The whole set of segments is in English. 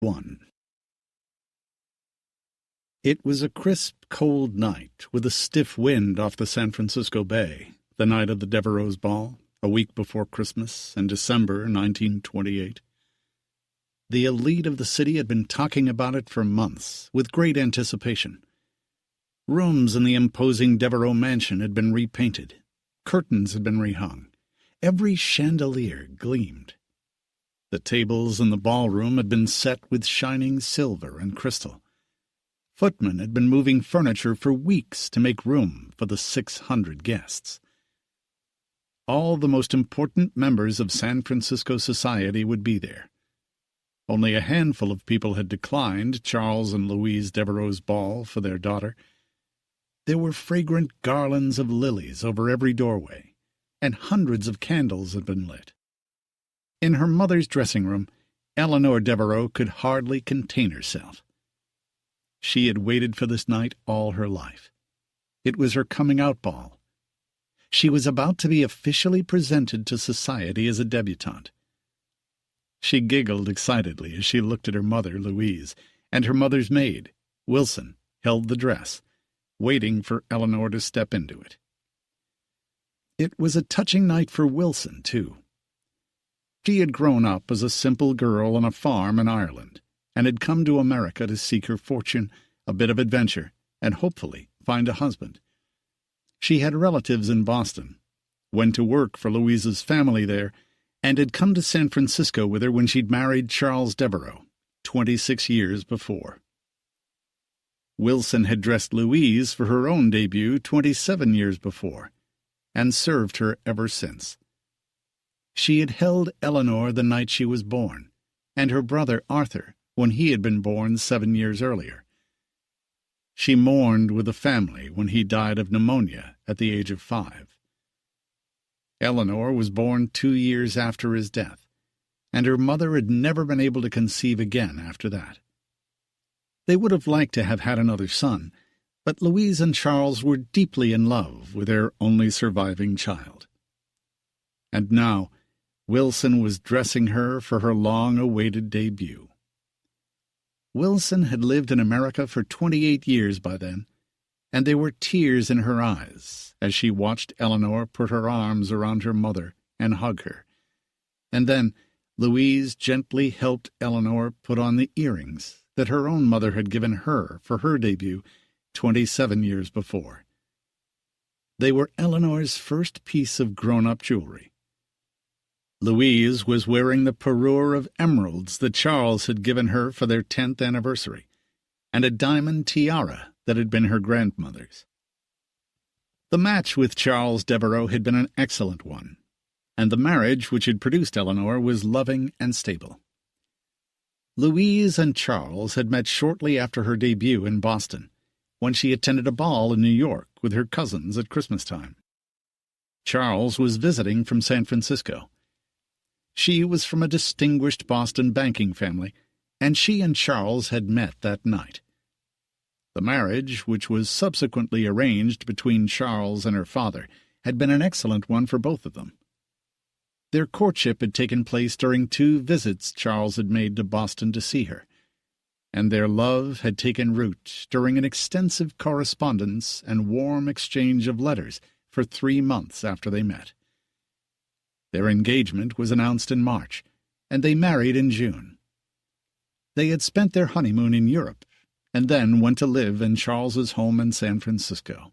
1. It was a crisp, cold night, with a stiff wind off the San Francisco Bay, the night of the Devereaux' ball, a week before Christmas, in December 1928. The elite of the city had been talking about it for months, with great anticipation. Rooms in the imposing Devereaux mansion had been repainted. Curtains had been rehung. Every chandelier gleamed. The tables in the ballroom had been set with shining silver and crystal. Footmen had been moving furniture for weeks to make room for the 600 guests. All the most important members of San Francisco society would be there. Only a handful of people had declined Charles and Louise Devereaux's ball for their daughter. There were fragrant garlands of lilies over every doorway, and hundreds of candles had been lit. In her mother's dressing room, Eleanor Devereaux could hardly contain herself. She had waited for this night all her life. It was her coming-out ball. She was about to be officially presented to society as a debutante. She giggled excitedly as she looked at her mother, Louise, and her mother's maid, Wilson, held the dress, waiting for Eleanor to step into it. It was a touching night for Wilson, too. She had grown up as a simple girl on a farm in Ireland, and had come to America to seek her fortune, a bit of adventure, and hopefully find a husband. She had relatives in Boston, went to work for Louise's family there, and had come to San Francisco with her when she'd married Charles Devereaux, 26 years before. Wilson had dressed Louise for her own debut 27 years before, and served her ever since. She had held Eleanor the night she was born, and her brother Arthur when he had been born 7 years earlier. She mourned with the family when he died of pneumonia at the age of 5. Eleanor was born 2 years after his death, and her mother had never been able to conceive again after that. They would have liked to have had another son, but Louise and Charles were deeply in love with their only surviving child. And now Wilson was dressing her for her long-awaited debut. Wilson had lived in America for 28 years by then, and there were tears in her eyes as she watched Eleanor put her arms around her mother and hug her. And then Louise gently helped Eleanor put on the earrings that her own mother had given her for her debut 27 years before. They were Eleanor's first piece of grown-up jewelry. Louise was wearing the parure of emeralds that Charles had given her for their 10th anniversary, and a diamond tiara that had been her grandmother's. The match with Charles Devereaux had been an excellent one, and the marriage which had produced Eleanor was loving and stable. Louise and Charles had met shortly after her debut in Boston, when she attended a ball in New York with her cousins at Christmas time. Charles was visiting from San Francisco. She was from a distinguished Boston banking family, and she and Charles had met that night. The marriage, which was subsequently arranged between Charles and her father, had been an excellent one for both of them. Their courtship had taken place during 2 visits Charles had made to Boston to see her, and their love had taken root during an extensive correspondence and warm exchange of letters for 3 months after they met. Their engagement was announced in March, and they married in June. They had spent their honeymoon in Europe, and then went to live in Charles's home in San Francisco.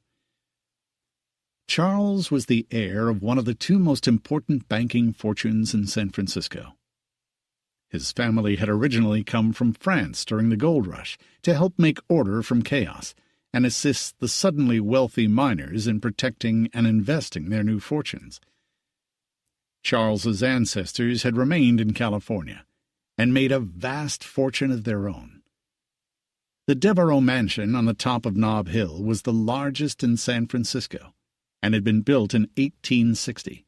Charles was the heir of one of the 2 most important banking fortunes in San Francisco. His family had originally come from France during the gold rush to help make order from chaos and assist the suddenly wealthy miners in protecting and investing their new fortunes. Charles's ancestors had remained in California and made a vast fortune of their own. The Devereaux mansion on the top of Nob Hill was the largest in San Francisco and had been built in 1860.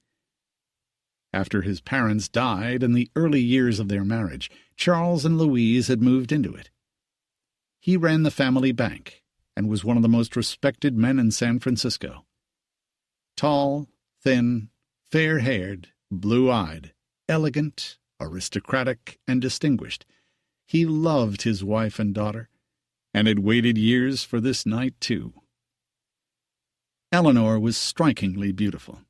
After his parents died in the early years of their marriage, Charles and Louise had moved into it. He ran the family bank and was one of the most respected men in San Francisco. Tall, thin, fair-haired, blue-eyed, elegant, aristocratic, and distinguished, He loved his wife and daughter, and had waited years for this night too. Eleanor was strikingly beautiful.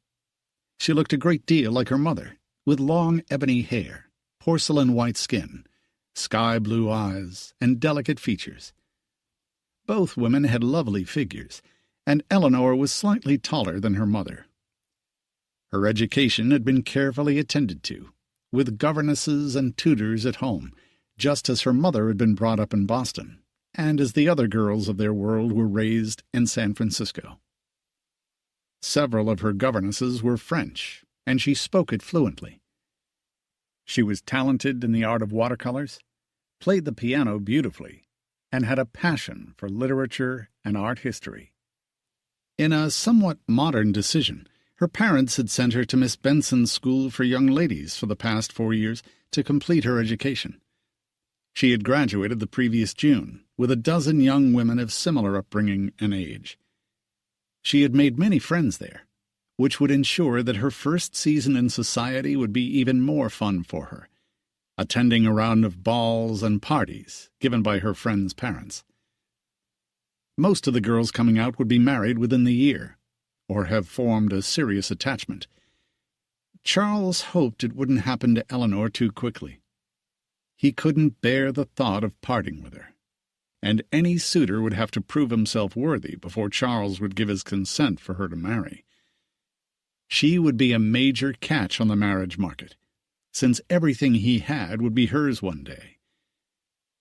She looked a great deal like her mother, with long ebony hair, porcelain white skin, sky-blue eyes, and delicate features. Both women had lovely figures, and Eleanor was slightly taller than her mother. Her education had been carefully attended to, with governesses and tutors at home, just as her mother had been brought up in Boston, and as the other girls of their world were raised in San Francisco. Several of her governesses were French, and she spoke it fluently. She was talented in the art of watercolors, played the piano beautifully, and had a passion for literature and art history. In a somewhat modern decision, her parents had sent her to Miss Benson's School for Young Ladies for the past 4 years to complete her education. She had graduated the previous June, with a dozen young women of similar upbringing and age. She had made many friends there, which would ensure that her first season in society would be even more fun for her, attending a round of balls and parties given by her friends' parents. Most of the girls coming out would be married within the year, or have formed a serious attachment. Charles hoped it wouldn't happen to Eleanor too quickly. He couldn't bear the thought of parting with her, and any suitor would have to prove himself worthy before Charles would give his consent for her to marry. She would be a major catch on the marriage market, since everything he had would be hers one day.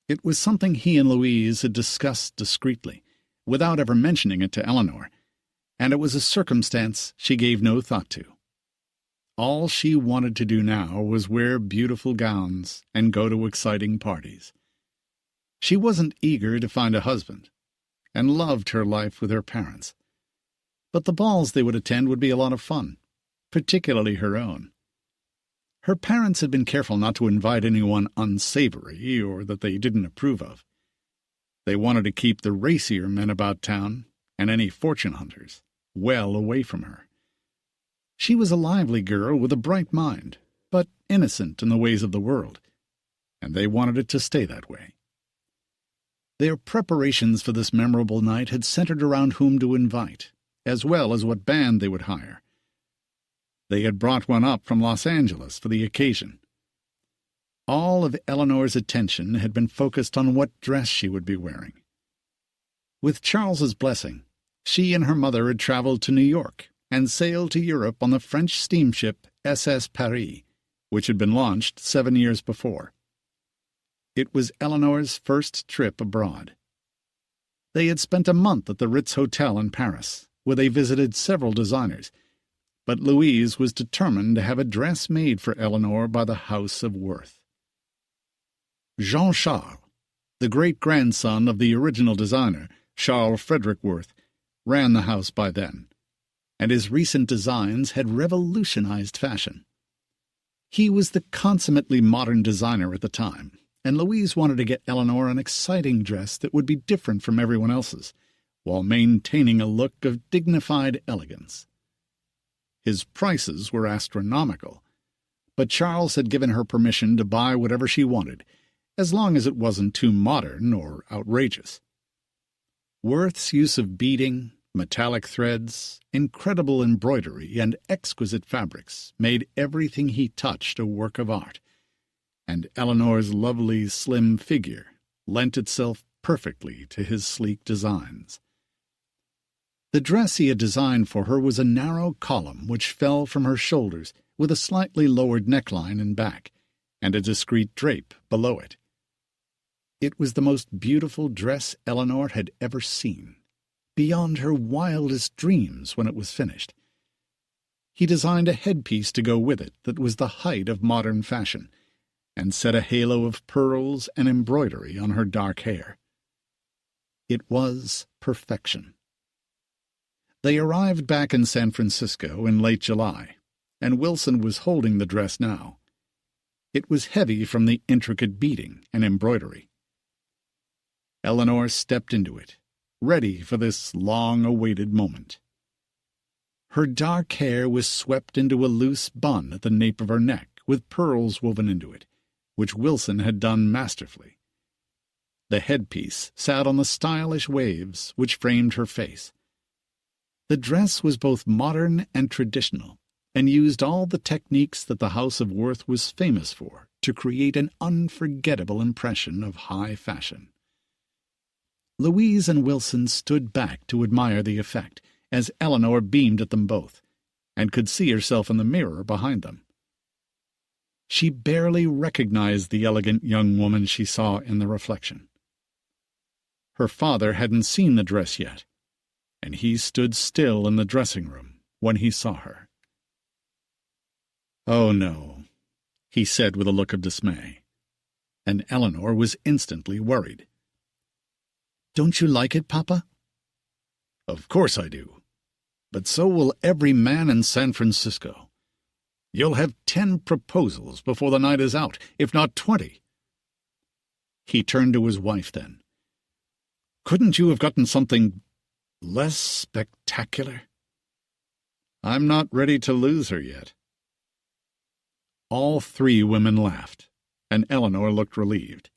It was something he and Louise had discussed discreetly, without ever mentioning it to Eleanor, and it was a circumstance she gave no thought to. All she wanted to do now was wear beautiful gowns and go to exciting parties. She wasn't eager to find a husband, and loved her life with her parents. But the balls they would attend would be a lot of fun, particularly her own. Her parents had been careful not to invite anyone unsavory or that they didn't approve of. They wanted to keep the racier men about town, and any fortune hunters, well away from her. She was a lively girl with a bright mind, but innocent in the ways of the world, and they wanted it to stay that way. Their preparations for this memorable night had centered around whom to invite, as well as what band they would hire. They had brought one up from Los Angeles for the occasion. All of Eleanor's attention had been focused on what dress she would be wearing. With Charles's blessing, she and her mother had traveled to New York and sailed to Europe on the French steamship SS Paris, which had been launched 7 years before. It was Eleanor's first trip abroad. They had spent a month at the Ritz Hotel in Paris, where they visited several designers, but Louise was determined to have a dress made for Eleanor by the House of Worth. Jean Charles, the great-grandson of the original designer, Charles Frederick Worth, ran the house by then, and his recent designs had revolutionized fashion. He was the consummately modern designer at the time, and Louise wanted to get Eleanor an exciting dress that would be different from everyone else's, while maintaining a look of dignified elegance. His prices were astronomical, but Charles had given her permission to buy whatever she wanted, as long as it wasn't too modern or outrageous. Worth's use of beading, metallic threads, incredible embroidery, and exquisite fabrics made everything he touched a work of art, and Eleanor's lovely, slim figure lent itself perfectly to his sleek designs. The dress he had designed for her was a narrow column which fell from her shoulders with a slightly lowered neckline and back, and a discreet drape below it. It was the most beautiful dress Eleanor had ever seen, beyond her wildest dreams when it was finished. He designed a headpiece to go with it that was the height of modern fashion, and set a halo of pearls and embroidery on her dark hair. It was perfection. They arrived back in San Francisco in late July, and Wilson was holding the dress now. It was heavy from the intricate beading and embroidery. Eleanor stepped into it, ready for this long-awaited moment. Her dark hair was swept into a loose bun at the nape of her neck, with pearls woven into it, which Wilson had done masterfully. The headpiece sat on the stylish waves which framed her face. The dress was both modern and traditional, and used all the techniques that the House of Worth was famous for to create an unforgettable impression of high fashion. Louise and Wilson stood back to admire the effect, as Eleanor beamed at them both, and could see herself in the mirror behind them. She barely recognized the elegant young woman she saw in the reflection. Her father hadn't seen the dress yet, and he stood still in the dressing room when he saw her. "Oh, no," he said with a look of dismay, and Eleanor was instantly worried. "Don't you like it, Papa?" "Of course I do. But so will every man in San Francisco. You'll have 10 proposals before the night is out, if not 20. He turned to his wife then. "Couldn't you have gotten something less spectacular?" "I'm not ready to lose her yet." All 3 women laughed, and Eleanor looked relieved.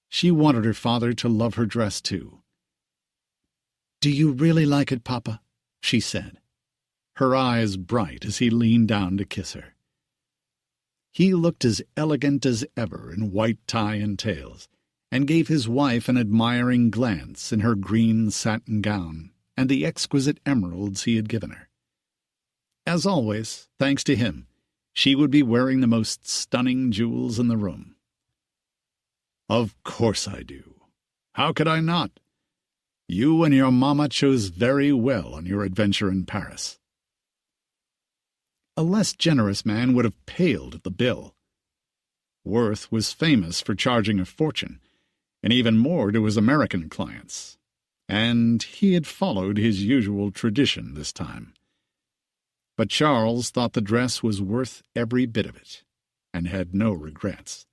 She wanted her father to love her dress too. "Do you really like it, Papa?" she said, her eyes bright as he leaned down to kiss her. He looked as elegant as ever in white tie and tails, and gave his wife an admiring glance in her green satin gown and the exquisite emeralds he had given her. As always, thanks to him, she would be wearing the most stunning jewels in the room. "Of course I do. How could I not? You and your mamma chose very well on your adventure in Paris." A less generous man would have paled at the bill. Worth was famous for charging a fortune, and even more to his American clients, and he had followed his usual tradition this time. But Charles thought the dress was worth every bit of it, and had no regrets.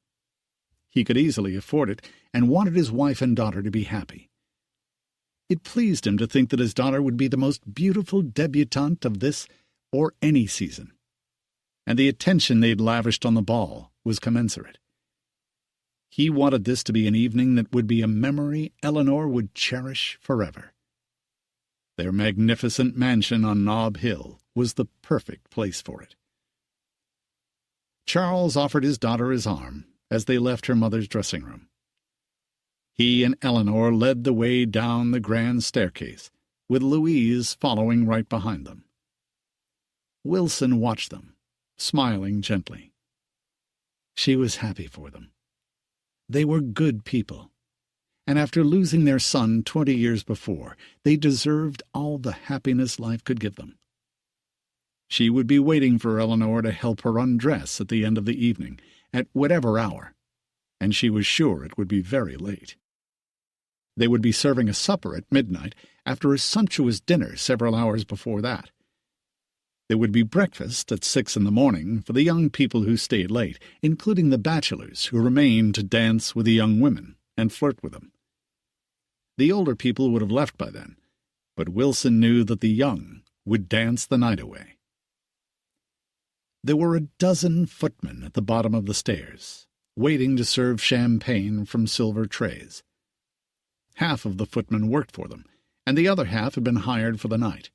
He could easily afford it, and wanted his wife and daughter to be happy. It pleased him to think that his daughter would be the most beautiful debutante of this or any season, and the attention they'd lavished on the ball was commensurate. He wanted this to be an evening that would be a memory Eleanor would cherish forever. Their magnificent mansion on Nob Hill was the perfect place for it. Charles offered his daughter his arm as they left her mother's dressing room. He and Eleanor led the way down the grand staircase, with Louise following right behind them. Wilson watched them, smiling gently. She was happy for them. They were good people, and after losing their son 20 years before, they deserved all the happiness life could give them. She would be waiting for Eleanor to help her undress at the end of the evening, at whatever hour, and she was sure it would be very late. They would be serving a supper at midnight after a sumptuous dinner several hours before that. There would be breakfast at 6 in the morning for the young people who stayed late, including the bachelors who remained to dance with the young women and flirt with them. The older people would have left by then, but Wilson knew that the young would dance the night away. There were a dozen footmen at the bottom of the stairs, waiting to serve champagne from silver trays. Half of the footmen worked for them, and the other half had been hired for the night.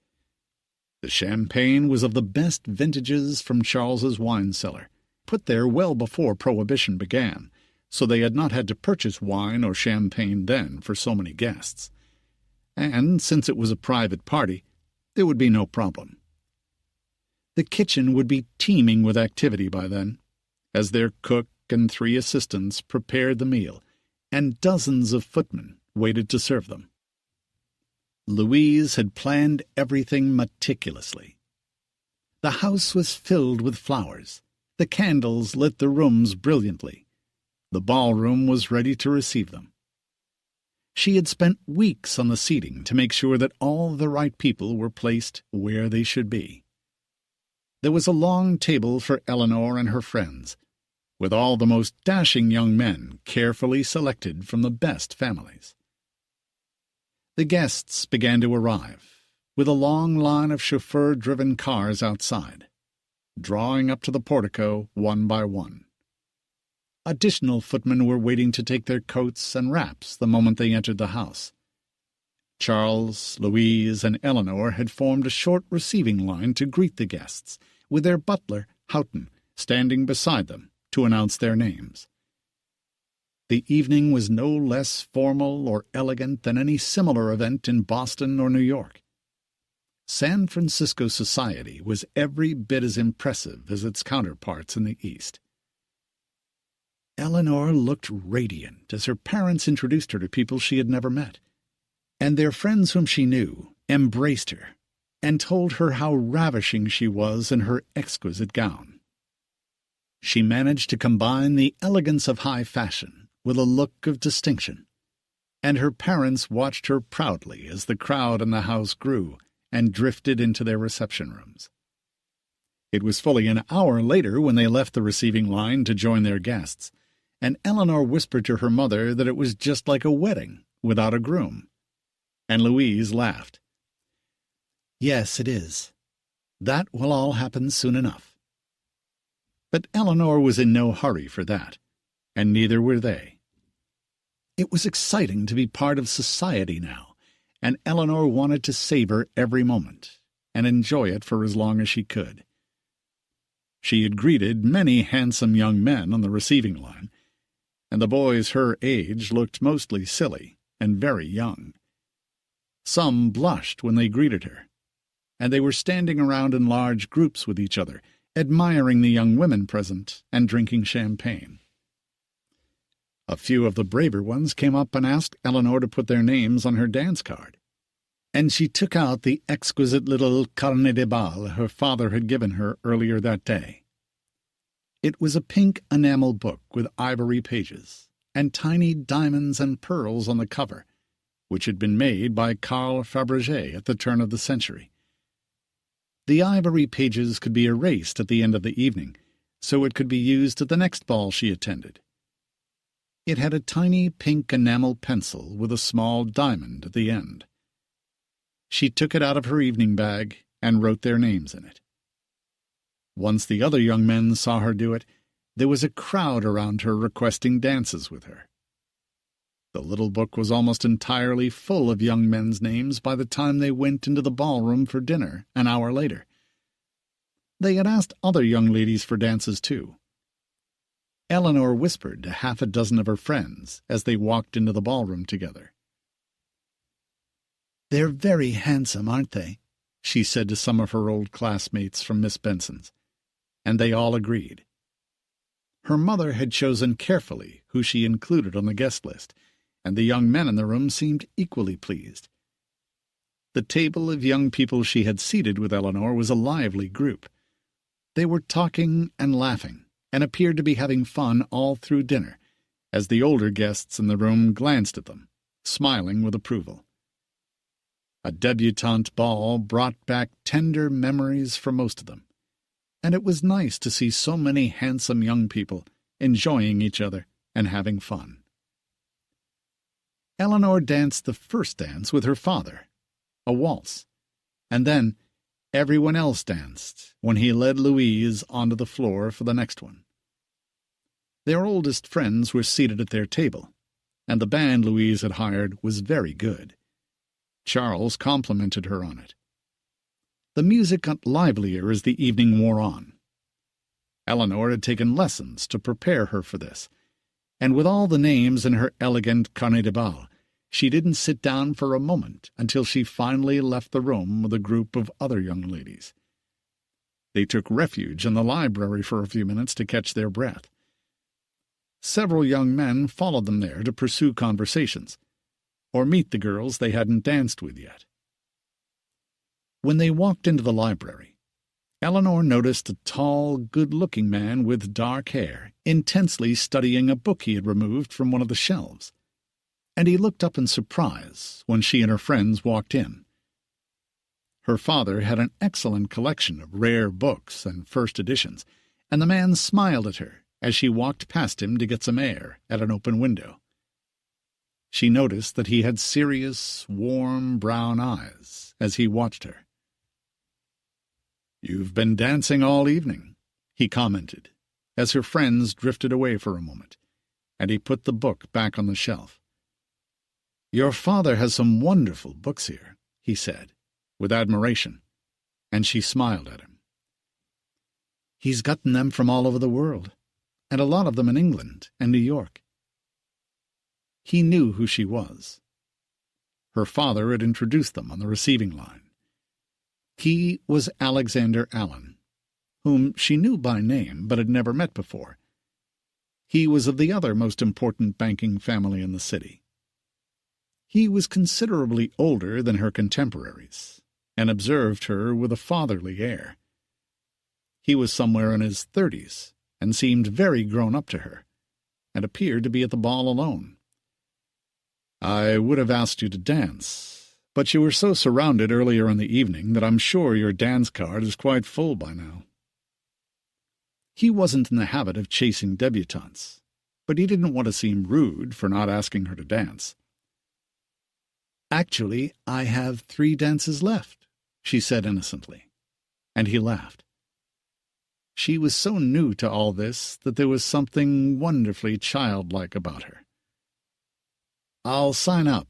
The champagne was of the best vintages from Charles's wine cellar, put there well before Prohibition began, so they had not had to purchase wine or champagne then for so many guests. And, since it was a private party, there would be no problem. The kitchen would be teeming with activity by then, as their cook and 3 assistants prepared the meal, and dozens of footmen waited to serve them. Louise had planned everything meticulously. The house was filled with flowers. The candles lit the rooms brilliantly. The ballroom was ready to receive them. She had spent weeks on the seating to make sure that all the right people were placed where they should be. There was a long table for Eleanor and her friends, with all the most dashing young men carefully selected from the best families. The guests began to arrive, with a long line of chauffeur-driven cars outside, drawing up to the portico one by one. Additional footmen were waiting to take their coats and wraps the moment they entered the house. Charles, Louise, and Eleanor had formed a short receiving line to greet the guests, with their butler, Houghton, standing beside them to announce their names. The evening was no less formal or elegant than any similar event in Boston or New York. San Francisco society was every bit as impressive as its counterparts in the East. Eleanor looked radiant as her parents introduced her to people she had never met, and their friends whom she knew embraced her and told her how ravishing she was in her exquisite gown. She managed to combine the elegance of high fashion with a look of distinction, and her parents watched her proudly as the crowd in the house grew and drifted into their reception rooms. It was fully an hour later when they left the receiving line to join their guests, and Eleanor whispered to her mother that it was just like a wedding without a groom. And Louise laughed. "Yes, it is. That will all happen soon enough." But Eleanor was in no hurry for that, and neither were they. It was exciting to be part of society now, and Eleanor wanted to savor every moment and enjoy it for as long as she could. She had greeted many handsome young men on the receiving line, and the boys her age looked mostly silly and very young. Some blushed when they greeted her, and they were standing around in large groups with each other, admiring the young women present and drinking champagne. A few of the braver ones came up and asked Eleanor to put their names on her dance card, and she took out the exquisite little carnet de bal her father had given her earlier that day. It was a pink enamel book with ivory pages and tiny diamonds and pearls on the cover, which had been made by Carl Fabergé at the turn of the century. The ivory pages could be erased at the end of the evening, so it could be used at the next ball she attended. It had a tiny pink enamel pencil with a small diamond at the end. She took it out of her evening bag and wrote their names in it. Once the other young men saw her do it, there was a crowd around her requesting dances with her. The little book was almost entirely full of young men's names by the time they went into the ballroom for dinner an hour later. They had asked other young ladies for dances, too. Eleanor whispered to half a dozen of her friends as they walked into the ballroom together. "They're very handsome, aren't they?" she said to some of her old classmates from Miss Benson's, and they all agreed. Her mother had chosen carefully who she included on the guest list, and the young men in the room seemed equally pleased. The table of young people she had seated with Eleanor was a lively group. They were talking and laughing, and appeared to be having fun all through dinner, as the older guests in the room glanced at them, smiling with approval. A debutante ball brought back tender memories for most of them, and it was nice to see so many handsome young people enjoying each other and having fun. Eleanor danced the first dance with her father, a waltz, and then everyone else danced when he led Louise onto the floor for the next one. Their oldest friends were seated at their table, and the band Louise had hired was very good. Charles complimented her on it. The music got livelier as the evening wore on. Eleanor had taken lessons to prepare her for this, and with all the names in her elegant carnet de bal, she didn't sit down for a moment until she finally left the room with a group of other young ladies. They took refuge in the library for a few minutes to catch their breath. Several young men followed them there to pursue conversations, or meet the girls they hadn't danced with yet. When they walked into the library, Eleanor noticed a tall, good-looking man with dark hair intensely studying a book he had removed from one of the shelves, and he looked up in surprise when she and her friends walked in. Her father had an excellent collection of rare books and first editions, and the man smiled at her as she walked past him to get some air at an open window. She noticed that he had serious, warm brown eyes as he watched her. "You've been dancing all evening," he commented, as her friends drifted away for a moment, and he put the book back on the shelf. "Your father has some wonderful books here," he said, with admiration, and she smiled at him. "He's gotten them from all over the world, and a lot of them in England and New York." He knew who she was. Her father had introduced them on the receiving line. He was Alexander Allen, whom she knew by name but had never met before. He was of the other most important banking family in the city. He was considerably older than her contemporaries, and observed her with a fatherly air. He was somewhere in his 30s, and seemed very grown up to her, and appeared to be at the ball alone. "I would have asked you to dance, but you were so surrounded earlier in the evening that I'm sure your dance card is quite full by now." He wasn't in the habit of chasing débutantes, but he didn't want to seem rude for not asking her to dance. "Actually, I have 3 dances left," she said innocently, and he laughed. She was so new to all this that there was something wonderfully childlike about her. "I'll sign up,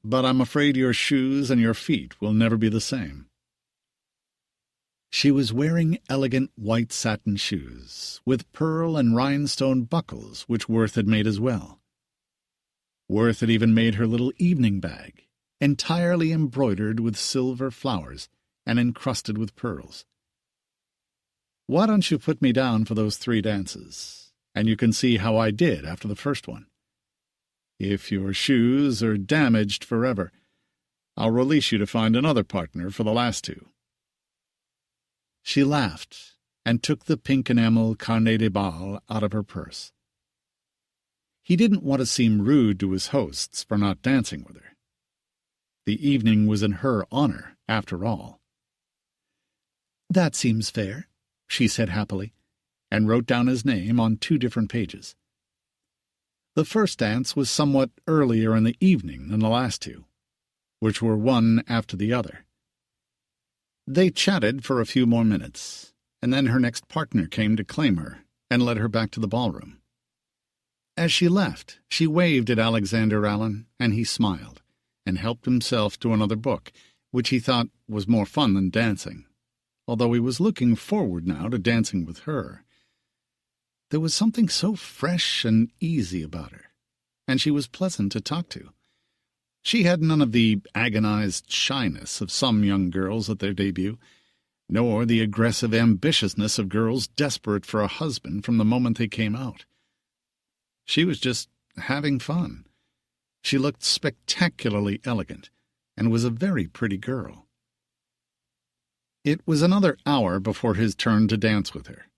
but I'm afraid your shoes and your feet will never be the same." She was wearing elegant white satin shoes, with pearl and rhinestone buckles which Worth had made as well. Worth had even made her little evening bag, entirely embroidered with silver flowers and encrusted with pearls. "Why don't you put me down for those 3 dances, and you can see how I did after the first one. If your shoes are damaged forever, I'll release you to find another partner for the last 2. She laughed and took the pink enamel carnet de bal out of her purse. He didn't want to seem rude to his hosts for not dancing with her. The evening was in her honor, after all. "That seems fair," she said happily, and wrote down his name on 2 different pages. The first dance was somewhat earlier in the evening than the last 2, which were one after the other. They chatted for a few more minutes, and then her next partner came to claim her and led her back to the ballroom. As she left, she waved at Alexander Allen, and he smiled, and helped himself to another book, which he thought was more fun than dancing, although he was looking forward now to dancing with her. There was something so fresh and easy about her, and she was pleasant to talk to. She had none of the agonized shyness of some young girls at their debut, nor the aggressive ambitiousness of girls desperate for a husband from the moment they came out. She was just having fun. She looked spectacularly elegant, and was a very pretty girl. It was another hour before his turn to dance with her,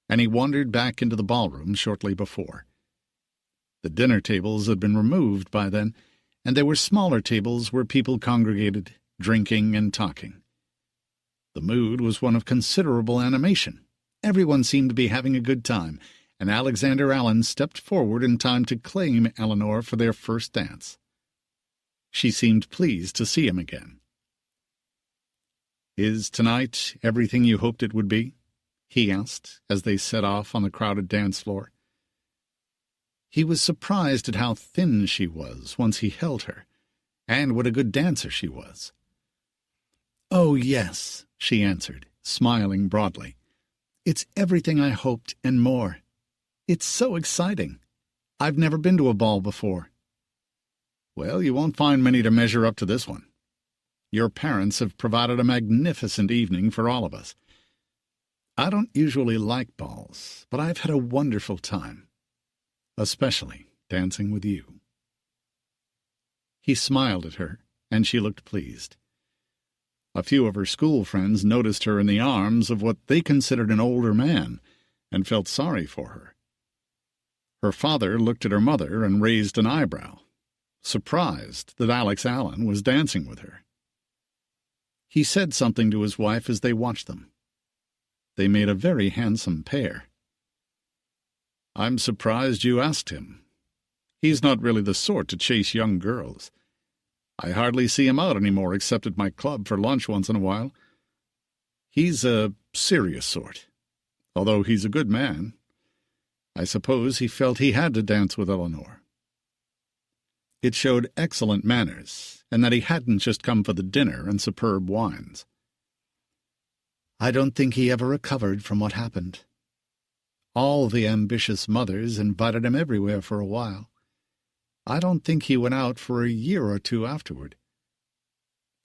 and he wandered back into the ballroom shortly before. The dinner tables had been removed by then, and there were smaller tables where people congregated, drinking and talking. The mood was one of considerable animation. Everyone seemed to be having a good time, and Alexander Allen stepped forward in time to claim Eleanor for their first dance. She seemed pleased to see him again. "Is tonight everything you hoped it would be?" he asked, as they set off on the crowded dance floor. He was surprised at how thin she was once he held her, and what a good dancer she was. "Oh, yes," she answered, smiling broadly. "It's everything I hoped and more. It's so exciting. I've never been to a ball before." "Well, you won't find many to measure up to this one. Your parents have provided a magnificent evening for all of us. I don't usually like balls, but I've had a wonderful time. Especially dancing with you." He smiled at her, and she looked pleased. A few of her school friends noticed her in the arms of what they considered an older man, and felt sorry for her. Her father looked at her mother and raised an eyebrow, surprised that Alex Allen was dancing with her. He said something to his wife as they watched them. They made a very handsome pair. "I'm surprised you asked him. He's not really the sort to chase young girls. I hardly see him out any more except at my club for lunch once in a while. He's a serious sort, although he's a good man. I suppose he felt he had to dance with Eleanor. It showed excellent manners, and that he hadn't just come for the dinner and superb wines. I don't think he ever recovered from what happened. All the ambitious mothers invited him everywhere for a while. I don't think he went out for a year or two afterward.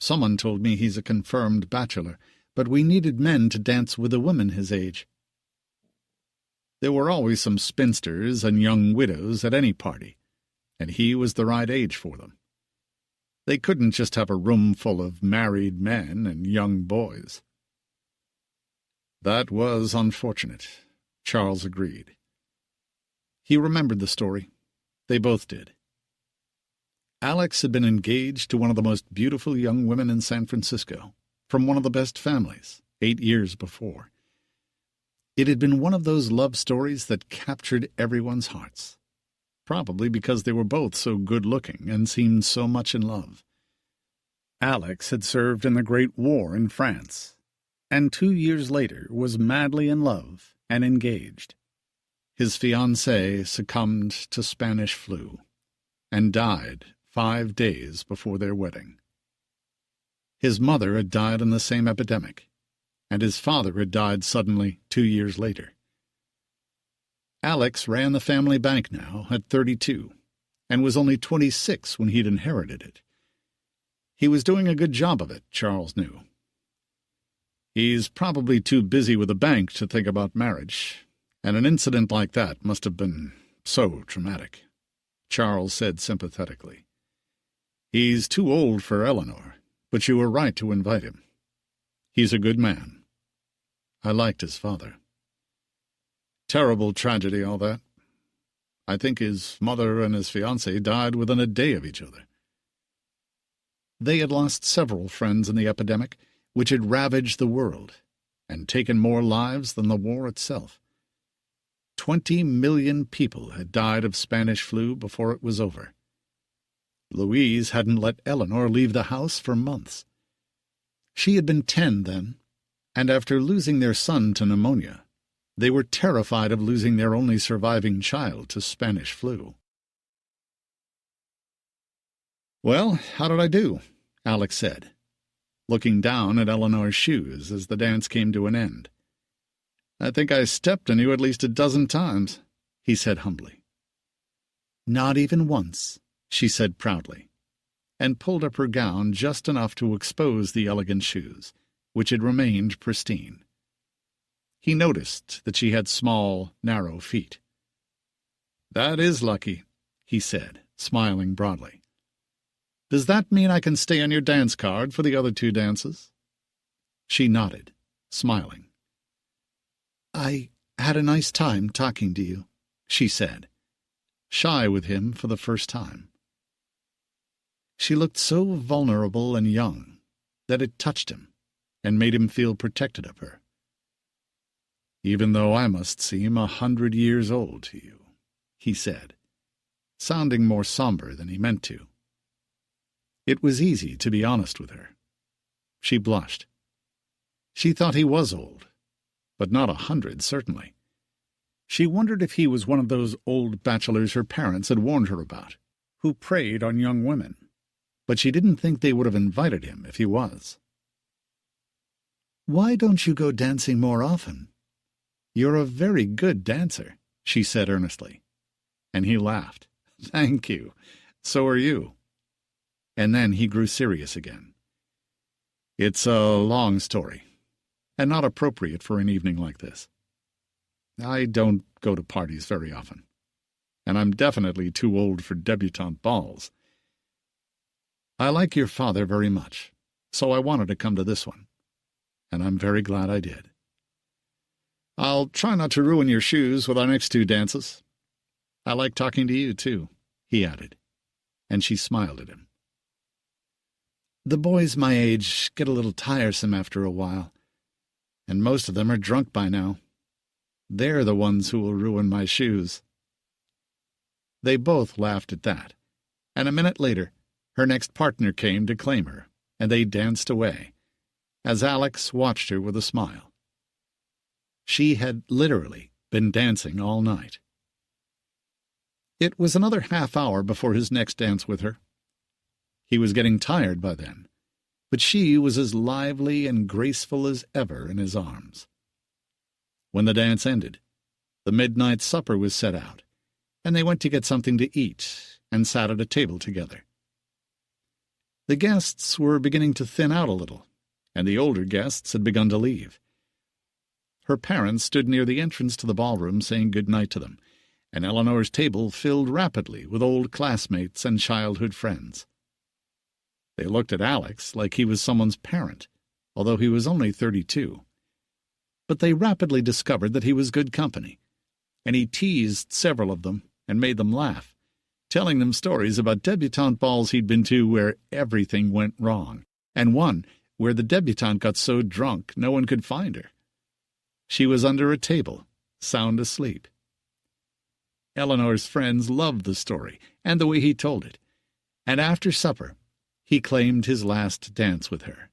Someone told me he's a confirmed bachelor, but we needed men to dance with the women his age. There were always some spinsters and young widows at any party, and he was the right age for them. They couldn't just have a room full of married men and young boys. That was unfortunate, Charles agreed. He remembered the story. They both did. Alex had been engaged to one of the most beautiful young women in San Francisco, from one of the best families, 8 years before. It had been one of those love stories that captured everyone's hearts, probably because they were both so good-looking and seemed so much in love. Alex had served in the Great War in France, and 2 years later was madly in love and engaged. His fiancée succumbed to Spanish flu and died 5 days before their wedding. His mother had died in the same epidemic, and his father had died suddenly 2 years later. Alex ran the family bank now at 32, and was only 26 when he'd inherited it. He was doing a good job of it, Charles knew. He's probably too busy with the bank to think about marriage, and an incident like that must have been so traumatic, Charles said sympathetically. He's too old for Eleanor, but you were right to invite him. He's a good man. I liked his father. Terrible tragedy, all that. I think his mother and his fiancée died within a day of each other. They had lost several friends in the epidemic, which had ravaged the world and taken more lives than the war itself. 20 million people had died of Spanish flu before it was over. Louise hadn't let Eleanor leave the house for months. She had been 10 then, and after losing their son to pneumonia, they were terrified of losing their only surviving child to Spanish flu. "Well, how did I do?" Alex said, looking down at Eleanor's shoes as the dance came to an end. "I think I stepped on you at least a dozen times," he said humbly. "Not even once," she said proudly, and pulled up her gown just enough to expose the elegant shoes, which had remained pristine. He noticed that she had small, narrow feet. "That is lucky," he said, smiling broadly. "Does that mean I can stay on your dance card for the other 2 dances?" She nodded, smiling. "I had a nice time talking to you," she said, shy with him for the first time. She looked so vulnerable and young that it touched him and made him feel protected of her. "Even though I must seem 100 years old to you," he said, sounding more somber than he meant to. It was easy to be honest with her. She blushed. She thought he was old, but not 100, certainly. She wondered if he was one of those old bachelors her parents had warned her about, who preyed on young women, but she didn't think they would have invited him if he was. "Why don't you go dancing more often? You're a very good dancer," she said earnestly, and he laughed. "Thank you. So are you." And then he grew serious again. "It's a long story, and not appropriate for an evening like this. I don't go to parties very often, and I'm definitely too old for debutante balls. I like your father very much, so I wanted to come to this one, and I'm very glad I did. I'll try not to ruin your shoes with our next 2 dances. I like talking to you, too," he added, and she smiled at him. "The boys my age get a little tiresome after a while, and most of them are drunk by now. They're the ones who will ruin my shoes." They both laughed at that, and a minute later her next partner came to claim her, and they danced away, as Alex watched her with a smile. She had literally been dancing all night, It was another half-hour before his next dance with her. He was getting tired by then, but she was as lively and graceful as ever in his arms. When the dance ended, the midnight supper was set out, and they went to get something to eat and sat at a table together. The guests were beginning to thin out a little, and the older guests had begun to leave. Her parents stood near the entrance to the ballroom saying good night to them, and Eleanor's table filled rapidly with old classmates and childhood friends. They looked at Alex like he was someone's parent, although he was only 32. But they rapidly discovered that he was good company, and he teased several of them and made them laugh, telling them stories about debutante balls he'd been to where everything went wrong, and one where the debutante got so drunk no one could find her. She was under a table, sound asleep. Eleanor's friends loved the story and the way he told it, and after supper he claimed his last dance with her.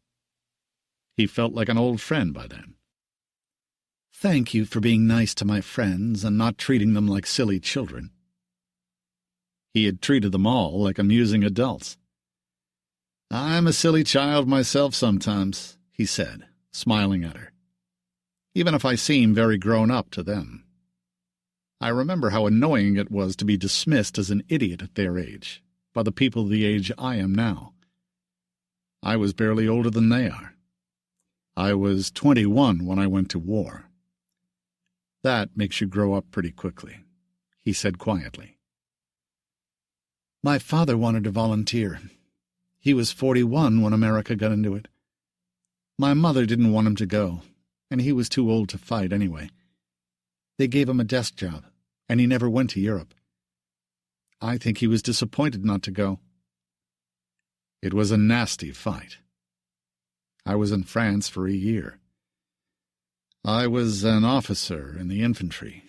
He felt like an old friend by then. "Thank you for being nice to my friends and not treating them like silly children." He had treated them all like amusing adults. "I'm a silly child myself sometimes," he said, smiling at her, "even if I seem very grown up to them. I remember how annoying it was to be dismissed as an idiot at their age, by the people the age I am now. I was barely older than they are. I was 21 when I went to war. That makes you grow up pretty quickly," he said quietly. "My father wanted to volunteer. He was 41 when America got into it. My mother didn't want him to go, and he was too old to fight anyway. They gave him a desk job, and he never went to Europe. I think he was disappointed not to go. It was a nasty fight. I was in France for a year. I was an officer in the infantry.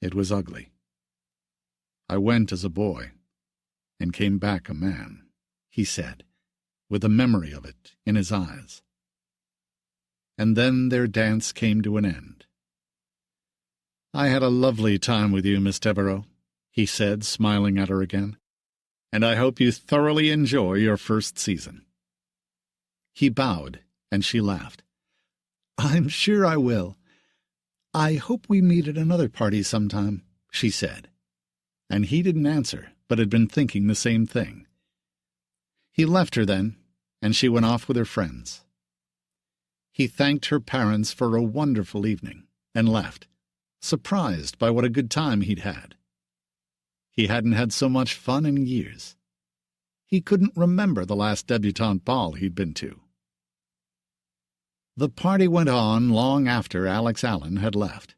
It was ugly. I went as a boy and came back a man," he said, with a memory of it in his eyes. And then their dance came to an end. "I had a lovely time with you, Miss Devereux," he said, smiling at her again, "and I hope you thoroughly enjoy your first season." He bowed, and she laughed. "I'm sure I will. I hope we meet at another party sometime," she said. And he didn't answer, but had been thinking the same thing. He left her then, and she went off with her friends. He thanked her parents for a wonderful evening, and left, surprised by what a good time he'd had. He hadn't had so much fun in years. He couldn't remember the last debutante ball he'd been to. The party went on long after Alex Allen had left.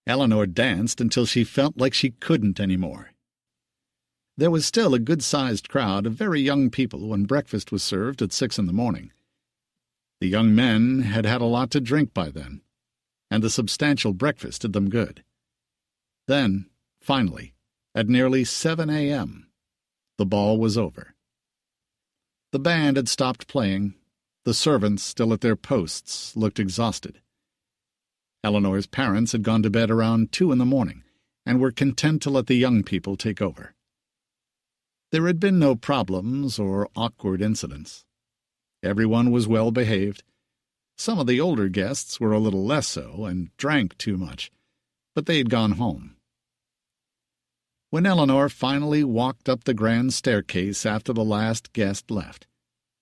Eleanor danced until she felt like she couldn't any more. There was still a good-sized crowd of very young people when breakfast was served at 6 a.m. The young men had had a lot to drink by then, and the substantial breakfast did them good. Then, finally, at nearly 7 a.m., the ball was over. The band had stopped playing. The servants, still at their posts, looked exhausted. Eleanor's parents had gone to bed around 2 a.m. and were content to let the young people take over. There had been no problems or awkward incidents. Everyone was well behaved. Some of the older guests were a little less so and drank too much, but they had gone home. When Eleanor finally walked up the grand staircase after the last guest left,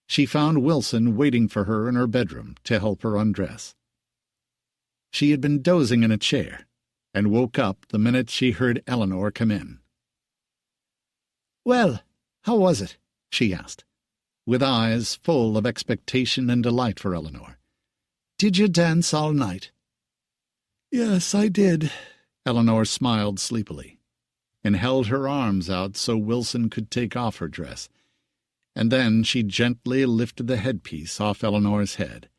she found Wilson waiting for her in her bedroom to help her undress. She had been dozing in a chair and woke up the minute she heard Eleanor come in. "Well, how was it?" she asked, with eyes full of expectation and delight for Eleanor. "Did you dance all night?" "Yes, I did," Eleanor smiled sleepily, and held her arms out so Wilson could take off her dress, and then she gently lifted the headpiece off Eleanor's head.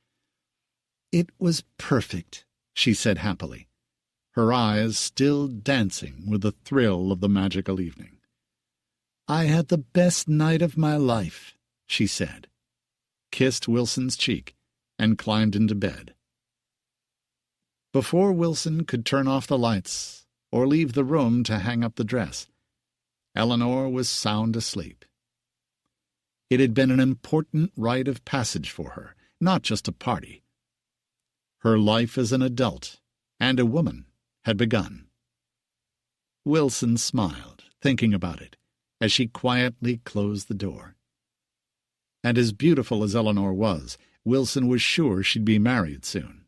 "It was perfect," she said happily, her eyes still dancing with the thrill of the magical evening. "I had the best night of my life," she said, kissed Wilson's cheek, and climbed into bed. Before Wilson could turn off the lights, or leave the room to hang up the dress. Eleanor was sound asleep. It had been an important rite of passage for her, not just a party. Her life as an adult and a woman had begun. Wilson smiled, thinking about it, as she quietly closed the door. And as beautiful as Eleanor was, Wilson was sure she'd be married soon.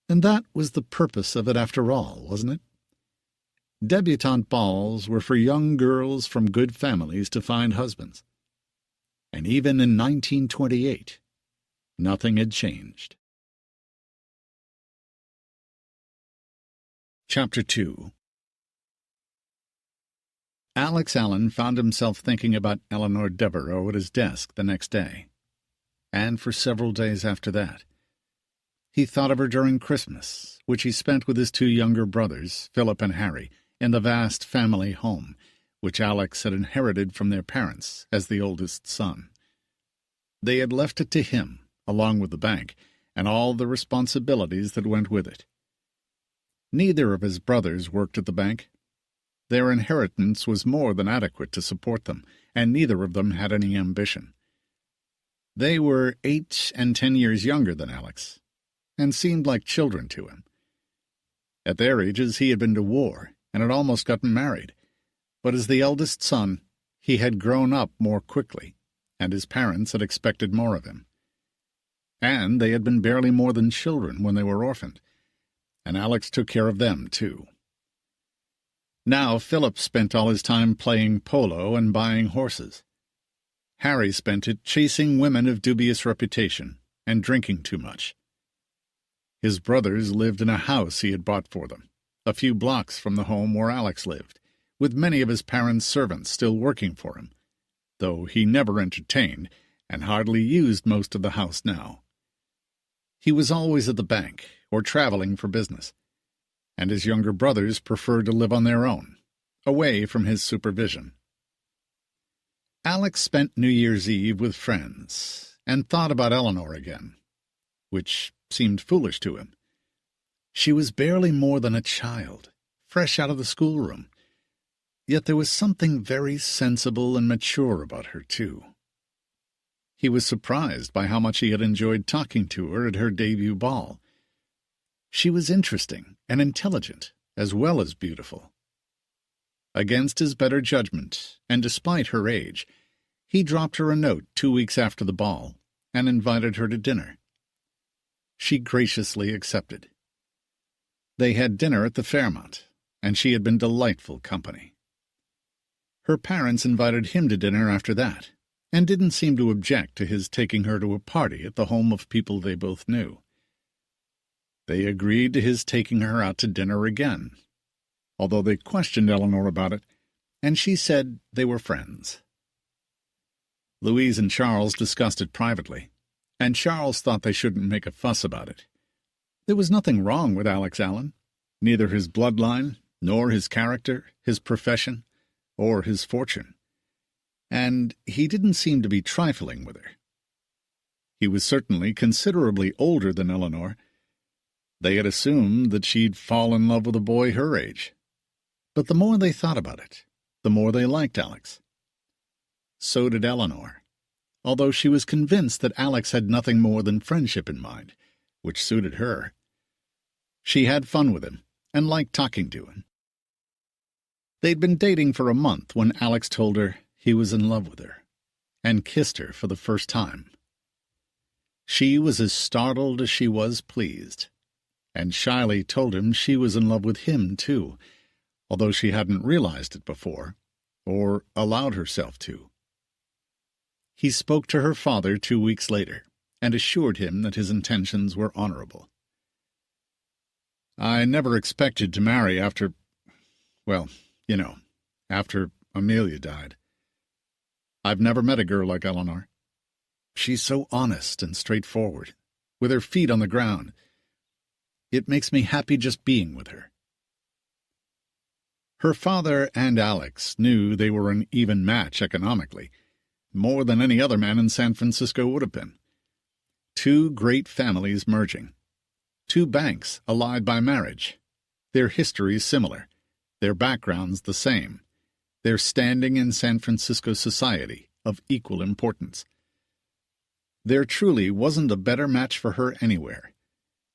And that was the purpose of it after all, wasn't it? Debutante balls were for young girls from good families to find husbands. And even in 1928, nothing had changed. Chapter 2. Alex Allen found himself thinking about Eleanor Devereux at his desk the next day, and for several days after that. He thought of her during Christmas, which he spent with his two younger brothers, Philip and Harry, in the vast family home, which Alex had inherited from their parents as the oldest son. They had left it to him, along with the bank, and all the responsibilities that went with it. Neither of his brothers worked at the bank. Their inheritance was more than adequate to support them, and neither of them had any ambition. They were 8 and 10 years younger than Alex, and seemed like children to him. At their ages he had been to war, and had almost gotten married, but as the eldest son, he had grown up more quickly, and his parents had expected more of him. And they had been barely more than children when they were orphaned, and Alex took care of them, too. Now Philip spent all his time playing polo and buying horses. Harry spent it chasing women of dubious reputation and drinking too much. His brothers lived in a house he had bought for them, a few blocks from the home where Alex lived, with many of his parents' servants still working for him, though he never entertained and hardly used most of the house now. He was always at the bank or traveling for business, and his younger brothers preferred to live on their own, away from his supervision. Alex spent New Year's Eve with friends and thought about Eleanor again, which seemed foolish to him. She was barely more than a child, fresh out of the schoolroom, yet there was something very sensible and mature about her, too. He was surprised by how much he had enjoyed talking to her at her debut ball. She was interesting and intelligent, as well as beautiful. Against his better judgment, and despite her age, he dropped her a note 2 weeks after the ball and invited her to dinner. She graciously accepted. They had dinner at the Fairmont, and she had been delightful company. Her parents invited him to dinner after that, and didn't seem to object to his taking her to a party at the home of people they both knew. They agreed to his taking her out to dinner again, although they questioned Eleanor about it, and she said they were friends. Louise and Charles discussed it privately, and Charles thought they shouldn't make a fuss about it. There was nothing wrong with Alex Allen, neither his bloodline, nor his character, his profession, or his fortune, and he didn't seem to be trifling with her. He was certainly considerably older than Eleanor. They had assumed that she'd fall in love with a boy her age. But the more they thought about it, the more they liked Alex. So did Eleanor, although she was convinced that Alex had nothing more than friendship in mind, which suited her. She had fun with him and liked talking to him. They'd been dating for a month when Alex told her he was in love with her, and kissed her for the first time. She was as startled as she was pleased, and shyly told him she was in love with him, too, although she hadn't realized it before, or allowed herself to. He spoke to her father 2 weeks later, and assured him that his intentions were honorable. "I never expected to marry after, well, after Amelia died. I've never met a girl like Eleanor. She's so honest and straightforward, with her feet on the ground. It makes me happy just being with her." Her father and Alex knew they were an even match economically, more than any other man in San Francisco would have been. 2 great families merging, 2 banks allied by marriage, their histories similar, their backgrounds the same, their standing in San Francisco society of equal importance. There truly wasn't a better match for her anywhere,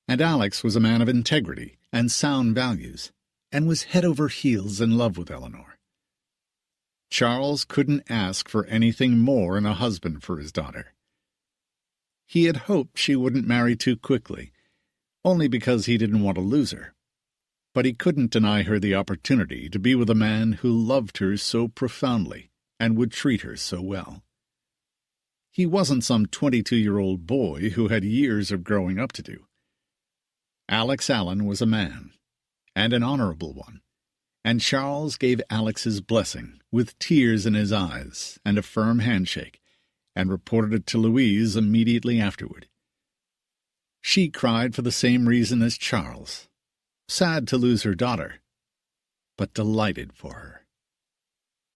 and Alex was a man of integrity and sound values, and was head over heels in love with Eleanor. Charles couldn't ask for anything more in a husband for his daughter. He had hoped she wouldn't marry too quickly, only because he didn't want to lose her. But he couldn't deny her the opportunity to be with a man who loved her so profoundly and would treat her so well. He wasn't some 22-year-old boy who had years of growing up to do. Alex Allen was a man, and an honorable one, and Charles gave Alex his blessing with tears in his eyes and a firm handshake, and reported it to Louise immediately afterward. She cried for the same reason as Charles, sad to lose her daughter, but delighted for her.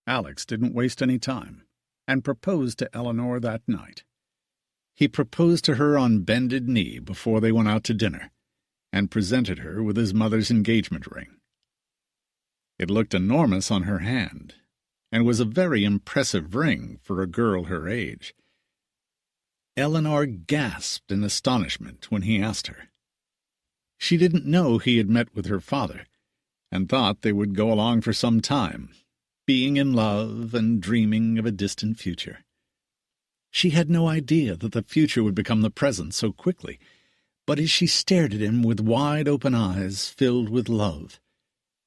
Alex didn't waste any time, and proposed to Eleanor that night. He proposed to her on bended knee before they went out to dinner, and presented her with his mother's engagement ring. It looked enormous on her hand, and was a very impressive ring for a girl her age. Eleanor gasped in astonishment when he asked her. She didn't know he had met with her father, and thought they would go along for some time, being in love and dreaming of a distant future. She had no idea that the future would become the present so quickly, but as she stared at him with wide-open eyes filled with love,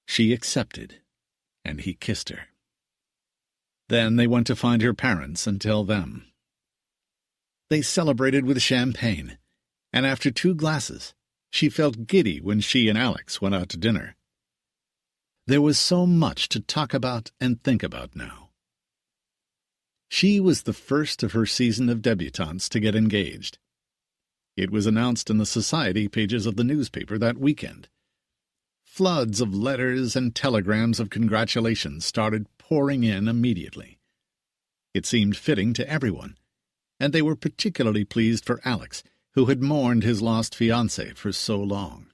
she accepted, and he kissed her. Then they went to find her parents and tell them. They celebrated with champagne, and after 2 glasses, she felt giddy when she and Alex went out to dinner. There was so much to talk about and think about now. She was the first of her season of debutantes to get engaged. It was announced in the society pages of the newspaper that weekend. Floods of letters and telegrams of congratulations started pouring in immediately. It seemed fitting to everyone, and they were particularly pleased for Alex, who had mourned his lost fiancée for so long.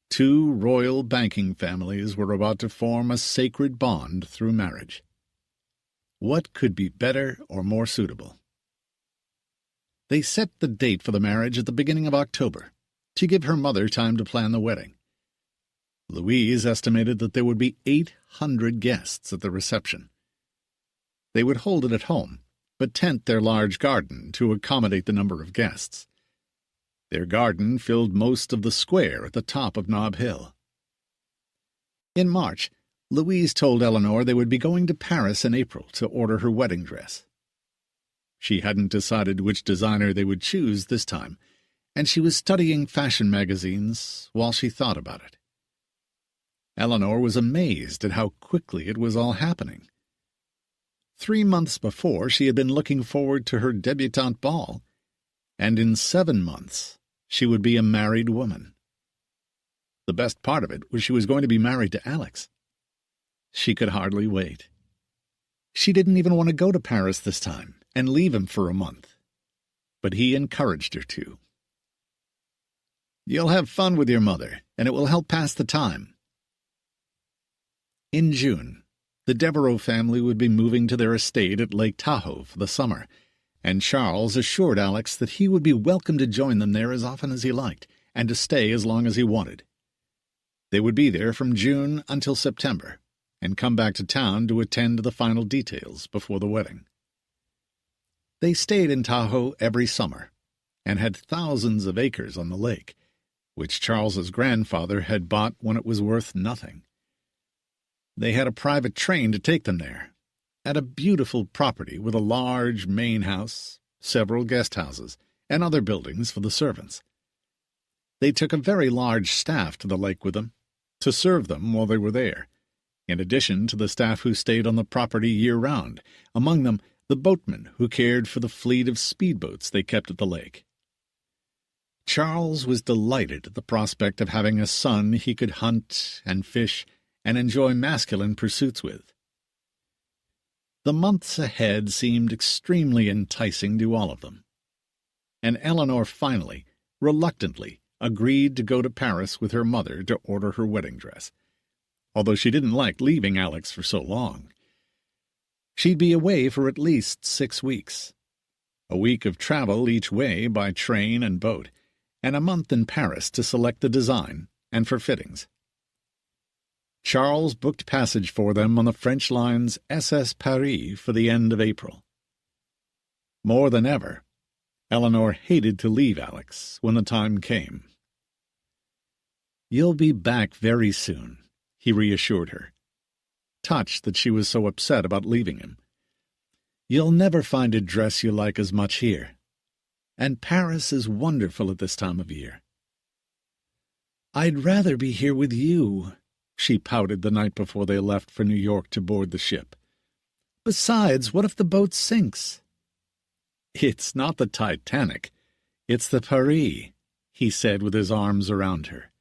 2 royal banking families were about to form a sacred bond through marriage. What could be better or more suitable? They set the date for the marriage at the beginning of October, to give her mother time to plan the wedding. Louise estimated that there would be 800 guests at the reception. They would hold it at home, but tent their large garden to accommodate the number of guests. Their garden filled most of the square at the top of Nob Hill. In March, Louise told Eleanor they would be going to Paris in April to order her wedding dress. She hadn't decided which designer they would choose this time, and she was studying fashion magazines while she thought about it. Eleanor was amazed at how quickly it was all happening. 3 months before, she had been looking forward to her debutante ball, and in 7 months she would be a married woman. The best part of it was she was going to be married to Alex. She could hardly wait. She didn't even want to go to Paris this time and leave him for a month, but he encouraged her to. "You'll have fun with your mother, and it will help pass the time." In June, the Devereaux family would be moving to their estate at Lake Tahoe for the summer, and Charles assured Alex that he would be welcome to join them there as often as he liked, and to stay as long as he wanted. They would be there from June until September, and come back to town to attend to the final details before the wedding. They stayed in Tahoe every summer, and had thousands of acres on the lake, which Charles's grandfather had bought when it was worth nothing. They had a private train to take them there, at a beautiful property with a large main house, several guest houses, and other buildings for the servants. They took a very large staff to the lake with them, to serve them while they were there, in addition to the staff who stayed on the property year-round, among them the boatmen who cared for the fleet of speedboats they kept at the lake. Charles was delighted at the prospect of having a son he could hunt and fish and enjoy masculine pursuits with. The months ahead seemed extremely enticing to all of them, and Eleanor finally, reluctantly, agreed to go to Paris with her mother to order her wedding dress, although she didn't like leaving Alex for so long. She'd be away for at least 6 weeks. A week of travel each way by train and boat, and a month in Paris to select the design and for fittings. Charles booked passage for them on the French line's SS Paris for the end of April. More than ever, Eleanor hated to leave Alex when the time came. "You'll be back very soon," he reassured her, touched that she was so upset about leaving him. "You'll never find a dress you like as much here. And Paris is wonderful at this time of year." "I'd rather be here with you," she pouted the night before they left for New York to board the ship. "Besides, what if the boat sinks?" "It's not the Titanic. It's the Paris," he said with his arms around her,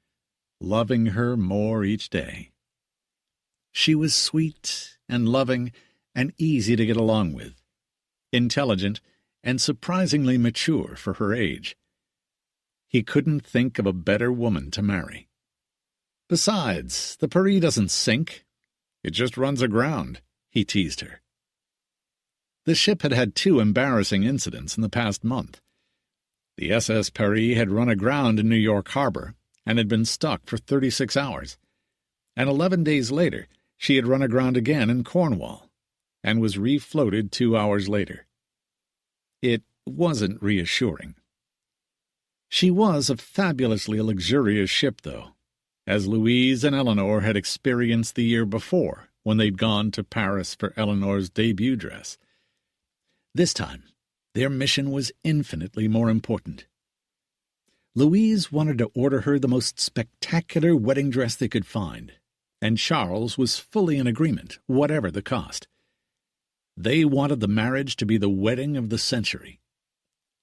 loving her more each day. She was sweet and loving and easy to get along with, intelligent and surprisingly mature for her age. He couldn't think of a better woman to marry. "Besides, the Paris doesn't sink. It just runs aground," he teased her. The ship had had 2 embarrassing incidents in the past month. The SS Paris had run aground in New York Harbor and had been stuck for 36 hours, and 11 days later she had run aground again in Cornwall and was refloated 2 hours later. It wasn't reassuring. She was a fabulously luxurious ship, though, as Louise and Eleanor had experienced the year before when they'd gone to Paris for Eleanor's debut dress. This time, their mission was infinitely more important. Louise wanted to order her the most spectacular wedding dress they could find, and Charles was fully in agreement, whatever the cost. They wanted the marriage to be the wedding of the century,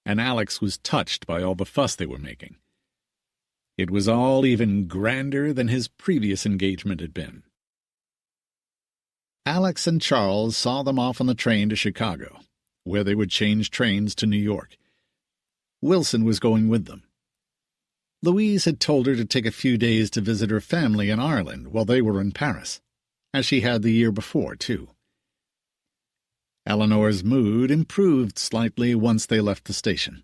and Alex was touched by all the fuss they were making. It was all even grander than his previous engagement had been. Alex and Charles saw them off on the train to Chicago, where they would change trains to New York. Wilson was going with them. Louise had told her to take a few days to visit her family in Ireland while they were in Paris, as she had the year before, too. Eleanor's mood improved slightly once they left the station.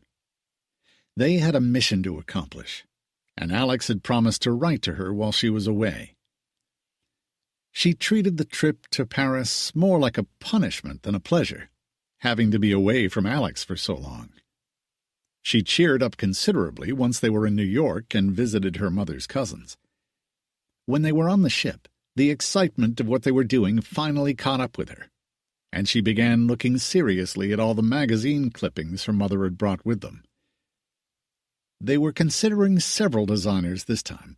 They had a mission to accomplish, and Alex had promised to write to her while she was away. She treated the trip to Paris more like a punishment than a pleasure, having to be away from Alex for so long. She cheered up considerably once they were in New York and visited her mother's cousins. When they were on the ship, the excitement of what they were doing finally caught up with her, and she began looking seriously at all the magazine clippings her mother had brought with them. They were considering several designers this time.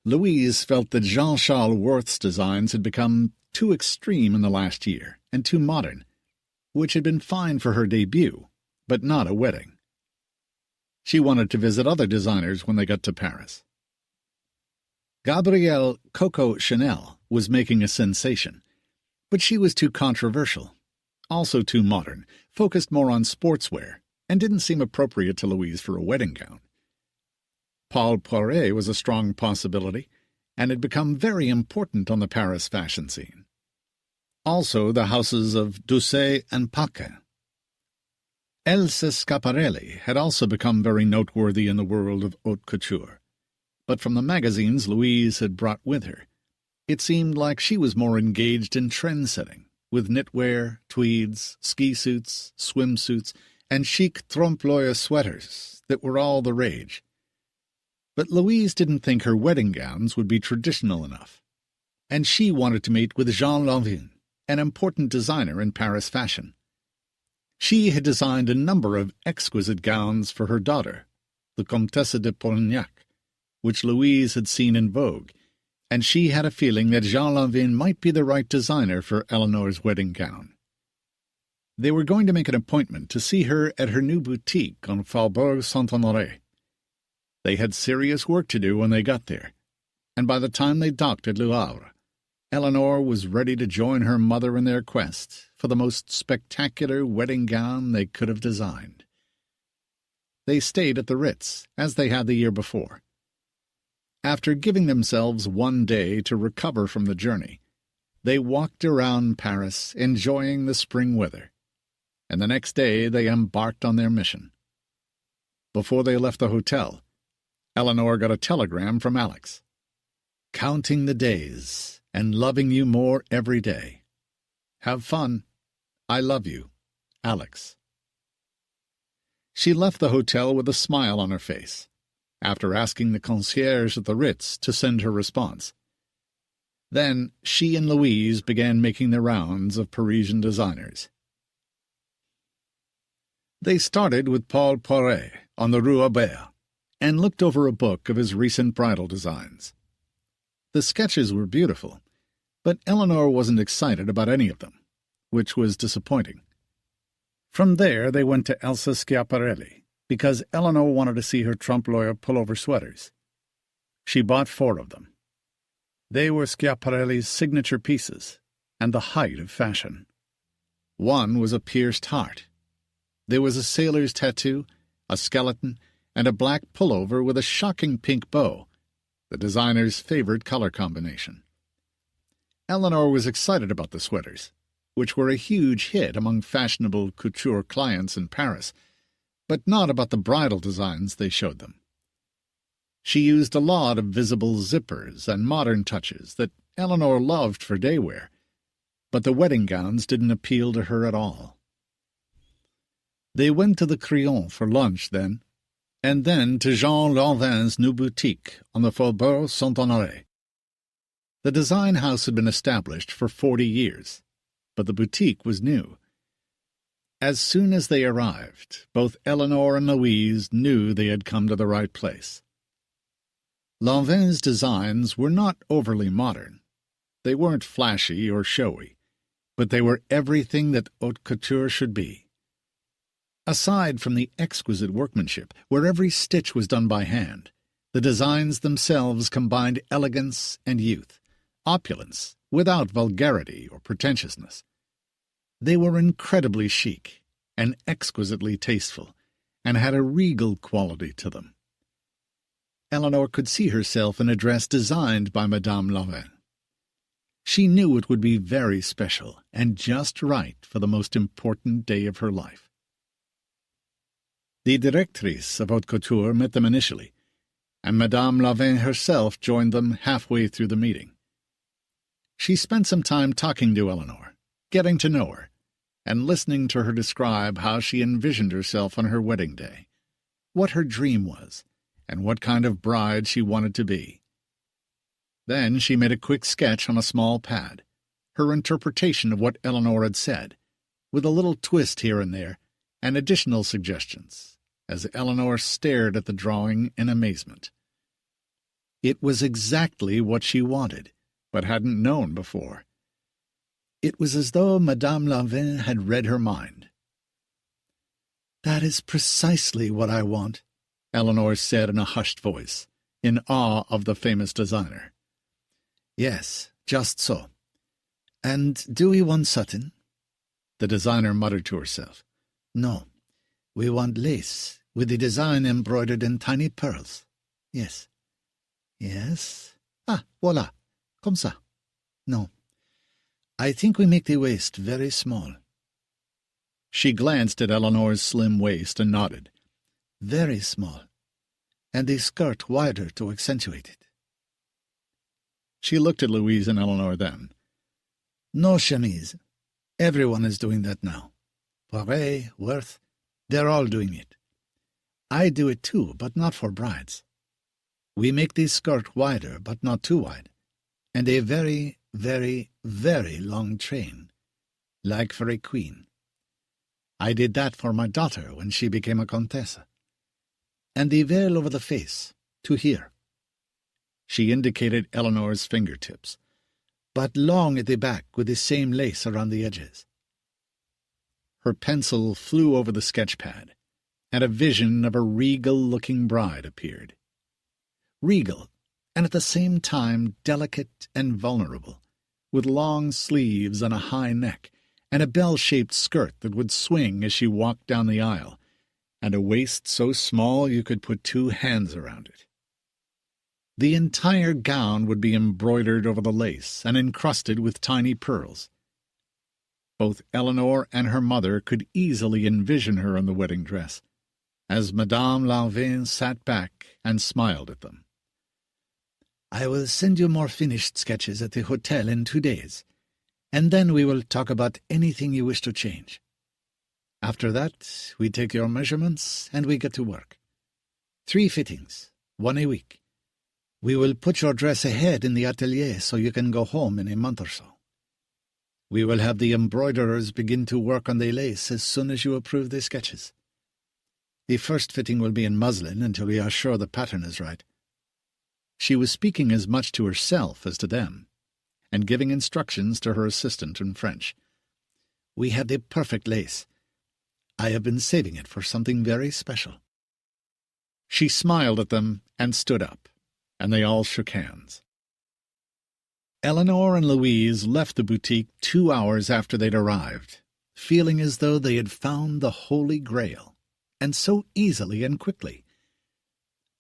Louise felt that Jean-Charles Worth's designs had become too extreme in the last year and too modern, which had been fine for her debut, but not a wedding. She wanted to visit other designers when they got to Paris. Gabrielle Coco Chanel was making a sensation, but she was too controversial, also too modern, focused more on sportswear, and didn't seem appropriate to Louise for a wedding gown. Paul Poiret was a strong possibility, and had become very important on the Paris fashion scene. Also the houses of Doucet and Paquin. Elsa Schiaparelli had also become very noteworthy in the world of haute couture, but from the magazines Louise had brought with her, it seemed like she was more engaged in trend-setting, with knitwear, tweeds, ski suits, swimsuits, and chic trompe-l'oeil sweaters that were all the rage. But Louise didn't think her wedding gowns would be traditional enough, and she wanted to meet with Jean Lanvin, an important designer in Paris fashion. She had designed a number of exquisite gowns for her daughter, the Comtesse de Polignac, which Louise had seen in Vogue, and she had a feeling that Jean Lanvin might be the right designer for Eleanor's wedding gown. They were going to make an appointment to see her at her new boutique on Faubourg Saint-Honoré. They had serious work to do when they got there, and by the time they docked at Le Havre, Eleanor was ready to join her mother in their quest for the most spectacular wedding gown they could have designed. They stayed at the Ritz, as they had the year before. After giving themselves one day to recover from the journey, they walked around Paris, enjoying the spring weather, and the next day they embarked on their mission. Before they left the hotel, Eleanor got a telegram from Alex. "Counting the days and loving you more every day. Have fun. I love you, Alex." She left the hotel with a smile on her face, after asking the concierge at the Ritz to send her response. Then she and Louise began making the rounds of Parisian designers. They started with Paul Poiret on the Rue Aubert and looked over a book of his recent bridal designs. The sketches were beautiful, but Eleanor wasn't excited about any of them, which was disappointing. From there they went to Elsa Schiaparelli, because Eleanor wanted to see her trompe-l'oeil pullover sweaters. She bought 4 of them. They were Schiaparelli's signature pieces, and the height of fashion. One was a pierced heart. There was a sailor's tattoo, a skeleton, and a black pullover with a shocking pink bow, the designer's favorite color combination. Eleanor was excited about the sweaters, which were a huge hit among fashionable couture clients in Paris, but not about the bridal designs they showed them. She used a lot of visible zippers and modern touches that Eleanor loved for day wear, but the wedding gowns didn't appeal to her at all. They went to the Crillon for lunch then, and then to Jean Lanvin's new boutique on the Faubourg Saint-Honoré. The design house had been established for 40 years, but the boutique was new. As soon as they arrived, both Eleanor and Louise knew they had come to the right place. Lanvin's designs were not overly modern. They weren't flashy or showy, but they were everything that haute couture should be. Aside from the exquisite workmanship, where every stitch was done by hand, the designs themselves combined elegance and youth, opulence without vulgarity or pretentiousness. They were incredibly chic and exquisitely tasteful, and had a regal quality to them. Eleanor could see herself in a dress designed by Madame Lanvin. She knew it would be very special and just right for the most important day of her life. The directrice of haute couture met them initially, and Madame Lanvin herself joined them halfway through the meeting. She spent some time talking to Eleanor, getting to know her, and listening to her describe how she envisioned herself on her wedding day, what her dream was, and what kind of bride she wanted to be. Then she made a quick sketch on a small pad, her interpretation of what Eleanor had said, with a little twist here and there, and additional suggestions, as Eleanor stared at the drawing in amazement. It was exactly what she wanted, but hadn't known before. It was as though Madame Lanvin had read her mind. "That is precisely what I want," Eleanor said in a hushed voice, in awe of the famous designer. "Yes, just so. And do we want satin?" The designer muttered to herself. "No, we want lace, with the design embroidered in tiny pearls. Yes. Yes. Ah, voilà, comme ça. No. I think we make the waist very small." She glanced at Eleanor's slim waist and nodded. "Very small. And the skirt wider to accentuate it." She looked at Louise and Eleanor then. "No chemise. Everyone is doing that now. Poiret, Worth, they're all doing it. I do it too, but not for brides. We make the skirt wider, but not too wide, and a very, very, very long train, like for a queen. I did that for my daughter when she became a countess. And the veil over the face, to here." She indicated Eleanor's fingertips, "but long at the back with the same lace around the edges." Her pencil flew over the sketch pad, and a vision of a regal-looking bride appeared. Regal, and at the same time delicate and vulnerable, with long sleeves and a high neck, and a bell-shaped skirt that would swing as she walked down the aisle, and a waist so small you could put 2 hands around it. The entire gown would be embroidered over the lace and encrusted with tiny pearls. Both Eleanor and her mother could easily envision her in the wedding dress, as Madame Lanvin sat back and smiled at them. "I will send you more finished sketches at the hotel in 2 days, and then we will talk about anything you wish to change. After that, we take your measurements and we get to work. 3 fittings, 1 a week. We will put your dress ahead in the atelier so you can go home in a month or so. We will have the embroiderers begin to work on the lace as soon as you approve the sketches. The first fitting will be in muslin until we are sure the pattern is right." She was speaking as much to herself as to them, and giving instructions to her assistant in French. "We have the perfect lace. I have been saving it for something very special." She smiled at them and stood up, and they all shook hands. Eleanor and Louise left the boutique 2 hours after they'd arrived, feeling as though they had found the Holy Grail, and so easily and quickly.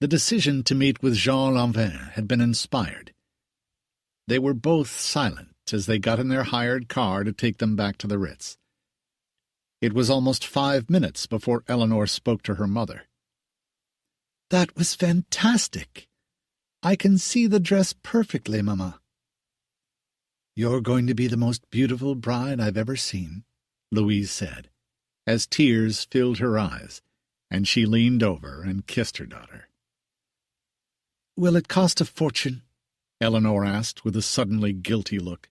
The decision to meet with Jean Lanvin had been inspired. They were both silent as they got in their hired car to take them back to the Ritz. It was almost 5 minutes before Eleanor spoke to her mother. "That was fantastic! I can see the dress perfectly, Mama." "You're going to be the most beautiful bride I've ever seen," Louise said, as tears filled her eyes, and she leaned over and kissed her daughter. "Will it cost a fortune?" Eleanor asked with a suddenly guilty look.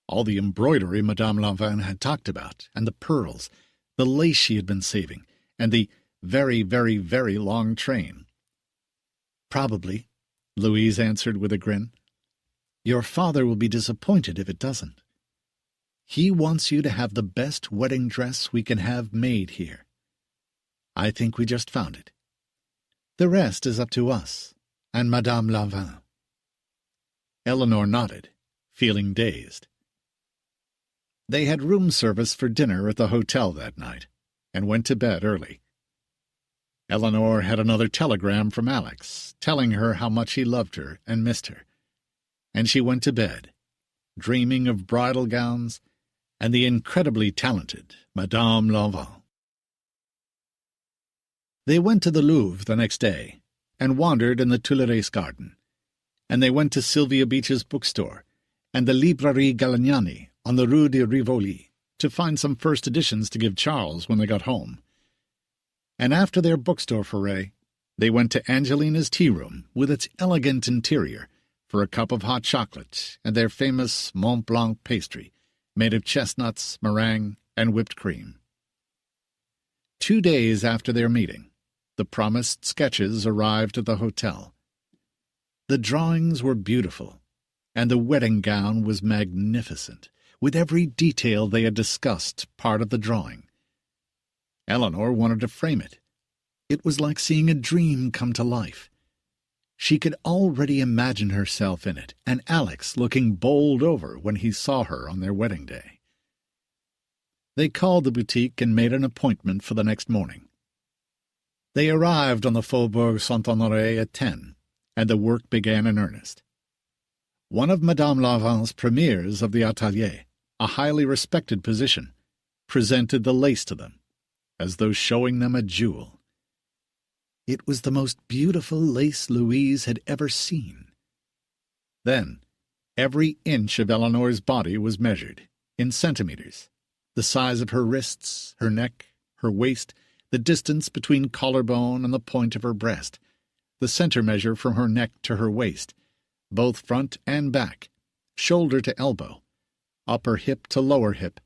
All the embroidery Madame Lanvin had talked about, and the pearls, the lace she had been saving, and the very, very, very long train. "Probably," Louise answered with a grin. "Your father will be disappointed if it doesn't. He wants you to have the best wedding dress we can have made here. I think we just found it. The rest is up to us and Madame Lanvin." Eleanor nodded, feeling dazed. They had room service for dinner at the hotel that night, and went to bed early. Eleanor had another telegram from Alex, telling her how much he loved her and missed her, and she went to bed, dreaming of bridal gowns and the incredibly talented Madame Lanvin. They went to the Louvre the next day, and wandered in the Tuileries garden, and they went to Sylvia Beach's bookstore and the Librairie Galignani on the Rue de Rivoli to find some first editions to give Charles when they got home. And after their bookstore foray, they went to Angelina's tea room with its elegant interior for a cup of hot chocolate and their famous Mont Blanc pastry made of chestnuts, meringue, and whipped cream. 2 days after their meeting, the promised sketches arrived at the hotel. The drawings were beautiful, and the wedding gown was magnificent, with every detail they had discussed part of the drawing. Eleanor wanted to frame it. It was like seeing a dream come to life. She could already imagine herself in it, and Alex looking bowled over when he saw her on their wedding day. They called the boutique and made an appointment for the next morning. They arrived on the Faubourg Saint-Honoré at 10, and the work began in earnest. One of Madame Lanvin's premiers of the atelier, a highly respected position, presented the lace to them, as though showing them a jewel. It was the most beautiful lace Louise had ever seen. Then, every inch of Eleanor's body was measured, in centimeters, the size of her wrists, her neck, her waist, the distance between collarbone and the point of her breast, the center measure from her neck to her waist, both front and back, shoulder to elbow, upper hip to lower hip,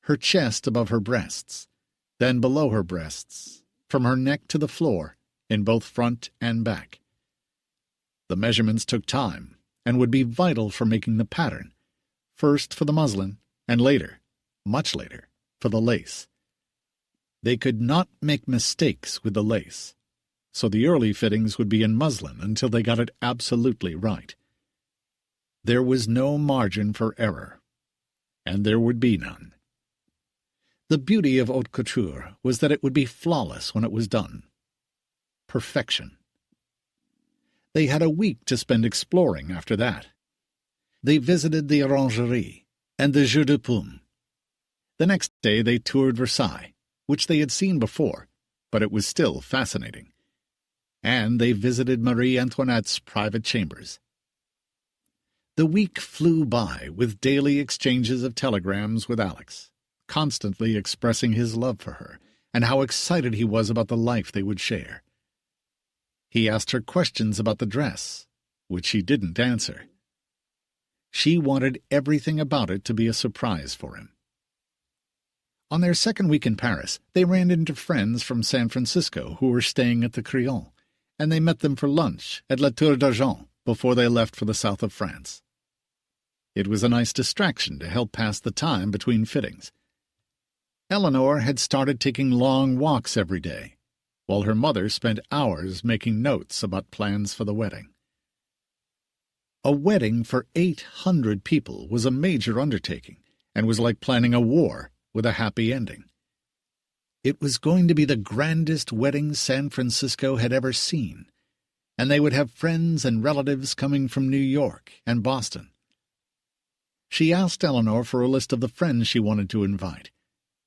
her chest above her breasts, then below her breasts, from her neck to the floor, in both front and back. The measurements took time and would be vital for making the pattern, first for the muslin, and later, much later, for the lace. They could not make mistakes with the lace, so the early fittings would be in muslin until they got it absolutely right. There was no margin for error, and there would be none. The beauty of haute couture was that it would be flawless when it was done. Perfection. They had a week to spend exploring after that. They visited the Orangerie and the Jeu de Paume. The next day they toured Versailles, which they had seen before, but it was still fascinating. And they visited Marie Antoinette's private chambers. The week flew by with daily exchanges of telegrams with Alex, constantly expressing his love for her and how excited he was about the life they would share. He asked her questions about the dress, which she didn't answer. She wanted everything about it to be a surprise for him. On their second week in Paris, they ran into friends from San Francisco who were staying at the Crillon, and they met them for lunch at La Tour d'Argent before they left for the south of France. It was a nice distraction to help pass the time between fittings. Eleanor had started taking long walks every day, while her mother spent hours making notes about plans for the wedding. A wedding for 800 people was a major undertaking and was like planning a war with a happy ending. It was going to be the grandest wedding San Francisco had ever seen, and they would have friends and relatives coming from New York and Boston. She asked Eleanor for a list of the friends she wanted to invite,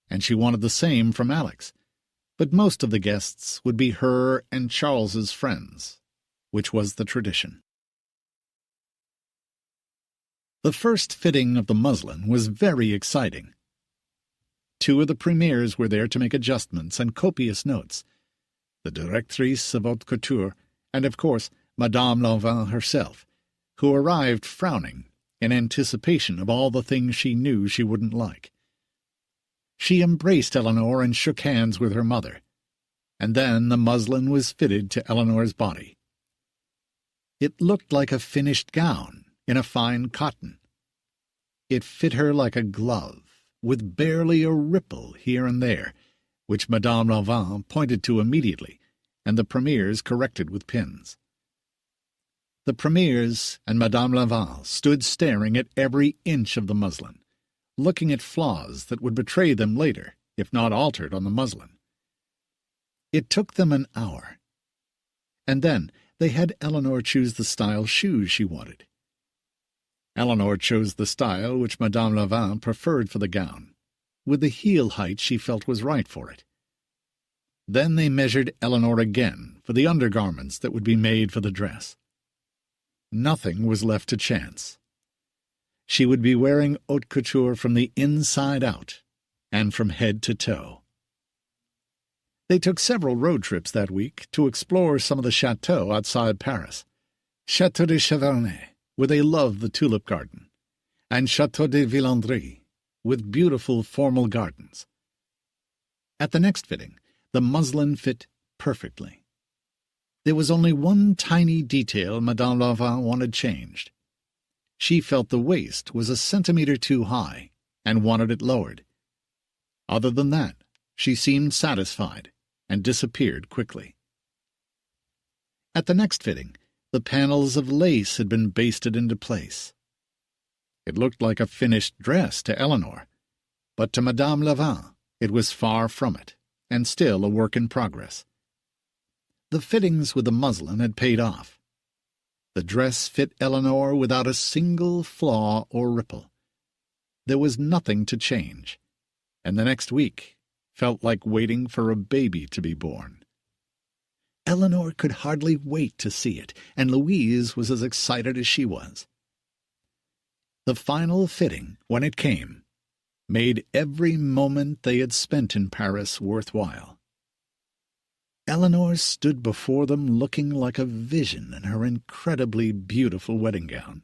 and she wanted the same from Alex, but most of the guests would be her and Charles's friends, which was the tradition. The first fitting of the muslin was very exciting. 2 of the premiers were there to make adjustments and copious notes, the directrice of haute couture and, of course, Madame Lanvin herself, who arrived frowning in anticipation of all the things she knew she wouldn't like. She embraced Eleanor and shook hands with her mother, and then the muslin was fitted to Eleanor's body. It looked like a finished gown in a fine cotton. It fit her like a glove, with barely a ripple here and there, which Madame Lanvin pointed to immediately, and the premiers corrected with pins. The premiers and Madame Lanvin stood staring at every inch of the muslin, looking at flaws that would betray them later, if not altered on the muslin. It took them an hour. And then they had Eleanor choose the style shoes she wanted. Eleanor chose the style which Madame Lanvin preferred for the gown, with the heel height she felt was right for it. Then they measured Eleanor again for the undergarments that would be made for the dress. Nothing was left to chance. She would be wearing haute couture from the inside out and from head to toe. They took several road trips that week to explore some of the chateaux outside Paris. Château de Cheverny, where they loved the tulip garden, and Château de Villandry, with beautiful formal gardens. At the next fitting, the muslin fit perfectly. There was only one tiny detail Madame Lanvin wanted changed. She felt the waist was a centimeter too high and wanted it lowered. Other than that, she seemed satisfied and disappeared quickly. At the next fitting, the panels of lace had been basted into place. It looked like a finished dress to Eleanor, but to Madame Lanvin it was far from it, and still a work in progress. The fittings with the muslin had paid off. The dress fit Eleanor without a single flaw or ripple. There was nothing to change, and the next week felt like waiting for a baby to be born. Eleanor could hardly wait to see it, and Louise was as excited as she was. The final fitting, when it came, made every moment they had spent in Paris worthwhile. Eleanor stood before them looking like a vision in her incredibly beautiful wedding gown.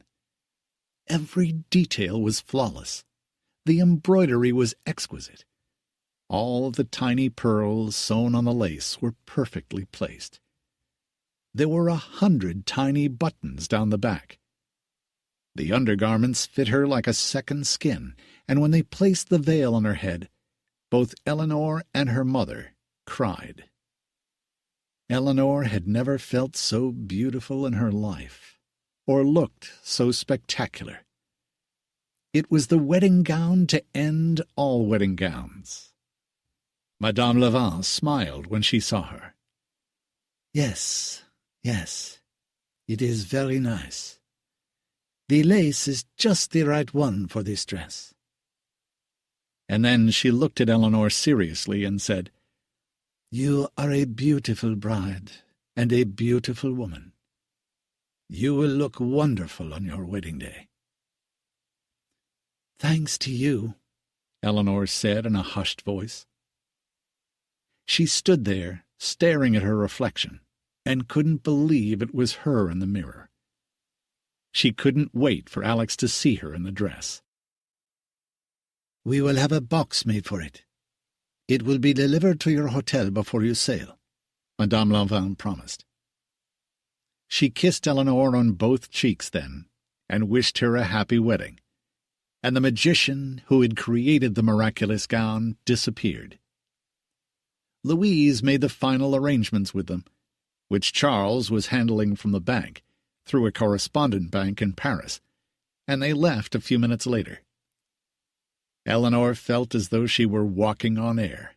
Every detail was flawless. The embroidery was exquisite. All of the tiny pearls sewn on the lace were perfectly placed. There were 100 tiny buttons down the back. The undergarments fit her like a second skin, and when they placed the veil on her head, both Eleanor and her mother cried. Eleanor had never felt so beautiful in her life, or looked so spectacular. It was the wedding gown to end all wedding gowns, Madame Levin smiled when she saw her. Yes, yes, it is very nice. The lace is just the right one for this dress. And then she looked at Eleanor seriously and said, You are a beautiful bride and a beautiful woman. You will look wonderful on your wedding day. Thanks to you, Eleanor said in a hushed voice. She stood there, staring at her reflection, and couldn't believe it was her in the mirror. She couldn't wait for Alex to see her in the dress. We will have a box made for it. It will be delivered to your hotel before you sail, Madame Lanvin promised. She kissed Eleanor on both cheeks then, and wished her a happy wedding, and the magician who had created the miraculous gown disappeared. Louise made the final arrangements with them, which Charles was handling from the bank, through a correspondent bank in Paris, and they left a few minutes later. Eleanor felt as though she were walking on air.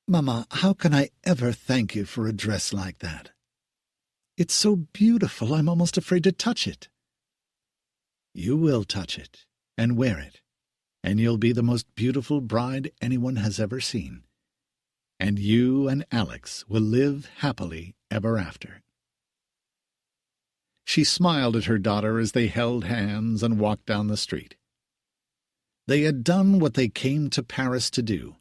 Mamma, how can I ever thank you for a dress like that? It's so beautiful I'm almost afraid to touch it. You will touch it and wear it, and you'll be the most beautiful bride anyone has ever seen. And you and Alex will live happily ever after. She smiled at her daughter as they held hands and walked down the street. They had done what they came to Paris to do,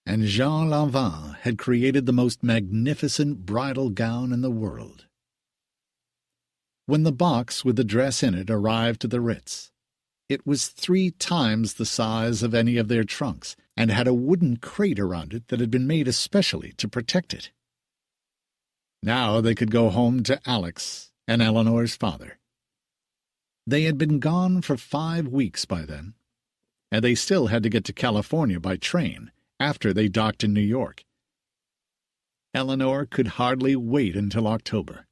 and Jean Lanvin had created the most magnificent bridal gown in the world. When the box with the dress in it arrived at the Ritz, it was 3 times the size of any of their trunks, and had a wooden crate around it that had been made especially to protect it. Now they could go home to Alex and Eleanor's father. They had been gone for 5 weeks by then, and they still had to get to California by train after they docked in New York. Eleanor could hardly wait until October.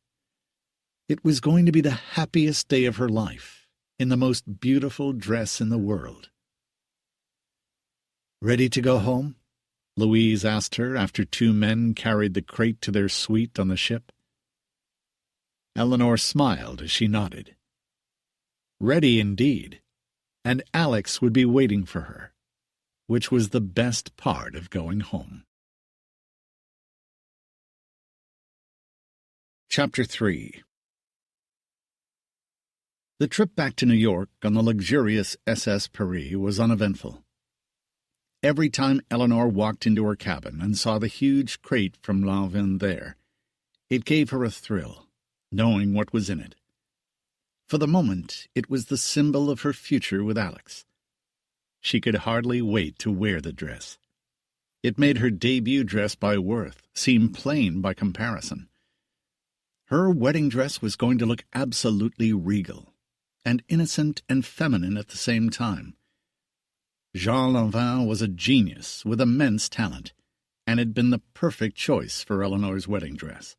It was going to be the happiest day of her life, in the most beautiful dress in the world. Ready to go home? Louise asked her after 2 men carried the crate to their suite on the ship. Eleanor smiled as she nodded. Ready indeed, and Alex would be waiting for her, which was the best part of going home. Chapter 3. The trip back to New York on the luxurious SS Paris was uneventful. Every time Eleanor walked into her cabin and saw the huge crate from Lanvin there, it gave her a thrill, knowing what was in it. For the moment, it was the symbol of her future with Alex. She could hardly wait to wear the dress. It made her debut dress by Worth seem plain by comparison. Her wedding dress was going to look absolutely regal, and innocent and feminine at the same time. Jean Lanvin was a genius with immense talent, and had been the perfect choice for Eleanor's wedding dress.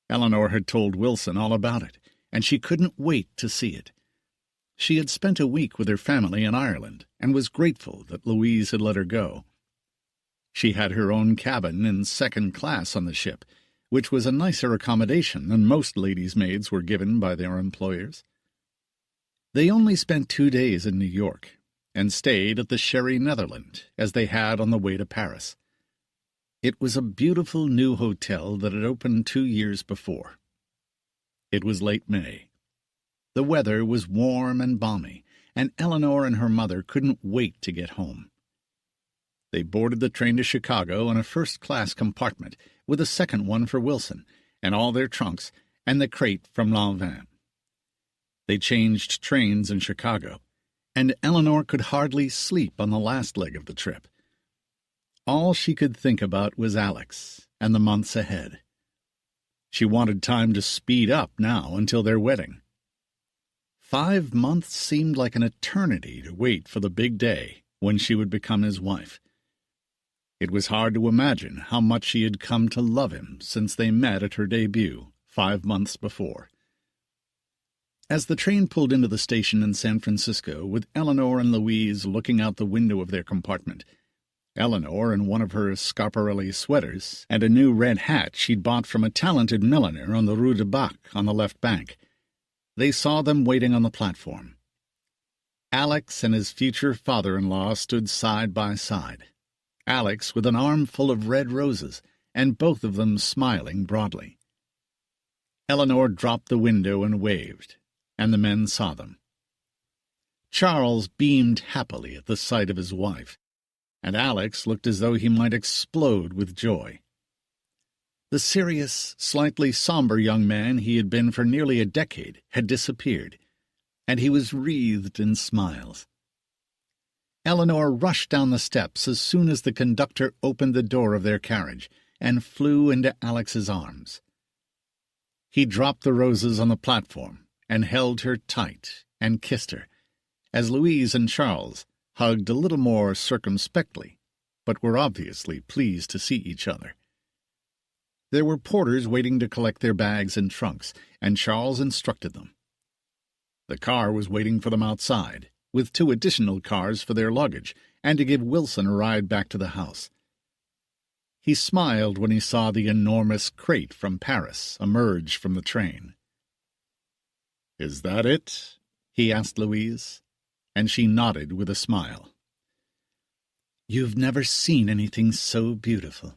Eleanor had told Wilson all about it, and she couldn't wait to see it. She had spent a week with her family in Ireland, and was grateful that Louise had let her go. She had her own cabin in second class on the ship, which was a nicer accommodation than most ladies' maids were given by their employers. They only spent 2 days in New York, and stayed at the Sherry Netherland, as they had on the way to Paris. It was a beautiful new hotel that had opened 2 years before. It was late May. The weather was warm and balmy, and Eleanor and her mother couldn't wait to get home. They boarded the train to Chicago in a first-class compartment, with a second one for Wilson, and all their trunks, and the crate from Lanvin. They changed trains in Chicago, and Eleanor could hardly sleep on the last leg of the trip. All she could think about was Alex and the months ahead. She wanted time to speed up now until their wedding. 5 months seemed like an eternity to wait for the big day when she would become his wife. It was hard to imagine how much she had come to love him since they met at her debut 5 months before. As the train pulled into the station in San Francisco, with Eleanor and Louise looking out the window of their compartment, Eleanor in one of her Schiaparelli sweaters and a new red hat she'd bought from a talented milliner on the Rue de Bac on the left bank. They saw them waiting on the platform. Alex and his future father-in-law stood side by side, Alex with an armful of red roses, and both of them smiling broadly. Eleanor dropped the window and waved, and the men saw them. Charles beamed happily at the sight of his wife, and Alex looked as though he might explode with joy. The serious, slightly somber young man he had been for nearly a decade had disappeared, and he was wreathed in smiles. Eleanor rushed down the steps as soon as the conductor opened the door of their carriage and flew into Alex's arms. He dropped the roses on the platform and held her tight and kissed her, as Louise and Charles hugged a little more circumspectly, but were obviously pleased to see each other. There were porters waiting to collect their bags and trunks, and Charles instructed them. The car was waiting for them outside, with 2 additional cars for their luggage, and to give Wilson a ride back to the house. He smiled when he saw the enormous crate from Paris emerge from the train. "Is that it?" he asked Louise, and she nodded with a smile. "You've never seen anything so beautiful."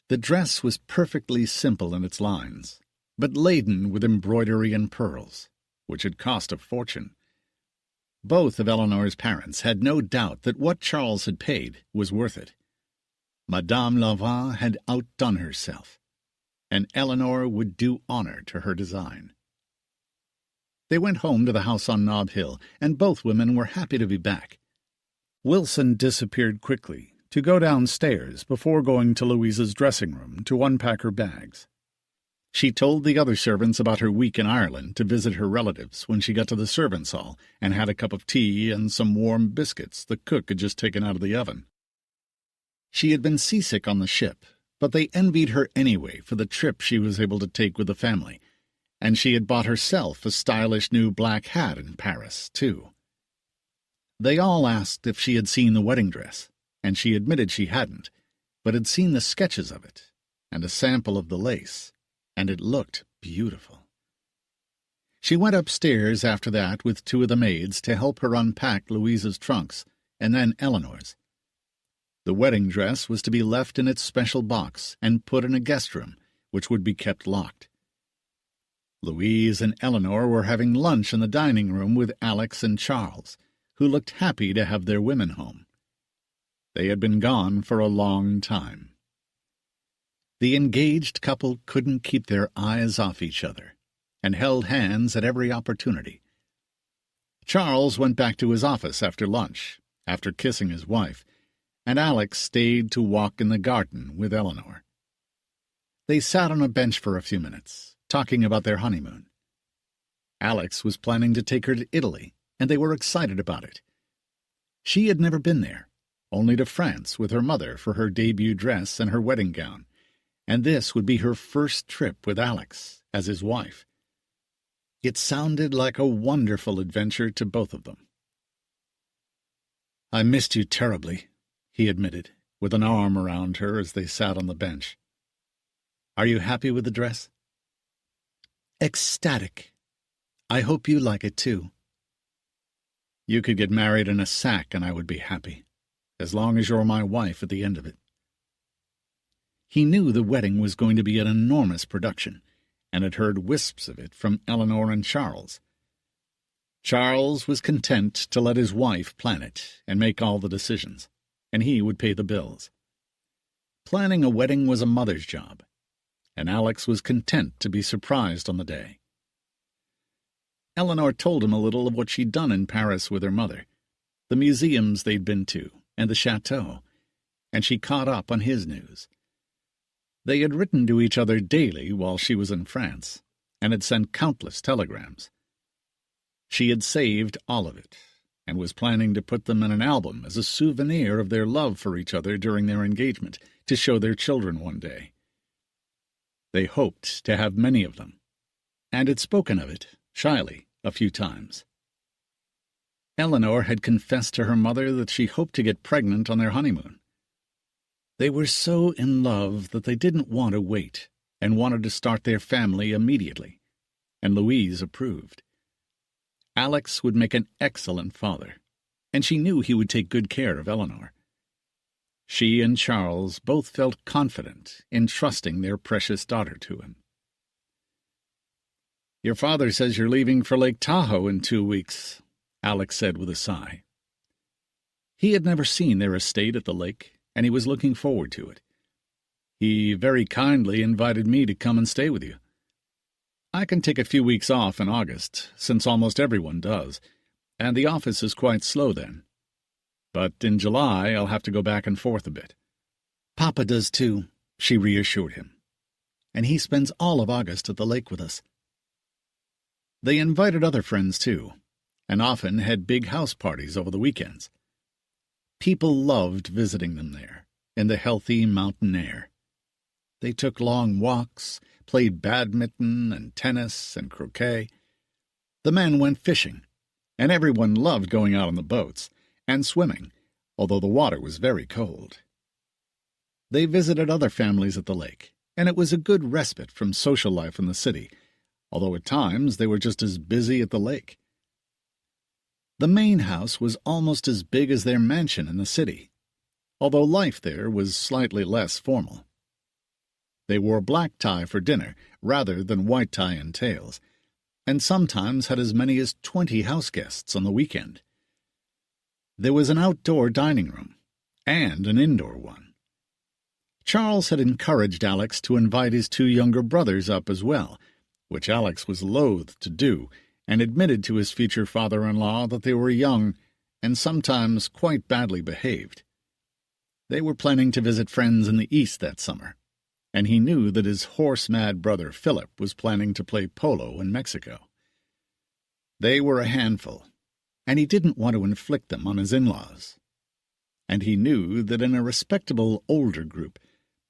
The dress was perfectly simple in its lines, but laden with embroidery and pearls, which had cost a fortune. Both of Eleanor's parents had no doubt that what Charles had paid was worth it. Madame Lanvin had outdone herself, and Eleanor would do honor to her design. They went home to the house on Nob Hill, and both women were happy to be back. Wilson disappeared quickly to go downstairs before going to Louise's dressing room to unpack her bags. She told the other servants about her week in Ireland to visit her relatives when she got to the servants' hall and had a cup of tea and some warm biscuits the cook had just taken out of the oven. She had been seasick on the ship, but they envied her anyway for the trip she was able to take with the family, and she had bought herself a stylish new black hat in Paris, too. They all asked if she had seen the wedding dress, and she admitted she hadn't, but had seen the sketches of it, and a sample of the lace, and it looked beautiful. She went upstairs after that with 2 of the maids to help her unpack Louise's trunks, and then Eleanor's. The wedding dress was to be left in its special box and put in a guest room, which would be kept locked. Louise and Eleanor were having lunch in the dining room with Alex and Charles, who looked happy to have their women home. They had been gone for a long time. The engaged couple couldn't keep their eyes off each other, and held hands at every opportunity. Charles went back to his office after lunch, after kissing his wife, and Alex stayed to walk in the garden with Eleanor. They sat on a bench for a few minutes, talking about their honeymoon. Alex was planning to take her to Italy, and they were excited about it. She had never been there, only to France with her mother for her debut dress and her wedding gown, and this would be her first trip with Alex as his wife. It sounded like a wonderful adventure to both of them. "I missed you terribly," he admitted, with an arm around her as they sat on the bench. "Are you happy with the dress?" "Ecstatic. I hope you like it, too." "You could get married in a sack and I would be happy, as long as you're my wife at the end of it." He knew the wedding was going to be an enormous production, and had heard wisps of it from Eleanor and Charles. Charles was content to let his wife plan it and make all the decisions, and he would pay the bills. Planning a wedding was a mother's job, and Alex was content to be surprised on the day. Eleanor told him a little of what she'd done in Paris with her mother, the museums they'd been to, and the chateau, and she caught up on his news. They had written to each other daily while she was in France, and had sent countless telegrams. She had saved all of it, and was planning to put them in an album as a souvenir of their love for each other during their engagement, to show their children one day. They hoped to have many of them, and had spoken of it, shyly, a few times. Eleanor had confessed to her mother that she hoped to get pregnant on their honeymoon. They were so in love that they didn't want to wait and wanted to start their family immediately, and Louise approved. Alex would make an excellent father, and she knew he would take good care of Eleanor. She and Charles both felt confident in trusting their precious daughter to him. "Your father says you're leaving for Lake Tahoe in 2 weeks," Alex said with a sigh. He had never seen their estate at the lake, and he was looking forward to it. "He very kindly invited me to come and stay with you. I can take a few weeks off in August, since almost everyone does, and the office is quite slow then. But in July I'll have to go back and forth a bit." "Papa does too," she reassured him. "And he spends all of August at the lake with us." They invited other friends too, and often had big house parties over the weekends. People loved visiting them there, in the healthy mountain air. They took long walks, played badminton and tennis and croquet. The men went fishing, and everyone loved going out on the boats and swimming, although the water was very cold. They visited other families at the lake, and it was a good respite from social life in the city, although at times they were just as busy at the lake. The main house was almost as big as their mansion in the city, although life there was slightly less formal. They wore black tie for dinner rather than white tie and tails, and sometimes had as many as 20 houseguests on the weekend. There was an outdoor dining room, and an indoor one. Charles had encouraged Alex to invite his 2 younger brothers up as well, which Alex was loath to do, and admitted to his future father-in-law that they were young and sometimes quite badly behaved. They were planning to visit friends in the East that summer, and he knew that his horse-mad brother Philip was planning to play polo in Mexico. They were a handful, and he didn't want to inflict them on his in-laws. And he knew that in a respectable older group,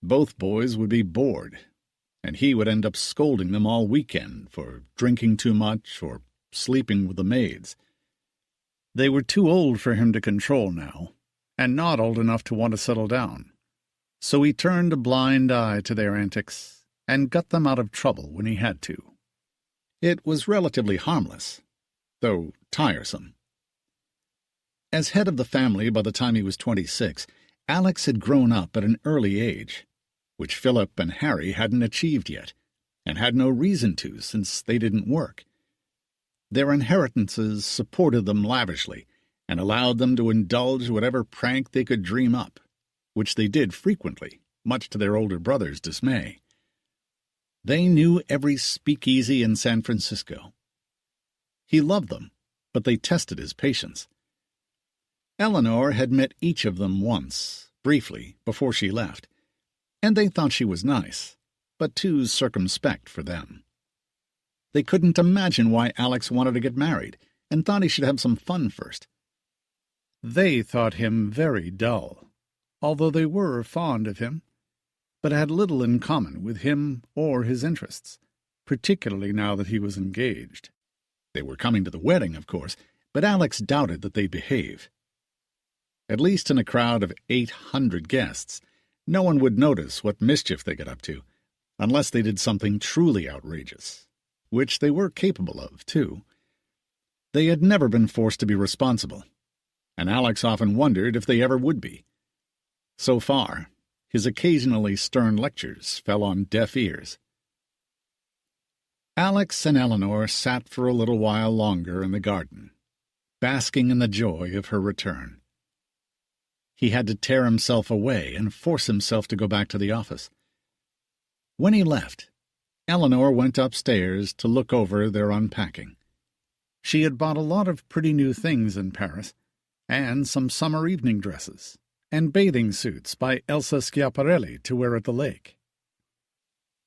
both boys would be bored, and he would end up scolding them all weekend for drinking too much or sleeping with the maids. They were too old for him to control now, and not old enough to want to settle down. So he turned a blind eye to their antics and got them out of trouble when he had to. It was relatively harmless, though tiresome. As head of the family by the time he was 26, Alex had grown up at an early age, which Philip and Harry hadn't achieved yet, and had no reason to since they didn't work. Their inheritances supported them lavishly and allowed them to indulge whatever prank they could dream up, which they did frequently, much to their older brother's dismay. They knew every speakeasy in San Francisco. He loved them, but they tested his patience. Eleanor had met each of them once, briefly, before she left, and they thought she was nice, but too circumspect for them. They couldn't imagine why Alex wanted to get married, and thought he should have some fun first. They thought him very dull, although they were fond of him, but had little in common with him or his interests, particularly now that he was engaged. They were coming to the wedding, of course, but Alex doubted that they'd behave. At least in a crowd of 800 guests, no one would notice what mischief they got up to, unless they did something truly outrageous, which they were capable of, too. They had never been forced to be responsible, and Alex often wondered if they ever would be. So far, his occasionally stern lectures fell on deaf ears. Alex and Eleanor sat for a little while longer in the garden, basking in the joy of her return. He had to tear himself away and force himself to go back to the office. When he left, Eleanor went upstairs to look over their unpacking. She had bought a lot of pretty new things in Paris, and some summer evening dresses, and bathing suits by Elsa Schiaparelli to wear at the lake.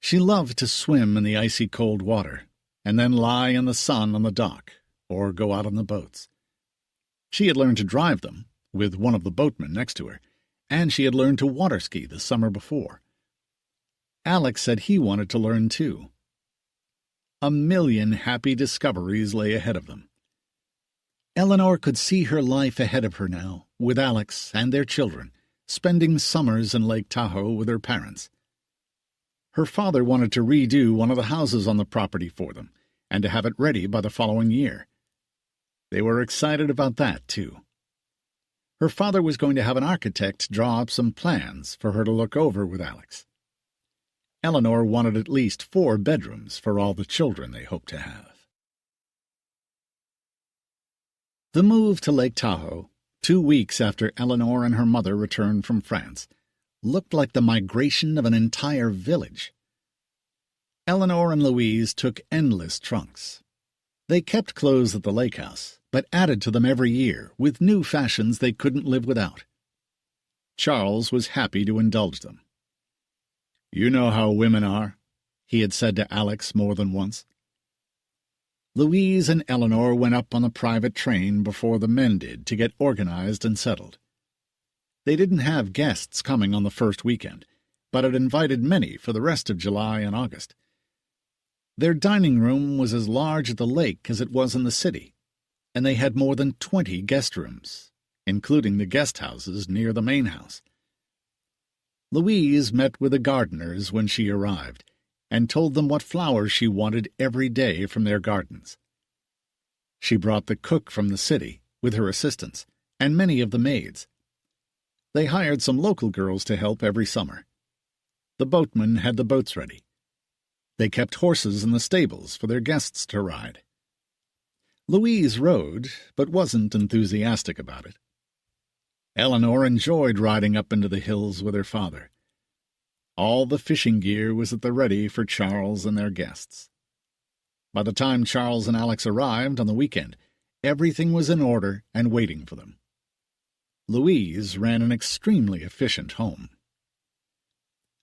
She loved to swim in the icy cold water, and then lie in the sun on the dock, or go out on the boats. She had learned to drive them, with one of the boatmen next to her, and she had learned to water ski the summer before. Alex said he wanted to learn too. A million happy discoveries lay ahead of them. Eleanor could see her life ahead of her now, with Alex and their children, spending summers in Lake Tahoe with her parents. Her father wanted to redo one of the houses on the property for them, and to have it ready by the following year. They were excited about that, too. Her father was going to have an architect draw up some plans for her to look over with Alex. Eleanor wanted at least 4 bedrooms for all the children they hoped to have. The move to Lake Tahoe, 2 weeks after Eleanor and her mother returned from France, looked like the migration of an entire village. Eleanor and Louise took endless trunks. They kept clothes at the lake house, but added to them every year with new fashions they couldn't live without. Charles was happy to indulge them. "You know how women are," he had said to Alex more than once. Louise and Eleanor went up on the private train before the men did to get organized and settled. They didn't have guests coming on the first weekend, but had invited many for the rest of July and August. Their dining room was as large at the lake as it was in the city, and they had more than 20 guest rooms, including the guest houses near the main house. Louise met with the gardeners when she arrived, and told them what flowers she wanted every day from their gardens. She brought the cook from the city, with her assistants, and many of the maids. They hired some local girls to help every summer. The boatmen had the boats ready. They kept horses in the stables for their guests to ride. Louise rode, but wasn't enthusiastic about it. Eleanor enjoyed riding up into the hills with her father. All the fishing gear was at the ready for Charles and their guests. By the time Charles and Alex arrived on the weekend, everything was in order and waiting for them. Louise ran an extremely efficient home.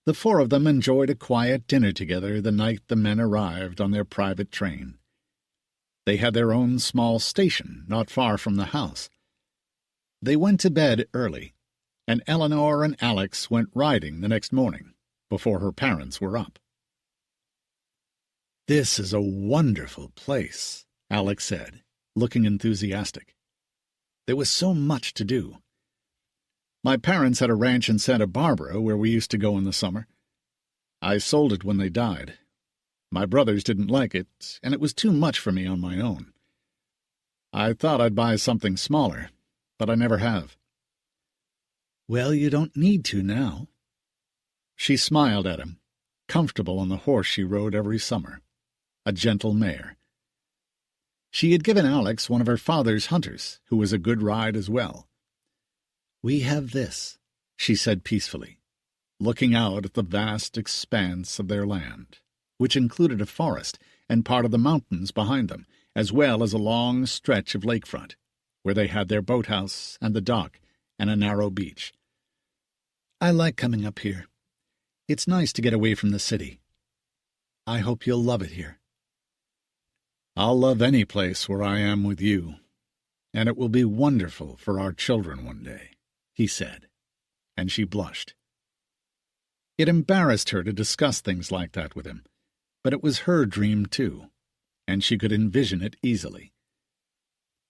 The 4 of them enjoyed a quiet dinner together the night the men arrived on their private train. They had their own small station not far from the house. They went to bed early, and Eleanor and Alex went riding the next morning, before her parents were up. "This is a wonderful place," Alex said, looking enthusiastic. "There was so much to do. My parents had a ranch in Santa Barbara where we used to go in the summer. I sold it when they died. My brothers didn't like it, and it was too much for me on my own. I thought I'd buy something smaller, but I never have." "Well, you don't need to now." She smiled at him, comfortable on the horse she rode every summer, a gentle mare. She had given Alex one of her father's hunters, who was a good ride as well. "We have this," she said peacefully, looking out at the vast expanse of their land, which included a forest and part of the mountains behind them, as well as a long stretch of lakefront, where they had their boathouse and the dock and a narrow beach. "I like coming up here. It's nice to get away from the city. I hope you'll love it here." "I'll love any place where I am with you, and it will be wonderful for our children one day," he said, and she blushed. It embarrassed her to discuss things like that with him, but it was her dream too, and she could envision it easily.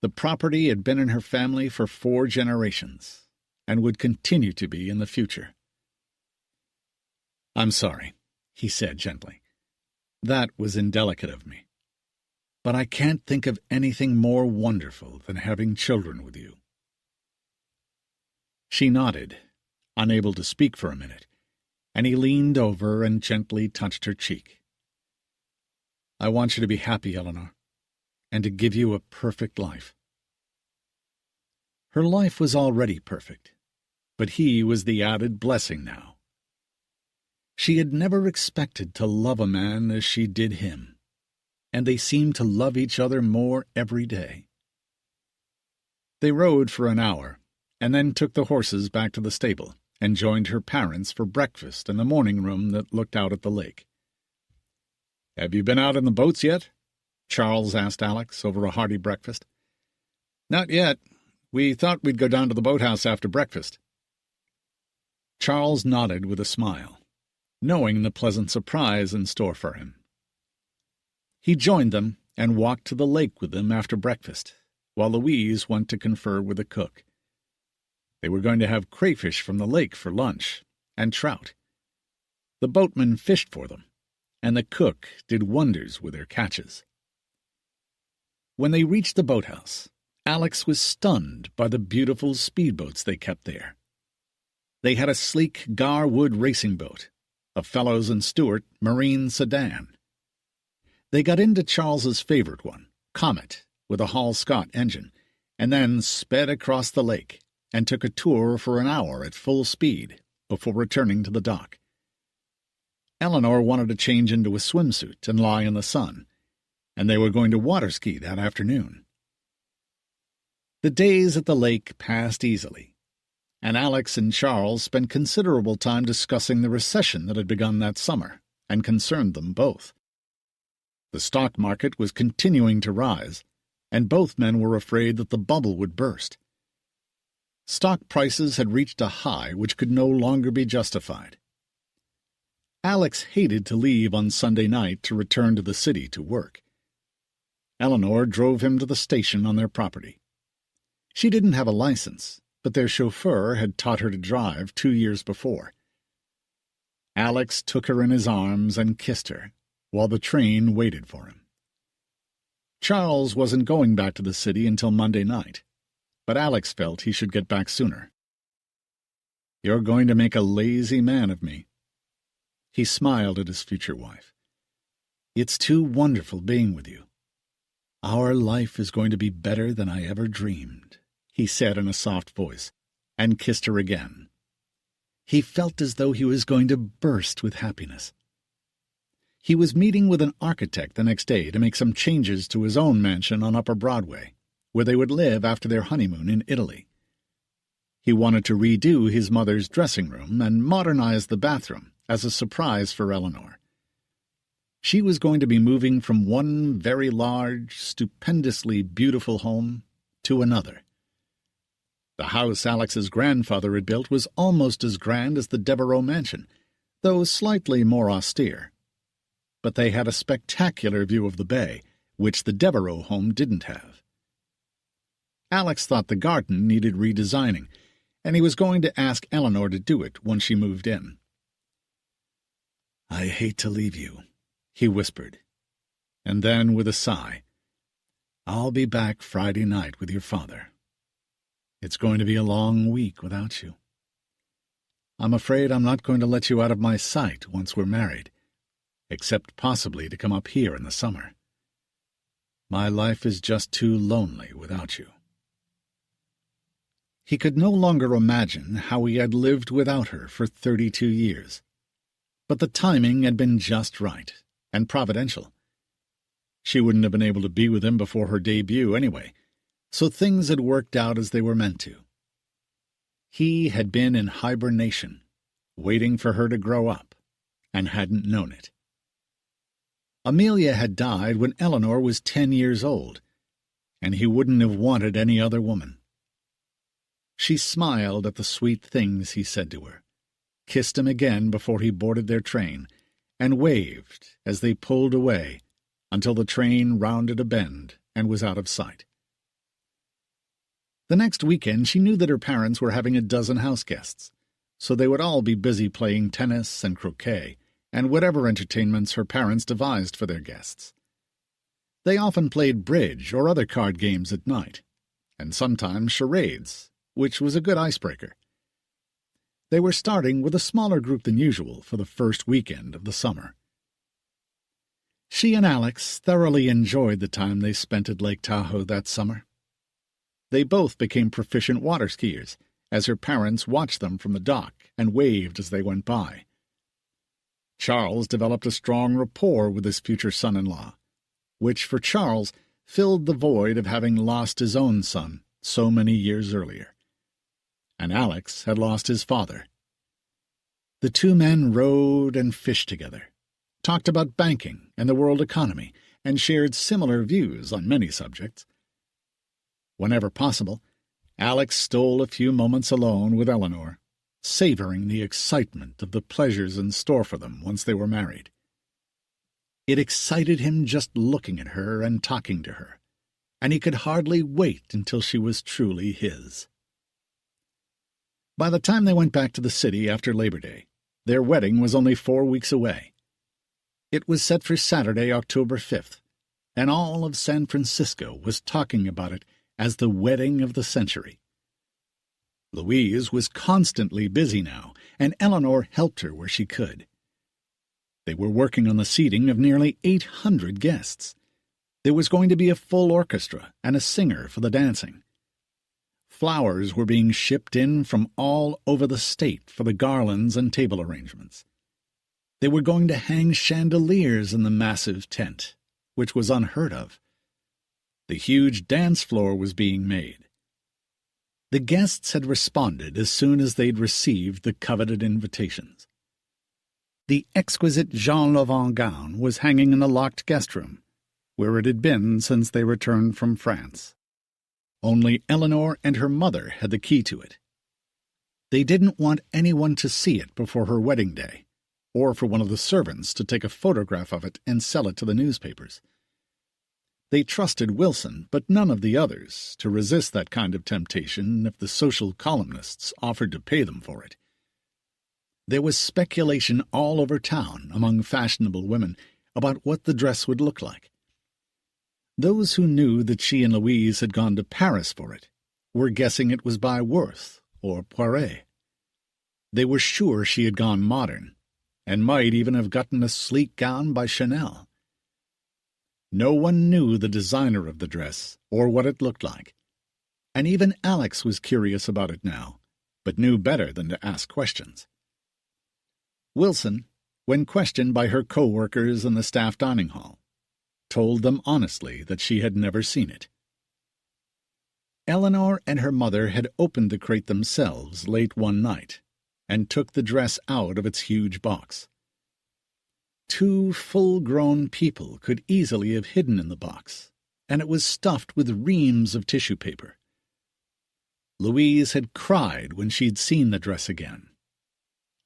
The property had been in her family for 4 generations, and would continue to be in the future. "I'm sorry," he said gently. "That was indelicate of me. But I can't think of anything more wonderful than having children with you." She nodded, unable to speak for a minute, and he leaned over and gently touched her cheek. "I want you to be happy, Eleanor, and to give you a perfect life." Her life was already perfect, but he was the added blessing now. She had never expected to love a man as she did him, and they seemed to love each other more every day. They rode for an hour, and then took the horses back to the stable and joined her parents for breakfast in the morning room that looked out at the lake. "Have you been out in the boats yet?" Charles asked Alex over a hearty breakfast. "Not yet. We thought we'd go down to the boathouse after breakfast." Charles nodded with a smile, knowing the pleasant surprise in store for him. He joined them and walked to the lake with them after breakfast, while Louise went to confer with the cook. They were going to have crayfish from the lake for lunch, and trout. The boatman fished for them, and the cook did wonders with their catches. When they reached the boathouse, Alex was stunned by the beautiful speedboats they kept there. They had a sleek Garwood racing boat, a Fellows and Stewart marine sedan. They got into Charles's favorite one, Comet, with a Hall Scott engine, and then sped across the lake and took a tour for an hour at full speed before returning to the dock. Eleanor wanted to change into a swimsuit and lie in the sun, and they were going to water ski that afternoon. The days at the lake passed easily, and Alex and Charles spent considerable time discussing the recession that had begun that summer and concerned them both. The stock market was continuing to rise, and both men were afraid that the bubble would burst. Stock prices had reached a high which could no longer be justified. Alex hated to leave on Sunday night to return to the city to work. Eleanor drove him to the station on their property. She didn't have a license, but their chauffeur had taught her to drive 2 years before. Alex took her in his arms and kissed her, while the train waited for him. Charles wasn't going back to the city until Monday night, but Alex felt he should get back sooner. "You're going to make a lazy man of me." He smiled at his future wife. "It's too wonderful being with you. Our life is going to be better than I ever dreamed," he said in a soft voice, and kissed her again. He felt as though he was going to burst with happiness. He was meeting with an architect the next day to make some changes to his own mansion on Upper Broadway, where they would live after their honeymoon in Italy. He wanted to redo his mother's dressing room and modernize the bathroom as a surprise for Eleanor. She was going to be moving from one very large, stupendously beautiful home to another. The house Alex's grandfather had built was almost as grand as the Devereux mansion, though slightly more austere. But they had a spectacular view of the bay, which the Devereux home didn't have. Alex thought the garden needed redesigning, and he was going to ask Eleanor to do it once she moved in. "I hate to leave you," he whispered, and then, with a sigh, "I'll be back Friday night with your father. It's going to be a long week without you. I'm afraid I'm not going to let you out of my sight once we're married, except possibly to come up here in the summer. My life is just too lonely without you." He could no longer imagine how he had lived without her for 32 years. But the timing had been just right, and providential. She wouldn't have been able to be with him before her debut anyway, so things had worked out as they were meant to. He had been in hibernation, waiting for her to grow up, and hadn't known it. Amelia had died when Eleanor was 10 years old, and he wouldn't have wanted any other woman. She smiled at the sweet things he said to her, kissed him again before he boarded their train, and waved as they pulled away until the train rounded a bend and was out of sight. The next weekend she knew that her parents were having a dozen house guests, so they would all be busy playing tennis and croquet and whatever entertainments her parents devised for their guests. They often played bridge or other card games at night, and sometimes charades, which was a good icebreaker. They were starting with a smaller group than usual for the first weekend of the summer. She and Alex thoroughly enjoyed the time they spent at Lake Tahoe that summer. They both became proficient water skiers, as her parents watched them from the dock and waved as they went by. Charles developed a strong rapport with his future son-in-law, which for Charles filled the void of having lost his own son so many years earlier. And Alex had lost his father. The two men rowed and fished together, talked about banking and the world economy, and shared similar views on many subjects. Whenever possible, Alex stole a few moments alone with Eleanor, savoring the excitement of the pleasures in store for them once they were married. It excited him just looking at her and talking to her, and he could hardly wait until she was truly his. By the time they went back to the city after Labor Day, their wedding was only 4 weeks away. It was set for Saturday, October 5th, and all of San Francisco was talking about it as the wedding of the century. Louise was constantly busy now, and Eleanor helped her where she could. They were working on the seating of nearly 800 guests. There was going to be a full orchestra and a singer for the dancing. Flowers were being shipped in from all over the state for the garlands and table arrangements. They were going to hang chandeliers in the massive tent, which was unheard of. The huge dance floor was being made. The guests had responded as soon as they'd received the coveted invitations. The exquisite Jean Lauvent gown was hanging in the locked guest room, where it had been since they returned from France. Only Eleanor and her mother had the key to it. They didn't want anyone to see it before her wedding day, or for one of the servants to take a photograph of it and sell it to the newspapers. They trusted Wilson, but none of the others, to resist that kind of temptation if the social columnists offered to pay them for it. There was speculation all over town among fashionable women about what the dress would look like. Those who knew that she and Louise had gone to Paris for it were guessing it was by Worth or Poiret. They were sure she had gone modern, and might even have gotten a sleek gown by Chanel. No one knew the designer of the dress or what it looked like, and even Alex was curious about it now, but knew better than to ask questions. Wilson, when questioned by her co-workers in the staff dining hall, told them honestly that she had never seen it. Eleanor and her mother had opened the crate themselves late one night and took the dress out of its huge box. 2 full-grown people could easily have hidden in the box, and it was stuffed with reams of tissue paper. Louise had cried when she'd seen the dress again,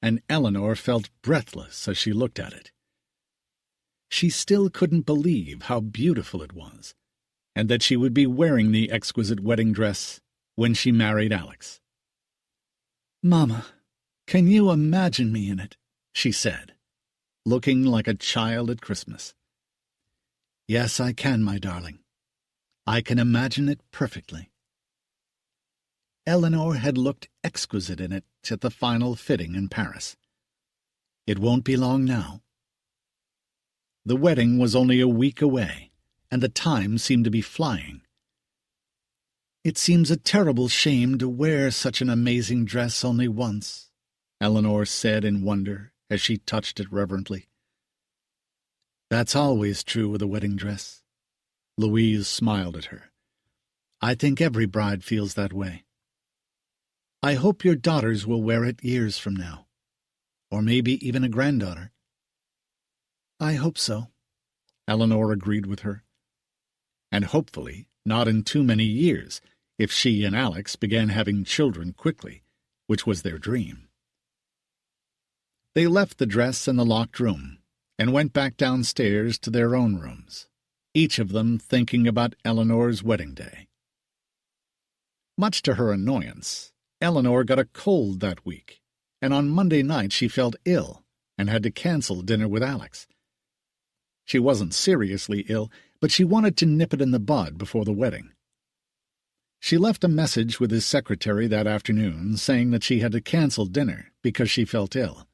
and Eleanor felt breathless as she looked at it. She still couldn't believe how beautiful it was, and that she would be wearing the exquisite wedding dress when she married Alex. "Mama, can you imagine me in it?" she said, looking like a child at Christmas. "Yes, I can, my darling. I can imagine it perfectly." Eleanor had looked exquisite in it at the final fitting in Paris. It won't be long now. The wedding was only a week away, and the time seemed to be flying. "It seems a terrible shame to wear such an amazing dress only once," Eleanor said in wonder as she touched it reverently. "That's always true with a wedding dress." Louise smiled at her. "I think every bride feels that way. I hope your daughters will wear it years from now, or maybe even a granddaughter." "I hope so," Eleanor agreed with her. And hopefully not in too many years, if she and Alex began having children quickly, which was their dream. They left the dress in the locked room and went back downstairs to their own rooms, each of them thinking about Eleanor's wedding day. Much to her annoyance, Eleanor got a cold that week, and on Monday night she felt ill and had to cancel dinner with Alex. She wasn't seriously ill, but she wanted to nip it in the bud before the wedding. She left a message with his secretary that afternoon saying that she had to cancel dinner because she felt ill.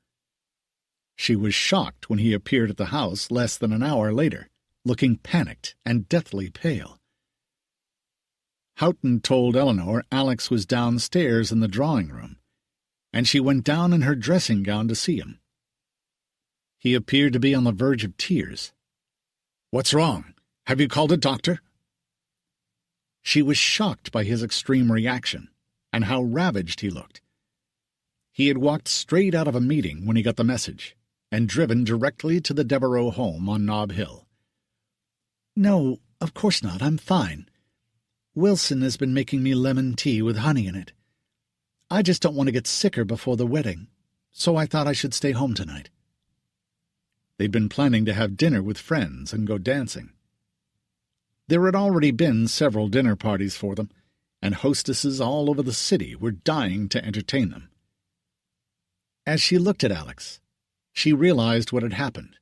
She was shocked when he appeared at the house less than an hour later, looking panicked and deathly pale. Houghton told Eleanor Alex was downstairs in the drawing room, and she went down in her dressing gown to see him. He appeared to be on the verge of tears. "What's wrong? Have you called a doctor?" She was shocked by his extreme reaction and how ravaged he looked. He had walked straight out of a meeting when he got the message and driven directly to the Devereaux home on Nob Hill. "No, of course not. I'm fine. Wilson has been making me lemon tea with honey in it. I just don't want to get sicker before the wedding, so I thought I should stay home tonight." They'd been planning to have dinner with friends and go dancing. There had already been several dinner parties for them, and hostesses all over the city were dying to entertain them. As she looked at Alex, she realized what had happened.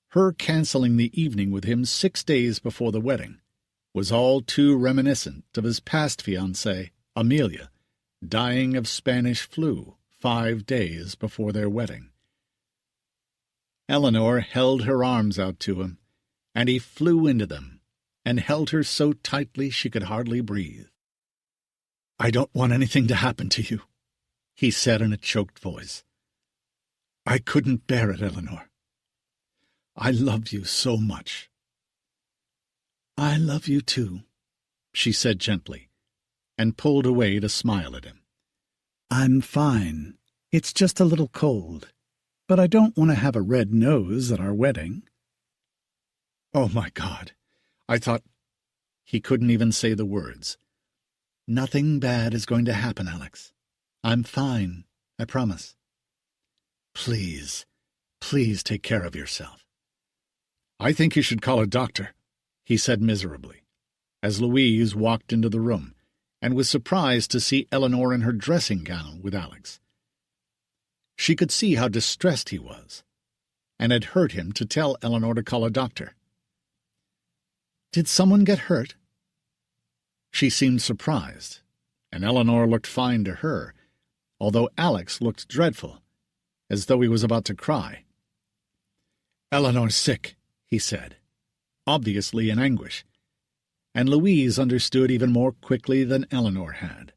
Her canceling the evening with him 6 days before the wedding was all too reminiscent of his past fiancée, Amelia, dying of Spanish flu 5 days before their wedding. Eleanor held her arms out to him, and he flew into them and held her so tightly she could hardly breathe. "I don't want anything to happen to you," he said in a choked voice. "I couldn't bear it, Eleanor. I love you so much." "I love you too," she said gently, and pulled away to smile at him. "I'm fine. It's just a little cold, but I don't want to have a red nose at our wedding." "Oh, my God, I thought—" He couldn't even say the words. "Nothing bad is going to happen, Alex. I'm fine, I promise. Please, please take care of yourself." "I think you should call a doctor," he said miserably, as Louise walked into the room and was surprised to see Eleanor in her dressing gown with Alex. She could see how distressed he was, and had hurt him to tell Eleanor to call a doctor. "Did someone get hurt?" She seemed surprised, and Eleanor looked fine to her, although Alex looked dreadful, as though he was about to cry. "Eleanor's sick," he said, obviously in anguish, and Louise understood even more quickly than Eleanor had.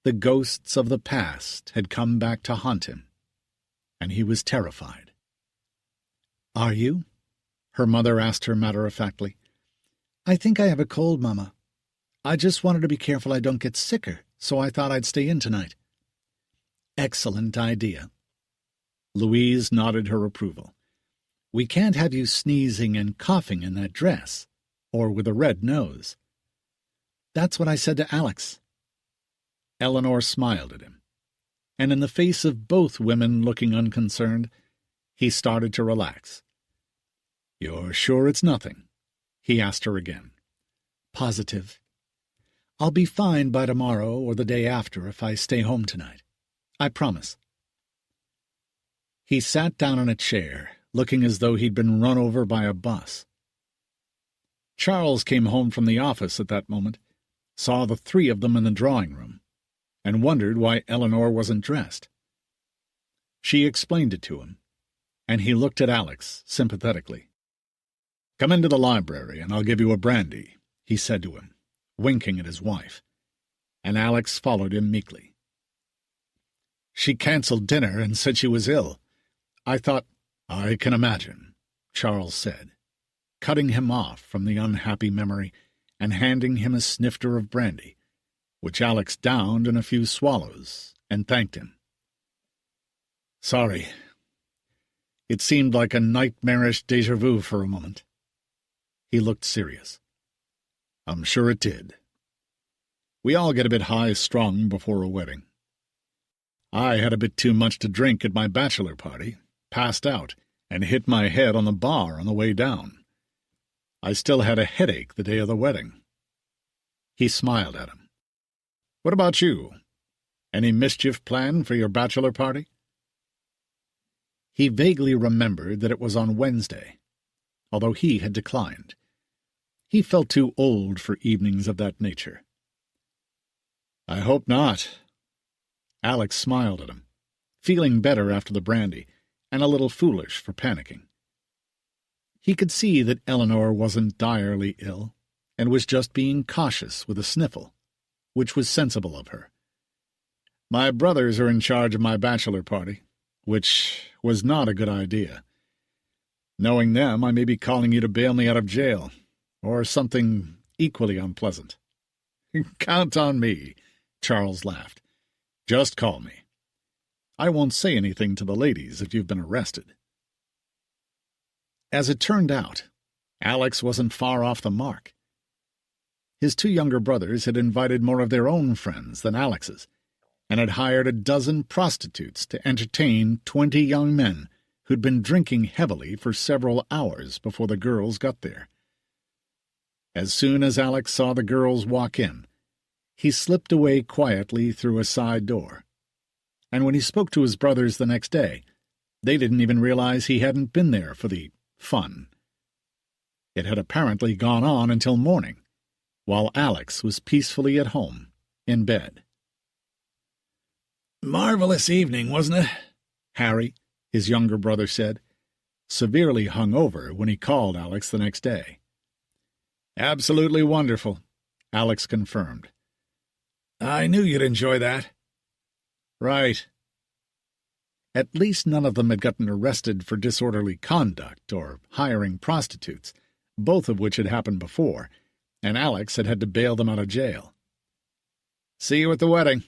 The ghosts of the past had come back to haunt him, and he was terrified. "Are you?" her mother asked her matter-of-factly. "I think I have a cold, Mama. I just wanted to be careful I don't get sicker, so I thought I'd stay in tonight." "Excellent idea." Louise nodded her approval. "We can't have you sneezing and coughing in that dress, or with a red nose." "That's what I said to Alex." Eleanor smiled at him, and in the face of both women looking unconcerned, he started to relax. "You're sure it's nothing?" he asked her again. "Positive. I'll be fine by tomorrow or the day after if I stay home tonight. I promise." He sat down in a chair, looking as though he'd been run over by a bus. Charles came home from the office at that moment, saw the three of them in the drawing room, and wondered why Eleanor wasn't dressed. She explained it to him, and he looked at Alex sympathetically. "Come into the library and I'll give you a brandy," he said to him, winking at his wife, and Alex followed him meekly. "She canceled dinner and said she was ill. I thought—" "I can imagine," Charles said, cutting him off from the unhappy memory and handing him a snifter of brandy, which Alex downed in a few swallows and thanked him. "Sorry. It seemed like a nightmarish déjà vu for a moment." He looked serious. "I'm sure it did. We all get a bit high-strung before a wedding. I had a bit too much to drink at my bachelor party, passed out, and hit my head on the bar on the way down. I still had a headache the day of the wedding." He smiled at him. "What about you? Any mischief planned for your bachelor party?" He vaguely remembered that it was on Wednesday, although he had declined. He felt too old for evenings of that nature. "I hope not." Alex smiled at him, feeling better after the brandy, and a little foolish for panicking. He could see that Eleanor wasn't direly ill, and was just being cautious with a sniffle, which was sensible of her. "My brothers are in charge of my bachelor party, which was not a good idea. Knowing them, I may be calling you to bail me out of jail, or something equally unpleasant." "Count on me," Charles laughed. "Just call me. I won't say anything to the ladies if you've been arrested." As it turned out, Alex wasn't far off the mark. His two younger brothers had invited more of their own friends than Alex's, and had hired a dozen prostitutes to entertain 20 young men who'd been drinking heavily for several hours before the girls got there. As soon as Alex saw the girls walk in, he slipped away quietly through a side door. And when he spoke to his brothers the next day, they didn't even realize he hadn't been there for the fun. It had apparently gone on until morning, while Alex was peacefully at home, in bed. "Marvelous evening, wasn't it?" Harry, his younger brother, said, severely hungover when he called Alex the next day. "Absolutely wonderful," Alex confirmed. "I knew you'd enjoy that." "Right." At least none of them had gotten arrested for disorderly conduct or hiring prostitutes, both of which had happened before, and Alex had had to bail them out of jail. "See you at the wedding.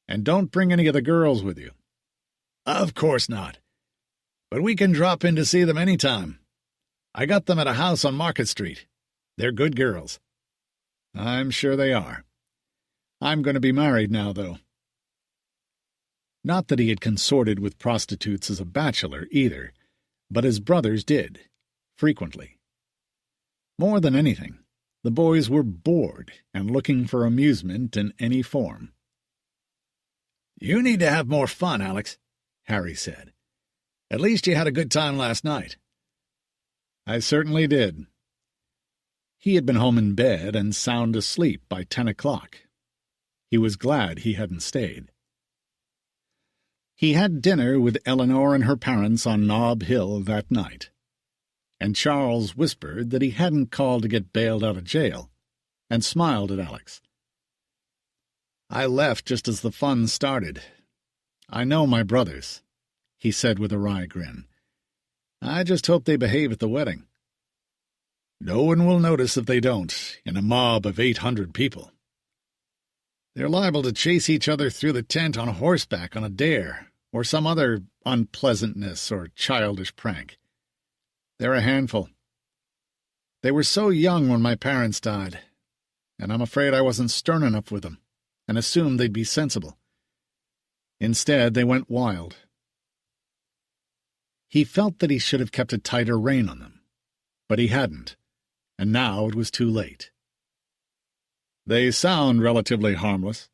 And don't bring any of the girls with you." "Of course not. But we can drop in to see them any time. I got them at a house on Market Street. They're good girls." "I'm sure they are. I'm going to be married now, though." Not that he had consorted with prostitutes as a bachelor, either, but his brothers did, frequently. More than anything, the boys were bored and looking for amusement in any form. "You need to have more fun, Alex," Harry said. "At least you had a good time last night." "I certainly did." He had been home in bed and sound asleep by 10 o'clock. He was glad he hadn't stayed. He had dinner with Eleanor and her parents on Nob Hill that night, and Charles whispered that he hadn't called to get bailed out of jail, and smiled at Alex. "I left just as the fun started. I know my brothers," he said with a wry grin. "I just hope they behave at the wedding." "No one will notice if they don't, in a mob of 800 people. They're liable to chase each other through the tent on horseback on a dare, or some other unpleasantness or childish prank. They're a handful. They were so young when my parents died, and I'm afraid I wasn't stern enough with them, and assumed they'd be sensible. Instead, they went wild." He felt that he should have kept a tighter rein on them, but he hadn't, and now it was too late. "They sound relatively harmless."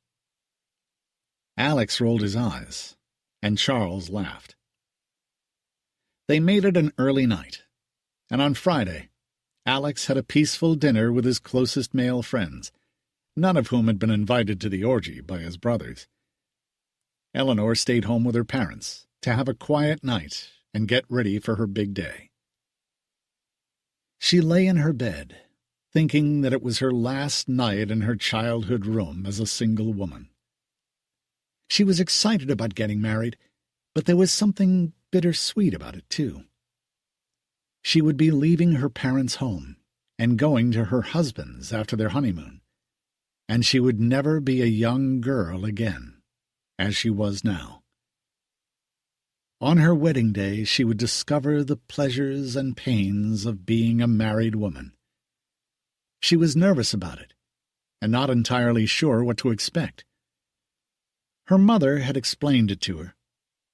Alex rolled his eyes, and Charles laughed. They made it an early night, and on Friday, Alex had a peaceful dinner with his closest male friends, none of whom had been invited to the orgy by his brothers. Eleanor stayed home with her parents to have a quiet night and get ready for her big day. She lay in her bed, thinking that it was her last night in her childhood room as a single woman. She was excited about getting married, but there was something bittersweet about it, too. She would be leaving her parents' home and going to her husband's after their honeymoon, and she would never be a young girl again, as she was now. On her wedding day, she would discover the pleasures and pains of being a married woman. She was nervous about it, and not entirely sure what to expect. Her mother had explained it to her,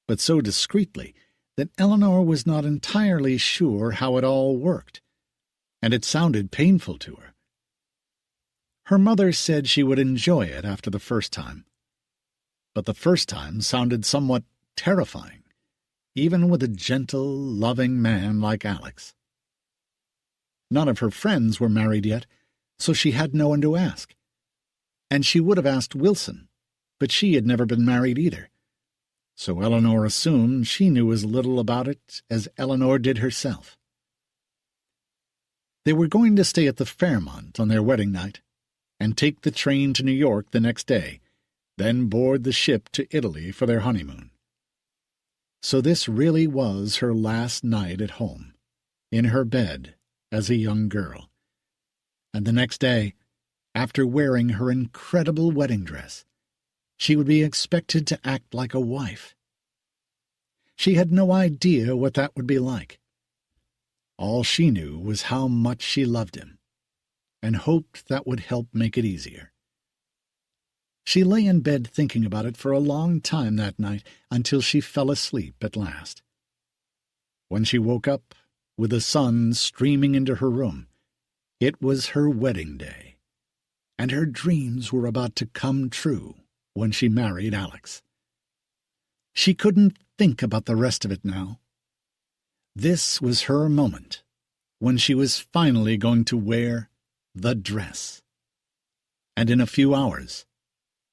but so discreetly that Eleanor was not entirely sure how it all worked, and it sounded painful to her. Her mother said she would enjoy it after the first time, but the first time sounded somewhat terrifying, even with a gentle, loving man like Alex. None of her friends were married yet, so she had no one to ask. And she would have asked Wilson, but she had never been married either. So Eleanor assumed she knew as little about it as Eleanor did herself. They were going to stay at the Fairmont on their wedding night, and take the train to New York the next day, then board the ship to Italy for their honeymoon. So this really was her last night at home, in her bed as a young girl. And the next day, after wearing her incredible wedding dress, she would be expected to act like a wife. She had no idea what that would be like. All she knew was how much she loved him, and hoped that would help make it easier. She lay in bed thinking about it for a long time that night until she fell asleep at last. When she woke up, with the sun streaming into her room, It was her wedding day, and her dreams were about to come true when she married Alex. She couldn't think about the rest of it now. This was her moment, when she was finally going to wear the dress. And in a few hours,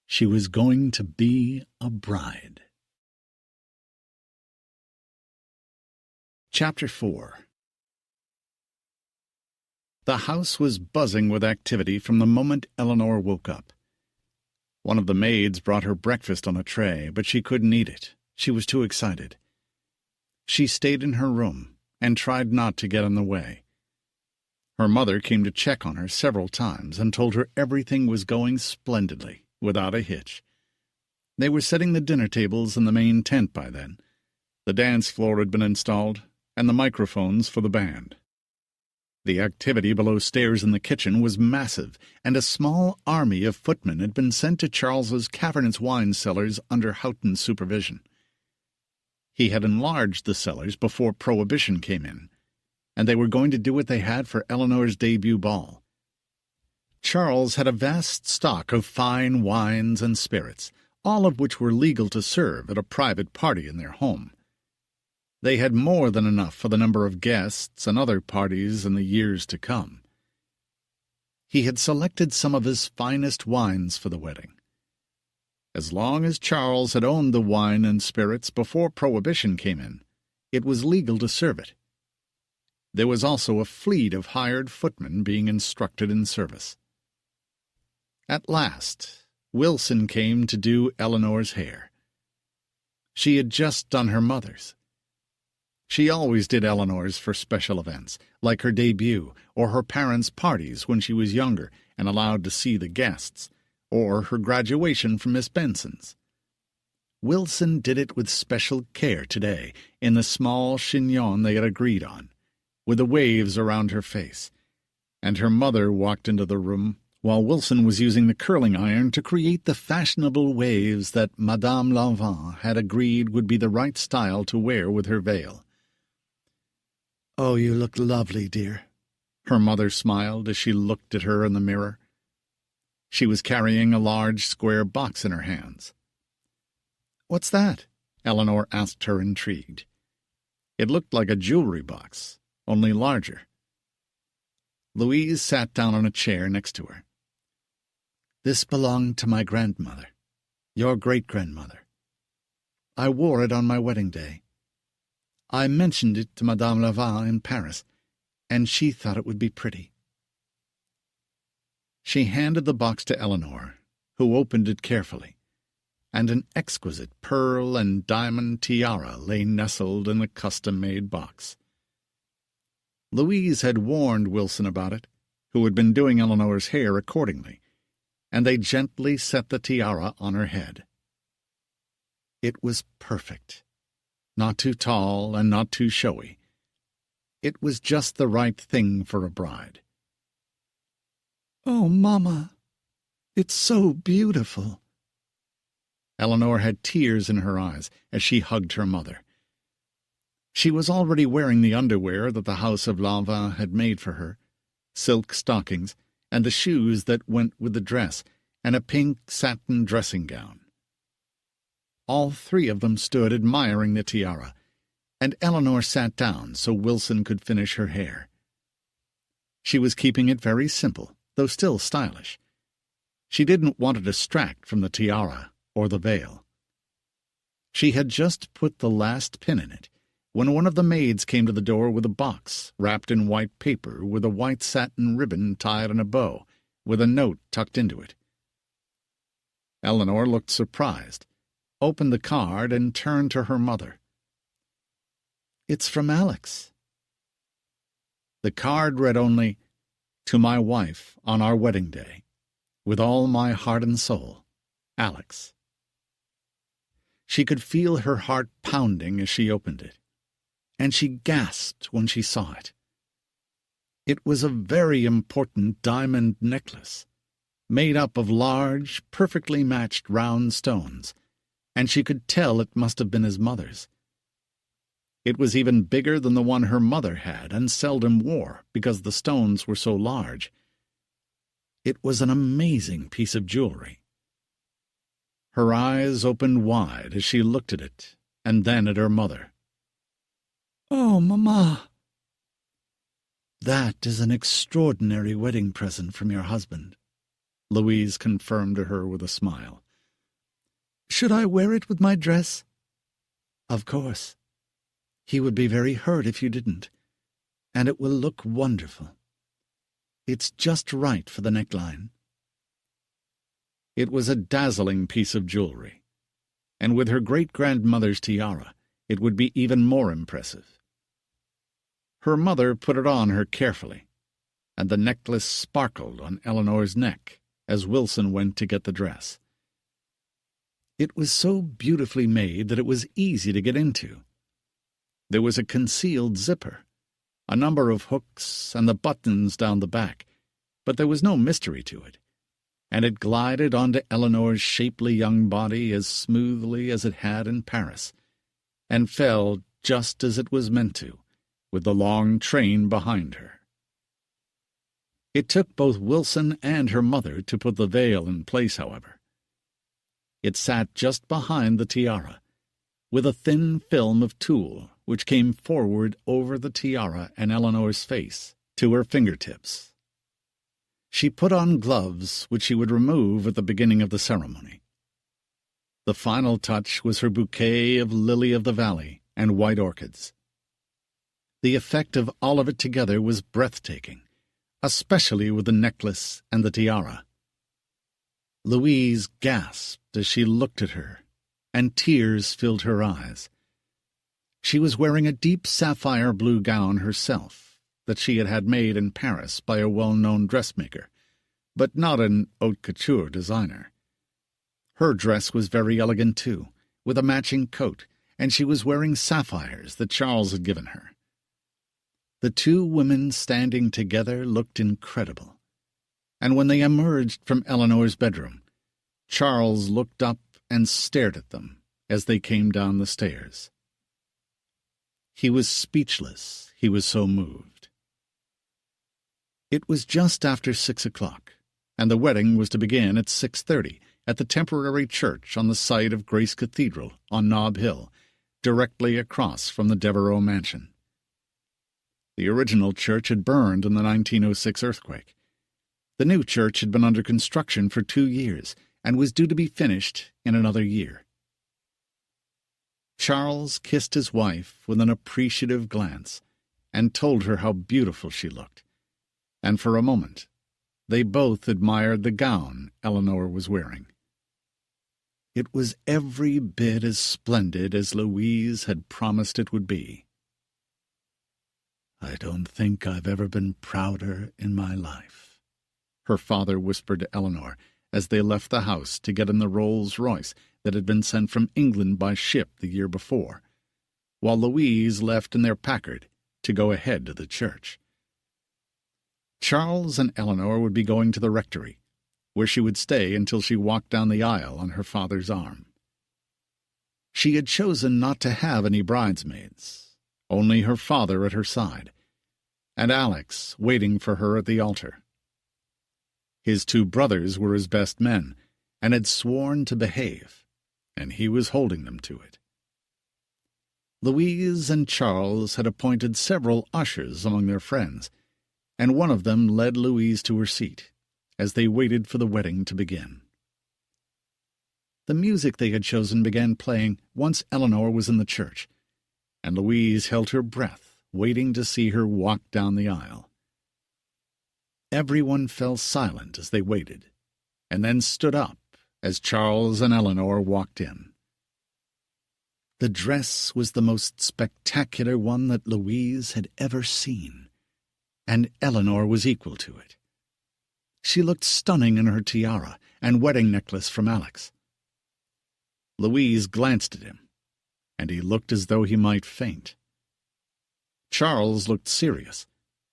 she was going to be a bride. Chapter 4. The house was buzzing with activity from the moment Eleanor woke up. One of the maids brought her breakfast on a tray, but she couldn't eat it. She was too excited. She stayed in her room and tried not to get in the way. Her mother came to check on her several times and told her everything was going splendidly, without a hitch. They were setting the dinner tables in the main tent by then. The dance floor had been installed, and the microphones for the band. The activity below stairs in the kitchen was massive, and a small army of footmen had been sent to Charles's cavernous wine cellars under Houghton's supervision. He had enlarged the cellars before Prohibition came in, and they were going to do what they had for Eleanor's debut ball. Charles had a vast stock of fine wines and spirits, all of which were legal to serve at a private party in their home. They had more than enough for the number of guests and other parties in the years to come. He had selected some of his finest wines for the wedding. As long as Charles had owned the wine and spirits before Prohibition came in, it was legal to serve it. There was also a fleet of hired footmen being instructed in service. At last, Wilson came to do Eleanor's hair. She had just done her mother's. She always did Eleanor's for special events, like her debut, or her parents' parties when she was younger and allowed to see the guests, or her graduation from Miss Benson's. Wilson did it with special care today, in the small chignon they had agreed on, with the waves around her face, and her mother walked into the room while Wilson was using the curling iron to create the fashionable waves that Madame Lanvin had agreed would be the right style to wear with her veil. "Oh, you look lovely, dear," her mother smiled as she looked at her in the mirror. She was carrying a large square box in her hands. "What's that?" Eleanor asked her, intrigued. It looked like a jewelry box, only larger. Louise sat down on a chair next to her. "This belonged to my grandmother, your great-grandmother. I wore it on my wedding day. I mentioned it to Madame Lavin in Paris, and she thought it would be pretty." She handed the box to Eleanor, who opened it carefully, and an exquisite pearl and diamond tiara lay nestled in the custom-made box. Louise had warned Wilson about it, who had been doing Eleanor's hair accordingly, and they gently set the tiara on her head. It was perfect. Not too tall and not too showy. It was just the right thing for a bride. "Oh, Mama, it's so beautiful." Eleanor had tears in her eyes as she hugged her mother. She was already wearing the underwear that the house of Lanvin had made for her, silk stockings, and the shoes that went with the dress, and a pink satin dressing-gown. All three of them stood admiring the tiara, and Eleanor sat down so Wilson could finish her hair. She was keeping it very simple, though still stylish. She didn't want to distract from the tiara or the veil. She had just put the last pin in it when one of the maids came to the door with a box wrapped in white paper with a white satin ribbon tied in a bow, with a note tucked into it. Eleanor looked surprised, opened the card, and turned to her mother. "It's from Alex." The card read only, "To my wife on our wedding day. With all my heart and soul, Alex." She could feel her heart pounding as she opened it, and she gasped when she saw it. It was a very important diamond necklace, made up of large, perfectly matched round stones, and she could tell it must have been his mother's. It was even bigger than the one her mother had and seldom wore because the stones were so large. It was an amazing piece of jewelry. Her eyes opened wide as she looked at it, and then at her mother. "Oh, Mamma!" "That is an extraordinary wedding present from your husband," Louise confirmed to her with a smile. "Should I wear it with my dress?" "Of course. He would be very hurt if you didn't, and it will look wonderful. It's just right for the neckline." It was a dazzling piece of jewelry, and with her great-grandmother's tiara, it would be even more impressive. Her mother put it on her carefully, and the necklace sparkled on Eleanor's neck as Wilson went to get the dress. It was so beautifully made that it was easy to get into. There was a concealed zipper, a number of hooks, and the buttons down the back, but there was no mystery to it, and it glided onto Eleanor's shapely young body as smoothly as it had in Paris, and fell just as it was meant to, with the long train behind her. It took both Wilson and her mother to put the veil in place, however. It sat just behind the tiara, with a thin film of tulle which came forward over the tiara and Eleanor's face to her fingertips. She put on gloves which she would remove at the beginning of the ceremony. The final touch was her bouquet of lily-of-the-valley and white orchids. The effect of all of it together was breathtaking, especially with the necklace and the tiara. Louise gasped as she looked at her, and tears filled her eyes. She was wearing a deep sapphire blue gown herself, that she had had made in Paris by a well-known dressmaker, but not an haute couture designer. Her dress was very elegant too, with a matching coat, and she was wearing sapphires that Charles had given her. The two women standing together looked incredible, and when they emerged from Eleanor's bedroom, Charles looked up and stared at them as they came down the stairs. He was speechless, he was so moved. It was just after 6 o'clock, and the wedding was to begin at 6:30 at the temporary church on the site of Grace Cathedral on Nob Hill, directly across from the Devereux mansion. The original church had burned in the 1906 earthquake. The new church had been under construction for 2 years and was due to be finished in another year. Charles kissed his wife with an appreciative glance and told her how beautiful she looked, and for a moment they both admired the gown Eleanor was wearing. It was every bit as splendid as Louise had promised it would be. "I don't think I've ever been prouder in my life," her father whispered to Eleanor as they left the house to get in the Rolls-Royce that had been sent from England by ship the year before, while Louise left in their Packard to go ahead to the church. Charles and Eleanor would be going to the rectory, where she would stay until she walked down the aisle on her father's arm. She had chosen not to have any bridesmaids, only her father at her side, and Alex waiting for her at the altar. His 2 brothers were his best men, and had sworn to behave, and he was holding them to it. Louise and Charles had appointed several ushers among their friends, and one of them led Louise to her seat, as they waited for the wedding to begin. The music they had chosen began playing once Eleanor was in the church, and Louise held her breath, waiting to see her walk down the aisle. Everyone fell silent as they waited, and then stood up as Charles and Eleanor walked in. The dress was the most spectacular one that Louise had ever seen, and Eleanor was equal to it. She looked stunning in her tiara and wedding necklace from Alex. Louise glanced at him, and he looked as though he might faint. Charles looked serious,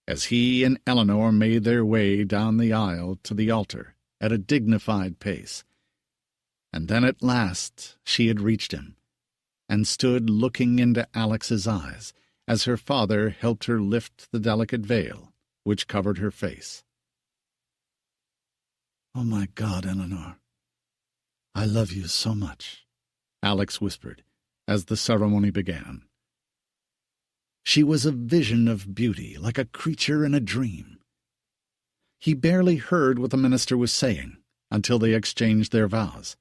as he and Eleanor made their way down the aisle to the altar at a dignified pace. And then at last she had reached him, and stood looking into Alex's eyes as her father helped her lift the delicate veil which covered her face. "Oh, my God, Eleanor, I love you so much," Alex whispered as the ceremony began. She was a vision of beauty, like a creature in a dream. He barely heard what the minister was saying until they exchanged their vows.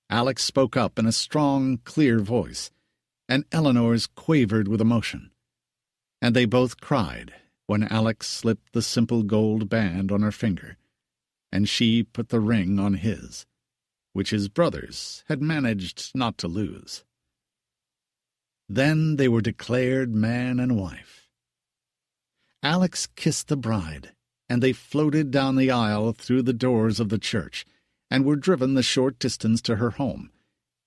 Alex spoke up in a strong, clear voice, and Eleanor's quavered with emotion. And they both cried when Alex slipped the simple gold band on her finger, and she put the ring on his, which his brothers had managed not to lose. Then they were declared man and wife. Alex kissed the bride, and they floated down the aisle through the doors of the church and were driven the short distance to her home,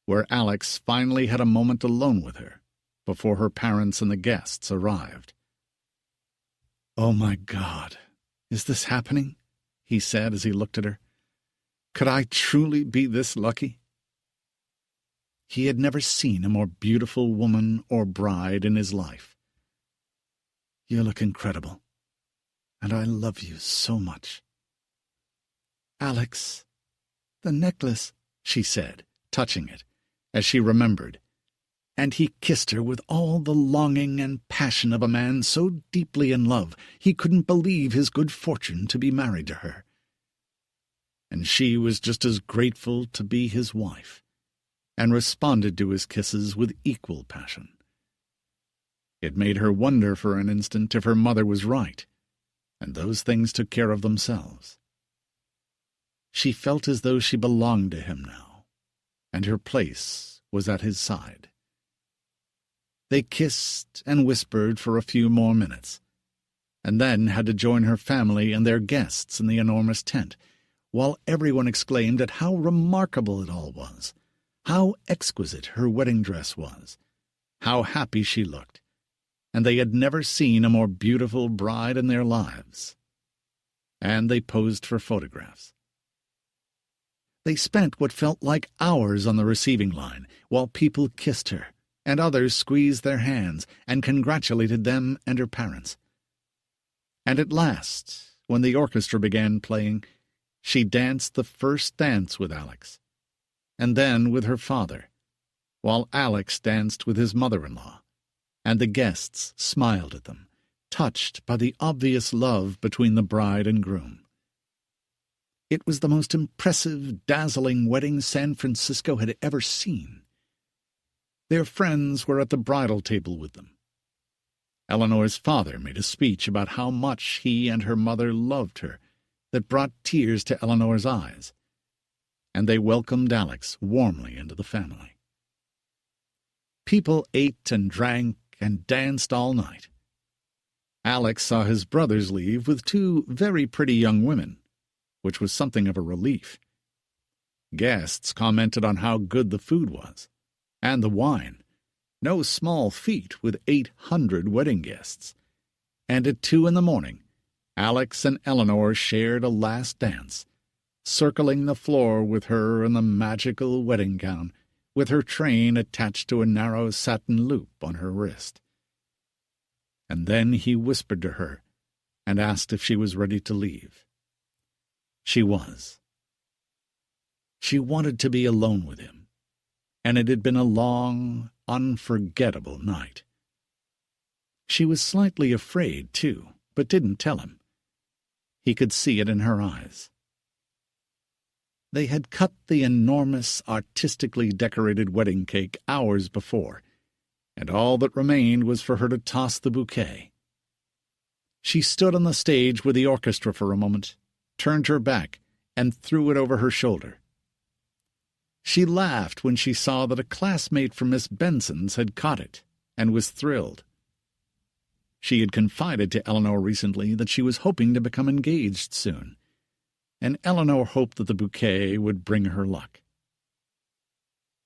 where Alex finally had a moment alone with her before her parents and the guests arrived. "Oh, my God, is this happening?" he said as he looked at her. "Could I truly be this lucky?" He had never seen a more beautiful woman or bride in his life. "You look incredible, and I love you so much." "Alex, the necklace," she said, touching it, as she remembered, and he kissed her with all the longing and passion of a man so deeply in love he couldn't believe his good fortune to be married to her. And she was just as grateful to be his wife, and responded to his kisses with equal passion. It made her wonder for an instant if her mother was right, and those things took care of themselves. She felt as though she belonged to him now, and her place was at his side. They kissed and whispered for a few more minutes, and then had to join her family and their guests in the enormous tent, while everyone exclaimed at how remarkable it all was, how exquisite her wedding dress was, how happy she looked, and they had never seen a more beautiful bride in their lives. And they posed for photographs. They spent what felt like hours on the receiving line while people kissed her, and others squeezed their hands and congratulated them and her parents. And at last, when the orchestra began playing, she danced the first dance with Alex, and then with her father, while Alex danced with his mother-in-law, and the guests smiled at them, touched by the obvious love between the bride and groom. It was the most impressive, dazzling wedding San Francisco had ever seen. Their friends were at the bridal table with them. Eleanor's father made a speech about how much he and her mother loved her that brought tears to Eleanor's eyes, and they welcomed Alex warmly into the family. People ate and drank and danced all night. Alex saw his brothers leave with two very pretty young women, which was something of a relief. Guests commented on how good the food was, and the wine, no small feat with 800 wedding guests. And at 2 a.m, Alex and Eleanor shared a last dance, circling the floor with her in the magical wedding gown, with her train attached to a narrow satin loop on her wrist. And then he whispered to her and asked if she was ready to leave. She was. She wanted to be alone with him, and it had been a long, unforgettable night. She was slightly afraid, too, but didn't tell him. He could see it in her eyes. They had cut the enormous, artistically decorated wedding cake hours before, and all that remained was for her to toss the bouquet. She stood on the stage with the orchestra for a moment, turned her back, and threw it over her shoulder. She laughed when she saw that a classmate from Miss Benson's had caught it, and was thrilled. She had confided to Eleanor recently that she was hoping to become engaged soon, and Eleanor hoped that the bouquet would bring her luck.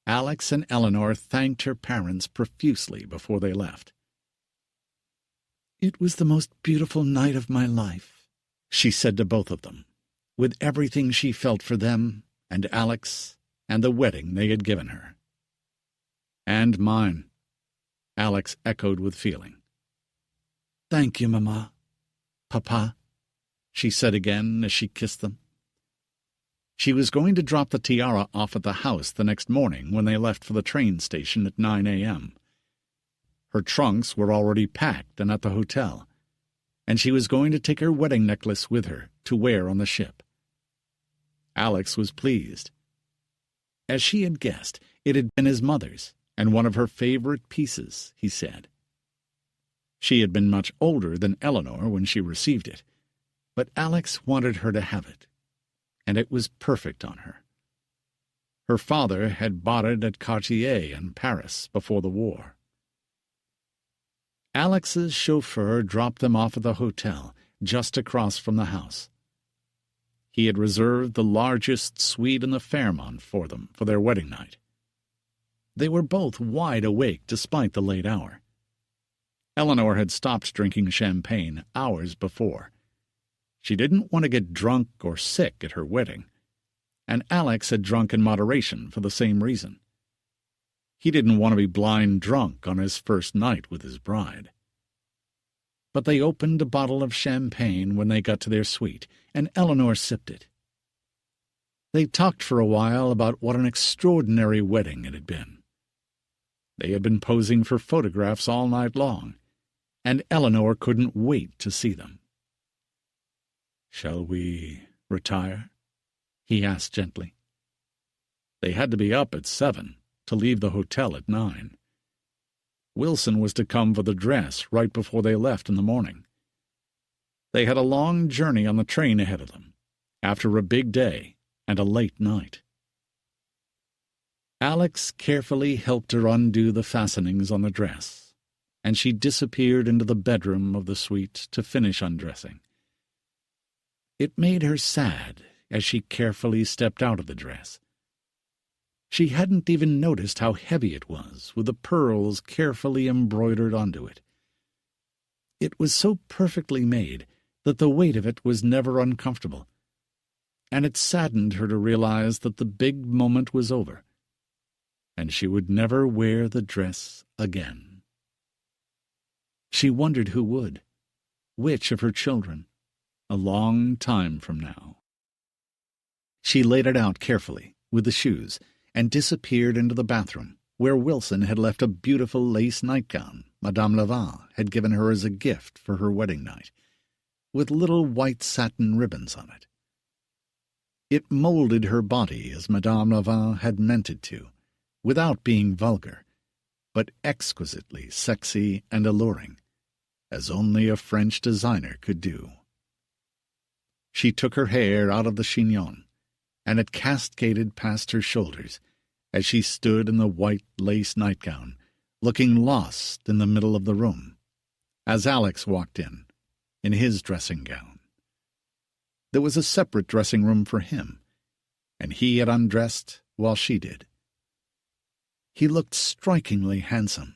Alex and Eleanor thanked her parents profusely before they left. "It was the most beautiful night of my life," she said to both of them, with everything she felt for them and Alex and the wedding they had given her. "And mine," Alex echoed with feeling. "Thank you, Mamma. Papa," she said again as she kissed them. She was going to drop the tiara off at the house the next morning when they left for the train station at 9 a.m. Her trunks were already packed and at the hotel, and she was going to take her wedding necklace with her to wear on the ship. Alex was pleased. As she had guessed, it had been his mother's, and one of her favorite pieces, he said. She had been much older than Eleanor when she received it, but Alex wanted her to have it, and it was perfect on her. Her father had bought it at Cartier in Paris before the war. Alex's chauffeur dropped them off at the hotel just across from the house. He had reserved the largest suite in the Fairmont for them for their wedding night. They were both wide awake despite the late hour. Eleanor had stopped drinking champagne hours before. She didn't want to get drunk or sick at her wedding, and Alex had drunk in moderation for the same reason. He didn't want to be blind drunk on his first night with his bride. But they opened a bottle of champagne when they got to their suite, and Eleanor sipped it. They talked for a while about what an extraordinary wedding it had been. They had been posing for photographs all night long, and Eleanor couldn't wait to see them. "Shall we retire?" he asked gently. They had to be up at 7 to leave the hotel at 9. Wilson was to come for the dress right before they left in the morning. They had a long journey on the train ahead of them, after a big day and a late night. Alex carefully helped her undo the fastenings on the dress, and she disappeared into the bedroom of the suite to finish undressing. It made her sad as she carefully stepped out of the dress. She hadn't even noticed how heavy it was, with the pearls carefully embroidered onto it. It was so perfectly made that the weight of it was never uncomfortable, and it saddened her to realize that the big moment was over, and she would never wear the dress again. She wondered who would, which of her children, a long time from now. She laid it out carefully, with the shoes, and disappeared into the bathroom, where Wilson had left a beautiful lace nightgown Madame Lavin had given her as a gift for her wedding night, with little white satin ribbons on it. It molded her body as Madame Lavin had meant it to, without being vulgar, but exquisitely sexy and alluring, as only a French designer could do. She took her hair out of the chignon, and it cascaded past her shoulders as she stood in the white lace nightgown, looking lost in the middle of the room, as Alex walked in his dressing gown. There was a separate dressing room for him, and he had undressed while she did. He looked strikingly handsome,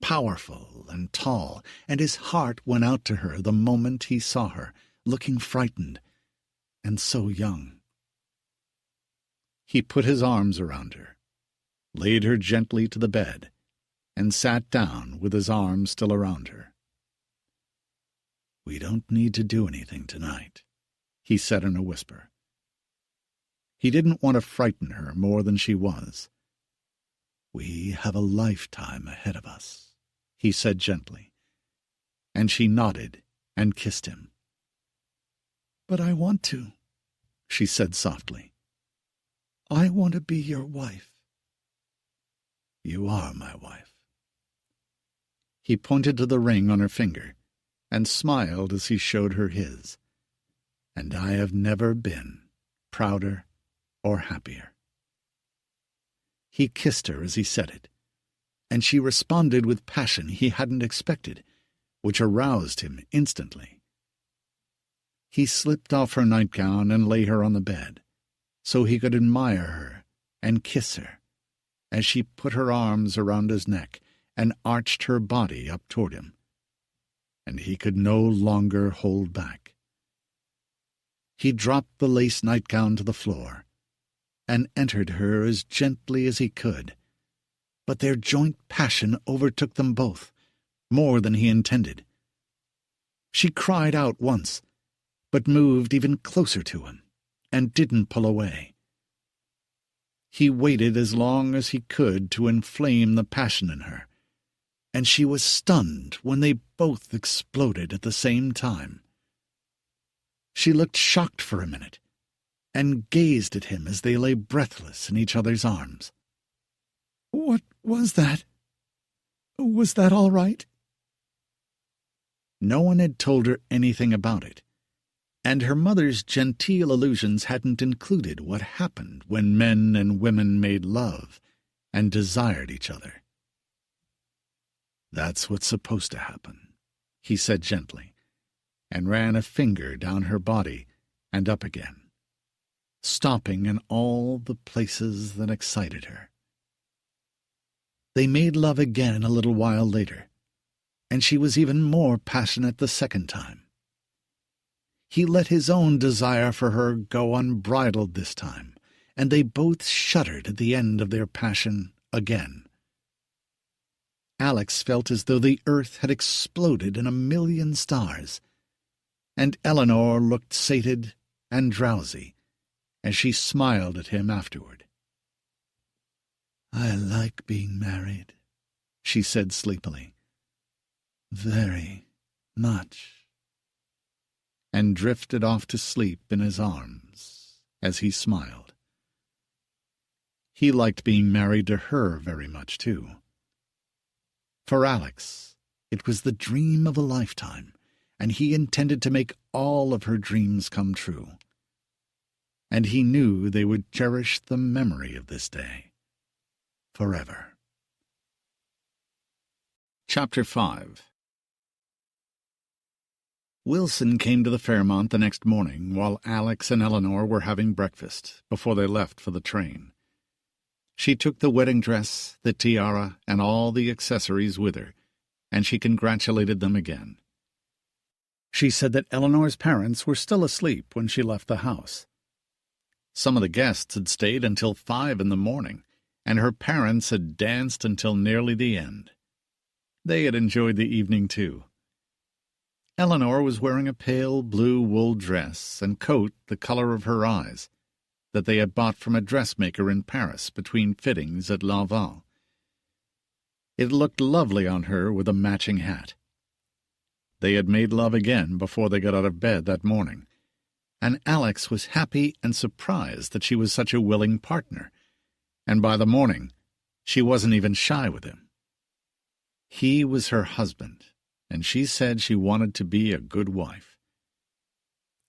powerful and tall, and his heart went out to her the moment he saw her, looking frightened and so young. He put his arms around her, laid her gently to the bed, and sat down with his arms still around her. "We don't need to do anything tonight," he said in a whisper. He didn't want to frighten her more than she was. "We have a lifetime ahead of us," he said gently, and she nodded and kissed him. "But I want to," she said softly. "I want to be your wife." "You are my wife." He pointed to the ring on her finger and smiled as he showed her his. "And I have never been prouder or happier." He kissed her as he said it, and she responded with passion he hadn't expected, which aroused him instantly. He slipped off her nightgown and lay her on the bed, so he could admire her and kiss her, as she put her arms around his neck and arched her body up toward him, and he could no longer hold back. He dropped the lace nightgown to the floor and entered her as gently as he could, but their joint passion overtook them both, more than he intended. She cried out once, but moved even closer to him, and didn't pull away. He waited as long as he could to inflame the passion in her, and she was stunned when they both exploded at the same time. She looked shocked for a minute, and gazed at him as they lay breathless in each other's arms. "What was that? Was that all right?" No one had told her anything about it, and her mother's genteel allusions hadn't included what happened when men and women made love and desired each other. "That's what's supposed to happen," he said gently, and ran a finger down her body and up again, stopping in all the places that excited her. They made love again a little while later, and she was even more passionate the second time. He let his own desire for her go unbridled this time, and they both shuddered at the end of their passion again. Alex felt as though the earth had exploded in a million stars, and Eleanor looked sated and drowsy as she smiled at him afterward. "I like being married," she said sleepily. "Very much," and drifted off to sleep in his arms as he smiled. He liked being married to her very much, too. For Alex, it was the dream of a lifetime, and he intended to make all of her dreams come true. And he knew they would cherish the memory of this day forever. Chapter 5. Wilson came to the Fairmont the next morning while Alex and Eleanor were having breakfast before they left for the train. She took the wedding dress, the tiara, and all the accessories with her, and she congratulated them again. She said that Eleanor's parents were still asleep when she left the house. Some of the guests had stayed until 5 in the morning, and her parents had danced until nearly the end. They had enjoyed the evening, too. Eleanor was wearing a pale blue wool dress and coat the color of her eyes, that they had bought from a dressmaker in Paris between fittings at Lanvin. It looked lovely on her with a matching hat. They had made love again before they got out of bed that morning, and Alex was happy and surprised that she was such a willing partner, and by the morning she wasn't even shy with him. He was her husband, and she said she wanted to be a good wife.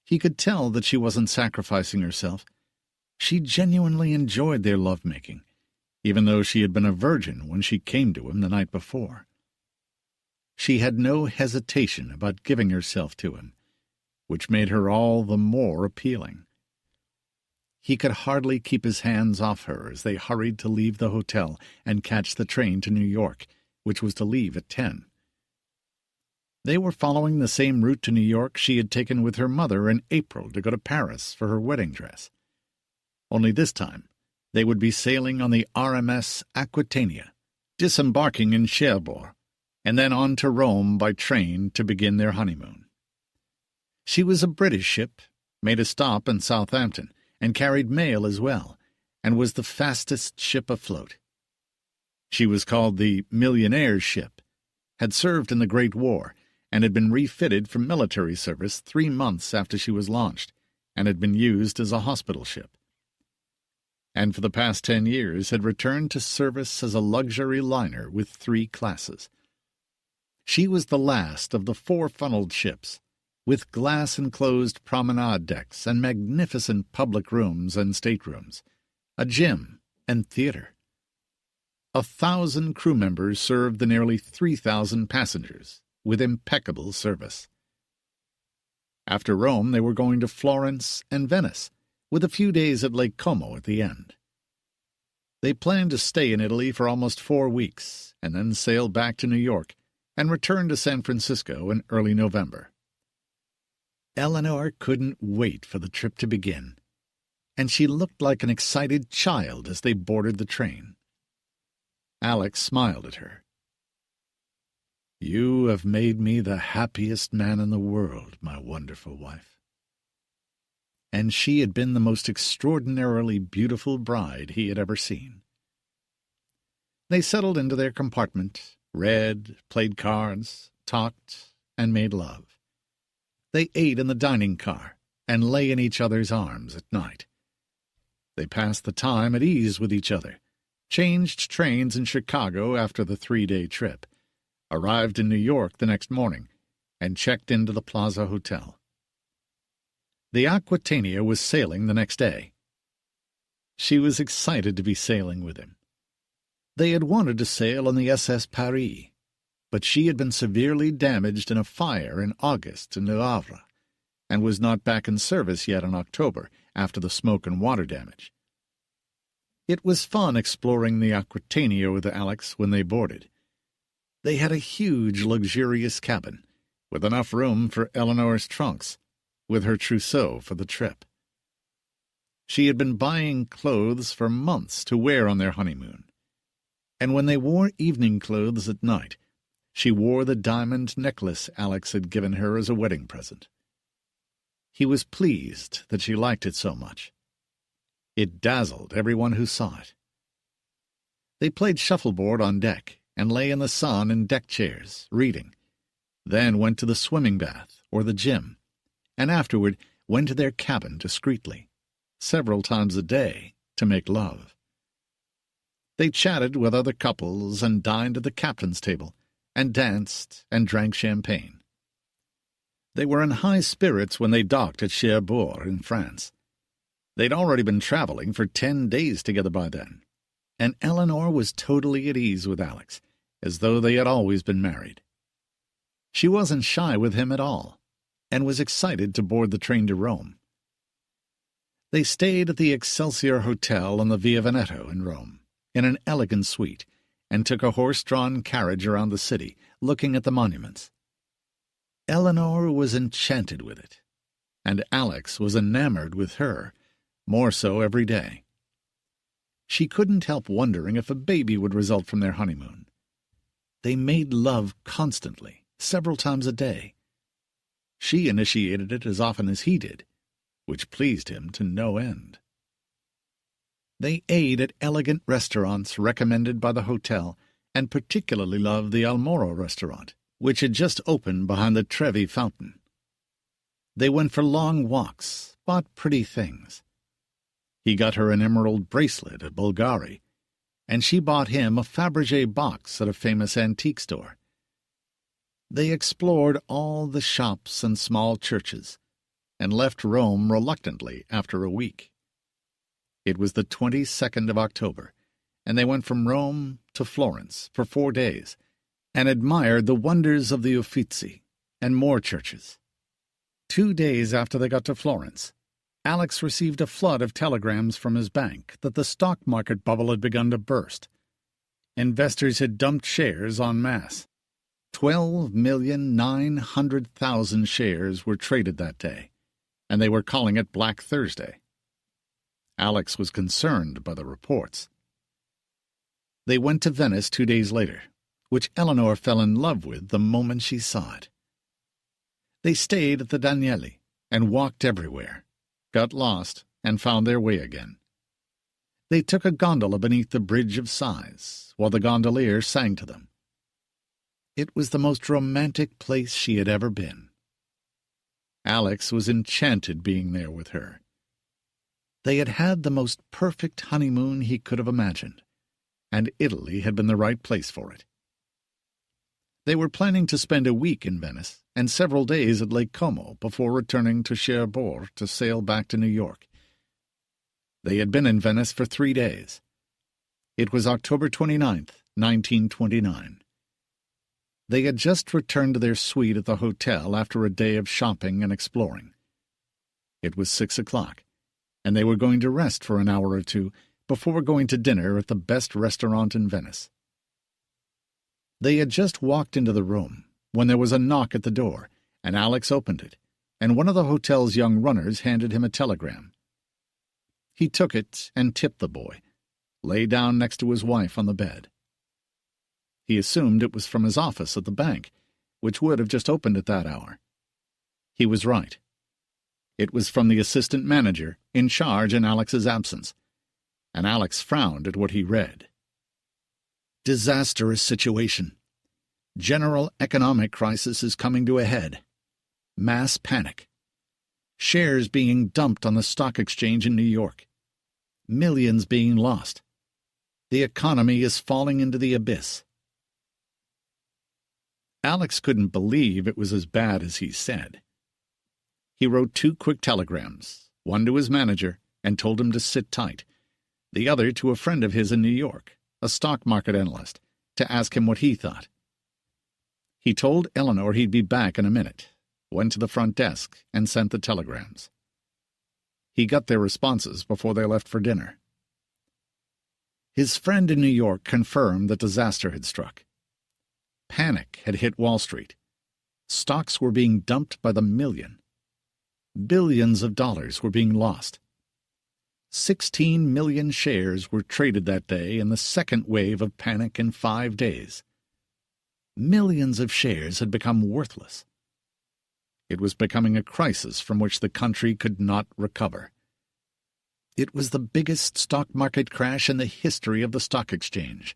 He could tell that she wasn't sacrificing herself. She genuinely enjoyed their lovemaking, even though she had been a virgin when she came to him the night before. She had no hesitation about giving herself to him, which made her all the more appealing. He could hardly keep his hands off her as they hurried to leave the hotel and catch the train to New York, which was to leave at 10. They were following the same route to New York she had taken with her mother in April to go to Paris for her wedding dress. Only this time they would be sailing on the RMS Aquitania, disembarking in Cherbourg, and then on to Rome by train to begin their honeymoon. She was a British ship, made a stop in Southampton, and carried mail as well, and was the fastest ship afloat. She was called the Millionaire's Ship, had served in the Great War, and had been refitted for military service 3 months after she was launched, and had been used as a hospital ship. And for the past 10 years had returned to service as a luxury liner with 3 classes. She was the last of the 4-funneled ships, with glass-enclosed promenade decks and magnificent public rooms and staterooms, a gym and theater. 1,000 crew members served the nearly 3,000 passengers, with impeccable service. After Rome, they were going to Florence and Venice, with a few days at Lake Como at the end. They planned to stay in Italy for almost 4 weeks, and then sail back to New York, and return to San Francisco in early November. Eleanor couldn't wait for the trip to begin, and she looked like an excited child as they boarded the train. Alex smiled at her. "You have made me the happiest man in the world, my wonderful wife." And she had been the most extraordinarily beautiful bride he had ever seen. They settled into their compartment, read, played cards, talked, and made love. They ate in the dining car and lay in each other's arms at night. They passed the time at ease with each other, changed trains in Chicago after the 3-day trip, arrived in New York the next morning, and checked into the Plaza Hotel. The Aquitania was sailing the next day. She was excited to be sailing with him. They had wanted to sail on the SS Paris, but she had been severely damaged in a fire in August in Le Havre, and was not back in service yet in October after the smoke and water damage. It was fun exploring the Aquitania with Alex when they boarded. They had a huge, luxurious cabin, with enough room for Eleanor's trunks, with her trousseau for the trip. She had been buying clothes for months to wear on their honeymoon, and when they wore evening clothes at night, she wore the diamond necklace Alex had given her as a wedding present. He was pleased that she liked it so much. It dazzled everyone who saw it. They played shuffleboard on deck and lay in the sun in deck chairs, reading, then went to the swimming bath or the gym, and afterward went to their cabin discreetly, several times a day, to make love. They chatted with other couples and dined at the captain's table, and danced and drank champagne. They were in high spirits when they docked at Cherbourg in France. They'd already been traveling for 10 days together by then, and Eleanor was totally at ease with Alex, as though they had always been married. She wasn't shy with him at all, and was excited to board the train to Rome. They stayed at the Excelsior Hotel on the Via Veneto in Rome, in an elegant suite, and took a horse-drawn carriage around the city, looking at the monuments. Eleanor was enchanted with it, and Alex was enamored with her, more so every day. She couldn't help wondering if a baby would result from their honeymoon. They made love constantly, several times a day. She initiated it as often as he did, which pleased him to no end. They ate at elegant restaurants recommended by the hotel, and particularly loved the Almoro restaurant, which had just opened behind the Trevi fountain. They went for long walks, bought pretty things. He got her an emerald bracelet at Bulgari, and she bought him a Fabergé box at a famous antique store. They explored all the shops and small churches, and left Rome reluctantly after a week. It was the 22nd of October, and they went from Rome to Florence for 4 days, and admired the wonders of the Uffizi and more churches. 2 days after they got to Florence, Alex received a flood of telegrams from his bank that the stock market bubble had begun to burst. Investors had dumped shares en masse. 12,900,000 shares were traded that day, and they were calling it Black Thursday. Alex was concerned by the reports. They went to Venice 2 days later, which Eleanor fell in love with the moment she saw it. They stayed at the Danielle and walked everywhere, got lost, and found their way again. They took a gondola beneath the Bridge of Sighs, while the gondolier sang to them. It was the most romantic place she had ever been. Alex was enchanted being there with her. They had had the most perfect honeymoon he could have imagined, and Italy had been the right place for it. They were planning to spend a week in Venice and several days at Lake Como before returning to Cherbourg to sail back to New York. They had been in Venice for 3 days. It was October 29th, 1929. They had just returned to their suite at the hotel after a day of shopping and exploring. It was 6 o'clock, and they were going to rest for an hour or two before going to dinner at the best restaurant in Venice. They had just walked into the room when there was a knock at the door, and Alex opened it, and one of the hotel's young runners handed him a telegram. He took it and tipped the boy, lay down next to his wife on the bed. He assumed it was from his office at the bank, which would have just opened at that hour. He was right. It was from the assistant manager in charge in Alex's absence, and Alex frowned at what he read. Disastrous situation. General economic crisis is coming to a head. Mass panic. Shares being dumped on the stock exchange in New York. Millions being lost. The economy is falling into the abyss. Alex couldn't believe it was as bad as he said. He wrote 2 quick telegrams, one to his manager, and told him to sit tight, the other to a friend of his in New York, a stock market analyst, to ask him what he thought. He told Eleanor he'd be back in a minute, went to the front desk, and sent the telegrams. He got their responses before they left for dinner. His friend in New York confirmed that disaster had struck. Panic had hit Wall Street. Stocks were being dumped by the million. Billions of dollars were being lost. 16 million shares were traded that day in the second wave of panic in 5 days. Millions of shares had become worthless. It was becoming a crisis from which the country could not recover. It was the biggest stock market crash in the history of the stock exchange.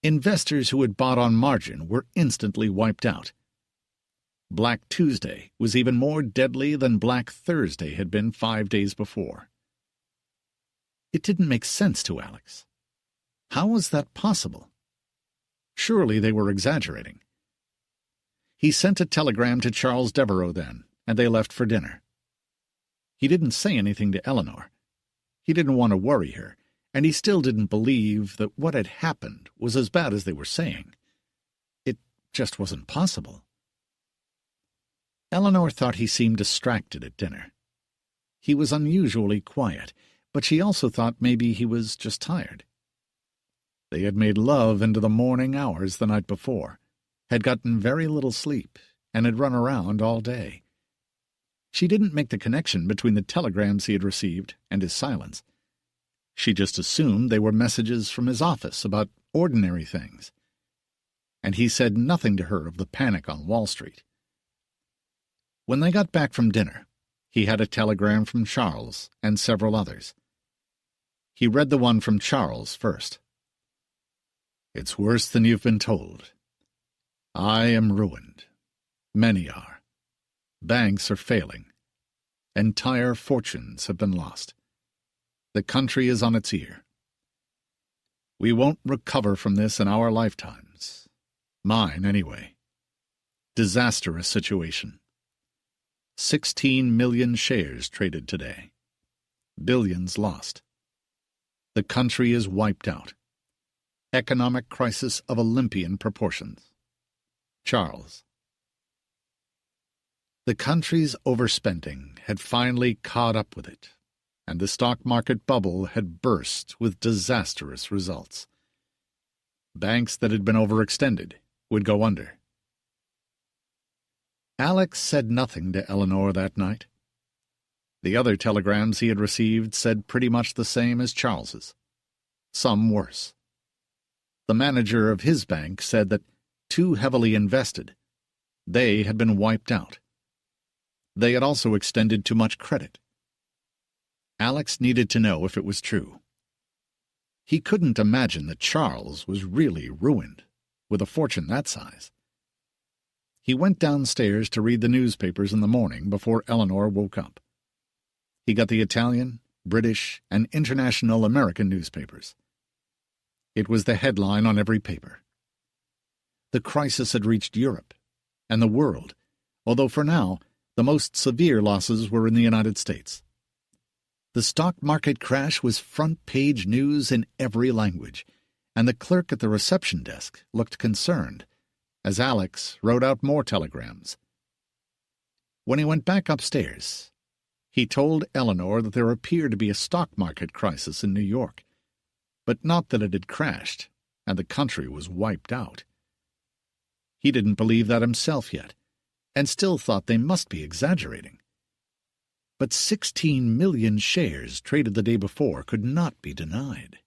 Investors who had bought on margin were instantly wiped out. Black Tuesday was even more deadly than Black Thursday had been 5 days before. It didn't make sense to Alex. How was that possible? Surely they were exaggerating. He sent a telegram to Charles Devereux then, and they left for dinner. He didn't say anything to Eleanor. He didn't want to worry her, and he still didn't believe that what had happened was as bad as they were saying. It just wasn't possible. Eleanor thought he seemed distracted at dinner. He was unusually quiet, but she also thought maybe he was just tired. They had made love into the morning hours the night before, had gotten very little sleep, and had run around all day. She didn't make the connection between the telegrams he had received and his silence. She just assumed they were messages from his office about ordinary things. And he said nothing to her of the panic on Wall Street. When they got back from dinner, he had a telegram from Charles and several others. He read the one from Charles first. It's worse than you've been told. I am ruined. Many are. Banks are failing. Entire fortunes have been lost. The country is on its ear. We won't recover from this in our lifetimes. Mine, anyway. Disastrous situation. 16 million shares traded today. Billions lost. The country is wiped out. Economic crisis of Olympian proportions. Charles. The country's overspending had finally caught up with it, and the stock market bubble had burst with disastrous results. Banks that had been overextended would go under. Alex said nothing to Eleanor that night. The other telegrams he had received said pretty much the same as Charles's, some worse. The manager of his bank said that, too heavily invested, they had been wiped out. They had also extended too much credit. Alex needed to know if it was true. He couldn't imagine that Charles was really ruined, with a fortune that size. He went downstairs to read the newspapers in the morning before Eleanor woke up. He got the Italian, British, and international American newspapers. It was the headline on every paper. The crisis had reached Europe and the world, although for now the most severe losses were in the United States. The stock market crash was front-page news in every language, and the clerk at the reception desk looked concerned as Alex wrote out more telegrams. When he went back upstairs, he told Eleanor that there appeared to be a stock market crisis in New York, but not that it had crashed and the country was wiped out. He didn't believe that himself yet, and still thought they must be exaggerating. But 16 million shares traded the day before could not be denied.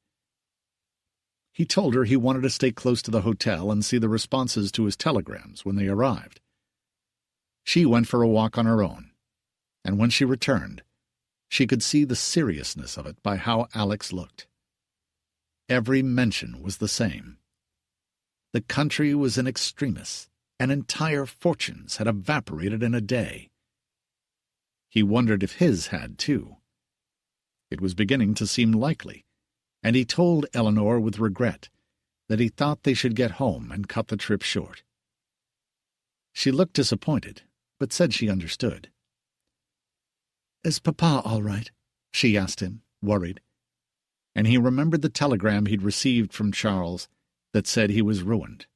He told her he wanted to stay close to the hotel and see the responses to his telegrams when they arrived. She went for a walk on her own, and when she returned, she could see the seriousness of it by how Alex looked. Every mention was the same. The country was in extremis, and entire fortunes had evaporated in a day. He wondered if his had, too. It was beginning to seem likely, and he told Eleanor with regret that he thought they should get home and cut the trip short. She looked disappointed, but said she understood. "Is Papa all right?" she asked him, worried, and he remembered the telegram he'd received from Charles that said he was ruined.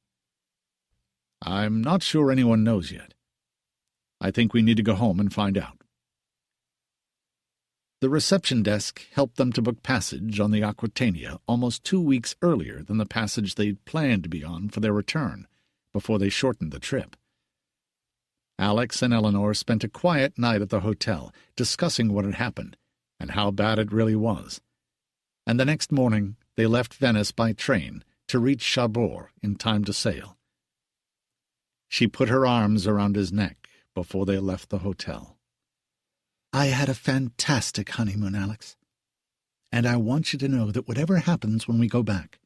"I'm not sure anyone knows yet. I think we need to go home and find out." The reception desk helped them to book passage on the Aquitania almost 2 weeks earlier than the passage they'd planned to be on for their return, before they shortened the trip. Alex and Eleanor spent a quiet night at the hotel discussing what had happened and how bad it really was, and the next morning they left Venice by train to reach Cherbourg in time to sail. She put her arms around his neck before they left the hotel. "I had a fantastic honeymoon, Alex, and I want you to know that whatever happens when we go back,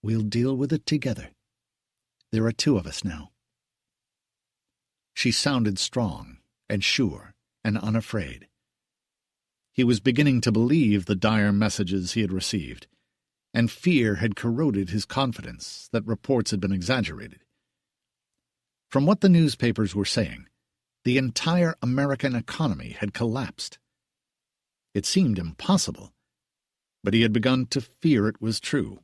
we'll deal with it together. There are 2 of us now." She sounded strong and sure and unafraid. He was beginning to believe the dire messages he had received, and fear had corroded his confidence that reports had been exaggerated. From what the newspapers were saying, the entire American economy had collapsed. It seemed impossible, but he had begun to fear it was true,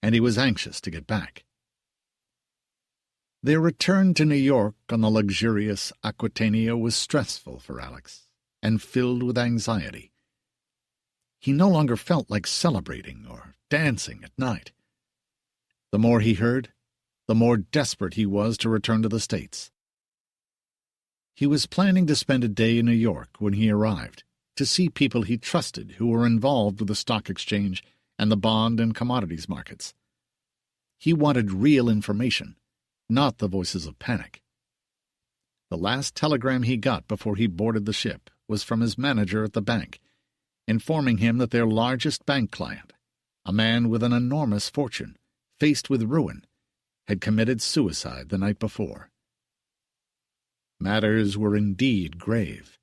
and he was anxious to get back. Their return to New York on the luxurious Aquitania was stressful for Alex, and filled with anxiety. He no longer felt like celebrating or dancing at night. The more he heard, the more desperate he was to return to the States. He was planning to spend a day in New York when he arrived, to see people he trusted who were involved with the stock exchange and the bond and commodities markets. He wanted real information, not the voices of panic. The last telegram he got before he boarded the ship was from his manager at the bank, informing him that their largest bank client, a man with an enormous fortune, faced with ruin, had committed suicide the night before. Matters were indeed grave,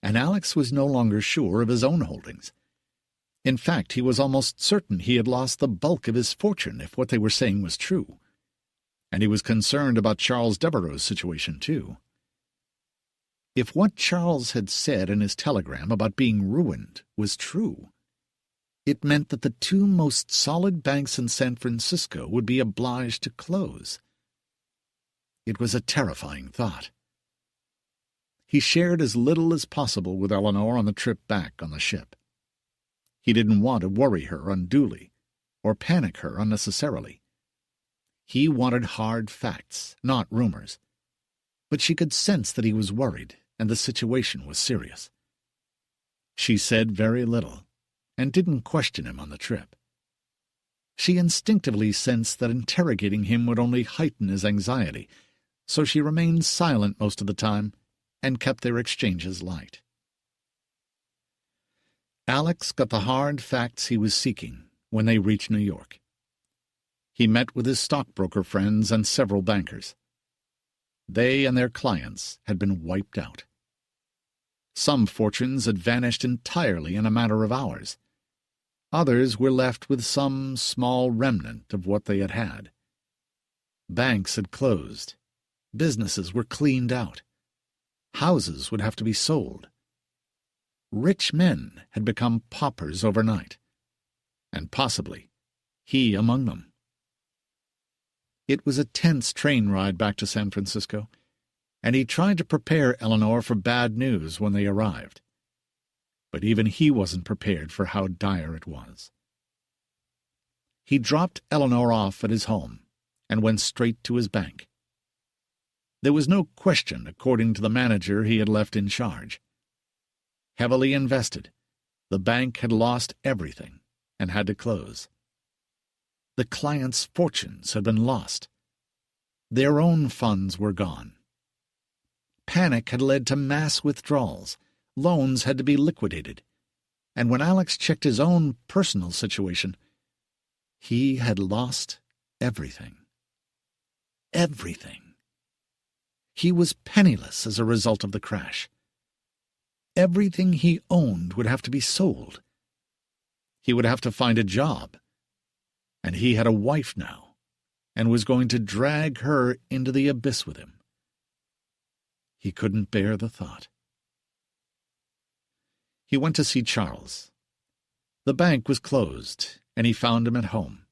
and Alex was no longer sure of his own holdings. In fact, he was almost certain he had lost the bulk of his fortune if what they were saying was true, and he was concerned about Charles Devereux's situation too. If what Charles had said in his telegram about being ruined was true, it meant that the 2 most solid banks in San Francisco would be obliged to close. It was a terrifying thought. He shared as little as possible with Eleanor on the trip back on the ship. He didn't want to worry her unduly or panic her unnecessarily. He wanted hard facts, not rumors. But she could sense that he was worried and the situation was serious. She said very little and didn't question him on the trip. She instinctively sensed that interrogating him would only heighten his anxiety, so she remained silent most of the time and kept their exchanges light. Alex got the hard facts he was seeking when they reached New York. He met with his stockbroker friends and several bankers. They and their clients had been wiped out. Some fortunes had vanished entirely in a matter of hours. Others were left with some small remnant of what they had had. Banks had closed. Businesses were cleaned out. Houses would have to be sold. Rich men had become paupers overnight, and possibly he among them. It was a tense train ride back to San Francisco, and he tried to prepare Eleanor for bad news when they arrived. But even he wasn't prepared for how dire it was. He dropped Eleanor off at his home and went straight to his bank. There was no question, according to the manager he had left in charge. Heavily invested, the bank had lost everything and had to close. The clients' fortunes had been lost. Their own funds were gone. Panic had led to mass withdrawals. Loans had to be liquidated. And when Alex checked his own personal situation, he had lost everything. Everything. He was penniless as a result of the crash. Everything he owned would have to be sold. He would have to find a job. And he had a wife now, and was going to drag her into the abyss with him. He couldn't bear the thought. He went to see Charles. The bank was closed, and he found him at home.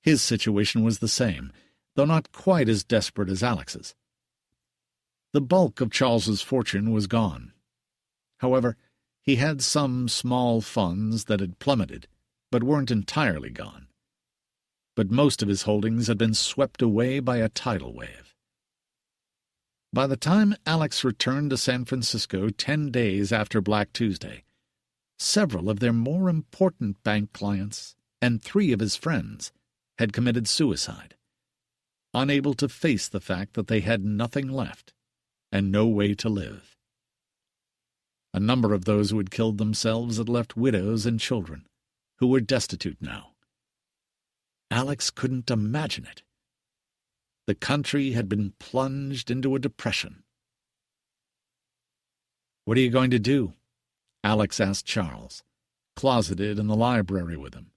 His situation was the same, though not quite as desperate as Alex's. The bulk of Charles's fortune was gone. However, he had some small funds that had plummeted, but weren't entirely gone. But most of his holdings had been swept away by a tidal wave. By the time Alex returned to San Francisco 10 days after Black Tuesday, several of their more important bank clients and 3 of his friends had committed suicide, unable to face the fact that they had nothing left and no way to live. A number of those who had killed themselves had left widows and children, who were destitute now. Alex couldn't imagine it. The country had been plunged into a depression. "What are you going to do?" Alex asked Charles, closeted in the library with him,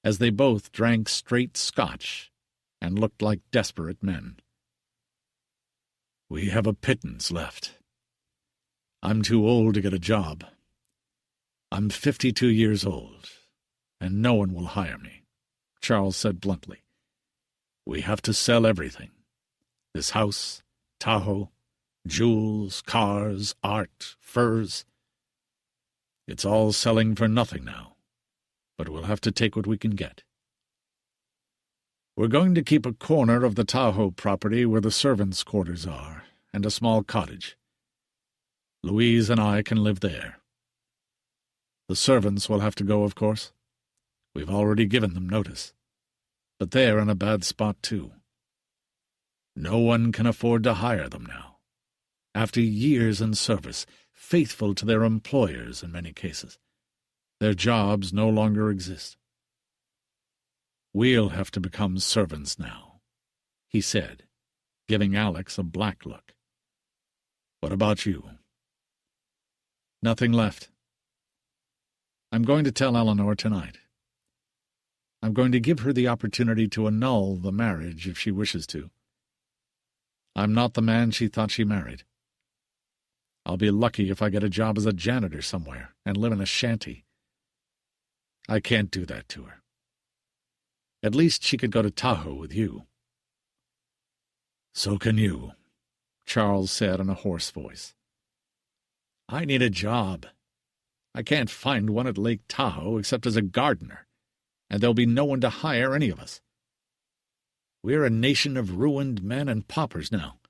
as they both drank straight Scotch and looked like desperate men. "We have a pittance left. I'm too old to get a job. I'm 52 years old, and no one will hire me," Charles said bluntly. "We have to sell everything. This house, Tahoe, jewels, cars, art, furs. It's all selling for nothing now, but we'll have to take what we can get. We're going to keep a corner of the Tahoe property where the servants' quarters are, and a small cottage. Louise and I can live there. The servants will have to go, of course. We've already given them notice. But they're in a bad spot, too. No one can afford to hire them now. After years in service, faithful to their employers in many cases, their jobs no longer exist. We'll have to become servants now," he said, giving Alex a black look. "What about you?" "Nothing left. I'm going to tell Eleanor tonight. I'm going to give her the opportunity to annul the marriage if she wishes to. I'm not the man she thought she married. I'll be lucky if I get a job as a janitor somewhere and live in a shanty. I can't do that to her. At least she could go to Tahoe with you." "So can you," Charles said in a hoarse voice. "I need a job. I can't find one at Lake Tahoe except as a gardener, and there'll be no one to hire any of us. We're a nation of ruined men and paupers now.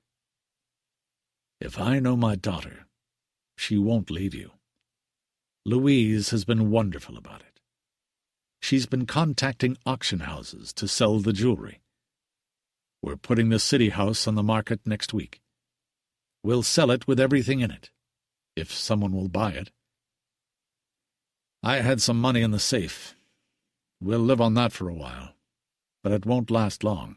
If I know my daughter, she won't leave you. Louise has been wonderful about it. She's been contacting auction houses to sell the jewelry. We're putting the city house on the market next week. We'll sell it with everything in it, if someone will buy it. I had some money in the safe. We'll live on that for a while, but it won't last long."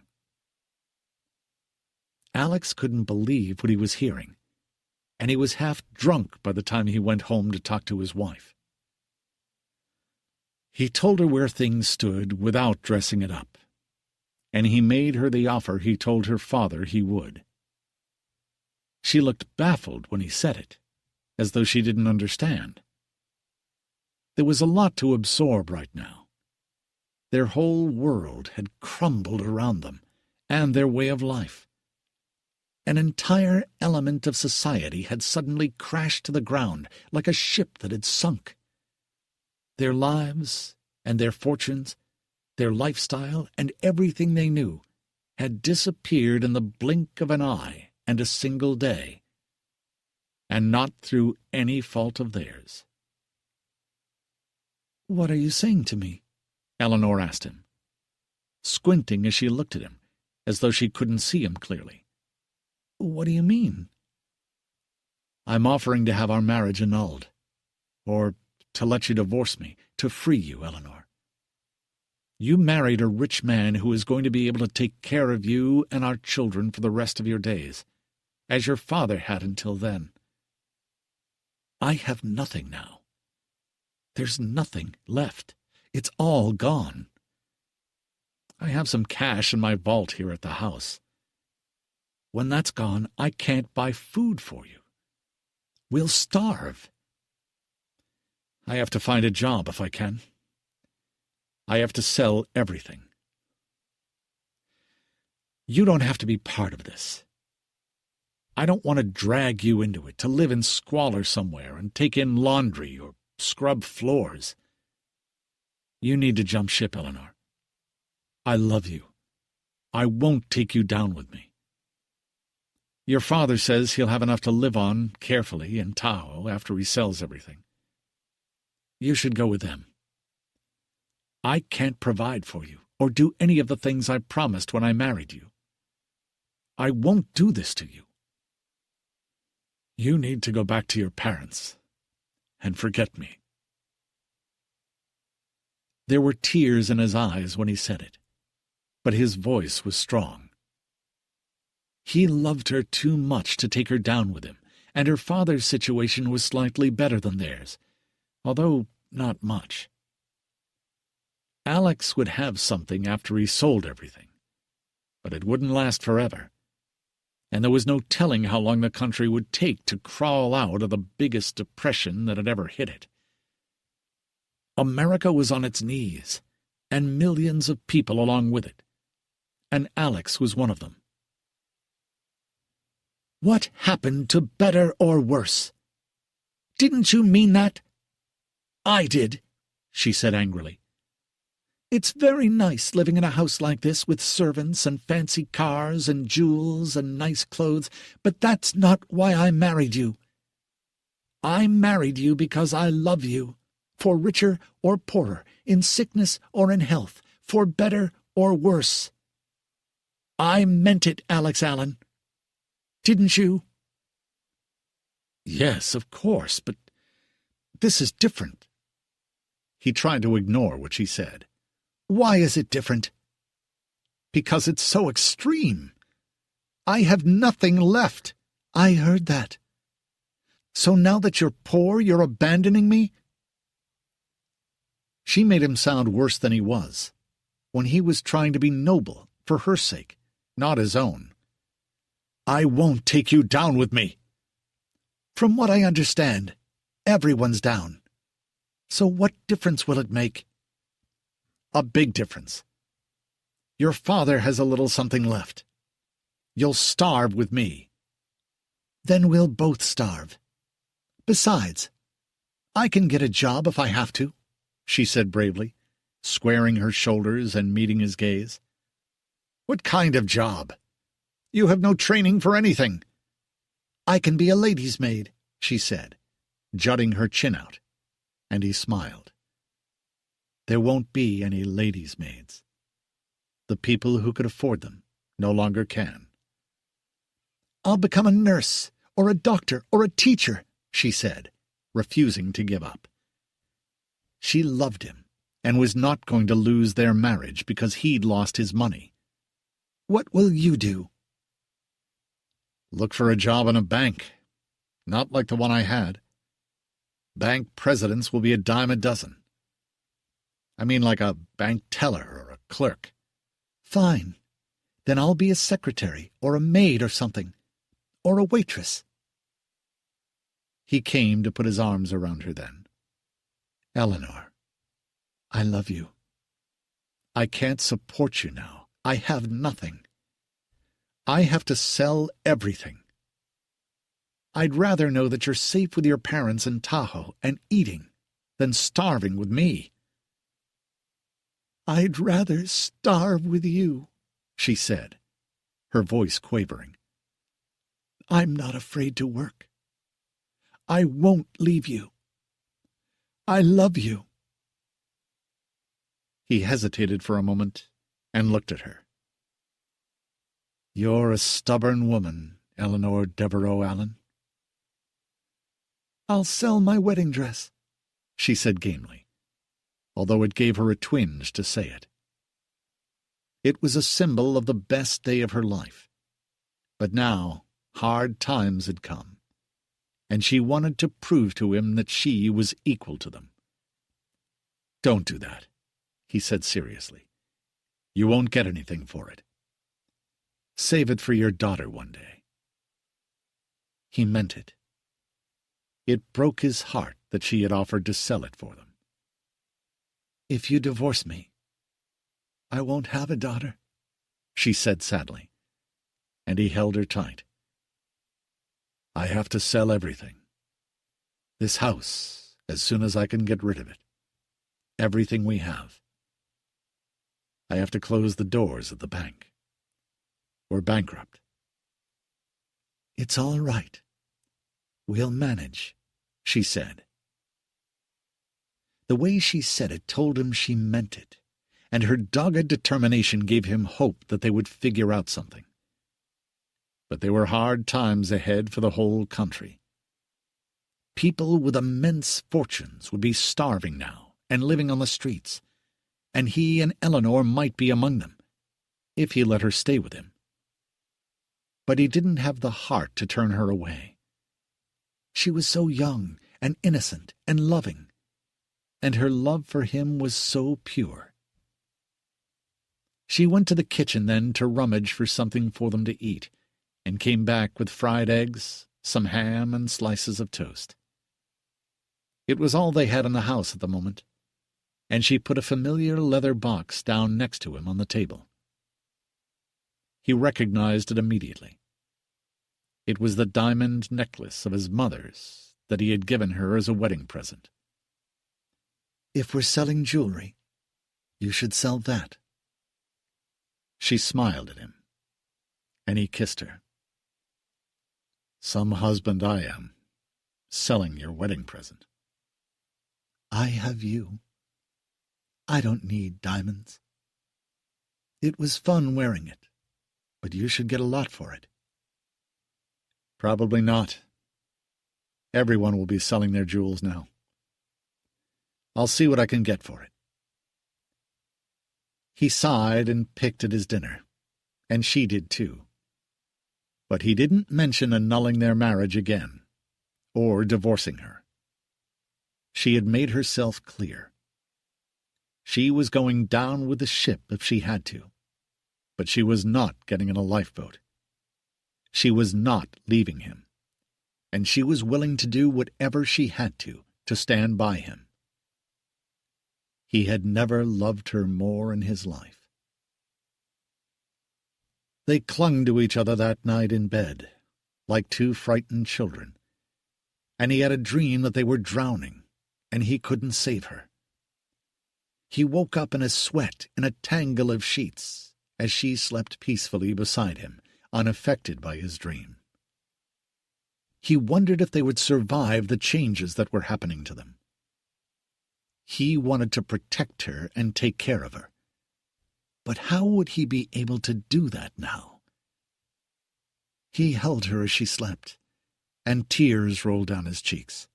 Alex couldn't believe what he was hearing, and he was half drunk by the time he went home to talk to his wife. He told her where things stood without dressing it up, and he made her the offer he told her father he would. She looked baffled when he said it, as though she didn't understand. There was a lot to absorb right now. Their whole world had crumbled around them, and their way of life. An entire element of society had suddenly crashed to the ground like a ship that had sunk. Their lives and their fortunes, their lifestyle and everything they knew had disappeared in the blink of an eye and a single day, and not through any fault of theirs. "What are you saying to me?" Eleanor asked him. squinting as she looked at him, as though she couldn't see him clearly. "What do you mean?" "I'm offering to have our marriage annulled, or to let you divorce me, to free you, Eleanor. You married a rich man who is going to be able to take care of you and our children for the rest of your days, as your father had until then. I have nothing now. There's nothing left. It's all gone. I have some cash in my vault here at the house. When that's gone, I can't buy food for you. We'll starve. I have to find a job if I can. I have to sell everything. You don't have to be part of this. I don't want to drag you into it, to live in squalor somewhere and take in laundry or scrub floors. You need to jump ship, Eleanor. I love you. I won't take you down with me. Your father says he'll have enough to live on carefully in Tahoe after he sells everything. You should go with them. I can't provide for you or do any of the things I promised when I married you. I won't do this to you. You need to go back to your parents and forget me." There were tears in his eyes when he said it, but his voice was strong. He loved her too much to take her down with him, and her father's situation was slightly better than theirs, although not much. Alex would have something after he sold everything, but it wouldn't last forever, and there was no telling how long the country would take to crawl out of the biggest depression that had ever hit it. America was on its knees, and millions of people along with it, and Alex was one of them. "What happened to better or worse? Didn't you mean that?" "I did," she said angrily. "It's very nice living in a house like this with servants and fancy cars and jewels and nice clothes, but that's not why I married you. I married you because I love you, for richer or poorer, in sickness or in health, for better or worse. I meant it, Alex Allen. Didn't you?" "Yes, of course, but this is different." He tried to ignore what she said. "Why is it different?" "Because it's so extreme. I have nothing left." "I heard that. So now that you're poor, you're abandoning me?" She made him sound worse than he was, when he was trying to be noble for her sake, not his own. "I won't take you down with me." "From what I understand, everyone's down. So what difference will it make?" "A big difference. Your father has a little something left. You'll starve with me." "Then we'll both starve. Besides, I can get a job if I have to," she said bravely, squaring her shoulders and meeting his gaze. "What kind of job? You have no training for anything." "I can be a lady's maid," she said, jutting her chin out, and he smiled. There won't be any ladies' maids. The people who could afford them no longer can. "I'll become a nurse, or a doctor, or a teacher," she said, refusing to give up. She loved him, and was not going to lose their marriage because he'd lost his money. "What will you do?" "Look for a job in a bank. Not like the one I had. Bank presidents will be a dime a dozen. I mean like a bank teller or a clerk." "Fine. Then I'll be a secretary or a maid or something. Or a waitress." He came to put his arms around her then. "Eleanor, I love you. I can't support you now. I have nothing. I have to sell everything. I'd rather know that you're safe with your parents in Tahoe and eating than starving with me." "I'd rather starve with you," she said, her voice quavering. "I'm not afraid to work. I won't leave you. I love you." He hesitated for a moment and looked at her. "You're a stubborn woman, Eleanor Devereux Allen." "I'll sell my wedding dress," she said gamely, although it gave her a twinge to say it. It was a symbol of the best day of her life. But now hard times had come, and she wanted to prove to him that she was equal to them. "Don't do that," he said seriously. "You won't get anything for it. Save it for your daughter one day." He meant it. It broke his heart that she had offered to sell it for them. "If you divorce me, I won't have a daughter," she said sadly, and he held her tight. "I have to sell everything. This house, as soon as I can get rid of it. Everything we have. I have to close the doors at the bank. We're bankrupt." "It's all right. We'll manage," she said. The way she said it told him she meant it, and her dogged determination gave him hope that they would figure out something. But there were hard times ahead for the whole country. People with immense fortunes would be starving now and living on the streets, and he and Eleanor might be among them, if he let her stay with him. But he didn't have the heart to turn her away. She was so young and innocent and loving, and her love for him was so pure. She went to the kitchen then to rummage for something for them to eat, and came back with fried eggs, some ham, and slices of toast. It was all they had in the house at the moment, and she put a familiar leather box down next to him on the table. He recognized it immediately. It was the diamond necklace of his mother's that he had given her as a wedding present. "If we're selling jewelry, you should sell that." She smiled at him, and he kissed her. "Some husband I am, selling your wedding present." "I have you. I don't need diamonds. It was fun wearing it, but you should get a lot for it." "Probably not. Everyone will be selling their jewels now. I'll see what I can get for it." He sighed and picked at his dinner, and she did too. But he didn't mention annulling their marriage again, or divorcing her. She had made herself clear. She was going down with the ship if she had to, but she was not getting in a lifeboat. She was not leaving him, and she was willing to do whatever she had to stand by him. He had never loved her more in his life. They clung to each other that night in bed, like two frightened children, and he had a dream that they were drowning, and he couldn't save her. He woke up in a sweat in a tangle of sheets as she slept peacefully beside him, unaffected by his dream. He wondered if they would survive the changes that were happening to them. He wanted to protect her and take care of her. But how would he be able to do that now? He held her as she slept, and tears rolled down his cheeks.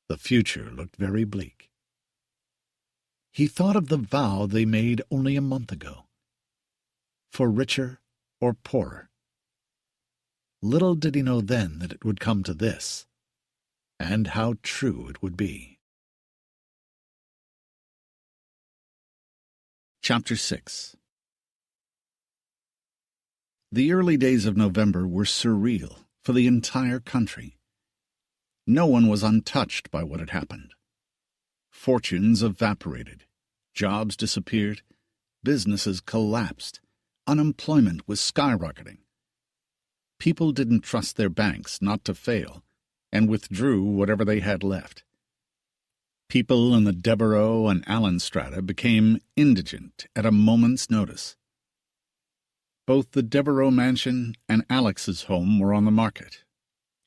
The future looked very bleak. He thought of the vow they made only a month ago. For richer or poorer. Little did he know then that it would come to this, and how true it would be. Chapter 6. The early days of November were surreal for the entire country. No one was untouched by what had happened. Fortunes evaporated, jobs disappeared, businesses collapsed, unemployment was skyrocketing. People didn't trust their banks not to fail, and withdrew whatever they had left. People in the Devereux and Allen strata became indigent at a moment's notice. Both the Devereux mansion and Alex's home were on the market,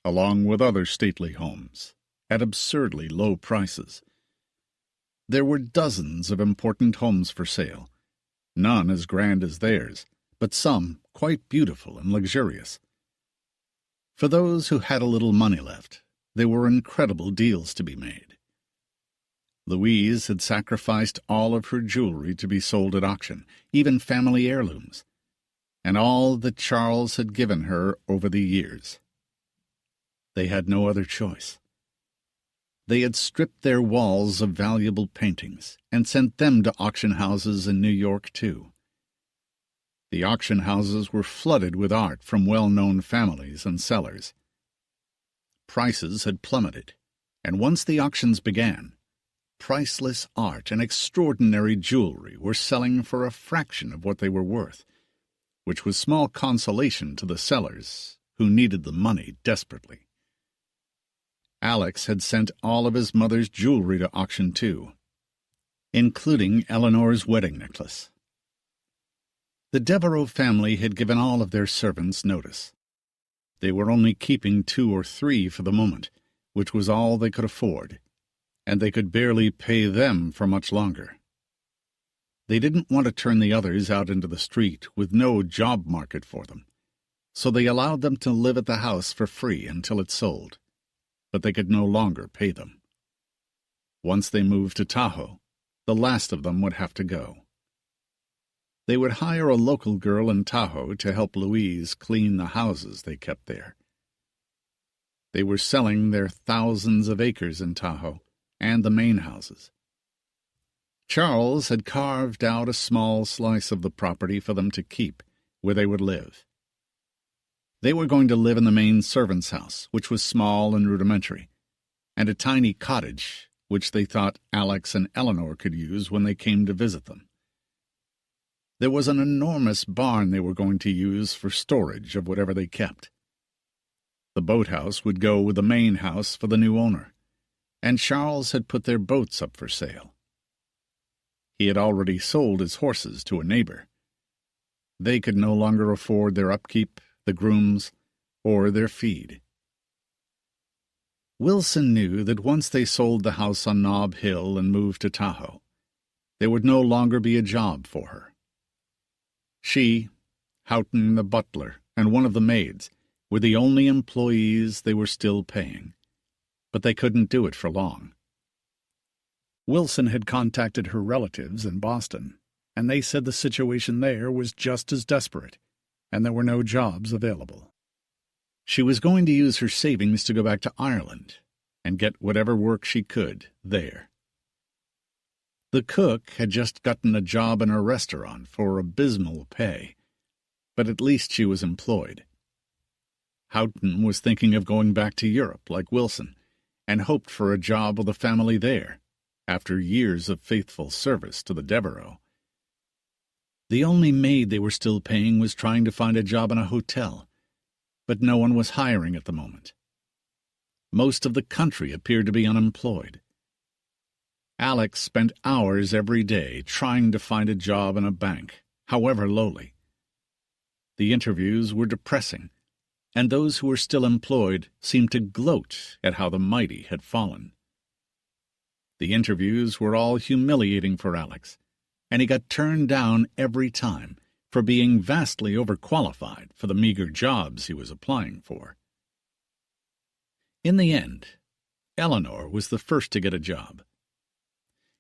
along with other stately homes, at absurdly low prices. There were dozens of important homes for sale, none as grand as theirs, but some quite beautiful and luxurious. For those who had a little money left, there were incredible deals to be made. Louise had sacrificed all of her jewelry to be sold at auction, even family heirlooms, and all that Charles had given her over the years. They had no other choice. They had stripped their walls of valuable paintings and sent them to auction houses in New York, too. The auction houses were flooded with art from well-known families and sellers. Prices had plummeted, and once the auctions began, priceless art and extraordinary jewelry were selling for a fraction of what they were worth, which was small consolation to the sellers, who needed the money desperately. Alex had sent all of his mother's jewelry to auction too, including Eleanor's wedding necklace. The Devereux family had given all of their servants notice. They were only keeping 2 or 3 for the moment, which was all they could afford, and they could barely pay them for much longer. They didn't want to turn the others out into the street with no job market for them, so they allowed them to live at the house for free until it sold, but they could no longer pay them. Once they moved to Tahoe, the last of them would have to go. They would hire a local girl in Tahoe to help Louise clean the houses they kept there. They were selling their thousands of acres in Tahoe and the main houses. Charles had carved out a small slice of the property for them to keep, where they would live. They were going to live in the main servants' house, which was small and rudimentary, and a tiny cottage, which they thought Alex and Eleanor could use when they came to visit them. There was an enormous barn they were going to use for storage of whatever they kept. The boathouse would go with the main house for the new owner, and Charles had put their boats up for sale. He had already sold his horses to a neighbor. They could no longer afford their upkeep, the grooms, or their feed. Wilson knew that once they sold the house on Nob Hill and moved to Tahoe, there would no longer be a job for her. She, Houghton the butler, and one of the maids were the only employees they were still paying, but they couldn't do it for long. Wilson had contacted her relatives in Boston, and they said the situation there was just as desperate, and there were no jobs available. She was going to use her savings to go back to Ireland and get whatever work she could there. The cook had just gotten a job in a restaurant for abysmal pay, but at least she was employed. Houghton was thinking of going back to Europe like Wilson, and hoped for a job with a family there, after years of faithful service to the Devereux. The only maid they were still paying was trying to find a job in a hotel, but no one was hiring at the moment. Most of the country appeared to be unemployed. Alex spent hours every day trying to find a job in a bank, however lowly. The interviews were depressing, and those who were still employed seemed to gloat at how the mighty had fallen. The interviews were all humiliating for Alex, and he got turned down every time for being vastly overqualified for the meager jobs he was applying for. In the end, Eleanor was the first to get a job.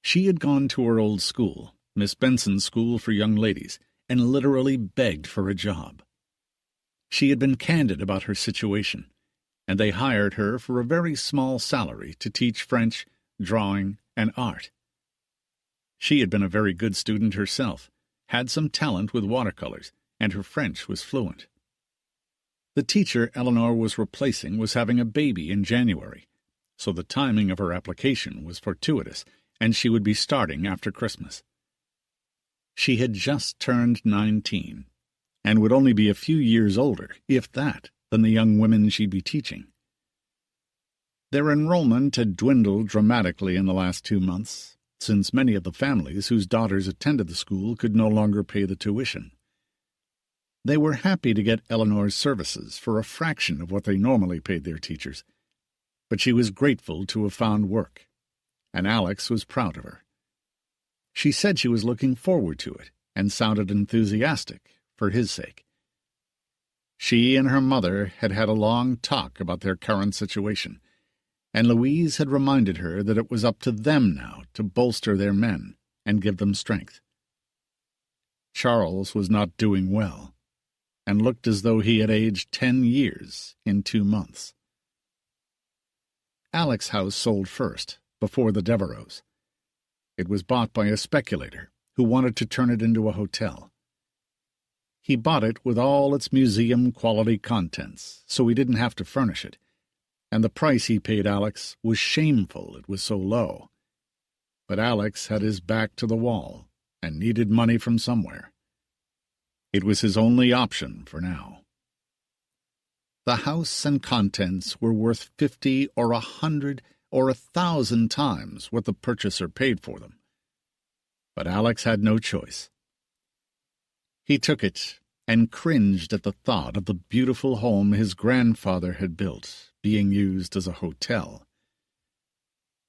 She had gone to her old school, Miss Benson's School for Young Ladies, and literally begged for a job. She had been candid about her situation, and they hired her for a very small salary to teach French, drawing, and art. She had been a very good student herself, had some talent with watercolors, and her French was fluent. The teacher Eleanor was replacing was having a baby in January, so the timing of her application was fortuitous, and she would be starting after Christmas. She had just turned 19, and would only be a few years older, if that, than the young women she'd be teaching. Their enrollment had dwindled dramatically in the last 2 months, since many of the families whose daughters attended the school could no longer pay the tuition. They were happy to get Eleanor's services for a fraction of what they normally paid their teachers, but she was grateful to have found work, and Alex was proud of her. She said she was looking forward to it, and sounded enthusiastic for his sake. She and her mother had had a long talk about their current situation, and Louise had reminded her that it was up to them now to bolster their men and give them strength. Charles was not doing well, and looked as though he had aged 10 years in 2 months. Alex's house sold first, before the Devereux's. It was bought by a speculator who wanted to turn it into a hotel. He bought it with all its museum-quality contents, so he didn't have to furnish it, and the price he paid Alex was shameful, it was so low. But Alex had his back to the wall and needed money from somewhere. It was his only option for now. The house and contents were worth 50 or 100 or 1,000 times what the purchaser paid for them. But Alex had no choice. He took it and cringed at the thought of the beautiful home his grandfather had built being used as a hotel.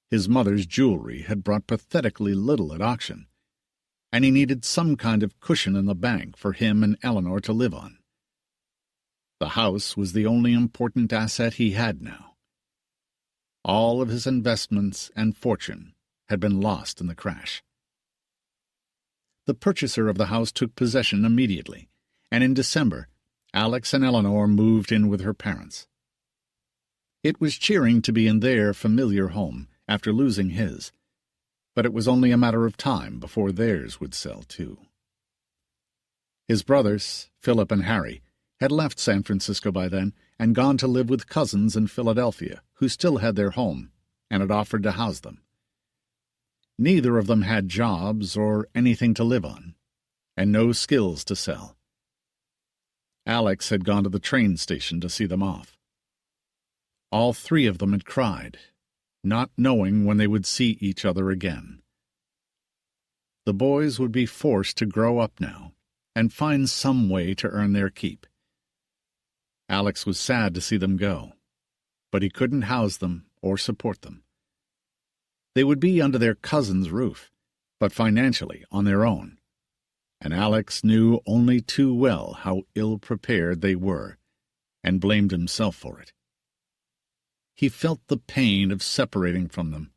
His mother's jewelry had brought pathetically little at auction, and he needed some kind of cushion in the bank for him and Eleanor to live on. The house was the only important asset he had now. All of his investments and fortune had been lost in the crash. The purchaser of the house took possession immediately, and in December, Alex and Eleanor moved in with her parents. It was cheering to be in their familiar home after losing his, but it was only a matter of time before theirs would sell too. His brothers, Philip and Harry, had left San Francisco by then and gone to live with cousins in Philadelphia who still had their home and had offered to house them. Neither of them had jobs or anything to live on, and no skills to sell. Alex had gone to the train station to see them off. All 3 of them had cried, not knowing when they would see each other again. The boys would be forced to grow up now and find some way to earn their keep. Alex was sad to see them go, but he couldn't house them or support them. They would be under their cousin's roof, but financially on their own, and Alex knew only too well how ill-prepared they were, and blamed himself for it. He felt the pain of separating from them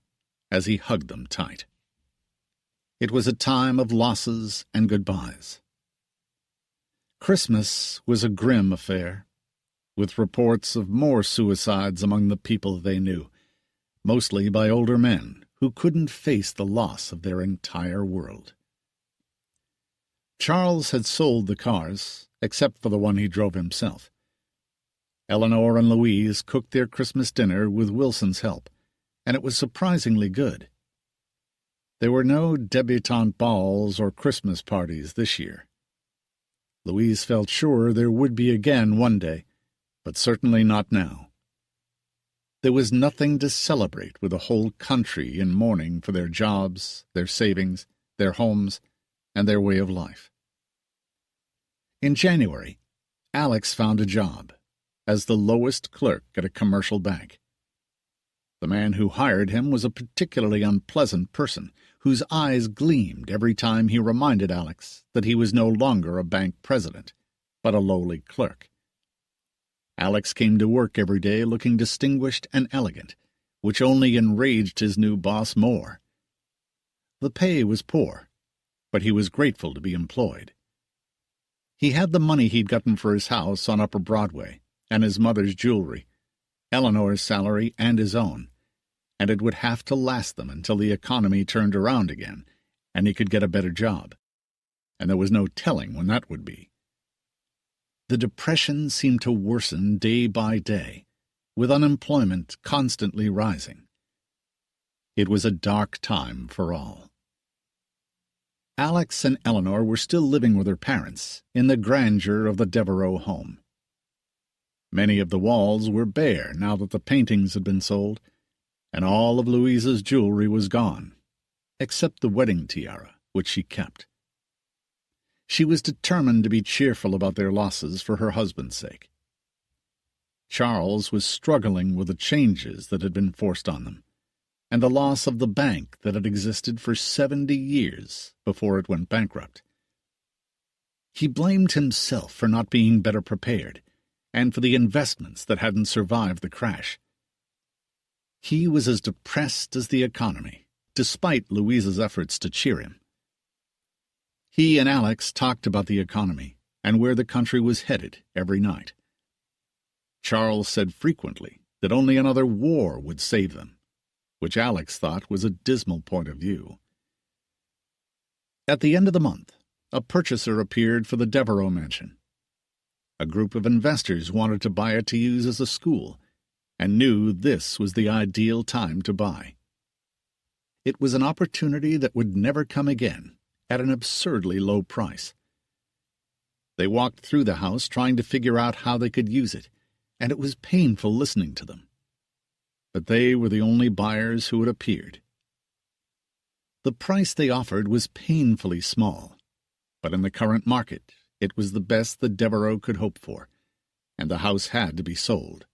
as he hugged them tight. It was a time of losses and goodbyes. Christmas was a grim affair, with reports of more suicides among the people they knew, mostly by older men who couldn't face the loss of their entire world. Charles had sold the cars, except for the one he drove himself. Eleanor and Louise cooked their Christmas dinner with Wilson's help, and it was surprisingly good. There were no debutante balls or Christmas parties this year. Louise felt sure there would be again one day, but certainly not now. There was nothing to celebrate with a whole country in mourning for their jobs, their savings, their homes, and their way of life. In January, Alex found a job as the lowest clerk at a commercial bank. The man who hired him was a particularly unpleasant person whose eyes gleamed every time he reminded Alex that he was no longer a bank president, but a lowly clerk. Alex came to work every day looking distinguished and elegant, which only enraged his new boss more. The pay was poor, but he was grateful to be employed. He had the money he'd gotten for his house on Upper Broadway, and his mother's jewelry, Eleanor's salary and his own, and it would have to last them until the economy turned around again, and he could get a better job. And there was no telling when that would be. The depression seemed to worsen day by day, with unemployment constantly rising. It was a dark time for all. Alex and Eleanor were still living with their parents in the grandeur of the Devereux home. Many of the walls were bare now that the paintings had been sold, and all of Louise's jewelry was gone, except the wedding tiara, which she kept. She was determined to be cheerful about their losses for her husband's sake. Charles was struggling with the changes that had been forced on them, and the loss of the bank that had existed for 70 years before it went bankrupt. He blamed himself for not being better prepared, and for the investments that hadn't survived the crash. He was as depressed as the economy, despite Louise's efforts to cheer him. He and Alex talked about the economy and where the country was headed every night. Charles said frequently that only another war would save them, which Alex thought was a dismal point of view. At the end of the month, a purchaser appeared for the Devereux mansion. A group of investors wanted to buy it to use as a school, and knew this was the ideal time to buy. It was an opportunity that would never come again, at an absurdly low price. They walked through the house trying to figure out how they could use it, and it was painful listening to them. But they were the only buyers who had appeared. The price they offered was painfully small, but in the current market it was the best the Devereux could hope for, and the house had to be sold.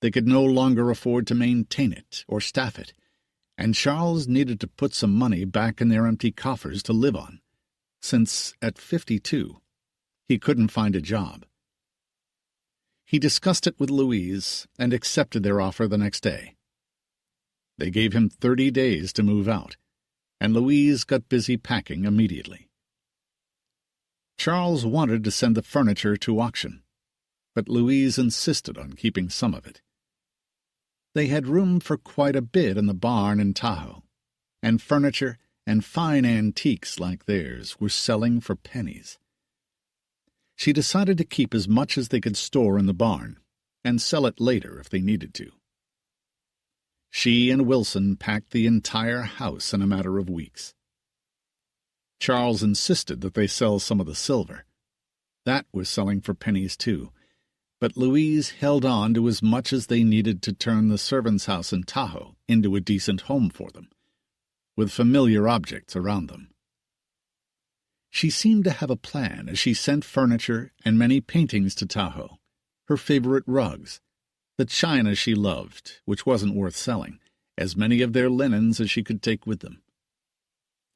They could no longer afford to maintain it or staff it, and Charles needed to put some money back in their empty coffers to live on, since, at 52, he couldn't find a job. He discussed it with Louise and accepted their offer the next day. They gave him 30 days to move out, and Louise got busy packing immediately. Charles wanted to send the furniture to auction, but Louise insisted on keeping some of it. They had room for quite a bit in the barn in Tahoe, and furniture and fine antiques like theirs were selling for pennies. She decided to keep as much as they could store in the barn, and sell it later if they needed to. She and Wilson packed the entire house in a matter of weeks. Charles insisted that they sell some of the silver. That was selling for pennies too, but Louise held on to as much as they needed to turn the servants' house in Tahoe into a decent home for them, with familiar objects around them. She seemed to have a plan as she sent furniture and many paintings to Tahoe, her favorite rugs, the china she loved, which wasn't worth selling, as many of their linens as she could take with them.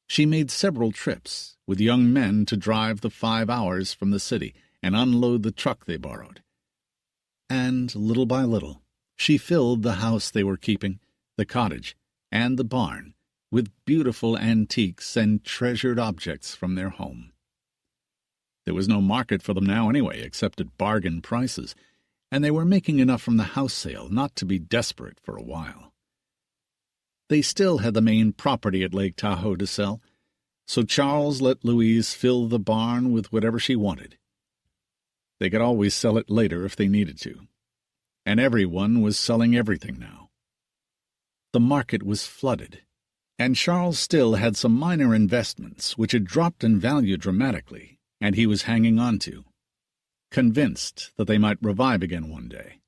She made several trips, with young men to drive the 5 hours from the city and unload the truck they borrowed. And, little by little, she filled the house they were keeping, the cottage, and the barn with beautiful antiques and treasured objects from their home. There was no market for them now anyway, except at bargain prices, and they were making enough from the house sale not to be desperate for a while. They still had the main property at Lake Tahoe to sell, so Charles let Louise fill the barn with whatever she wanted. They could always sell it later if they needed to, and everyone was selling everything now. The market was flooded, and Charles still had some minor investments which had dropped in value dramatically, and he was hanging on to, convinced that they might revive again one day.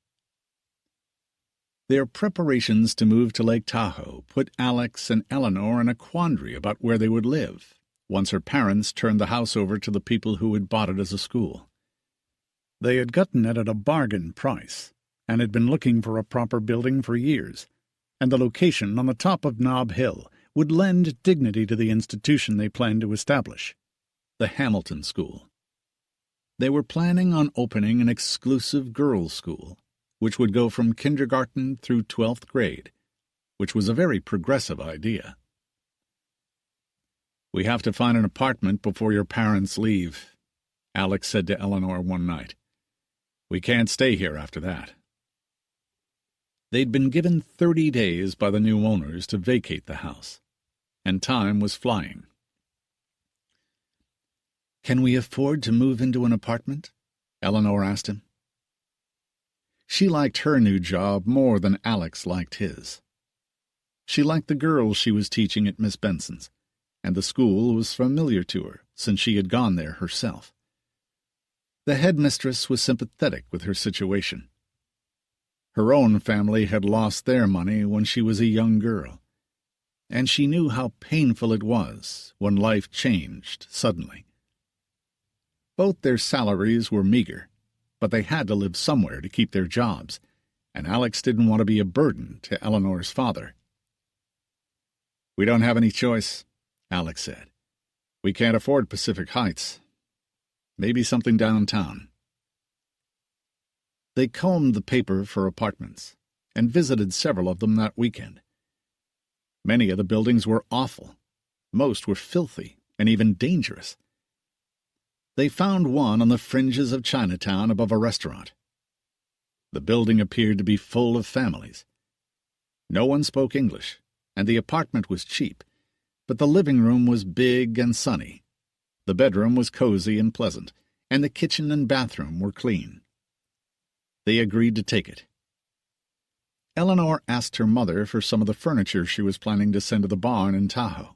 Their preparations to move to Lake Tahoe put Alex and Eleanor in a quandary about where they would live, once her parents turned the house over to the people who had bought it as a school. They had gotten it at a bargain price, and had been looking for a proper building for years, and the location on the top of Nob Hill would lend dignity to the institution they planned to establish, the Hamilton School. They were planning on opening an exclusive girls' school, which would go from kindergarten through 12th grade, which was a very progressive idea. "We have to find an apartment before your parents leave," Alex said to Eleanor one night. "We can't stay here after that." They'd been given 30 days by the new owners to vacate the house, and time was flying. "Can we afford to move into an apartment?" Eleanor asked him. She liked her new job more than Alex liked his. She liked the girls she was teaching at Miss Benson's, and the school was familiar to her since she had gone there herself. The headmistress was sympathetic with her situation. Her own family had lost their money when she was a young girl, and she knew how painful it was when life changed suddenly. Both their salaries were meager, but they had to live somewhere to keep their jobs, and Alex didn't want to be a burden to Eleanor's father. "We don't have any choice," Alex said. "We can't afford Pacific Heights. Maybe something downtown. They combed the paper for apartments and visited several of them that weekend. Many of the buildings were awful. Most were filthy and even dangerous. They found one on the fringes of Chinatown above a restaurant. The building appeared to be full of families. No one spoke English, and the apartment was cheap, but the living room was big and sunny. The bedroom was cozy and pleasant, and the kitchen and bathroom were clean. They agreed to take it. Eleanor asked her mother for some of the furniture she was planning to send to the barn in Tahoe.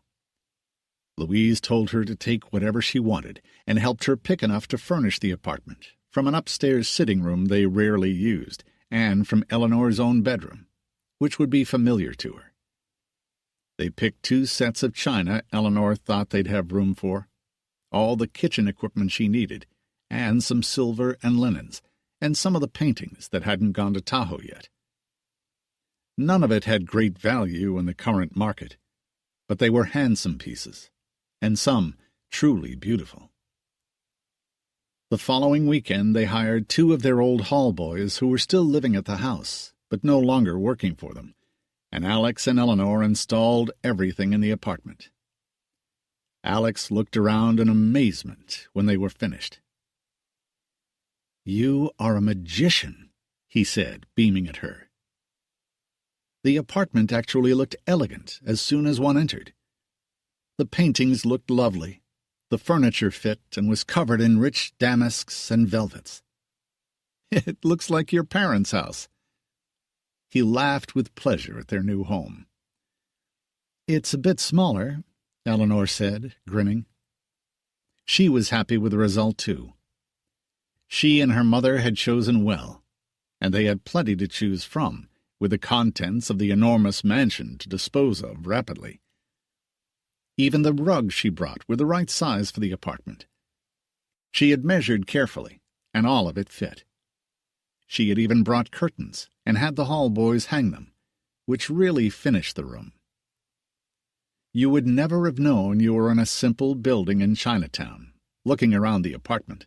Louise told her to take whatever she wanted and helped her pick enough to furnish the apartment, from an upstairs sitting room they rarely used, and from Eleanor's own bedroom, which would be familiar to her. They picked 2 sets of china Eleanor thought they'd have room for, all the kitchen equipment she needed, and some silver and linens, and some of the paintings that hadn't gone to Tahoe yet. None of it had great value in the current market, but they were handsome pieces, and some truly beautiful. The following weekend they hired 2 of their old hall boys who were still living at the house, but no longer working for them, and Alex and Eleanor installed everything in the apartment. Alex looked around in amazement when they were finished. "You are a magician," he said, beaming at her. The apartment actually looked elegant as soon as one entered. The paintings looked lovely. The furniture fit and was covered in rich damasks and velvets. "It looks like your parents' house." He laughed with pleasure at their new home. "It's a bit smaller," Eleanor said, grinning. She was happy with the result, too. She and her mother had chosen well, and they had plenty to choose from, with the contents of the enormous mansion to dispose of rapidly. Even the rugs she brought were the right size for the apartment. She had measured carefully, and all of it fit. She had even brought curtains and had the hall boys hang them, which really finished the room. You would never have known you were in a simple building in Chinatown, looking around the apartment.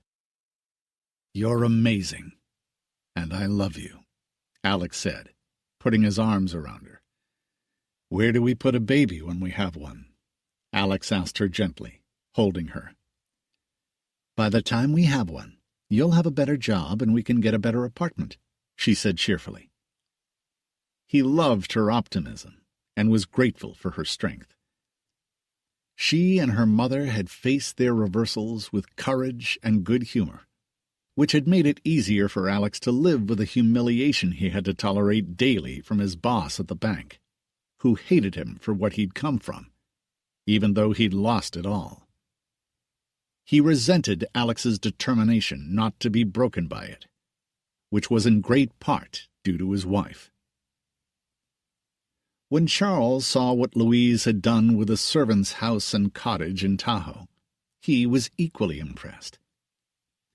"You're amazing, and I love you," Alex said, putting his arms around her. "Where do we put a baby when we have one?" Alex asked her gently, holding her. "By the time we have one, you'll have a better job and we can get a better apartment," she said cheerfully. He loved her optimism and was grateful for her strength. She and her mother had faced their reversals with courage and good humor, which had made it easier for Alex to live with the humiliation he had to tolerate daily from his boss at the bank, who hated him for what he'd come from, even though he'd lost it all. He resented Alex's determination not to be broken by it, which was in great part due to his wife. When Charles saw what Louise had done with the servants' house and cottage in Tahoe, he was equally impressed.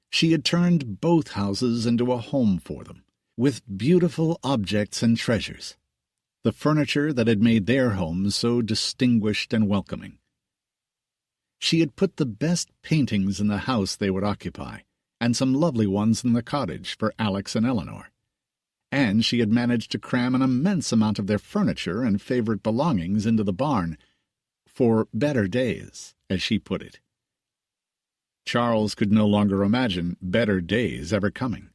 She had turned both houses into a home for them, with beautiful objects and treasures, the furniture that had made their home so distinguished and welcoming. She had put the best paintings in the house they would occupy, and some lovely ones in the cottage for Alex and Eleanor. And she had managed to cram an immense amount of their furniture and favorite belongings into the barn, for better days, as she put it. Charles could no longer imagine better days ever coming.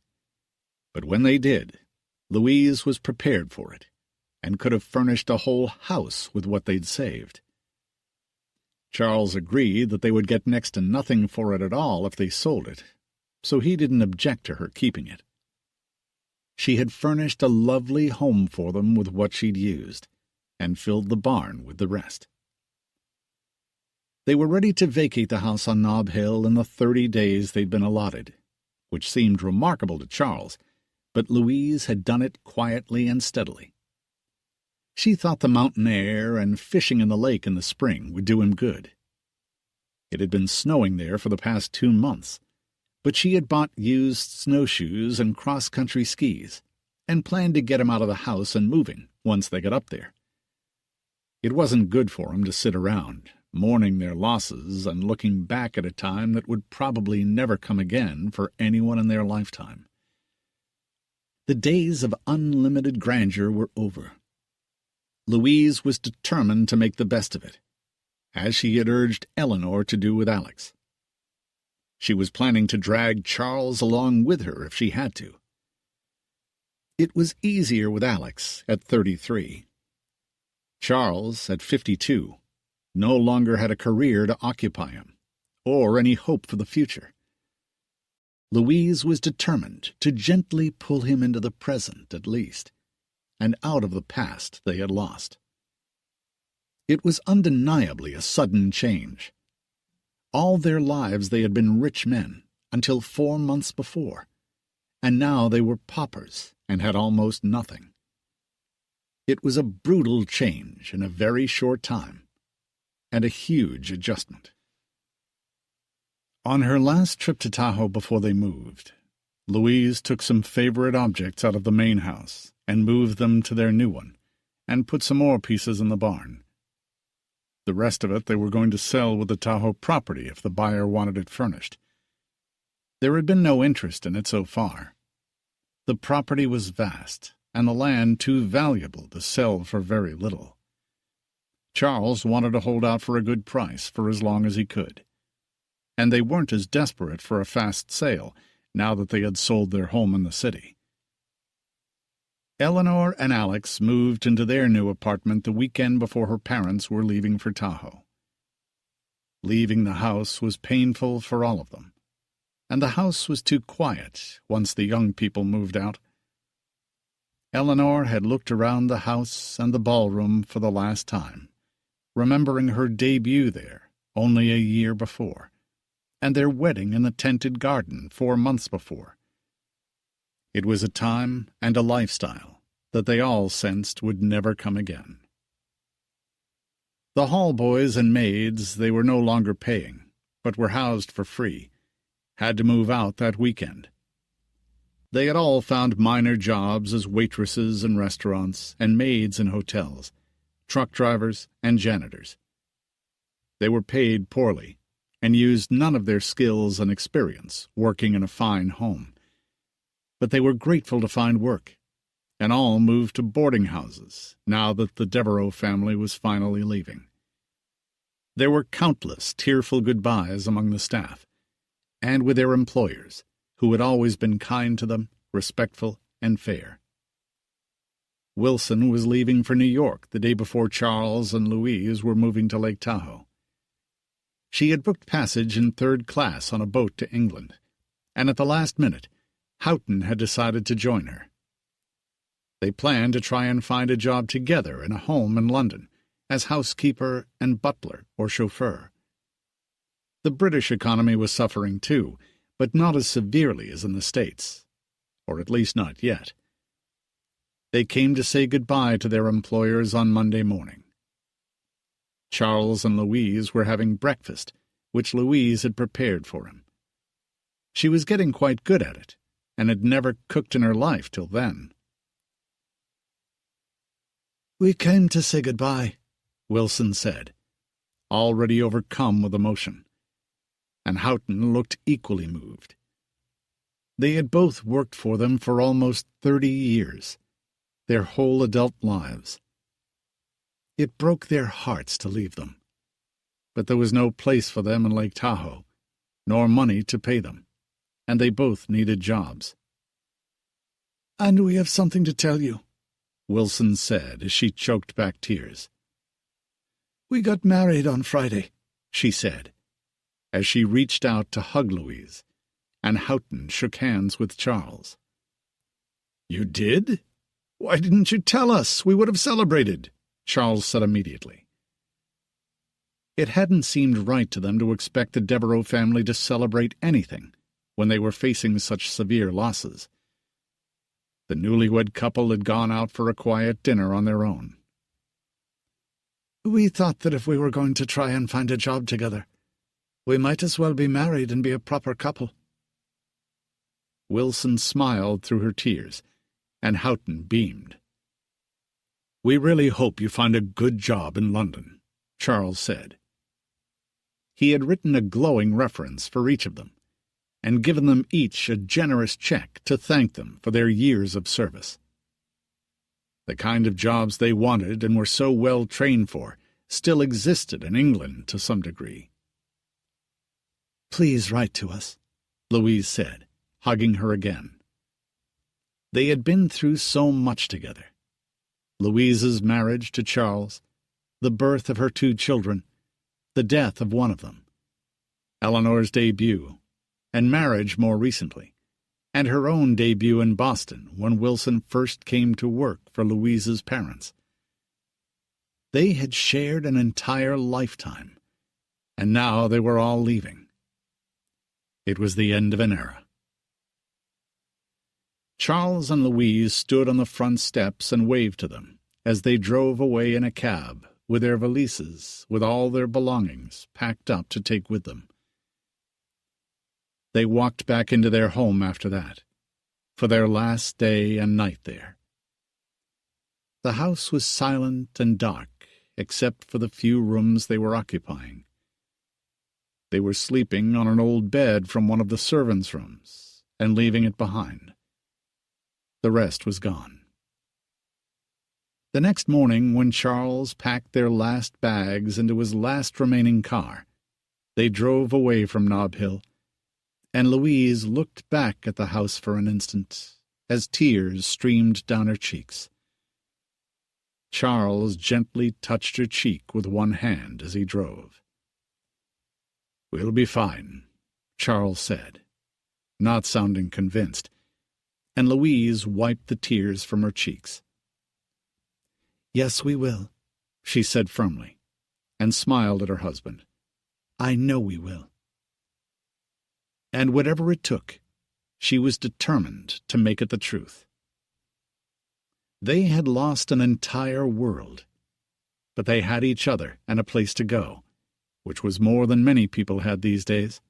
But when they did, Louise was prepared for it, and could have furnished a whole house with what they'd saved. Charles agreed that they would get next to nothing for it at all if they sold it, so he didn't object to her keeping it. She had furnished a lovely home for them with what she'd used, and filled the barn with the rest. They were ready to vacate the house on Nob Hill in the 30 days they'd been allotted, which seemed remarkable to Charles, but Louise had done it quietly and steadily. She thought the mountain air and fishing in the lake in the spring would do him good. It had been snowing there for the past 2 months, but she had bought used snowshoes and cross-country skis, and planned to get him out of the house and moving once they got up there. It wasn't good for him to sit around, mourning their losses and looking back at a time that would probably never come again for anyone in their lifetime. The days of unlimited grandeur were over. Louise was determined to make the best of it, as she had urged Eleanor to do with Alex. She was planning to drag Charles along with her if she had to. It was easier with Alex at 33. Charles, at 52, no longer had a career to occupy him, or any hope for the future. Louise was determined to gently pull him into the present, at least, and out of the past they had lost. It was undeniably a sudden change. All their lives they had been rich men, until 4 months before, and now they were paupers and had almost nothing. It was a brutal change in a very short time, and a huge adjustment. On her last trip to Tahoe before they moved, Louise took some favorite objects out of the main house and moved them to their new one, and put some more pieces in the barn. The rest of it they were going to sell with the Tahoe property if the buyer wanted it furnished. There had been no interest in it so far. The property was vast, and the land too valuable to sell for very little. Charles wanted to hold out for a good price for as long as he could, and they weren't as desperate for a fast sale now that they had sold their home in the city. Eleanor and Alex moved into their new apartment the weekend before her parents were leaving for Tahoe. Leaving the house was painful for all of them, and the house was too quiet once the young people moved out. Eleanor had looked around the house and the ballroom for the last time, remembering her debut there only a year before, and their wedding in the tented garden 4 months before. It was a time and a lifestyle that they all sensed would never come again. The hall boys and maids they were no longer paying, but were housed for free, had to move out that weekend. They had all found minor jobs as waitresses in restaurants and maids in hotels, truck drivers and janitors. They were paid poorly and used none of their skills and experience working in a fine home. But they were grateful to find work, and all moved to boarding houses now that the Devereux family was finally leaving. There were countless tearful goodbyes among the staff, and with their employers, who had always been kind to them, respectful, and fair. Wilson was leaving for New York the day before Charles and Louise were moving to Lake Tahoe. She had booked passage in 3rd class on a boat to England, and at the last minute, Houghton had decided to join her. They planned to try and find a job together in a home in London, as housekeeper and butler or chauffeur. The British economy was suffering too, but not as severely as in the States, or at least not yet. They came to say goodbye to their employers on Monday morning. Charles and Louise were having breakfast, which Louise had prepared for him. She was getting quite good at it, and had never cooked in her life till then. "We came to say goodbye," Wilson said, already overcome with emotion, and Houghton looked equally moved. They had both worked for them for almost 30 years, their whole adult lives. It broke their hearts to leave them, but there was no place for them in Lake Tahoe, nor money to pay them, and they both needed jobs. "And we have something to tell you," Wilson said as she choked back tears. "We got married on Friday," she said, as she reached out to hug Louise, and Houghton shook hands with Charles. "You did? Why didn't you tell us? We would have celebrated," Charles said immediately. It hadn't seemed right to them to expect the Devereux family to celebrate anything when they were facing such severe losses. The newlywed couple had gone out for a quiet dinner on their own. "We thought that if we were going to try and find a job together, we might as well be married and be a proper couple." Wilson smiled through her tears, and Houghton beamed. "We really hope you find a good job in London," Charles said, He had written a glowing reference for each of them, and given them each a generous check to thank them for their years of service. The kind of jobs they wanted and were so well trained for still existed in England to some degree. "Please write to us," Louise said, hugging her again. They had been through so much together. Louise's marriage to Charles, the birth of her 2 children, the death of one of them, Eleanor's debut, and marriage more recently, and her own debut in Boston when Wilson first came to work for Louise's parents. They had shared an entire lifetime, and now they were all leaving. It was the end of an era. Charles and Louise stood on the front steps and waved to them as they drove away in a cab with their valises, with all their belongings packed up to take with them. They walked back into their home after that, for their last day and night there. The house was silent and dark, except for the few rooms they were occupying. They were sleeping on an old bed from one of the servants' rooms and leaving it behind. The rest was gone. The next morning, when Charles packed their last bags into his last remaining car, they drove away from Nob Hill, and Louise looked back at the house for an instant as tears streamed down her cheeks. Charles gently touched her cheek with one hand as he drove. "We'll be fine," Charles said, not sounding convinced, and Louise wiped the tears from her cheeks. "Yes, we will," she said firmly, and smiled at her husband. "I know we will." And whatever it took, she was determined to make it the truth. They had lost an entire world, but they had each other and a place to go, which was more than many people had these days.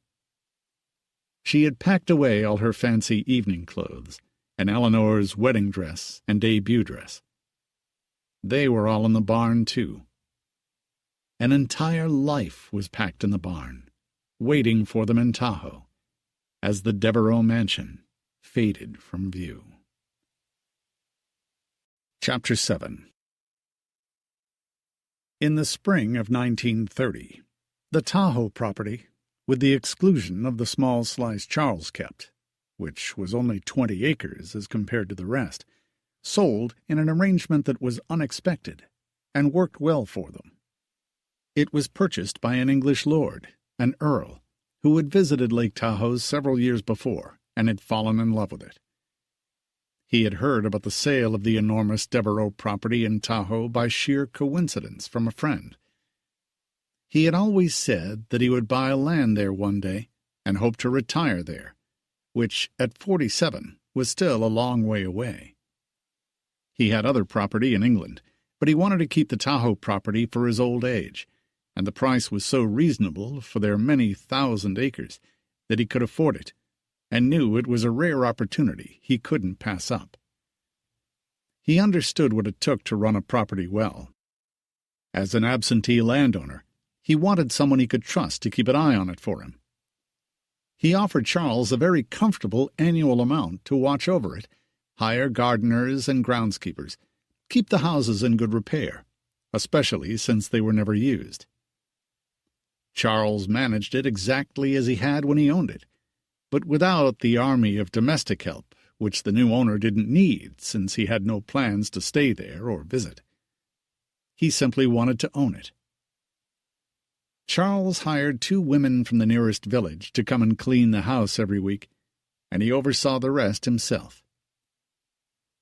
She had packed away all her fancy evening clothes, and Eleanor's wedding dress and debut dress. They were all in the barn, too. An entire life was packed in the barn, waiting for them in Tahoe, as the Devereux mansion faded from view. Chapter 7. In the spring of 1930, the Tahoe property, with the exclusion of the small slice Charles kept, which was only 20 acres as compared to the rest, sold in an arrangement that was unexpected and worked well for them. It was purchased by an English lord, an earl, who had visited Lake Tahoe several years before and had fallen in love with it. He had heard about the sale of the enormous Devereux property in Tahoe by sheer coincidence from a friend. He had always said that he would buy land there one day and hoped to retire there, which, at 47, was still a long way away. He had other property in England, but he wanted to keep the Tahoe property for his old age, and the price was so reasonable for their many thousand acres that he could afford it, and knew it was a rare opportunity he couldn't pass up. He understood what it took to run a property well. As an absentee landowner, he wanted someone he could trust to keep an eye on it for him. He offered Charles a very comfortable annual amount to watch over it, hire gardeners and groundskeepers, keep the houses in good repair, especially since they were never used. Charles managed it exactly as he had when he owned it, but without the army of domestic help, which the new owner didn't need since he had no plans to stay there or visit. He simply wanted to own it. Charles hired 2 women from the nearest village to come and clean the house every week, and he oversaw the rest himself.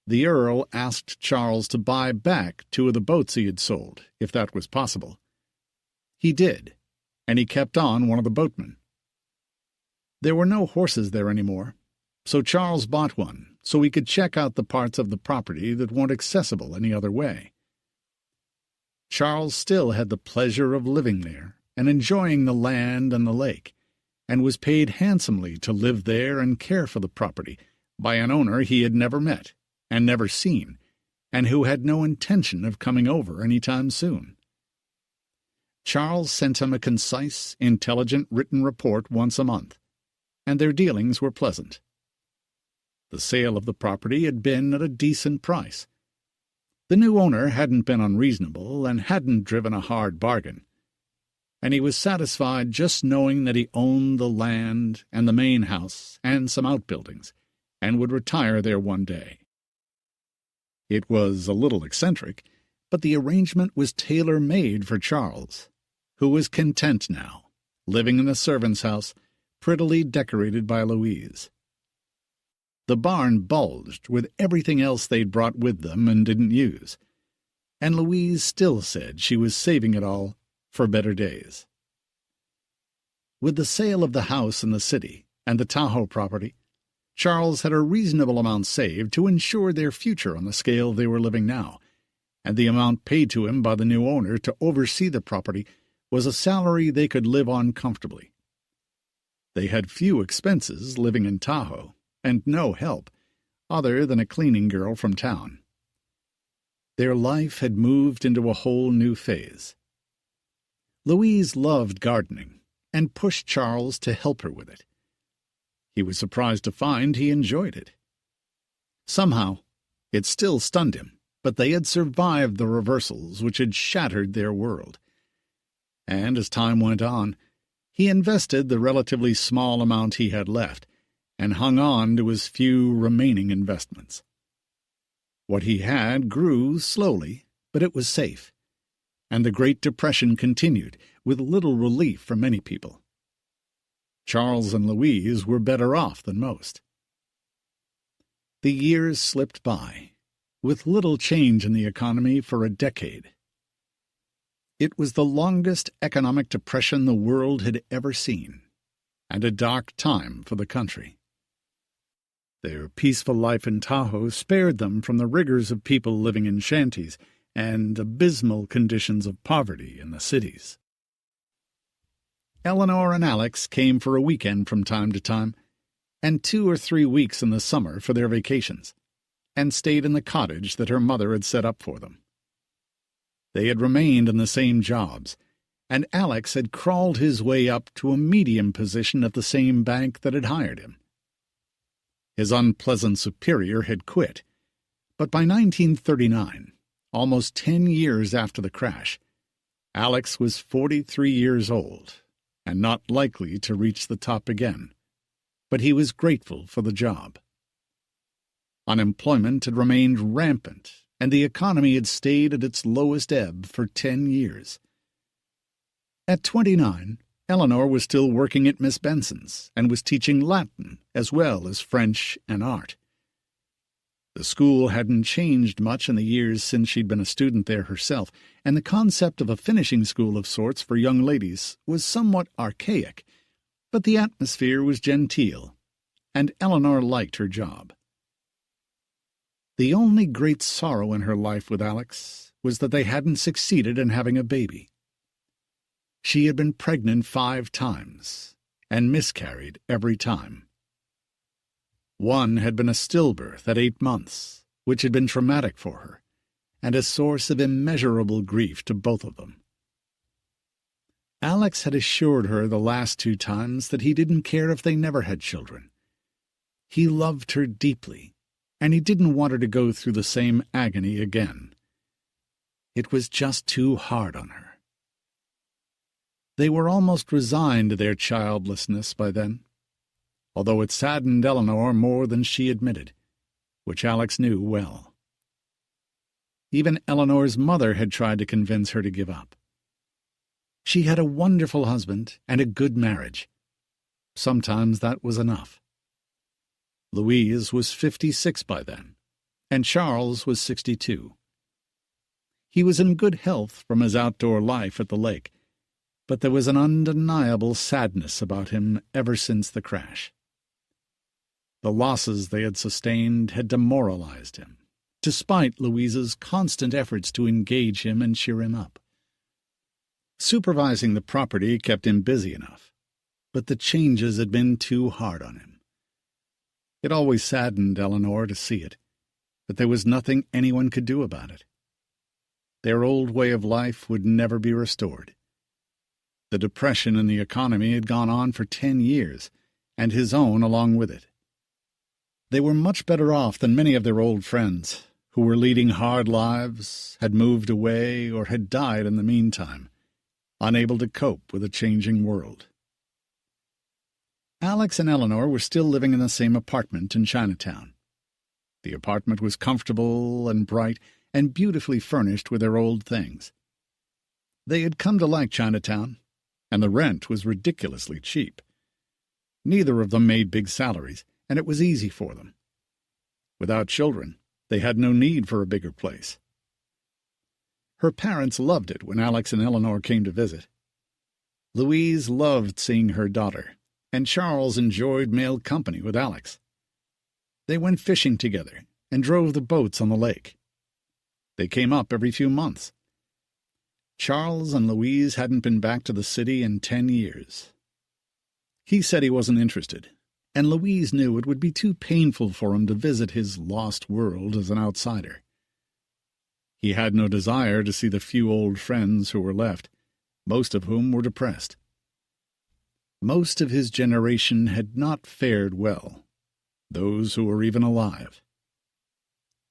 The Earl asked Charles to buy back 2 of the boats he had sold, if that was possible. He did, and he kept on one of the boatmen. There were no horses there anymore, so Charles bought one so he could check out the parts of the property that weren't accessible any other way. Charles still had the pleasure of living there and enjoying the land and the lake, and was paid handsomely to live there and care for the property by an owner he had never met and never seen, and who had no intention of coming over any time soon. Charles sent him a concise, intelligent written report once a month, and their dealings were pleasant. The sale of the property had been at a decent price. The new owner hadn't been unreasonable and hadn't driven a hard bargain, and he was satisfied just knowing that he owned the land and the main house and some outbuildings, and would retire there one day. It was a little eccentric, but the arrangement was tailor-made for Charles, who was content now, living in the servant's house, prettily decorated by Louise. The barn bulged with everything else they'd brought with them and didn't use, and Louise still said she was saving it all for better days. With the sale of the house in the city and the Tahoe property, Charles had a reasonable amount saved to ensure their future on the scale they were living now, and the amount paid to him by the new owner to oversee the property was a salary they could live on comfortably. They had few expenses living in Tahoe, and no help, other than a cleaning girl from town. Their life had moved into a whole new phase. Louise loved gardening, and pushed Charles to help her with it. He was surprised to find he enjoyed it. Somehow, it still stunned him, but they had survived the reversals which had shattered their world. And as time went on, he invested the relatively small amount he had left, and hung on to his few remaining investments. What he had grew slowly, but it was safe, and the Great Depression continued, with little relief for many people. Charles and Louise were better off than most. The years slipped by, with little change in the economy for a decade. It was the longest economic depression the world had ever seen, and a dark time for the country. Their peaceful life in Tahoe spared them from the rigors of people living in shanties and abysmal conditions of poverty in the cities. Eleanor and Alex came for a weekend from time to time, and 2 or 3 weeks in the summer for their vacations, and stayed in the cottage that her mother had set up for them. They had remained in the same jobs, and Alex had crawled his way up to a medium position at the same bank that had hired him. His unpleasant superior had quit, but by 1939, almost 10 years after the crash, Alex was 43 years old and not likely to reach the top again, but he was grateful for the job. Unemployment had remained rampant, and the economy had stayed at its lowest ebb for 10 years. At 29, Eleanor was still working at Miss Benson's and was teaching Latin as well as French and art. The school hadn't changed much in the years since she'd been a student there herself, and the concept of a finishing school of sorts for young ladies was somewhat archaic, but the atmosphere was genteel, and Eleanor liked her job. The only great sorrow in her life with Alex was that they hadn't succeeded in having a baby. She had been pregnant 5 times, and miscarried every time. One had been a stillbirth at 8 months, which had been traumatic for her, and a source of immeasurable grief to both of them. Alex had assured her the last 2 times that he didn't care if they never had children. He loved her deeply, and he didn't want her to go through the same agony again. It was just too hard on her. They were almost resigned to their childlessness by then, although it saddened Eleanor more than she admitted, which Alex knew well. Even Eleanor's mother had tried to convince her to give up. She had a wonderful husband and a good marriage. Sometimes that was enough. Louise was 56 by then, and Charles was 62. He was in good health from his outdoor life at the lake, but there was an undeniable sadness about him ever since the crash. The losses they had sustained had demoralized him, despite Louise's constant efforts to engage him and cheer him up. Supervising the property kept him busy enough, but the changes had been too hard on him. It always saddened Eleanor to see it, but there was nothing anyone could do about it. Their old way of life would never be restored, The depression in the economy had gone on for 10 years, and his own along with it. They were much better off than many of their old friends, who were leading hard lives, had moved away, or had died in the meantime, unable to cope with a changing world. Alex and Eleanor were still living in the same apartment in Chinatown. The apartment was comfortable and bright and beautifully furnished with their old things. They had come to like Chinatown, and the rent was ridiculously cheap. Neither of them made big salaries, and it was easy for them. Without children, they had no need for a bigger place. Her parents loved it when Alex and Eleanor came to visit. Louise loved seeing her daughter, and Charles enjoyed male company with Alex. They went fishing together and drove the boats on the lake. They came up every few months. Charles and Louise hadn't been back to the city in 10 years. He said he wasn't interested, and Louise knew it would be too painful for him to visit his lost world as an outsider. He had no desire to see the few old friends who were left, most of whom were depressed. Most of his generation had not fared well, those who were even alive.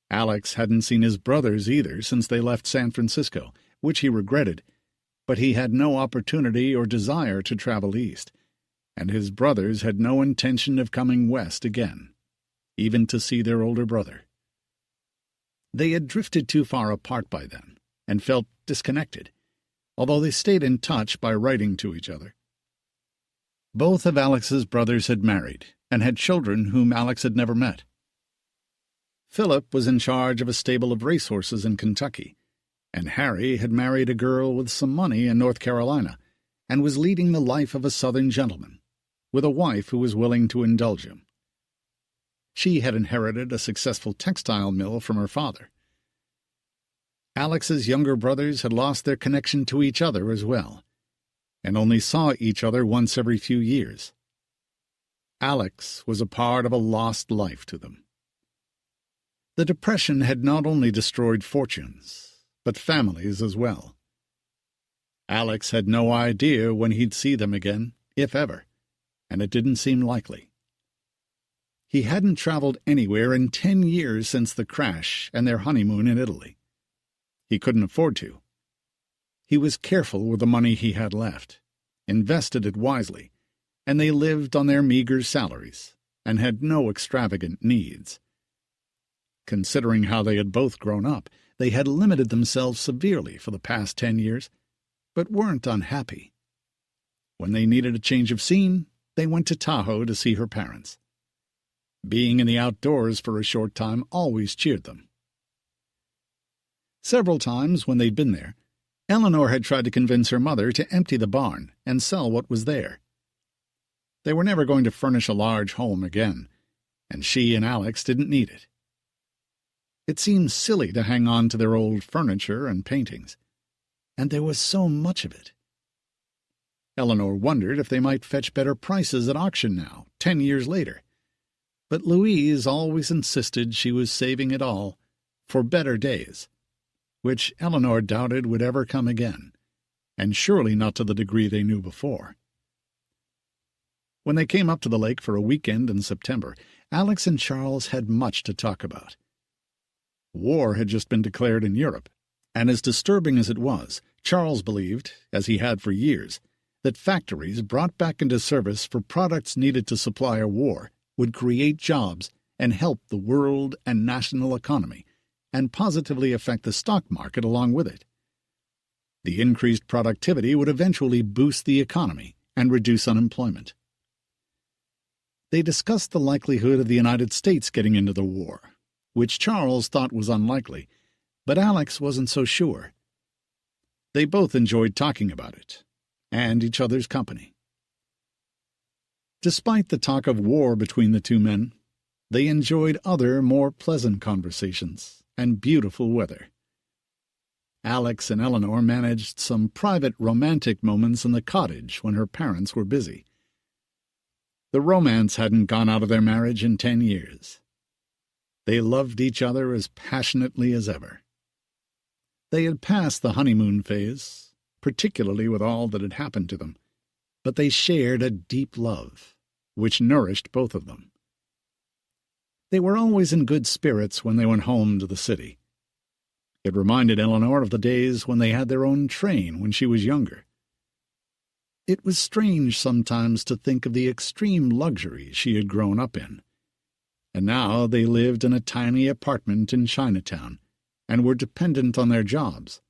Alex hadn't seen his brothers either since they left San Francisco, which he regretted, but he had no opportunity or desire to travel east, and his brothers had no intention of coming west again, even to see their older brother. They had drifted too far apart by then, and felt disconnected, although they stayed in touch by writing to each other. Both of Alex's brothers had married, and had children whom Alex had never met. Philip was in charge of a stable of racehorses in Kentucky, and Harry had married a girl with some money in North Carolina, and was leading the life of a Southern gentleman, with a wife who was willing to indulge him. She had inherited a successful textile mill from her father. Alex's younger brothers had lost their connection to each other as well, and only saw each other once every few years. Alex was a part of a lost life to them. The Depression had not only destroyed fortunes, but families as well. Alex had no idea when he'd see them again, if ever, and it didn't seem likely. He hadn't traveled anywhere in 10 years since the crash and their honeymoon in Italy. He couldn't afford to. He was careful with the money he had left, invested it wisely, and they lived on their meager salaries and had no extravagant needs. Considering how they had both grown up, they had limited themselves severely for the past 10 years, but weren't unhappy. When they needed a change of scene, they went to Tahoe to see her parents. Being in the outdoors for a short time always cheered them. Several times when they'd been there, Eleanor had tried to convince her mother to empty the barn and sell what was there. They were never going to furnish a large home again, and she and Alex didn't need it. It seemed silly to hang on to their old furniture and paintings, and there was so much of it. Eleanor wondered if they might fetch better prices at auction now, 10 years later. But Louise always insisted she was saving it all for better days, which Eleanor doubted would ever come again, and surely not to the degree they knew before. When they came up to the lake for a weekend in September, Alex and Charles had much to talk about. War had just been declared in Europe, and as disturbing as it was, Charles believed, as he had for years, that factories brought back into service for products needed to supply a war would create jobs and help the world and national economy, and positively affect the stock market along with it. The increased productivity would eventually boost the economy and reduce unemployment. They discussed the likelihood of the United States getting into the war, which Charles thought was unlikely, but Alex wasn't so sure. They both enjoyed talking about it, and each other's company. Despite the talk of war between the two men, they enjoyed other, more pleasant conversations and beautiful weather. Alex and Eleanor managed some private romantic moments in the cottage when her parents were busy. The romance hadn't gone out of their marriage in 10 years. They loved each other as passionately as ever. They had passed the honeymoon phase, particularly with all that had happened to them, but they shared a deep love, which nourished both of them. They were always in good spirits when they went home to the city. It reminded Eleanor of the days when they had their own train when she was younger. It was strange sometimes to think of the extreme luxury she had grown up in. And now they lived in a tiny apartment in Chinatown and were dependent on their jobs.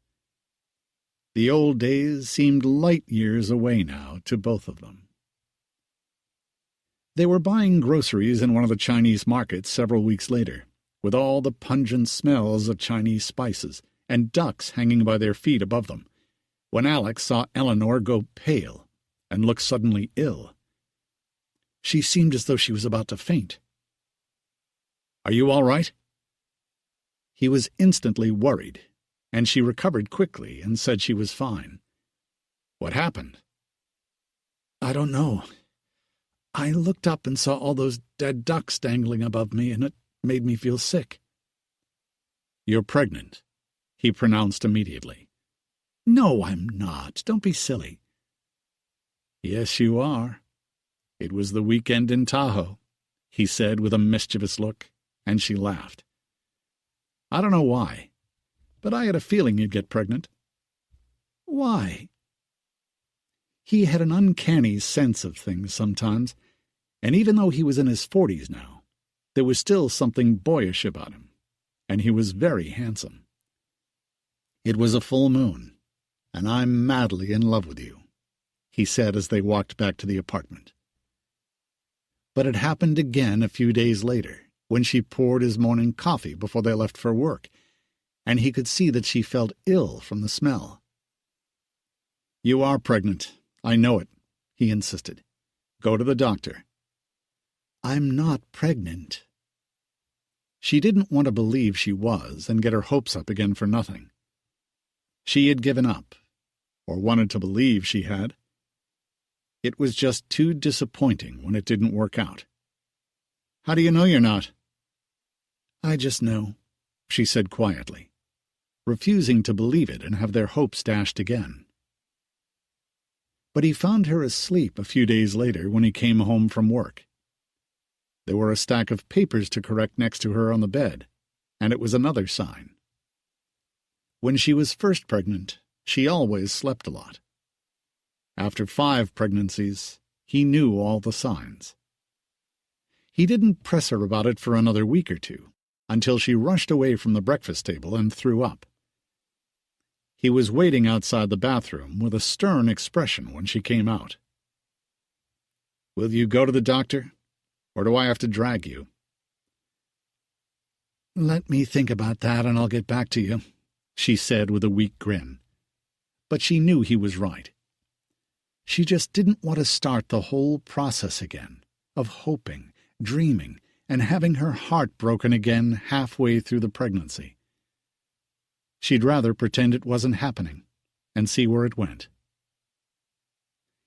The old days seemed light years away now to both of them. They were buying groceries in one of the Chinese markets several weeks later, with all the pungent smells of Chinese spices and ducks hanging by their feet above them, when Alex saw Eleanor go pale and look suddenly ill. She seemed as though she was about to faint. "Are you all right?" He was instantly worried, and she recovered quickly and said she was fine. "What happened?" "I don't know. I looked up and saw all those dead ducks dangling above me, and it made me feel sick." "You're pregnant," he pronounced immediately. "No, I'm not. Don't be silly." "Yes, you are. It was the weekend in Tahoe," he said with a mischievous look, and she laughed. "I don't know why, but I had a feeling you'd get pregnant." "Why?" He had an uncanny sense of things sometimes, and even though he was in his 40s now, there was still something boyish about him, and he was very handsome. "It was a full moon, and I'm madly in love with you," he said as they walked back to the apartment. But it happened again a few days later, when she poured his morning coffee before they left for work, and he could see that she felt ill from the smell. "You are pregnant. I know it," he insisted. "Go to the doctor." "I'm not pregnant." She didn't want to believe she was and get her hopes up again for nothing. She had given up, or wanted to believe she had. It was just too disappointing when it didn't work out. "How do you know you're not?" "I just know," she said quietly, refusing to believe it and have their hopes dashed again. But he found her asleep a few days later when he came home from work. There were a stack of papers to correct next to her on the bed, and it was another sign. When she was first pregnant, she always slept a lot. After 5 pregnancies, he knew all the signs. He didn't press her about it for another week or two, until she rushed away from the breakfast table and threw up. He was waiting outside the bathroom with a stern expression when she came out. "Will you go to the doctor, or do I have to drag you?" "Let me think about that and I'll get back to you," she said with a weak grin. But she knew he was right. She just didn't want to start the whole process again, of hoping, dreaming, and having her heart broken again halfway through the pregnancy. She'd rather pretend it wasn't happening and see where it went.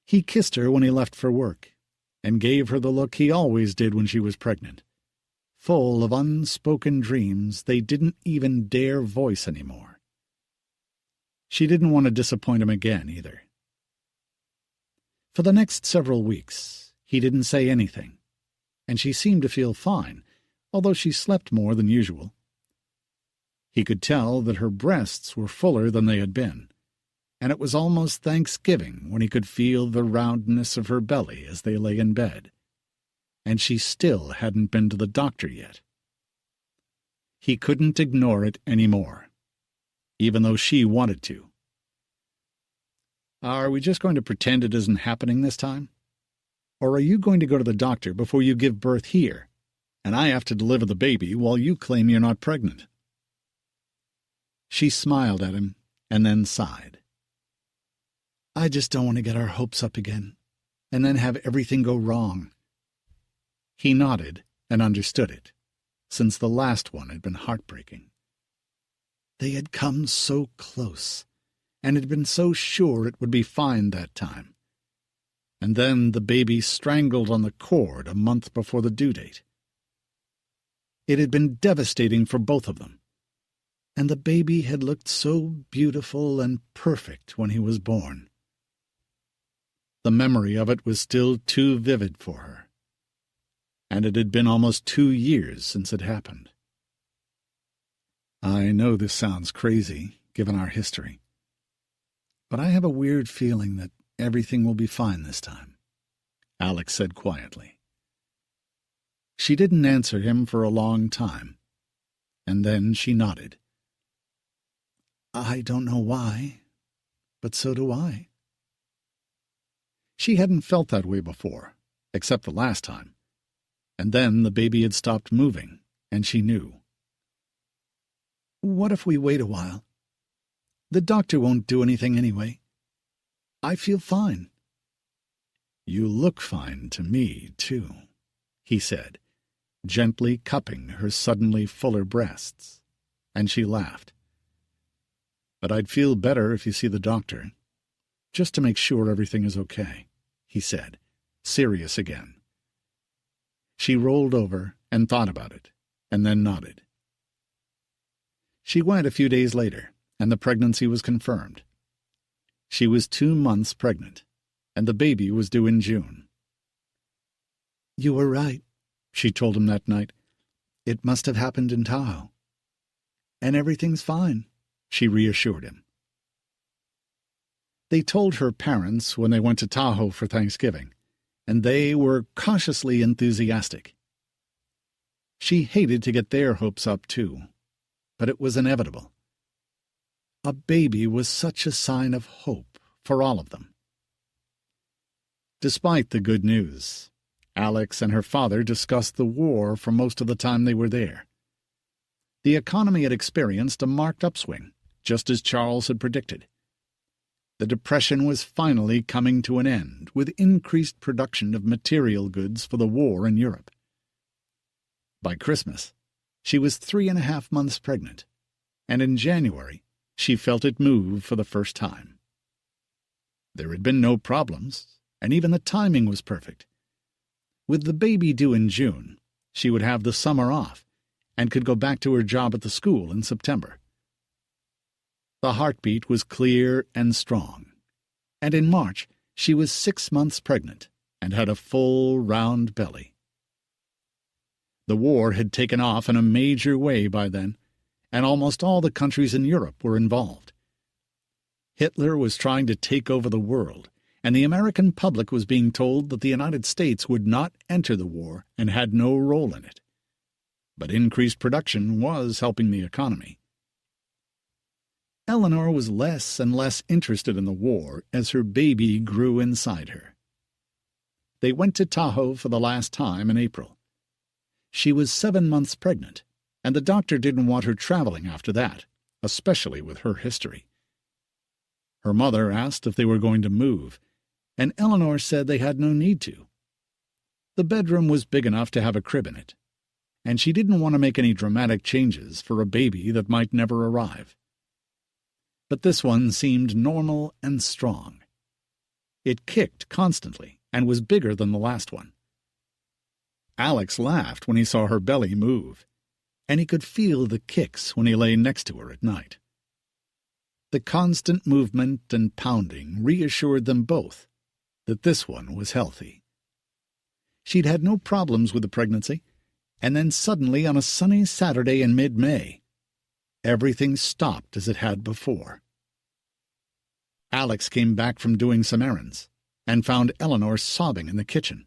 He kissed her when he left for work and gave her the look he always did when she was pregnant, full of unspoken dreams they didn't even dare voice anymore. She didn't want to disappoint him again either. For the next several weeks, he didn't say anything, and she seemed to feel fine, although she slept more than usual. He could tell that her breasts were fuller than they had been, and it was almost Thanksgiving when he could feel the roundness of her belly as they lay in bed. And she still hadn't been to the doctor yet. He couldn't ignore it any more, even though she wanted to. "Are we just going to pretend it isn't happening this time? Or are you going to go to the doctor before you give birth here, and I have to deliver the baby while you claim you're not pregnant?" She smiled at him and then sighed. "I just don't want to get our hopes up again, and then have everything go wrong." He nodded and understood it, since the last one had been heartbreaking. They had come so close, and had been so sure it would be fine that time. And then the baby strangled on the cord a month before the due date. It had been devastating for both of them. And the baby had looked so beautiful and perfect when he was born. The memory of it was still too vivid for her. And it had been almost 2 years since it happened. I know this sounds crazy, given our history, but I have a weird feeling that everything will be fine this time, Alex said quietly. She didn't answer him for a long time, and then she nodded. I don't know why, but so do I. She hadn't felt that way before, except the last time, and then the baby had stopped moving, and she knew. What if we wait a while? The doctor won't do anything anyway. I feel fine. You look fine to me, too, he said, gently cupping her suddenly fuller breasts, and she laughed. But I'd feel better if you see the doctor, just to make sure everything is okay, he said, serious again. She rolled over and thought about it, and then nodded. She went a few days later, and the pregnancy was confirmed. She was 2 months pregnant, and the baby was due in June. You were right, she told him that night. It must have happened in Tahoe. And everything's fine, she reassured him. They told her parents when they went to Tahoe for Thanksgiving, and they were cautiously enthusiastic. She hated to get their hopes up, too, but it was inevitable. A baby was such a sign of hope for all of them. Despite the good news, Alex and her father discussed the war for most of the time they were there. The economy had experienced a marked upswing, just as Charles had predicted. The Depression was finally coming to an end, with increased production of material goods for the war in Europe. By Christmas, she was 3.5 months pregnant, and in January she felt it move for the first time. There had been no problems, and even the timing was perfect. With the baby due in June, she would have the summer off and could go back to her job at the school in September. The heartbeat was clear and strong, and in March she was 6 months pregnant and had a full, round belly. The war had taken off in a major way by then, and almost all the countries in Europe were involved. Hitler was trying to take over the world, and the American public was being told that the United States would not enter the war and had no role in it. But increased production was helping the economy. Eleanor was less and less interested in the war as her baby grew inside her. They went to Tahoe for the last time in April. She was 7 months pregnant, and the doctor didn't want her traveling after that, especially with her history. Her mother asked if they were going to move, and Eleanor said they had no need to. The bedroom was big enough to have a crib in it, and she didn't want to make any dramatic changes for a baby that might never arrive. But this one seemed normal and strong. It kicked constantly and was bigger than the last one. Alex laughed when he saw her belly move, and he could feel the kicks when he lay next to her at night. The constant movement and pounding reassured them both that this one was healthy. She'd had no problems with the pregnancy, and then suddenly on a sunny Saturday in mid-May, everything stopped as it had before. Alex came back from doing some errands and found Eleanor sobbing in the kitchen.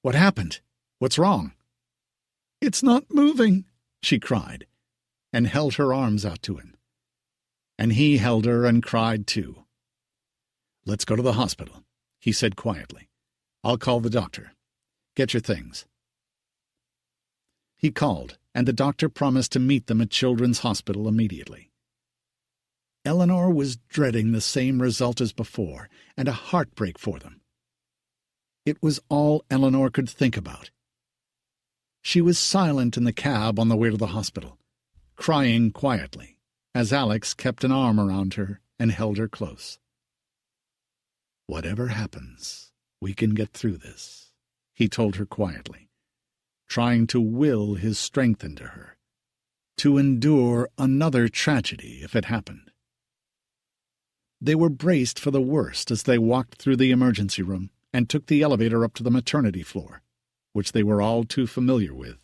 "What happened? What's wrong?" "It's not moving," she cried, and held her arms out to him. And he held her and cried too. "Let's go to the hospital," he said quietly. "I'll call the doctor. Get your things." He called, and the doctor promised to meet them at Children's Hospital immediately. Eleanor was dreading the same result as before, and a heartbreak for them. It was all Eleanor could think about. She was silent in the cab on the way to the hospital, crying quietly, as Alex kept an arm around her and held her close. "Whatever happens, we can get through this," he told her quietly, trying to will his strength into her. to endure another tragedy if it happened. They were braced for the worst as they walked through the emergency room and took the elevator up to the maternity floor, which they were all too familiar with,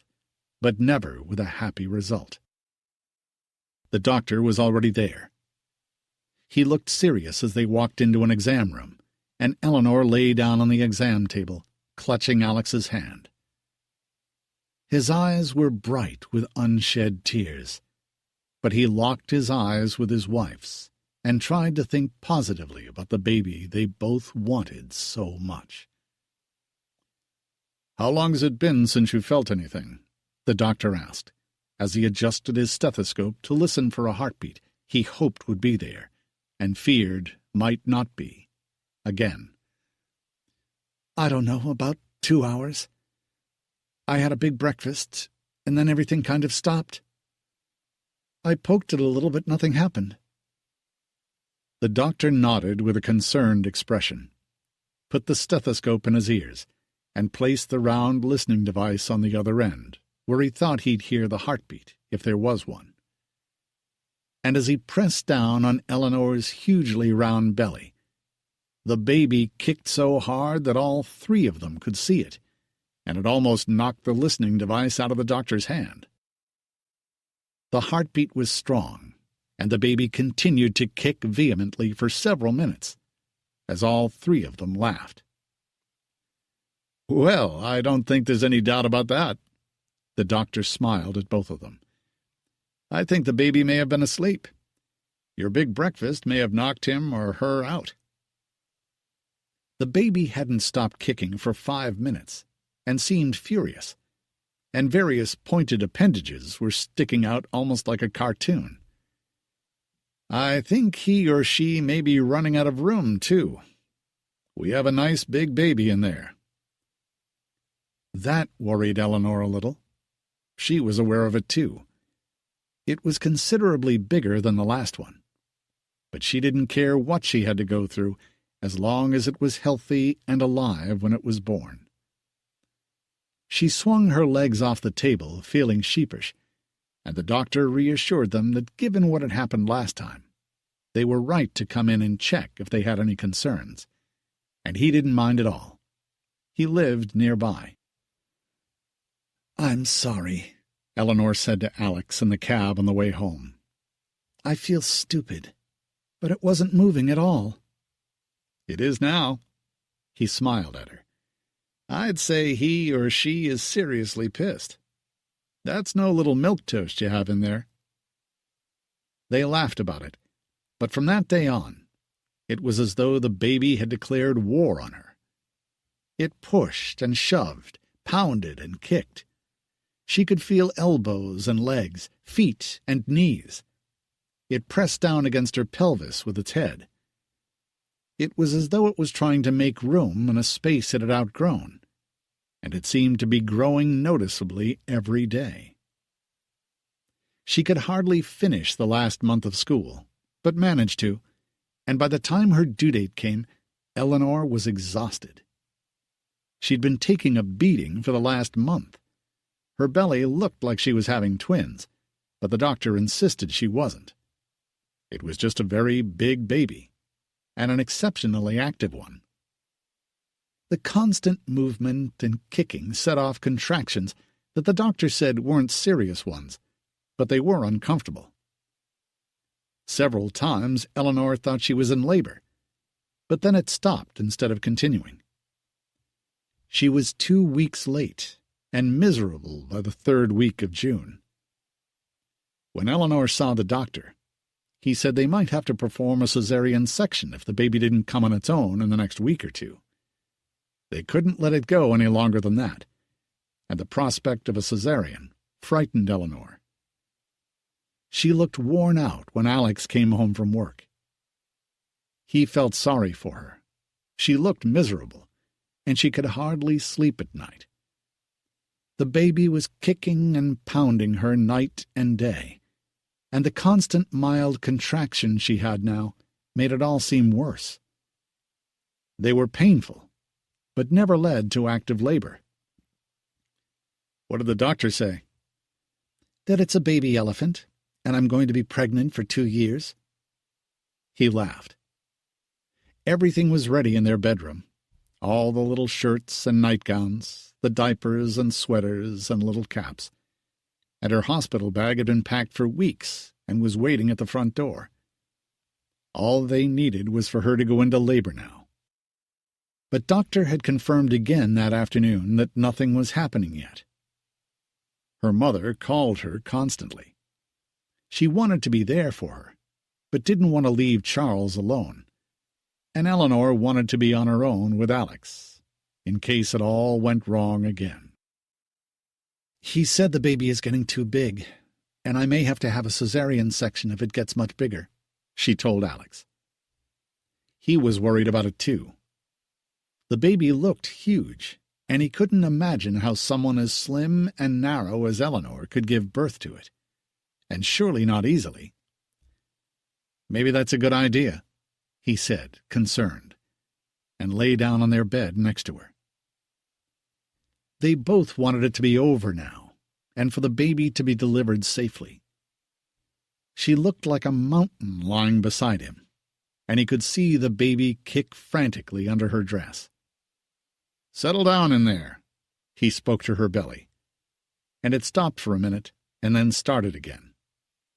but never with a happy result. The doctor was already there. He looked serious as they walked into an exam room, and Eleanor lay down on the exam table, clutching Alex's hand. His eyes were bright with unshed tears, but he locked his eyes with his wife's and tried to think positively about the baby they both wanted so much. "How long has it been since you felt anything?" the doctor asked, as he adjusted his stethoscope to listen for a heartbeat he hoped would be there, and feared might not be, again. "I don't know, about 2 hours. I had a big breakfast, and then everything kind of stopped. I poked it a little, but nothing happened." The doctor nodded with a concerned expression, put the stethoscope in his ears, and placed the round listening device on the other end, where he thought he'd hear the heartbeat, if there was one. And as he pressed down on Eleanor's hugely round belly, the baby kicked so hard that all three of them could see it, and it almost knocked the listening device out of the doctor's hand. The heartbeat was strong, and the baby continued to kick vehemently for several minutes, as all three of them laughed. "Well, I don't think there's any doubt about that." The doctor smiled at both of them. "I think the baby may have been asleep. Your big breakfast may have knocked him or her out." The baby hadn't stopped kicking for 5 minutes, and seemed furious, and various pointed appendages were sticking out almost like a cartoon. "I think he or she may be running out of room, too. We have a nice big baby in there." That worried Eleanor a little. She was aware of it, too. It was considerably bigger than the last one. But she didn't care what she had to go through, as long as it was healthy and alive when it was born. She swung her legs off the table, feeling sheepish, and the doctor reassured them that given what had happened last time, they were right to come in and check if they had any concerns, and he didn't mind at all. He lived nearby. "I'm sorry," Eleanor said to Alex in the cab on the way home. "I feel stupid, but it wasn't moving at all." "It is now." He smiled at her. "I'd say he or she is seriously pissed. That's no little milk toast you have in there." They laughed about it, but from that day on, it was as though the baby had declared war on her. It pushed and shoved, pounded and kicked. She could feel elbows and legs, feet and knees. It pressed down against her pelvis with its head. It was as though it was trying to make room in a space it had outgrown, and it seemed to be growing noticeably every day. She could hardly finish the last month of school, but managed to, and by the time her due date came, Eleanor was exhausted. She'd been taking a beating for the last month. Her belly looked like she was having twins, but the doctor insisted she wasn't. It was just a very big baby, and an exceptionally active one. The constant movement and kicking set off contractions that the doctor said weren't serious ones, but they were uncomfortable. Several times Eleanor thought she was in labor, but then it stopped instead of continuing. She was 2 weeks late and miserable by the 3rd week of June. When Eleanor saw the doctor, he said they might have to perform a cesarean section if the baby didn't come on its own in the next week or two. They couldn't let it go any longer than that, and the prospect of a cesarean frightened Eleanor. She looked worn out when Alex came home from work. He felt sorry for her. She looked miserable, and she could hardly sleep at night. The baby was kicking and pounding her night and day, and the constant mild contraction she had now made it all seem worse. They were painful, but never led to active labor. "What did the doctor say?" That it's a baby elephant, and I'm going to be pregnant for 2 years." He laughed. Everything was ready in their bedroom. All the little shirts and nightgowns, the diapers and sweaters and little caps. And her hospital bag had been packed for weeks and was waiting at the front door. All they needed was for her to go into labor now. But Doctor had confirmed again that afternoon that nothing was happening yet. Her mother called her constantly. She wanted to be there for her, but didn't want to leave Charles alone. And Eleanor wanted to be on her own with Alex, in case it all went wrong again. "He said the baby is getting too big, and I may have to have a cesarean section if it gets much bigger," she told Alex. He was worried about it too. The baby looked huge, and he couldn't imagine how someone as slim and narrow as Eleanor could give birth to it, and surely not easily. "Maybe that's a good idea," he said, concerned, and lay down on their bed next to her. They both wanted it to be over now, and for the baby to be delivered safely. She looked like a mountain lying beside him, and he could see the baby kick frantically under her dress. "Settle down in there," he spoke to her belly, and it stopped for a minute and then started again,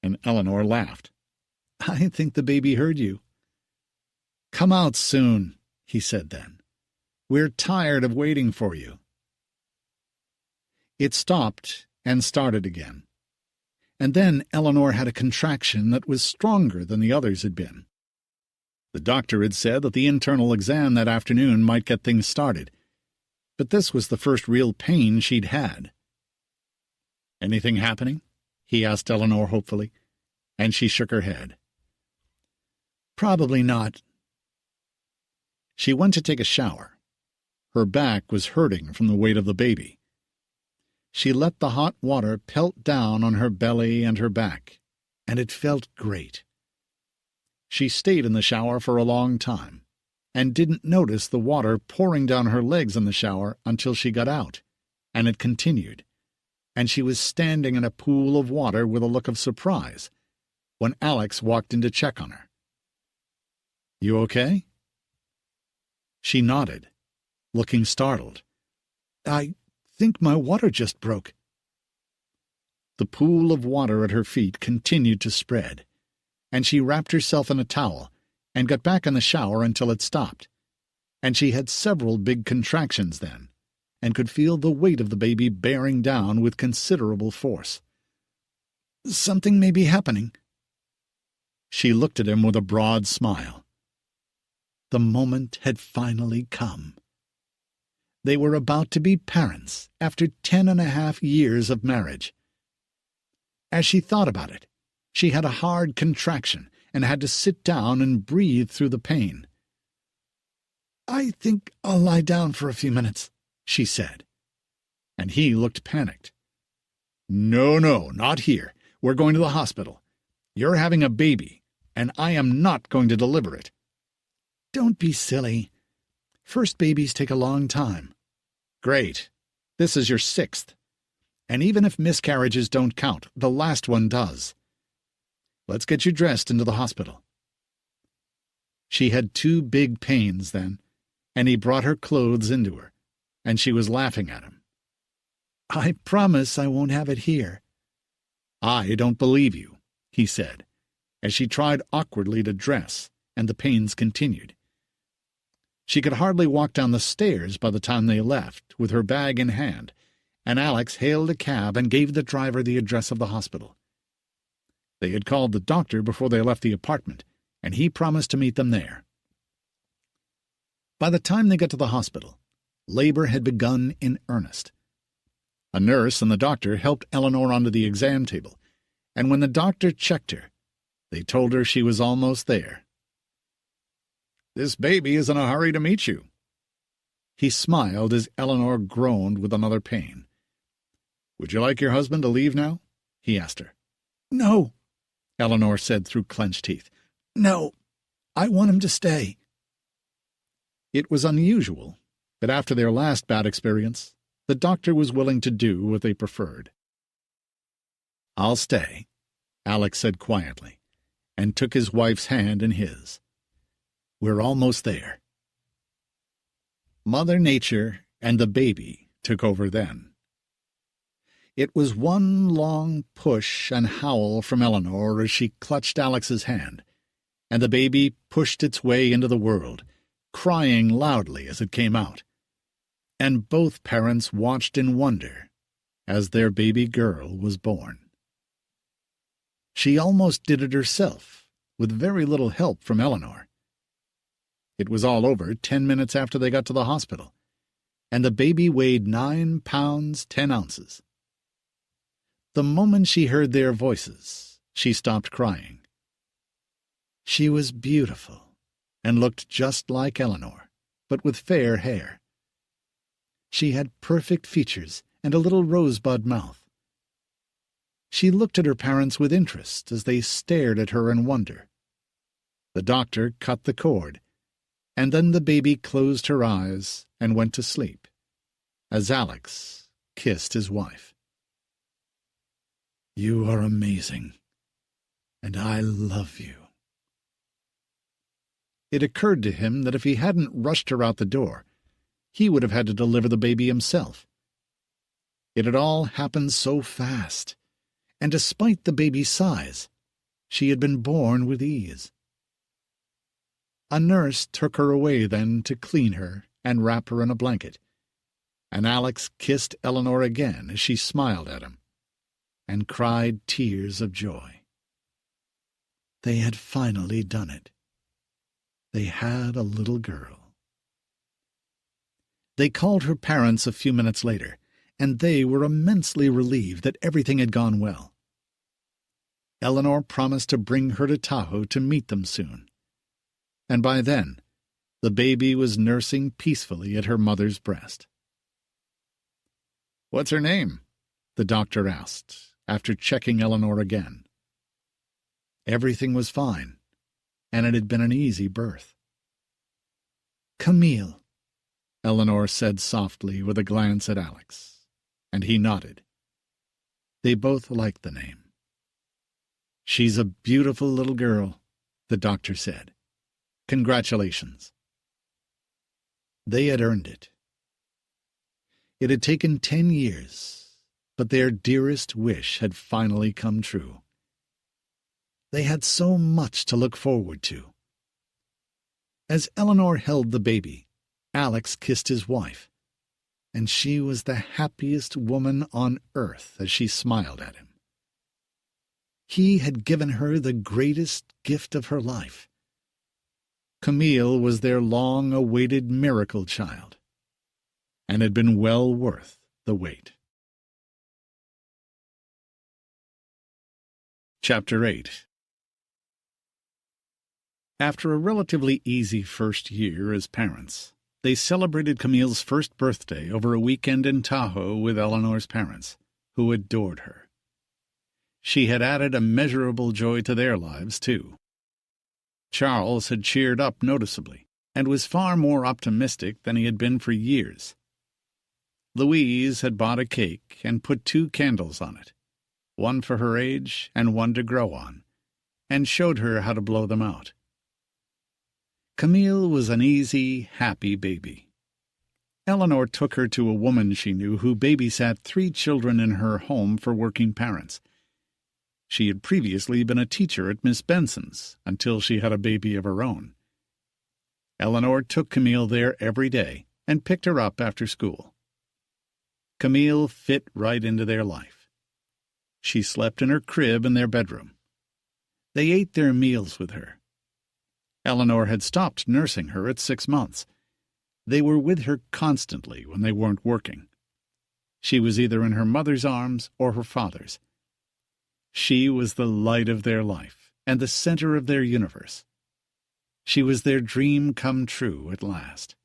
and Eleanor laughed. "I think the baby heard you." "Come out soon," he said then. "We're tired of waiting for you." It stopped and started again. And then Eleanor had a contraction that was stronger than the others had been. The doctor had said that the internal exam that afternoon might get things started, but this was the first real pain she'd had. "Anything happening?" he asked Eleanor hopefully, and she shook her head. "Probably not." She went to take a shower. Her back was hurting from the weight of the baby. She let the hot water pelt down on her belly and her back, and it felt great. She stayed in the shower for a long time, and didn't notice the water pouring down her legs in the shower until she got out, and it continued, and she was standing in a pool of water with a look of surprise when Alex walked in to check on her. "You okay?" She nodded, looking startled. "I think my water just broke." The pool of water at her feet continued to spread, and she wrapped herself in a towel and got back in the shower until it stopped, and she had several big contractions then, and could feel the weight of the baby bearing down with considerable force. "Something may be happening." She looked at him with a broad smile. The moment had finally come. They were about to be parents after 10.5 years of marriage. As she thought about it, she had a hard contraction and had to sit down and breathe through the pain. "I think I'll lie down for a few minutes," she said. And he looked panicked. No, not here. We're going to the hospital. You're having a baby, and I am not going to deliver it." "Don't be silly. First babies take a long time." "Great. This is your 6th. And even if miscarriages don't count, the last one does. Let's get you dressed into the hospital." She had 2 big pains then, and he brought her clothes into her, and she was laughing at him. "I promise I won't have it here." "I don't believe you," he said, as she tried awkwardly to dress, and the pains continued. She could hardly walk down the stairs by the time they left, with her bag in hand, and Alex hailed a cab and gave the driver the address of the hospital. They had called the doctor before they left the apartment, and he promised to meet them there. By the time they got to the hospital, labor had begun in earnest. A nurse and the doctor helped Eleanor onto the exam table, and when the doctor checked her, they told her she was almost there. "This baby is in a hurry to meet you." He smiled as Eleanor groaned with another pain. "Would you like your husband to leave now?" he asked her. "No," Eleanor said through clenched teeth. "No, I want him to stay." It was unusual, but after their last bad experience, the doctor was willing to do what they preferred. "I'll stay," Alex said quietly, and took his wife's hand in his. "We're almost there." Mother Nature and the baby took over then. It was one long push and howl from Eleanor as she clutched Alex's hand, and the baby pushed its way into the world, crying loudly as it came out. And both parents watched in wonder as their baby girl was born. She almost did it herself, with very little help from Eleanor. It was all over 10 minutes after they got to the hospital, and the baby weighed 9 pounds 10 ounces. The moment she heard their voices, she stopped crying. She was beautiful and looked just like Eleanor, but with fair hair. She had perfect features and a little rosebud mouth. She looked at her parents with interest as they stared at her in wonder. The doctor cut the cord, and then the baby closed her eyes and went to sleep, as Alex kissed his wife. "You are amazing, and I love you." It occurred to him that if he hadn't rushed her out the door, he would have had to deliver the baby himself. It had all happened so fast, and despite the baby's size, she had been born with ease. A nurse took her away then to clean her and wrap her in a blanket, and Alex kissed Eleanor again as she smiled at him and cried tears of joy. They had finally done it. They had a little girl. They called her parents a few minutes later, and they were immensely relieved that everything had gone well. Eleanor promised to bring her to Tahoe to meet them soon, and by then the baby was nursing peacefully at her mother's breast. "What's her name?" the doctor asked, after checking Eleanor again. Everything was fine, and it had been an easy birth. "Camille," Eleanor said softly with a glance at Alex, and he nodded. They both liked the name. "She's a beautiful little girl," the doctor said. "Congratulations." They had earned it. It had taken 10 years, but their dearest wish had finally come true. They had so much to look forward to. As Eleanor held the baby, Alex kissed his wife, and she was the happiest woman on earth as she smiled at him. He had given her the greatest gift of her life. Camille was their long-awaited miracle child, and had been well worth the wait. Chapter 8. After a relatively easy first year as parents, they celebrated Camille's first birthday over a weekend in Tahoe with Eleanor's parents, who adored her. She had added immeasurable joy to their lives, too. Charles had cheered up noticeably, and was far more optimistic than he had been for years. Louise had bought a cake and put 2 candles on it, one for her age and one to grow on, and showed her how to blow them out. Camille was an easy, happy baby. Eleanor took her to a woman she knew who babysat 3 children in her home for working parents. She had previously been a teacher at Miss Benson's until she had a baby of her own. Eleanor took Camille there every day and picked her up after school. Camille fit right into their life. She slept in her crib in their bedroom. They ate their meals with her. Eleanor had stopped nursing her at 6 months. They were with her constantly when they weren't working. She was either in her mother's arms or her father's. She was the light of their life and the center of their universe. She was their dream come true at last.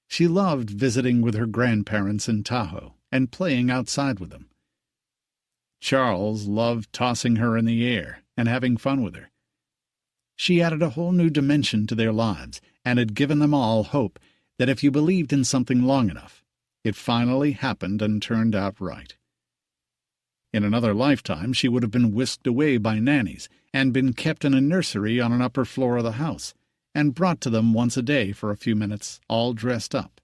She loved visiting with her grandparents in Tahoe and playing outside with them. Charles loved tossing her in the air and having fun with her. She added a whole new dimension to their lives and had given them all hope that if you believed in something long enough, it finally happened and turned out right. In another lifetime she would have been whisked away by nannies and been kept in a nursery on an upper floor of the house, and brought to them once a day for a few minutes, all dressed up.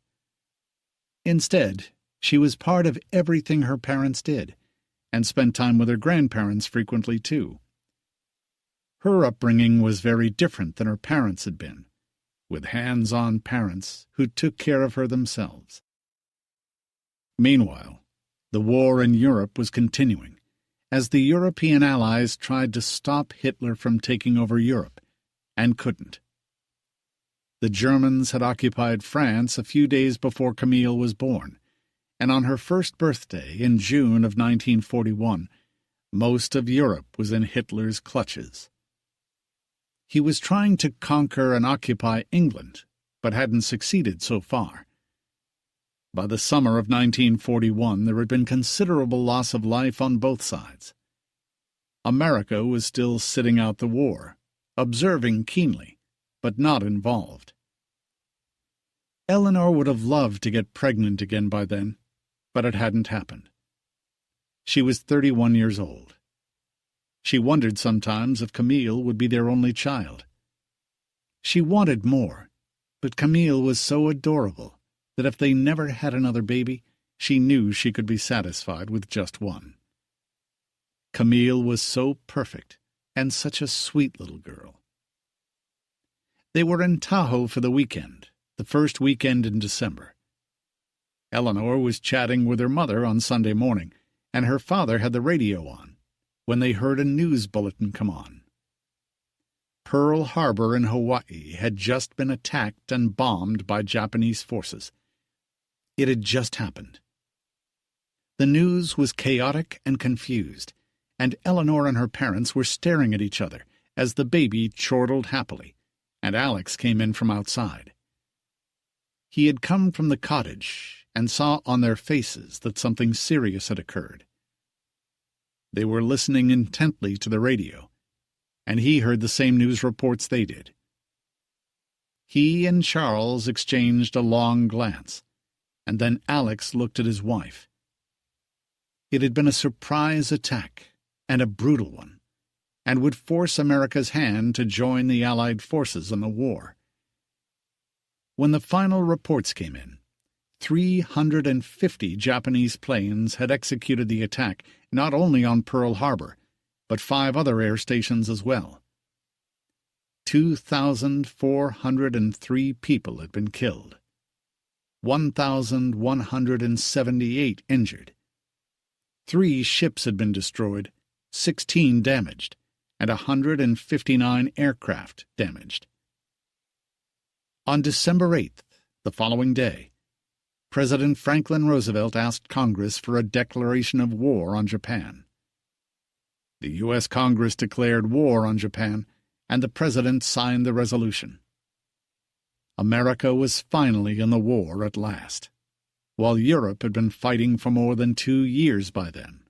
Instead, she was part of everything her parents did, and spent time with her grandparents frequently too. Her upbringing was very different than her parents had been, with hands-on parents who took care of her themselves. Meanwhile, the war in Europe was continuing, as the European allies tried to stop Hitler from taking over Europe, and couldn't. The Germans had occupied France a few days before Camille was born, and on her first birthday in June of 1941, most of Europe was in Hitler's clutches. He was trying to conquer and occupy England, but hadn't succeeded so far. By the summer of 1941, there had been considerable loss of life on both sides. America was still sitting out the war, observing keenly, but not involved. Eleanor would have loved to get pregnant again by then, but it hadn't happened. She was 31 years old. She wondered sometimes if Camille would be their only child. She wanted more, but Camille was so adorable that if they never had another baby, she knew she could be satisfied with just one. Camille was so perfect, and such a sweet little girl. They were in Tahoe for the weekend, the first weekend in December. Eleanor was chatting with her mother on Sunday morning, and her father had the radio on, when they heard a news bulletin come on. Pearl Harbor in Hawaii had just been attacked and bombed by Japanese forces. It had just happened. The news was chaotic and confused, and Eleanor and her parents were staring at each other as the baby chortled happily, and Alex came in from outside. He had come from the cottage and saw on their faces that something serious had occurred. They were listening intently to the radio, and he heard the same news reports they did. He and Charles exchanged a long glance, and then Alex looked at his wife. It had been a surprise attack, and a brutal one, and would force America's hand to join the Allied forces in the war. When the final reports came in, 350 Japanese planes had executed the attack not only on Pearl Harbor, but 5 other air stations as well. 2,403 people had been killed, 1,178 injured. 3 ships had been destroyed, 16 damaged, and 159 aircraft damaged. On December 8th, the following day, President Franklin Roosevelt asked Congress for a declaration of war on Japan. The U.S. Congress declared war on Japan, and the President signed the resolution. America was finally in the war at last, while Europe had been fighting for more than 2 years by then.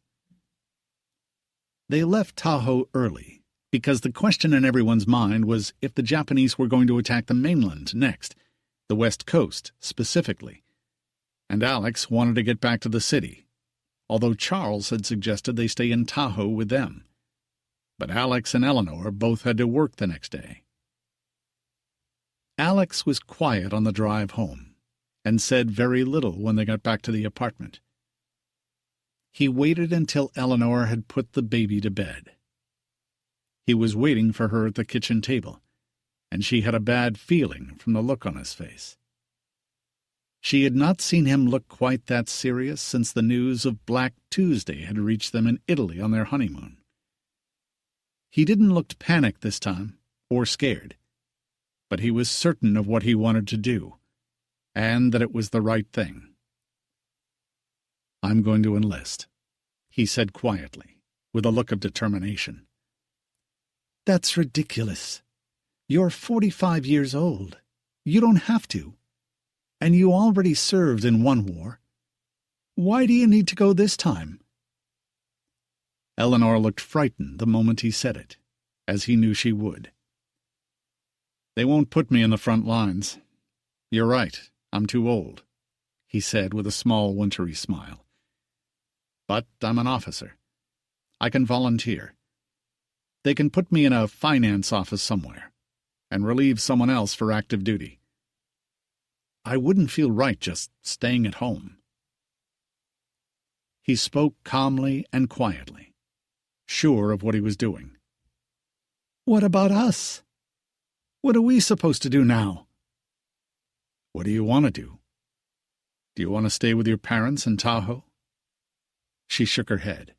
They left Tahoe early, because the question in everyone's mind was if the Japanese were going to attack the mainland next, the West Coast specifically, and Alex wanted to get back to the city, although Charles had suggested they stay in Tahoe with them. But Alex and Eleanor both had to work the next day. Alex was quiet on the drive home, and said very little when they got back to the apartment. He waited until Eleanor had put the baby to bed. He was waiting for her at the kitchen table, and she had a bad feeling from the look on his face. She had not seen him look quite that serious since the news of Black Tuesday had reached them in Italy on their honeymoon. He didn't look panicked this time, or scared, but he was certain of what he wanted to do, and that it was the right thing. "I'm going to enlist," he said quietly, with a look of determination. "That's ridiculous. You're 45 years old. You don't have to. And you already served in one war. Why do you need to go this time?" Eleanor looked frightened the moment he said it, as he knew she would. "They won't put me in the front lines. You're right, I'm too old," he said with a small wintry smile. "But I'm an officer, I can volunteer. They can put me in a finance office somewhere and relieve someone else for active duty. I wouldn't feel right just staying at home." He spoke calmly and quietly, sure of what he was doing. "What about us? What are we supposed to do now?" "What do you want to do? Do you want to stay with your parents in Tahoe?" She shook her head.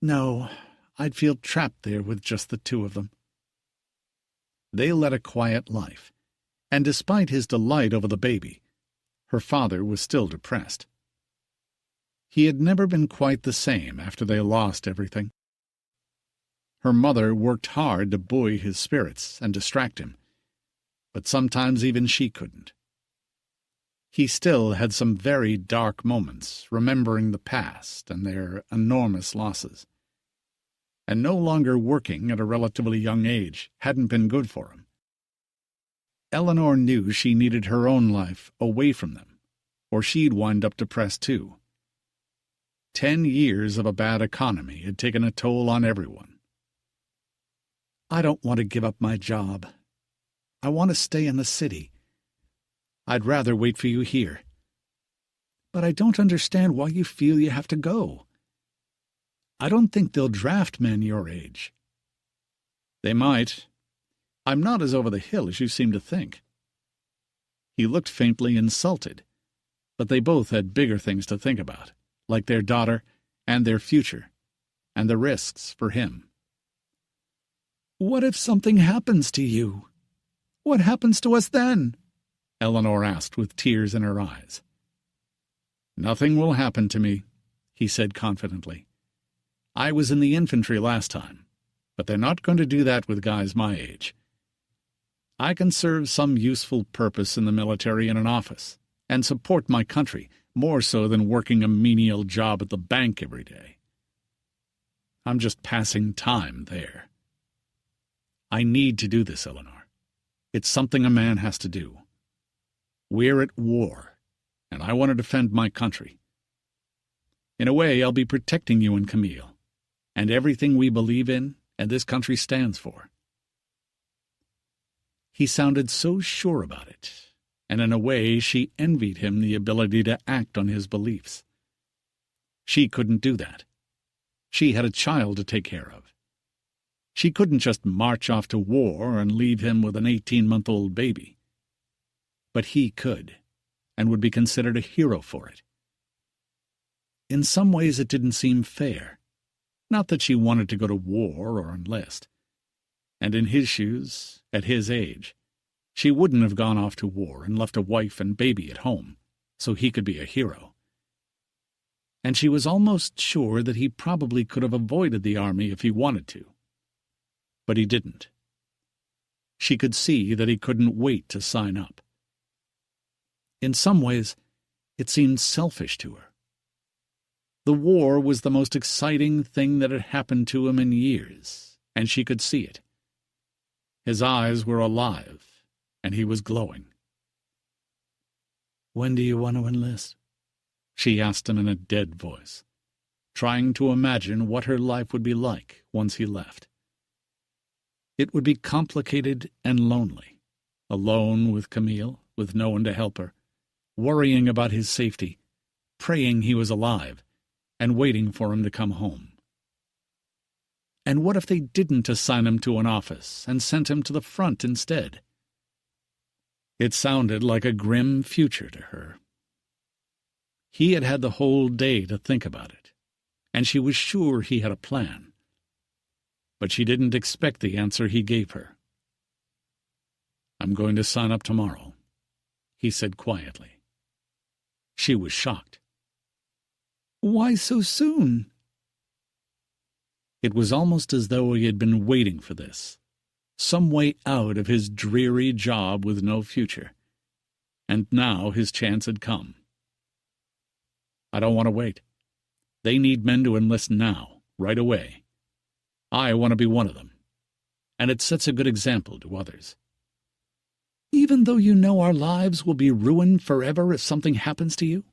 "No, I'd feel trapped there with just the two of them." They led a quiet life, and despite his delight over the baby, her father was still depressed. He had never been quite the same after they lost everything. Her mother worked hard to buoy his spirits and distract him, but sometimes even she couldn't. He still had some very dark moments, remembering the past and their enormous losses. And no longer working at a relatively young age hadn't been good for him. Eleanor knew she needed her own life away from them, or she'd wind up depressed too. 10 years of a bad economy had taken a toll on everyone. "I don't want to give up my job. I want to stay in the city. I'd rather wait for you here. But I don't understand why you feel you have to go. I don't think they'll draft men your age." "They might. I'm not as over the hill as you seem to think." He looked faintly insulted, but they both had bigger things to think about, like their daughter and their future, and the risks for him. "What if something happens to you? What happens to us then?" Eleanor asked with tears in her eyes. "Nothing will happen to me," he said confidently. "I was in the infantry last time, but they're not going to do that with guys my age. I can serve some useful purpose in the military in an office, and support my country, more so than working a menial job at the bank every day. I'm just passing time there. I need to do this, Eleanor. It's something a man has to do. We're at war, and I want to defend my country. In a way, I'll be protecting you and Camille, and everything we believe in and this country stands for." He sounded so sure about it, and in a way she envied him the ability to act on his beliefs. She couldn't do that. She had a child to take care of. She couldn't just march off to war and leave him with an 18-month-old baby. But he could, and would be considered a hero for it. In some ways it didn't seem fair. Not that she wanted to go to war or enlist. And in his shoes, at his age, she wouldn't have gone off to war and left a wife and baby at home, so he could be a hero. And she was almost sure that he probably could have avoided the army if he wanted to. But he didn't. She could see that he couldn't wait to sign up. In some ways, it seemed selfish to her. The war was the most exciting thing that had happened to him in years, and she could see it. His eyes were alive, and he was glowing. "When do you want to enlist?" she asked him in a dead voice, trying to imagine what her life would be like once he left. It would be complicated and lonely, alone with Camille, with no one to help her, worrying about his safety, praying he was alive, and waiting for him to come home. And what if they didn't assign him to an office and sent him to the front instead? It sounded like a grim future to her. He had had the whole day to think about it, and she was sure he had a plan. But she didn't expect the answer he gave her. "I'm going to sign up tomorrow," he said quietly. She was shocked. "Why so soon?" It was almost as though he had been waiting for this, some way out of his dreary job with no future, and now his chance had come. "I don't want to wait. They need men to enlist now, right away. I want to be one of them, and it sets a good example to others." "Even though you know our lives will be ruined forever if something happens to you?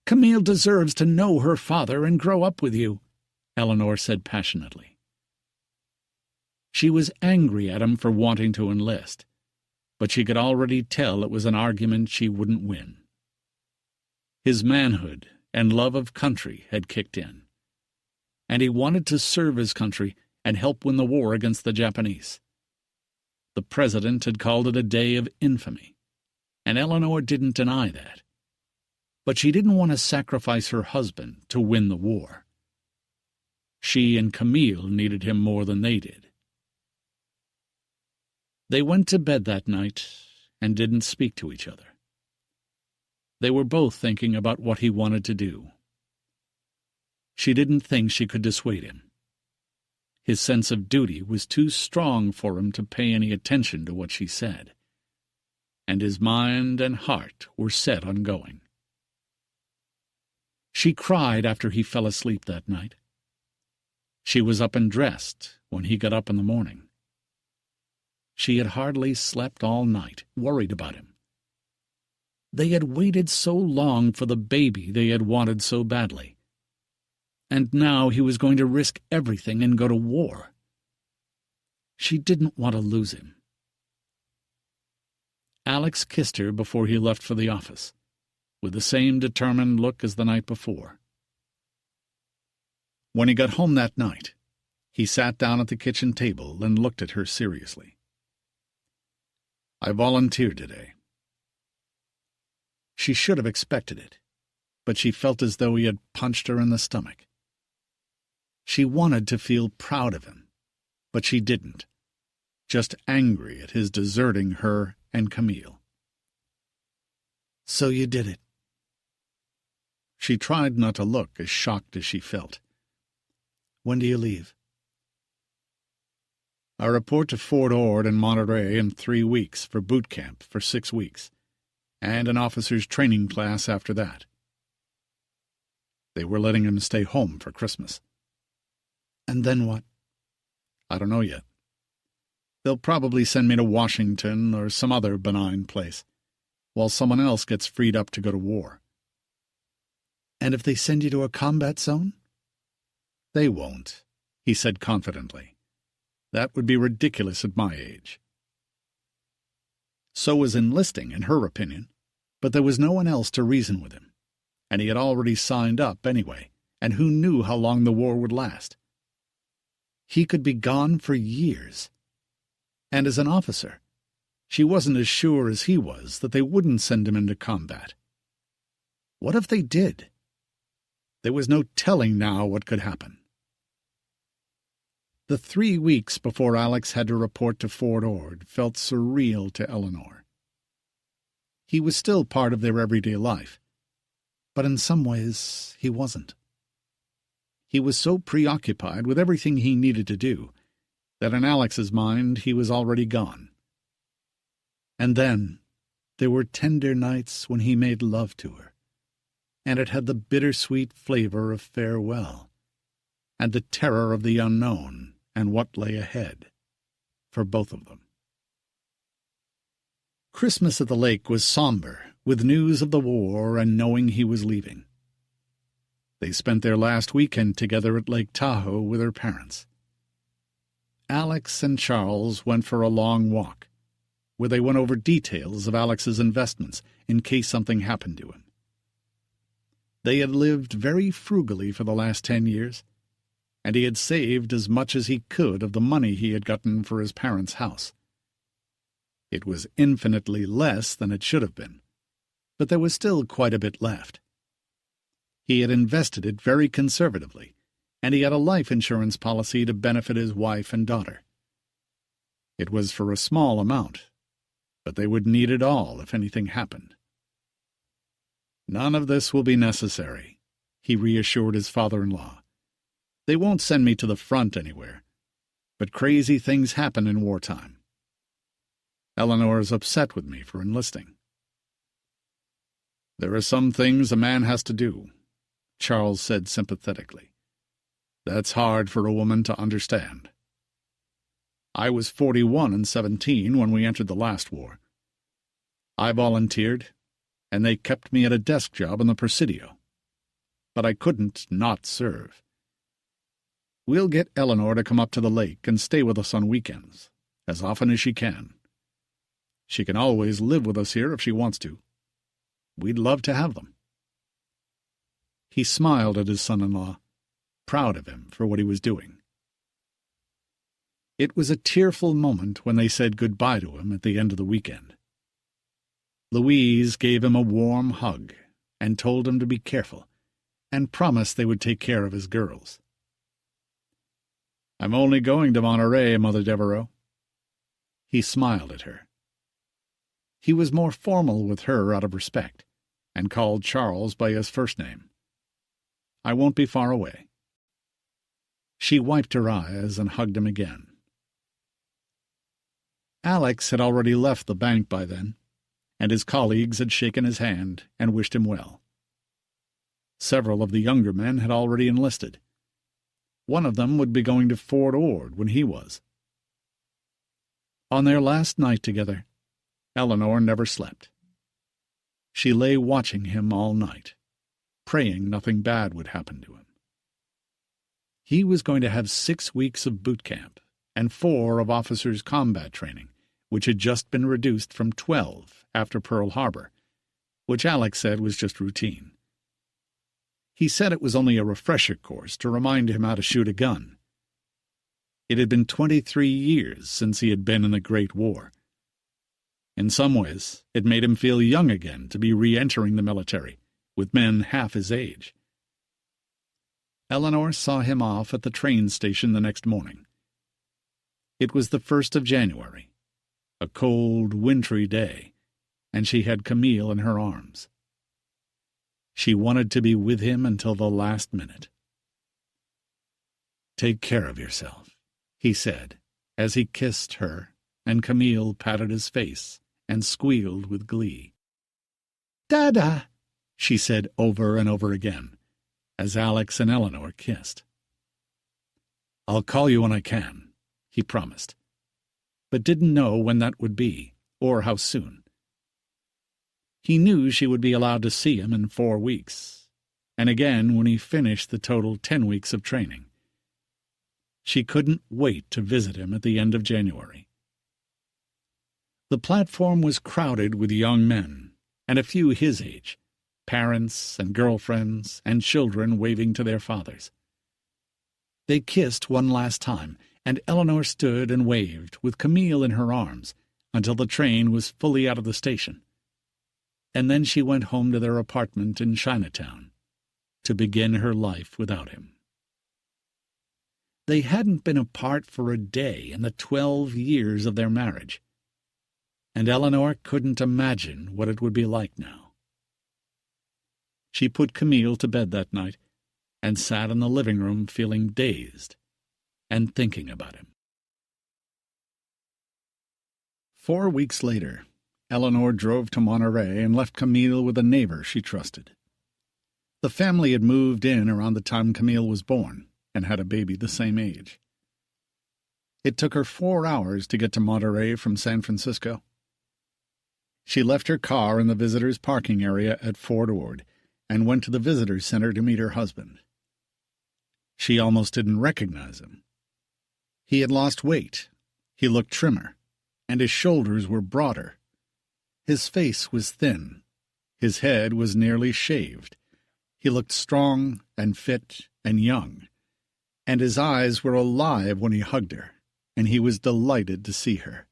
Camille deserves to know her father and grow up with you, Eleanor said passionately. She was angry at him for wanting to enlist, but she could already tell it was an argument she wouldn't win. His manhood and love of country had kicked in, and he wanted to serve his country and help win the war against the Japanese. The president had called it a day of infamy, and Eleanor didn't deny that. But she didn't want to sacrifice her husband to win the war. She and Camille needed him more than they did. They went to bed that night and didn't speak to each other. They were both thinking about what he wanted to do. She didn't think she could dissuade him. His sense of duty was too strong for him to pay any attention to what she said, and his mind and heart were set on going. She cried after he fell asleep that night. She was up and dressed when he got up in the morning. She had hardly slept all night, worried about him. They had waited so long for the baby they had wanted so badly. And now he was going to risk everything and go to war. She didn't want to lose him. Alex kissed her before he left for the office, with the same determined look as the night before. When he got home that night, he sat down at the kitchen table and looked at her seriously. "I volunteered today." She should have expected it, but she felt as though he had punched her in the stomach. She wanted to feel proud of him, but she didn't, just angry at his deserting her and Camille. "So you did it." She tried not to look as shocked as she felt. "When do you leave?" "I report to Fort Ord in Monterey in 3 weeks for boot camp for 6 weeks, and an officer's training class after that." They were letting him stay home for Christmas. "And then what?" "I don't know yet. They'll probably send me to Washington or some other benign place, while someone else gets freed up to go to war." "And if they send you to a combat zone?" "They won't," he said confidently. "That would be ridiculous at my age." So was enlisting, in her opinion, but there was no one else to reason with him, and he had already signed up anyway, and who knew how long the war would last? He could be gone for years. And as an officer, she wasn't as sure as he was that they wouldn't send him into combat. What if they did? There was no telling now what could happen. The 3 weeks before Alex had to report to Fort Ord felt surreal to Eleanor. He was still part of their everyday life, but in some ways he wasn't. He was so preoccupied with everything he needed to do that in Alex's mind he was already gone. And then there were tender nights when he made love to her, and it had the bittersweet flavor of farewell, and the terror of the unknown and what lay ahead, for both of them. Christmas at the lake was somber, with news of the war and knowing he was leaving. They spent their last weekend together at Lake Tahoe with her parents. Alex and Charles went for a long walk, where they went over details of Alex's investments in case something happened to him. They had lived very frugally for the last 10 years, and he had saved as much as he could of the money he had gotten for his parents' house. It was infinitely less than it should have been, but there was still quite a bit left. He had invested it very conservatively, and he had a life insurance policy to benefit his wife and daughter. It was for a small amount, but they would need it all if anything happened. "None of this will be necessary," he reassured his father-in-law. "They won't send me to the front anywhere, but crazy things happen in wartime. Eleanor is upset with me for enlisting." "There are some things a man has to do," Charles said sympathetically. "That's hard for a woman to understand. I was 41 and 17 when we entered the last war. I volunteered, and they kept me at a desk job in the Presidio. But I couldn't not serve. We'll get Eleanor to come up to the lake and stay with us on weekends, as often as she can. She can always live with us here if she wants to. We'd love to have them." He smiled at his son-in-law, proud of him for what he was doing. It was a tearful moment when they said goodbye to him at the end of the weekend. Louise gave him a warm hug and told him to be careful, and promised they would take care of his girls. "I'm only going to Monterey, Mother Devereaux." He smiled at her. He was more formal with her out of respect, and called Charles by his first name. "I won't be far away." She wiped her eyes and hugged him again. Alex had already left the bank by then, and his colleagues had shaken his hand and wished him well. Several of the younger men had already enlisted. One of them would be going to Fort Ord when he was. On their last night together, Eleanor never slept. She lay watching him all night, praying nothing bad would happen to him. He was going to have 6 weeks of boot camp and 4 of officers' combat training, which had just been reduced from 12 after Pearl Harbor, which Alex said was just routine. He said it was only a refresher course to remind him how to shoot a gun. It had been 23 years since he had been in the Great War. In some ways, it made him feel young again to be re-entering the military, with men half his age. Eleanor saw him off at the train station the next morning. It was the 1st of January, a cold, wintry day, and she had Camille in her arms. She wanted to be with him until the last minute. "Take care of yourself," he said, as he kissed her, and Camille patted his face and squealed with glee. "Dada," she said over and over again, as Alex and Eleanor kissed. "I'll call you when I can," he promised, but didn't know when that would be, or how soon. He knew she would be allowed to see him in 4 weeks, and again when he finished the total 10 weeks of training. She couldn't wait to visit him at the end of January. The platform was crowded with young men, and a few his age, parents and girlfriends and children waving to their fathers. They kissed one last time, and Eleanor stood and waved, with Camille in her arms, until the train was fully out of the station. And then she went home to their apartment in Chinatown, to begin her life without him. They hadn't been apart for a day in the 12 years of their marriage, and Eleanor couldn't imagine what it would be like now. She put Camille to bed that night and sat in the living room feeling dazed and thinking about him. 4 weeks later, Eleanor drove to Monterey and left Camille with a neighbor she trusted. The family had moved in around the time Camille was born and had a baby the same age. It took her 4 hours to get to Monterey from San Francisco. She left her car in the visitors' parking area at Fort Ord and went to the visitor center to meet her husband. She almost didn't recognize him. He had lost weight, he looked trimmer, and his shoulders were broader. His face was thin, his head was nearly shaved. He looked strong and fit and young, and his eyes were alive when he hugged her, and he was delighted to see her.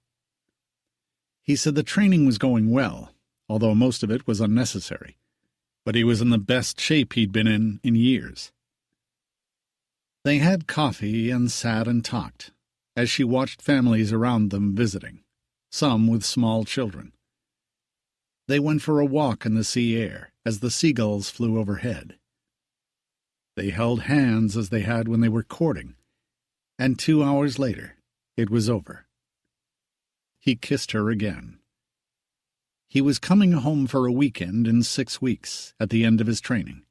He said the training was going well, although most of it was unnecessary, but he was in the best shape he'd been in years. They had coffee and sat and talked, as she watched families around them visiting, some with small children. They went for a walk in the sea air as the seagulls flew overhead. They held hands as they had when they were courting, and 2 hours later it was over. He kissed her again. He was coming home for a weekend in 6 weeks at the end of his training.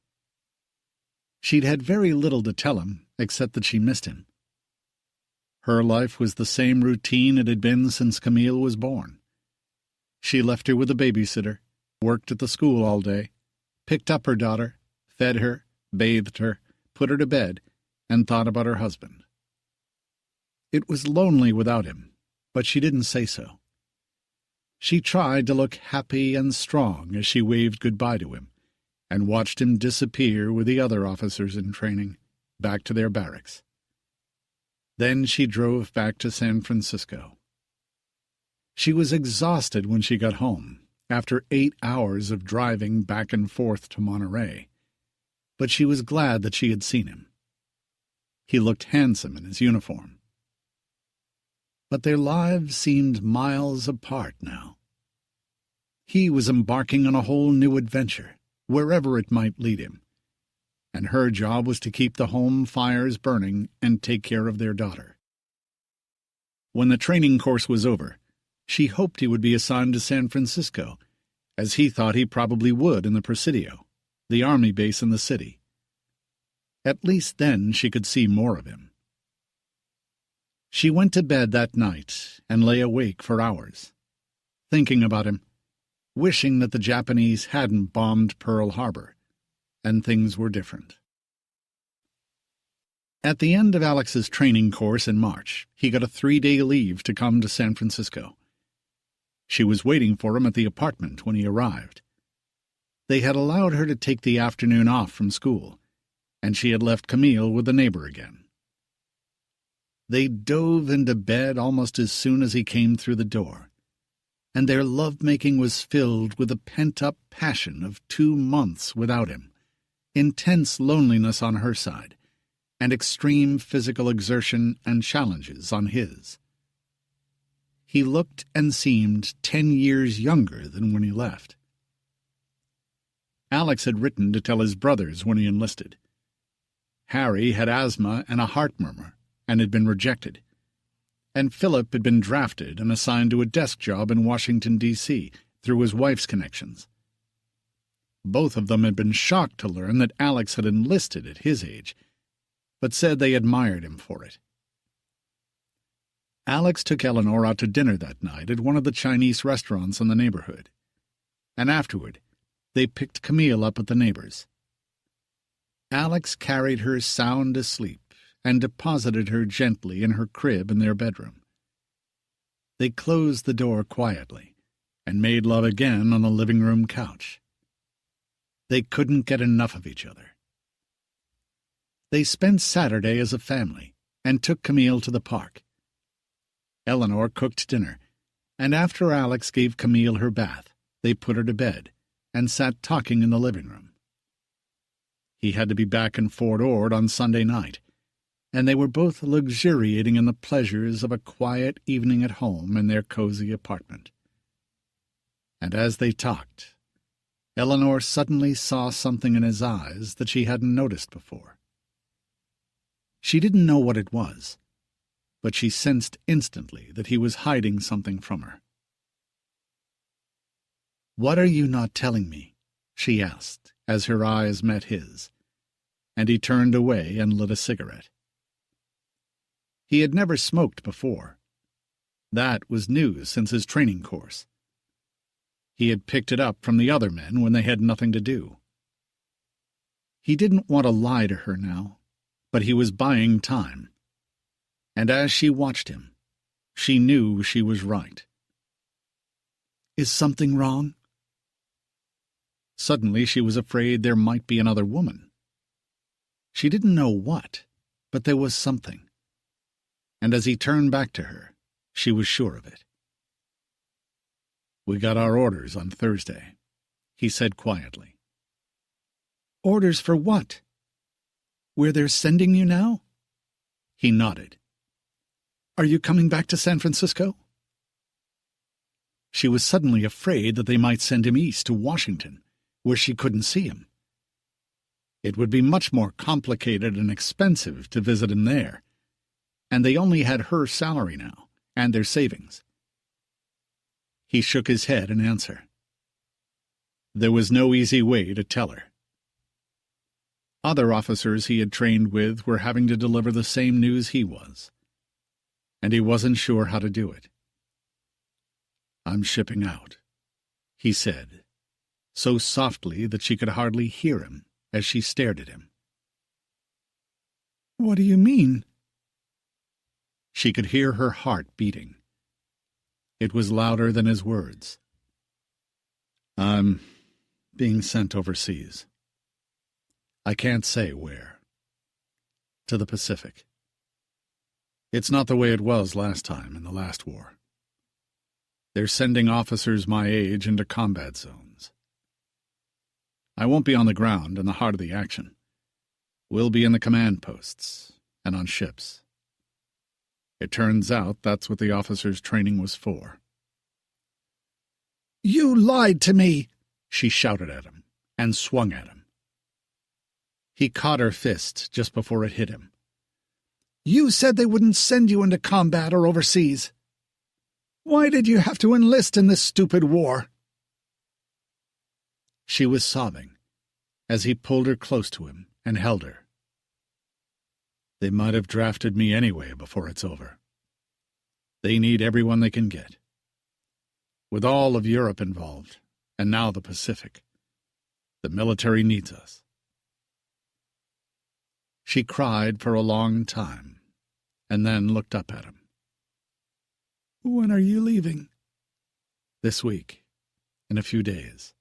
She'd had very little to tell him except that she missed him. Her life was the same routine it had been since Camille was born. She left her with a babysitter, worked at the school all day, picked up her daughter, fed her, bathed her, put her to bed, and thought about her husband. It was lonely without him, but she didn't say so. She tried to look happy and strong as she waved goodbye to him and watched him disappear with the other officers in training back to their barracks. Then she drove back to San Francisco. She was exhausted when she got home, after 8 hours of driving back and forth to Monterey, but she was glad that she had seen him. He looked handsome in his uniform. But their lives seemed miles apart now. He was embarking on a whole new adventure, wherever it might lead him, and her job was to keep the home fires burning and take care of their daughter. When the training course was over, she hoped he would be assigned to San Francisco, as he thought he probably would in the Presidio, the army base in the city. At least then she could see more of him. She went to bed that night and lay awake for hours, thinking about him, wishing that the Japanese hadn't bombed Pearl Harbor, and things were different. At the end of Alex's training course in March, he got a 3-day leave to come to San Francisco. She was waiting for him at the apartment when he arrived. They had allowed her to take the afternoon off from school, and she had left Camille with the neighbor again. They dove into bed almost as soon as he came through the door, and their lovemaking was filled with the pent-up passion of 2 months without him, intense loneliness on her side, and extreme physical exertion and challenges on his. He looked and seemed 10 years younger than when he left. Alex had written to tell his brothers when he enlisted. Harry had asthma and a heart murmur, and had been rejected. And Philip had been drafted and assigned to a desk job in Washington, D.C., through his wife's connections. Both of them had been shocked to learn that Alex had enlisted at his age, but said they admired him for it. Alex took Eleanor out to dinner that night at one of the Chinese restaurants in the neighborhood, and afterward they picked Camille up at the neighbor's. Alex carried her sound asleep and deposited her gently in her crib in their bedroom. They closed the door quietly and made love again on the living room couch. They couldn't get enough of each other. They spent Saturday as a family and took Camille to the park. Eleanor cooked dinner, and after Alex gave Camille her bath, they put her to bed and sat talking in the living room. He had to be back in Fort Ord on Sunday night, and they were both luxuriating in the pleasures of a quiet evening at home in their cozy apartment. And as they talked, Eleanor suddenly saw something in his eyes that she hadn't noticed before. She didn't know what it was, but she sensed instantly that he was hiding something from her. "What are you not telling me?" she asked, as her eyes met his, and he turned away and lit a cigarette. He had never smoked before. That was news since his training course. He had picked it up from the other men when they had nothing to do. He didn't want to lie to her now, but he was buying time. And as she watched him, she knew she was right. "Is something wrong?" Suddenly she was afraid there might be another woman. She didn't know what, but there was something. And as he turned back to her, she was sure of it. "We got our orders on Thursday," he said quietly. "Orders for what? Where they're sending you now?" He nodded. "Are you coming back to San Francisco?" She was suddenly afraid that they might send him east to Washington, where she couldn't see him. It would be much more complicated and expensive to visit him there, and they only had her salary now, and their savings. He shook his head in answer. There was no easy way to tell her. Other officers he had trained with were having to deliver the same news he was, and he wasn't sure how to do it. "I'm shipping out," he said, so softly that she could hardly hear him as she stared at him. What do you mean? She could hear her heart beating. It was louder than his words. I'm being sent overseas. I can't say where. To the Pacific. It's not the way it was last time in the last war. They're sending officers my age into combat zones. I won't be on the ground in the heart of the action. We'll be in the command posts and on ships. It turns out that's what the officers' training was for. You lied to me, she shouted at him and swung at him. He caught her fist just before it hit him. You said they wouldn't send you into combat or overseas. Why did you have to enlist in this stupid war? She was sobbing as he pulled her close to him and held her. They might have drafted me anyway before it's over. They need everyone they can get. With all of Europe involved, and now the Pacific, the military needs us. She cried for a long time, and then looked up at him. When are you leaving? This week, in a few days.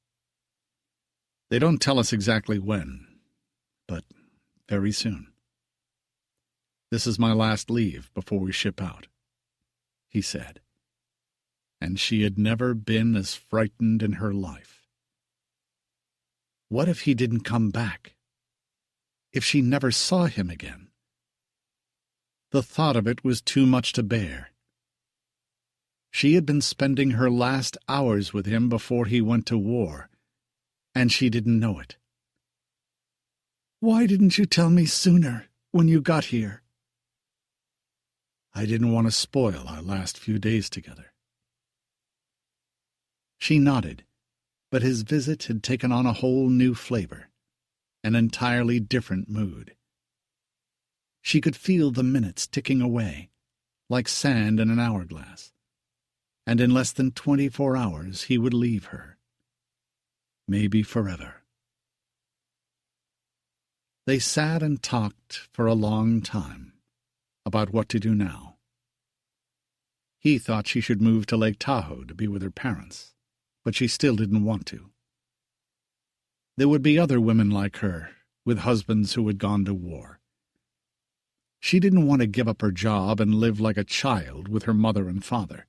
They don't tell us exactly when, but very soon. This is my last leave before we ship out, he said. And she had never been as frightened in her life. What if he didn't come back? If she never saw him again? The thought of it was too much to bear. She had been spending her last hours with him before he went to war, and she didn't know it. Why didn't you tell me sooner, when you got here? I didn't want to spoil our last few days together. She nodded, but his visit had taken on a whole new flavor, an entirely different mood. She could feel the minutes ticking away, like sand in an hourglass, and in less than 24 hours he would leave her. Maybe forever. They sat and talked for a long time about what to do now. He thought she should move to Lake Tahoe to be with her parents, but she still didn't want to. There would be other women like her, with husbands who had gone to war. She didn't want to give up her job and live like a child with her mother and father.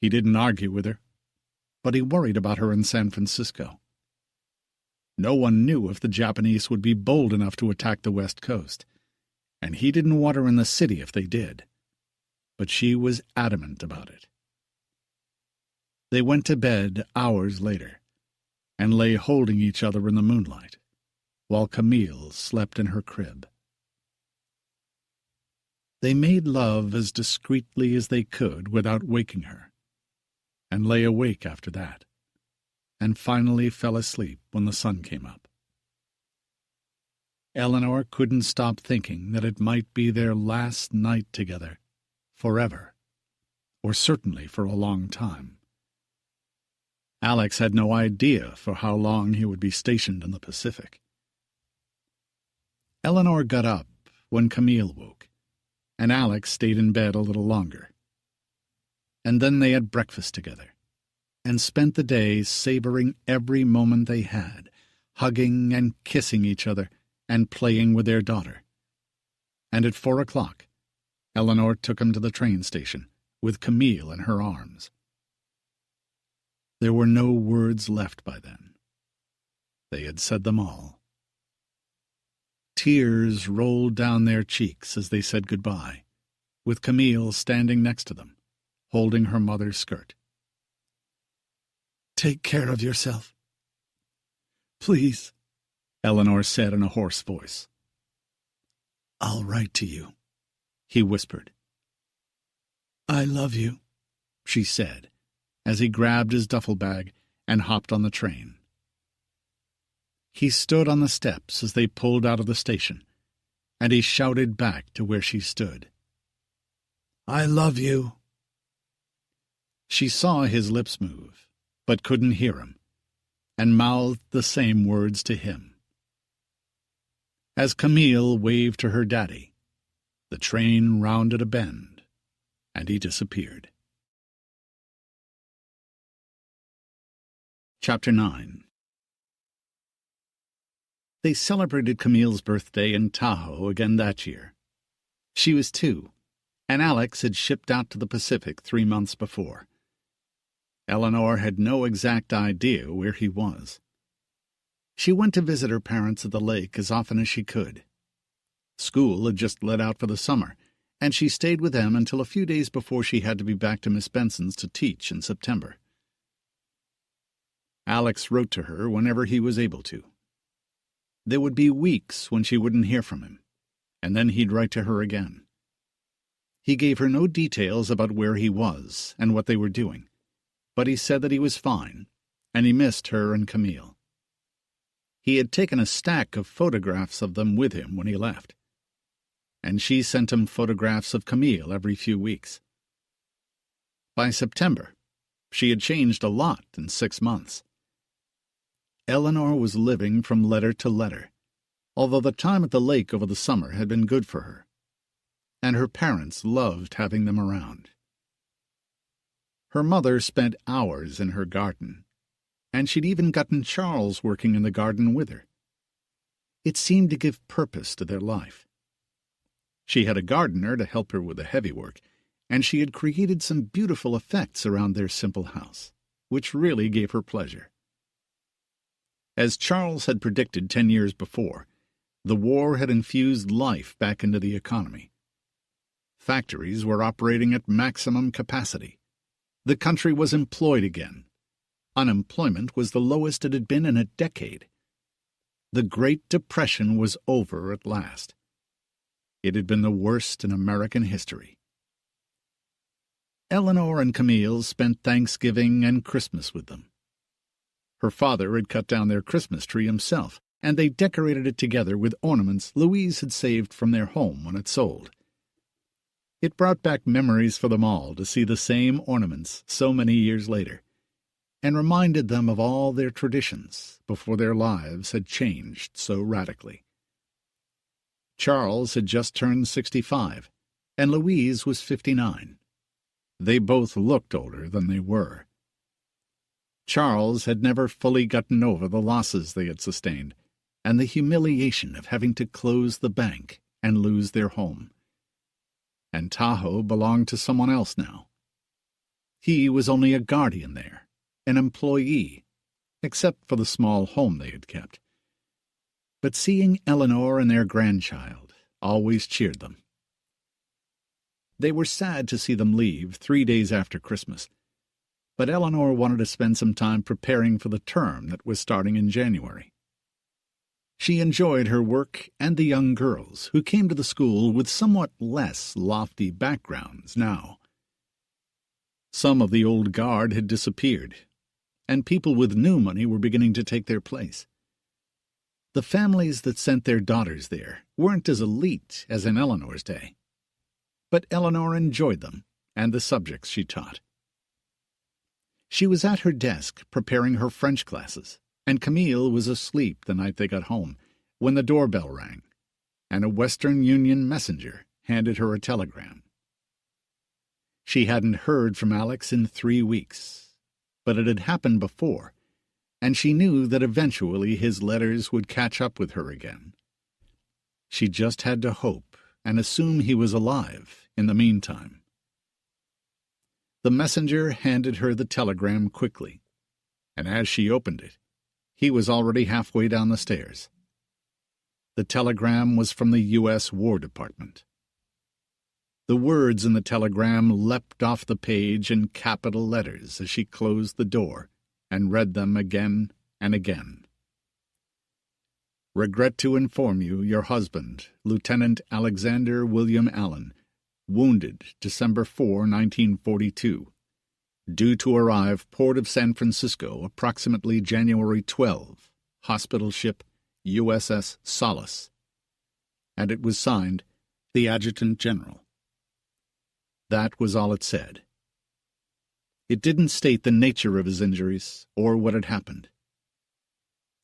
He didn't argue with her, but he worried about her in San Francisco. No one knew if the Japanese would be bold enough to attack the West Coast, and he didn't want her in the city if they did. But she was adamant about it. They went to bed hours later, and lay holding each other in the moonlight, while Camille slept in her crib. They made love as discreetly as they could without waking her, and lay awake after that, and finally fell asleep when the sun came up. Eleanor couldn't stop thinking that it might be their last night together, forever, or certainly for a long time. Alex had no idea for how long he would be stationed in the Pacific. Eleanor got up when Camille woke, and Alex stayed in bed a little longer. And then they had breakfast together, and spent the day savoring every moment they had, hugging and kissing each other and playing with their daughter. And at 4 o'clock, Eleanor took him to the train station, with Camille in her arms. There were no words left by then. They had said them all. Tears rolled down their cheeks as they said goodbye, with Camille standing next to them, holding her mother's skirt. Take care of yourself. Please, Eleanor said in a hoarse voice. I'll write to you, he whispered. I love you, she said, as he grabbed his duffel bag and hopped on the train. He stood on the steps as they pulled out of the station, and he shouted back to where she stood. I love you. She saw his lips move, but couldn't hear him, and mouthed the same words to him. As Camille waved to her daddy, the train rounded a bend, and he disappeared. Chapter 9. They celebrated Camille's birthday in Tahoe again that year. She was 2, and Alex had shipped out to the Pacific 3 months before. Eleanor had no exact idea where he was. She went to visit her parents at the lake as often as she could. School had just let out for the summer, and she stayed with them until a few days before she had to be back to Miss Benson's to teach in September. Alex wrote to her whenever he was able to. There would be weeks when she wouldn't hear from him, and then he'd write to her again. He gave her no details about where he was and what they were doing, but he said that he was fine, and he missed her and Camille. He had taken a stack of photographs of them with him when he left, and she sent him photographs of Camille every few weeks. By September, she had changed a lot in 6 months. Eleanor was living from letter to letter, although the time at the lake over the summer had been good for her, and her parents loved having them around. Her mother spent hours in her garden, and she'd even gotten Charles working in the garden with her. It seemed to give purpose to their life. She had a gardener to help her with the heavy work, and she had created some beautiful effects around their simple house, which really gave her pleasure. As Charles had predicted 10 years before, the war had infused life back into the economy. Factories were operating at maximum capacity. The country was employed again. Unemployment was the lowest it had been in a decade. The Great Depression was over at last. It had been the worst in American history. Eleanor and Camille spent Thanksgiving and Christmas with them. Her father had cut down their Christmas tree himself, and they decorated it together with ornaments Louise had saved from their home when it sold. It brought back memories for them all to see the same ornaments so many years later, and reminded them of all their traditions before their lives had changed so radically. Charles had just turned 65, and Louise was 59. They both looked older than they were. Charles had never fully gotten over the losses they had sustained, and the humiliation of having to close the bank and lose their home. And Tahoe belonged to someone else now. He was only a guardian there, an employee, except for the small home they had kept. But seeing Eleanor and their grandchild always cheered them. They were sad to see them leave 3 days after Christmas, but Eleanor wanted to spend some time preparing for the term that was starting in January. She enjoyed her work and the young girls who came to the school with somewhat less lofty backgrounds now. Some of the old guard had disappeared, and people with new money were beginning to take their place. The families that sent their daughters there weren't as elite as in Eleanor's day, but Eleanor enjoyed them and the subjects she taught. She was at her desk preparing her French classes, and Camille was asleep the night they got home when the doorbell rang, and a Western Union messenger handed her a telegram. She hadn't heard from Alex in 3 weeks, but it had happened before, and she knew that eventually his letters would catch up with her again. She just had to hope and assume he was alive in the meantime. The messenger handed her the telegram quickly, and as she opened it, he was already halfway down the stairs. The telegram was from the U.S. War Department. The words in the telegram leapt off the page in capital letters as she closed the door and read them again and again. Regret to inform you your husband, Lieutenant Alexander William Allen, wounded December 4, 1942. Due to arrive Port of San Francisco approximately January 12. Hospital ship USS Solace. And it was signed, the Adjutant General. That was all it said. It didn't state the nature of his injuries or what had happened.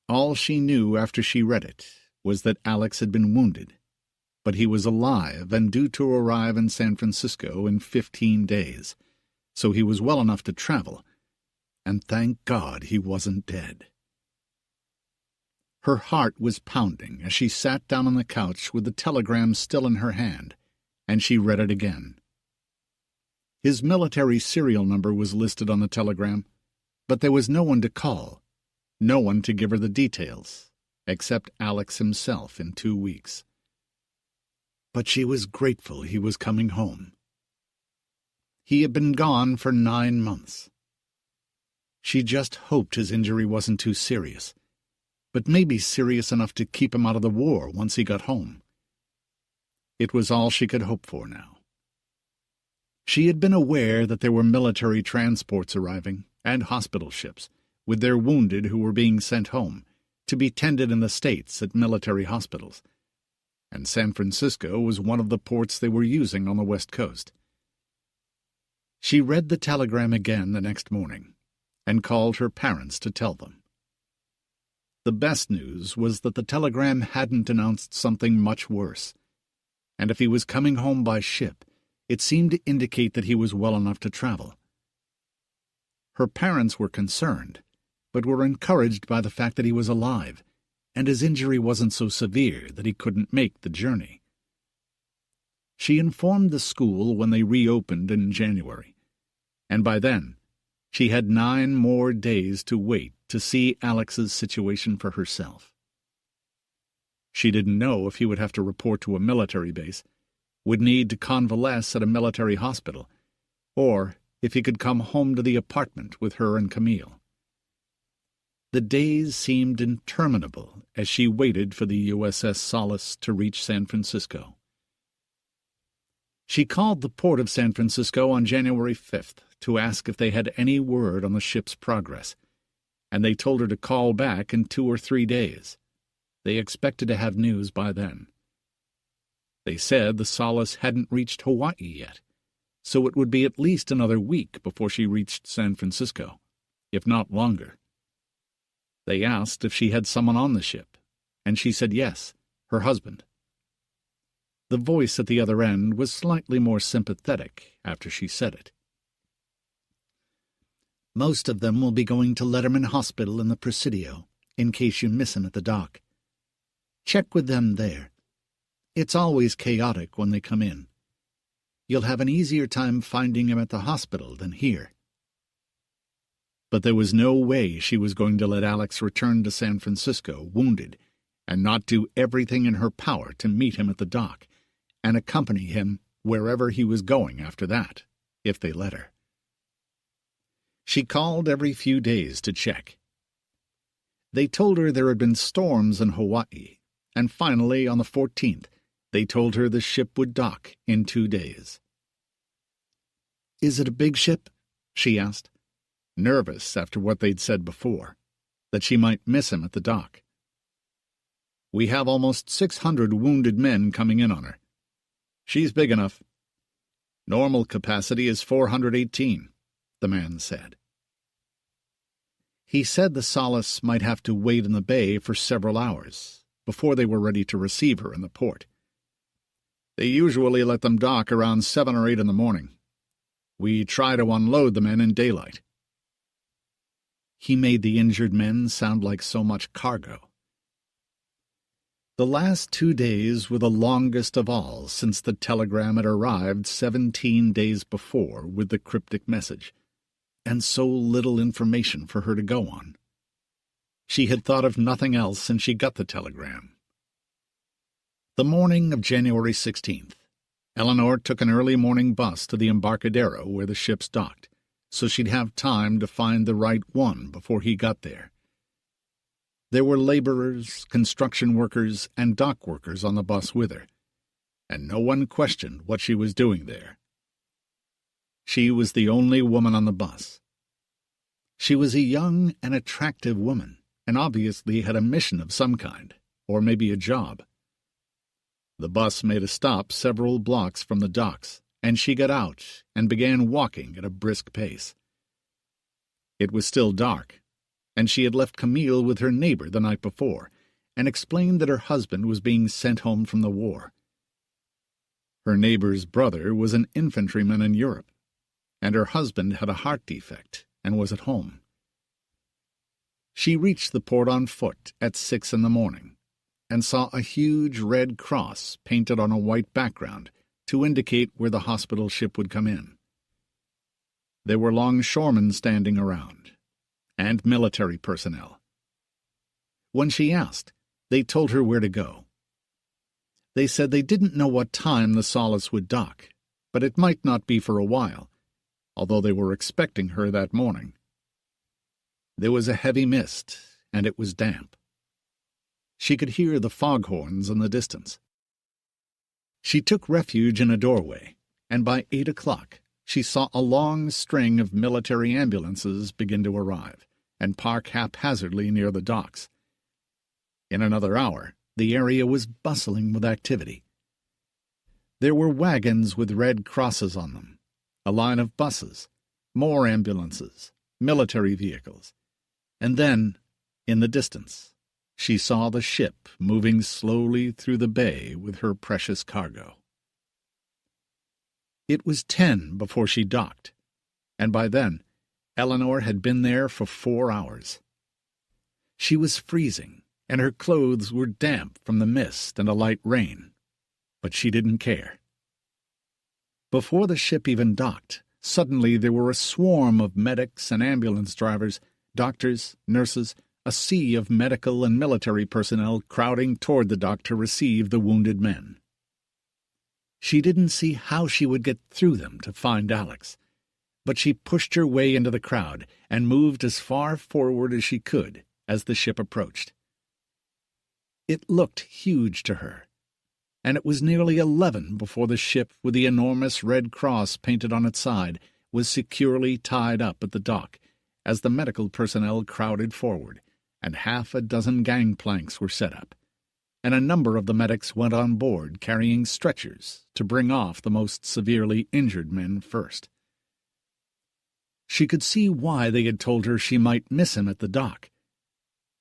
All she knew after she read it was that Alex had been wounded, but he was alive and due to arrive in San Francisco in 15 days, so he was well enough to travel, and thank God he wasn't dead. Her heart was pounding as she sat down on the couch with the telegram still in her hand, and she read it again. His military serial number was listed on the telegram, but there was no one to call, no one to give her the details, except Alex himself in 2 weeks. But she was grateful he was coming home. He had been gone for 9 months. She just hoped his injury wasn't too serious, but maybe serious enough to keep him out of the war once he got home. It was all she could hope for now. She had been aware that there were military transports arriving and hospital ships, with their wounded who were being sent home, to be tended in the States at military hospitals, and San Francisco was one of the ports they were using on the West Coast. She read the telegram again the next morning, and called her parents to tell them. The best news was that the telegram hadn't announced something much worse, and if he was coming home by ship, it seemed to indicate that he was well enough to travel. Her parents were concerned, but were encouraged by the fact that he was alive, and his injury wasn't so severe that he couldn't make the journey. She informed the school when they reopened in January, and by then she had 9 more days to wait to see Alex's situation for herself. She didn't know if he would have to report to a military base, would need to convalesce at a military hospital, or if he could come home to the apartment with her and Camille. The days seemed interminable as she waited for the USS Solace to reach San Francisco. She called the port of San Francisco on January 5th to ask if they had any word on the ship's progress, and they told her to call back in 2 or 3 days. They expected to have news by then. They said the Solace hadn't reached Hawaii yet, so it would be at least another week before she reached San Francisco, if not longer. They asked if she had someone on the ship, and she said yes, her husband. The voice at the other end was slightly more sympathetic after she said it. Most of them will be going to Letterman Hospital in the Presidio, in case you miss him at the dock. Check with them there. It's always chaotic when they come in. You'll have an easier time finding him at the hospital than here. But there was no way she was going to let Alex return to San Francisco wounded and not do everything in her power to meet him at the dock and accompany him wherever he was going after that, if they let her. She called every few days to check. They told her there had been storms in Hawaii, and finally, on the 14th, they told her the ship would dock in 2 days. "Is it a big ship?" she asked, nervous after what they'd said before, that she might miss him at the dock. "We have almost 600 wounded men coming in on her. She's big enough. Normal capacity is 418, the man said. He said the Solace might have to wait in the bay for several hours before they were ready to receive her in the port. They usually let them dock around 7 or 8 in the morning. We try to unload the men in daylight." He made the injured men sound like so much cargo. The last 2 days were the longest of all since the telegram had arrived 17 days before with the cryptic message, and so little information for her to go on. She had thought of nothing else since she got the telegram. The morning of January 16th, Eleanor took an early morning bus to the Embarcadero where the ships docked, so she'd have time to find the right one before he got there. There were laborers, construction workers, and dock workers on the bus with her, and no one questioned what she was doing there. She was the only woman on the bus. She was a young and attractive woman, and obviously had a mission of some kind, or maybe a job. The bus made a stop several blocks from the docks, and she got out and began walking at a brisk pace. It was still dark, and she had left Camille with her neighbor the night before, and explained that her husband was being sent home from the war. Her neighbor's brother was an infantryman in Europe, and her husband had a heart defect and was at home. She reached the port on foot at 6 a.m. and saw a huge red cross painted on a white background to indicate where the hospital ship would come in. There were longshoremen standing around, and military personnel. When she asked, they told her where to go. They said they didn't know what time the Solace would dock, but it might not be for a while, although they were expecting her that morning. There was a heavy mist, and it was damp. She could hear the foghorns in the distance. She took refuge in a doorway, and by 8 o'clock she saw a long string of military ambulances begin to arrive and park haphazardly near the docks. In another hour, the area was bustling with activity. There were wagons with red crosses on them, a line of buses, more ambulances, military vehicles, and then, in the distance, she saw the ship moving slowly through the bay with her precious cargo. It was 10 before she docked, and by then Eleanor had been there for 4 hours. She was freezing, and her clothes were damp from the mist and a light rain, but she didn't care. Before the ship even docked, suddenly there were a swarm of medics and ambulance drivers, doctors, nurses, a sea of medical and military personnel crowding toward the dock to receive the wounded men. She didn't see how she would get through them to find Alex, but she pushed her way into the crowd and moved as far forward as she could as the ship approached. It looked huge to her, and it was nearly 11 before the ship with the enormous red cross painted on its side was securely tied up at the dock as the medical personnel crowded forward, and half a dozen gangplanks were set up, and a number of the medics went on board carrying stretchers to bring off the most severely injured men first. She could see why they had told her she might miss him at the dock,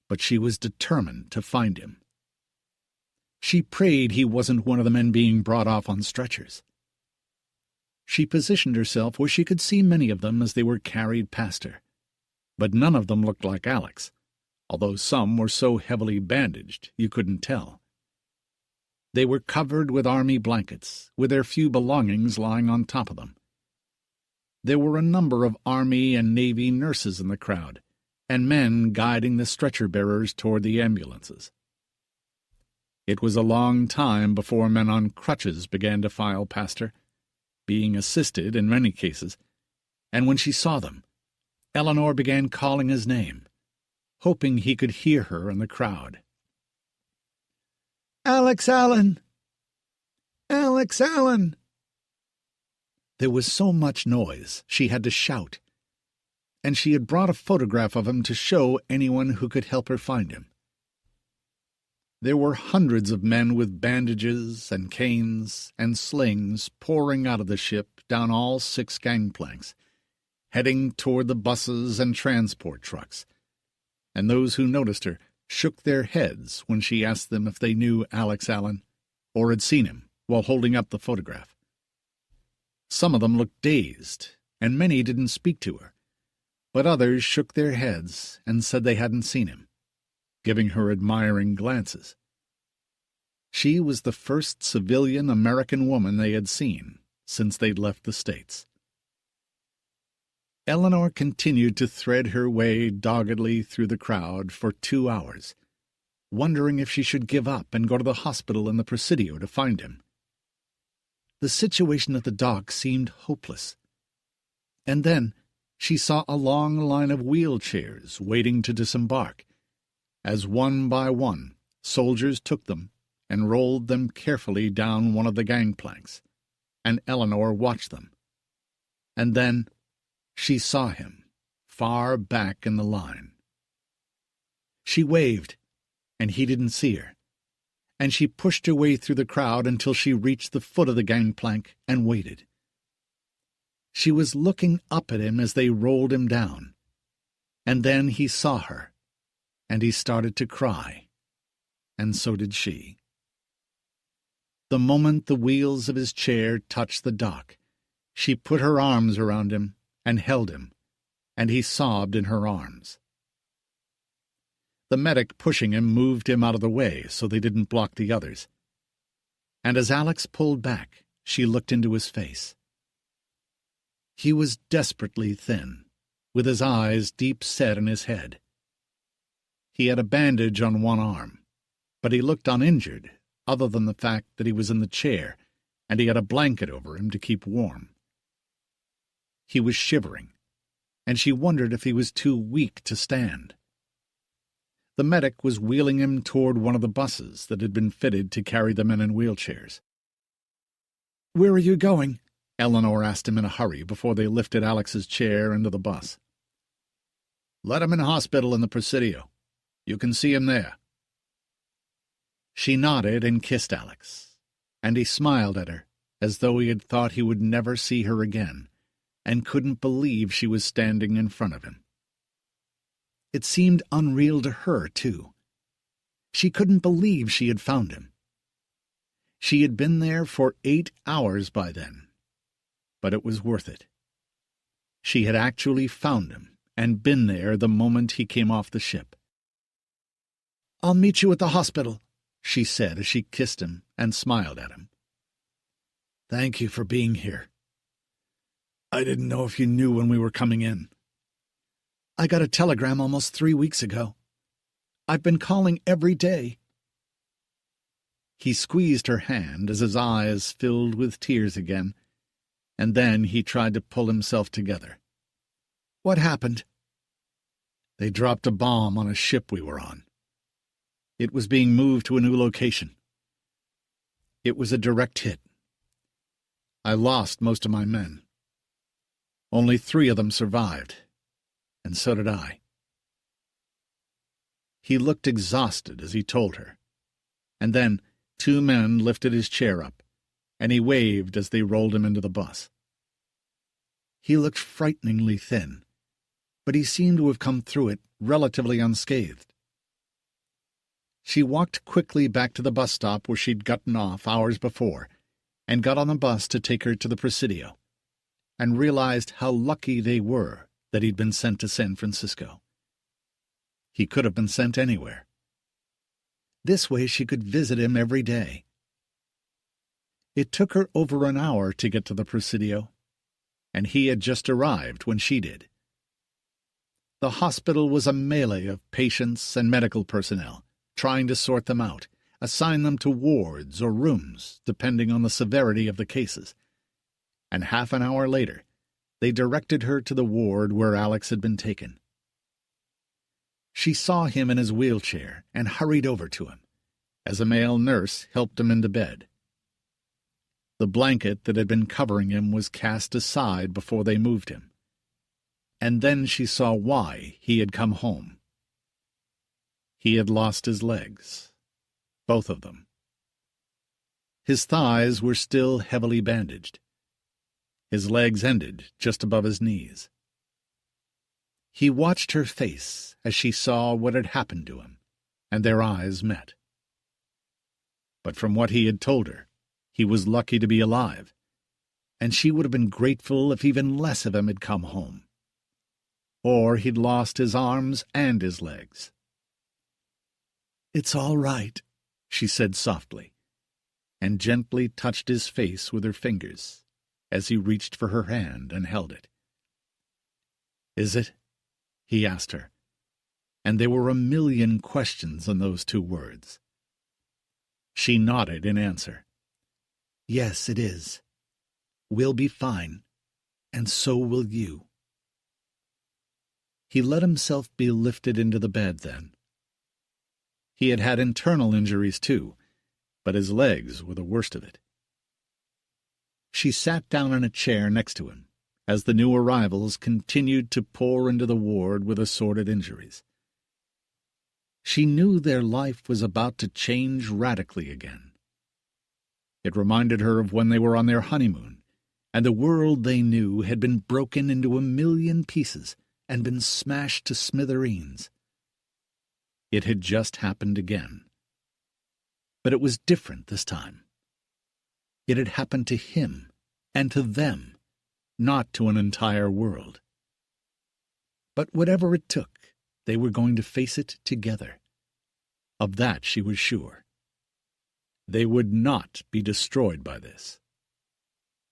but she was determined to find him. She prayed he wasn't one of the men being brought off on stretchers. She positioned herself where she could see many of them as they were carried past her, but none of them looked like Alex, although some were so heavily bandaged you couldn't tell. They were covered with army blankets, with their few belongings lying on top of them. There were a number of Army and Navy nurses in the crowd, and men guiding the stretcher-bearers toward the ambulances. It was a long time before men on crutches began to file past her, being assisted in many cases, and when she saw them, Eleanor began calling his name, hoping he could hear her in the crowd. "Alex Allen! Alex Allen!" There was so much noise she had to shout, and she had brought a photograph of him to show anyone who could help her find him. There were hundreds of men with bandages and canes and slings pouring out of the ship down all 6 gangplanks, heading toward the buses and transport trucks, and those who noticed her shook their heads when she asked them if they knew Alex Allen or had seen him while holding up the photograph. Some of them looked dazed, and many didn't speak to her, but others shook their heads and said they hadn't seen him, giving her admiring glances. She was the first civilian American woman they had seen since they'd left the States. Eleanor continued to thread her way doggedly through the crowd for 2 hours, wondering if she should give up and go to the hospital in the Presidio to find him. The situation at the dock seemed hopeless. And then she saw a long line of wheelchairs waiting to disembark, as one by one soldiers took them and rolled them carefully down one of the gangplanks, and Eleanor watched them. And then she saw him, far back in the line. She waved, and he didn't see her, and she pushed her way through the crowd until she reached the foot of the gangplank and waited. She was looking up at him as they rolled him down, and then he saw her, and he started to cry. and so did she. The moment the wheels of his chair touched the dock, she put her arms around him and held him, and he sobbed in her arms. The medic pushing him moved him out of the way so they didn't block the others. And as Alex pulled back, she looked into his face. He was desperately thin, with his eyes deep set in his head. He had a bandage on one arm, but he looked uninjured, other than the fact that he was in the chair and he had a blanket over him to keep warm. He was shivering, and she wondered if he was too weak to stand. The medic was wheeling him toward one of the buses that had been fitted to carry the men in wheelchairs. "Where are you going?" Eleanor asked him in a hurry before they lifted Alex's chair into the bus. "Let him in hospital in the Presidio. You can see him there." She nodded and kissed Alex, and he smiled at her as though he had thought he would never see her again, and couldn't believe she was standing in front of him. It seemed unreal to her, too. She couldn't believe she had found him. She had been there for 8 hours by then, but it was worth it. She had actually found him and been there the moment he came off the ship. "I'll meet you at the hospital," she said as she kissed him and smiled at him. "Thank you for being here. I didn't know if you knew when we were coming in." "I got a telegram almost 3 weeks ago. I've been calling every day." He squeezed her hand as his eyes filled with tears again, and then he tried to pull himself together. "What happened?" "They dropped a bomb on a ship we were on. It was being moved to a new location. It was a direct hit. I lost most of my men. Only 3 of them survived, and so did I." He looked exhausted as he told her, and then 2 men lifted his chair up, and he waved as they rolled him into the bus. He looked frighteningly thin, but he seemed to have come through it relatively unscathed. She walked quickly back to the bus stop where she'd gotten off hours before, and got on the bus to take her to the Presidio, and realized how lucky they were that he'd been sent to San Francisco. He could have been sent anywhere. This way she could visit him every day. It took her over an hour to get to the Presidio, and he had just arrived when she did. The hospital was a melee of patients and medical personnel, trying to sort them out, assign them to wards or rooms, depending on the severity of the cases. And half an hour later, they directed her to the ward where Alex had been taken. She saw him in his wheelchair and hurried over to him, as a male nurse helped him into bed. The blanket that had been covering him was cast aside before they moved him, and then she saw why he had come home. He had lost his legs, both of them. His thighs were still heavily bandaged. His legs ended just above his knees. He watched her face as she saw what had happened to him, and their eyes met. But from what he had told her, he was lucky to be alive, and she would have been grateful if even less of him had come home. Or he'd lost his arms and his legs. "It's all right," she said softly, and gently touched his face with her fingers as he reached for her hand and held it. "Is it?" he asked her, and there were a million questions in those 2 words. She nodded in answer. "Yes, it is. We'll be fine, and so will you." He let himself be lifted into the bed then. He had had internal injuries too, but his legs were the worst of it. She sat down in a chair next to him as the new arrivals continued to pour into the ward with assorted injuries. She knew their life was about to change radically again. It reminded her of when they were on their honeymoon, and the world they knew had been broken into a million pieces and been smashed to smithereens. It had just happened again, But it was different this time. It had happened to him and to them, not to an entire world. But whatever it took, they were going to face it together. Of that she was sure. They would not be destroyed by this.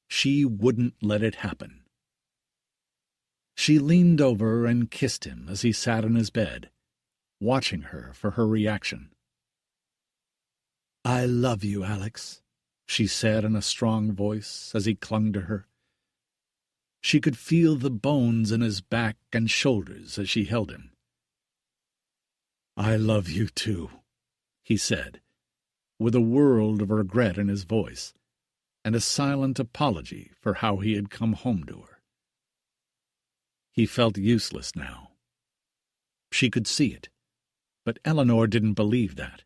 She wouldn't let it happen. She leaned over and kissed him as he sat in his bed, watching her for her reaction. "I love you, Alex," she said in a strong voice as he clung to her. She could feel the bones in his back and shoulders as she held him. "I love you too," he said, with a world of regret in his voice, and a silent apology for how he had come home to her. He felt useless now. She could see it, but Eleanor didn't believe that.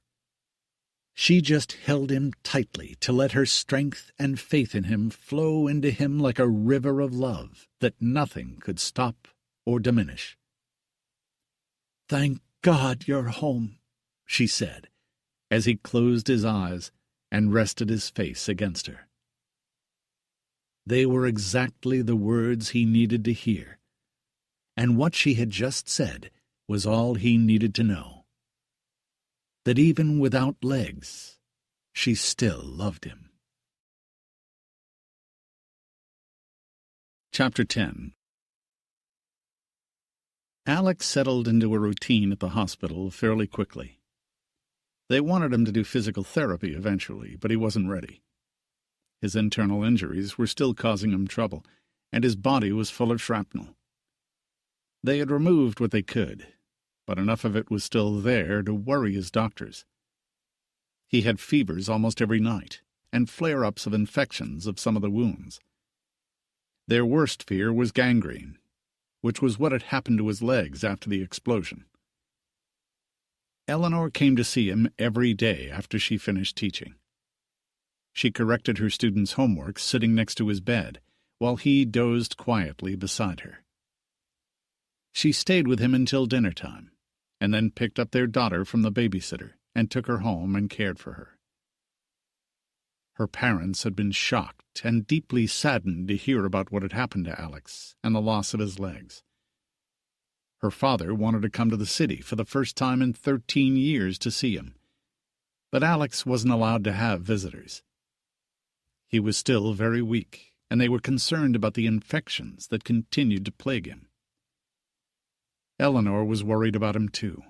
She just held him tightly to let her strength and faith in him flow into him like a river of love that nothing could stop or diminish. "Thank God you're home," she said, as he closed his eyes and rested his face against her. They were exactly the words he needed to hear, and what she had just said was all he needed to know. That even without legs, she still loved him. Chapter 10. Alex settled into a routine at the hospital fairly quickly. They wanted him to do physical therapy eventually, but he wasn't ready. His internal injuries were still causing him trouble, and his body was full of shrapnel. They had removed what they could, but enough of it was still there to worry his doctors. He had fevers almost every night, and flare-ups of infections of some of the wounds. Their worst fear was gangrene, which was what had happened to his legs after the explosion. Eleanor came to see him every day after she finished teaching. She corrected her students' homework sitting next to his bed, while he dozed quietly beside her. She stayed with him until dinner time, and then picked up their daughter from the babysitter and took her home and cared for her. Her parents had been shocked and deeply saddened to hear about what had happened to Alex and the loss of his legs. Her father wanted to come to the city for the first time in 13 years to see him, but Alex wasn't allowed to have visitors. He was still very weak, and they were concerned about the infections that continued to plague him. Eleanor was worried about him too.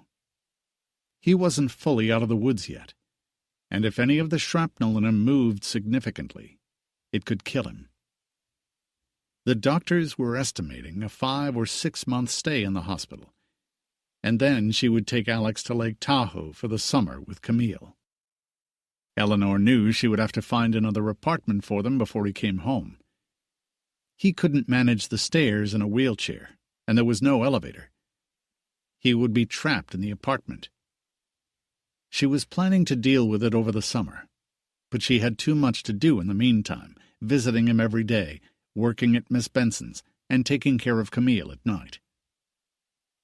He wasn't fully out of the woods yet, and if any of the shrapnel in him moved significantly, it could kill him. The doctors were estimating a 5 or 6 month stay in the hospital, and then she would take Alex to Lake Tahoe for the summer with Camille. Eleanor knew she would have to find another apartment for them before he came home. He couldn't manage the stairs in a wheelchair, and there was no elevator. He would be trapped in the apartment. She was planning to deal with it over the summer, but she had too much to do in the meantime, visiting him every day, working at Miss Benson's, and taking care of Camille at night.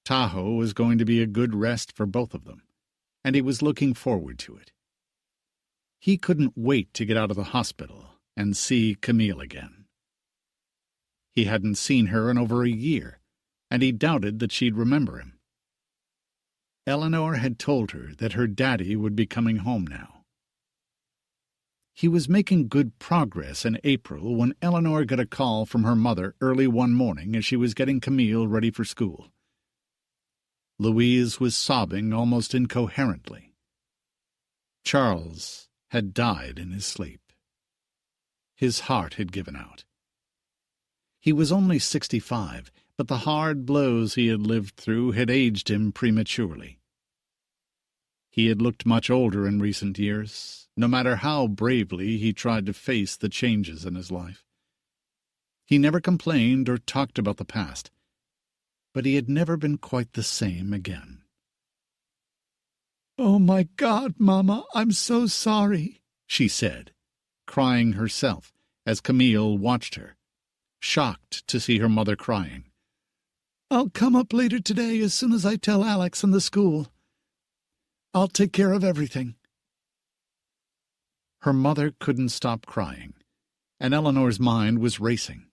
Tahoe was going to be a good rest for both of them, and he was looking forward to it. He couldn't wait to get out of the hospital and see Camille again. He hadn't seen her in over a year, and he doubted that she'd remember him. Eleanor had told her that her daddy would be coming home now. He was making good progress in April when Eleanor got a call from her mother early one morning as she was getting Camille ready for school. Louise was sobbing almost incoherently. Charles had died in his sleep. His heart had given out. He was only 65, but the hard blows he had lived through had aged him prematurely. He had looked much older in recent years, no matter how bravely he tried to face the changes in his life. He never complained or talked about the past, but he had never been quite the same again. "Oh, my God, Mama, I'm so sorry," she said, crying herself as Camille watched her, shocked to see her mother crying. "I'll come up later today as soon as I tell Alex in the school. I'll take care of everything." Her mother couldn't stop crying, and Eleanor's mind was racing.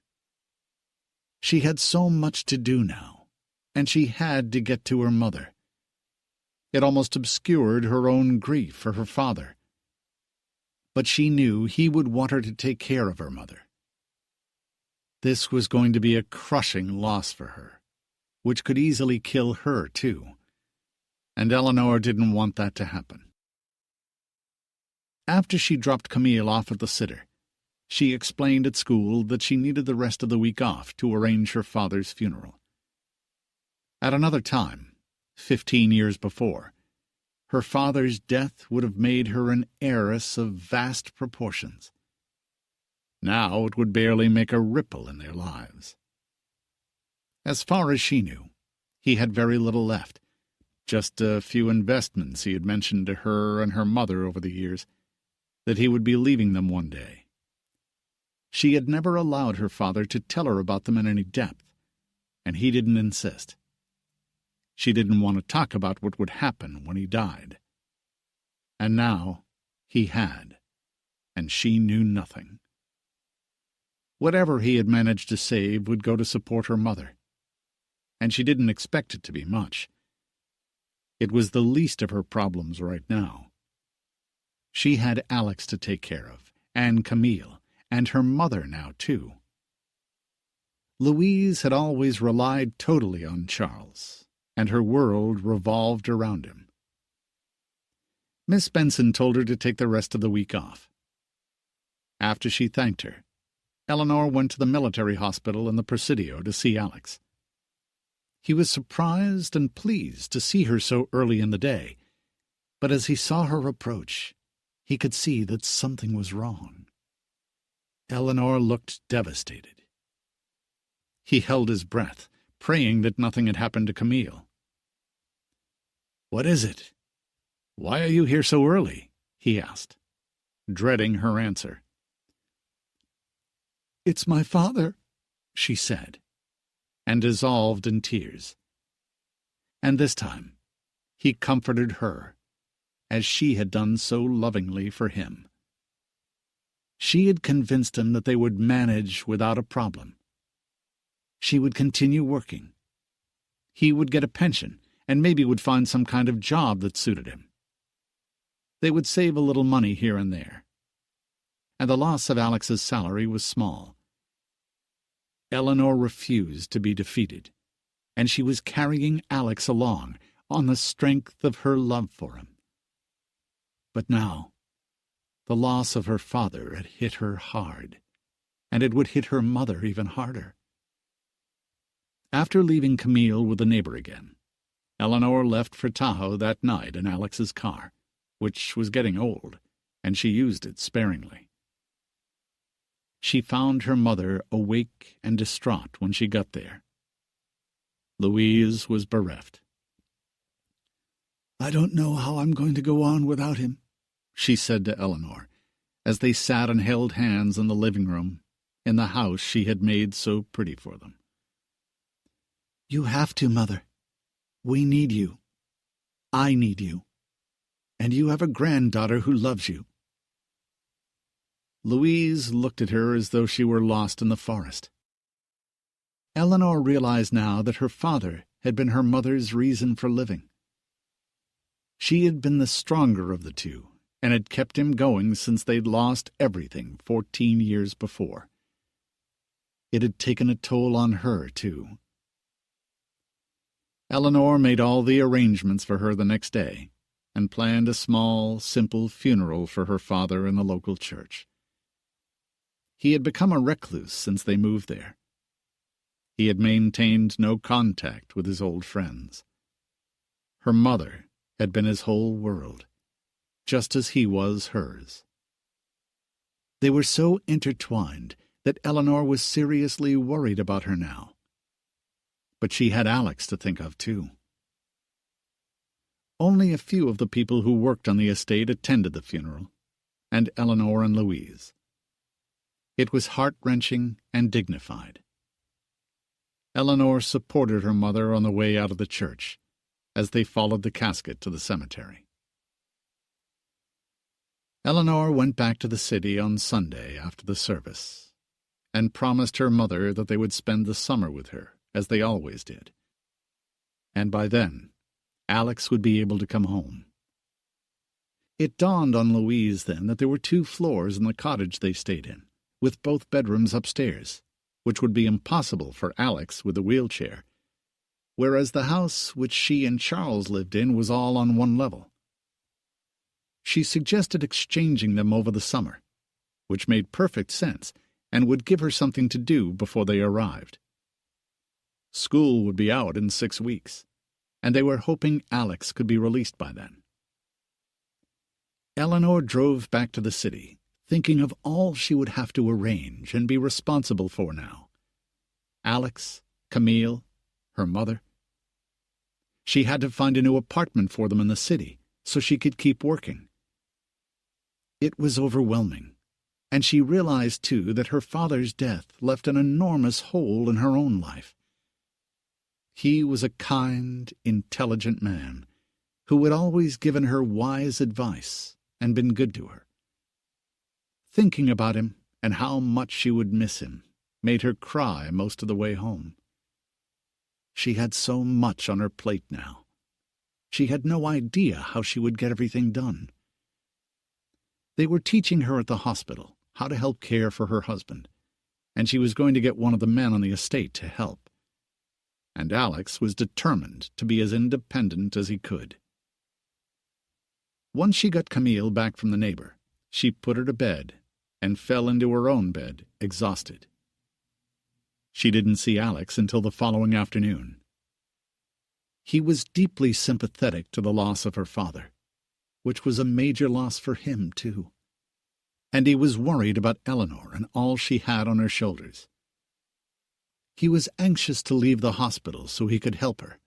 She had so much to do now, and she had to get to her mother. It almost obscured her own grief for her father. But she knew he would want her to take care of her mother. This was going to be a crushing loss for her, which could easily kill her, too. And Eleanor didn't want that to happen. After she dropped Camille off at the sitter, she explained at school that she needed the rest of the week off to arrange her father's funeral. At another time, 15 years before, her father's death would have made her an heiress of vast proportions. Now it would barely make a ripple in their lives. As far as she knew, he had very little left, just a few investments he had mentioned to her and her mother over the years, that he would be leaving them one day. She had never allowed her father to tell her about them in any depth, and he didn't insist. She didn't want to talk about what would happen when he died. And now he had, and she knew nothing. Whatever he had managed to save would go to support her mother, and she didn't expect it to be much. It was the least of her problems right now. She had Alex to take care of, and Camille, and her mother now, too. Louise had always relied totally on Charles, and her world revolved around him. Miss Benson told her to take the rest of the week off. After she thanked her, Eleanor went to the military hospital in the Presidio to see Alex. He was surprised and pleased to see her so early in the day, but as he saw her approach, he could see that something was wrong. Eleanor looked devastated. He held his breath, praying that nothing had happened to Camille. "What is it? Why are you here so early?" he asked, dreading her answer. "It's my father," she said, and dissolved in tears. And this time he comforted her, as she had done so lovingly for him. She had convinced him that they would manage without a problem. She would continue working. He would get a pension, and maybe would find some kind of job that suited him. They would save a little money here and there. And the loss of Alex's salary was small. Eleanor refused to be defeated, and she was carrying Alex along on the strength of her love for him. But now, the loss of her father had hit her hard, and it would hit her mother even harder. After leaving Camille with the neighbor again, Eleanor left for Tahoe that night in Alex's car, which was getting old, and she used it sparingly. She found her mother awake and distraught when she got there. Louise was bereft. "I don't know how I'm going to go on without him," she said to Eleanor, as they sat and held hands in the living room, in the house she had made so pretty for them. "You have to, Mother. We need you. I need you. And you have a granddaughter who loves you." Louise looked at her as though she were lost in the forest. Eleanor realized now that her father had been her mother's reason for living. She had been the stronger of the two, and had kept him going since they'd lost everything 14 years before. It had taken a toll on her, too. Eleanor made all the arrangements for her the next day, and planned a small, simple funeral for her father in the local church. He had become a recluse since they moved there. He had maintained no contact with his old friends. Her mother had been his whole world, just as he was hers. They were so intertwined that Eleanor was seriously worried about her now. But she had Alex to think of, too. Only a few of the people who worked on the estate attended the funeral, and Eleanor and Louise. It was heart-wrenching and dignified. Eleanor supported her mother on the way out of the church, as they followed the casket to the cemetery. Eleanor went back to the city on Sunday after the service, and promised her mother that they would spend the summer with her, as they always did. And by then, Alex would be able to come home. It dawned on Louise then that there were 2 floors in the cottage they stayed in, with both bedrooms upstairs, which would be impossible for Alex with a wheelchair, whereas the house which she and Charles lived in was all on one level. She suggested exchanging them over the summer, which made perfect sense and would give her something to do before they arrived. School would be out in 6 weeks, and they were hoping Alex could be released by then. Eleanor drove back to the city, thinking of all she would have to arrange and be responsible for now. Alex, Camille, her mother. She had to find a new apartment for them in the city so she could keep working. It was overwhelming, and she realized, too, that her father's death left an enormous hole in her own life. He was a kind, intelligent man who had always given her wise advice and been good to her. Thinking about him and how much she would miss him made her cry most of the way home. She had so much on her plate now. She had no idea how she would get everything done. They were teaching her at the hospital how to help care for her husband, and she was going to get one of the men on the estate to help. And Alex was determined to be as independent as he could. Once she got Camille back from the neighbor, she put her to bed and fell into her own bed, exhausted. She didn't see Alex until the following afternoon. He was deeply sympathetic to the loss of her father, which was a major loss for him, too. And he was worried about Eleanor and all she had on her shoulders. He was anxious to leave the hospital so he could help her,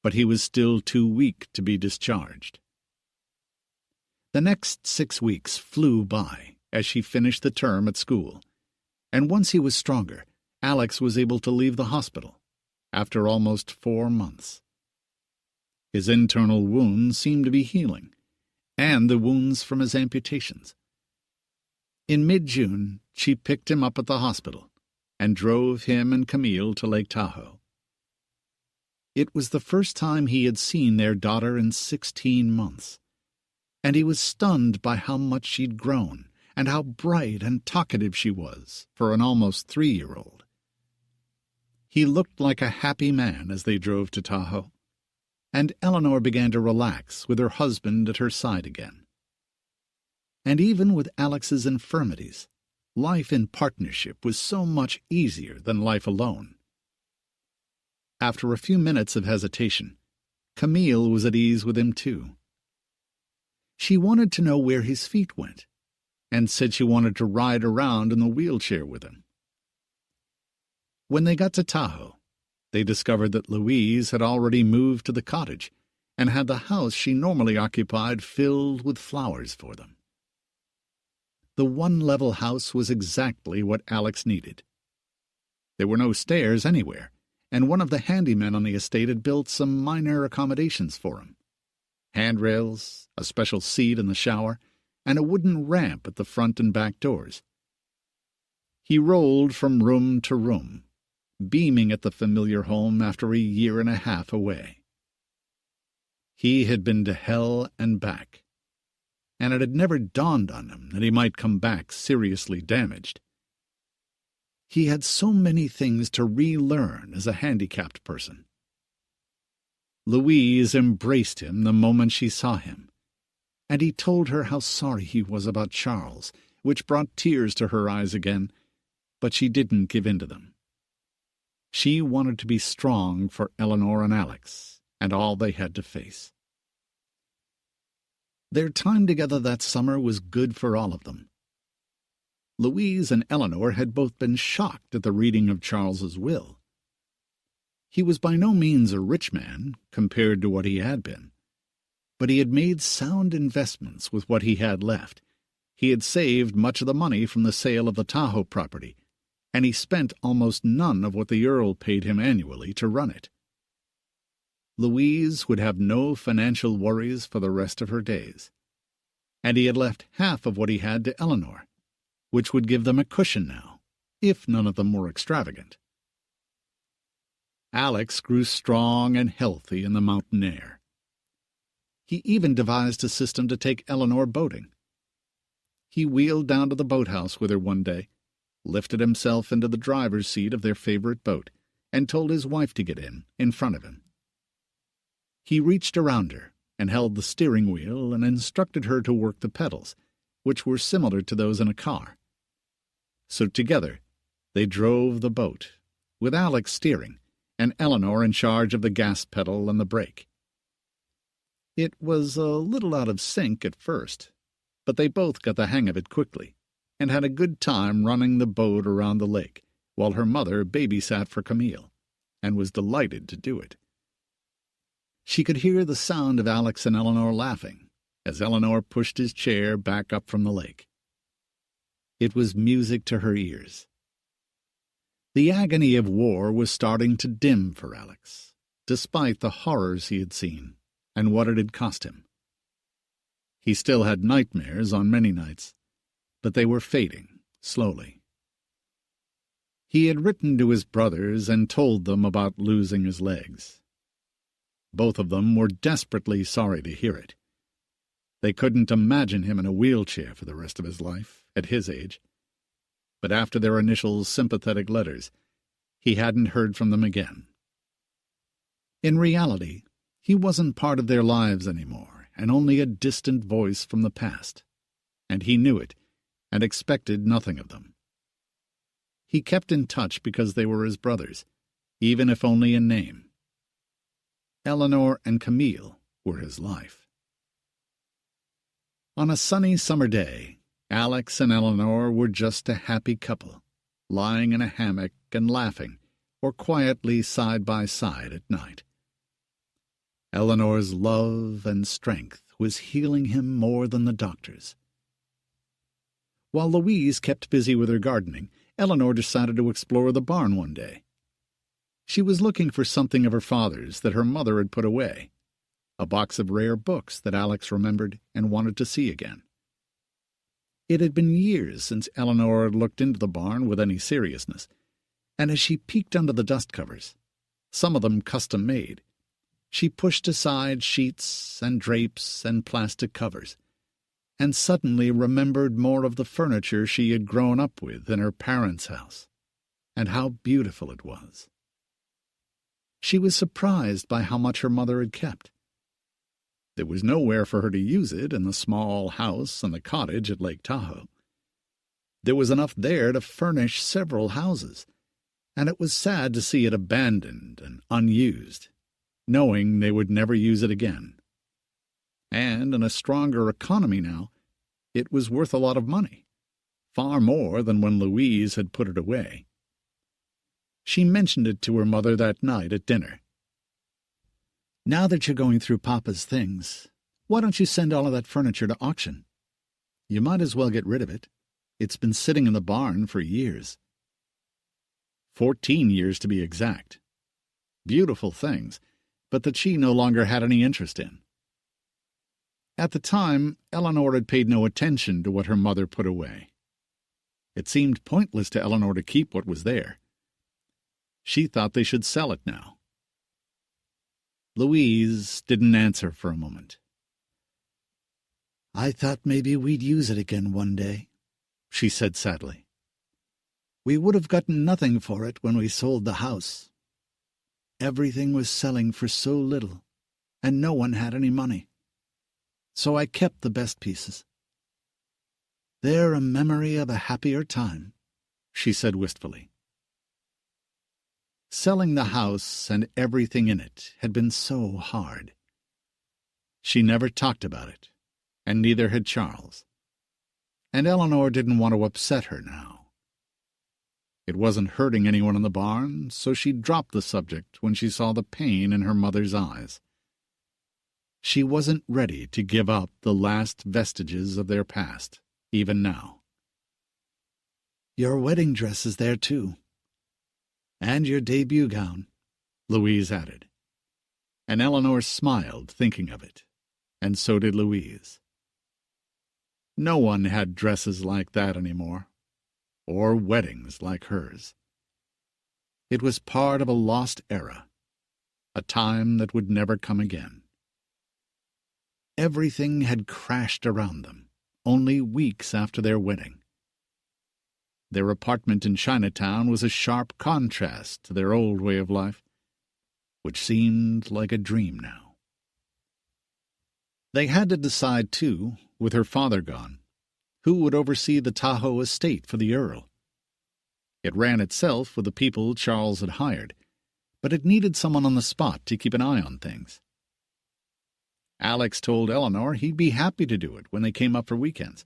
but he was still too weak to be discharged. The next 6 weeks flew by as she finished the term at school, and once he was stronger, Alex was able to leave the hospital, after almost 4 months. His internal wounds seemed to be healing, and the wounds from his amputations. In mid-June, she picked him up at the hospital and drove him and Camille to Lake Tahoe. It was the first time he had seen their daughter in 16 months, and he was stunned by how much she'd grown and how bright and talkative she was for an almost 3-year-old. He looked like a happy man as they drove to Tahoe, and Eleanor began to relax with her husband at her side again. And even with Alex's infirmities, life in partnership was so much easier than life alone. After a few minutes of hesitation, Camille was at ease with him too. She wanted to know where his feet went, and said she wanted to ride around in the wheelchair with him. When they got to Tahoe, they discovered that Louise had already moved to the cottage and had the house she normally occupied filled with flowers for them. The one-level house was exactly what Alex needed. There were no stairs anywhere, and one of the handymen on the estate had built some minor accommodations for him. Handrails, a special seat in the shower, and a wooden ramp at the front and back doors. He rolled from room to room, beaming at the familiar home after a 1.5 years away. He had been to hell and back, and it had never dawned on him that he might come back seriously damaged. He had so many things to relearn as a handicapped person. Louise embraced him the moment she saw him, and he told her how sorry he was about Charles, which brought tears to her eyes again, but she didn't give in to them. She wanted to be strong for Eleanor and Alex, and all they had to face. Their time together that summer was good for all of them. Louise and Eleanor had both been shocked at the reading of Charles's will. He was by no means a rich man compared to what he had been, but he had made sound investments with what he had left. He had saved much of the money from the sale of the Tahoe property, and he spent almost none of what the Earl paid him annually to run it. Louise would have no financial worries for the rest of her days. and he had left half of what he had to Eleanor, which would give them a cushion now, if none of them were extravagant. Alex grew strong and healthy in the mountain air. He even devised a system to take Eleanor boating. He wheeled down to the boathouse with her one day, lifted himself into the driver's seat of their favorite boat, and told his wife to get in front of him. He reached around her and held the steering wheel and instructed her to work the pedals, which were similar to those in a car. So together they drove the boat, with Alex steering, and Eleanor in charge of the gas pedal and the brake. It was a little out of sync at first, but they both got the hang of it quickly, and had a good time running the boat around the lake, while her mother babysat for Camille, and was delighted to do it. She could hear the sound of Alex and Eleanor laughing, as Eleanor pushed his chair back up from the lake. It was music to her ears. The agony of war was starting to dim for Alex, despite the horrors he had seen and what it had cost him. He still had nightmares on many nights, but they were fading slowly. He had written to his brothers and told them about losing his legs. Both of them were desperately sorry to hear it. They couldn't imagine him in a wheelchair for the rest of his life, at his age. But after their initial sympathetic letters, he hadn't heard from them again. In reality, he wasn't part of their lives anymore, and only a distant voice from the past. And he knew it, and expected nothing of them. He kept in touch because they were his brothers, even if only in name. Eleanor and Camille were his life. On a sunny summer day, Alex and Eleanor were just a happy couple, lying in a hammock and laughing, or quietly side by side at night. Eleanor's love and strength was healing him more than the doctors. While Louise kept busy with her gardening, Eleanor decided to explore the barn one day. She was looking for something of her father's that her mother had put away, a box of rare books that Alex remembered and wanted to see again. It had been years since Eleanor had looked into the barn with any seriousness, and as she peeked under the dust covers, some of them custom-made, she pushed aside sheets and drapes and plastic covers, and suddenly remembered more of the furniture she had grown up with in her parents' house, and how beautiful it was. She was surprised by how much her mother had kept. There was nowhere for her to use it in the small house and the cottage at Lake Tahoe. There was enough there to furnish several houses, and it was sad to see it abandoned and unused, knowing they would never use it again. And in a stronger economy now, it was worth a lot of money, far more than when Louise had put it away. She mentioned it to her mother that night at dinner. "Now that you're going through Papa's things, why don't you send all of that furniture to auction? You might as well get rid of it. It's been sitting in the barn for years." 14 years to be exact. Beautiful things, but that she no longer had any interest in. At the time, Eleanor had paid no attention to what her mother put away. It seemed pointless to Eleanor to keep what was there. She thought they should sell it now. Louise didn't answer for a moment. "I thought maybe we'd use it again one day," she said sadly. "We would have gotten nothing for it when we sold the house. Everything was selling for so little, and no one had any money. So I kept the best pieces. They're a memory of a happier time," she said wistfully. Selling the house and everything in it had been so hard. She never talked about it, and neither had Charles. And Eleanor didn't want to upset her now. It wasn't hurting anyone in the barn, so she dropped the subject when she saw the pain in her mother's eyes. She wasn't ready to give up the last vestiges of their past, even now. "Your wedding dress is there, too. And your debut gown," Louise added. And Eleanor smiled, thinking of it, and so did Louise. No one had dresses like that anymore, or weddings like hers. It was part of a lost era, a time that would never come again. Everything had crashed around them, only weeks after their wedding. Their apartment in Chinatown was a sharp contrast to their old way of life, which seemed like a dream now. They had to decide, too, with her father gone, who would oversee the Tahoe estate for the Earl. It ran itself with the people Charles had hired, but it needed someone on the spot to keep an eye on things. Alex told Eleanor he'd be happy to do it when they came up for weekends,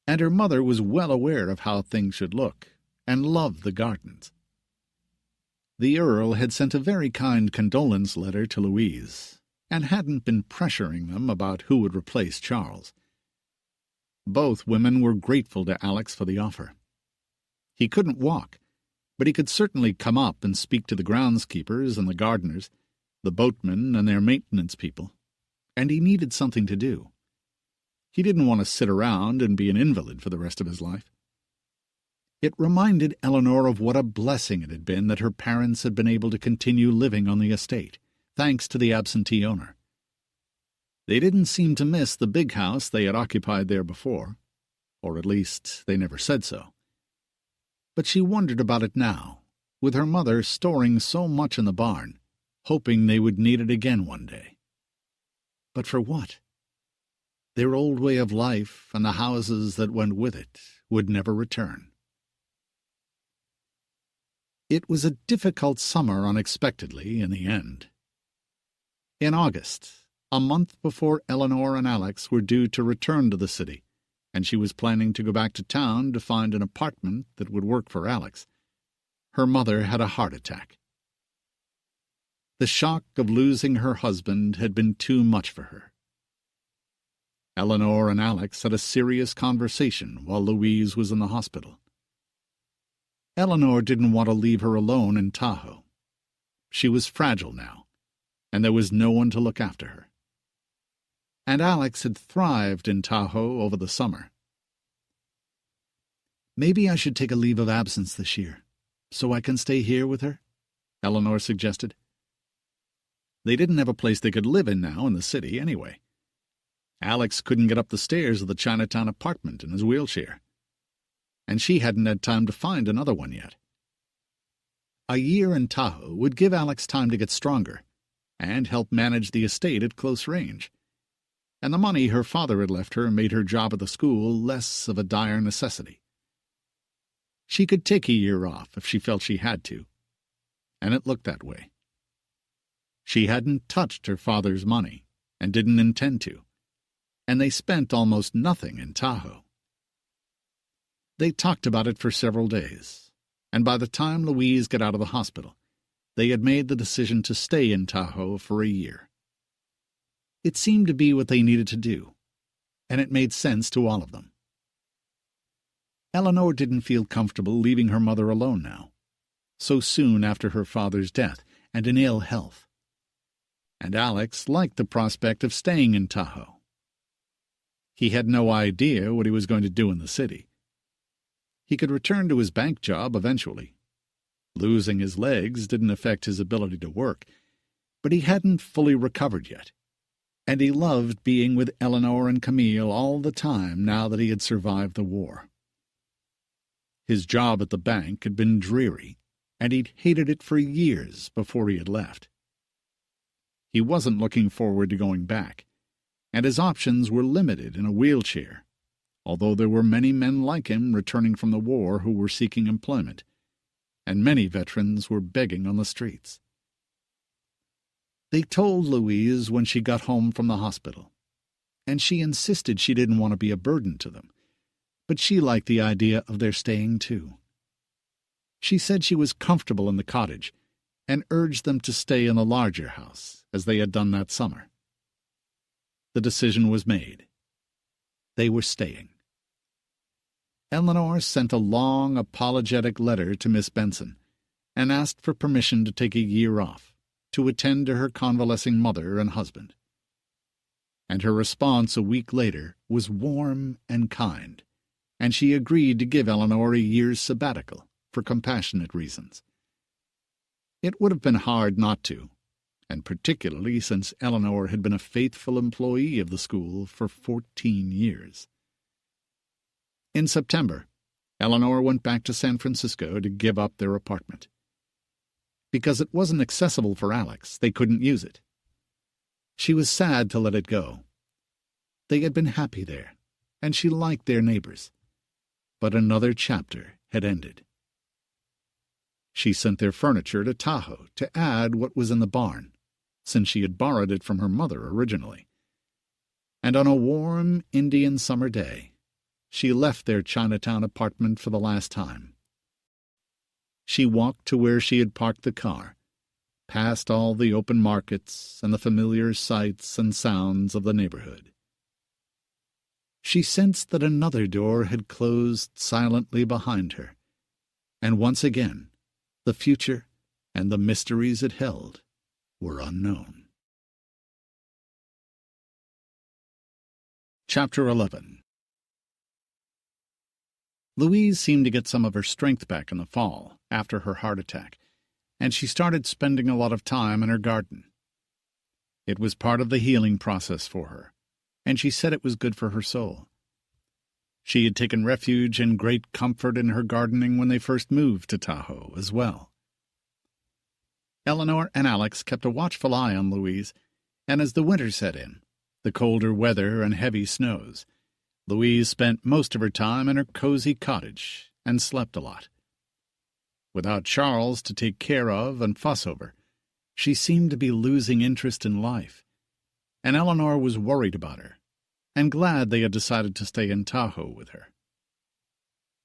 and her mother was well aware of how things should look and loved the gardens. The Earl had sent a very kind condolence letter to Louise and hadn't been pressuring them about who would replace Charles. Both women were grateful to Alex for the offer. He couldn't walk, but he could certainly come up and speak to the groundskeepers and the gardeners, the boatmen and their maintenance people, and he needed something to do. He didn't want to sit around and be an invalid for the rest of his life. It reminded Eleanor of what a blessing it had been that her parents had been able to continue living on the estate, thanks to the absentee owner. They didn't seem to miss the big house they had occupied there before, or at least they never said so. But she wondered about it now, with her mother storing so much in the barn, hoping they would need it again one day. But for what? Their old way of life and the houses that went with it would never return. It was a difficult summer unexpectedly in the end. In August, a month before Eleanor and Alex were due to return to the city, and she was planning to go back to town to find an apartment that would work for Alex, her mother had a heart attack. The shock of losing her husband had been too much for her. Eleanor and Alex had a serious conversation while Louise was in the hospital. Eleanor didn't want to leave her alone in Tahoe. She was fragile now, and there was no one to look after her. And Alex had thrived in Tahoe over the summer. "Maybe I should take a leave of absence this year, so I can stay here with her," Eleanor suggested. They didn't have a place they could live in now in the city anyway. Alex couldn't get up the stairs of the Chinatown apartment in his wheelchair, and she hadn't had time to find another one yet. A year in Tahoe would give Alex time to get stronger and help manage the estate at close range, and the money her father had left her made her job at the school less of a dire necessity. She could take a year off if she felt she had to, and it looked that way. She hadn't touched her father's money and didn't intend to, and they spent almost nothing in Tahoe. They talked about it for several days, and by the time Louise got out of the hospital, they had made the decision to stay in Tahoe for a year. It seemed to be what they needed to do, and it made sense to all of them. Eleanor didn't feel comfortable leaving her mother alone now, so soon after her father's death and in ill health. And Alex liked the prospect of staying in Tahoe. He had no idea what he was going to do in the city. He could return to his bank job eventually. Losing his legs didn't affect his ability to work, but he hadn't fully recovered yet, and he loved being with Eleanor and Camille all the time now that he had survived the war. His job at the bank had been dreary, and he'd hated it for years before he had left. He wasn't looking forward to going back, and his options were limited in a wheelchair, although there were many men like him returning from the war who were seeking employment, and many veterans were begging on the streets. They told Louise when she got home from the hospital, and she insisted she didn't want to be a burden to them, but she liked the idea of their staying too. She said she was comfortable in the cottage and urged them to stay in the larger house, as they had done that summer. The decision was made. They were staying. Eleanor sent a long, apologetic letter to Miss Benson and asked for permission to take a year off to attend to her convalescing mother and husband. and her response a week later was warm and kind, and she agreed to give Eleanor a year's sabbatical for compassionate reasons. It would have been hard not to, and particularly since Eleanor had been a faithful employee of the school for 14 years. In September, Eleanor went back to San Francisco to give up their apartment. Because it wasn't accessible for Alex, they couldn't use it. She was sad to let it go. They had been happy there, and she liked their neighbors. But another chapter had ended. She sent their furniture to Tahoe to add what was in the barn, since she had borrowed it from her mother originally. And on a warm Indian summer day, she left their Chinatown apartment for the last time. She walked to where she had parked the car, past all the open markets and the familiar sights and sounds of the neighborhood. She sensed that another door had closed silently behind her, and once again, the future and the mysteries it held were unknown. Chapter 11. Louise seemed to get some of her strength back in the fall, after her heart attack, and she started spending a lot of time in her garden. It was part of the healing process for her, and she said it was good for her soul. She had taken refuge and great comfort in her gardening when they first moved to Tahoe as well. Eleanor and Alex kept a watchful eye on Louise, and as the winter set in, the colder weather and heavy snows, Louise spent most of her time in her cozy cottage and slept a lot. Without Charles to take care of and fuss over, she seemed to be losing interest in life, and Eleanor was worried about her, and glad they had decided to stay in Tahoe with her.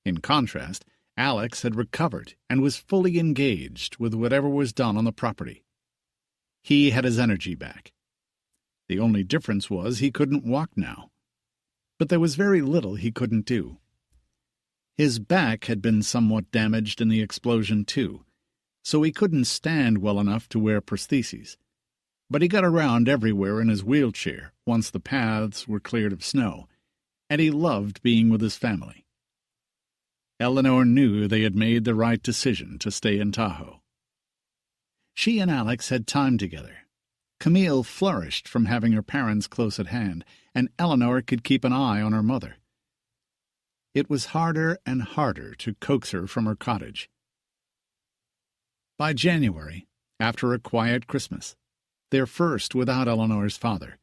In contrast, Alex had recovered and was fully engaged with whatever was done on the property. He had his energy back. The only difference was he couldn't walk now. But there was very little he couldn't do. His back had been somewhat damaged in the explosion, too, so he couldn't stand well enough to wear prostheses. But he got around everywhere in his wheelchair once the paths were cleared of snow, and he loved being with his family. Eleanor knew they had made the right decision to stay in Tahoe. She and Alex had time together. Camille flourished from having her parents close at hand, and Eleanor could keep an eye on her mother. It was harder and harder to coax her from her cottage. By January, after a quiet Christmas, their first without Eleanor's father,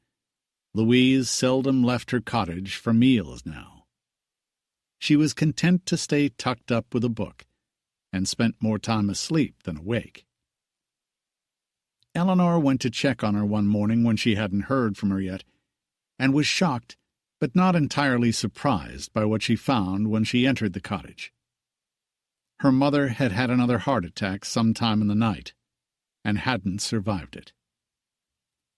Louise seldom left her cottage for meals now. She was content to stay tucked up with a book, and spent more time asleep than awake. Eleanor went to check on her one morning when she hadn't heard from her yet, and was shocked but not entirely surprised by what she found when she entered the cottage. Her mother had had another heart attack sometime in the night, and hadn't survived it.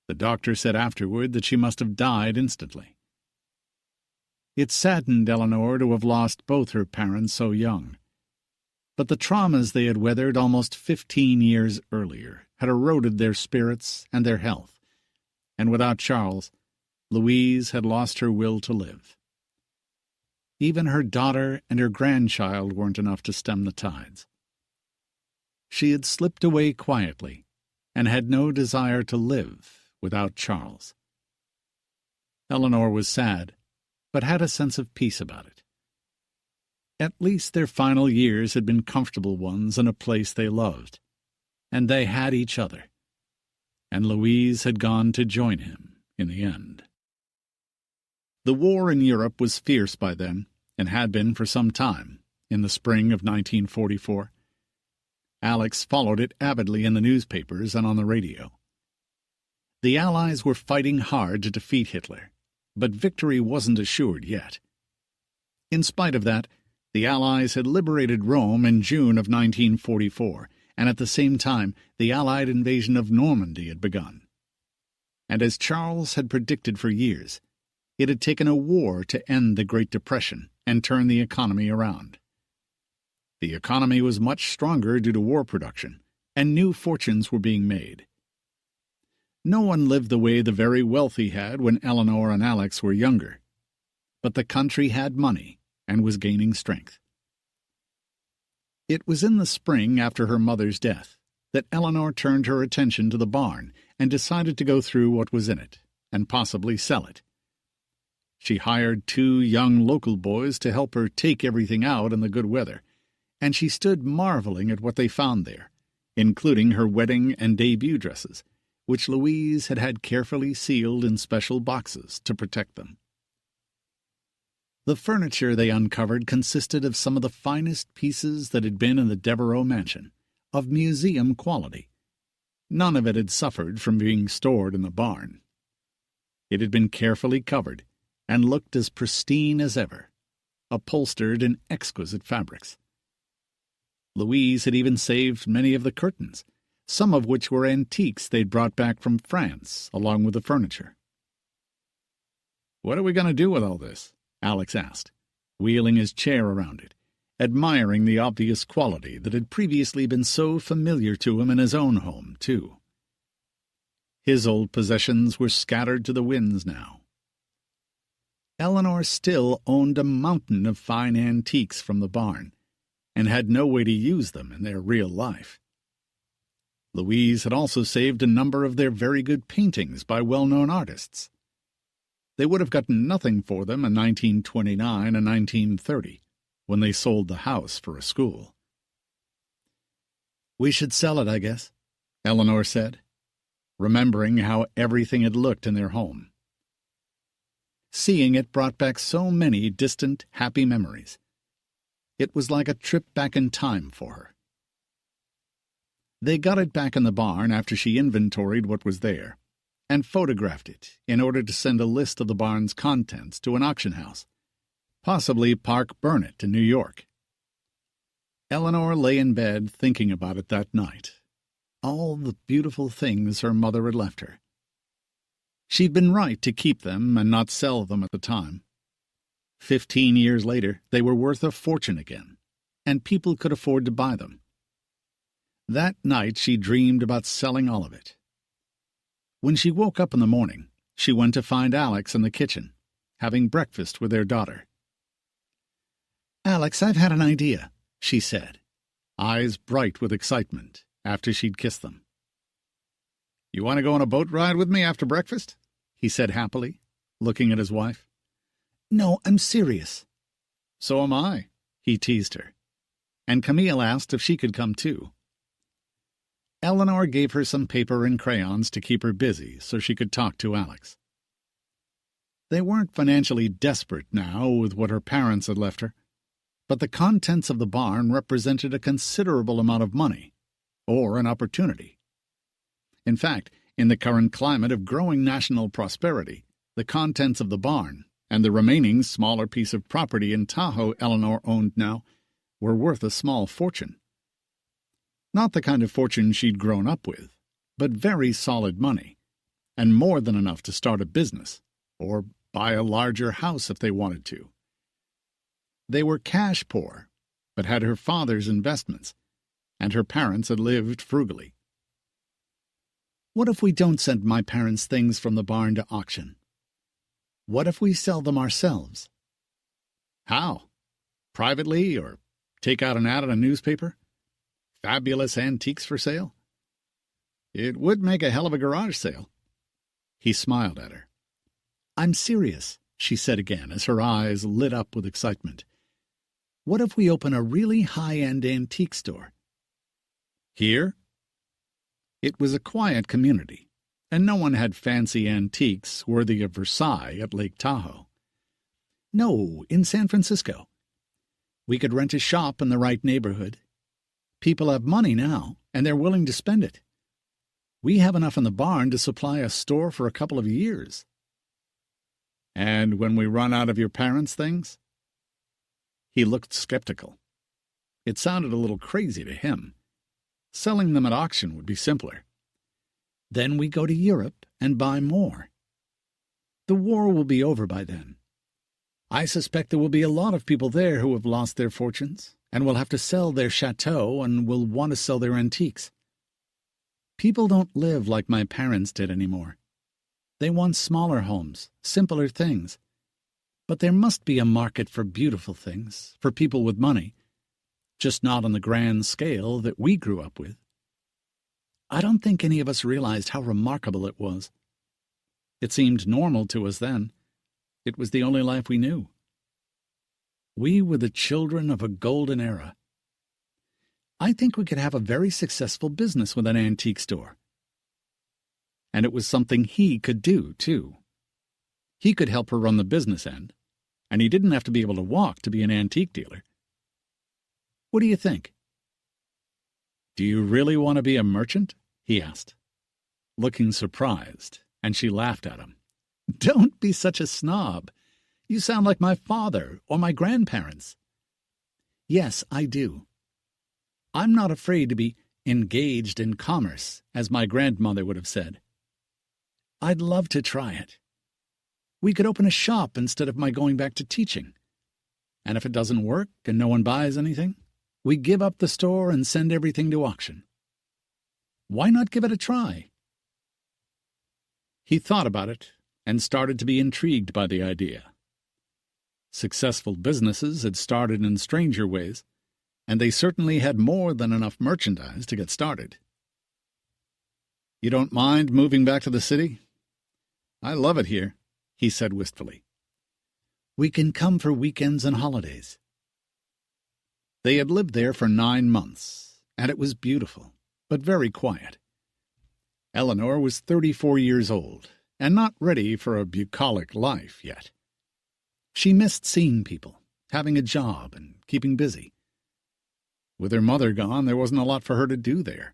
The doctor said afterward that she must have died instantly. It saddened Eleanor to have lost both her parents so young, but the traumas they had weathered almost 15 years earlier had eroded their spirits and their health, and without Charles, Louise had lost her will to live. Even her daughter and her grandchild weren't enough to stem the tides. She had slipped away quietly, and had no desire to live without Charles. Eleanor was sad, but had a sense of peace about it. At least their final years had been comfortable ones in a place they loved, and they had each other, and Louise had gone to join him in the end. The war in Europe was fierce by then, and had been for some time, in the spring of 1944. Alex followed it avidly in the newspapers and on the radio. The Allies were fighting hard to defeat Hitler, but victory wasn't assured yet. In spite of that, the Allies had liberated Rome in June of 1944, and at the same time the Allied invasion of Normandy had begun. And as Charles had predicted for years, it had taken a war to end the Great Depression and turn the economy around. The economy was much stronger due to war production, and new fortunes were being made. No one lived the way the very wealthy had when Eleanor and Alex were younger. But the country had money and was gaining strength. It was in the spring after her mother's death that Eleanor turned her attention to the barn and decided to go through what was in it, and possibly sell it. She hired 2 young local boys to help her take everything out in the good weather, and she stood marveling at what they found there, including her wedding and debut dresses, which Louise had had carefully sealed in special boxes to protect them. The furniture they uncovered consisted of some of the finest pieces that had been in the Devereux mansion, of museum quality. None of it had suffered from being stored in the barn. It had been carefully covered and looked as pristine as ever, upholstered in exquisite fabrics. Louise had even saved many of the curtains, some of which were antiques they'd brought back from France, along with the furniture. "What are we going to do with all this?" Alex asked, wheeling his chair around it, admiring the obvious quality that had previously been so familiar to him in his own home, too. His old possessions were scattered to the winds now. Eleanor still owned a mountain of fine antiques from the barn, and had no way to use them in their real life. Louise had also saved a number of their very good paintings by well-known artists. They would have gotten nothing for them in 1929 and 1930, when they sold the house for a school. "We should sell it, I guess," Eleanor said, remembering how everything had looked in their home. Seeing it brought back so many distant, happy memories. It was like a trip back in time for her. They got it back in the barn after she inventoried what was there, and photographed it in order to send a list of the barn's contents to an auction house, possibly Park Burnett in New York. Eleanor lay in bed thinking about it that night, all the beautiful things her mother had left her. She'd been right to keep them and not sell them at the time. 15 years later, they were worth a fortune again, and people could afford to buy them. That night she dreamed about selling all of it. When she woke up in the morning, she went to find Alex in the kitchen, having breakfast with their daughter. "Alex, I've had an idea," she said, eyes bright with excitement after she'd kissed them. "You want to go on a boat ride with me after breakfast?" he said happily, looking at his wife. "No, I'm serious." "So am I," he teased her, and Camille asked if she could come too. Eleanor gave her some paper and crayons to keep her busy so she could talk to Alex. They weren't financially desperate now with what her parents had left her, but the contents of the barn represented a considerable amount of money, or an opportunity. In fact, in the current climate of growing national prosperity, the contents of the barn and the remaining smaller piece of property in Tahoe Eleanor owned now were worth a small fortune. Not the kind of fortune she'd grown up with, but very solid money, and more than enough to start a business, or buy a larger house if they wanted to. They were cash poor, but had her father's investments, and her parents had lived frugally. "What if we don't send my parents' things from the barn to auction? What if we sell them ourselves?" "How? Privately, or take out an ad in a newspaper? Fabulous antiques for sale? It would make a hell of a garage sale." He smiled at her. "I'm serious," she said again as her eyes lit up with excitement. "What if we open a really high-end antique store?" "Here?" It was a quiet community, and no one had fancy antiques worthy of Versailles at Lake Tahoe. "No, in San Francisco. We could rent a shop in the right neighborhood. People have money now, and they're willing to spend it. We have enough in the barn to supply a store for a couple of years." "And when we run out of your parents' things?" He looked skeptical. It sounded a little crazy to him. Selling them at auction would be simpler. "Then we go to Europe and buy more. The war will be over by then. I suspect there will be a lot of people there who have lost their fortunes and will have to sell their chateau and will want to sell their antiques. People don't live like my parents did anymore. They want smaller homes, simpler things. But there must be a market for beautiful things, for people with money, just not on the grand scale that we grew up with. I don't think any of us realized how remarkable it was. It seemed normal to us then. It was the only life we knew. We were the children of a golden era. I think we could have a very successful business with an antique store. And it was something he could do, too. He could help her run the business end, and he didn't have to be able to walk to be an antique dealer. What do you think? Do you really want to be a merchant? He asked, looking surprised, and she laughed at him. Don't be such a snob. You sound like my father or my grandparents. Yes, I do. I'm not afraid to be engaged in commerce, as my grandmother would have said. I'd love to try it. We could open a shop instead of my going back to teaching. And if it doesn't work and no one buys anything, we give up the store and send everything to auction. Why not give it a try? He thought about it and started to be intrigued by the idea. Successful businesses had started in stranger ways, and they certainly had more than enough merchandise to get started. You don't mind moving back to the city? I love it here, he said wistfully. We can come for weekends and holidays. They had lived there for 9 months, and it was beautiful, but very quiet. Eleanor was 34 years old, and not ready for a bucolic life yet. She missed seeing people, having a job, and keeping busy. With her mother gone, there wasn't a lot for her to do there.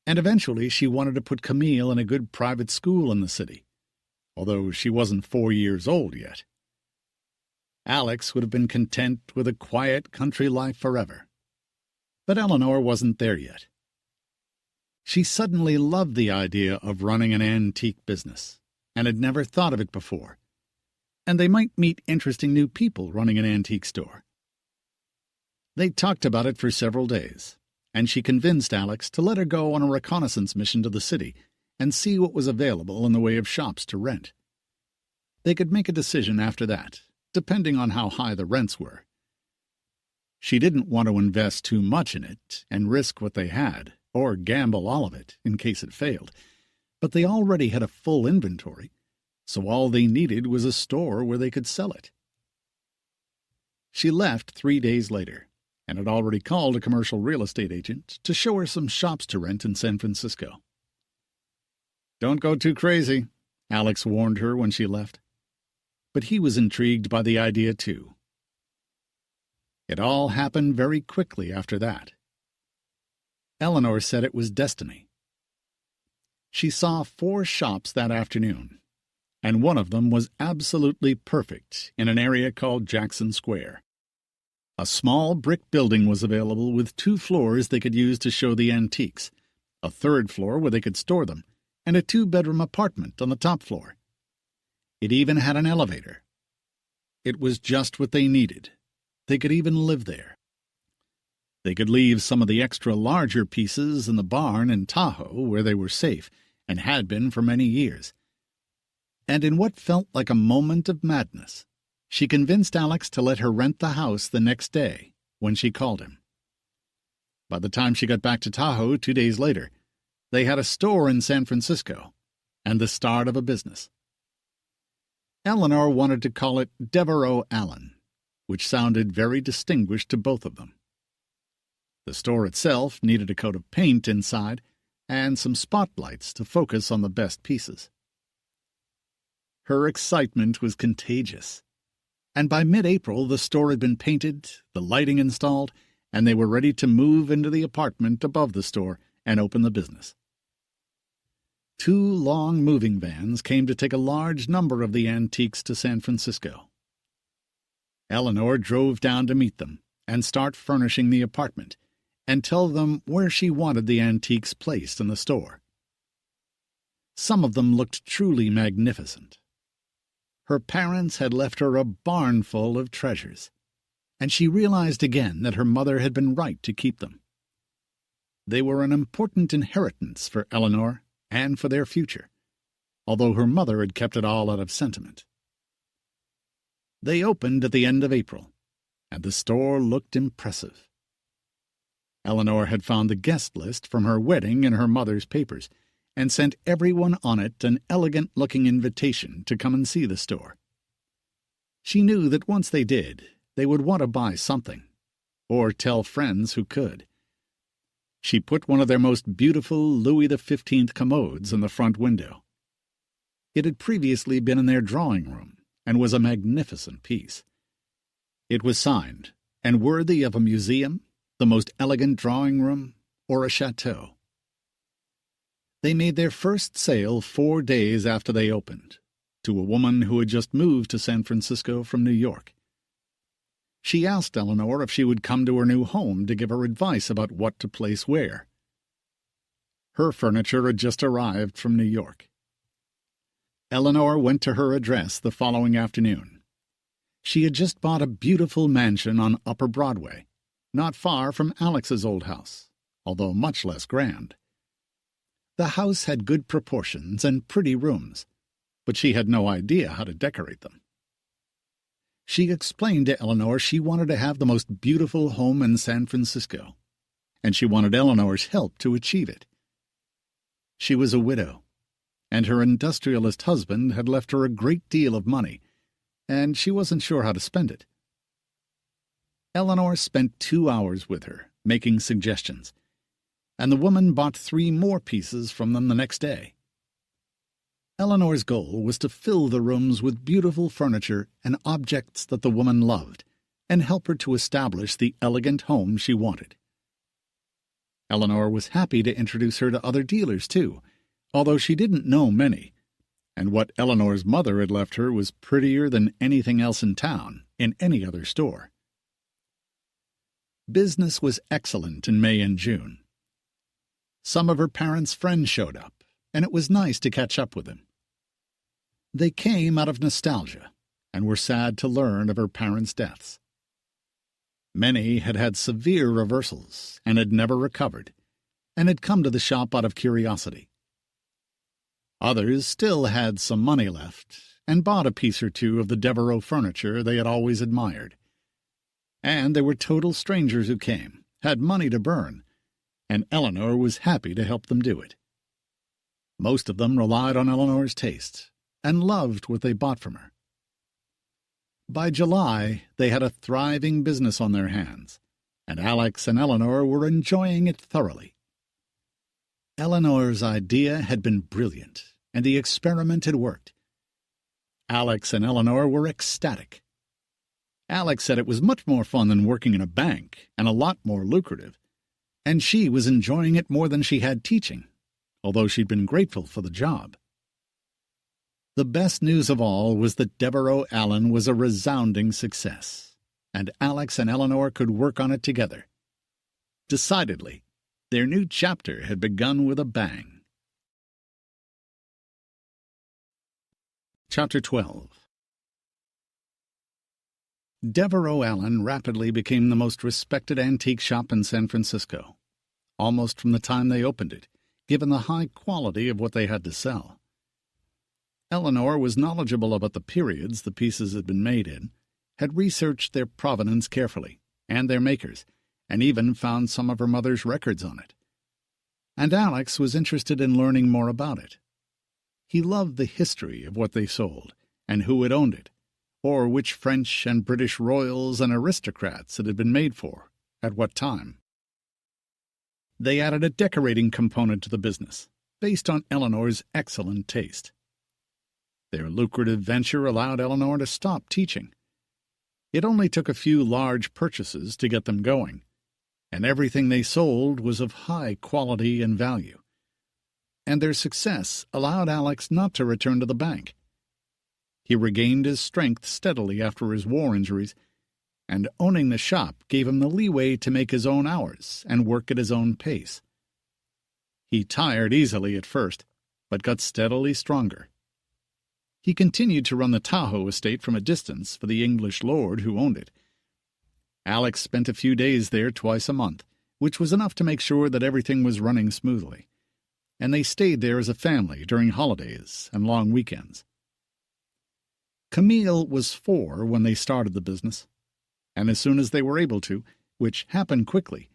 And eventually she wanted to put Camille in a good private school in the city, although she wasn't 4 years old yet. Alex would have been content with a quiet country life forever. But Eleanor wasn't there yet. She suddenly loved the idea of running an antique business, and had never thought of it before. And they might meet interesting new people running an antique store. They talked about it for several days, and she convinced Alex to let her go on a reconnaissance mission to the city and see what was available in the way of shops to rent. They could make a decision after that, depending on how high the rents were. She didn't want to invest too much in it and risk what they had, or gamble all of it in case it failed, but they already had a full inventory, so all they needed was a store where they could sell it. She left 3 days later, and had already called a commercial real estate agent to show her some shops to rent in San Francisco. Don't go too crazy, Alex warned her when she left. But he was intrigued by the idea too. It all happened very quickly after that. Eleanor said it was destiny. She saw 4 shops that afternoon, and one of them was absolutely perfect in an area called Jackson Square. A small brick building was available with 2 floors they could use to show the antiques, a 3rd floor where they could store them, and a 2-bedroom apartment on the top floor. It even had an elevator. It was just what they needed. They could even live there. They could leave some of the extra larger pieces in the barn in Tahoe where they were safe, and had been for many years. And in what felt like a moment of madness, she convinced Alex to let her rent the house the next day when she called him. By the time she got back to Tahoe 2 days later, they had a store in San Francisco and the start of a business. Eleanor wanted to call it Devereaux Allen, which sounded very distinguished to both of them. The store itself needed a coat of paint inside and some spotlights to focus on the best pieces. Her excitement was contagious, and by mid-April the store had been painted, the lighting installed, and they were ready to move into the apartment above the store and open the business. 2 long moving vans came to take a large number of the antiques to San Francisco. Eleanor drove down to meet them and start furnishing the apartment and tell them where she wanted the antiques placed in the store. Some of them looked truly magnificent. Her parents had left her a barn full of treasures, and she realized again that her mother had been right to keep them. They were an important inheritance for Eleanor and for their future, although her mother had kept it all out of sentiment. They opened at the end of April, and the store looked impressive. Eleanor had found the guest list from her wedding in her mother's papers, and sent everyone on it an elegant-looking invitation to come and see the store. She knew that once they did, they would want to buy something, or tell friends who could. She put one of their most beautiful Louis XV commodes in the front window. It had previously been in their drawing room, and was a magnificent piece. It was signed, and worthy of a museum, the most elegant drawing room, or a chateau. They made their first sale 4 days after they opened, to a woman who had just moved to San Francisco from New York. She asked Eleanor if she would come to her new home to give her advice about what to place where. Her furniture had just arrived from New York. Eleanor went to her address the following afternoon. She had just bought a beautiful mansion on Upper Broadway, not far from Alex's old house, although much less grand. The house had good proportions and pretty rooms, but she had no idea how to decorate them. She explained to Eleanor she wanted to have the most beautiful home in San Francisco, and she wanted Eleanor's help to achieve it. She was a widow, and her industrialist husband had left her a great deal of money, and she wasn't sure how to spend it. Eleanor spent 2 hours with her, making suggestions, and the woman bought 3 more pieces from them the next day. Eleanor's goal was to fill the rooms with beautiful furniture and objects that the woman loved, and help her to establish the elegant home she wanted. Eleanor was happy to introduce her to other dealers, too, although she didn't know many, and what Eleanor's mother had left her was prettier than anything else in town, in any other store. Business was excellent in May and June. Some of her parents' friends showed up, and it was nice to catch up with them. They came out of nostalgia, and were sad to learn of her parents' deaths. Many had had severe reversals, and had never recovered, and had come to the shop out of curiosity. Others still had some money left, and bought a piece or two of the Devereux furniture they had always admired. And there were total strangers who came, had money to burn, and Eleanor was happy to help them do it. Most of them relied on Eleanor's taste, and loved what they bought from her. By July, they had a thriving business on their hands, and Alex and Eleanor were enjoying it thoroughly. Eleanor's idea had been brilliant, and the experiment had worked. Alex and Eleanor were ecstatic. Alex said it was much more fun than working in a bank, and a lot more lucrative, and she was enjoying it more than she had teaching, although she'd been grateful for the job. The best news of all was that Devereux Allen was a resounding success, and Alex and Eleanor could work on it together. Decidedly, their new chapter had begun with a bang. Chapter 12. Devereux Allen rapidly became the most respected antique shop in San Francisco, almost from the time they opened it, given the high quality of what they had to sell. Eleanor was knowledgeable about the periods the pieces had been made in, had researched their provenance carefully, and their makers, and even found some of her mother's records on it. And Alex was interested in learning more about it. He loved the history of what they sold, and who had owned it, or which French and British royals and aristocrats it had been made for, at what time. They added a decorating component to the business, based on Eleanor's excellent taste. Their lucrative venture allowed Eleanor to stop teaching. It only took a few large purchases to get them going, and everything they sold was of high quality and value. And their success allowed Alex not to return to the bank. He regained his strength steadily after his war injuries, and owning the shop gave him the leeway to make his own hours and work at his own pace. He tired easily at first, but got steadily stronger. He continued to run the Tahoe estate from a distance for the English lord who owned it. Alex spent a few days there twice a month, which was enough to make sure that everything was running smoothly, and they stayed there as a family during holidays and long weekends. Camille was 4 when they started the business, and as soon as they were able to, which happened quickly,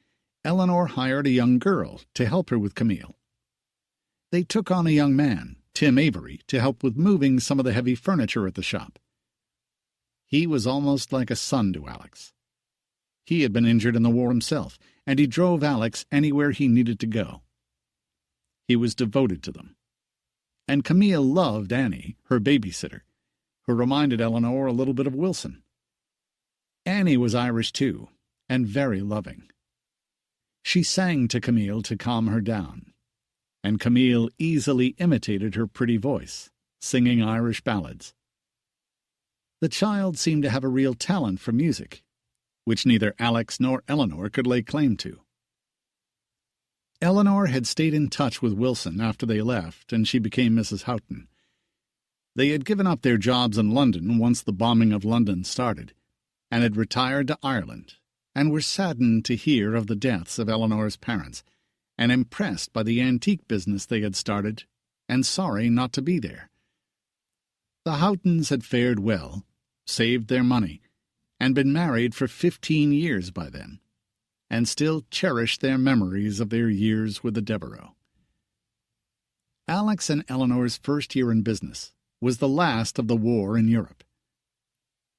Eleanor hired a young girl to help her with Camille. They took on a young man, Tim Avery, to help with moving some of the heavy furniture at the shop. He was almost like a son to Alex. He had been injured in the war himself, and he drove Alex anywhere he needed to go. He was devoted to them. And Camille loved Annie, her babysitter, who reminded Eleanor a little bit of Wilson. Annie was Irish too, and very loving. She sang to Camille to calm her down, and Camille easily imitated her pretty voice, singing Irish ballads. The child seemed to have a real talent for music, which neither Alex nor Eleanor could lay claim to. Eleanor had stayed in touch with Wilson after they left, and she became Mrs. Houghton. They had given up their jobs in London once the bombing of London started, and had retired to Ireland, and were saddened to hear of the deaths of Eleanor's parents, and impressed by the antique business they had started, and sorry not to be there. The Houghtons had fared well, saved their money, and been married for 15 years by then, and still cherished their memories of their years with the Devereux. Alex and Eleanor's first year in business was the last of the war in Europe.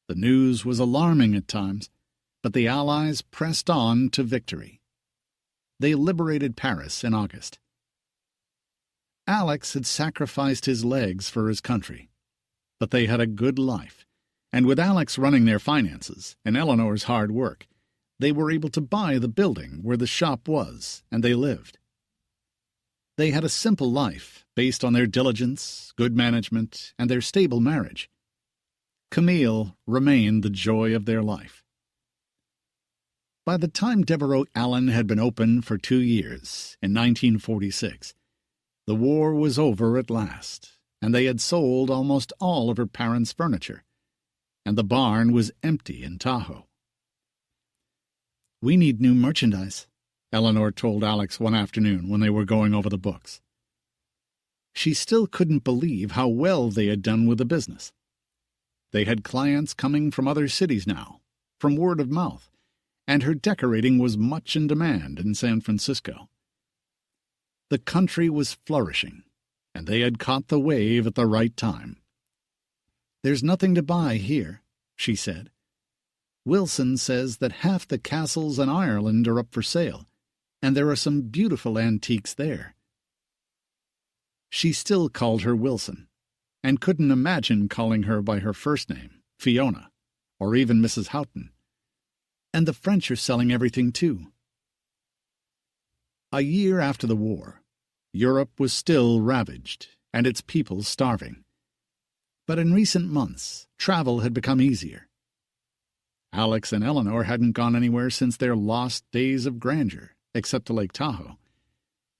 The news was alarming at times, but the Allies pressed on to victory. They liberated Paris in August. Alex had sacrificed his legs for his country, but they had a good life, and with Alex running their finances and Eleanor's hard work, they were able to buy the building where the shop was, and they lived. They had a simple life based on their diligence, good management, and their stable marriage. Camille remained the joy of their life. By the time Devereux Allen had been open for 2 years, in 1946, the war was over at last, and they had sold almost all of her parents' furniture, and the barn was empty in Tahoe. "We need new merchandise," Eleanor told Alex one afternoon when they were going over the books. She still couldn't believe how well they had done with the business. They had clients coming from other cities now, from word of mouth, and her decorating was much in demand in San Francisco. The country was flourishing, and they had caught the wave at the right time. "There's nothing to buy here," she said. "Wilson says that half the castles in Ireland are up for sale, and there are some beautiful antiques there." She still called her Wilson, and couldn't imagine calling her by her first name, Fiona, or even Mrs. Houghton. "And the French are selling everything too." A year after the war, Europe was still ravaged, and its people starving. But in recent months, travel had become easier. Alex and Eleanor hadn't gone anywhere since their lost days of grandeur, except to Lake Tahoe.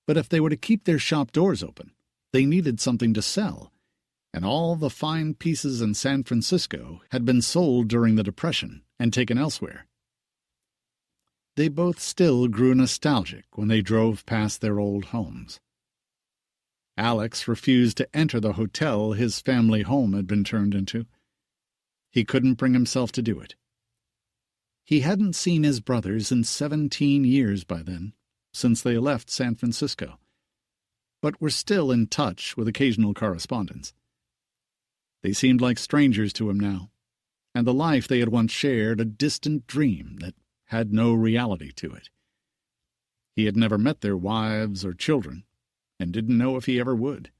But if they were to keep their shop doors open, they needed something to sell, and all the fine pieces in San Francisco had been sold during the Depression and taken elsewhere. They both still grew nostalgic when they drove past their old homes. Alex refused to enter the hotel his family home had been turned into. He couldn't bring himself to do it. He hadn't seen his brothers in 17 years by then, since they left San Francisco, but were still in touch with occasional correspondence. They seemed like strangers to him now, and the life they had once shared a distant dream that had no reality to it. He had never met their wives or children, and didn't know if he ever would.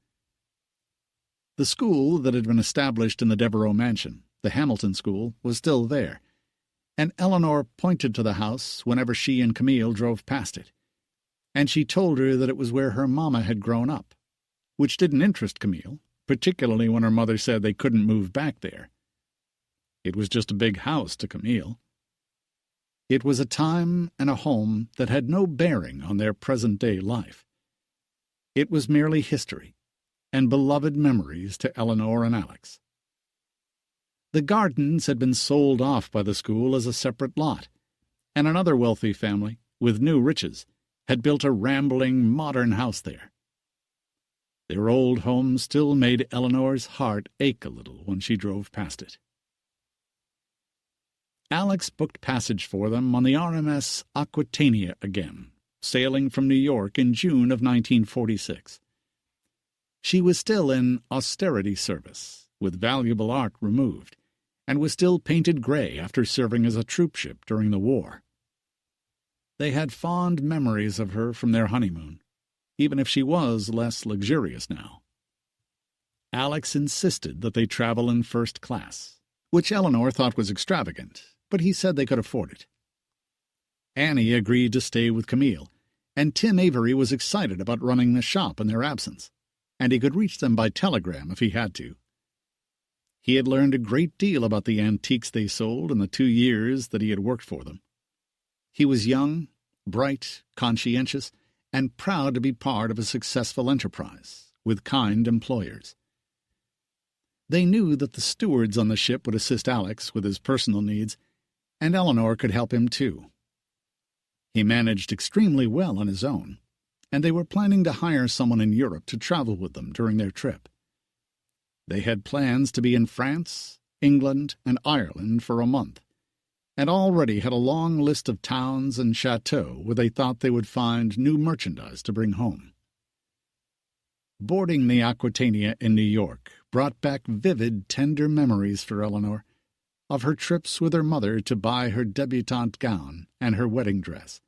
The school that had been established in the Devereux mansion, the Hamilton School, was still there, and Eleanor pointed to the house whenever she and Camille drove past it, and she told her that it was where her mama had grown up, which didn't interest Camille, particularly when her mother said they couldn't move back there. It was just a big house to Camille. It was a time and a home that had no bearing on their present-day life. It was merely history, and beloved memories to Eleanor and Alex. The gardens had been sold off by the school as a separate lot, and another wealthy family, with new riches, had built a rambling, modern house there. Their old home still made Eleanor's heart ache a little when she drove past it. Alex booked passage for them on the RMS Aquitania again, sailing from New York in June of 1946. She was still in austerity service, with valuable art removed, and was still painted gray after serving as a troopship during the war. They had fond memories of her from their honeymoon, even if she was less luxurious now. Alex insisted that they travel in first class, which Eleanor thought was extravagant, but he said they could afford it. Annie agreed to stay with Camille, and Tim Avery was excited about running the shop in their absence, and he could reach them by telegram if he had to. He had learned a great deal about the antiques they sold in the 2 years that he had worked for them. He was young, bright, conscientious, and proud to be part of a successful enterprise, with kind employers. They knew that the stewards on the ship would assist Alex with his personal needs, and Eleanor could help him too. He managed extremely well on his own, and they were planning to hire someone in Europe to travel with them during their trip. They had plans to be in France, England, and Ireland for a month, and already had a long list of towns and chateaux where they thought they would find new merchandise to bring home. Boarding the Aquitania in New York brought back vivid, tender memories for Eleanor of her trips with her mother to buy her debutante gown and her wedding dress,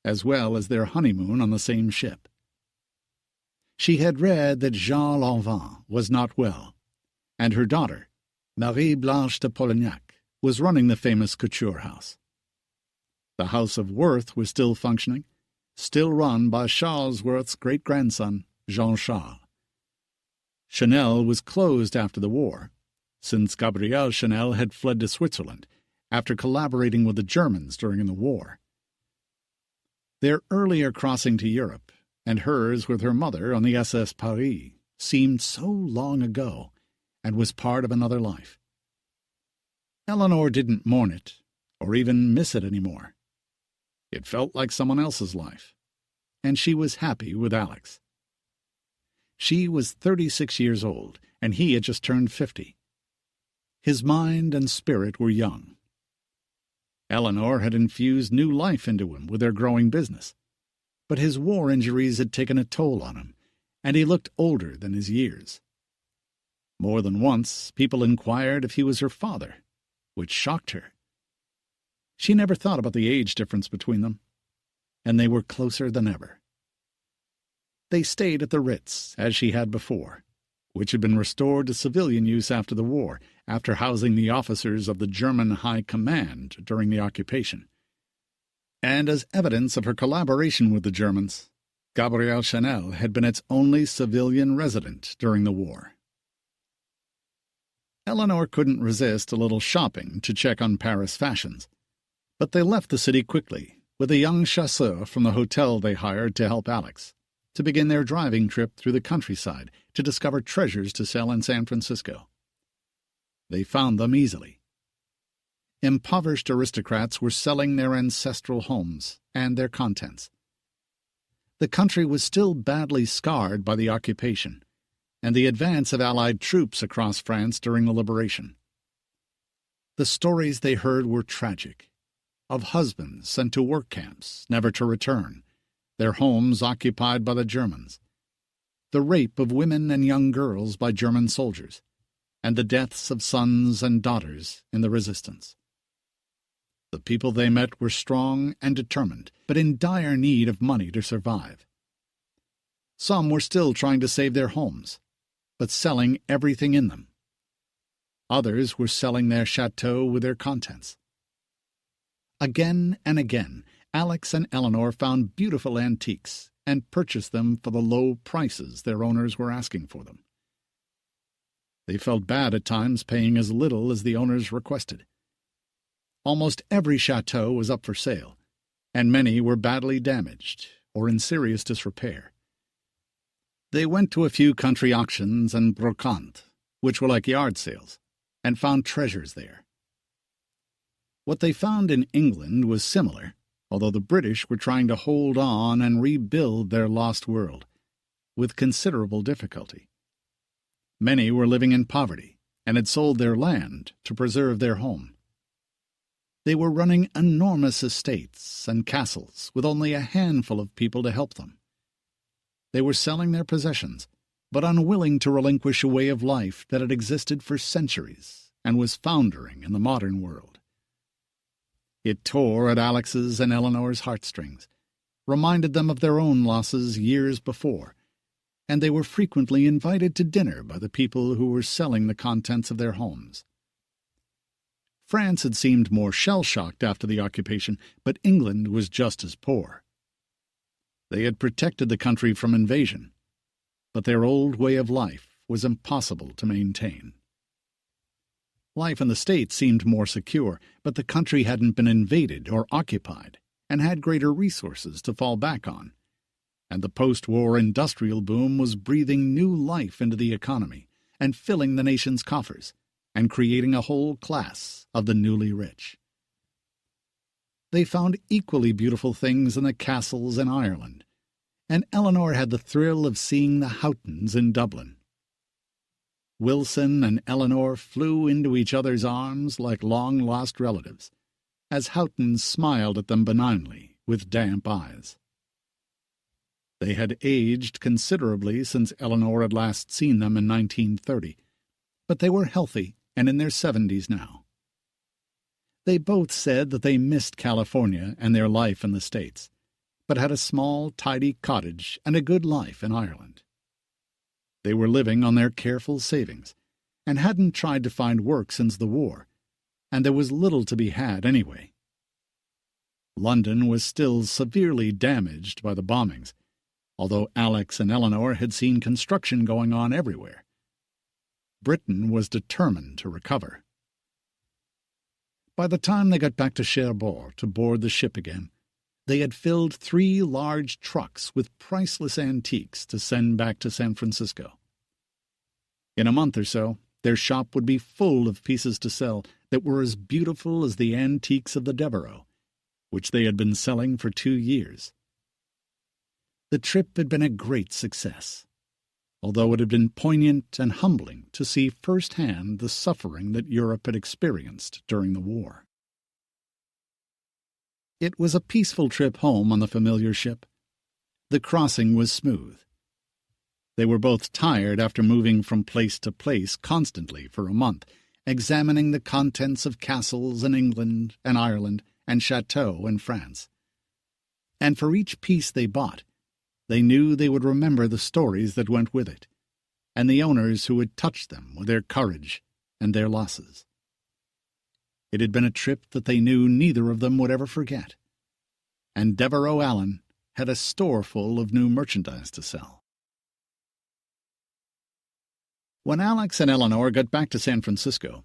as well as their honeymoon on the same ship. She had read that Jean Lanvin was not well, and her daughter, Marie Blanche de Polignac, was running the famous couture house. The House of Worth was still functioning, still run by Charles Worth's great-grandson, Jean Charles. Chanel was closed after the war, since Gabrielle Chanel had fled to Switzerland after collaborating with the Germans during the war. Their earlier crossing to Europe, and hers with her mother on the SS Paris, seemed so long ago and was part of another life. Eleanor didn't mourn it, or even miss it anymore. It felt like someone else's life, and she was happy with Alex. She was 36 years old, and he had just turned 50. His mind and spirit were young. Eleanor had infused new life into him with their growing business, but his war injuries had taken a toll on him, and he looked older than his years. More than once, people inquired if he was her father, which shocked her. She never thought about the age difference between them, and they were closer than ever. They stayed at the Ritz, as she had before, which had been restored to civilian use after the war, after housing the officers of the German High Command during the occupation. And as evidence of her collaboration with the Germans, Gabrielle Chanel had been its only civilian resident during the war. Eleanor couldn't resist a little shopping to check on Paris fashions, but they left the city quickly, with a young chasseur from the hotel they hired to help Alex, to begin their driving trip through the countryside to discover treasures to sell in San Francisco. They found them easily. Impoverished aristocrats were selling their ancestral homes and their contents. The country was still badly scarred by the occupation and the advance of Allied troops across France during the liberation. The stories they heard were tragic, of husbands sent to work camps, never to return, their homes occupied by the Germans, the rape of women and young girls by German soldiers, and the deaths of sons and daughters in the resistance. The people they met were strong and determined, but in dire need of money to survive. Some were still trying to save their homes, but selling everything in them. Others were selling their chateau with their contents. Again and again, Alex and Eleanor found beautiful antiques and purchased them for the low prices their owners were asking for them. They felt bad at times paying as little as the owners requested. Almost every chateau was up for sale, and many were badly damaged or in serious disrepair. They went to a few country auctions and brocantes, which were like yard sales, and found treasures there. What they found in England was similar, although the British were trying to hold on and rebuild their lost world, with considerable difficulty. Many were living in poverty and had sold their land to preserve their home. They were running enormous estates and castles with only a handful of people to help them. They were selling their possessions, but unwilling to relinquish a way of life that had existed for centuries and was foundering in the modern world. It tore at Alex's and Eleanor's heartstrings, reminded them of their own losses years before, and they were frequently invited to dinner by the people who were selling the contents of their homes. France had seemed more shell-shocked after the occupation, but England was just as poor. They had protected the country from invasion, but their old way of life was impossible to maintain. Life in the States seemed more secure, but the country hadn't been invaded or occupied and had greater resources to fall back on, and the post-war industrial boom was breathing new life into the economy and filling the nation's coffers and creating a whole class of the newly rich. They found equally beautiful things in the castles in Ireland, and Eleanor had the thrill of seeing the Houghtons in Dublin. Wilson and Eleanor flew into each other's arms like long-lost relatives, as Houghton smiled at them benignly with damp eyes. They had aged considerably since Eleanor had last seen them in 1930, but they were healthy and in their 70s now. They both said that they missed California and their life in the States, but had a small, tidy cottage and a good life in Ireland. They were living on their careful savings and hadn't tried to find work since the war, and there was little to be had anyway. London was still severely damaged by the bombings, although Alex and Eleanor had seen construction going on everywhere. Britain was determined to recover. By the time they got back to Cherbourg to board the ship again, they had filled 3 large trucks with priceless antiques to send back to San Francisco. In a month or so, their shop would be full of pieces to sell that were as beautiful as the antiques of the Devereux, which they had been selling for 2 years. The trip had been a great success, although it had been poignant and humbling to see firsthand the suffering that Europe had experienced during the war. It was a peaceful trip home on the familiar ship. The crossing was smooth. They were both tired after moving from place to place constantly for a month, examining the contents of castles in England and Ireland and chateaux in France. And for each piece they bought, they knew they would remember the stories that went with it, and the owners who had touched them with their courage and their losses. It had been a trip that they knew neither of them would ever forget, and Devereux Allen had a store full of new merchandise to sell. When Alex and Eleanor got back to San Francisco,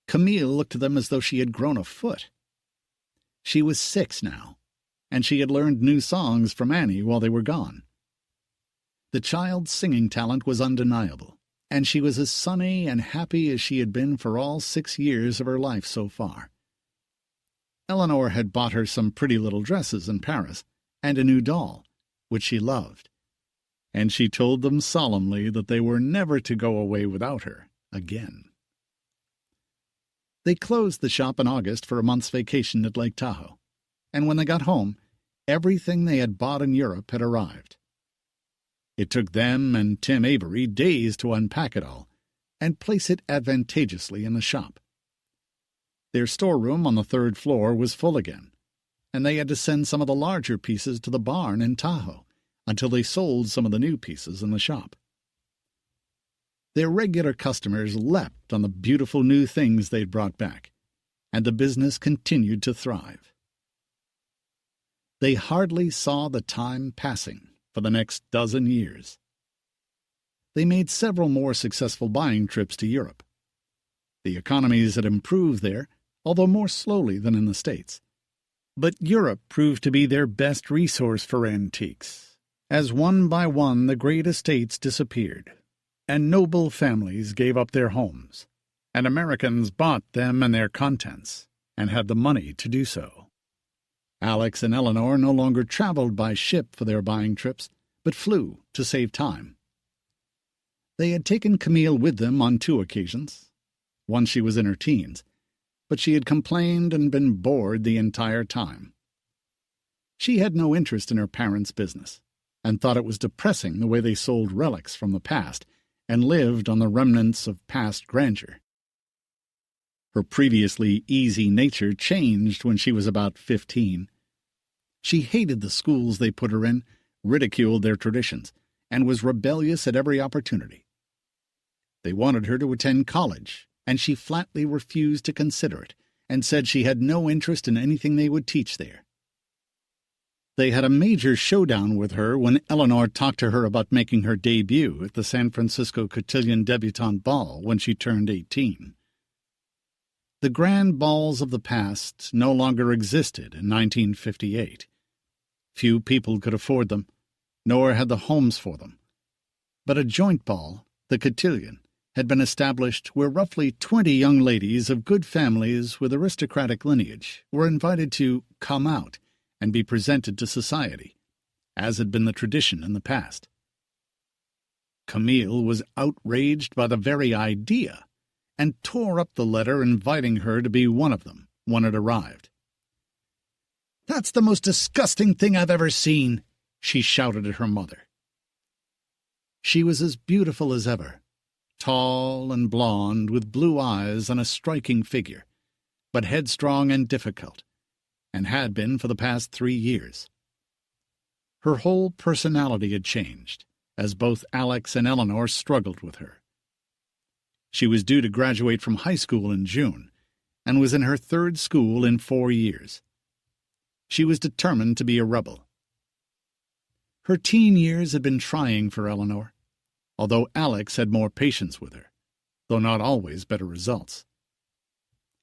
Camille looked to them as though she had grown a foot. She was 6 now, and she had learned new songs from Annie while they were gone. The child's singing talent was undeniable, and she was as sunny and happy as she had been for all 6 years of her life so far. Eleanor had bought her some pretty little dresses in Paris and a new doll, which she loved, and she told them solemnly that they were never to go away without her again. They closed the shop in August for a month's vacation at Lake Tahoe, and when they got home, everything they had bought in Europe had arrived. It took them and Tim Avery days to unpack it all and place it advantageously in the shop. Their storeroom on the 3rd floor was full again, and they had to send some of the larger pieces to the barn in Tahoe until they sold some of the new pieces in the shop. Their regular customers leapt on the beautiful new things they'd brought back, and the business continued to thrive. They hardly saw the time passing for the next dozen years. They made several more successful buying trips to Europe. The economies had improved there, although more slowly than in the States. But Europe proved to be their best resource for antiques, as one by one the great estates disappeared, and noble families gave up their homes, and Americans bought them and their contents, and had the money to do so. Alex and Eleanor no longer traveled by ship for their buying trips, but flew to save time. They had taken Camille with them on 2 occasions. Once she was in her teens, but she had complained and been bored the entire time. She had no interest in her parents' business, and thought it was depressing the way they sold relics from the past and lived on the remnants of past grandeur. Her previously easy nature changed when she was about 15. She hated the schools they put her in, ridiculed their traditions, and was rebellious at every opportunity. They wanted her to attend college, and she flatly refused to consider it, and said she had no interest in anything they would teach there. They had a major showdown with her when Eleanor talked to her about making her debut at the San Francisco Cotillion Debutante Ball when she turned 18. The grand balls of the past no longer existed in 1958. Few people could afford them, nor had the homes for them. But a joint ball, the cotillion, had been established where roughly 20 young ladies of good families with aristocratic lineage were invited to come out and be presented to society, as had been the tradition in the past. Camille was outraged by the very idea, and tore up the letter inviting her to be one of them when it arrived. "That's the most disgusting thing I've ever seen," she shouted at her mother. She was as beautiful as ever, tall and blonde, with blue eyes and a striking figure, but headstrong and difficult, and had been for the past 3 years. Her whole personality had changed, as both Alex and Eleanor struggled with her. She was due to graduate from high school in June, and was in her 3rd school in 4 years. She was determined to be a rebel. Her teen years had been trying for Eleanor, although Alex had more patience with her, though not always better results.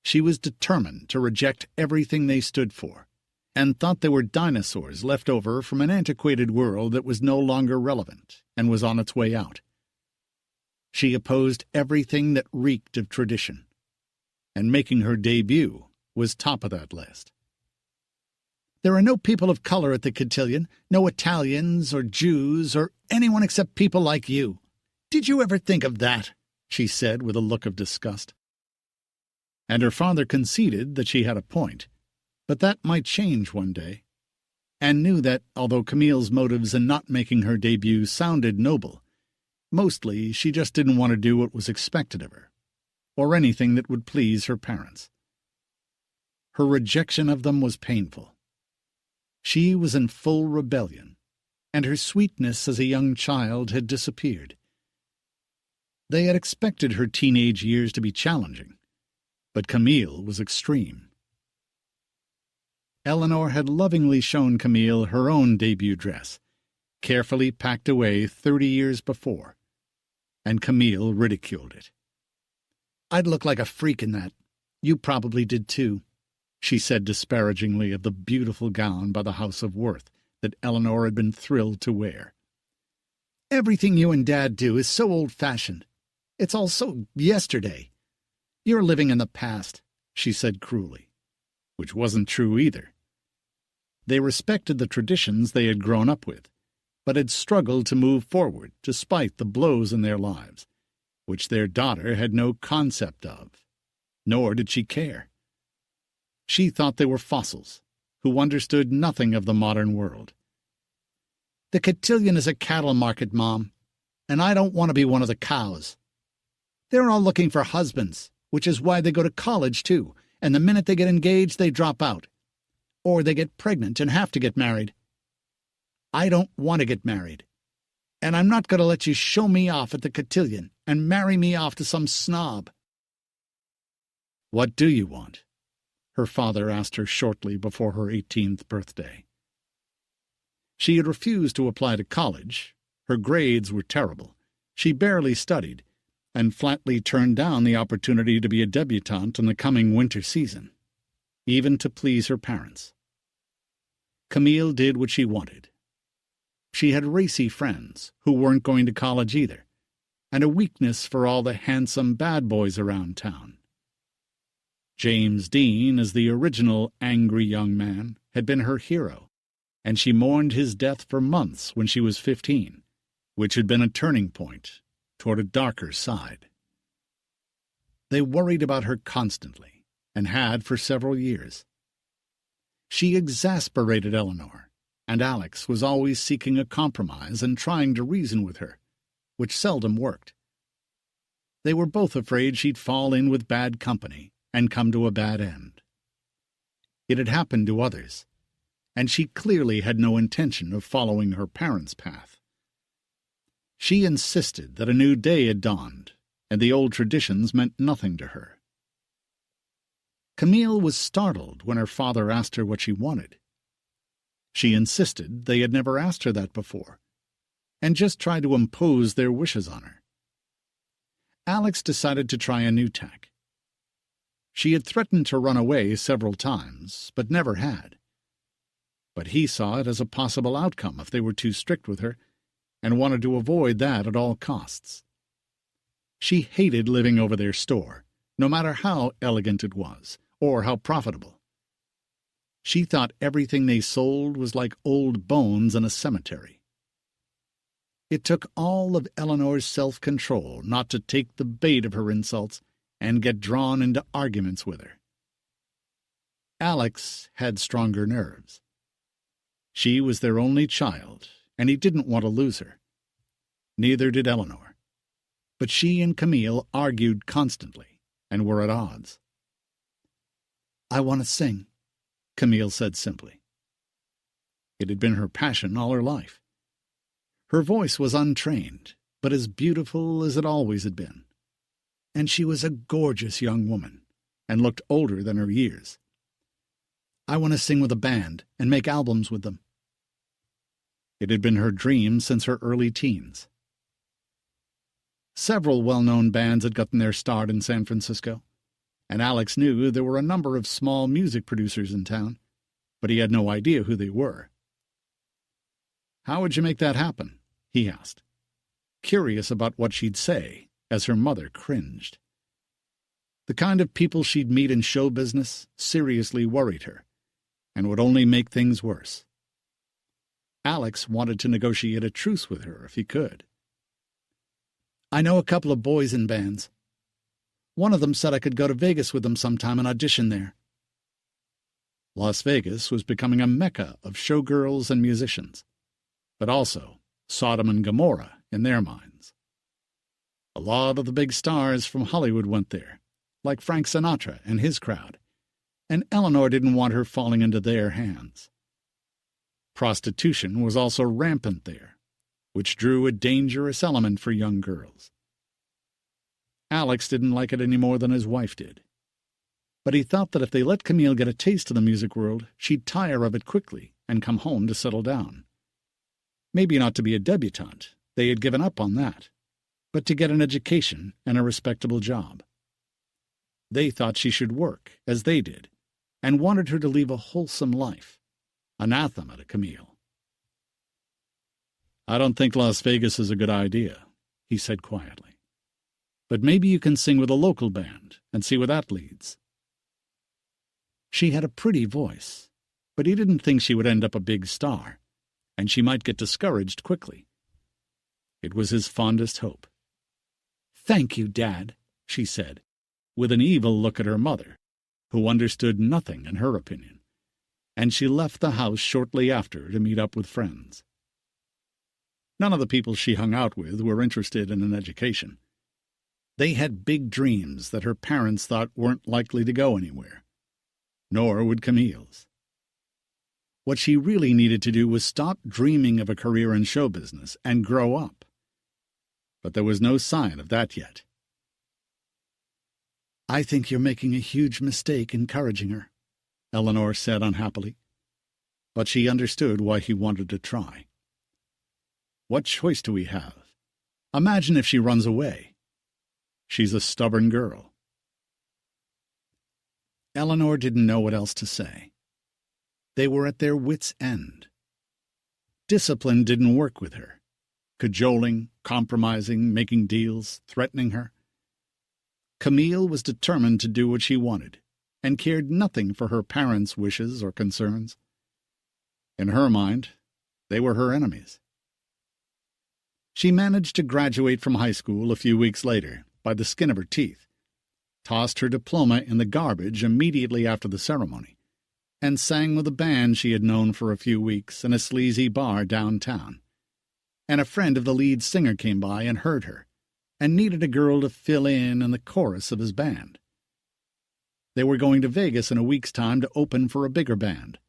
She was determined to reject everything they stood for, and thought they were dinosaurs left over from an antiquated world that was no longer relevant and was on its way out. She opposed everything that reeked of tradition, and making her debut was top of that list. "There are no people of color at the cotillion, no Italians or Jews or anyone except people like you. Did you ever think of that?" she said with a look of disgust. And her father conceded that she had a point, but that might change one day, and knew that, although Camille's motives in not making her debut sounded noble, mostly she just didn't want to do what was expected of her, or anything that would please her parents. Her rejection of them was painful. She was in full rebellion, and her sweetness as a young child had disappeared. They had expected her teenage years to be challenging, but Camille was extreme. Eleanor had lovingly shown Camille her own debut dress, carefully packed away 30 years before, and Camille ridiculed it. "I'd look like a freak in that. You probably did too," she said disparagingly of the beautiful gown by the House of Worth that Eleanor had been thrilled to wear. "Everything you and Dad do is so old-fashioned. It's all so yesterday. You're living in the past," she said cruelly, which wasn't true either. They respected the traditions they had grown up with, but had struggled to move forward despite the blows in their lives, which their daughter had no concept of, nor did she care. She thought they were fossils, who understood nothing of the modern world. "The cotillion is a cattle market, Mom, and I don't want to be one of the cows. They're all looking for husbands, which is why they go to college, too, and the minute they get engaged, they drop out. Or they get pregnant and have to get married. I don't want to get married, and I'm not going to let you show me off at the cotillion and marry me off to some snob." "What do you want?" her father asked her shortly before her 18th birthday. She had refused to apply to college. Her grades were terrible. She barely studied, and flatly turned down the opportunity to be a debutante in the coming winter season, even to please her parents. Camille did what she wanted. She had racy friends who weren't going to college either, and a weakness for all the handsome bad boys around town. James Dean, as the original angry young man, had been her hero, and she mourned his death for months when she was 15, which had been a turning point toward a darker side. They worried about her constantly, and had for several years. She exasperated Eleanor, and Alex was always seeking a compromise and trying to reason with her, which seldom worked. They were both afraid she'd fall in with bad company and come to a bad end. It had happened to others, and she clearly had no intention of following her parents' path. She insisted that a new day had dawned, and the old traditions meant nothing to her. Camille was startled when her father asked her what she wanted. She insisted they had never asked her that before, and just tried to impose their wishes on her. Alex decided to try a new tack. She had threatened to run away several times, but never had. But he saw it as a possible outcome if they were too strict with her, and wanted to avoid that at all costs. She hated living over their store, no matter how elegant it was, or how profitable. She thought everything they sold was like old bones in a cemetery. It took all of Eleanor's self-control not to take the bait of her insults and get drawn into arguments with her. Alex had stronger nerves. She was their only child, and he didn't want to lose her. Neither did Eleanor. But she and Camille argued constantly, and were at odds. "I want to sing," Camille said simply. It had been her passion all her life. Her voice was untrained, but as beautiful as it always had been. And she was a gorgeous young woman, and looked older than her years. "I want to sing with a band and make albums with them." It had been her dream since her early teens. Several well-known bands had gotten their start in San Francisco, and Alex knew there were a number of small music producers in town, but he had no idea who they were. "How would you make that happen?" he asked, curious about what she'd say, as her mother cringed. The kind of people she'd meet in show business seriously worried her, and would only make things worse. Alex wanted to negotiate a truce with her if he could. "I know a couple of boys in bands. One of them said I could go to Vegas with them sometime and audition there." Las Vegas was becoming a mecca of showgirls and musicians, but also Sodom and Gomorrah in their minds. A lot of the big stars from Hollywood went there, like Frank Sinatra and his crowd, and Eleanor didn't want her falling into their hands. Prostitution was also rampant there, which drew a dangerous element for young girls. Alex didn't like it any more than his wife did. But he thought that if they let Camille get a taste of the music world, she'd tire of it quickly and come home to settle down. Maybe not to be a debutante, they had given up on that, but to get an education and a respectable job. They thought she should work, as they did, and wanted her to lead a wholesome life. Anathema to Camille. "I don't think Las Vegas is a good idea," he said quietly. "But maybe you can sing with a local band and see where that leads." She had a pretty voice, but he didn't think she would end up a big star, and she might get discouraged quickly. It was his fondest hope. "Thank you, Dad," she said, with an evil look at her mother, who understood nothing in her opinion, and she left the house shortly after to meet up with friends. None of the people she hung out with were interested in an education. They had big dreams that her parents thought weren't likely to go anywhere. Nor would Camille's. What she really needed to do was stop dreaming of a career in show business and grow up. But there was no sign of that yet. "I think you're making a huge mistake encouraging her," Eleanor said unhappily. But she understood why he wanted to try. "What choice do we have? Imagine if she runs away. She's a stubborn girl." Eleanor didn't know what else to say. They were at their wits' end. Discipline didn't work with her. Cajoling, compromising, making deals, threatening her. Camille was determined to do what she wanted, and cared nothing for her parents' wishes or concerns. In her mind, they were her enemies. She managed to graduate from high school a few weeks later, by the skin of her teeth, tossed her diploma in the garbage immediately after the ceremony, and sang with a band she had known for a few weeks in a sleazy bar downtown. And a friend of the lead singer came by and heard her, and needed a girl to fill in the chorus of his band. They were going to Vegas in a week's time to open for a bigger band.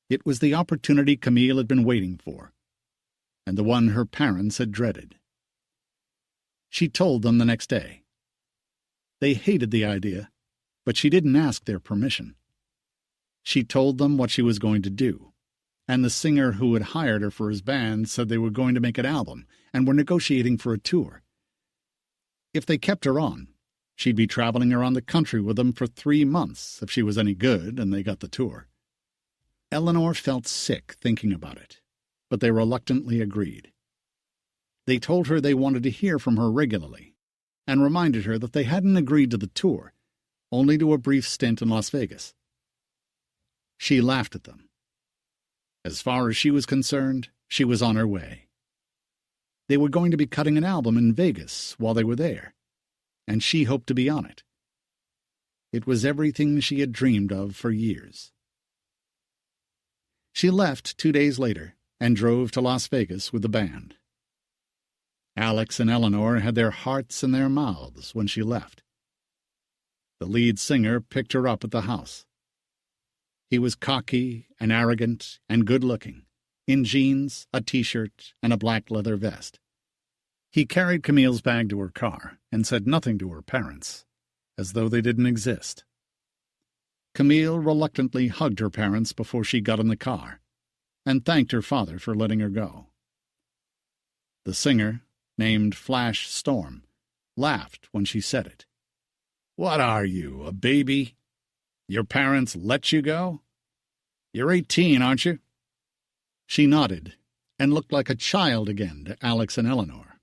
It was the opportunity Camille had been waiting for, and the one her parents had dreaded. She told them the next day. They hated the idea, but she didn't ask their permission. She told them what she was going to do, and the singer who had hired her for his band said they were going to make an album and were negotiating for a tour. If they kept her on, she'd be traveling around the country with them for 3 months if she was any good and they got the tour. Eleanor felt sick thinking about it, but they reluctantly agreed. They told her they wanted to hear from her regularly, and reminded her that they hadn't agreed to the tour, only to a brief stint in Las Vegas. She laughed at them. As far as she was concerned, she was on her way. They were going to be cutting an album in Vegas while they were there, and she hoped to be on it. It was everything she had dreamed of for years. She left 2 days later and drove to Las Vegas with the band. Alex and Eleanor had their hearts in their mouths when she left. The lead singer picked her up at the house. He was cocky and arrogant and good-looking, in jeans, a T-shirt, and a black leather vest. He carried Camille's bag to her car and said nothing to her parents, as though they didn't exist. Camille reluctantly hugged her parents before she got in the car, and thanked her father for letting her go. The singer, named Flash Storm, laughed when she said it. "What are you, a baby? Your parents let you go? You're 18, aren't you?" She nodded, and looked like a child again to Alex and Eleanor.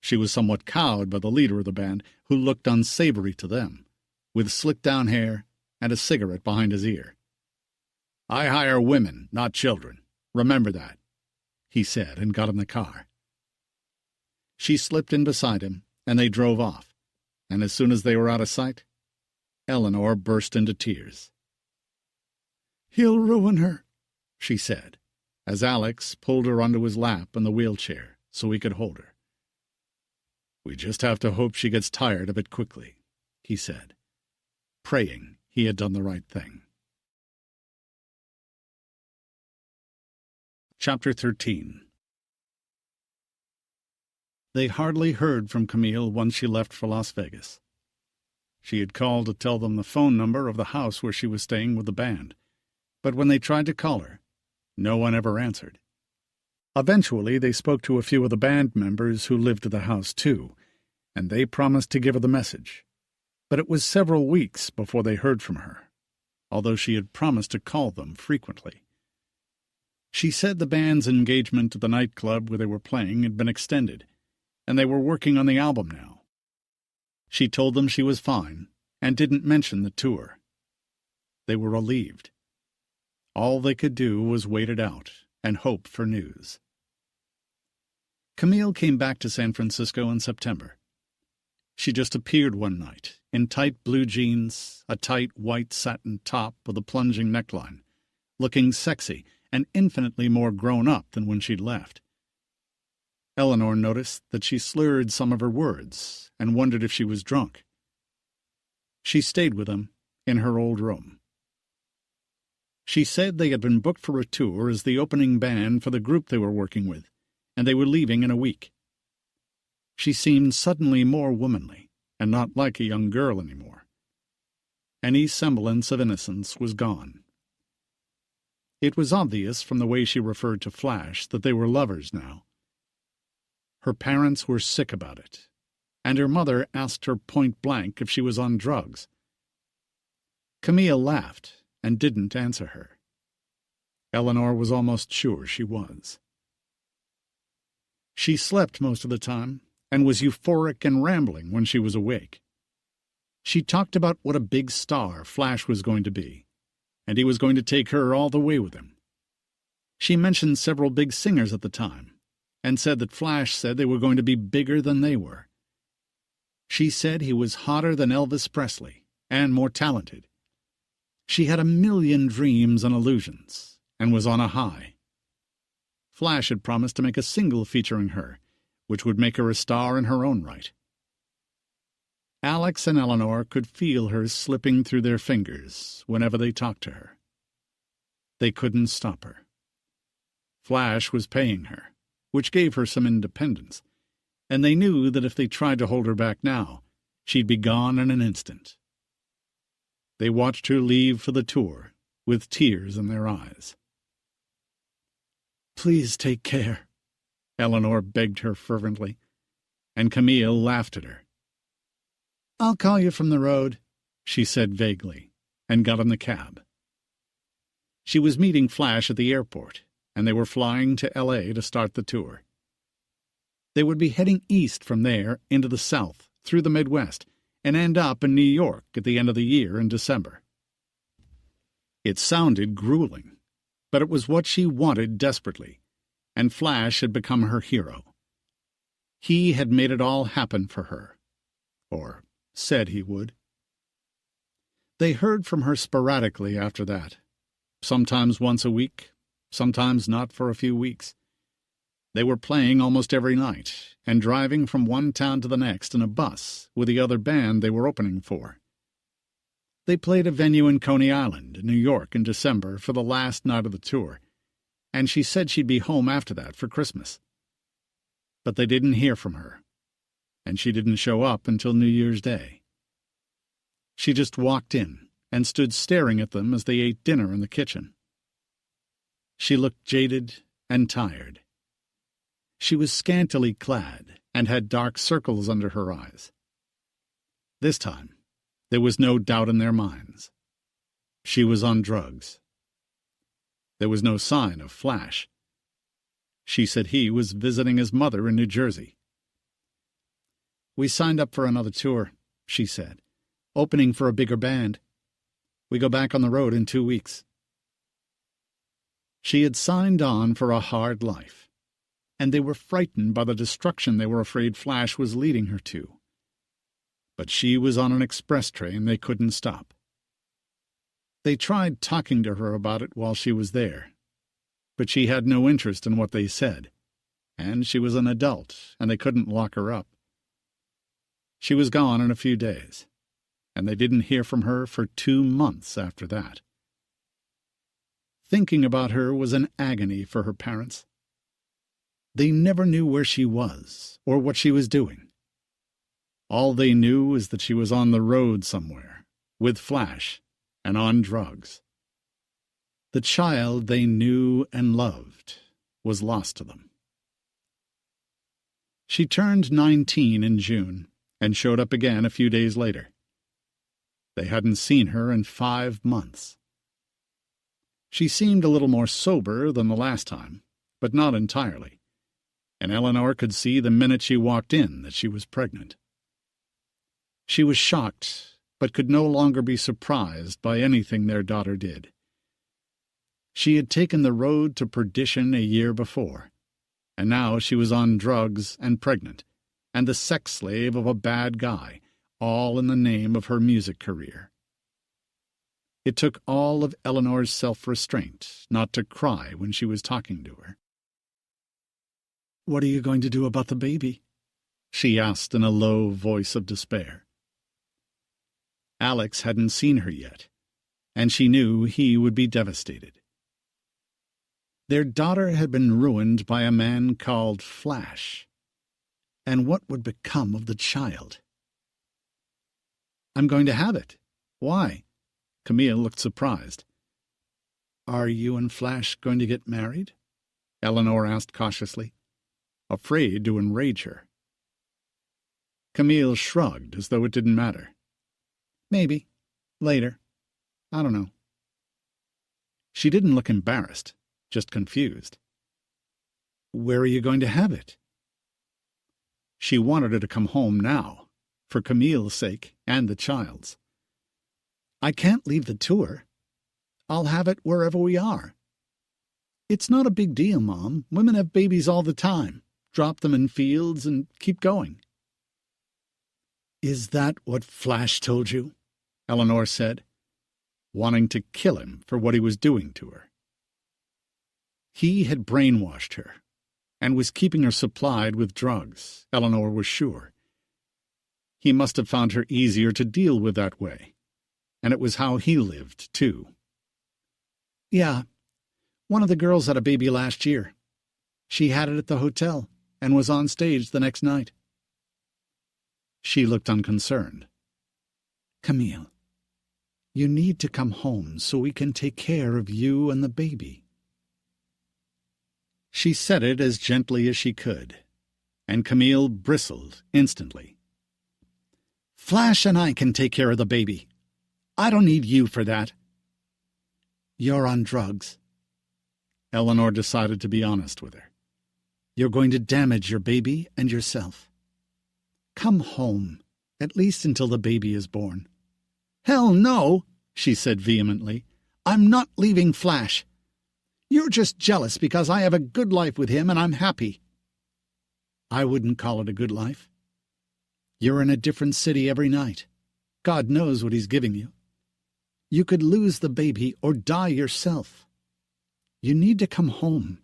She was somewhat cowed by the leader of the band, who looked unsavory to them, with slicked-down hair and a cigarette behind his ear. "I hire women, not children. Remember that," he said, and got in the car. She slipped in beside him, and they drove off, and as soon as they were out of sight, Eleanor burst into tears. "He'll ruin her," she said, as Alex pulled her onto his lap in the wheelchair so he could hold her. "We just have to hope she gets tired of it quickly," he said, praying he had done the right thing. Chapter 13. They hardly heard from Camille once she left for Las Vegas. She had called to tell them the phone number of the house where she was staying with the band, but when they tried to call her, no one ever answered. Eventually, they spoke to a few of the band members who lived at the house too, and they promised to give her the message. But it was several weeks before they heard from her, although she had promised to call them frequently. She said the band's engagement at the nightclub where they were playing had been extended, and they were working on the album now. She told them she was fine, and didn't mention the tour. They were relieved. All they could do was wait it out and hope for news. Camille came back to San Francisco in September. She just appeared one night, in tight blue jeans, a tight white satin top with a plunging neckline, looking sexy and infinitely more grown-up than when she'd left. Eleanor noticed that she slurred some of her words and wondered if she was drunk. She stayed with them in her old room. She said they had been booked for a tour as the opening band for the group they were working with, and they were leaving in a week. She seemed suddenly more womanly, and not like a young girl anymore. Any semblance of innocence was gone. It was obvious from the way she referred to Flash that they were lovers now. Her parents were sick about it, and her mother asked her point-blank if she was on drugs. Camille laughed and didn't answer her. Eleanor was almost sure she was. She slept most of the time, and was euphoric and rambling when she was awake. She talked about what a big star Flash was going to be, and he was going to take her all the way with him, She mentioned several big singers at the time, and said that Flash said they were going to be bigger than they were. She said he was hotter than Elvis Presley, and more talented. She had a million dreams and illusions, and was on a high. Flash had promised to make a single featuring her, which would make her a star in her own right. Alex and Eleanor could feel her slipping through their fingers whenever they talked to her. They couldn't stop her. Flash was paying her, which gave her some independence, and they knew that if they tried to hold her back now, she'd be gone in an instant. They watched her leave for the tour, with tears in their eyes. "Please take care," Eleanor begged her fervently, and Camille laughed at her. "I'll call you from the road," she said vaguely, and got in the cab. She was meeting Flash at the airport, and they were flying to L.A. to start the tour. They would be heading east from there into the South, through the Midwest, and end up in New York at the end of the year in December. It sounded grueling, but it was what she wanted desperately, and Flash had become her hero. He had made it all happen for her, or said he would. They heard from her sporadically after that, sometimes once a week, sometimes not for a few weeks. They were playing almost every night, and driving from one town to the next in a bus with the other band they were opening for. They played a venue in Coney Island, New York, in December for the last night of the tour, and she said she'd be home after that for Christmas. But they didn't hear from her, and she didn't show up until New Year's Day. She just walked in and stood staring at them as they ate dinner in the kitchen. She looked jaded and tired. She was scantily clad and had dark circles under her eyes. This time, there was no doubt in their minds. She was on drugs. There was no sign of Flash. She said he was visiting his mother in New Jersey. "We signed up for another tour," she said, "opening for a bigger band. We go back on the road in 2 weeks." She had signed on for a hard life, and they were frightened by the destruction they were afraid Flash was leading her to. But she was on an express train they couldn't stop. They tried talking to her about it while she was there, but she had no interest in what they said, and she was an adult, and they couldn't lock her up. She was gone in a few days, and they didn't hear from her for 2 months after that. Thinking about her was an agony for her parents. They never knew where she was or what she was doing. All they knew was that she was on the road somewhere, with Flash, and on drugs. The child they knew and loved was lost to them. She turned 19 in June and showed up again a few days later. They hadn't seen her in 5 months. She seemed a little more sober than the last time, but not entirely, and Eleanor could see the minute she walked in that she was pregnant. She was shocked, but could no longer be surprised by anything their daughter did. She had taken the road to perdition a year before, and now she was on drugs and pregnant, and the sex slave of a bad guy, all in the name of her music career. It took all of Eleanor's self-restraint not to cry when she was talking to her. "What are you going to do about the baby?" she asked in a low voice of despair. Alex hadn't seen her yet, and she knew he would be devastated. Their daughter had been ruined by a man called Flash, and what would become of the child? "I'm going to have it. Why?" Camille looked surprised. "Are you and Flash going to get married?" Eleanor asked cautiously, afraid to enrage her. Camille shrugged as though it didn't matter. "Maybe. Later. I don't know." She didn't look embarrassed, just confused. "Where are you going to have it?" She wanted her to come home now, for Camille's sake and the child's. "I can't leave the tour. I'll have it wherever we are." It's not a big deal, Mom. Women have babies all the time. Drop them in fields and keep going. Is that what Flash told you? Eleanor said, wanting to kill him for what he was doing to her. He had brainwashed her and was keeping her supplied with drugs, Eleanor was sure. He must have found her easier to deal with that way, and it was how he lived, too. Yeah, one of the girls had a baby last year. She had it at the hotel and was on stage the next night. She looked unconcerned. Camille, you need to come home so we can take care of you and the baby. She said it as gently as she could, and Camille bristled instantly. Flash and I can take care of the baby. I don't need you for that. You're on drugs. Eleanor decided to be honest with her. You're going to damage your baby and yourself. Come home, at least until the baby is born. Hell no, she said vehemently. I'm not leaving Flash. You're just jealous because I have a good life with him and I'm happy. I wouldn't call it a good life. You're in a different city every night. God knows what he's giving you. You could lose the baby or die yourself. You need to come home.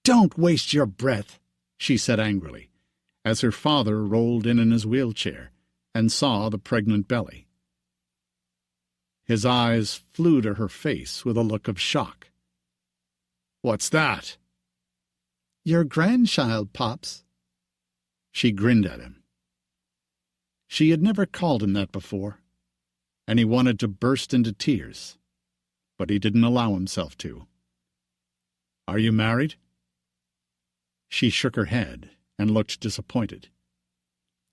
Don't waste your breath, she said angrily, as her father rolled in his wheelchair and saw the pregnant belly. His eyes flew to her face with a look of shock. What's that? Your grandchild, Pops. She grinned at him. She had never called him that before, and he wanted to burst into tears, but he didn't allow himself to. Are you married? She shook her head and looked disappointed.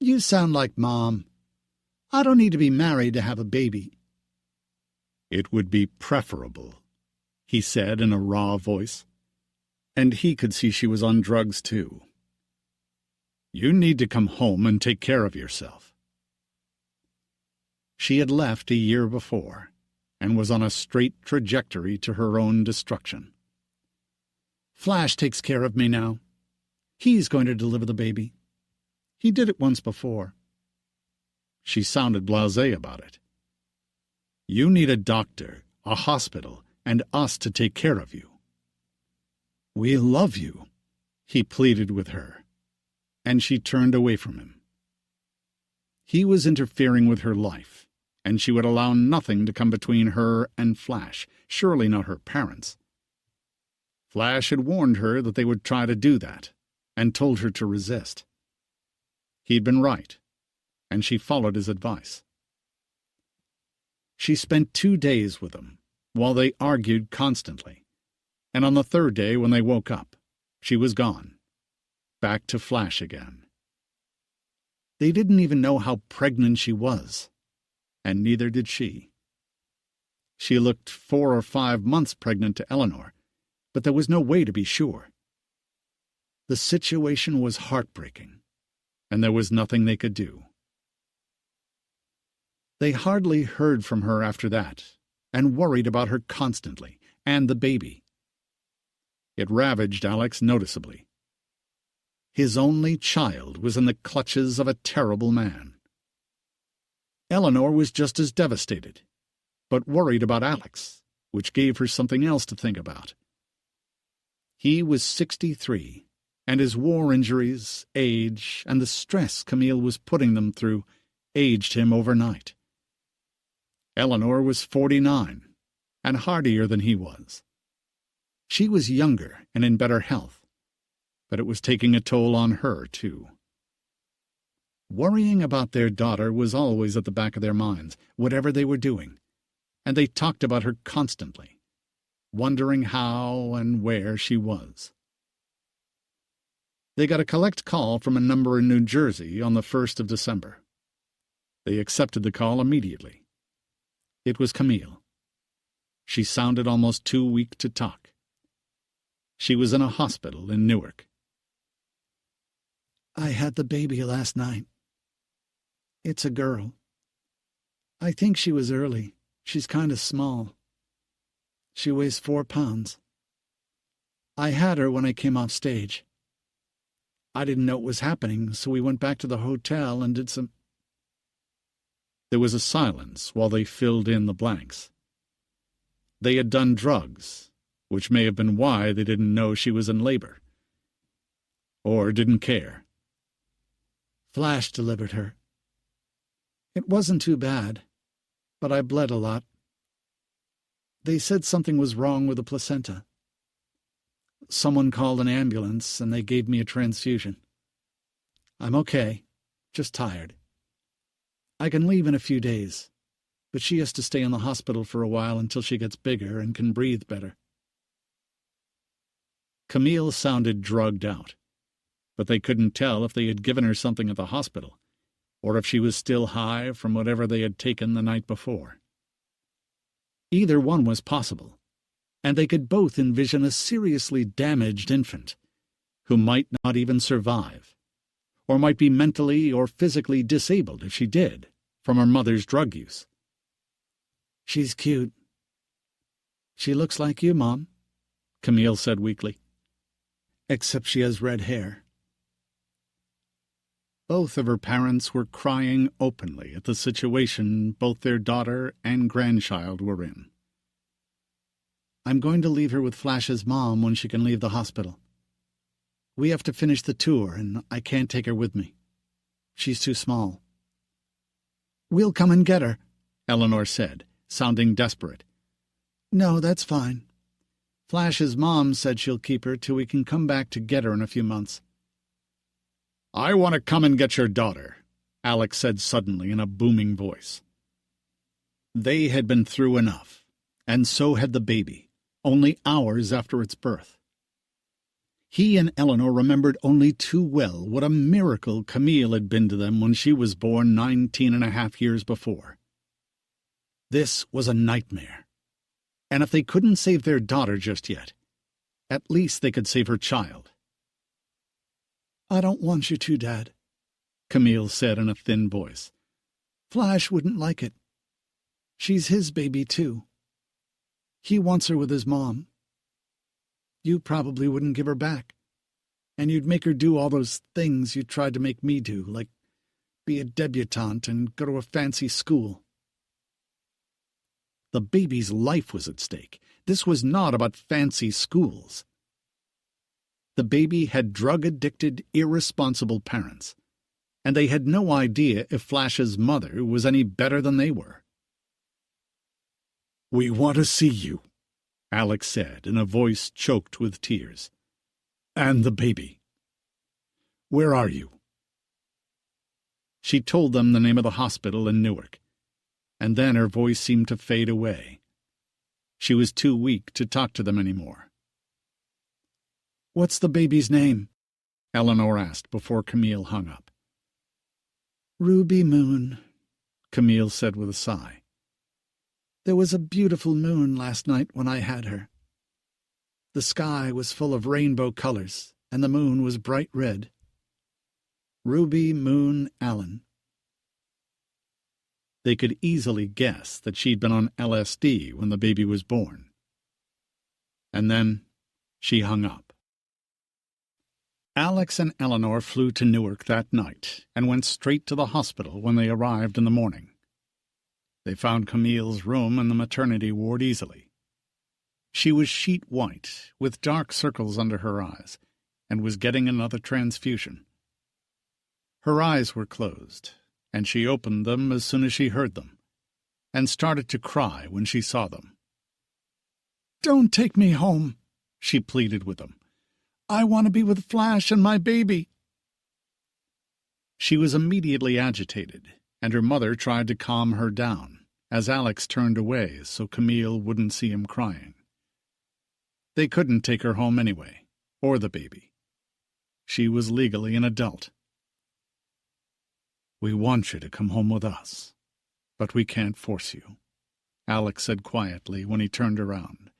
You sound like Mom. I don't need to be married to have a baby. It would be preferable, he said in a raw voice, and he could see she was on drugs too. You need to come home and take care of yourself. She had left a year before and was on a straight trajectory to her own destruction. Flash takes care of me now. He's going to deliver the baby. He did it once before. She sounded blasé about it. You need a doctor, a hospital, and us to take care of you. We love you, he pleaded with her, and she turned away from him. He was interfering with her life, and she would allow nothing to come between her and Flash, surely not her parents. Flash had warned her that they would try to do that, and told her to resist. He'd been right, and she followed his advice. She spent 2 days with him, while they argued constantly, and on the third day when they woke up, she was gone, back to Flash again. They didn't even know how pregnant she was, and neither did she. She looked 4 or 5 months pregnant to Eleanor, but there was no way to be sure. The situation was heartbreaking, and there was nothing they could do. They hardly heard from her after that, and worried about her constantly, and the baby. It ravaged Alex noticeably. His only child was in the clutches of a terrible man. Eleanor was just as devastated, but worried about Alex, which gave her something else to think about. He was 63, and his war injuries, age, and the stress Camille was putting them through aged him overnight. Eleanor was 49, and hardier than he was. She was younger and in better health, but it was taking a toll on her, too. Worrying about their daughter was always at the back of their minds, whatever they were doing, and they talked about her constantly, wondering how and where she was. They got a collect call from a number in New Jersey on the 1st of December. They accepted the call immediately. It was Camille. She sounded almost too weak to talk. She was in a hospital in Newark. I had the baby last night. It's a girl. I think she was early. She's kind of small. She weighs 4 pounds. I had her when I came off stage. I didn't know it was happening, so we went back to the hotel and did some—" There was a silence while they filled in the blanks. They had done drugs, which may have been why they didn't know she was in labor. Or didn't care. Flash delivered her. It wasn't too bad, but I bled a lot. They said something was wrong with the placenta. Someone called an ambulance and they gave me a transfusion. I'm okay, just tired. I can leave in a few days, but she has to stay in the hospital for a while until she gets bigger and can breathe better. Camille sounded drugged out, but they couldn't tell if they had given her something at the hospital, or if she was still high from whatever they had taken the night before. Either one was possible, and they could both envision a seriously damaged infant, who might not even survive, or might be mentally or physically disabled if she did, from her mother's drug use. She's cute. She looks like you, Mom, Camille said weakly. Except she has red hair. Both of her parents were crying openly at the situation both their daughter and grandchild were in. I'm going to leave her with Flash's mom when she can leave the hospital. We have to finish the tour, and I can't take her with me. She's too small. We'll come and get her, Eleanor said, sounding desperate. No, that's fine. Flash's mom said she'll keep her till we can come back to get her in a few months. I want to come and get your daughter, Alex said suddenly in a booming voice. They had been through enough, and so had the baby, only hours after its birth. He and Eleanor remembered only too well what a miracle Camille had been to them when she was born 19.5 years before. This was a nightmare, and if they couldn't save their daughter just yet, at least they could save her child. I don't want you to, Dad, Camille said in a thin voice. Flash wouldn't like it. She's his baby, too. He wants her with his mom. You probably wouldn't give her back, and you'd make her do all those things you tried to make me do, like be a debutante and go to a fancy school. The baby's life was at stake. This was not about fancy schools. The baby had drug-addicted, irresponsible parents, and they had no idea if Flash's mother was any better than they were. We want to see you, Alex said in a voice choked with tears. And the baby. Where are you? She told them the name of the hospital in Newark, and then her voice seemed to fade away. She was too weak to talk to them anymore. What's the baby's name? Eleanor asked before Camille hung up. Ruby Moon, Camille said with a sigh. There was a beautiful moon last night when I had her. The sky was full of rainbow colors, and the moon was bright red. Ruby Moon Allen. They could easily guess that she'd been on LSD when the baby was born. And then she hung up. Alex and Eleanor flew to Newark that night and went straight to the hospital when they arrived in the morning. They found Camille's room in the maternity ward easily. She was sheet white, with dark circles under her eyes, and was getting another transfusion. Her eyes were closed, and she opened them as soon as she heard them, and started to cry when she saw them. Don't take me home, she pleaded with them. I want to be with Flash and my baby. She was immediately agitated, and her mother tried to calm her down, as Alex turned away so Camille wouldn't see him crying. They couldn't take her home anyway, or the baby. She was legally an adult. We want you to come home with us, but we can't force you, Alex said quietly when he turned around,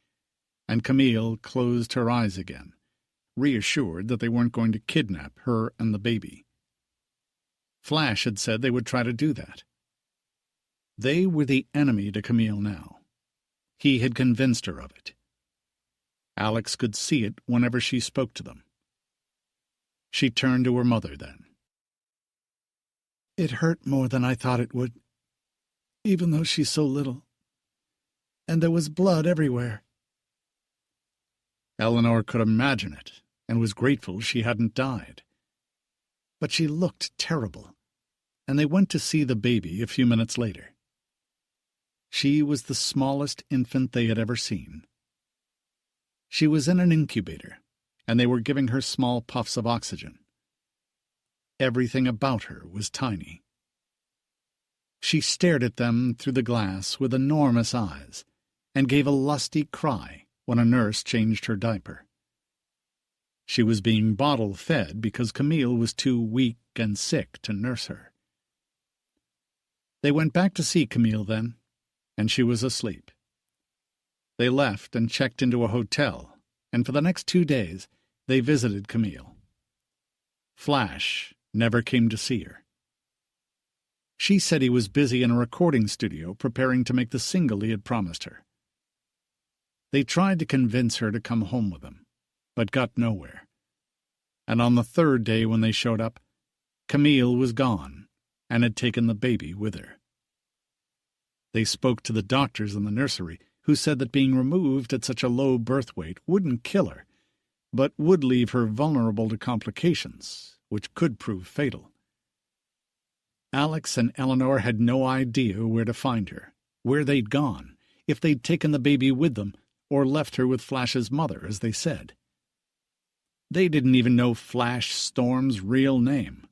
and Camille closed her eyes again, reassured that they weren't going to kidnap her and the baby. Flash had said they would try to do that. They were the enemy to Camille now. He had convinced her of it. Alex could see it whenever she spoke to them. She turned to her mother then. It hurt more than I thought it would, even though she's so little. And there was blood everywhere. Eleanor could imagine it, and was grateful she hadn't died. But she looked terrible, and they went to see the baby a few minutes later. She was the smallest infant they had ever seen. She was in an incubator, and they were giving her small puffs of oxygen. Everything about her was tiny. She stared at them through the glass with enormous eyes, and gave a lusty cry when a nurse changed her diaper. She was being bottle-fed because Camille was too weak and sick to nurse her. They went back to see Camille then, and she was asleep. They left and checked into a hotel, and for the next 2 days they visited Camille. Flash never came to see her. She said he was busy in a recording studio preparing to make the single he had promised her. They tried to convince her to come home with them, but got nowhere. And on the 3rd day when they showed up, Camille was gone and had taken the baby with her. They spoke to the doctors in the nursery, who said that being removed at such a low birth weight wouldn't kill her, but would leave her vulnerable to complications, which could prove fatal. Alex and Eleanor had no idea where to find her, where they'd gone, if they'd taken the baby with them, or left her with Flash's mother, as they said. They didn't even know Flash Storm's real name,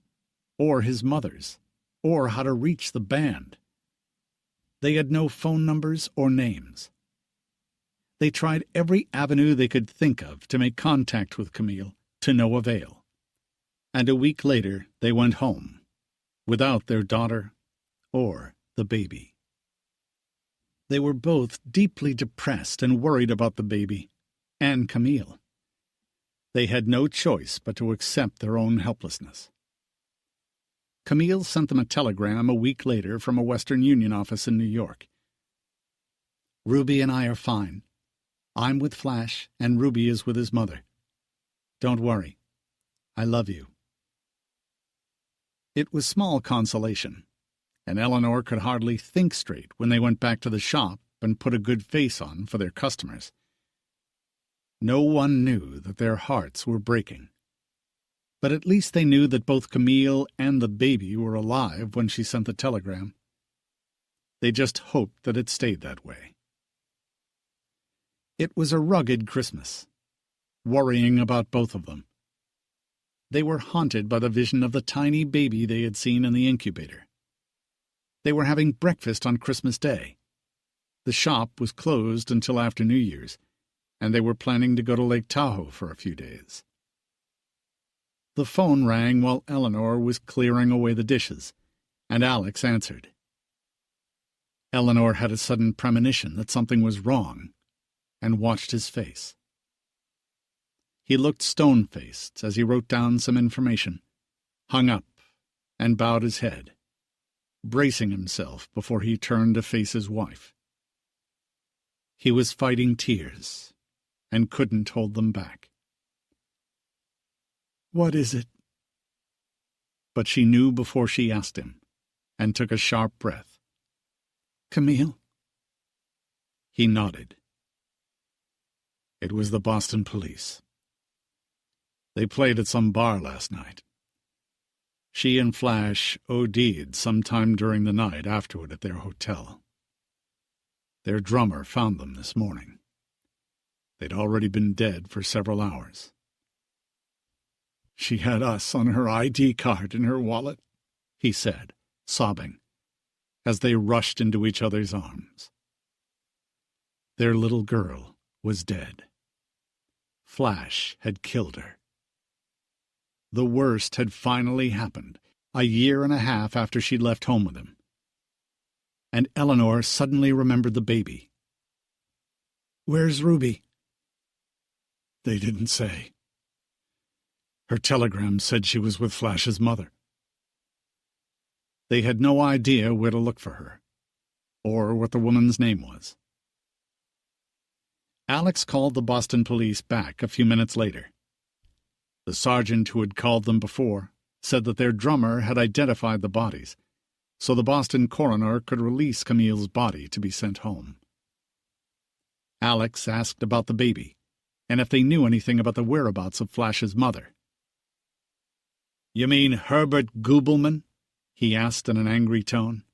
or his mother's, or how to reach the band. They had no phone numbers or names. They tried every avenue they could think of to make contact with Camille, to no avail. And a week later they went home, without their daughter or the baby. They were both deeply depressed and worried about the baby, and Camille. They had no choice but to accept their own helplessness. Camille sent them a telegram a week later from a Western Union office in New York. Ruby and I are fine. I'm with Flash, and Ruby is with his mother. Don't worry. I love you. It was small consolation, and Eleanor could hardly think straight when they went back to the shop and put a good face on for their customers. No one knew that their hearts were breaking. But at least they knew that both Camille and the baby were alive when she sent the telegram. They just hoped that it stayed that way. It was a rugged Christmas, worrying about both of them. They were haunted by the vision of the tiny baby they had seen in the incubator. They were having breakfast on Christmas Day. The shop was closed until after New Year's, and they were planning to go to Lake Tahoe for a few days. The phone rang while Eleanor was clearing away the dishes, and Alex answered. Eleanor had a sudden premonition that something was wrong, and watched his face. He looked stone-faced as he wrote down some information, hung up, and bowed his head, bracing himself before he turned to face his wife. He was fighting tears, and couldn't hold them back. What is it? But she knew before she asked him, and took a sharp breath. Camille? He nodded. It was the Boston police. They played at some bar last night. She and Flash OD'd sometime during the night afterward at their hotel. Their drummer found them this morning. They'd already been dead for several hours. She had us on her ID card in her wallet, he said, sobbing, as they rushed into each other's arms. Their little girl was dead. Flash had killed her. The worst had finally happened, a year and a half after she'd left home with him. And Eleanor suddenly remembered the baby. Where's Ruby? They didn't say. Her telegram said she was with Flash's mother. They had no idea where to look for her, or what the woman's name was. Alex called the Boston police back a few minutes later. The sergeant who had called them before said that their drummer had identified the bodies, so the Boston coroner could release Camille's body to be sent home. Alex asked about the baby, and if they knew anything about the whereabouts of Flash's mother. "You mean Herbert Goebelman?" he asked in an angry tone.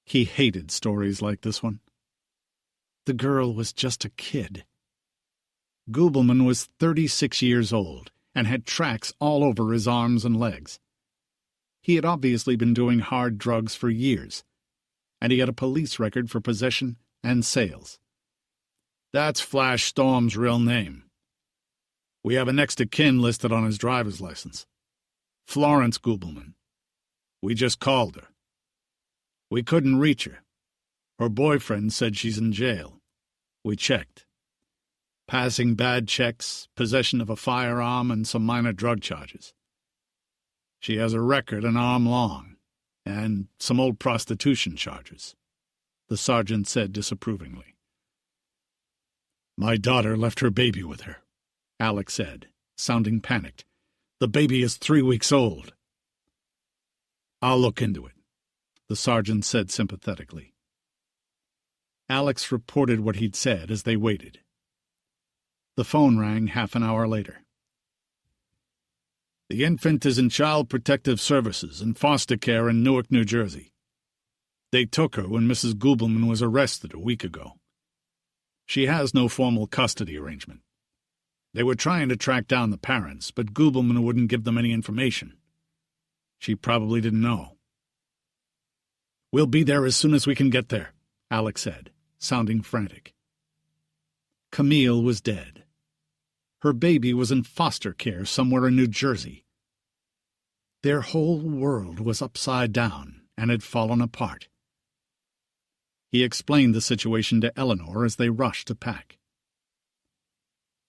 He hated stories like this one. The girl was just a kid. Goebelman was 36 years old and had tracks all over his arms and legs. He had obviously been doing hard drugs for years, and he had a police record for possession and sales. That's Flash Storm's real name. We have a next of kin listed on his driver's license. Florence Goebelman. We just called her. We couldn't reach her. Her boyfriend said she's in jail. We checked. Passing bad checks, possession of a firearm, and some minor drug charges. She has a record an arm long, and some old prostitution charges, the sergeant said disapprovingly. My daughter left her baby with her, Alex said, sounding panicked. The baby is 3 weeks old. I'll look into it, the sergeant said sympathetically. Alex reported what he'd said as they waited. The phone rang half an hour later. The infant is in Child Protective Services in foster care in Newark, New Jersey. They took her when Mrs. Goebelman was arrested a week ago. She has no formal custody arrangement. They were trying to track down the parents, but Goebelman wouldn't give them any information. She probably didn't know. We'll be there as soon as we can get there, Alex said, sounding frantic. Camille was dead. Her baby was in foster care somewhere in New Jersey. Their whole world was upside down and had fallen apart. He explained the situation to Eleanor as they rushed to pack.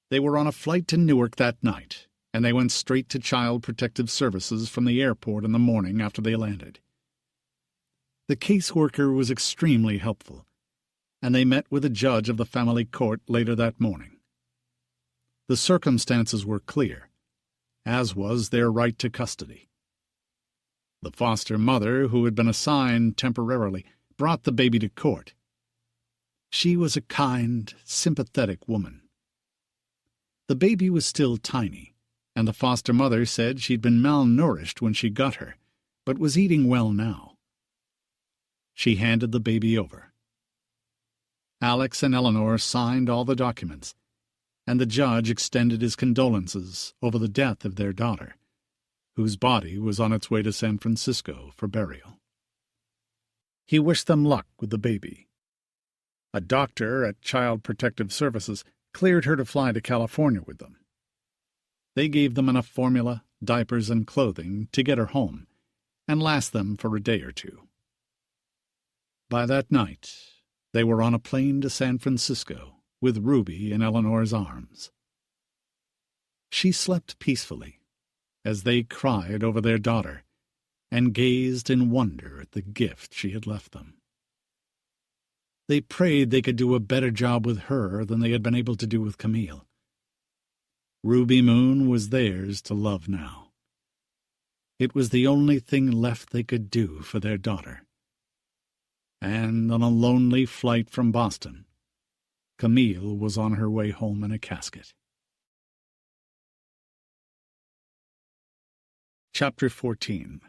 They were on a flight to Newark that night, and they went straight to Child Protective Services from the airport in the morning after they landed. The caseworker was extremely helpful, and they met with a judge of the family court later that morning. The circumstances were clear, as was their right to custody. The foster mother, who had been assigned temporarily, brought the baby to court. She was a kind, sympathetic woman. The baby was still tiny, and the foster mother said she'd been malnourished when she got her, but was eating well now. She handed the baby over. Alex and Eleanor signed all the documents, and the judge extended his condolences over the death of their daughter, whose body was on its way to San Francisco for burial. He wished them luck with the baby. A doctor at Child Protective Services cleared her to fly to California with them. They gave them enough formula, diapers, and clothing to get her home and last them for a day or two. By that night, they were on a plane to San Francisco, with Ruby in Eleanor's arms. She slept peacefully as they cried over their daughter and gazed in wonder at the gift she had left them. They prayed they could do a better job with her than they had been able to do with Camille. Ruby Moon was theirs to love now. It was the only thing left they could do for their daughter. And on a lonely flight from Boston, Camille was on her way home in a casket. Chapter 14.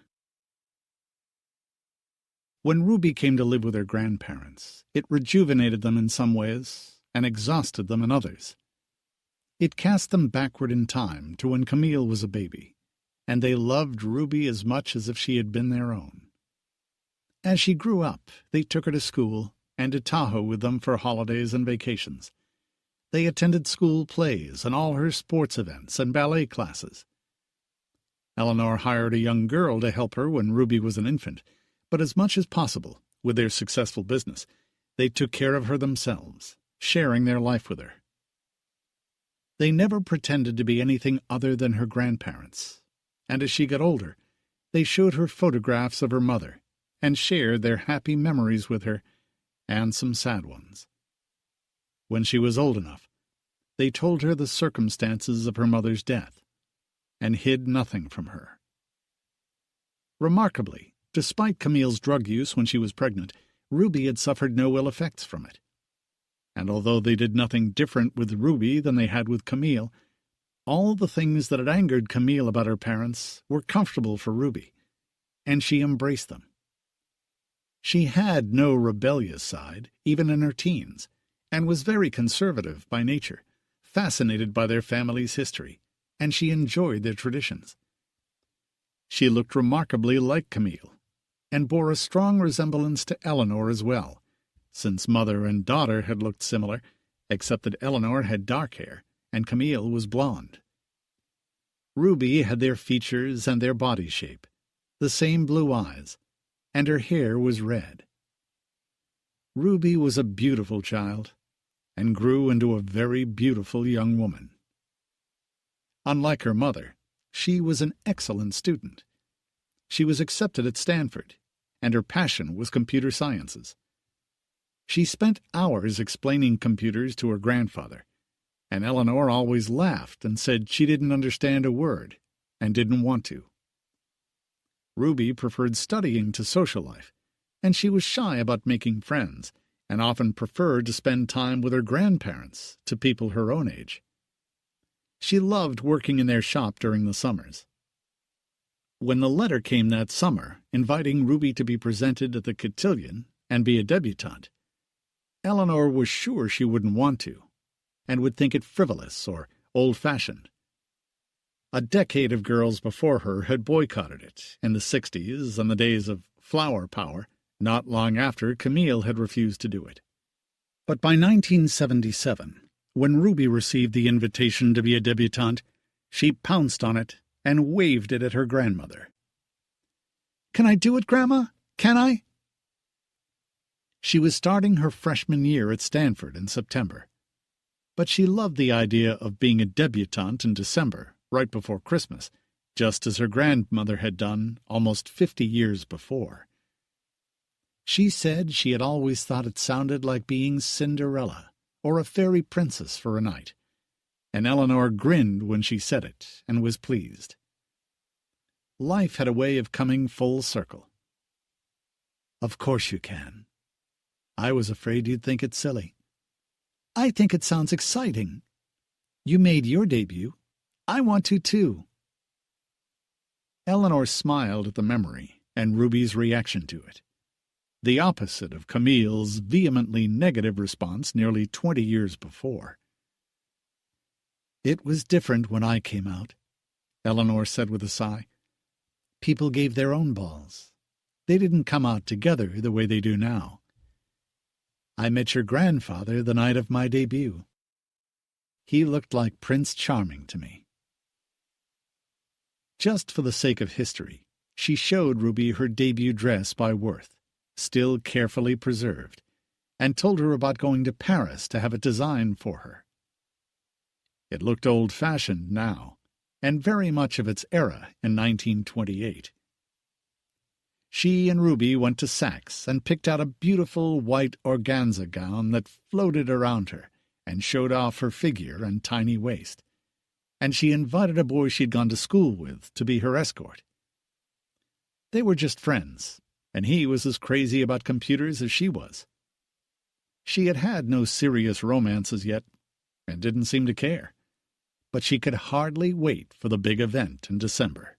When Ruby came to live with her grandparents, it rejuvenated them in some ways and exhausted them in others. It cast them backward in time to when Camille was a baby, and they loved Ruby as much as if she had been their own. As she grew up, they took her to school and to Tahoe with them for holidays and vacations. They attended school plays and all her sports events and ballet classes. Eleanor hired a young girl to help her when Ruby was an infant, but as much as possible, with their successful business, they took care of her themselves, sharing their life with her. They never pretended to be anything other than her grandparents, and as she got older, they showed her photographs of her mother and shared their happy memories with her, and some sad ones. When she was old enough, they told her the circumstances of her mother's death, and hid nothing from her. Remarkably, despite Camille's drug use when she was pregnant, Ruby had suffered no ill effects from it. And although they did nothing different with Ruby than they had with Camille, all the things that had angered Camille about her parents were comfortable for Ruby, and she embraced them. She had no rebellious side, even in her teens, and was very conservative by nature, fascinated by their family's history, and she enjoyed their traditions. She looked remarkably like Camille, and bore a strong resemblance to Eleanor as well, since mother and daughter had looked similar, except that Eleanor had dark hair and Camille was blonde. Ruby had their features and their body shape, the same blue eyes, and her hair was red. Ruby was a beautiful child, and grew into a very beautiful young woman. Unlike her mother, she was an excellent student. She was accepted at Stanford, and her passion was computer sciences. She spent hours explaining computers to her grandfather, and Eleanor always laughed and said she didn't understand a word and didn't want to. Ruby preferred studying to social life, and she was shy about making friends and often preferred to spend time with her grandparents to people her own age. She loved working in their shop during the summers. When the letter came that summer inviting Ruby to be presented at the cotillion and be a debutante, Eleanor was sure she wouldn't want to, and would think it frivolous or old-fashioned. A decade of girls before her had boycotted it in the 60s and the days of flower power, not long after Camille had refused to do it. But by 1977, when Ruby received the invitation to be a debutante, she pounced on it and waved it at her grandmother. "Can I do it, Grandma? Can I?" She was starting her freshman year at Stanford in September, but she loved the idea of being a debutante in December, right before Christmas, just as her grandmother had done almost 50 years before. She said she had always thought it sounded like being Cinderella or a fairy princess for a night, and Eleanor grinned when she said it and was pleased. Life had a way of coming full circle. "Of course you can. I was afraid you'd think it silly." "I think it sounds exciting. You made your debut. I want to, too." Eleanor smiled at the memory and Ruby's reaction to it, the opposite of Camille's vehemently negative response nearly 20 years before. "It was different when I came out," Eleanor said with a sigh. "People gave their own balls. They didn't come out together the way they do now. I met your grandfather the night of my debut. He looked like Prince Charming to me." Just for the sake of history, she showed Ruby her debut dress by Worth, still carefully preserved, and told her about going to Paris to have it designed for her. It looked old-fashioned now, and very much of its era in 1928. She and Ruby went to Saks and picked out a beautiful white organza gown that floated around her and showed off her figure and tiny waist, and she invited a boy she'd gone to school with to be her escort. They were just friends, and he was as crazy about computers as she was. She had had no serious romances yet, and didn't seem to care, but she could hardly wait for the big event in December.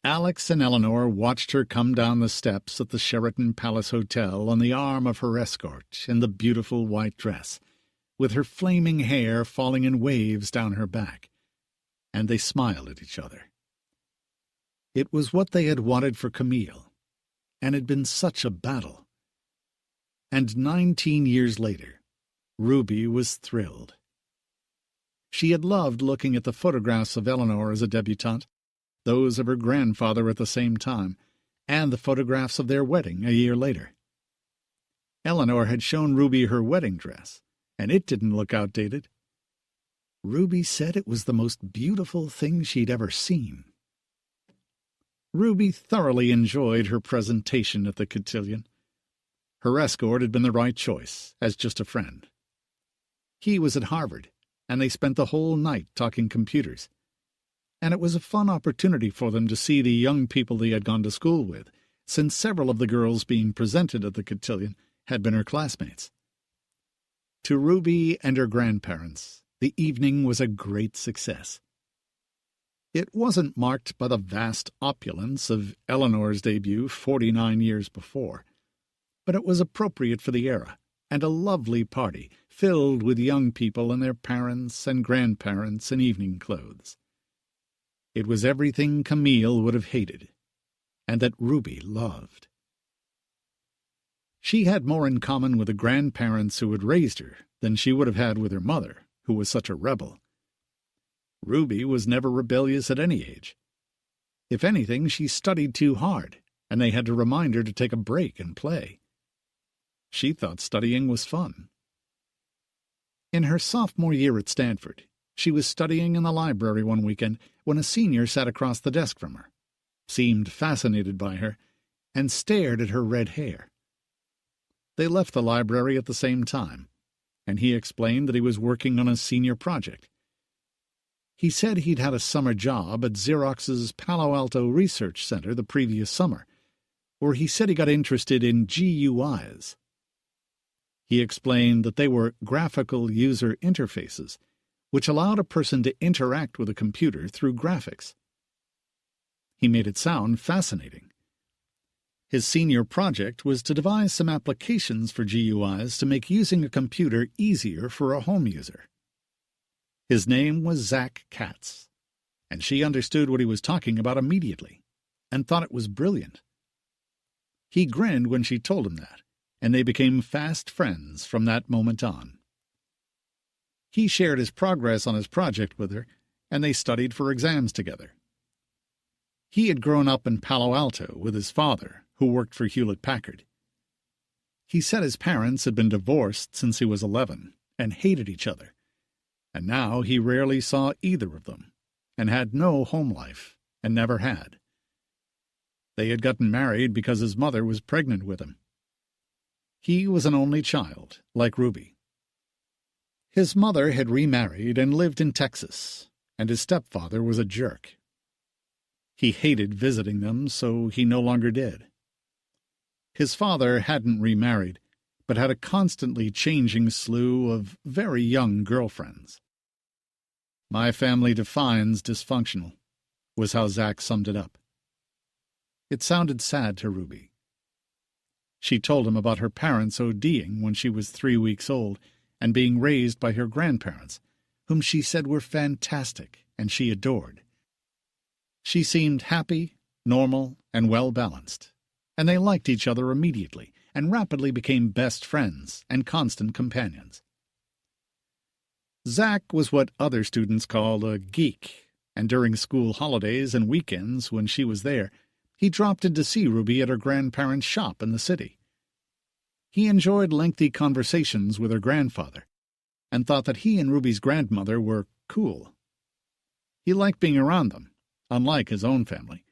Alex and Eleanor watched her come down the steps at the Sheraton Palace Hotel on the arm of her escort in the beautiful white dress, with her flaming hair falling in waves down her back, and they smiled at each other. It was what they had wanted for Camille, and had been such a battle. And 19 years later, Ruby was thrilled. She had loved looking at the photographs of Eleanor as a debutante, those of her grandfather at the same time, and the photographs of their wedding a year later. Eleanor had shown Ruby her wedding dress, and it didn't look outdated. Ruby said it was the most beautiful thing she'd ever seen. Ruby thoroughly enjoyed her presentation at the cotillion. Her escort had been the right choice, as just a friend. He was at Harvard, and they spent the whole night talking computers. And it was a fun opportunity for them to see the young people they had gone to school with, since several of the girls being presented at the cotillion had been her classmates. To Ruby and her grandparents, the evening was a great success. It wasn't marked by the vast opulence of Eleanor's debut 49 years before, but it was appropriate for the era, and a lovely party filled with young people and their parents and grandparents in evening clothes. It was everything Camille would have hated, and that Ruby loved. She had more in common with the grandparents who had raised her than she would have had with her mother, who was such a rebel. Ruby was never rebellious at any age. If anything, she studied too hard, and they had to remind her to take a break and play. She thought studying was fun. In her sophomore year at Stanford, she was studying in the library one weekend when a senior sat across the desk from her, seemed fascinated by her, and stared at her red hair. They left the library at the same time, and he explained that he was working on a senior project. He said he'd had a summer job at Xerox's Palo Alto Research Center the previous summer, where he said he got interested in GUIs. He explained that they were graphical user interfaces, which allowed a person to interact with a computer through graphics. He made it sound fascinating. His senior project was to devise some applications for GUIs to make using a computer easier for a home user. His name was Zach Katz, and she understood what he was talking about immediately, and thought it was brilliant. He grinned when she told him that, and they became fast friends from that moment on. He shared his progress on his project with her, and they studied for exams together. He had grown up in Palo Alto with his father, who worked for Hewlett-Packard. He said his parents had been divorced since he was 11 and hated each other, and now he rarely saw either of them, and had no home life, and never had. They had gotten married because his mother was pregnant with him. He was an only child, like Ruby. His mother had remarried and lived in Texas, and his stepfather was a jerk. He hated visiting them, so he no longer did. His father hadn't remarried, but had a constantly changing slew of very young girlfriends. "My family defines dysfunctional," was how Zach summed it up. It sounded sad to Ruby. She told him about her parents ODing when she was 3 weeks old and being raised by her grandparents, whom she said were fantastic and she adored. She seemed happy, normal, and well-balanced, and they liked each other immediately and rapidly became best friends and constant companions. Zach was what other students called a geek, and during school holidays and weekends when she was there, he dropped in to see Ruby at her grandparents' shop in the city. He enjoyed lengthy conversations with her grandfather, and thought that he and Ruby's grandmother were cool. He liked being around them, unlike his own family.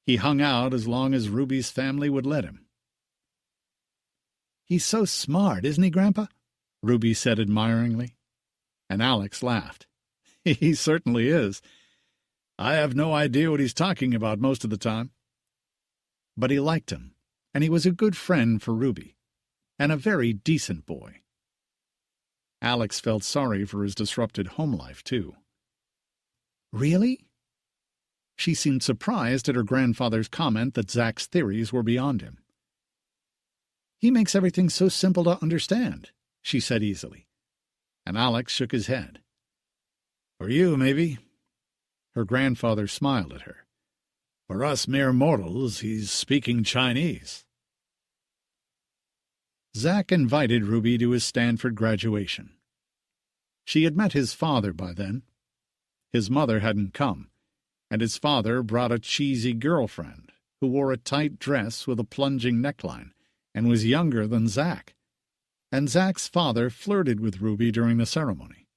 He hung out as long as Ruby's family would let him. "He's so smart, isn't he, Grandpa?" Ruby said admiringly, and Alex laughed. "He certainly is. I have no idea what he's talking about most of the time." But he liked him, and he was a good friend for Ruby, and a very decent boy. Alex felt sorry for his disrupted home life, too. "Really?" She seemed surprised at her grandfather's comment that Zach's theories were beyond him. "He makes everything so simple to understand," she said easily, and Alex shook his head. "For you, maybe." Her grandfather smiled at her. "For us mere mortals, he's speaking Chinese." Zach invited Ruby to his Stanford graduation. She had met his father by then. His mother hadn't come, and his father brought a cheesy girlfriend who wore a tight dress with a plunging neckline and was younger than Zach, and Zach's father flirted with Ruby during the ceremony.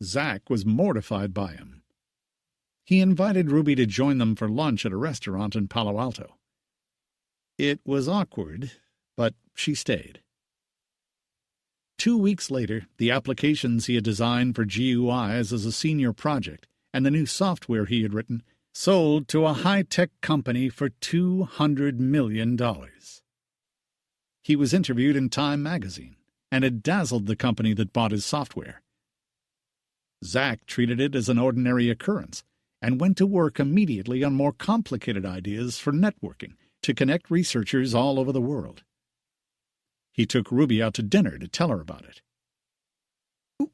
Zach was mortified by him. He invited Ruby to join them for lunch at a restaurant in Palo Alto. It was awkward, But she stayed. 2 weeks later, the applications he had designed for GUIs as a senior project and the new software he had written sold to a high-tech company for $200 million. He was interviewed in Time magazine and had dazzled the company that bought his software. Zach treated it as an ordinary occurrence and went to work immediately on more complicated ideas for networking to connect researchers all over the world. He took Ruby out to dinner to tell her about it.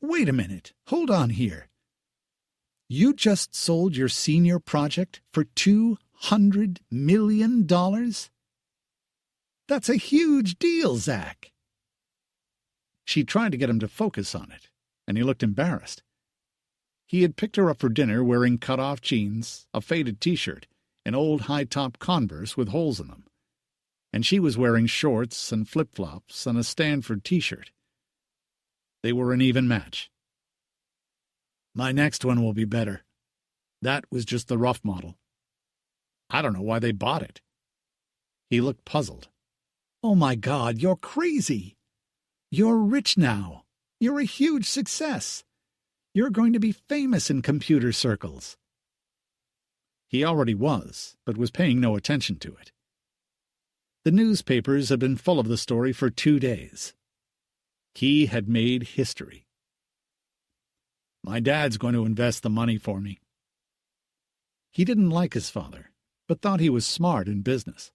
Wait a minute. Hold on here. You just sold your senior project for $200 million? That's a huge deal, Zach. She tried to get him to focus on it, and he looked embarrassed. He had picked her up for dinner wearing cut-off jeans, a faded T-shirt, and old high-top Converse with holes in them, and she was wearing shorts and flip-flops and a Stanford T-shirt. They were an even match. My next one will be better. That was just the rough model. I don't know why they bought it. He looked puzzled. Oh my God, you're crazy. You're rich now. You're a huge success. You're going to be famous in computer circles. He already was, but was paying no attention to it. The newspapers had been full of the story for 2 days. He had made history. My dad's going to invest the money for me. He didn't like his father, but thought he was smart in business.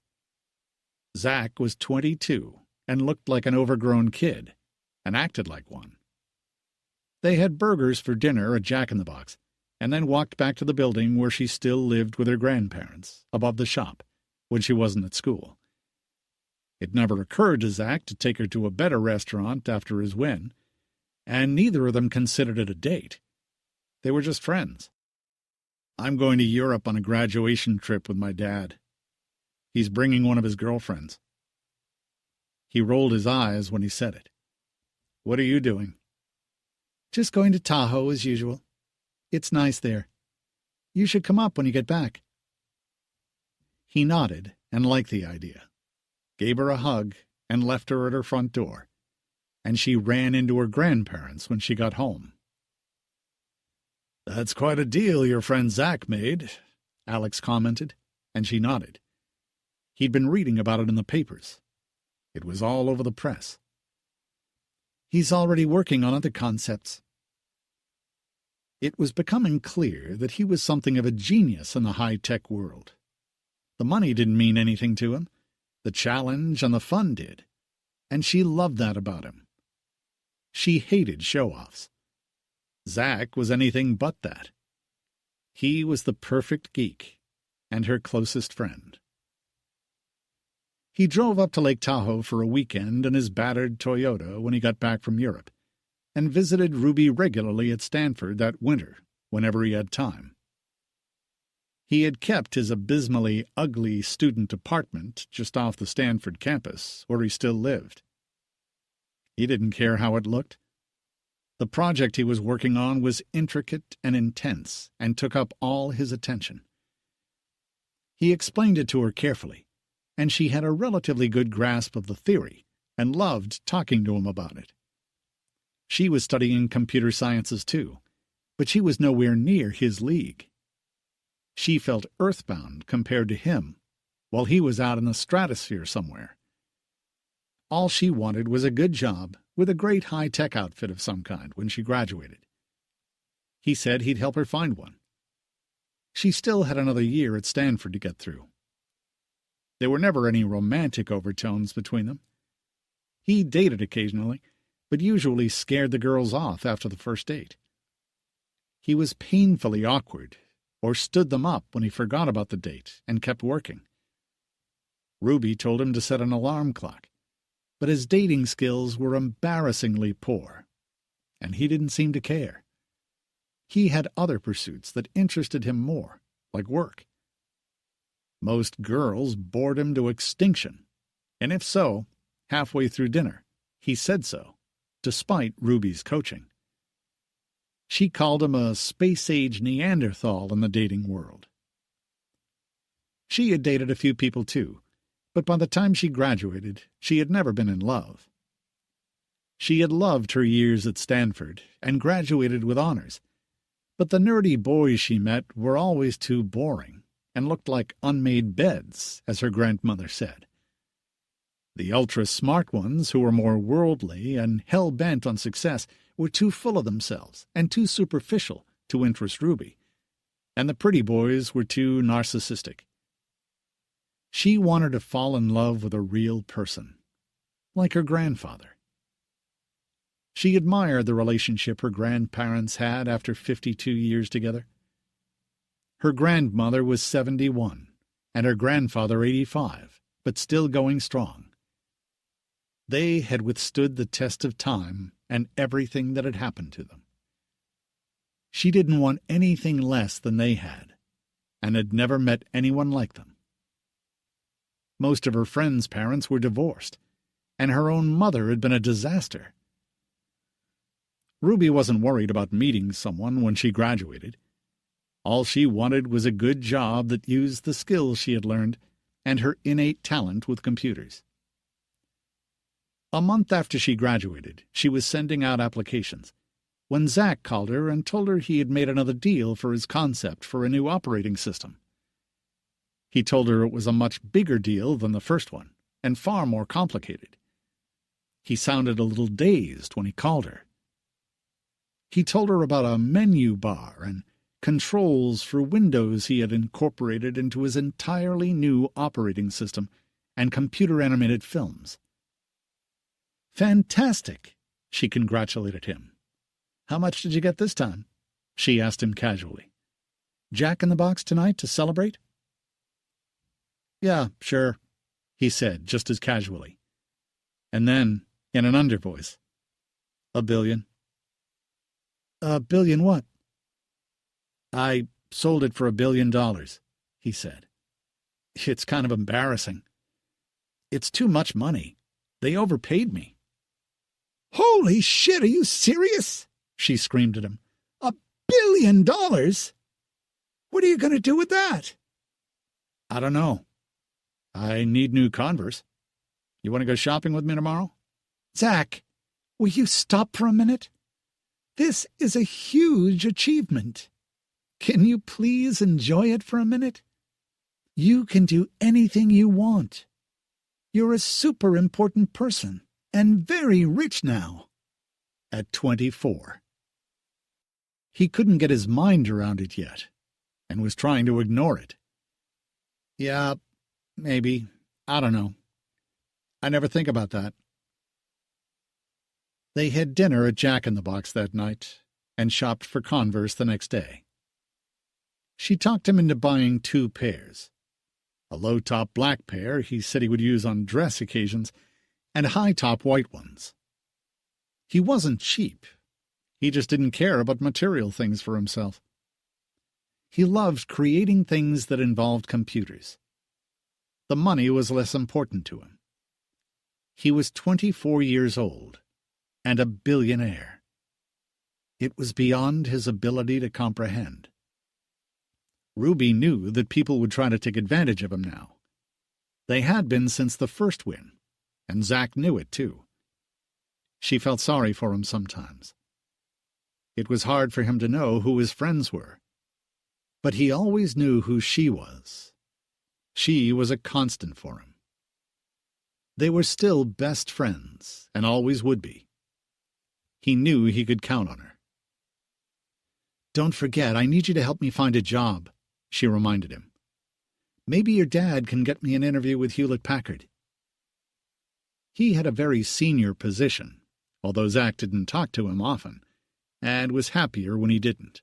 Zach was 22 and looked like an overgrown kid, and acted like one. They had burgers for dinner at Jack in the Box, and then walked back to the building where she still lived with her grandparents, above the shop, when she wasn't at school. It never occurred to Zach to take her to a better restaurant after his win, and neither of them considered it a date. They were just friends. I'm going to Europe on a graduation trip with my dad. He's bringing one of his girlfriends. He rolled his eyes when he said it. What are you doing? Just going to Tahoe as usual. It's nice there. You should come up when you get back. He nodded and liked the idea, gave her a hug, and left her at her front door, and she ran into her grandparents when she got home. That's quite a deal your friend Zach made, Alex commented, and she nodded. He'd been reading about it in the papers. It was all over the press. He's already working on other concepts. It was becoming clear that he was something of a genius in the high-tech world. The money didn't mean anything to him. The challenge and the fun did, and she loved that about him. She hated show-offs. Zach was anything but that. He was the perfect geek, and her closest friend. He drove up to Lake Tahoe for a weekend in his battered Toyota when he got back from Europe, and visited Ruby regularly at Stanford that winter, whenever he had time. He had kept his abysmally ugly student apartment just off the Stanford campus, where he still lived. He didn't care how it looked. The project he was working on was intricate and intense, and took up all his attention. He explained it to her carefully, and she had a relatively good grasp of the theory, and loved talking to him about it. She was studying computer sciences too, but she was nowhere near his league. She felt earthbound compared to him, while he was out in the stratosphere somewhere. All she wanted was a good job with a great high-tech outfit of some kind when she graduated. He said he'd help her find one. She still had another year at Stanford to get through. There were never any romantic overtones between them. He dated occasionally, but usually scared the girls off after the first date. He was painfully awkward, or stood them up when he forgot about the date and kept working. Ruby told him to set an alarm clock, but his dating skills were embarrassingly poor, and he didn't seem to care. He had other pursuits that interested him more, like work. Most girls bored him to extinction, and if so, halfway through dinner, he said so, despite Ruby's coaching. She called him a space-age Neanderthal in the dating world. She had dated a few people too, But by the time she graduated, she had never been in love. She had loved her years at Stanford and graduated with honors, but the nerdy boys she met were always too boring and looked like unmade beds, as her grandmother said. The ultra-smart ones, who were more worldly and hell-bent on success, were too full of themselves and too superficial to interest Ruby, and the pretty boys were too narcissistic. She wanted to fall in love with a real person, like her grandfather. She admired the relationship her grandparents had after 52 years together. Her grandmother was 71, and her grandfather 85, but still going strong. They had withstood the test of time and everything that had happened to them. She didn't want anything less than they had, and had never met anyone like them. Most of her friends' parents were divorced, and her own mother had been a disaster. Ruby wasn't worried about meeting someone when she graduated. All she wanted was a good job that used the skills she had learned and her innate talent with computers. A month after she graduated, she was sending out applications, when Zach called her and told her he had made another deal for his concept for a new operating system. He told her it was a much bigger deal than the first one, and far more complicated. He sounded a little dazed when he called her. He told her about a menu bar and controls for Windows he had incorporated into his entirely new operating system and computer-animated films. "Fantastic!" she congratulated him. "How much did you get this time?" she asked him casually. "Jack in the Box tonight to celebrate?" "Yeah, sure," he said just as casually. And then, in an undervoice, "$1 billion." "$1 billion what?" "I sold it for $1 billion, he said. "It's kind of embarrassing. It's too much money. They overpaid me." "Holy shit, are you serious?" she screamed at him. $1 billion? What are you going to do with that? "I don't know. I need new Converse. You want to go shopping with me tomorrow?" "Zach, will you stop for a minute? This is a huge achievement. Can you please enjoy it for a minute? You can do anything you want. You're a super important person and very rich now." At 24. He couldn't get his mind around it yet, and was trying to ignore it. "Yeah, maybe. I don't know. I never think about that." They had dinner at Jack in the Box that night, and shopped for Converse the next day. She talked him into buying 2 pairs. A low-top black pair he said he would use on dress occasions, and high-top white ones. He wasn't cheap. He just didn't care about material things for himself. He loved creating things that involved computers. The money was less important to him. He was 24 years old, and a billionaire. It was beyond his ability to comprehend. Ruby knew that people would try to take advantage of him now. They had been since the first win, and Zach knew it too. She felt sorry for him sometimes. It was hard for him to know who his friends were, but he always knew who she was. She was a constant for him. They were still best friends, and always would be. He knew he could count on her. "Don't forget, I need you to help me find a job," she reminded him. "Maybe your dad can get me an interview with Hewlett-Packard." He had a very senior position, although Zach didn't talk to him often, and was happier when he didn't.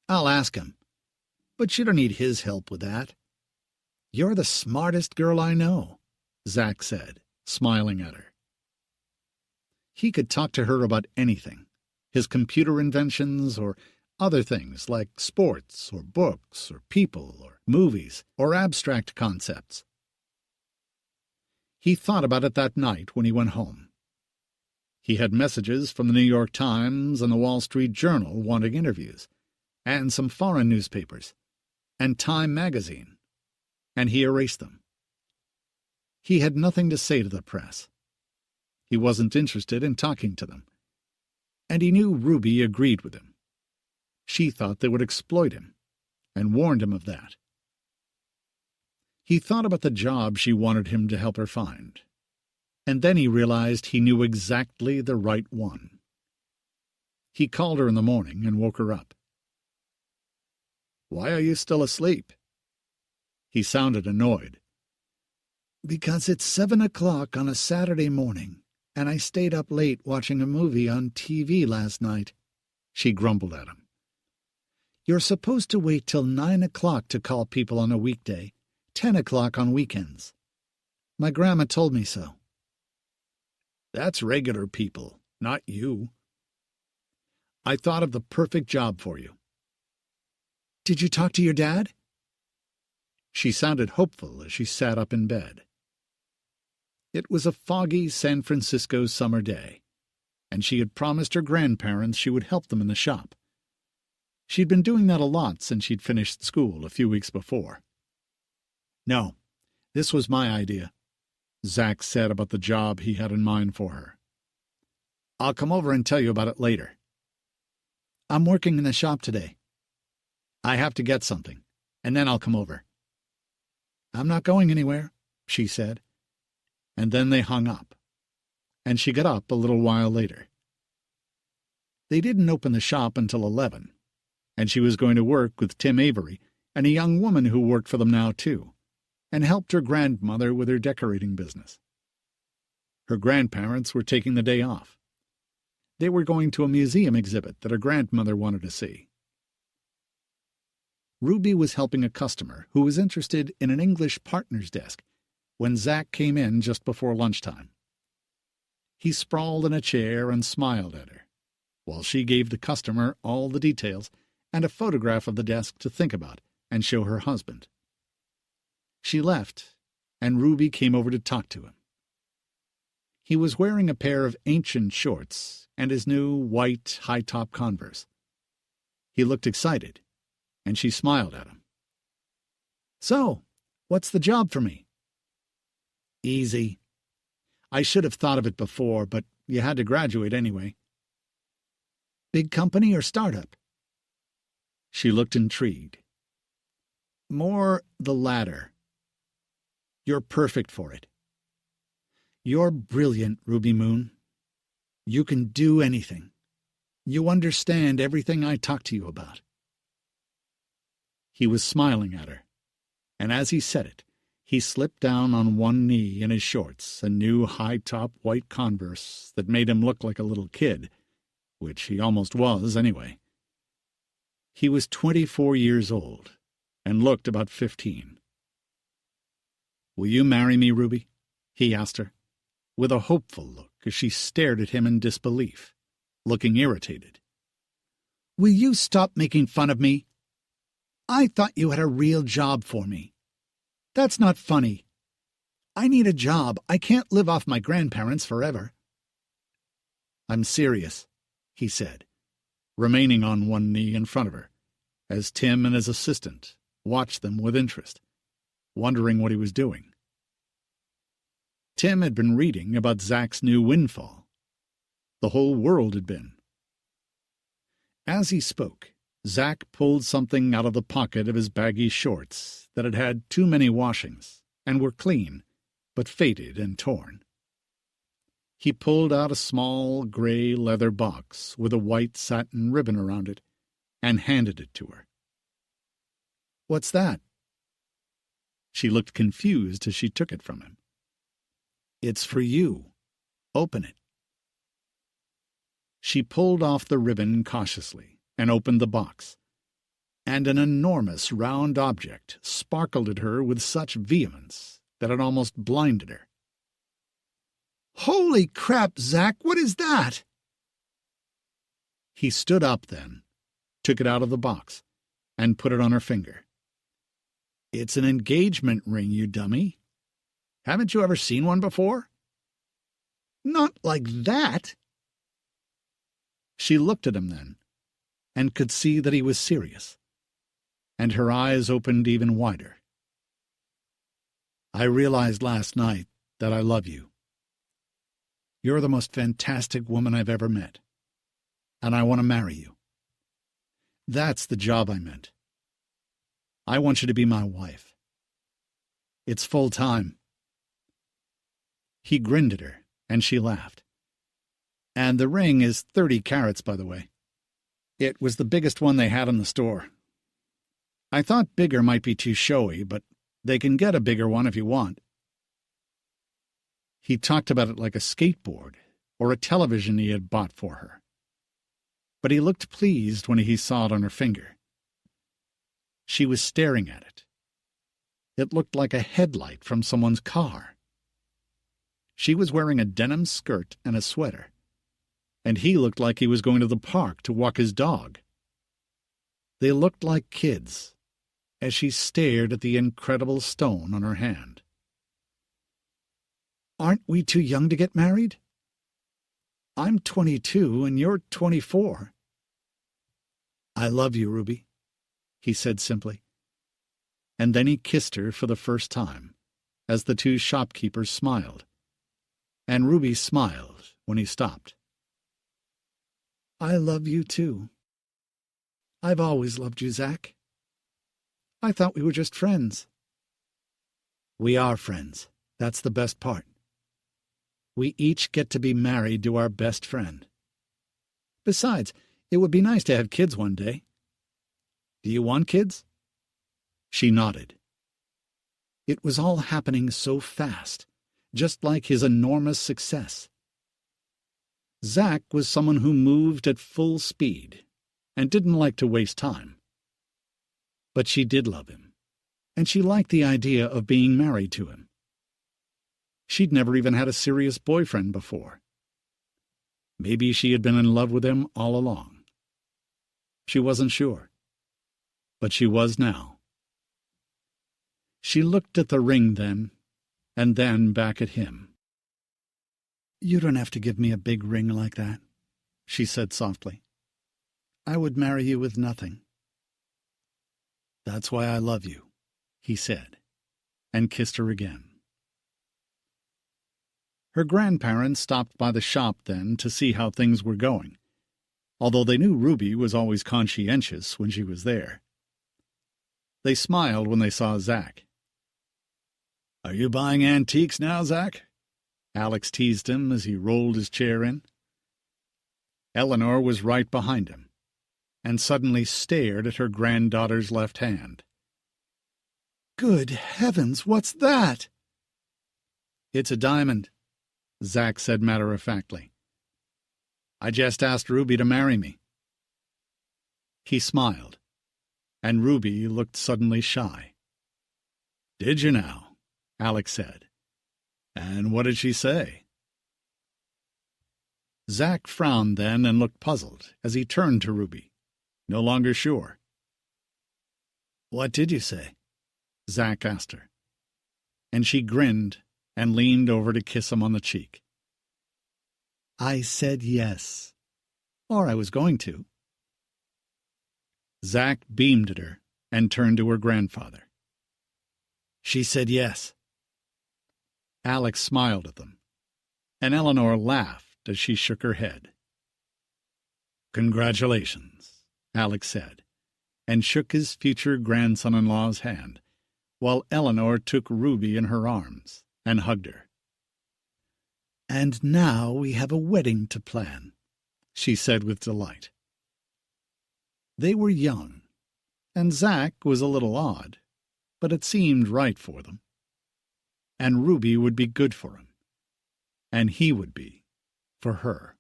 "I'll ask him, but you don't need his help with that." "You're the smartest girl I know," Zach said, smiling at her. He could talk to her about anything, his computer inventions or other things like sports or books or people or movies or abstract concepts. He thought about it that night when he went home. He had messages from the New York Times and the Wall Street Journal wanting interviews, and some foreign newspapers, and Time magazine, and he erased them. He had nothing to say to the press. He wasn't interested in talking to them. And he knew Ruby agreed with him. She thought they would exploit him, and warned him of that. He thought about the job she wanted him to help her find, and then he realized he knew exactly the right one. He called her in the morning and woke her up. "Why are you still asleep?" He sounded annoyed. "Because it's 7 o'clock on a Saturday morning, and I stayed up late watching a movie on TV last night," she grumbled at him. "You're supposed to wait till 9 o'clock to call people on a weekday, 10 o'clock on weekends. My grandma told me so." "That's regular people, not you." "I thought of the perfect job for you." "Did you talk to your dad?" She sounded hopeful as she sat up in bed. It was a foggy San Francisco summer day, and she had promised her grandparents she would help them in the shop. She'd been doing that a lot since she'd finished school a few weeks before. "No, this was my idea," Zach said about the job he had in mind for her. "I'll come over and tell you about it later." "I'm working in the shop today." "I have to get something, and then I'll come over." "I'm not going anywhere," she said. And then they hung up, and she got up a little while later. They didn't open the shop until 11, and she was going to work with Tim Avery and a young woman who worked for them now, too, and helped her grandmother with her decorating business. Her grandparents were taking the day off. They were going to a museum exhibit that her grandmother wanted to see. Ruby was helping a customer who was interested in an English partner's desk when Zach came in just before lunchtime. He sprawled in a chair and smiled at her, while she gave the customer all the details and a photograph of the desk to think about and show her husband. She left, and Ruby came over to talk to him. He was wearing a pair of ancient shorts and his new white high-top Converse. He looked excited, and she smiled at him. "So, what's the job for me?" "Easy. I should have thought of it before, but you had to graduate anyway." "Big company or startup?" She looked intrigued. "More the latter. You're perfect for it. You're brilliant, Ruby Moon. You can do anything. You understand everything I talk to you about." He was smiling at her, and as he said it, he slipped down on one knee in his shorts and new high-top white Converse that made him look like a little kid, which he almost was anyway. He was 24 years old and looked about 15. "Will you marry me, Ruby?" he asked her, with a hopeful look as she stared at him in disbelief, looking irritated. "Will you stop making fun of me? I thought you had a real job for me. That's not funny. I need a job. I can't live off my grandparents forever." "I'm serious," he said, remaining on one knee in front of her, as Tim and his assistant watched them with interest, wondering what he was doing. Tim had been reading about Zach's new windfall. The whole world had been. As he spoke, Zach pulled something out of the pocket of his baggy shorts that had had too many washings and were clean, but faded and torn. He pulled out a small gray leather box with a white satin ribbon around it and handed it to her. "What's that?" She looked confused as she took it from him. "It's for you. Open it." She pulled off the ribbon cautiously and opened the box, and an enormous round object sparkled at her with such vehemence that it almost blinded her. "Holy crap, Zach, what is that?" He stood up then, took it out of the box, and put it on her finger. "It's an engagement ring, you dummy. Haven't you ever seen one before?" "Not like that." She looked at him then, and could see that he was serious, and her eyes opened even wider. "I realized last night that I love you. You're the most fantastic woman I've ever met, and I want to marry you. That's the job I meant. I want you to be my wife. It's full time." He grinned at her, and she laughed. "And the ring is 30 carats, by the way. It was the biggest one they had in the store. I thought bigger might be too showy, but they can get a bigger one if you want." He talked about it like a skateboard or a television he had bought for her. But he looked pleased when he saw it on her finger. She was staring at it. It looked like a headlight from someone's car. She was wearing a denim skirt and a sweater, and he looked like he was going to the park to walk his dog. They looked like kids as she stared at the incredible stone on her hand. "Aren't we too young to get married? I'm 22 and you're 24. "I love you, Ruby," he said simply. And then he kissed her for the first time, as the two shopkeepers smiled. And Ruby smiled when he stopped. "I love you, too. I've always loved you, Zach. I thought we were just friends." "We are friends. That's the best part. We each get to be married to our best friend. Besides, it would be nice to have kids one day. Do you want kids?" She nodded. It was all happening so fast, just like his enormous success. Zach was someone who moved at full speed and didn't like to waste time. But she did love him, and she liked the idea of being married to him. She'd never even had a serious boyfriend before. Maybe she had been in love with him all along. She wasn't sure, but she was now. She looked at the ring then, and then back at him. "You don't have to give me a big ring like that," she said softly. "I would marry you with nothing." "That's why I love you," he said, and kissed her again. Her grandparents stopped by the shop then to see how things were going, although they knew Ruby was always conscientious when she was there. They smiled when they saw Zach. "Are you buying antiques now, Zach?" Alex teased him as he rolled his chair in. Eleanor was right behind him, and suddenly stared at her granddaughter's left hand. "Good heavens, what's that?" "It's a diamond," Zach said matter-of-factly. "I just asked Ruby to marry me." He smiled, and Ruby looked suddenly shy. "Did you now?" Alex said. "And what did she say?" Zach frowned then and looked puzzled as he turned to Ruby, no longer sure. "What did you say?" Zach asked her, and she grinned and leaned over to kiss him on the cheek. "I said yes, or I was going to." Zach beamed at her and turned to her grandfather. "She said yes." Alex smiled at them, and Eleanor laughed as she shook her head. "Congratulations," Alex said, and shook his future grandson-in-law's hand, while Eleanor took Ruby in her arms and hugged her. "And now we have a wedding to plan," she said with delight. They were young, and Zach was a little odd, but it seemed right for them. And Ruby would be good for him, and he would be for her.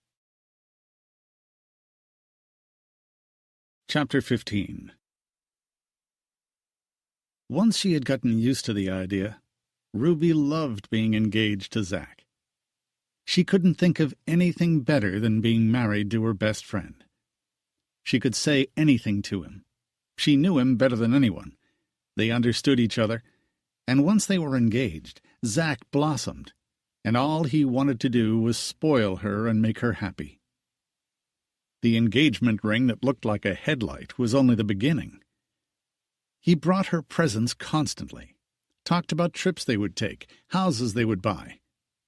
Chapter 15. Once she had gotten used to the idea, Ruby loved being engaged to Zach. She couldn't think of anything better than being married to her best friend. She could say anything to him. She knew him better than anyone. They understood each other, and once they were engaged, Zach blossomed, and all he wanted to do was spoil her and make her happy. The engagement ring that looked like a headlight was only the beginning. He brought her presents constantly, talked about trips they would take, houses they would buy,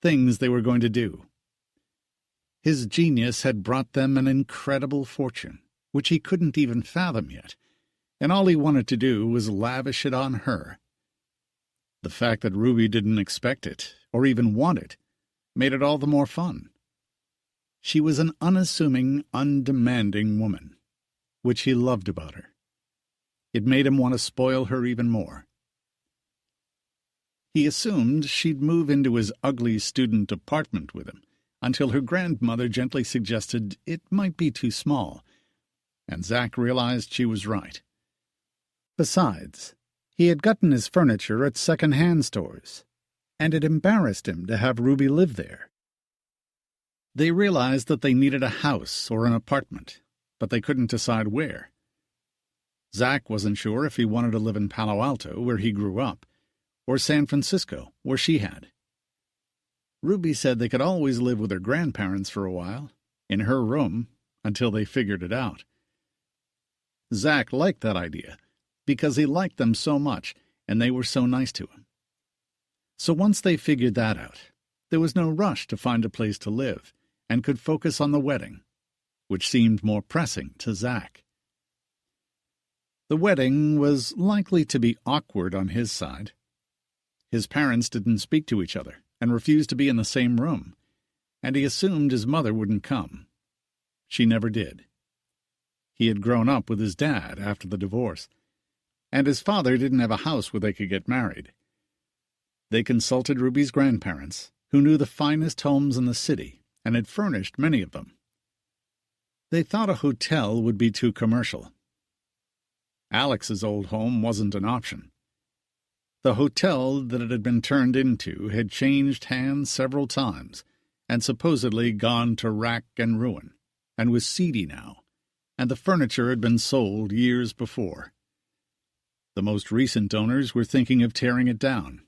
things they were going to do. His genius had brought them an incredible fortune, which he couldn't even fathom yet, and all he wanted to do was lavish it on her. The fact that Ruby didn't expect it, or even want it, made it all the more fun. She was an unassuming, undemanding woman, which he loved about her. It made him want to spoil her even more. He assumed she'd move into his ugly student apartment with him, until her grandmother gently suggested it might be too small, and Zack realized she was right. Besides, he had gotten his furniture at second-hand stores, and it embarrassed him to have Ruby live there. They realized that they needed a house or an apartment, but they couldn't decide where. Zack wasn't sure if he wanted to live in Palo Alto, where he grew up, or San Francisco, where she had. Ruby said they could always live with her grandparents for a while, in her room, until they figured it out. Zack liked that idea, because he liked them so much, and they were so nice to him. So once they figured that out, there was no rush to find a place to live, and could focus on the wedding, which seemed more pressing to Zack. The wedding was likely to be awkward on his side. His parents didn't speak to each other and refused to be in the same room, and he assumed his mother wouldn't come. She never did. He had grown up with his dad after the divorce, and his father didn't have a house where they could get married. They consulted Ruby's grandparents, who knew the finest homes in the city and had furnished many of them. They thought a hotel would be too commercial. Alex's old home wasn't an option. The hotel that it had been turned into had changed hands several times and supposedly gone to rack and ruin, and was seedy now, and the furniture had been sold years before. The most recent owners were thinking of tearing it down.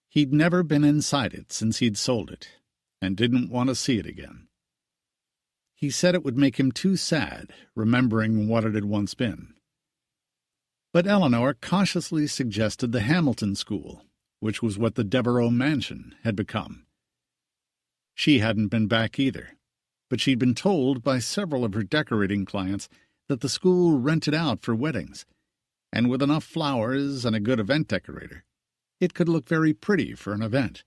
He'd never been inside it since he'd sold it, and didn't want to see it again. He said it would make him too sad, remembering what it had once been. But Eleanor cautiously suggested the Hamilton School, which was what the Devereaux Mansion had become. She hadn't been back either, but she'd been told by several of her decorating clients that the school rented out for weddings, and with enough flowers and a good event decorator, it could look very pretty for an event.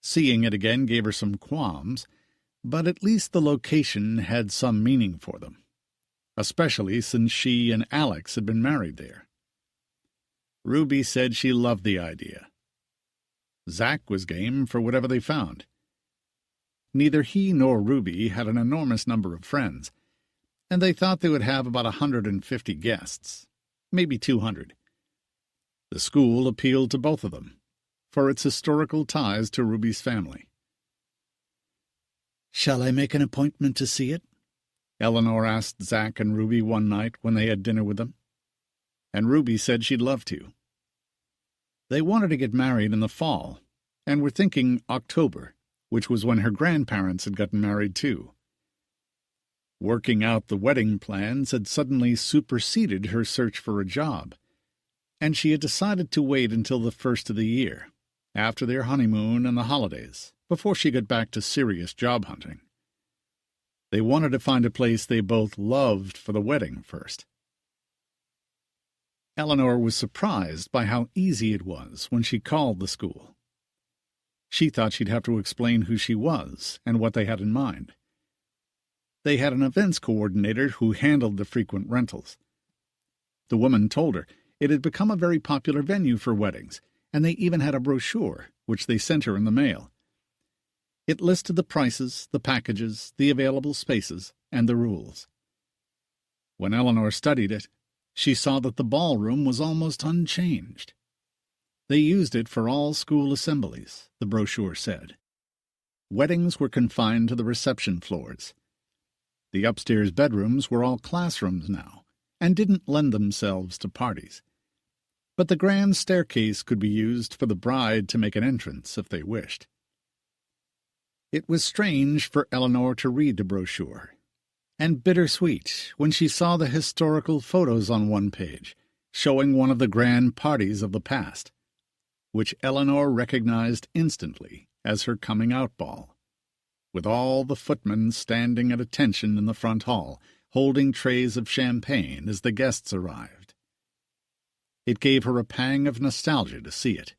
Seeing it again gave her some qualms, but at least the location had some meaning for them, especially since she and Alex had been married there. Ruby said she loved the idea. Zack was game for whatever they found. Neither he nor Ruby had an enormous number of friends, and they thought they would have about 150 guests, maybe 200. The school appealed to both of them, for its historical ties to Ruby's family. "Shall I make an appointment to see it?" Eleanor asked Zack and Ruby one night when they had dinner with them, and Ruby said she'd love to. They wanted to get married in the fall, and were thinking October, which was when her grandparents had gotten married too. Working out the wedding plans had suddenly superseded her search for a job, and she had decided to wait until the first of the year, after their honeymoon and the holidays, before she got back to serious job hunting. They wanted to find a place they both loved for the wedding first. Eleanor was surprised by how easy it was when she called the school. She thought she'd have to explain who she was and what they had in mind. They had an events coordinator who handled the frequent rentals. The woman told her it had become a very popular venue for weddings, and they even had a brochure, which they sent her in the mail. It listed the prices, the packages, the available spaces, and the rules. When Eleanor studied it, she saw that the ballroom was almost unchanged. They used it for all school assemblies, the brochure said. Weddings were confined to the reception floors. The upstairs bedrooms were all classrooms now, and didn't lend themselves to parties. But the grand staircase could be used for the bride to make an entrance if they wished. It was strange for Eleanor to read the brochure, and bittersweet when she saw the historical photos on one page, showing one of the grand parties of the past. which Eleanor recognized instantly as her coming-out ball, with all the footmen standing at attention in the front hall, holding trays of champagne as the guests arrived. It gave her a pang of nostalgia to see it.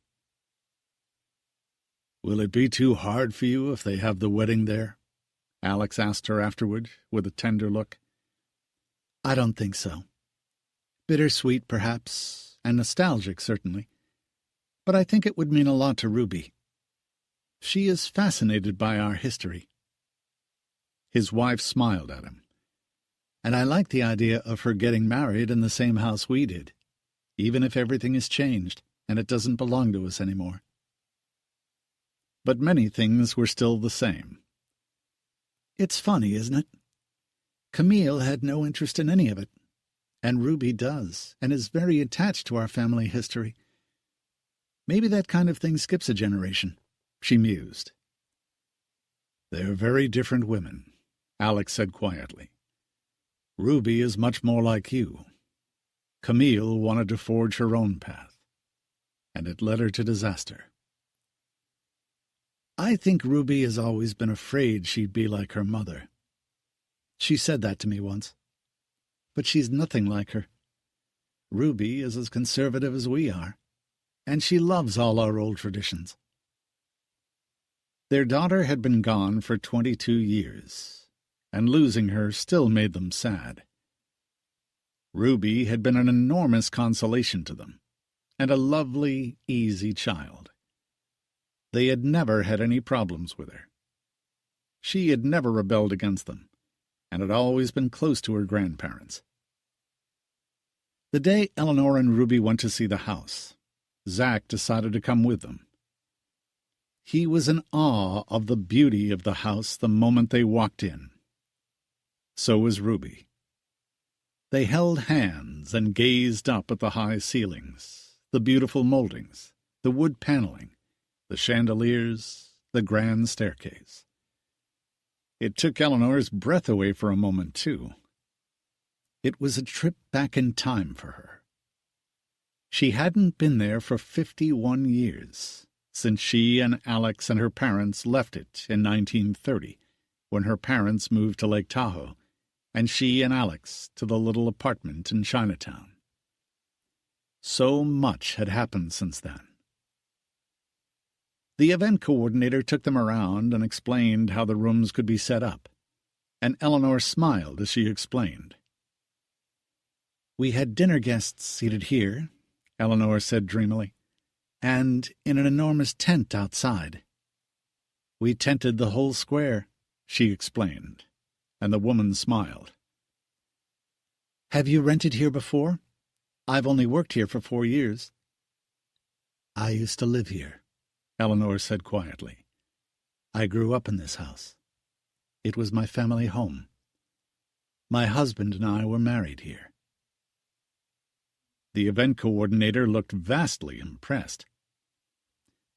"Will it be too hard for you if they have the wedding there?" Alex asked her afterward, with a tender look. "I don't think so. Bittersweet, perhaps, and nostalgic, certainly. But I think it would mean a lot to Ruby. She is fascinated by our history." His wife smiled at him. "And I like the idea of her getting married in the same house we did, even if everything is changed and it doesn't belong to us anymore." But many things were still the same. "It's funny, isn't it? Camille had no interest in any of it, and Ruby does, and is very attached to our family history. Maybe that kind of thing skips a generation," she mused. "They're very different women," Alex said quietly. "Ruby is much more like you. Camille wanted to forge her own path, and it led her to disaster." "I think Ruby has always been afraid she'd be like her mother. She said that to me once. But she's nothing like her. Ruby is as conservative as we are, and she loves all our old traditions." Their daughter had been gone for 22 years, and losing her still made them sad. Ruby had been an enormous consolation to them, and a lovely, easy child. They had never had any problems with her. She had never rebelled against them, and had always been close to her grandparents. The day Eleanor and Ruby went to see the house, Zach decided to come with them. He was in awe of the beauty of the house the moment they walked in. So was Ruby. They held hands and gazed up at the high ceilings, the beautiful moldings, the wood paneling, the chandeliers, the grand staircase. It took Eleanor's breath away for a moment, too. It was a trip back in time for her. She hadn't been there for 51 years, since she and Alex and her parents left it in 1930, when her parents moved to Lake Tahoe, and she and Alex to the little apartment in Chinatown. So much had happened since then. The event coordinator took them around and explained how the rooms could be set up, and Eleanor smiled as she explained. "We had dinner guests seated here," Eleanor said dreamily, "and in an enormous tent outside." "We tented the whole square," she explained, and the woman smiled. "Have you rented here before? I've only worked here for 4 years." "I used to live here," Eleanor said quietly. "I grew up in this house. It was my family home. My husband and I were married here." The event coordinator looked vastly impressed.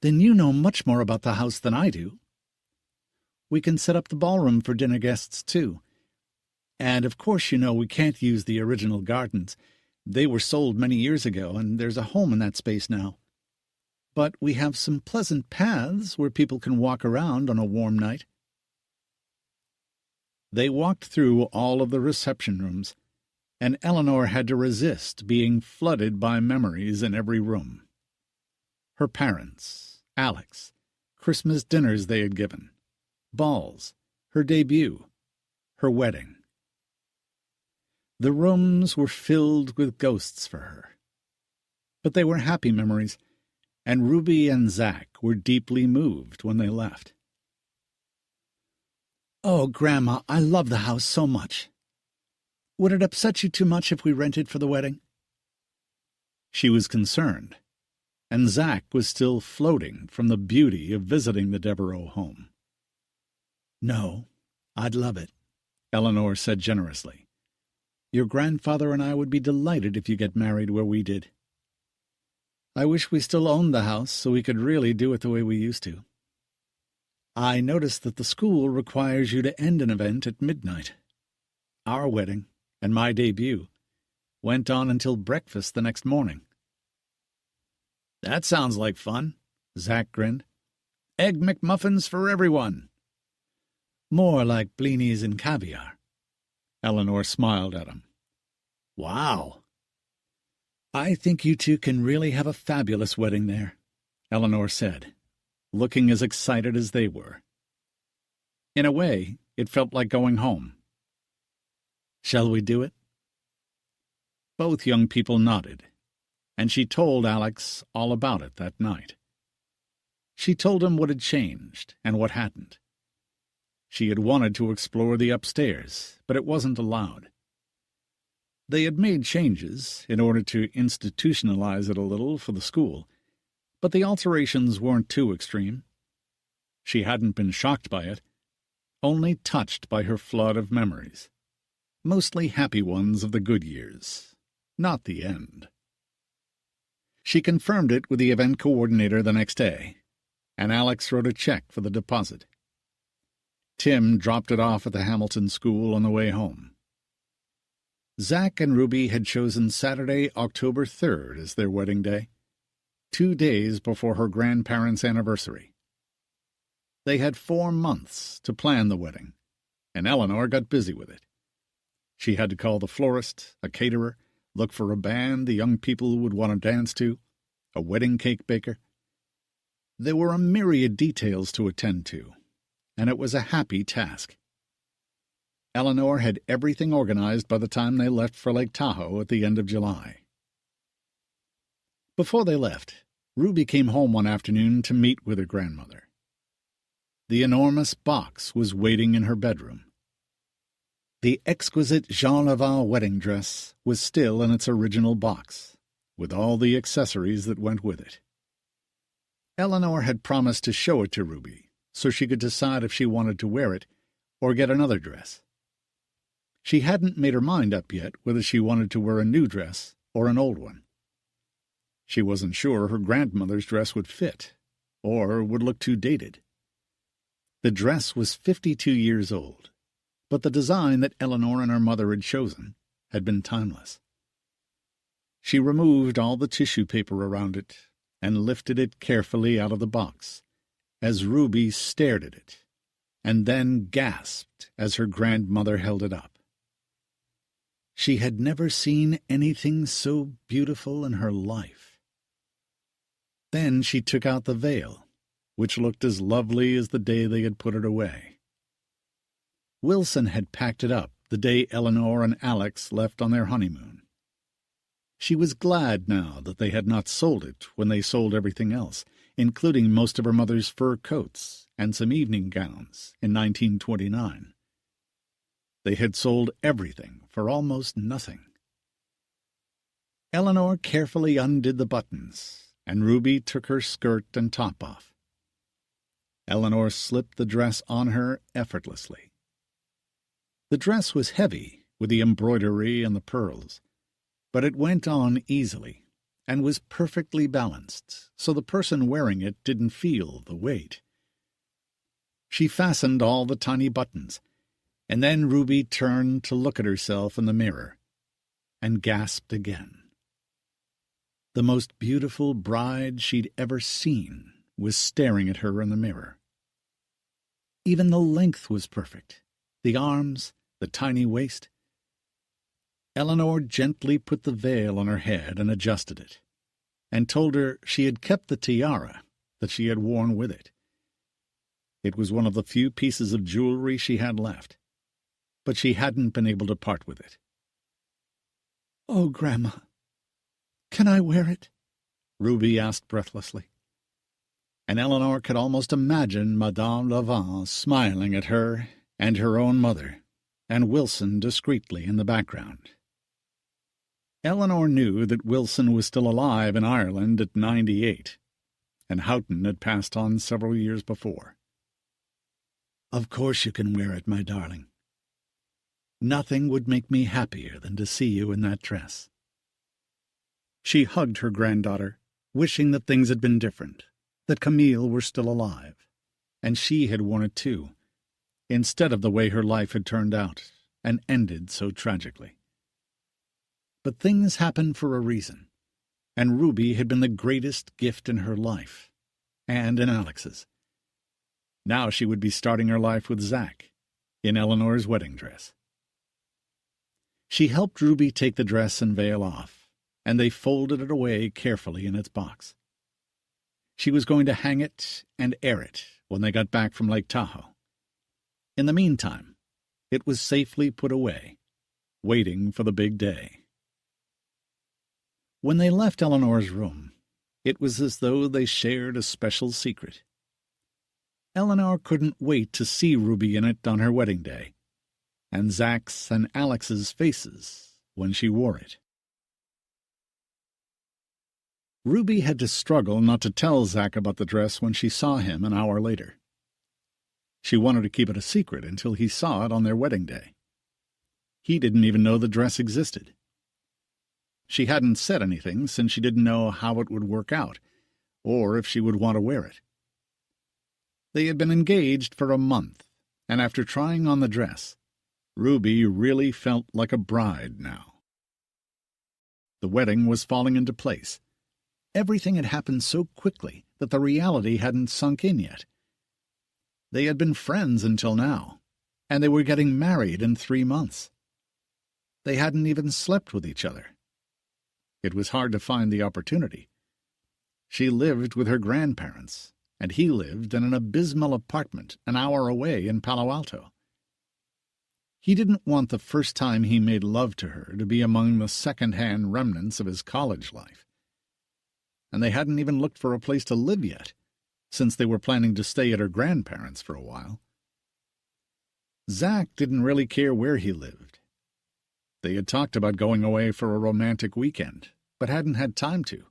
"Then you know much more about the house than I do. We can set up the ballroom for dinner guests, too. And of course you know we can't use the original gardens. They were sold many years ago, and there's a home in that space now. But we have some pleasant paths where people can walk around on a warm night." They walked through all of the reception rooms, and Eleanor had to resist being flooded by memories in every room. Her parents, Alex, Christmas dinners they had given, balls, her debut, her wedding. The rooms were filled with ghosts for her. But they were happy memories, and Ruby and Zach were deeply moved when they left. "Oh, Grandma, I love the house so much. Would it upset you too much if we rented for the wedding?" She was concerned, and Zach was still floating from the beauty of visiting the Devereaux home. "No, I'd love it," Eleanor said generously. "Your grandfather and I would be delighted if you get married where we did. I wish we still owned the house so we could really do it the way we used to. I noticed that the school requires you to end an event at midnight. Our wedding, and my debut, went on until breakfast the next morning." That sounds like fun, Zack grinned. Egg McMuffins for everyone. More like blinis and caviar. Eleanor smiled at him. Wow. I think you two can really have a fabulous wedding there, Eleanor said, looking as excited as they were. In a way, it felt like going home. Shall we do it? Both young people nodded, and she told Alex all about it that night. She told him what had changed and what hadn't. She had wanted to explore the upstairs, but it wasn't allowed. They had made changes in order to institutionalize it a little for the school, but the alterations weren't too extreme. She hadn't been shocked by it, only touched by her flood of memories, mostly happy ones of the good years, not the end. She confirmed it with the event coordinator the next day, and Alex wrote a check for the deposit. Tim dropped it off at the Hamilton School on the way home. Zack and Ruby had chosen Saturday, October 3rd as their wedding day, 2 days before her grandparents' anniversary. They had 4 months to plan the wedding, and Eleanor got busy with it. She had to call the florist, a caterer, look for a band the young people would want to dance to, a wedding cake baker. There were a myriad details to attend to, and it was a happy task. Eleanor had everything organized by the time they left for Lake Tahoe at the end of July. Before they left, Ruby came home one afternoon to meet with her grandmother. The enormous box was waiting in her bedroom. The exquisite Jean Laval wedding dress was still in its original box, with all the accessories that went with it. Eleanor had promised to show it to Ruby so she could decide if she wanted to wear it or get another dress. She hadn't made her mind up yet whether she wanted to wear a new dress or an old one. She wasn't sure her grandmother's dress would fit, or would look too dated. The dress was 52 years old, but the design that Eleanor and her mother had chosen had been timeless. She removed all the tissue paper around it and lifted it carefully out of the box, as Ruby stared at it, and then gasped as her grandmother held it up. She had never seen anything so beautiful in her life. Then she took out the veil, which looked as lovely as the day they had put it away. Wilson had packed it up the day Eleanor and Alex left on their honeymoon. She was glad now that they had not sold it when they sold everything else, including most of her mother's fur coats and some evening gowns in 1929. They had sold everything for almost nothing. Eleanor carefully undid the buttons, and Ruby took her skirt and top off. Eleanor slipped the dress on her effortlessly. The dress was heavy with the embroidery and the pearls, but it went on easily and was perfectly balanced, so the person wearing it didn't feel the weight. She fastened all the tiny buttons, and then Ruby turned to look at herself in the mirror and gasped again. The most beautiful bride she'd ever seen was staring at her in the mirror. Even the length was perfect, the arms, the tiny waist. Eleanor gently put the veil on her head and adjusted it, and told her she had kept the tiara that she had worn with it. It was one of the few pieces of jewelry she had left, but she hadn't been able to part with it. "Oh, Grandma, can I wear it?" Ruby asked breathlessly. And Eleanor could almost imagine Madame Lavant smiling at her and her own mother, and Wilson discreetly in the background. Eleanor knew that Wilson was still alive in Ireland at 98, and Houghton had passed on several years before. "Of course you can wear it, my darling. Nothing would make me happier than to see you in that dress." She hugged her granddaughter, wishing that things had been different, that Camille were still alive, and she had worn it too, instead of the way her life had turned out and ended so tragically. But things happen for a reason, and Ruby had been the greatest gift in her life, and in Alex's. Now she would be starting her life with Zach, in Eleanor's wedding dress. She helped Ruby take the dress and veil off, and they folded it away carefully in its box. She was going to hang it and air it when they got back from Lake Tahoe. In the meantime, it was safely put away, waiting for the big day. When they left Eleanor's room, it was as though they shared a special secret. Eleanor couldn't wait to see Ruby in it on her wedding day, and Zach's and Alex's faces when she wore it. Ruby had to struggle not to tell Zach about the dress when she saw him an hour later. She wanted to keep it a secret until he saw it on their wedding day. He didn't even know the dress existed. She hadn't said anything since she didn't know how it would work out, or if she would want to wear it. They had been engaged for a month, and after trying on the dress, Ruby really felt like a bride now. The wedding was falling into place. Everything had happened so quickly that the reality hadn't sunk in yet. They had been friends until now, and they were getting married in 3 months. They hadn't even slept with each other. It was hard to find the opportunity. She lived with her grandparents, and he lived in an abysmal apartment an hour away in Palo Alto. He didn't want the first time he made love to her to be among the second-hand remnants of his college life. And they hadn't even looked for a place to live yet, since they were planning to stay at her grandparents' for a while. Zach didn't really care where he lived. They had talked about going away for a romantic weekend, but hadn't had time to.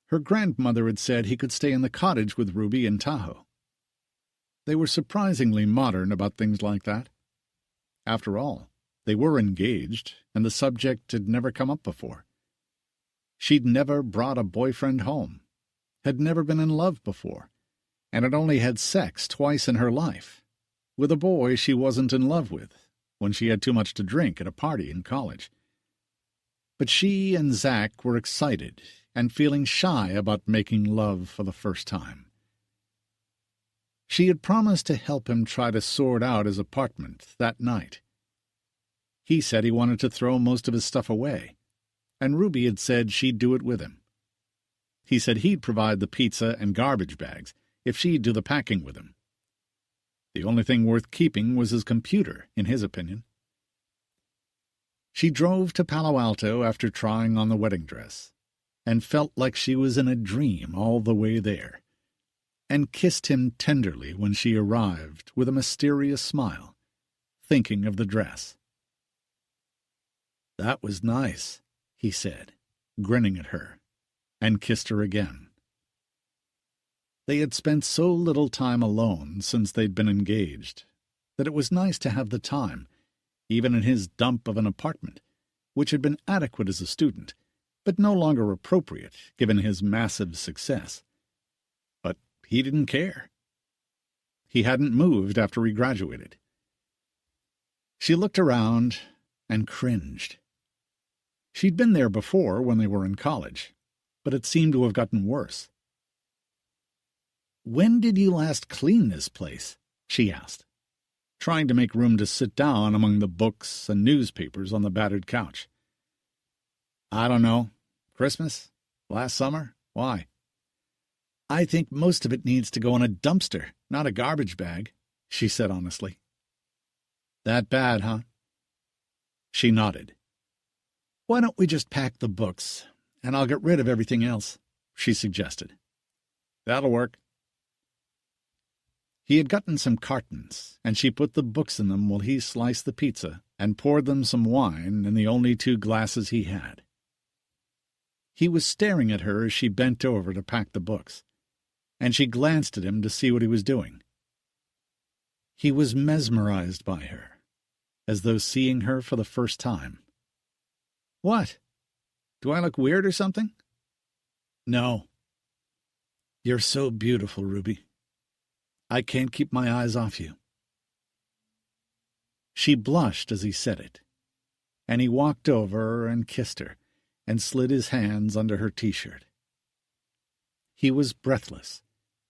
Her grandmother had said he could stay in the cottage with Ruby in Tahoe. They were surprisingly modern about things like that. After all, they were engaged, and the subject had never come up before. She'd never brought a boyfriend home, had never been in love before, and had only had sex twice in her life, with a boy she wasn't in love with, when she had too much to drink at a party in college. But she and Zach were excited and feeling shy about making love for the first time. She had promised to help him try to sort out his apartment that night. He said he wanted to throw most of his stuff away, and Ruby had said she'd do it with him. He said he'd provide the pizza and garbage bags if she'd do the packing with him. The only thing worth keeping was his computer, in his opinion. She drove to Palo Alto after trying on the wedding dress, and felt like she was in a dream all the way there, and kissed him tenderly when she arrived with a mysterious smile, thinking of the dress. "That was nice," he said, grinning at her, and kissed her again. They had spent so little time alone since they'd been engaged that it was nice to have the time, even in his dump of an apartment, which had been adequate as a student, but no longer appropriate given his massive success. But he didn't care. He hadn't moved after he graduated. She looked around and cringed. She'd been there before when they were in college, but it seemed to have gotten worse. "When did you last clean this place?" she asked, trying to make room to sit down among the books and newspapers on the battered couch. "I don't know. Christmas? Last summer? Why?" "I think most of it needs to go in a dumpster, not a garbage bag," she said honestly. "That bad, huh?" She nodded. "Why don't we just pack the books, and I'll get rid of everything else," she suggested. "That'll work." He had gotten some cartons, and she put the books in them while he sliced the pizza and poured them some wine in the only 2 glasses he had. He was staring at her as she bent over to pack the books, and she glanced at him to see what he was doing. He was mesmerized by her, as though seeing her for the first time. "What? Do I look weird or something?" "No. You're so beautiful, Ruby. I can't keep my eyes off you." She blushed as he said it, and he walked over and kissed her, and slid his hands under her t-shirt. He was breathless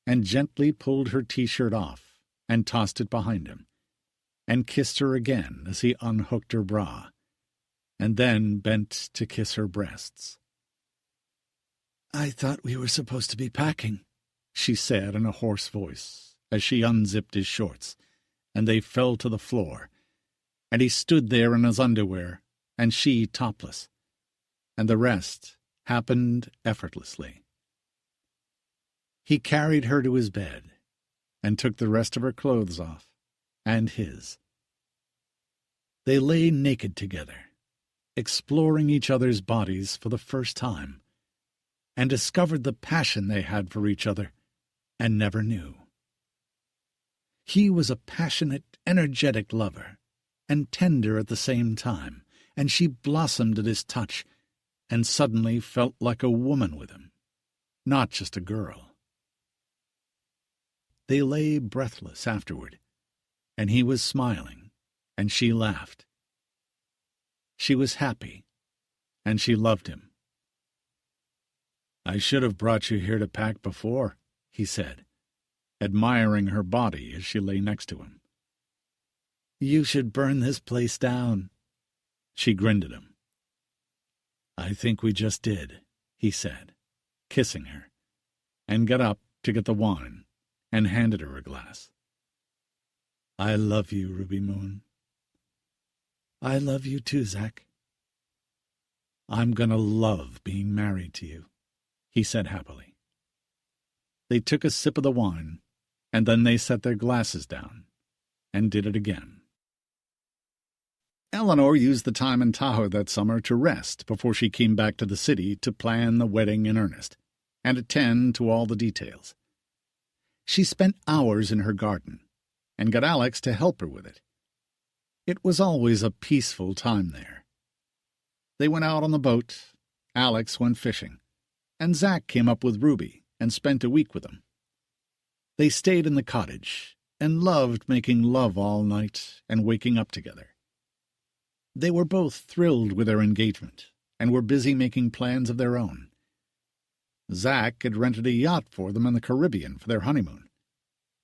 and gently pulled her t-shirt off and tossed it behind him, and kissed her again as he unhooked her bra, and then bent to kiss her breasts. "I thought we were supposed to be packing," she said in a hoarse voice as she unzipped his shorts, and they fell to the floor, and he stood there in his underwear, and she topless, and the rest happened effortlessly. He carried her to his bed and took the rest of her clothes off, and his. They lay naked together, exploring each other's bodies for the first time, and discovered the passion they had for each other and never knew. He was a passionate, energetic lover, and tender at the same time, and she blossomed at his touch and suddenly felt like a woman with him, not just a girl. They lay breathless afterward, and he was smiling, and she laughed. She was happy, and she loved him. "I should have brought you here to pack before," he said, admiring her body as she lay next to him. "You should burn this place down." She grinned at him. "I think we just did," he said, kissing her, and got up to get the wine and handed her a glass. "I love you, Ruby Moon." "I love you too, Zach." "I'm gonna love being married to you," he said happily. They took a sip of the wine, and then they set their glasses down and did it again. Eleanor used the time in Tahoe that summer to rest before she came back to the city to plan the wedding in earnest and attend to all the details. She spent hours in her garden and got Alex to help her with it. It was always a peaceful time there. They went out on the boat, Alex went fishing, and Zach came up with Ruby and spent a week with them. They stayed in the cottage and loved making love all night and waking up together. They were both thrilled with their engagement and were busy making plans of their own. Zach had rented a yacht for them in the Caribbean for their honeymoon,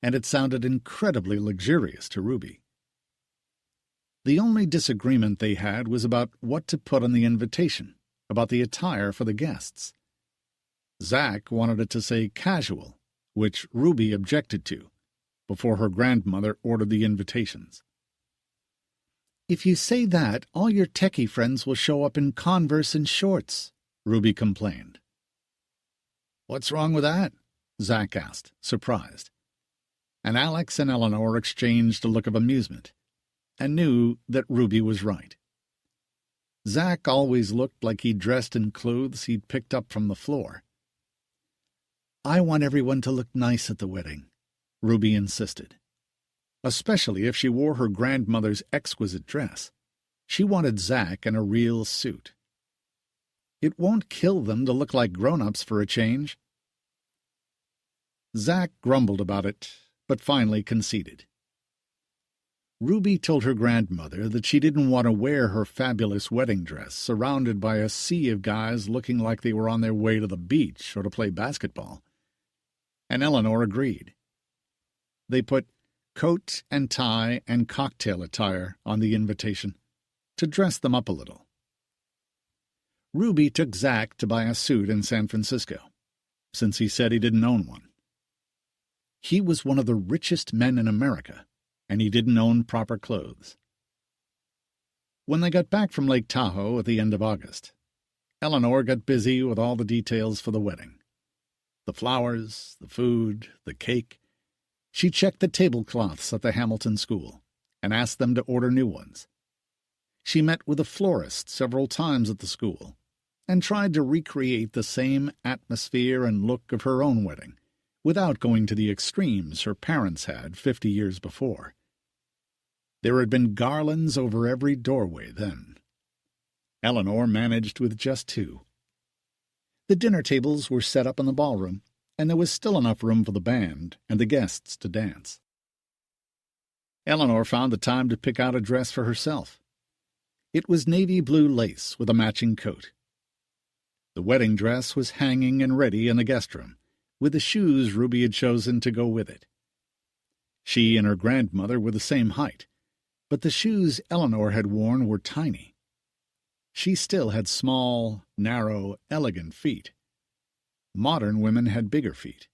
and it sounded incredibly luxurious to Ruby. The only disagreement they had was about what to put on the invitation, about the attire for the guests. Zach wanted it to say casual, which Ruby objected to, before her grandmother ordered the invitations. "If you say that, all your techie friends will show up in Converse and shorts," Ruby complained. "What's wrong with that?" Zach asked, surprised. And Alex and Eleanor exchanged a look of amusement, and knew that Ruby was right. Zach always looked like he dressed in clothes he'd picked up from the floor. "I want everyone to look nice at the wedding," Ruby insisted. Especially if she wore her grandmother's exquisite dress. She wanted Zach in a real suit. "It won't kill them to look like grown-ups for a change." Zach grumbled about it, but finally conceded. Ruby told her grandmother that she didn't want to wear her fabulous wedding dress surrounded by a sea of guys looking like they were on their way to the beach or to play basketball. And Eleanor agreed. They put coat and tie and cocktail attire on the invitation to dress them up a little. Ruby took Zach to buy a suit in San Francisco, since he said he didn't own one. He was one of the richest men in America, and he didn't own proper clothes. When they got back from Lake Tahoe at the end of August, Eleanor got busy with all the details for the wedding. The flowers, the food, the cake. She checked the tablecloths at the Hamilton School and asked them to order new ones. She met with a florist several times at the school and tried to recreate the same atmosphere and look of her own wedding, without going to the extremes her parents had 50 years before. There had been garlands over every doorway then. Eleanor managed with just 2. The dinner tables were set up in the ballroom, and there was still enough room for the band and the guests to dance. Eleanor found the time to pick out a dress for herself. It was navy blue lace with a matching coat. The wedding dress was hanging and ready in the guest room, with the shoes Ruby had chosen to go with it. She and her grandmother were the same height, but the shoes Eleanor had worn were tiny. She still had small, narrow, elegant feet. Modern women had bigger feet.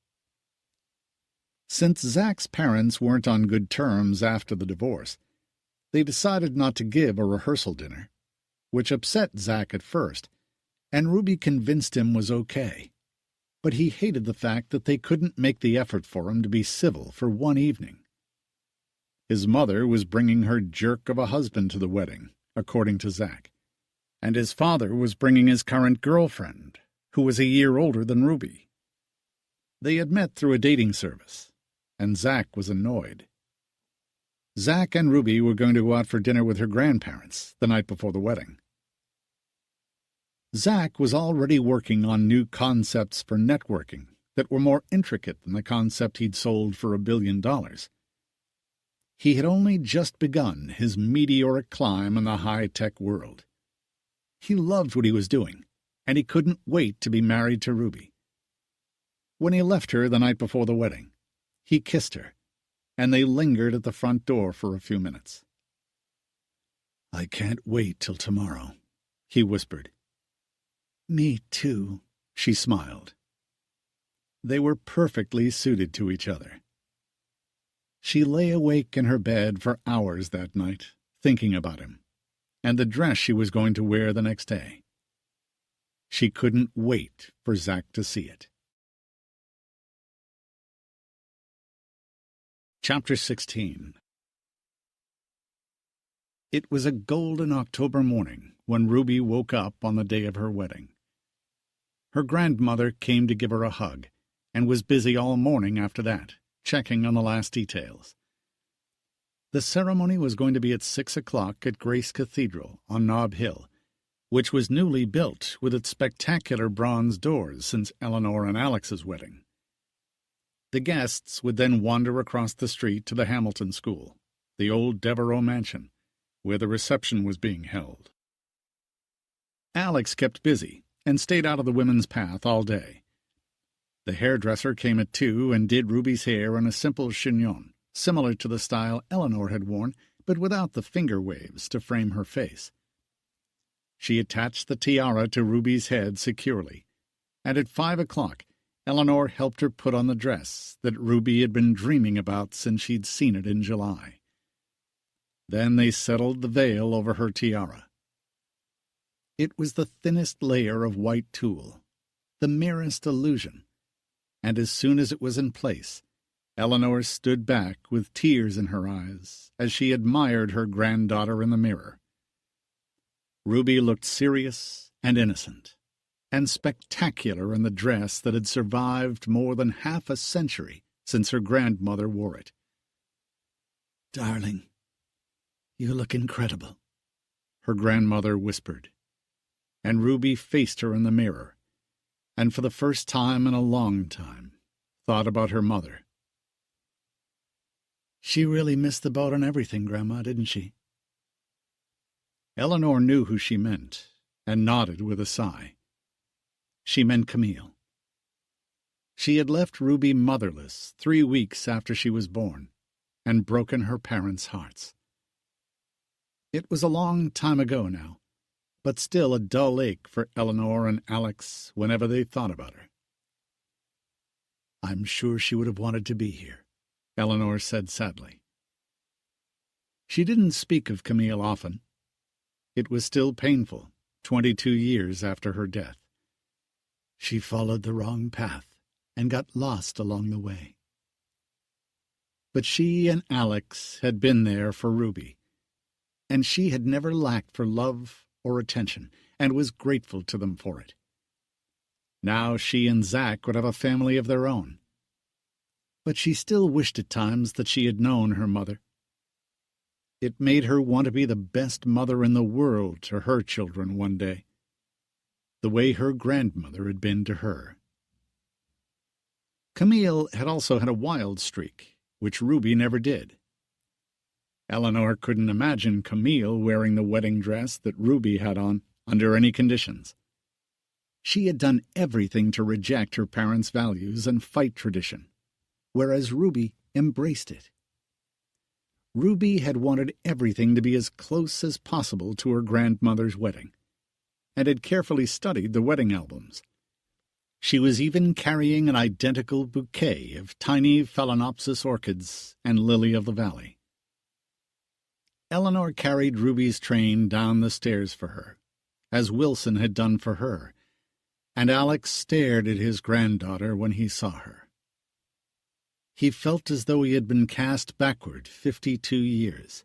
Since Zach's parents weren't on good terms after the divorce, they decided not to give a rehearsal dinner, which upset Zach at first, and Ruby convinced him was okay. But he hated the fact that they couldn't make the effort for him to be civil for one evening. His mother was bringing her jerk of a husband to the wedding, according to Zach, and his father was bringing his current girlfriend, who was a year older than Ruby. They had met through a dating service, and Zach was annoyed. Zach and Ruby were going to go out for dinner with her grandparents the night before the wedding. Zach was already working on new concepts for networking that were more intricate than the concept he'd sold for $1 billion. He had only just begun his meteoric climb in the high-tech world. He loved what he was doing, and he couldn't wait to be married to Ruby. When he left her the night before the wedding, he kissed her, and they lingered at the front door for a few minutes. "I can't wait till tomorrow," he whispered. "Me too," she smiled. They were perfectly suited to each other. She lay awake in her bed for hours that night, thinking about him, and the dress she was going to wear the next day. She couldn't wait for Zach to see it. Chapter 16. It was a golden October morning when Ruby woke up on the day of her wedding. Her grandmother came to give her a hug, and was busy all morning after that, checking on the last details. The ceremony was going to be at 6 o'clock at Grace Cathedral on Nob Hill, which was newly built with its spectacular bronze doors since Eleanor and Alex's wedding. The guests would then wander across the street to the Hamilton School, the old Devereux mansion, where the reception was being held. Alex kept busy and stayed out of the women's path all day. The hairdresser came at 2 and did Ruby's hair in a simple chignon, similar to the style Eleanor had worn, but without the finger waves to frame her face. She attached the tiara to Ruby's head securely, and at 5 o'clock Eleanor helped her put on the dress that Ruby had been dreaming about since she'd seen it in July. Then they settled the veil over her tiara. It was the thinnest layer of white tulle, the merest illusion, and as soon as it was in place, Eleanor stood back with tears in her eyes as she admired her granddaughter in the mirror. Ruby looked serious and innocent, and spectacular in the dress that had survived more than half a century since her grandmother wore it. "Darling, you look incredible," her grandmother whispered, and Ruby faced her in the mirror, and for the first time in a long time, thought about her mother. "She really missed the boat on everything, Grandma, didn't she?" Eleanor knew who she meant, and nodded with a sigh. She meant Camille. She had left Ruby motherless 3 weeks after she was born, and broken her parents' hearts. It was a long time ago now, but still a dull ache for Eleanor and Alex whenever they thought about her. "I'm sure she would have wanted to be here," Eleanor said sadly. She didn't speak of Camille often. It was still painful, 22 years after her death. She followed the wrong path and got lost along the way. But she and Alex had been there for Ruby, and she had never lacked for love or attention, and was grateful to them for it. Now she and Zach would have a family of their own. But she still wished at times that she had known her mother. It made her want to be the best mother in the world to her children one day, the way her grandmother had been to her. Camille had also had a wild streak, which Ruby never did. Eleanor couldn't imagine Camille wearing the wedding dress that Ruby had on under any conditions. She had done everything to reject her parents' values and fight tradition, whereas Ruby embraced it. Ruby had wanted everything to be as close as possible to her grandmother's wedding, and had carefully studied the wedding albums. She was even carrying an identical bouquet of tiny phalaenopsis orchids and lily-of-the-valley. Eleanor carried Ruby's train down the stairs for her, as Wilson had done for her, and Alex stared at his granddaughter when he saw her. He felt as though he had been cast backward 52 years.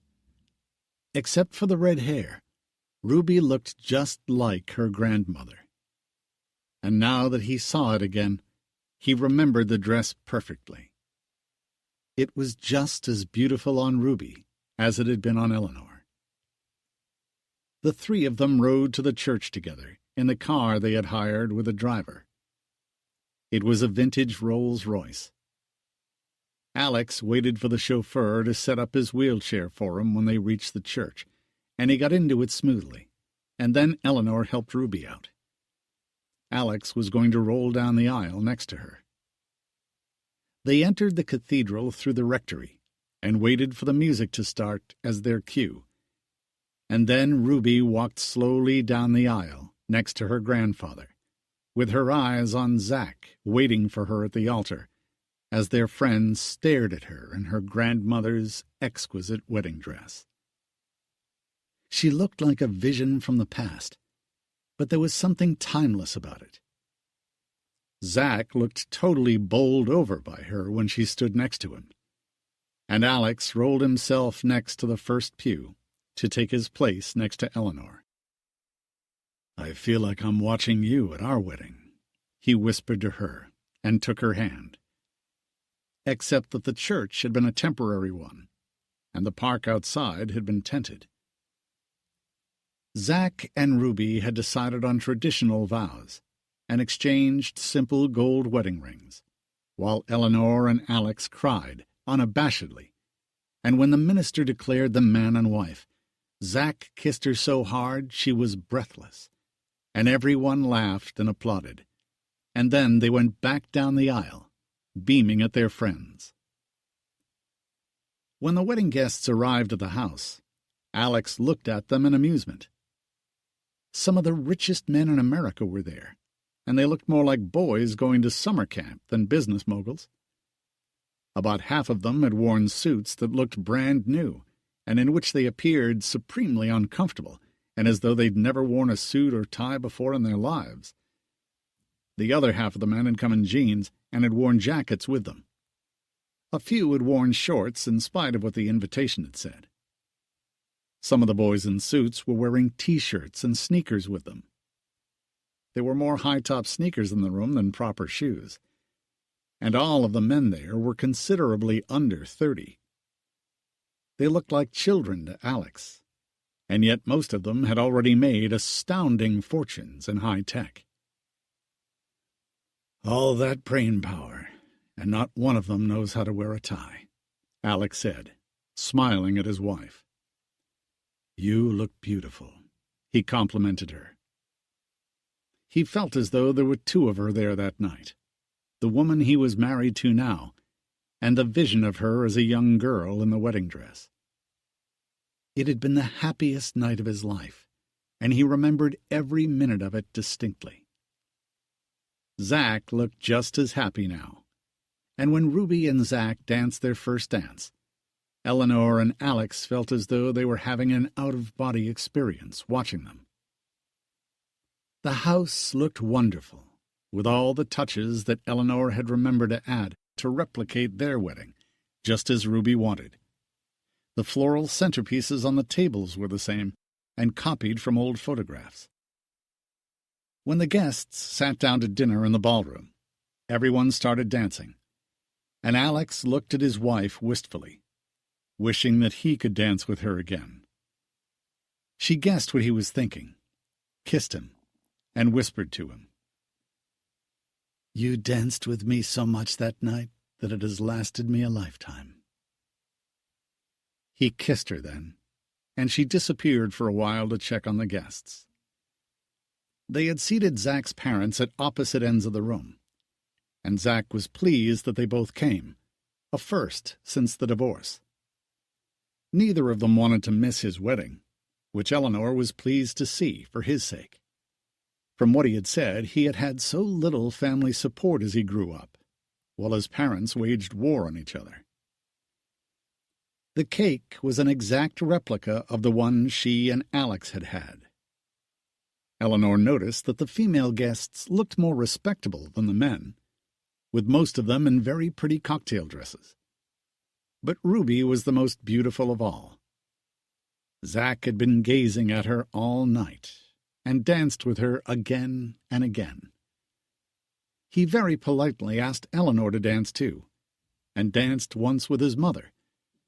Except for the red hair, Ruby looked just like her grandmother. And now that he saw it again, he remembered the dress perfectly. It was just as beautiful on Ruby as it had been on Eleanor. The three of them rode to the church together in the car they had hired with a driver. It was a vintage Rolls-Royce. Alex waited for the chauffeur to set up his wheelchair for him when they reached the church, and he got into it smoothly, and then Eleanor helped Ruby out. Alex was going to roll down the aisle next to her. They entered the cathedral through the rectory and waited for the music to start as their cue. And then Ruby walked slowly down the aisle next to her grandfather, with her eyes on Zack waiting for her at the altar, as their friends stared at her in her grandmother's exquisite wedding dress. She looked like a vision from the past, but there was something timeless about it. Zack looked totally bowled over by her when she stood next to him, and Alex rolled himself next to the first pew to take his place next to Eleanor. "I feel like I'm watching you at our wedding," he whispered to her and took her hand. Except that the church had been a temporary one, and the park outside had been tented. Zack and Ruby had decided on traditional vows and exchanged simple gold wedding rings, while Eleanor and Alex cried unabashedly, and when the minister declared them man and wife, Zack kissed her so hard she was breathless, and everyone laughed and applauded, and then they went back down the aisle, beaming at their friends. When the wedding guests arrived at the house, Alex looked at them in amusement. Some of the richest men in America were there, and they looked more like boys going to summer camp than business moguls. About half of them had worn suits that looked brand new, and in which they appeared supremely uncomfortable, and as though they'd never worn a suit or tie before in their lives. The other half of the men had come in jeans and had worn jackets with them. A few had worn shorts in spite of what the invitation had said. Some of the boys in suits were wearing T-shirts and sneakers with them. There were more high-top sneakers in the room than proper shoes, and all of the men there were considerably under 30. They looked like children to Alex, and yet most of them had already made astounding fortunes in high tech. "All that brain power, and not one of them knows how to wear a tie," Alex said, smiling at his wife. "You look beautiful," he complimented her. He felt as though there were two of her there that night, the woman he was married to now, and the vision of her as a young girl in the wedding dress. It had been the happiest night of his life, and he remembered every minute of it distinctly. Zack looked just as happy now, and when Ruby and Zack danced their first dance, Eleanor and Alex felt as though they were having an out-of-body experience watching them. The house looked wonderful, with all the touches that Eleanor had remembered to add to replicate their wedding, just as Ruby wanted. The floral centerpieces on the tables were the same, and copied from old photographs. When the guests sat down to dinner in the ballroom, everyone started dancing, and Alex looked at his wife wistfully, wishing that he could dance with her again. She guessed what he was thinking, kissed him, and whispered to him, "You danced with me so much that night that it has lasted me a lifetime." He kissed her then, and she disappeared for a while to check on the guests. They had seated Zach's parents at opposite ends of the room, and Zach was pleased that they both came, a first since the divorce. Neither of them wanted to miss his wedding, which Eleanor was pleased to see for his sake. From what he had said, he had had so little family support as he grew up, while his parents waged war on each other. The cake was an exact replica of the one she and Alex had had. Eleanor noticed that the female guests looked more respectable than the men, with most of them in very pretty cocktail dresses. But Ruby was the most beautiful of all. Zach had been gazing at her all night, and danced with her again and again. He very politely asked Eleanor to dance too, and danced once with his mother,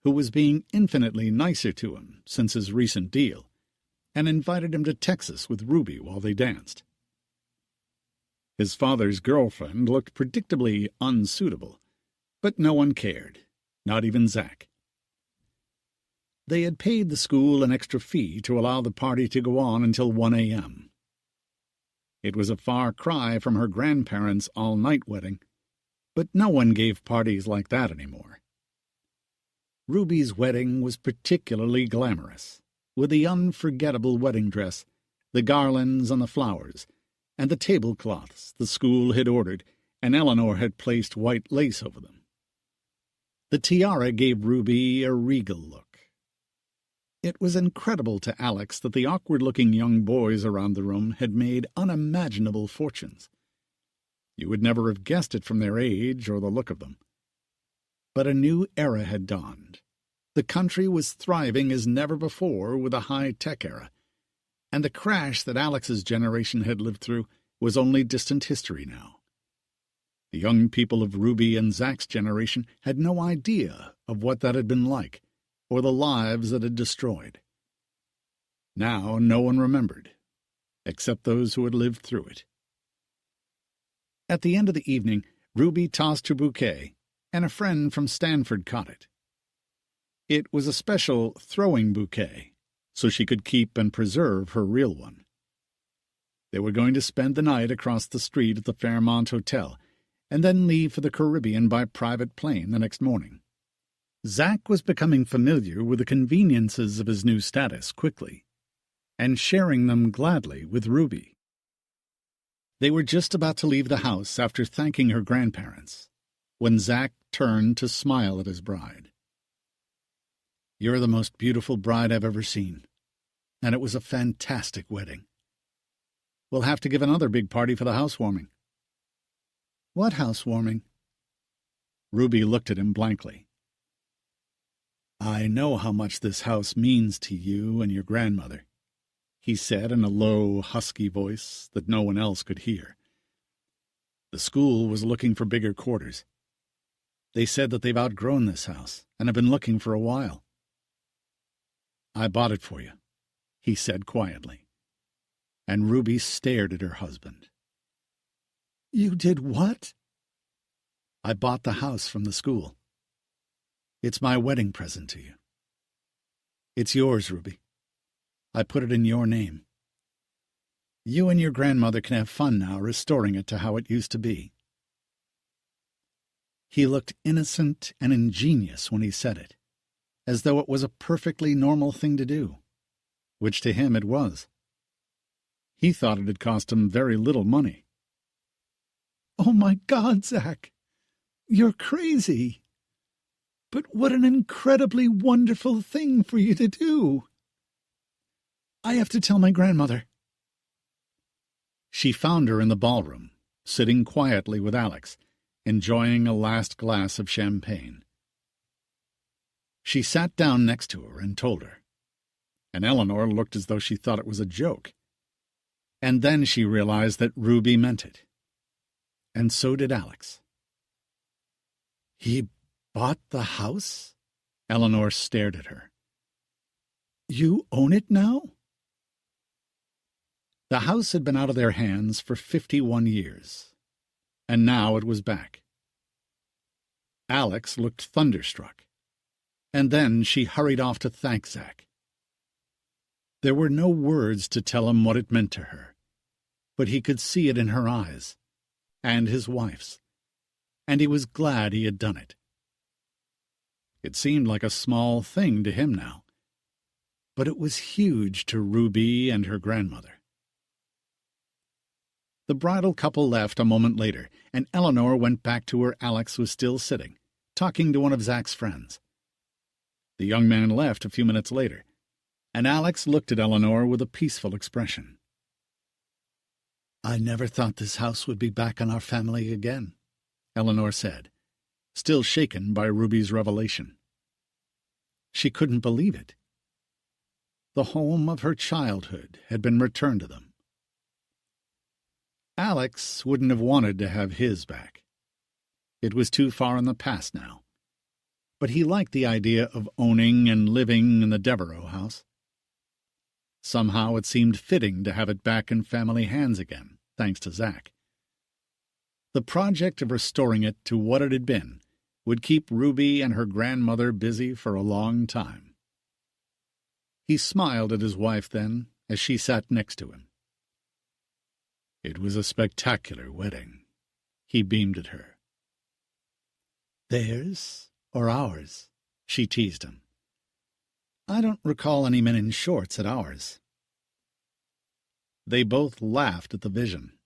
who was being infinitely nicer to him since his recent deal, and invited him to Texas with Ruby while they danced. His father's girlfriend looked predictably unsuitable, but no one cared, not even Zach. They had paid the school an extra fee to allow the party to go on until 1 a.m. It was a far cry from her grandparents' all-night wedding, but no one gave parties like that anymore. Ruby's wedding was particularly glamorous, with the unforgettable wedding dress, the garlands and the flowers, and the tablecloths the school had ordered, and Eleanor had placed white lace over them. The tiara gave Ruby a regal look. It was incredible to Alex that the awkward-looking young boys around the room had made unimaginable fortunes. You would never have guessed it from their age or the look of them. But a new era had dawned. The country was thriving as never before with a high-tech era, and the crash that Alex's generation had lived through was only distant history now. The young people of Ruby and Zach's generation had no idea of what that had been like, or the lives that had destroyed. Now no one remembered, except those who had lived through it. At the end of the evening, Ruby tossed her bouquet, and a friend from Stanford caught it. It was a special throwing bouquet, so she could keep and preserve her real one. They were going to spend the night across the street at the Fairmont Hotel, and then leave for the Caribbean by private plane the next morning. Zach was becoming familiar with the conveniences of his new status quickly, and sharing them gladly with Ruby. They were just about to leave the house after thanking her grandparents, when Zach turned to smile at his bride. "You're the most beautiful bride I've ever seen, and it was a fantastic wedding. We'll have to give another big party for the housewarming." "What housewarming?" Ruby looked at him blankly. "I know how much this house means to you and your grandmother," he said in a low, husky voice that no one else could hear. "The school was looking for bigger quarters. They said that they've outgrown this house and have been looking for a while. I bought it for you," he said quietly, and Ruby stared at her husband. "You did what?" "I bought the house from the school. It's my wedding present to you. It's yours, Ruby. I put it in your name. You and your grandmother can have fun now restoring it to how it used to be." He looked innocent and ingenious when he said it, as though it was a perfectly normal thing to do, which to him it was. He thought it had cost him very little money. "Oh, my God, Zach! You're crazy! But what an incredibly wonderful thing for you to do! I have to tell my grandmother." She found her in the ballroom, sitting quietly with Alex, enjoying a last glass of champagne. She sat down next to her and told her, and Eleanor looked as though she thought it was a joke. And then she realized that Ruby meant it. And so did Alex. "He bought the house?" Eleanor stared at her. "You own it now?" The house had been out of their hands for 51 years, and now it was back. Alex looked thunderstruck, and then she hurried off to thank Zach. There were no words to tell him what it meant to her, but he could see it in her eyes, and his wife's, and he was glad he had done it. It seemed like a small thing to him now, but it was huge to Ruby and her grandmother. The bridal couple left a moment later, and Eleanor went back to where Alex was still sitting, talking to one of Zach's friends. The young man left a few minutes later, and Alex looked at Eleanor with a peaceful expression. "I never thought this house would be back in our family again," Eleanor said, still shaken by Ruby's revelation. She couldn't believe it. The home of her childhood had been returned to them. Alex wouldn't have wanted to have his back. It was too far in the past now. But he liked the idea of owning and living in the Devereaux house. Somehow it seemed fitting to have it back in family hands again, thanks to Zach. The project of restoring it to what it had been would keep Ruby and her grandmother busy for a long time. He smiled at his wife then, as she sat next to him. It was a spectacular wedding. He beamed at her. "Theirs or ours?" she teased him. "I don't recall any men in shorts at ours." They both laughed at the vision,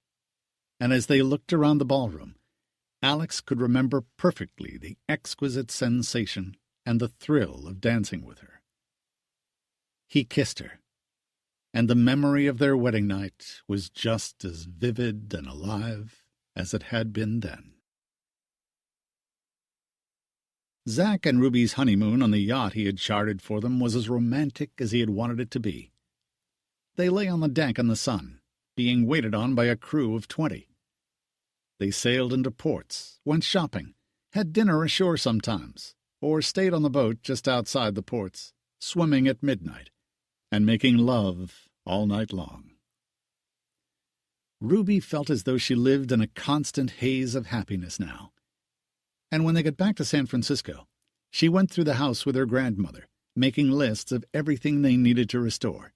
and as they looked around the ballroom, Alex could remember perfectly the exquisite sensation and the thrill of dancing with her. He kissed her, and the memory of their wedding night was just as vivid and alive as it had been then. Zach and Ruby's honeymoon on the yacht he had chartered for them was as romantic as he had wanted it to be. They lay on the deck in the sun, being waited on by a crew of 20. They sailed into ports, went shopping, had dinner ashore sometimes, or stayed on the boat just outside the ports, swimming at midnight, and making love all night long. Ruby felt as though she lived in a constant haze of happiness now. And when they got back to San Francisco, she went through the house with her grandmother, making lists of everything they needed to restore.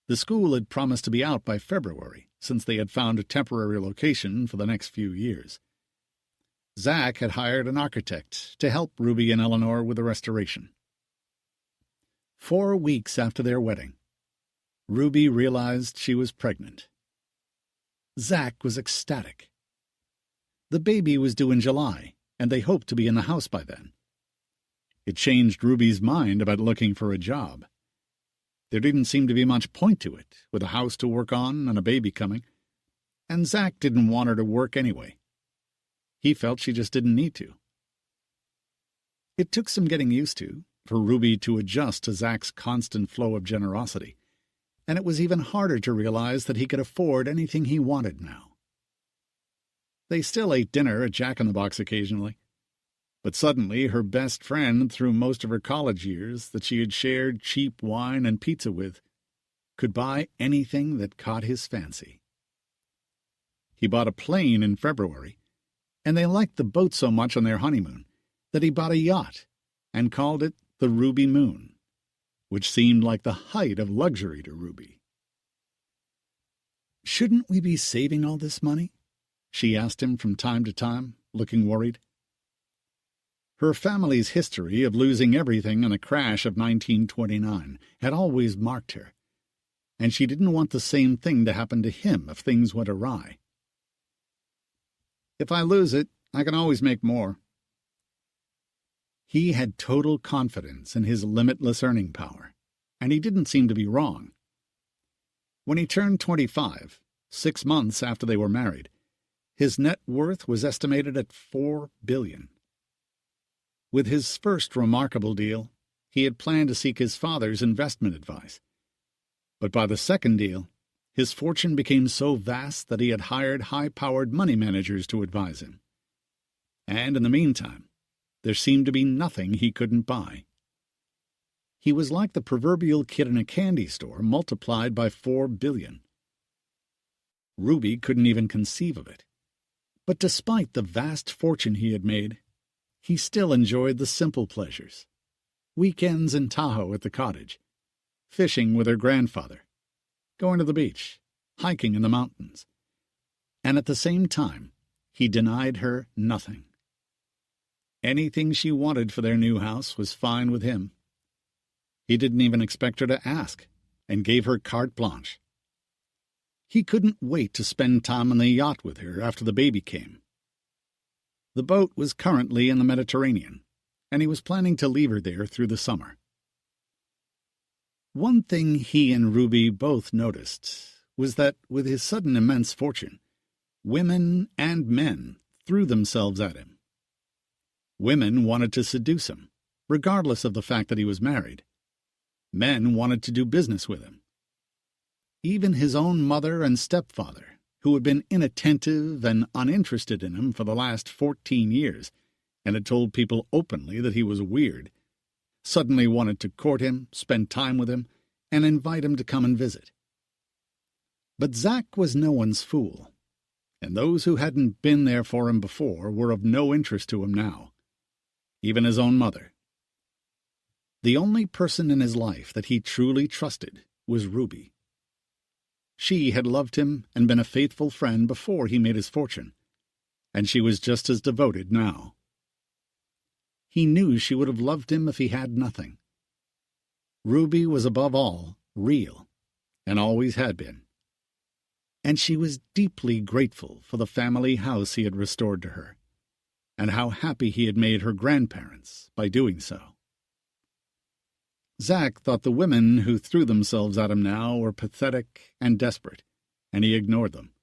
The school had promised to be out by February, since they had found a temporary location for the next few years. Zach had hired an architect to help Ruby and Eleanor with the restoration. 4 weeks after their wedding, Ruby realized she was pregnant. Zach was ecstatic. The baby was due in July, and they hoped to be in the house by then. It changed Ruby's mind about looking for a job. There didn't seem to be much point to it, with a house to work on and a baby coming, and Zach didn't want her to work anyway. He felt she just didn't need to. It took some getting used to, for Ruby to adjust to Zach's constant flow of generosity, and it was even harder to realize that he could afford anything he wanted now. They still ate dinner at Jack-in-the-Box occasionally, but suddenly her best friend through most of her college years that she had shared cheap wine and pizza with could buy anything that caught his fancy. He bought a plane in February, and they liked the boat so much on their honeymoon that he bought a yacht and called it the Ruby Moon, which seemed like the height of luxury to Ruby. "Shouldn't we be saving all this money?" she asked him from time to time, looking worried. Her family's history of losing everything in the crash of 1929 had always marked her, and she didn't want the same thing to happen to him if things went awry. "If I lose it, I can always make more." He had total confidence in his limitless earning power, and he didn't seem to be wrong. When he turned 25, 6 months after they were married, his net worth was estimated at $4 billion. With his first remarkable deal, he had planned to seek his father's investment advice. But by the second deal, his fortune became so vast that he had hired high-powered money managers to advise him. And in the meantime, there seemed to be nothing he couldn't buy. He was like the proverbial kid in a candy store multiplied by 4 billion. Ruby couldn't even conceive of it. But despite the vast fortune he had made, he still enjoyed the simple pleasures. Weekends in Tahoe at the cottage, fishing with her grandfather, going to the beach, hiking in the mountains. And at the same time, he denied her nothing. Anything she wanted for their new house was fine with him. He didn't even expect her to ask, and gave her carte blanche. He couldn't wait to spend time on the yacht with her after the baby came. The boat was currently in the Mediterranean, and he was planning to leave her there through the summer. One thing he and Ruby both noticed was that, with his sudden immense fortune, women and men threw themselves at him. Women wanted to seduce him, regardless of the fact that he was married. Men wanted to do business with him. Even his own mother and stepfather, who had been inattentive and uninterested in him for the last 14 years, and had told people openly that he was weird, suddenly wanted to court him, spend time with him, and invite him to come and visit. But Zach was no one's fool, and those who hadn't been there for him before were of no interest to him now, even his own mother. The only person in his life that he truly trusted was Ruby. She had loved him and been a faithful friend before he made his fortune, and she was just as devoted now. He knew she would have loved him if he had nothing. Ruby was above all real, and always had been. And she was deeply grateful for the family house he had restored to her, and how happy he had made her grandparents by doing so. Zach thought the women who threw themselves at him now were pathetic and desperate, and he ignored them.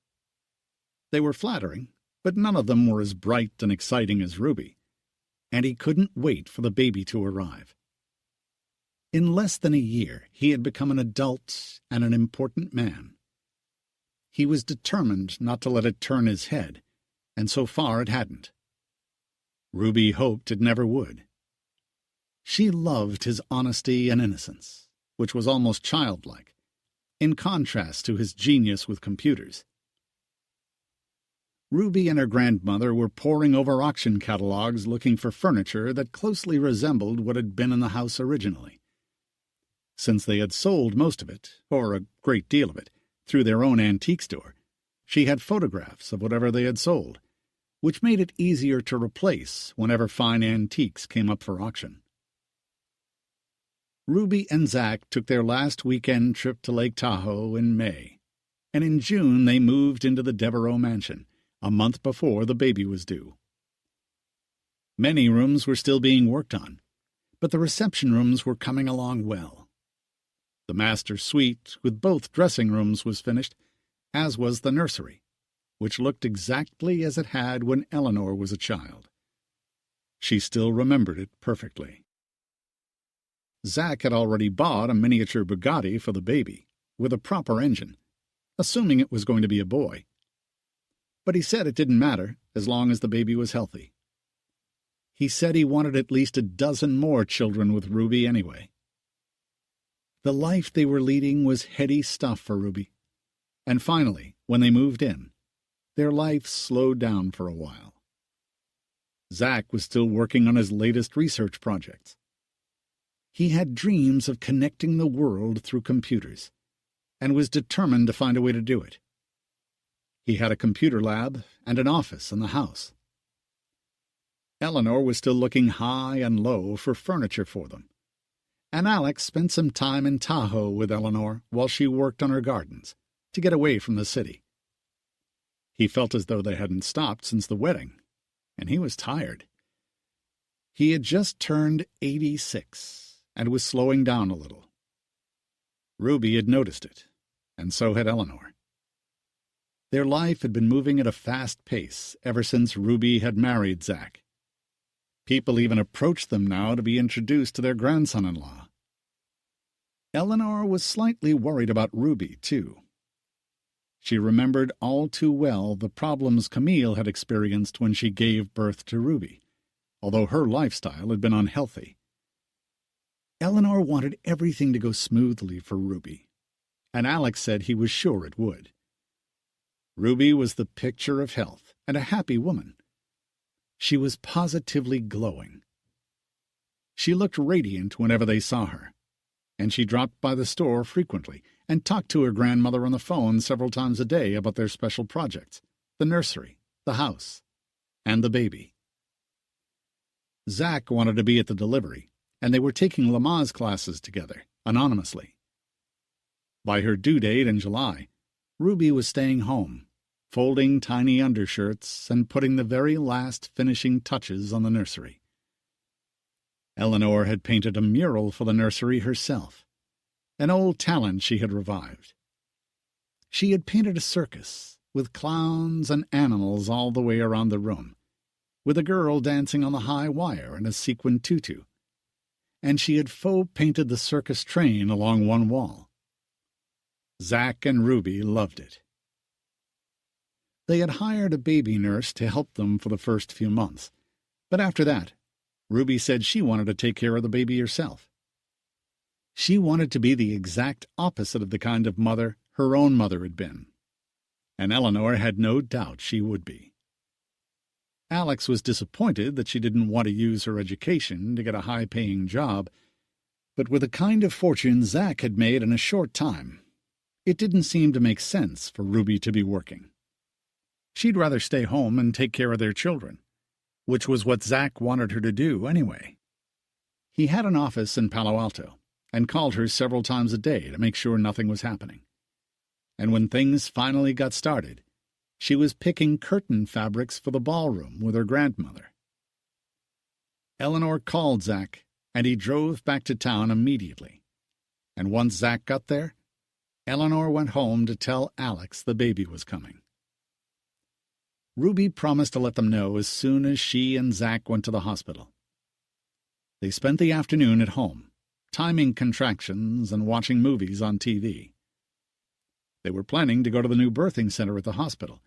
They were flattering, but none of them were as bright and exciting as Ruby, and he couldn't wait for the baby to arrive. In less than a year, he had become an adult and an important man. He was determined not to let it turn his head, and so far it hadn't. Ruby hoped it never would. She loved his honesty and innocence, which was almost childlike, in contrast to his genius with computers. Ruby and her grandmother were poring over auction catalogs looking for furniture that closely resembled what had been in the house originally. Since they had sold most of it, or a great deal of it, through their own antique store, she had photographs of whatever they had sold, which made it easier to replace whenever fine antiques came up for auction. Ruby and Zach took their last weekend trip to Lake Tahoe in May, and in June they moved into the Devereaux mansion, a month before the baby was due. Many rooms were still being worked on, but the reception rooms were coming along well. The master suite with both dressing rooms was finished, as was the nursery, which looked exactly as it had when Eleanor was a child. She still remembered it perfectly. Zach had already bought a miniature Bugatti for the baby, with a proper engine, assuming it was going to be a boy. But he said it didn't matter, as long as the baby was healthy. He said he wanted at least a dozen more children with Ruby anyway. The life they were leading was heady stuff for Ruby, and finally, when they moved in, their life slowed down for a while. Zach was still working on his latest research projects. He had dreams of connecting the world through computers, and was determined to find a way to do it. He had a computer lab and an office in the house. Eleanor was still looking high and low for furniture for them, and Alex spent some time in Tahoe with Eleanor while she worked on her gardens, to get away from the city. He felt as though they hadn't stopped since the wedding, and he was tired. He had just turned 86 and was slowing down a little. Ruby had noticed it, and so had Eleanor. Their life had been moving at a fast pace ever since Ruby had married Zach. People even approached them now to be introduced to their grandson-in-law. Eleanor was slightly worried about Ruby, too. She remembered all too well the problems Camille had experienced when she gave birth to Ruby, although her lifestyle had been unhealthy. Eleanor wanted everything to go smoothly for Ruby, and Alex said he was sure it would. Ruby was the picture of health and a happy woman. She was positively glowing. She looked radiant whenever they saw her, and she dropped by the store frequently, and talked to her grandmother on the phone several times a day about their special projects, the nursery, the house, and the baby. Zach wanted to be at the delivery, and they were taking Lamaze classes together, anonymously. By her due date in July, Ruby was staying home, folding tiny undershirts and putting the very last finishing touches on the nursery. Eleanor had painted a mural for the nursery herself, an old talent she had revived. She had painted a circus, with clowns and animals all the way around the room, with a girl dancing on the high wire in a sequin tutu, and she had faux painted the circus train along one wall. Zach and Ruby loved it. They had hired a baby nurse to help them for the first few months, but after that, Ruby said she wanted to take care of the baby herself. She wanted to be the exact opposite of the kind of mother her own mother had been, and Eleanor had no doubt she would be. Alex was disappointed that she didn't want to use her education to get a high-paying job, but with the kind of fortune Zach had made in a short time, it didn't seem to make sense for Ruby to be working. She'd rather stay home and take care of their children, which was what Zach wanted her to do anyway. He had an office in Palo Alto and called her several times a day to make sure nothing was happening. And when things finally got started, she was picking curtain fabrics for the ballroom with her grandmother. Eleanor called Zach, and he drove back to town immediately. And once Zach got there, Eleanor went home to tell Alex the baby was coming. Ruby promised to let them know as soon as she and Zach went to the hospital. They spent the afternoon at home, timing contractions and watching movies on TV. They were planning to go to the new birthing center at the hospital,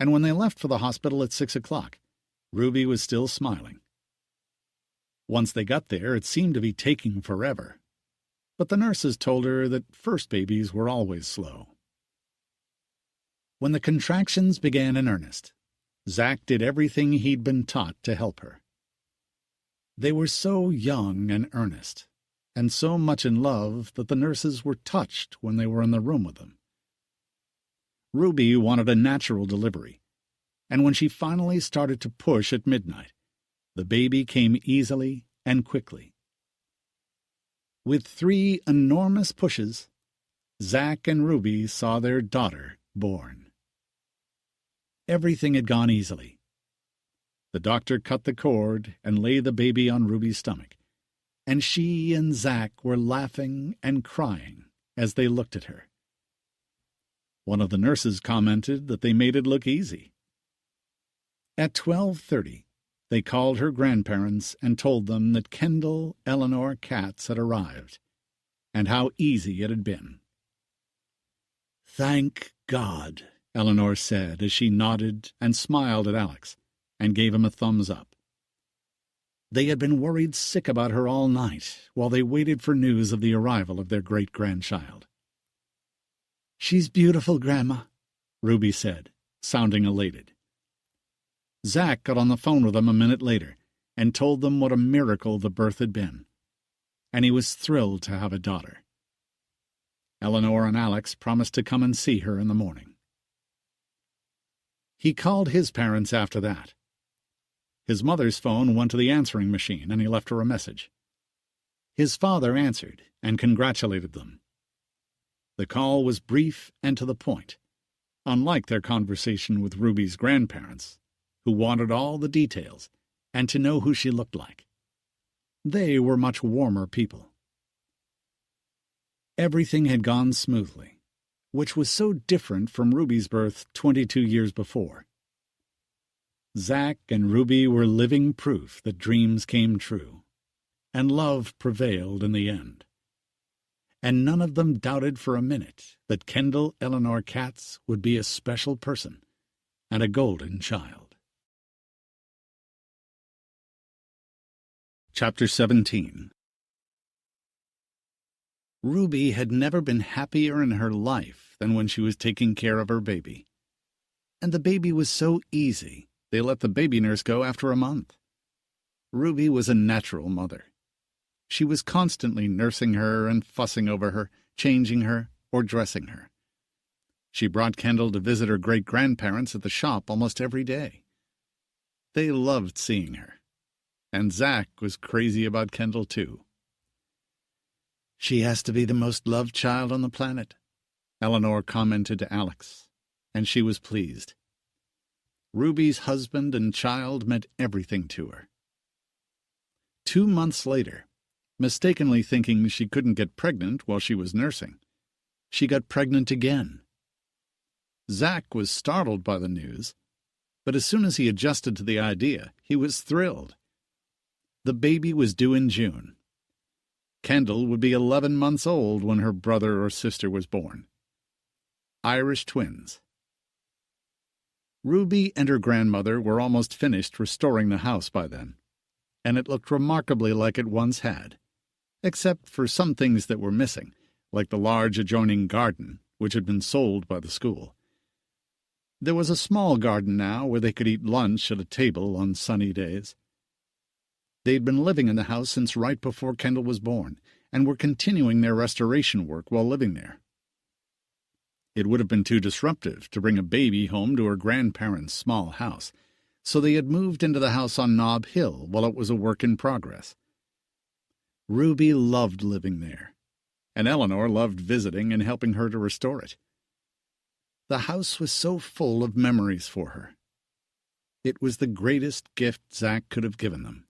and when they left for the hospital at 6 o'clock, Ruby was still smiling. Once they got there, it seemed to be taking forever, but the nurses told her that first babies were always slow. When the contractions began in earnest, Zach did everything he'd been taught to help her. They were so young and earnest, and so much in love that the nurses were touched when they were in the room with them. Ruby wanted a natural delivery, and when she finally started to push at midnight, the baby came easily and quickly. With 3 enormous pushes, Zach and Ruby saw their daughter born. Everything had gone easily. The doctor cut the cord and laid the baby on Ruby's stomach, and she and Zach were laughing and crying as they looked at her. One of the nurses commented that they made it look easy. At 12:30, they called her grandparents and told them that Kendall Eleanor Katz had arrived, and how easy it had been. "Thank God," Eleanor said as she nodded and smiled at Alex and gave him a thumbs up. They had been worried sick about her all night while they waited for news of the arrival of their great-grandchild. "She's beautiful, Grandma," Ruby said, sounding elated. Zach got on the phone with them a minute later and told them what a miracle the birth had been, and he was thrilled to have a daughter. Eleanor and Alex promised to come and see her in the morning. He called his parents after that. His mother's phone went to the answering machine, and he left her a message. His father answered and congratulated them. The call was brief and to the point, unlike their conversation with Ruby's grandparents, who wanted all the details and to know who she looked like. They were much warmer people. Everything had gone smoothly, which was so different from Ruby's birth 22 years before. Zach and Ruby were living proof that dreams came true, and love prevailed in the end. And none of them doubted for a minute that Kendall Eleanor Katz would be a special person and a golden child. Chapter 17. Ruby had never been happier in her life than when she was taking care of her baby. And the baby was so easy, they let the baby nurse go after a month. Ruby was a natural mother. She was constantly nursing her and fussing over her, changing her, or dressing her. She brought Kendall to visit her great-grandparents at the shop almost every day. They loved seeing her, and Zach was crazy about Kendall too. "She has to be the most loved child on the planet," Eleanor commented to Alex, and she was pleased. Ruby's husband and child meant everything to her. 2 months later, mistakenly thinking she couldn't get pregnant while she was nursing, she got pregnant again. Zach was startled by the news, but as soon as he adjusted to the idea, he was thrilled. The baby was due in June. Kendall would be 11 months old when her brother or sister was born. Irish twins. Ruby and her grandmother were almost finished restoring the house by then, and it looked remarkably like it once had, except for some things that were missing, like the large adjoining garden, which had been sold by the school. There was a small garden now where they could eat lunch at a table on sunny days. They'd been living in the house since right before Kendall was born, and were continuing their restoration work while living there. It would have been too disruptive to bring a baby home to her grandparents' small house, so they had moved into the house on Nob Hill while it was a work in progress. Ruby loved living there, and Eleanor loved visiting and helping her to restore it. The house was so full of memories for her. It was the greatest gift Zach could have given them.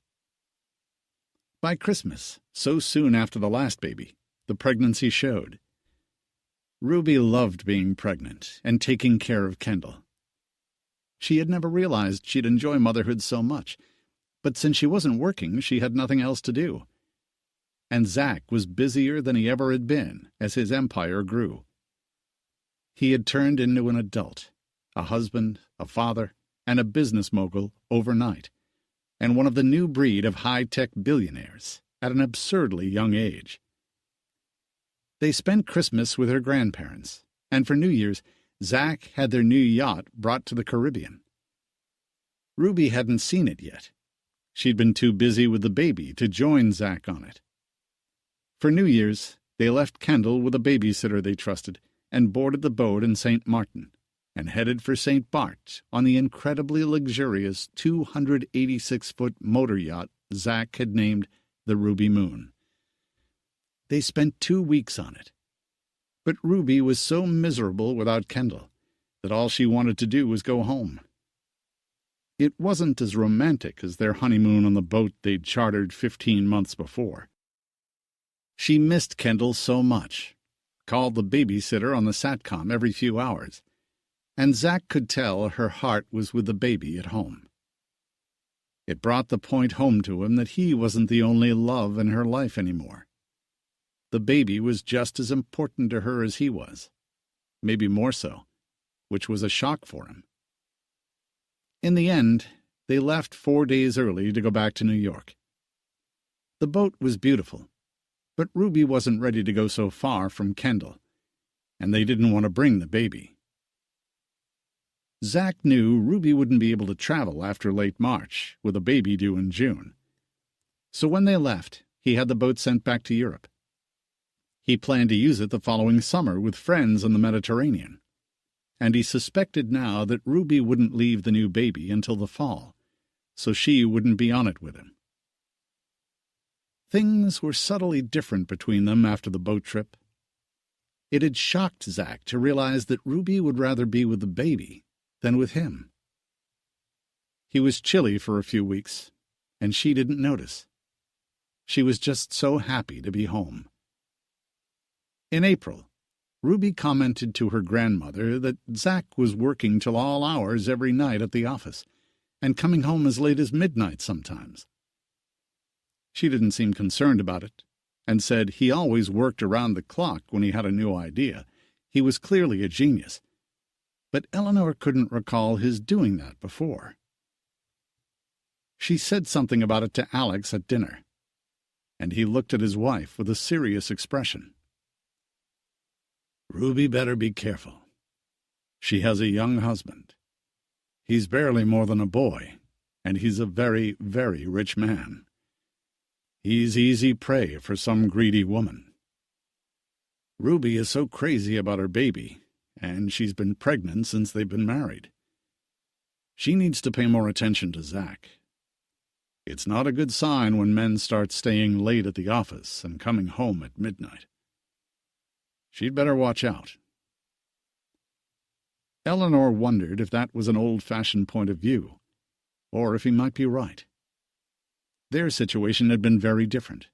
By Christmas, so soon after the last baby, the pregnancy showed. Ruby loved being pregnant and taking care of Kendall. She had never realized she'd enjoy motherhood so much, but since she wasn't working, she had nothing else to do. And Zach was busier than he ever had been as his empire grew. He had turned into an adult, a husband, a father, and a business mogul overnight, and one of the new breed of high-tech billionaires at an absurdly young age. They spent Christmas with her grandparents, and for New Year's, Zach had their new yacht brought to the Caribbean. Ruby hadn't seen it yet. She'd been too busy with the baby to join Zach on it. For New Year's, they left Kendall with a babysitter they trusted and boarded the boat in St. Martin and headed for St. Bart on the incredibly luxurious 286-foot motor yacht Zach had named the Ruby Moon. They spent 2 weeks on it. But Ruby was so miserable without Kendall that all she wanted to do was go home. It wasn't as romantic as their honeymoon on the boat they'd chartered 15 months before. She missed Kendall so much, called the babysitter on the satcom every few hours, and Zach could tell her heart was with the baby at home. It brought the point home to him that he wasn't the only love in her life anymore. The baby was just as important to her as he was, maybe more so, which was a shock for him. In the end, they left 4 days early to go back to New York. The boat was beautiful, but Ruby wasn't ready to go so far from Kendall, and they didn't want to bring the baby. Zach knew Ruby wouldn't be able to travel after late March, with a baby due in June. So when they left, he had the boat sent back to Europe. He planned to use it the following summer with friends in the Mediterranean, and he suspected now that Ruby wouldn't leave the new baby until the fall, so she wouldn't be on it with him. Things were subtly different between them after the boat trip. It had shocked Zach to realize that Ruby would rather be with the baby than with him. He was chilly for a few weeks, and she didn't notice. She was just so happy to be home. In April, Ruby commented to her grandmother that Zach was working till all hours every night at the office, and coming home as late as midnight sometimes. She didn't seem concerned about it, and said he always worked around the clock when he had a new idea. He was clearly a genius. But Eleanor couldn't recall his doing that before. She said something about it to Alex at dinner, and he looked at his wife with a serious expression. "Ruby better be careful. She has a young husband. He's barely more than a boy, and he's a very, very rich man. He's easy prey for some greedy woman." Ruby is so crazy about her baby, and she's been pregnant since they've been married. She needs to pay more attention to Zach. It's not a good sign when men start staying late at the office and coming home at midnight. She'd better watch out. Eleanor wondered if that was an old-fashioned point of view, or if he might be right. Their situation had been very different.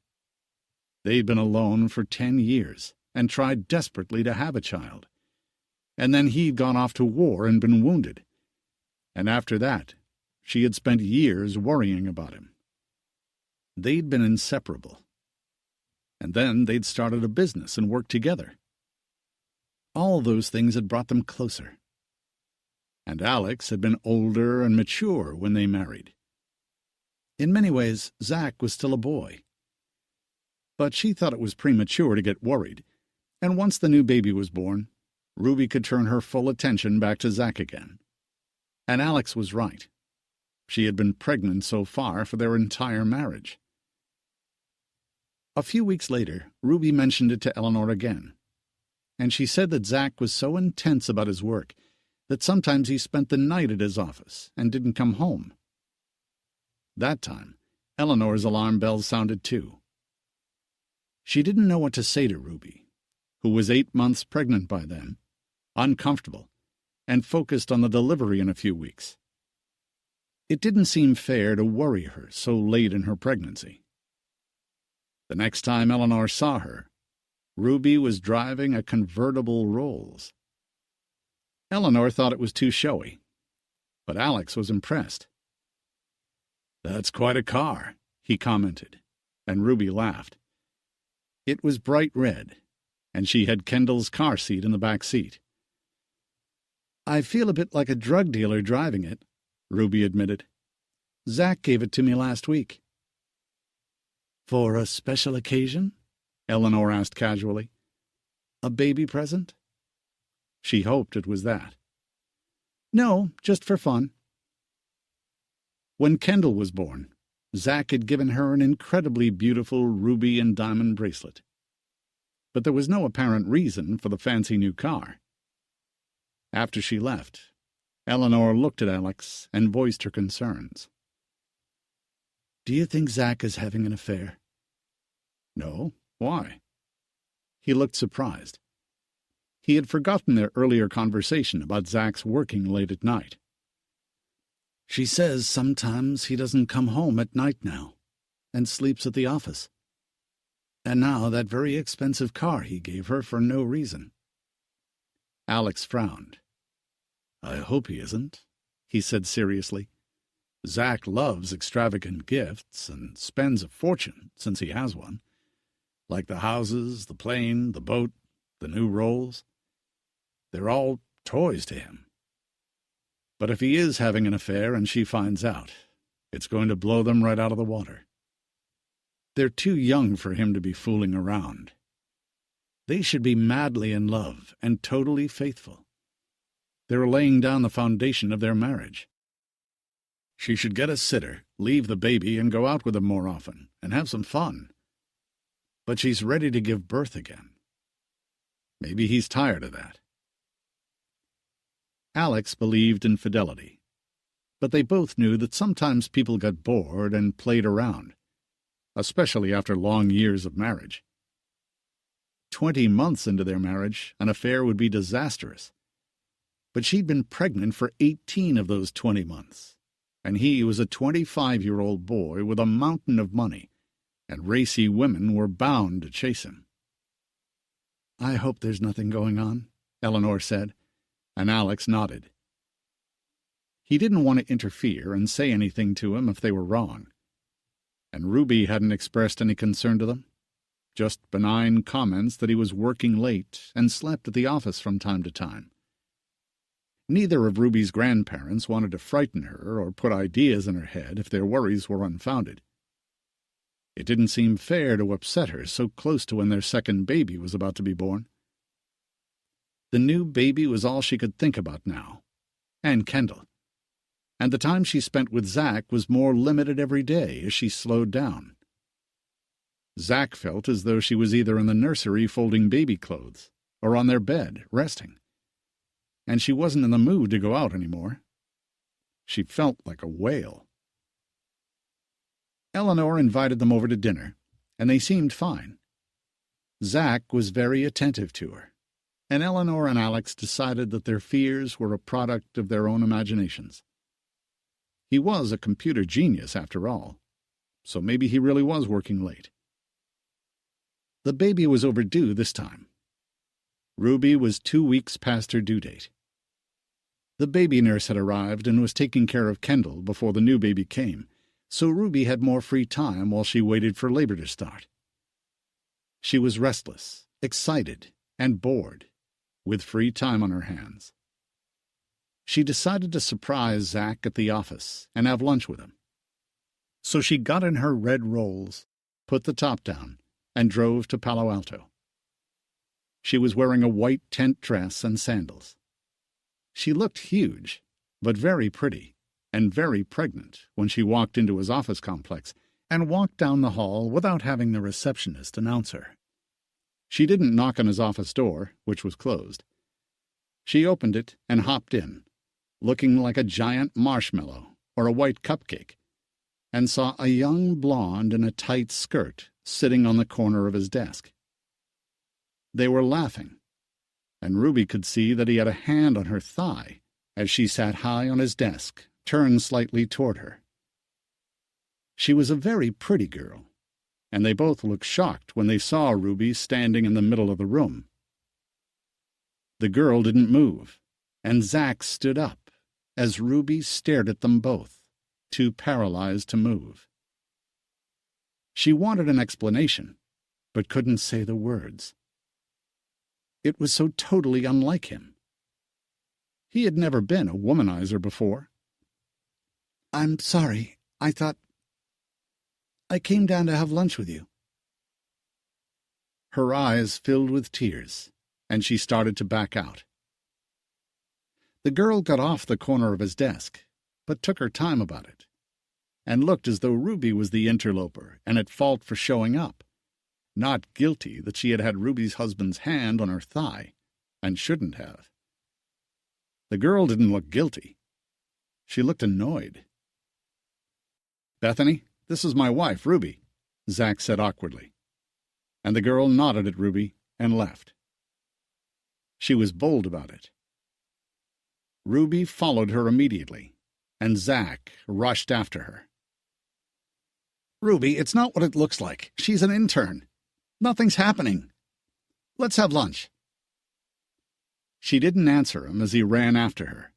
They'd been alone for 10 years and tried desperately to have a child. And then he'd gone off to war and been wounded. And after that, she had spent years worrying about him. They'd been inseparable. And then they'd started a business and worked together. All those things had brought them closer. And Alex had been older and mature when they married. In many ways, Zach was still a boy. But she thought it was premature to get worried, and once the new baby was born, Ruby could turn her full attention back to Zach again. And Alex was right. She had been pregnant so far for their entire marriage. A few weeks later, Ruby mentioned it to Eleanor again, and she said that Zach was so intense about his work that sometimes he spent the night at his office and didn't come home. That time, Eleanor's alarm bells sounded too. She didn't know what to say to Ruby, who was 8 months pregnant by then, uncomfortable, and focused on the delivery in a few weeks. It didn't seem fair to worry her so late in her pregnancy. The next time Eleanor saw her, Ruby was driving a convertible Rolls. Eleanor thought it was too showy, but Alex was impressed. "That's quite a car," he commented, and Ruby laughed. It was bright red, and she had Kendall's car seat in the back seat. "I feel a bit like a drug dealer driving it," Ruby admitted. "Zach gave it to me last week." "For a special occasion?" Eleanor asked casually. "A baby present?" She hoped it was that. "No, just for fun." When Kendall was born, Zach had given her an incredibly beautiful ruby and diamond bracelet. But there was no apparent reason for the fancy new car. After she left, Eleanor looked at Alex and voiced her concerns. "Do you think Zach is having an affair?" "No. Why?" He looked surprised. He had forgotten their earlier conversation about Zach's working late at night. "She says sometimes he doesn't come home at night now, and sleeps at the office. And now that very expensive car he gave her for no reason." Alex frowned. "I hope he isn't," he said seriously. "Zach loves extravagant gifts and spends a fortune since he has one. Like the houses, the plane, the boat, the new Rolls. They're all toys to him. But if he is having an affair and she finds out, it's going to blow them right out of the water. They're too young for him to be fooling around. They should be madly in love and totally faithful. They're laying down the foundation of their marriage. She should get a sitter, leave the baby, and go out with him more often, and have some fun. But she's ready to give birth again. Maybe he's tired of that." Alex believed in fidelity, but they both knew that sometimes people got bored and played around, especially after long years of marriage. 20 months into their marriage, an affair would be disastrous. But she'd been pregnant for 18 of those 20 months, and he was a 25-year-old boy with a mountain of money, and racy women were bound to chase him. "I hope there's nothing going on," Eleanor said, and Alex nodded. He didn't want to interfere and say anything to him if they were wrong. And Ruby hadn't expressed any concern to them, just benign comments that he was working late and slept at the office from time to time. Neither of Ruby's grandparents wanted to frighten her or put ideas in her head if their worries were unfounded. It didn't seem fair to upset her so close to when their second baby was about to be born. The new baby was all she could think about now, and Kendall. And the time she spent with Zach was more limited every day as she slowed down. Zack felt as though she was either in the nursery folding baby clothes or on their bed, resting. And she wasn't in the mood to go out anymore. She felt like a whale. Eleanor invited them over to dinner, and they seemed fine. Zack was very attentive to her, and Eleanor and Alex decided that their fears were a product of their own imaginations. He was a computer genius, after all, so maybe he really was working late. The baby was overdue this time. Ruby was 2 weeks past her due date. The baby nurse had arrived and was taking care of Kendall before the new baby came, so Ruby had more free time while she waited for labor to start. She was restless, excited, and bored, with free time on her hands. She decided to surprise Zack at the office and have lunch with him. So she got in her red rolls, put the top down, and drove to Palo Alto. She was wearing a white tent dress and sandals. She looked huge, but very pretty, and very pregnant when she walked into his office complex and walked down the hall without having the receptionist announce her. She didn't knock on his office door, which was closed. She opened it and hopped in, looking like a giant marshmallow or a white cupcake, and saw a young blonde in a tight skirt sitting on the corner of his desk. They were laughing, and Ruby could see that he had a hand on her thigh as she sat high on his desk, turned slightly toward her. She was a very pretty girl, and they both looked shocked when they saw Ruby standing in the middle of the room. The girl didn't move, and Zack stood up as Ruby stared at them both, too paralyzed to move. She wanted an explanation, but couldn't say the words. It was so totally unlike him. He had never been a womanizer before. "I'm sorry. I thought... I came down to have lunch with you." Her eyes filled with tears, and she started to back out. The girl got off the corner of his desk, but took her time about it, and looked as though Ruby was the interloper and at fault for showing up, not guilty that she had had Ruby's husband's hand on her thigh, and shouldn't have. The girl didn't look guilty. She looked annoyed. "Bethany, this is my wife, Ruby," Zack said awkwardly, and the girl nodded at Ruby and left. She was bold about it. Ruby followed her immediately, and Zack rushed after her. "Ruby, it's not what it looks like. She's an intern. Nothing's happening. Let's have lunch." She didn't answer him as he ran after her,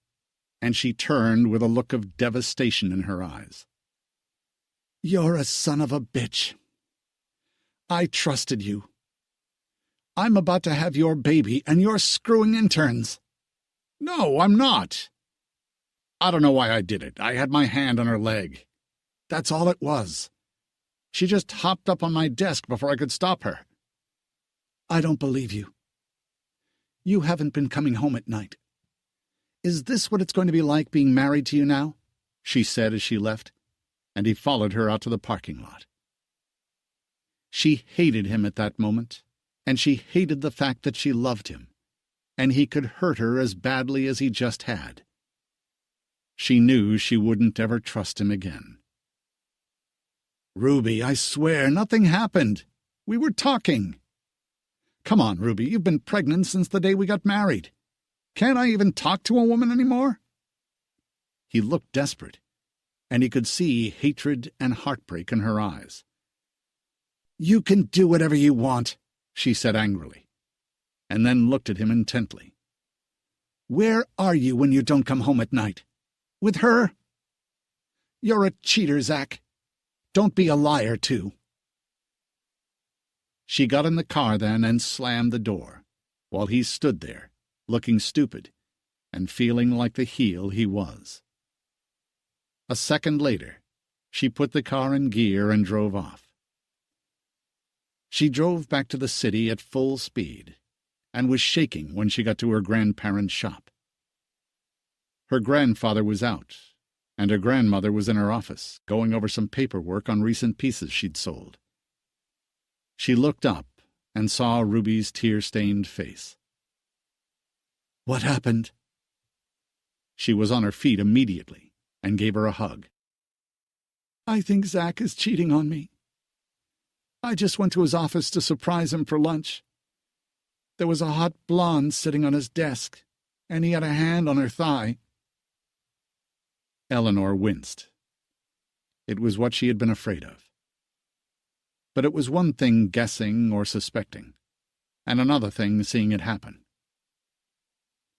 and she turned with a look of devastation in her eyes. "You're a son of a bitch. I trusted you. I'm about to have your baby, and you're screwing interns." "No, I'm not." "I don't know why I did it. I had my hand on her leg. That's all it was. She just hopped up on my desk before I could stop her." "I don't believe you. You haven't been coming home at night. Is this what it's going to be like being married to you now?" she said as she left, and he followed her out to the parking lot. She hated him at that moment, and she hated the fact that she loved him, and he could hurt her as badly as he just had. She knew she wouldn't ever trust him again. "Ruby, I swear, nothing happened. We were talking." "Come on, Ruby, you've been pregnant since the day we got married. Can't I even talk to a woman anymore?" He looked desperate, and he could see hatred and heartbreak in her eyes. "You can do whatever you want," she said angrily, and then looked at him intently. "Where are you when you don't come home at night? With her? You're a cheater, Zack. Don't be a liar, too." She got in the car then and slammed the door, while he stood there, looking stupid, and feeling like the heel he was. A second later, she put the car in gear and drove off. She drove back to the city at full speed, and was shaking when she got to her grandparents' shop. Her grandfather was out, and her grandmother was in her office, going over some paperwork on recent pieces she'd sold. She looked up and saw Ruby's tear-stained face. "What happened?" She was on her feet immediately and gave her a hug. "I think Zach is cheating on me. I just went to his office to surprise him for lunch. There was a hot blonde sitting on his desk, and he had a hand on her thigh." Eleanor winced. It was what she had been afraid of. But it was one thing guessing or suspecting, and another thing seeing it happen.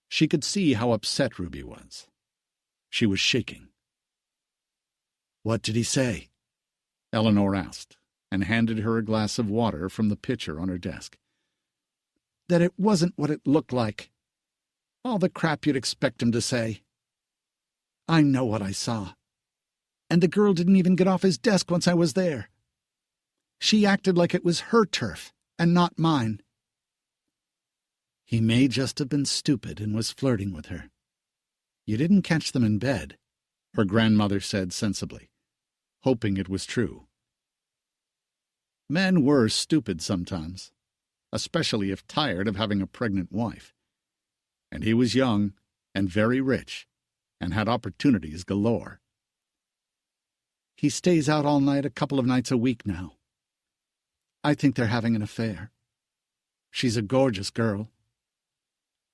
She could see how upset Ruby was. She was shaking. "What did he say?" Eleanor asked, and handed her a glass of water from the pitcher on her desk. "That it wasn't what it looked like. All the crap you'd expect him to say. I know what I saw. And the girl didn't even get off his desk once I was there. She acted like it was her turf, and not mine." He may just have been stupid and was flirting with her. "You didn't catch them in bed," her grandmother said sensibly, hoping it was true. Men were stupid sometimes, especially if tired of having a pregnant wife. And he was young and very rich and had opportunities galore. "He stays out all night a couple of nights a week now. I think they're having an affair. She's a gorgeous girl."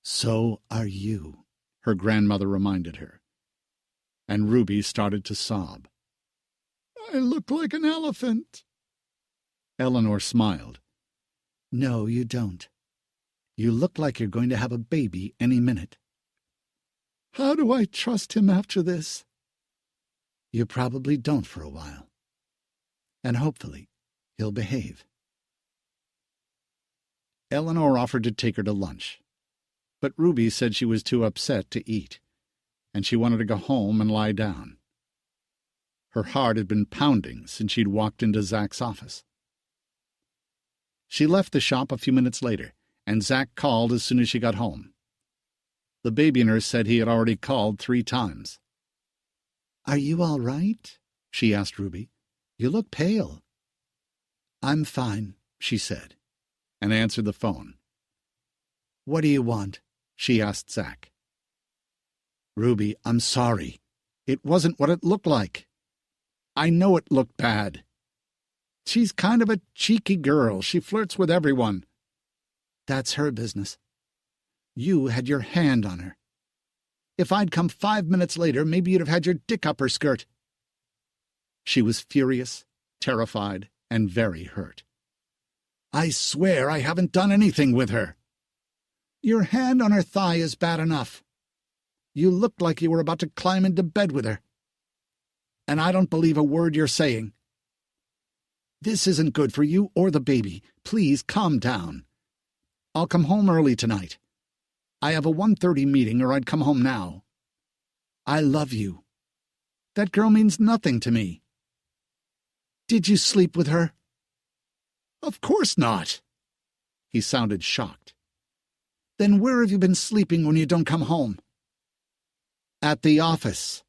"So are you," her grandmother reminded her. And Ruby started to sob. "I look like an elephant." Eleanor smiled. "No, you don't. You look like you're going to have a baby any minute." "How do I trust him after this?" "You probably don't for a while. And hopefully he'll behave." Eleanor offered to take her to lunch, but Ruby said she was too upset to eat, and she wanted to go home and lie down. Her heart had been pounding since she'd walked into Zach's office. She left the shop a few minutes later, and Zach called as soon as she got home. The baby nurse said he had already called 3 times. "Are you all right?" she asked Ruby. "You look pale." "I'm fine," she said, and answered the phone. "What do you want?" she asked Zach. "Ruby, I'm sorry. It wasn't what it looked like. I know it looked bad. She's kind of a cheeky girl. She flirts with everyone." "That's her business. You had your hand on her. If I'd come 5 minutes later, maybe you'd have had your dick up her skirt." She was furious, terrified, and very hurt. "I swear I haven't done anything with her." "Your hand on her thigh is bad enough. You looked like you were about to climb into bed with her. And I don't believe a word you're saying. This isn't good for you or the baby. Please calm down. I'll come home early tonight. I have a 1:30 meeting, or I'd come home now. I love you. That girl means nothing to me." "Did you sleep with her?" "Of course not." He sounded shocked. "Then where have you been sleeping when you don't come home?" "At the office.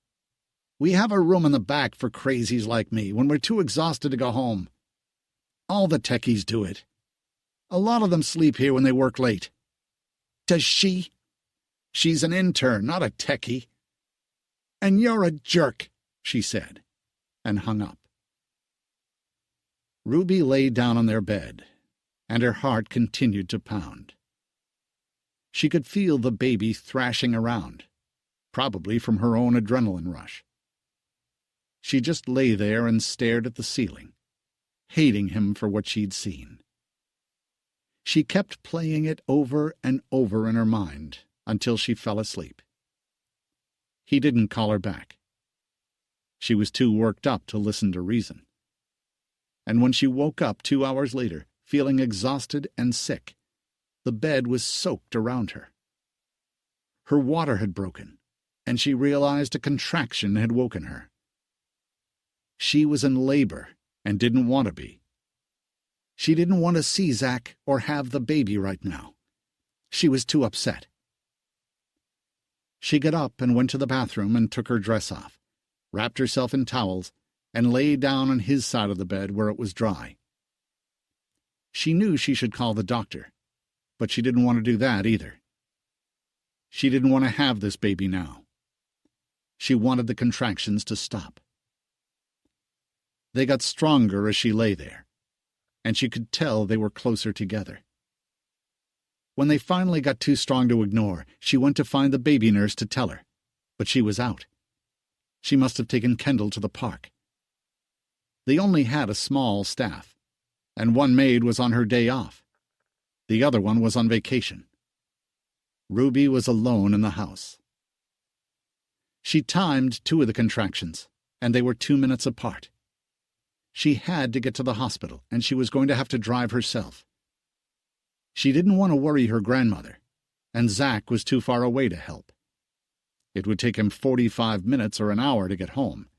We have a room in the back for crazies like me when we're too exhausted to go home. All the techies do it. A lot of them sleep here when they work late." "Does she?" "She's an intern, not a techie." "And you're a jerk," she said, and hung up. Ruby lay down on their bed, and her heart continued to pound. She could feel the baby thrashing around, probably from her own adrenaline rush. She just lay there and stared at the ceiling, hating him for what she'd seen. She kept playing it over and over in her mind until she fell asleep. He didn't call her back. She was too worked up to listen to reason. And when she woke up 2 hours later, feeling exhausted and sick, the bed was soaked around her. Her water had broken, and she realized a contraction had woken her. She was in labor and didn't want to be. She didn't want to see Zach or have the baby right now. She was too upset. She got up and went to the bathroom and took her dress off, wrapped herself in towels, and lay down on his side of the bed where it was dry. She knew she should call the doctor, but she didn't want to do that either. She didn't want to have this baby now. She wanted the contractions to stop. They got stronger as she lay there, and she could tell they were closer together. When they finally got too strong to ignore, she went to find the baby nurse to tell her, but she was out. She must have taken Kendall to the park. They only had a small staff, and one maid was on her day off. The other one was on vacation. Ruby was alone in the house. She timed 2 of the contractions, and they were 2 minutes apart. She had to get to the hospital, and she was going to have to drive herself. She didn't want to worry her grandmother, and Zach was too far away to help. It would take him 45 minutes or an hour to get home,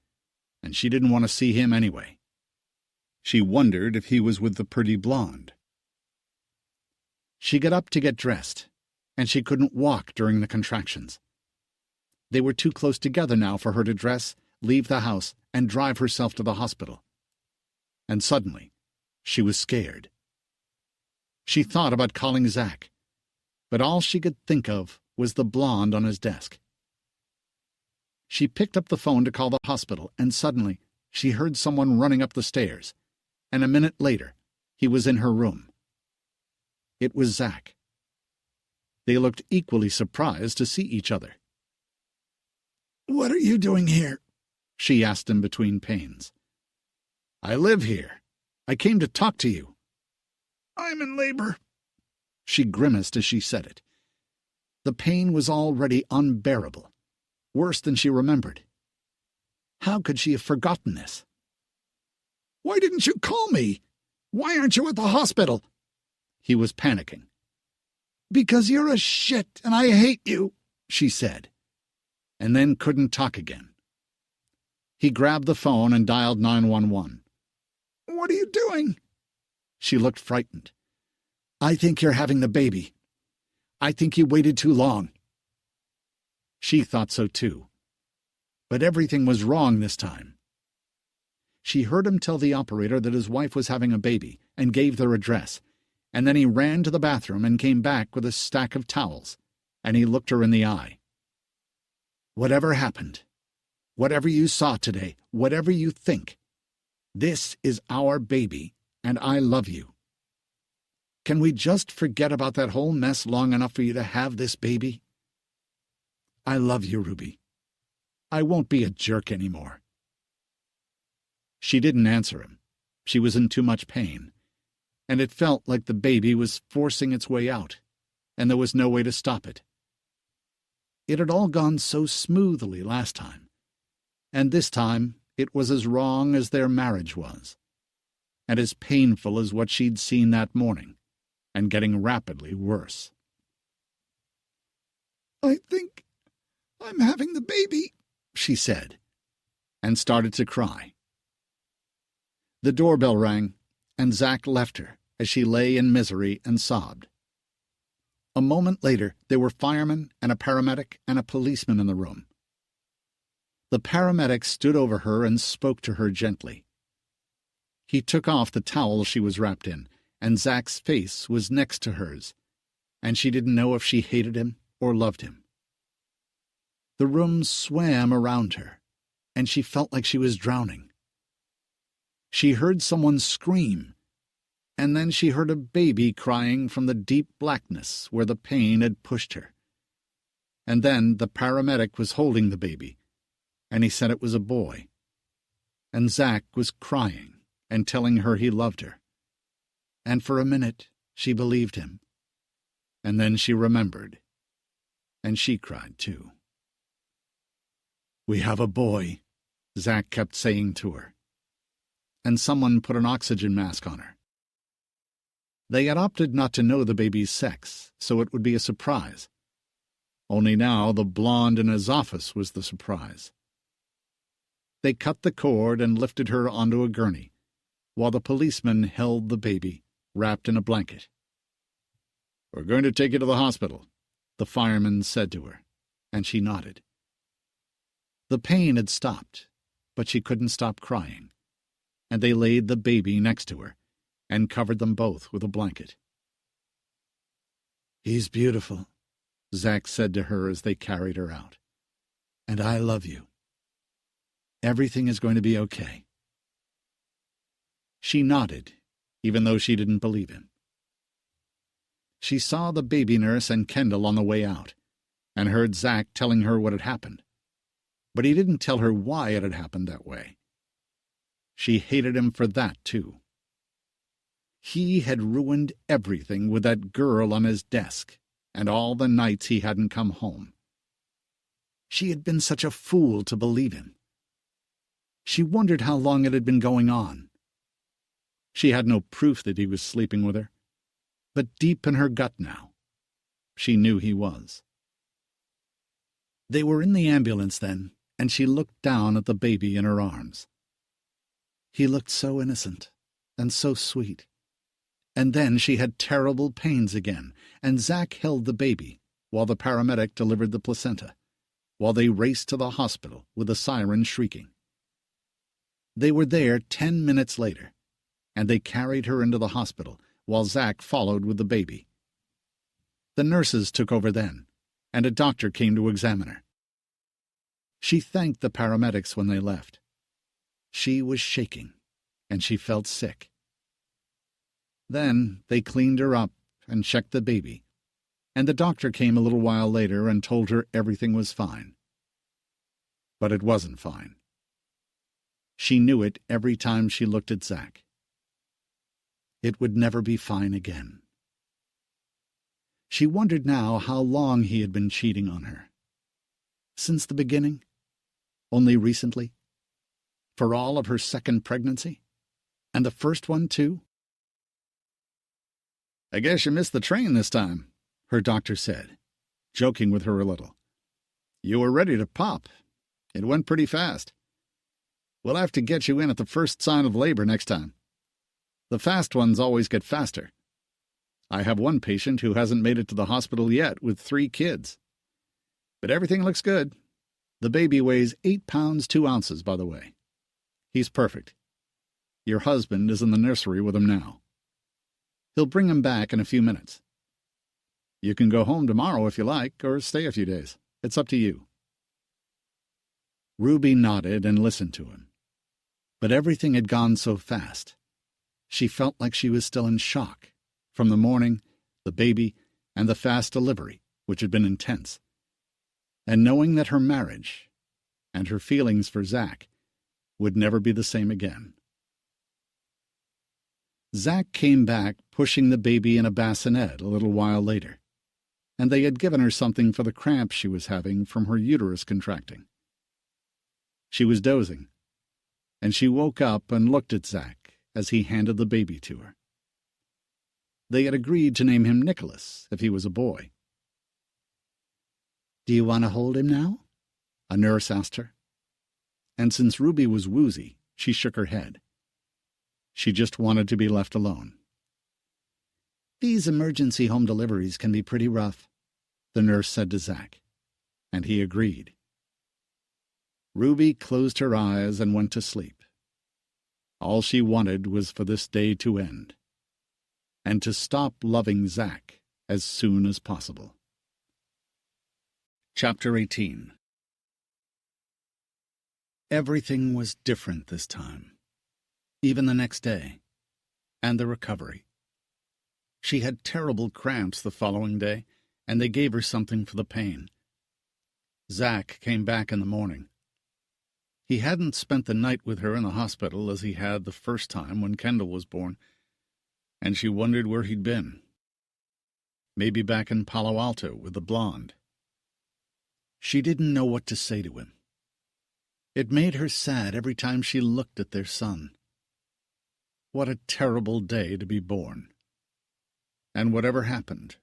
and she didn't want to see him anyway. She wondered if he was with the pretty blonde. She got up to get dressed, and she couldn't walk during the contractions. They were too close together now for her to dress, leave the house, and drive herself to the hospital. And suddenly, she was scared. She thought about calling Zach, but all she could think of was the blonde on his desk. She picked up the phone to call the hospital, and suddenly she heard someone running up the stairs, and a minute later, he was in her room. It was Zach. They looked equally surprised to see each other. "What are you doing here?" she asked him between pains. "I live here. I came to talk to you." "I'm in labor." She grimaced as she said it. The pain was already unbearable, worse than she remembered. How could she have forgotten this? "Why didn't you call me? Why aren't you at the hospital?" He was panicking. "Because you're a shit and I hate you," she said, and then couldn't talk again. He grabbed the phone and dialed 911. "What are you doing?" She looked frightened. "I think you're having the baby. I think you waited too long." She thought so too. But everything was wrong this time. She heard him tell the operator that his wife was having a baby and gave their address, and then he ran to the bathroom and came back with a stack of towels, and he looked her in the eye. "Whatever happened, whatever you saw today, whatever you think, this is our baby, and I love you. Can we just forget about that whole mess long enough for you to have this baby? I love you, Ruby. I won't be a jerk anymore." She didn't answer him. She was in too much pain, and it felt like the baby was forcing its way out, and there was no way to stop it. It had all gone so smoothly last time, and this time it was as wrong as their marriage was, and as painful as what she'd seen that morning, and getting rapidly worse. "I think I'm having the baby," she said, and started to cry. The doorbell rang, and Zach left her as she lay in misery and sobbed. A moment later, there were firemen and a paramedic and a policeman in the room. The paramedic stood over her and spoke to her gently. He took off the towel she was wrapped in, and Zach's face was next to hers, and she didn't know if she hated him or loved him. The room swam around her, and she felt like she was drowning. She heard someone scream, and then she heard a baby crying from the deep blackness where the pain had pushed her. And then the paramedic was holding the baby, and he said it was a boy. And Zach was crying and telling her he loved her. And for a minute she believed him. And then she remembered, and she cried too. "We have a boy," Zach kept saying to her. And someone put an oxygen mask on her. They had opted not to know the baby's sex, so it would be a surprise. Only now the blonde in his office was the surprise. They cut the cord and lifted her onto a gurney, while the policeman held the baby, wrapped in a blanket. "We're going to take you to the hospital," the fireman said to her, and she nodded. The pain had stopped, but she couldn't stop crying, and they laid the baby next to her, and covered them both with a blanket. "He's beautiful," Zach said to her as they carried her out. "And I love you. Everything is going to be okay." She nodded, even though she didn't believe him. She saw the baby nurse and Kendall on the way out, and heard Zach telling her what had happened. But he didn't tell her why it had happened that way. She hated him for that, too. He had ruined everything with that girl on his desk, and all the nights he hadn't come home. She had been such a fool to believe him. She wondered how long it had been going on. She had no proof that he was sleeping with her, but deep in her gut now, she knew he was. They were in the ambulance then, and she looked down at the baby in her arms. He looked so innocent and so sweet. And then she had terrible pains again, and Zach held the baby while the paramedic delivered the placenta, while they raced to the hospital with the siren shrieking. They were there 10 minutes later, and they carried her into the hospital while Zach followed with the baby. The nurses took over then, and a doctor came to examine her. She thanked the paramedics when they left. She was shaking, and she felt sick. Then they cleaned her up and checked the baby, and the doctor came a little while later and told her everything was fine. But it wasn't fine. She knew it every time she looked at Zach. It would never be fine again. She wondered now how long he had been cheating on her. Since the beginning? Only recently? For all of her second pregnancy? And the first one, too? "I guess you missed the train this time," her doctor said, joking with her a little. "You were ready to pop. It went pretty fast. We'll have to get you in at the first sign of labor next time. The fast ones always get faster. I have one patient who hasn't made it to the hospital yet with 3 kids. But everything looks good. The baby weighs 8 pounds 2 ounces, by the way. He's perfect. Your husband is in the nursery with him now. He'll bring him back in a few minutes. You can go home tomorrow if you like, or stay a few days. It's up to you." Ruby nodded and listened to him. But everything had gone so fast. She felt like she was still in shock, from the morning, the baby, and the fast delivery, which had been intense. And knowing that her marriage, and her feelings for Zach, would never be the same again. Zach came back pushing the baby in a bassinet a little while later, and they had given her something for the cramps she was having from her uterus contracting. She was dozing, and she woke up and looked at Zach as he handed the baby to her. They had agreed to name him Nicholas if he was a boy. "Do you want to hold him now?" a nurse asked her. And since Ruby was woozy, she shook her head. She just wanted to be left alone. "These emergency home deliveries can be pretty rough," the nurse said to Zach, and he agreed. Ruby closed her eyes and went to sleep. All she wanted was for this day to end, and to stop loving Zach as soon as possible. Chapter 18. Everything was different this time. Even the next day, and the recovery. She had terrible cramps the following day, and they gave her something for the pain. Zach came back in the morning. He hadn't spent the night with her in the hospital as he had the first time when Kendall was born, and she wondered where he'd been. Maybe back in Palo Alto with the blonde. She didn't know what to say to him. It made her sad every time she looked at their son. What a terrible day to be born. And whatever happened,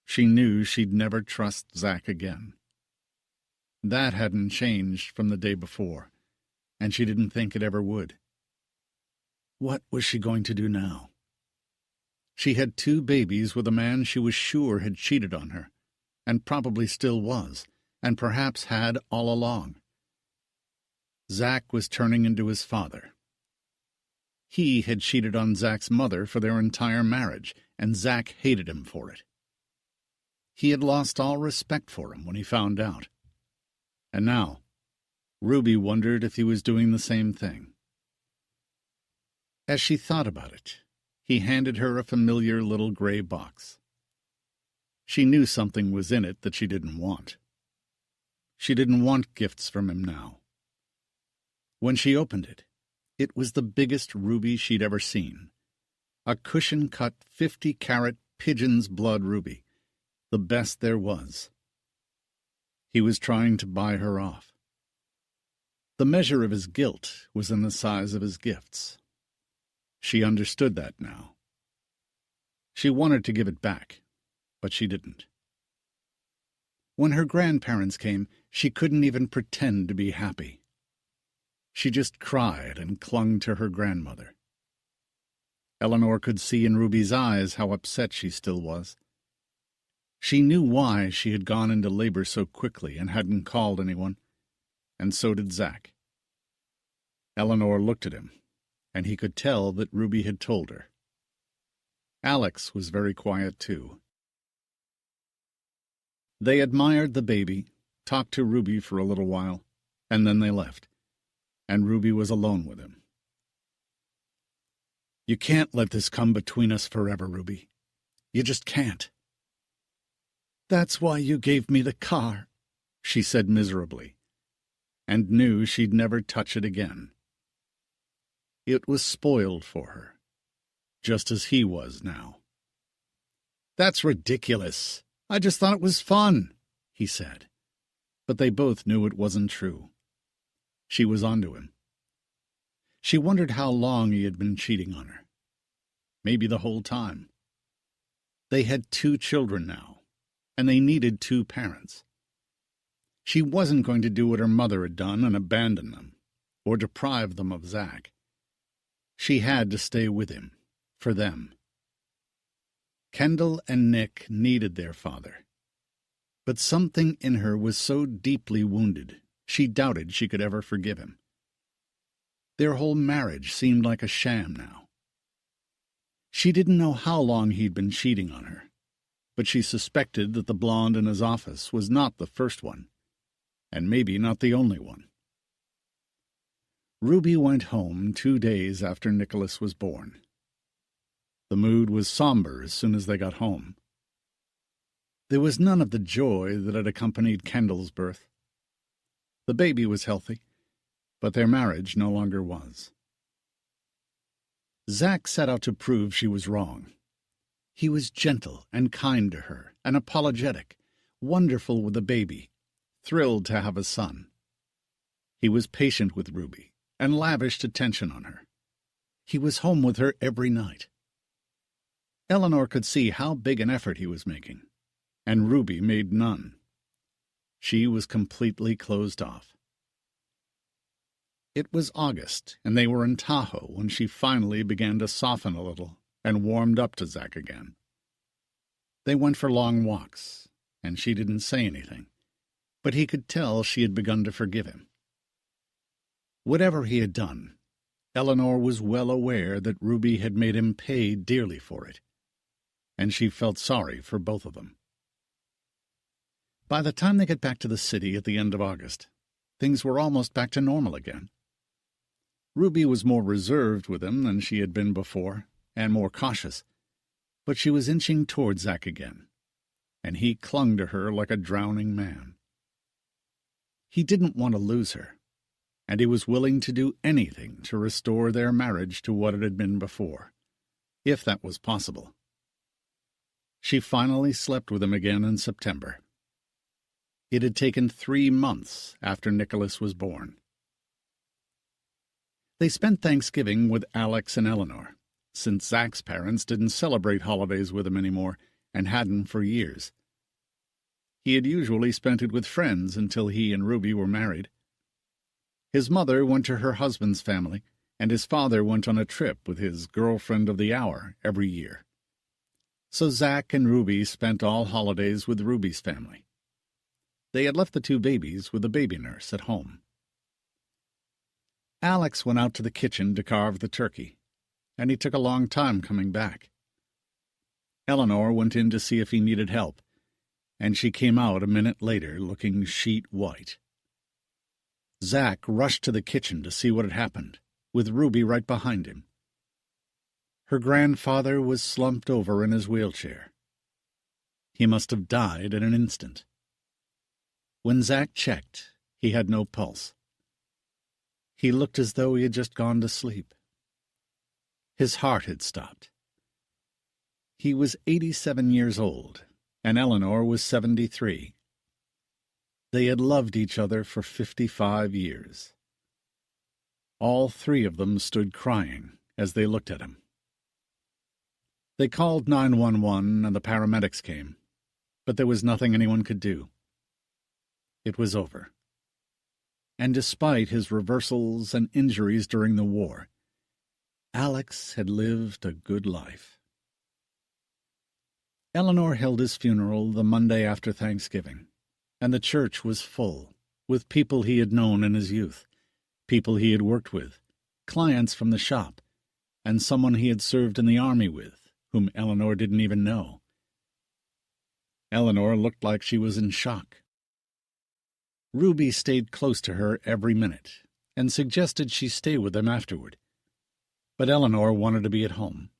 she knew she'd never trust Zach again. That hadn't changed from the day before, and she didn't think it ever would. What was she going to do now? She had 2 babies with a man she was sure had cheated on her, and probably still was, and perhaps had all along. Zach was turning into his father. He had cheated on Zach's mother for their entire marriage, and Zach hated him for it. He had lost all respect for him when he found out. And now, Ruby wondered if he was doing the same thing. As she thought about it, he handed her a familiar little gray box. She knew something was in it that she didn't want. She didn't want gifts from him now. When she opened it, it was the biggest ruby she'd ever seen. A cushion-cut 50-carat pigeon's blood ruby, the best there was. He was trying to buy her off. The measure of his guilt was in the size of his gifts. She understood that now. She wanted to give it back, but she didn't. When her grandparents came, she couldn't even pretend to be happy. She just cried and clung to her grandmother. Eleanor could see in Ruby's eyes how upset she still was. She knew why she had gone into labor so quickly and hadn't called anyone, and so did Zach. Eleanor looked at him, and he could tell that Ruby had told her. Alex was very quiet, too. They admired the baby, talked to Ruby for a little while, and then they left, and Ruby was alone with him. "You can't let this come between us forever, Ruby. You just can't." "That's why you gave me the car," she said miserably, and knew she'd never touch it again. It was spoiled for her, just as he was now. "That's ridiculous. I just thought it was fun," he said. But they both knew it wasn't true. She was onto him. She wondered how long he had been cheating on her. Maybe the whole time. They had 2 children now, and they needed 2 parents. She wasn't going to do what her mother had done and abandon them, or deprive them of Zach. She had to stay with him, for them. Kendall and Nick needed their father. But something in her was so deeply wounded, she doubted she could ever forgive him. Their whole marriage seemed like a sham now. She didn't know how long he'd been cheating on her, but she suspected that the blonde in his office was not the first one, and maybe not the only one. Ruby went home 2 days after Nicholas was born. The mood was somber as soon as they got home. There was none of the joy that had accompanied Kendall's birth. The baby was healthy, but their marriage no longer was. Zach set out to prove she was wrong. He was gentle and kind to her, and apologetic, wonderful with the baby, thrilled to have a son. He was patient with Ruby and lavished attention on her. He was home with her every night. Eleanor could see how big an effort he was making, and Ruby made none. She was completely closed off. It was August, and they were in Tahoe when she finally began to soften a little and warmed up to Zach again. They went for long walks, and she didn't say anything, but he could tell she had begun to forgive him. Whatever he had done, Eleanor was well aware that Ruby had made him pay dearly for it, and she felt sorry for both of them. By the time they got back to the city at the end of August, things were almost back to normal again. Ruby was more reserved with him than she had been before, and more cautious, but she was inching toward Zach again, and he clung to her like a drowning man. He didn't want to lose her, and he was willing to do anything to restore their marriage to what it had been before, if that was possible. She finally slept with him again in September. It had taken 3 months after Nicholas was born. They spent Thanksgiving with Alex and Eleanor, since Zach's parents didn't celebrate holidays with him anymore and hadn't for years. He had usually spent it with friends until he and Ruby were married. His mother went to her husband's family, and his father went on a trip with his girlfriend of the hour every year. So Zach and Ruby spent all holidays with Ruby's family. They had left the 2 babies with the baby nurse at home. Alex went out to the kitchen to carve the turkey, and he took a long time coming back. Eleanor went in to see if he needed help, and she came out a minute later looking sheet white. Zack rushed to the kitchen to see what had happened, with Ruby right behind him. Her grandfather was slumped over in his wheelchair. He must have died in an instant. When Zack checked, he had no pulse. He looked as though he had just gone to sleep. His heart had stopped. He was 87 years old, and Eleanor was 73. They had loved each other for 55 years. All three of them stood crying as they looked at him. They called 911 and the paramedics came, but there was nothing anyone could do. It was over. And despite his reversals and injuries during the war, Alex had lived a good life. Eleanor held his funeral the Monday after Thanksgiving, and the church was full, with people he had known in his youth, people he had worked with, clients from the shop, and someone he had served in the army with, whom Eleanor didn't even know. Eleanor looked like she was in shock. Ruby stayed close to her every minute, and suggested she stay with them afterward. But Eleanor wanted to be at home.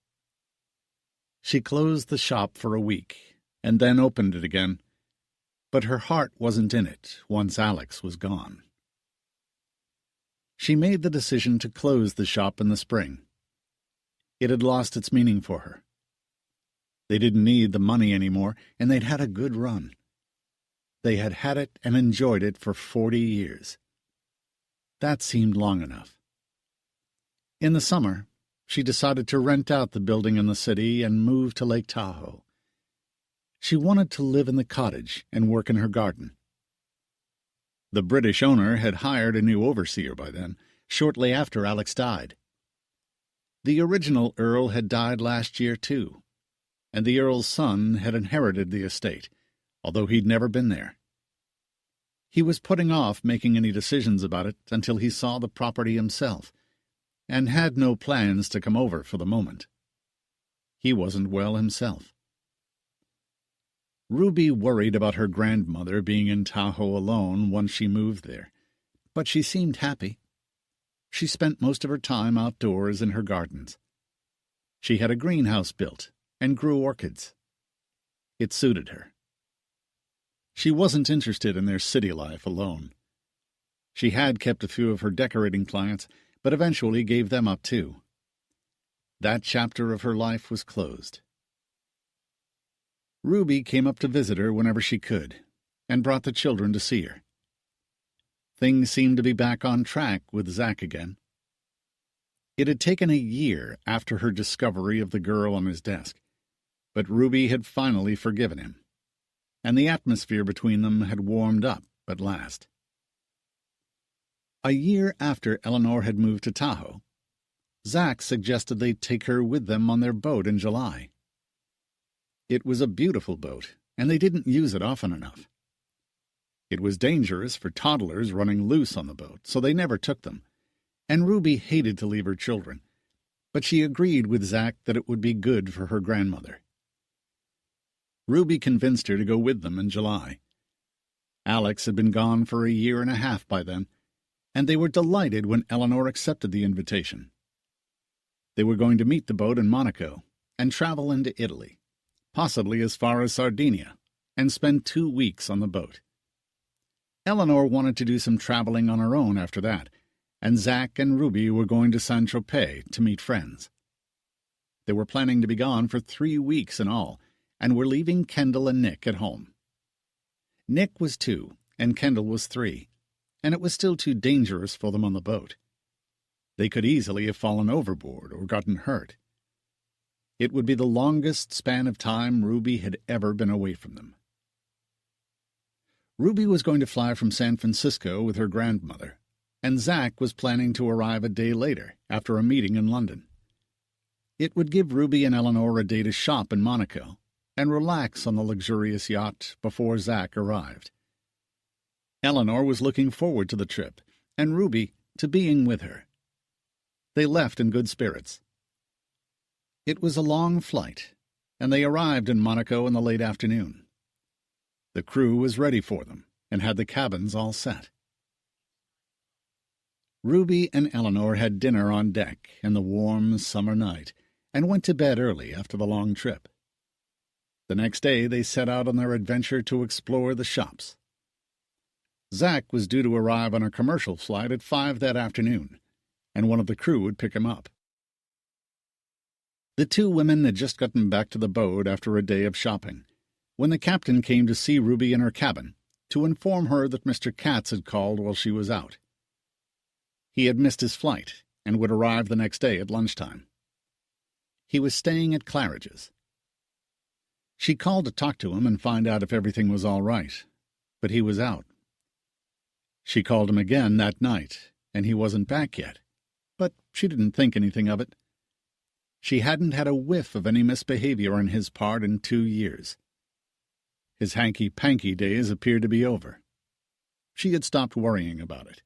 She closed the shop for a week, and then opened it again, but her heart wasn't in it once Alex was gone. She made the decision to close the shop in the spring. It had lost its meaning for her. They didn't need the money anymore, and they'd had a good run. They had had it and enjoyed it for 40 years. That seemed long enough. In the summer, she decided to rent out the building in the city and move to Lake Tahoe. She wanted to live in the cottage and work in her garden. The British owner had hired a new overseer by then, shortly after Alex died. The original Earl had died last year, too, and the Earl's son had inherited the estate, although he'd never been there. He was putting off making any decisions about it until he saw the property himself, and had no plans to come over for the moment. He wasn't well himself. Ruby worried about her grandmother being in Tahoe alone once she moved there, but she seemed happy. She spent most of her time outdoors in her gardens. She had a greenhouse built and grew orchids. It suited her. She wasn't interested in their city life alone. She had kept a few of her decorating clients, but eventually gave them up too. That chapter of her life was closed. Ruby came up to visit her whenever she could, and brought the children to see her. Things seemed to be back on track with Zack again. It had taken a year after her discovery of the girl on his desk, but Ruby had finally forgiven him, and the atmosphere between them had warmed up at last. A year after Eleanor had moved to Tahoe, Zack suggested they take her with them on their boat in July. It was a beautiful boat, and they didn't use it often enough. It was dangerous for toddlers running loose on the boat, so they never took them, and Ruby hated to leave her children, but she agreed with Zack that it would be good for her grandmother. Ruby convinced her to go with them in July. Alex had been gone for a year and a half by then, and they were delighted when Eleanor accepted the invitation. They were going to meet the boat in Monaco and travel into Italy, possibly as far as Sardinia, and spend 2 weeks on the boat. Eleanor wanted to do some traveling on her own after that, and Zack and Ruby were going to Saint-Tropez to meet friends. They were planning to be gone for 3 weeks in all, and were leaving Kendall and Nick at home. Nick was 2, and Kendall was 3, and it was still too dangerous for them on the boat. They could easily have fallen overboard or gotten hurt. It would be the longest span of time Ruby had ever been away from them. Ruby was going to fly from San Francisco with her grandmother, and Zack was planning to arrive a day later after a meeting in London. It would give Ruby and Eleanor a day to shop in Monaco and relax on the luxurious yacht before Zack arrived. Eleanor was looking forward to the trip, and Ruby to being with her. They left in good spirits. It was a long flight, and they arrived in Monaco in the late afternoon. The crew was ready for them and had the cabins all set. Ruby and Eleanor had dinner on deck in the warm summer night and went to bed early after the long trip. The next day they set out on their adventure to explore the shops. Zach was due to arrive on a commercial flight at 5 that afternoon, and one of the crew would pick him up. The two women had just gotten back to the boat after a day of shopping, when the captain came to see Ruby in her cabin to inform her that Mr. Katz had called while she was out. He had missed his flight and would arrive the next day at lunchtime. He was staying at Claridge's. She called to talk to him and find out if everything was all right, but he was out. She called him again that night, and he wasn't back yet, but she didn't think anything of it. She hadn't had a whiff of any misbehavior on his part in 2 years. His hanky-panky days appeared to be over. She had stopped worrying about it.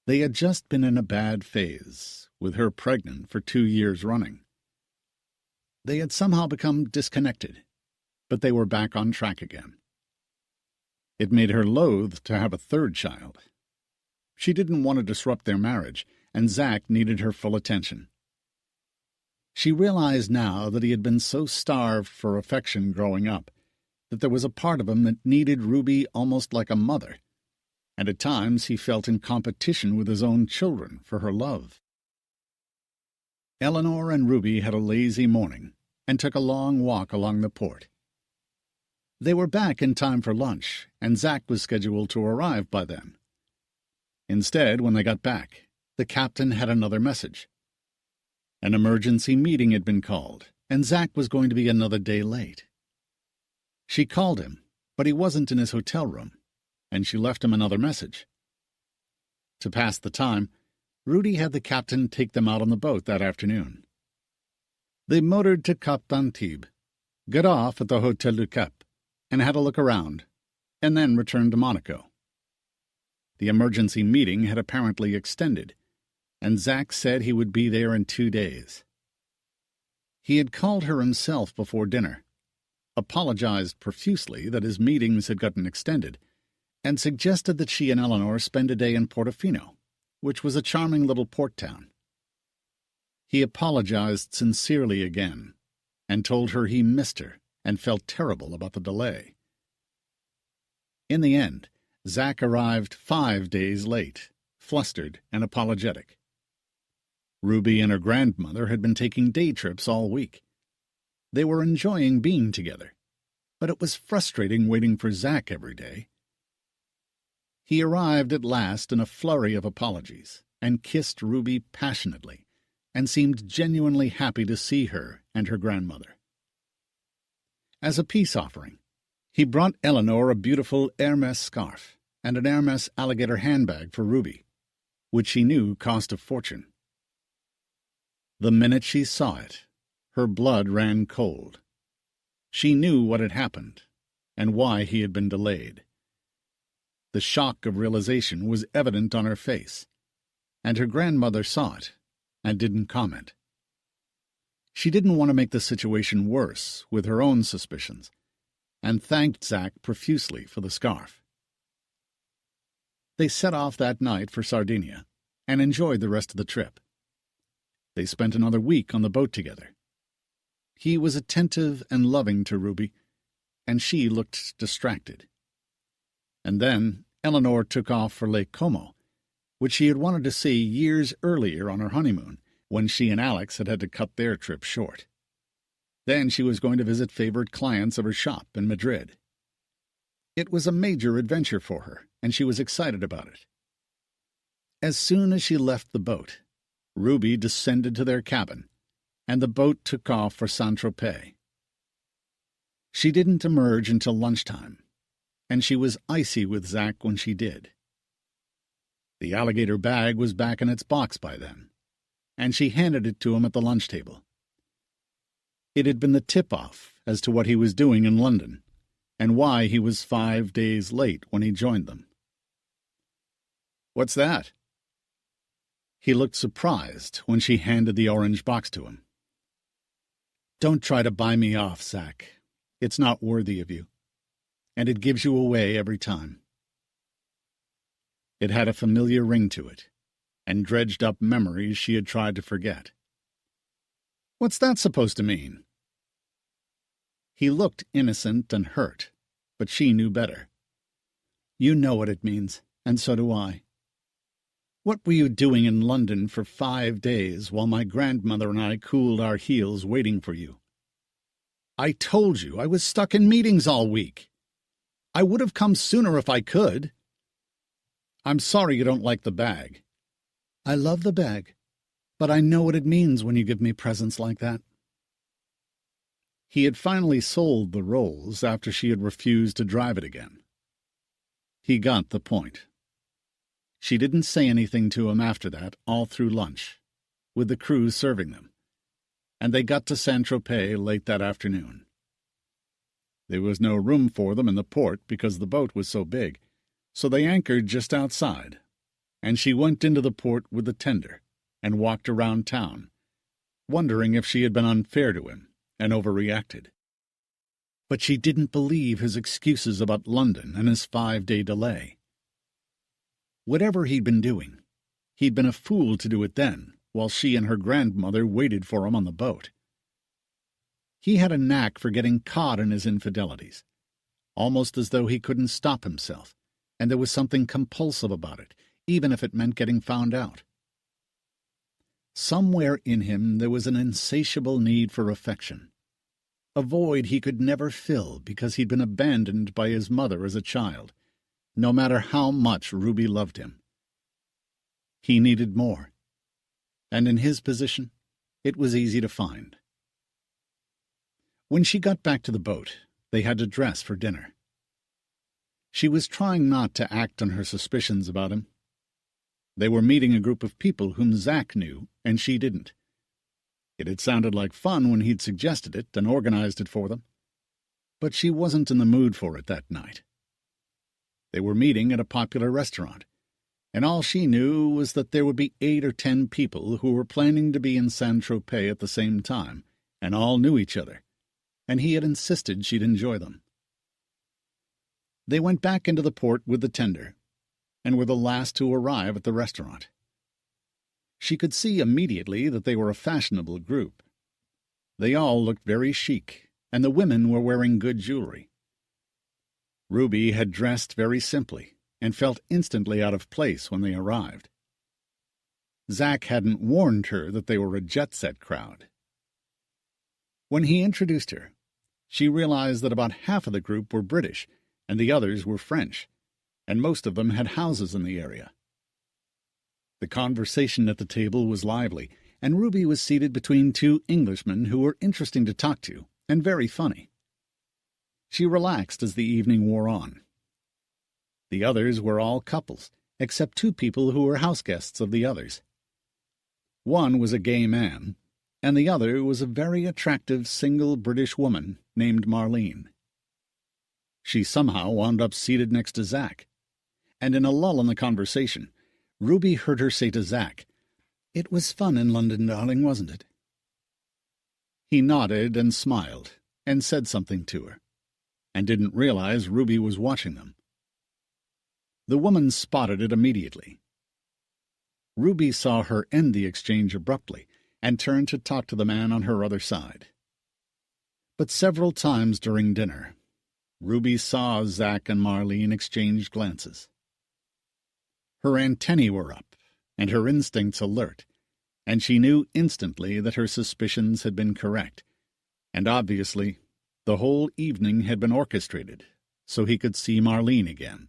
They had just been in a bad phase, with her pregnant for 2 years running. They had somehow become disconnected, but they were back on track again. It made her loath to have a third child. She didn't want to disrupt their marriage, and Zach needed her full attention. She realized now that he had been so starved for affection growing up that there was a part of him that needed Ruby almost like a mother, and at times he felt in competition with his own children for her love. Eleanor and Ruby had a lazy morning and took a long walk along the port. They were back in time for lunch, and Zach was scheduled to arrive by then. Instead, when they got back, the captain had another message. An emergency meeting had been called, and Zach was going to be another day late. She called him, but he wasn't in his hotel room, and she left him another message. To pass the time, Rudy had the captain take them out on the boat that afternoon. They motored to Cap d'Antibes, got off at the Hotel du Cap, and had a look around, and then returned to Monaco. The emergency meeting had apparently extended, and Zach said he would be there in 2 days. He had called her himself before dinner, apologized profusely that his meetings had gotten extended, and suggested that she and Eleanor spend a day in Portofino, which was a charming little port town. He apologized sincerely again, and told her he missed her and felt terrible about the delay. In the end, Zach arrived 5 days late, flustered and apologetic. Ruby and her grandmother had been taking day trips all week. They were enjoying being together, but it was frustrating waiting for Zach every day. He arrived at last in a flurry of apologies and kissed Ruby passionately and seemed genuinely happy to see her and her grandmother. As a peace offering, he brought Eleanor a beautiful Hermes scarf and an Hermes alligator handbag for Ruby, which she knew cost a fortune. The minute she saw it, her blood ran cold. She knew what had happened and why he had been delayed. The shock of realization was evident on her face, and her grandmother saw it and didn't comment. She didn't want to make the situation worse with her own suspicions, and thanked Zach profusely for the scarf. They set off that night for Sardinia and enjoyed the rest of the trip. They spent another week on the boat together. He was attentive and loving to Ruby, and she looked distracted. And then Eleanor took off for Lake Como, which she had wanted to see years earlier on her honeymoon, when she and Alex had to cut their trip short. Then she was going to visit favorite clients of her shop in Madrid. It was a major adventure for her, and she was excited about it. As soon as she left the boat, Ruby descended to their cabin, and the boat took off for Saint-Tropez. She didn't emerge until lunchtime, and she was icy with Zach when she did. The alligator bag was back in its box by then, and she handed it to him at the lunch table. It had been the tip-off as to what he was doing in London, and why he was 5 days late when he joined them. "What's that?" He looked surprised when she handed the orange box to him. Don't try to buy me off, Zach. It's not worthy of you. And it gives you away every time. It had a familiar ring to it, and dredged up memories she had tried to forget. What's that supposed to mean? He looked innocent and hurt, but she knew better. You know what it means, and so do I. What were you doing in London for 5 days while my grandmother and I cooled our heels waiting for you? I told you I was stuck in meetings all week. I would have come sooner if I could. I'm sorry you don't like the bag. I love the bag, but I know what it means when you give me presents like that. He had finally sold the Rolls after she had refused to drive it again. He got the point. She didn't say anything to him after that all through lunch, with the crew serving them, and they got to Saint-Tropez late that afternoon. There was no room for them in the port because the boat was so big, so they anchored just outside, and she went into the port with the tender and walked around town, wondering if she had been unfair to him and overreacted. But she didn't believe his excuses about London and his 5-day delay. Whatever he'd been doing, he'd been a fool to do it then, while she and her grandmother waited for him on the boat. He had a knack for getting caught in his infidelities, almost as though he couldn't stop himself, and there was something compulsive about it, even if it meant getting found out. Somewhere in him there was an insatiable need for affection, a void he could never fill because he'd been abandoned by his mother as a child, no matter how much Ruby loved him. He needed more, and in his position, it was easy to find. When she got back to the boat, they had to dress for dinner. She was trying not to act on her suspicions about him. They were meeting a group of people whom Zach knew, and she didn't. It had sounded like fun when he'd suggested it and organized it for them, but she wasn't in the mood for it that night. They were meeting at a popular restaurant, and all she knew was that there would be 8 or 10 people who were planning to be in Saint-Tropez at the same time, and all knew each other, and he had insisted she'd enjoy them. They went back into the port with the tender, and were the last to arrive at the restaurant. She could see immediately that they were a fashionable group. They all looked very chic, and the women were wearing good jewelry. Ruby had dressed very simply, and felt instantly out of place when they arrived. Zach hadn't warned her that they were a jet-set crowd. When he introduced her, she realized that about half of the group were British, and the others were French, and most of them had houses in the area. The conversation at the table was lively, and Ruby was seated between 2 Englishmen who were interesting to talk to and very funny. She relaxed as the evening wore on. The others were all couples, except 2 people who were houseguests of the others. One was a gay man, and the other was a very attractive single British woman named Marlene. She somehow wound up seated next to Zach, and in a lull in the conversation, Ruby heard her say to Zach, "It was fun in London, darling, wasn't it?" He nodded and smiled, and said something to her, and didn't realize Ruby was watching them. The woman spotted it immediately. Ruby saw her end the exchange abruptly, and turned to talk to the man on her other side. But several times during dinner, Ruby saw Zach and Marlene exchange glances. Her antennae were up, and her instincts alert, and she knew instantly that her suspicions had been correct, and obviously the whole evening had been orchestrated so he could see Marlene again.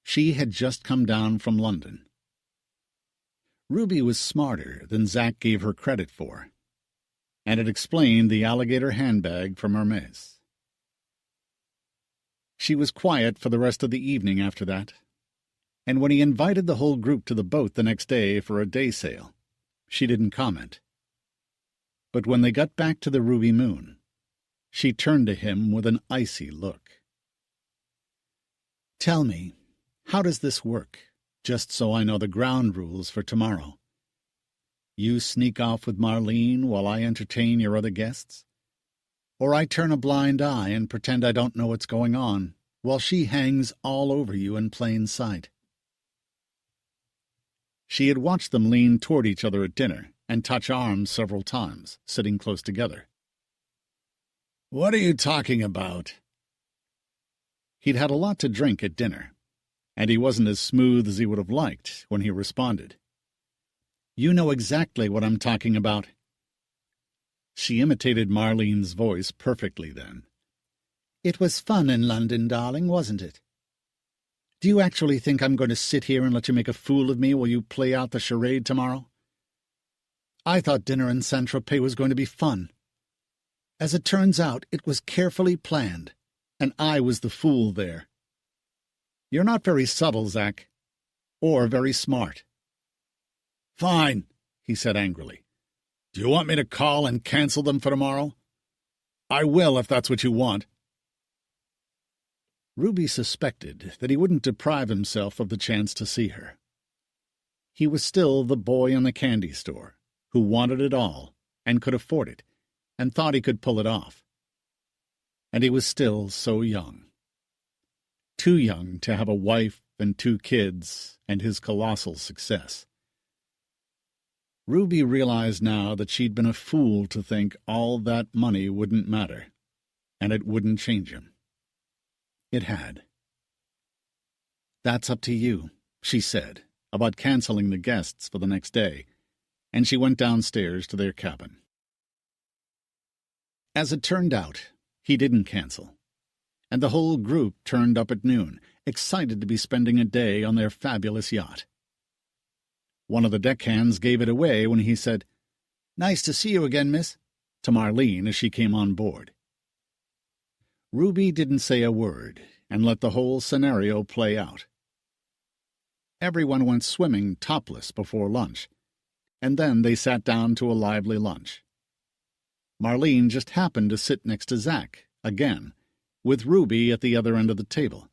She had just come down from London. Ruby was smarter than Zach gave her credit for, and it explained the alligator handbag from Hermes. She was quiet for the rest of the evening after that, and when he invited the whole group to the boat the next day for a day sail, she didn't comment. But when they got back to the Ruby Moon, she turned to him with an icy look. "Tell me, how does this work, just so I know the ground rules for tomorrow? You sneak off with Marlene while I entertain your other guests? Or I turn a blind eye and pretend I don't know what's going on, while she hangs all over you in plain sight?" She had watched them lean toward each other at dinner and touch arms several times, sitting close together. "What are you talking about?" He'd had a lot to drink at dinner, and he wasn't as smooth as he would have liked when he responded. "You know exactly what I'm talking about." She imitated Marlene's voice perfectly then. "It was fun in London, darling, wasn't it? Do you actually think I'm going to sit here and let you make a fool of me while you play out the charade tomorrow? I thought dinner in Saint-Tropez was going to be fun. As it turns out, it was carefully planned, and I was the fool there. You're not very subtle, Zach, or very smart." "Fine," he said angrily. "Do you want me to call and cancel them for tomorrow? I will if that's what you want." Ruby suspected that he wouldn't deprive himself of the chance to see her. He was still the boy in the candy store, who wanted it all and could afford it, and thought he could pull it off. And he was still so young. Too young to have a wife and 2 kids and his colossal success. Ruby realized now that she'd been a fool to think all that money wouldn't matter, and it wouldn't change him. It had. "That's up to you," she said, about canceling the guests for the next day, and she went downstairs to their cabin. As it turned out, he didn't cancel, and the whole group turned up at noon, excited to be spending a day on their fabulous yacht. One of the deckhands gave it away when he said, "Nice to see you again, miss," to Marlene as she came on board. Ruby didn't say a word and let the whole scenario play out. Everyone went swimming topless before lunch, and then they sat down to a lively lunch. Marlene just happened to sit next to Zach, again, with Ruby at the other end of the table.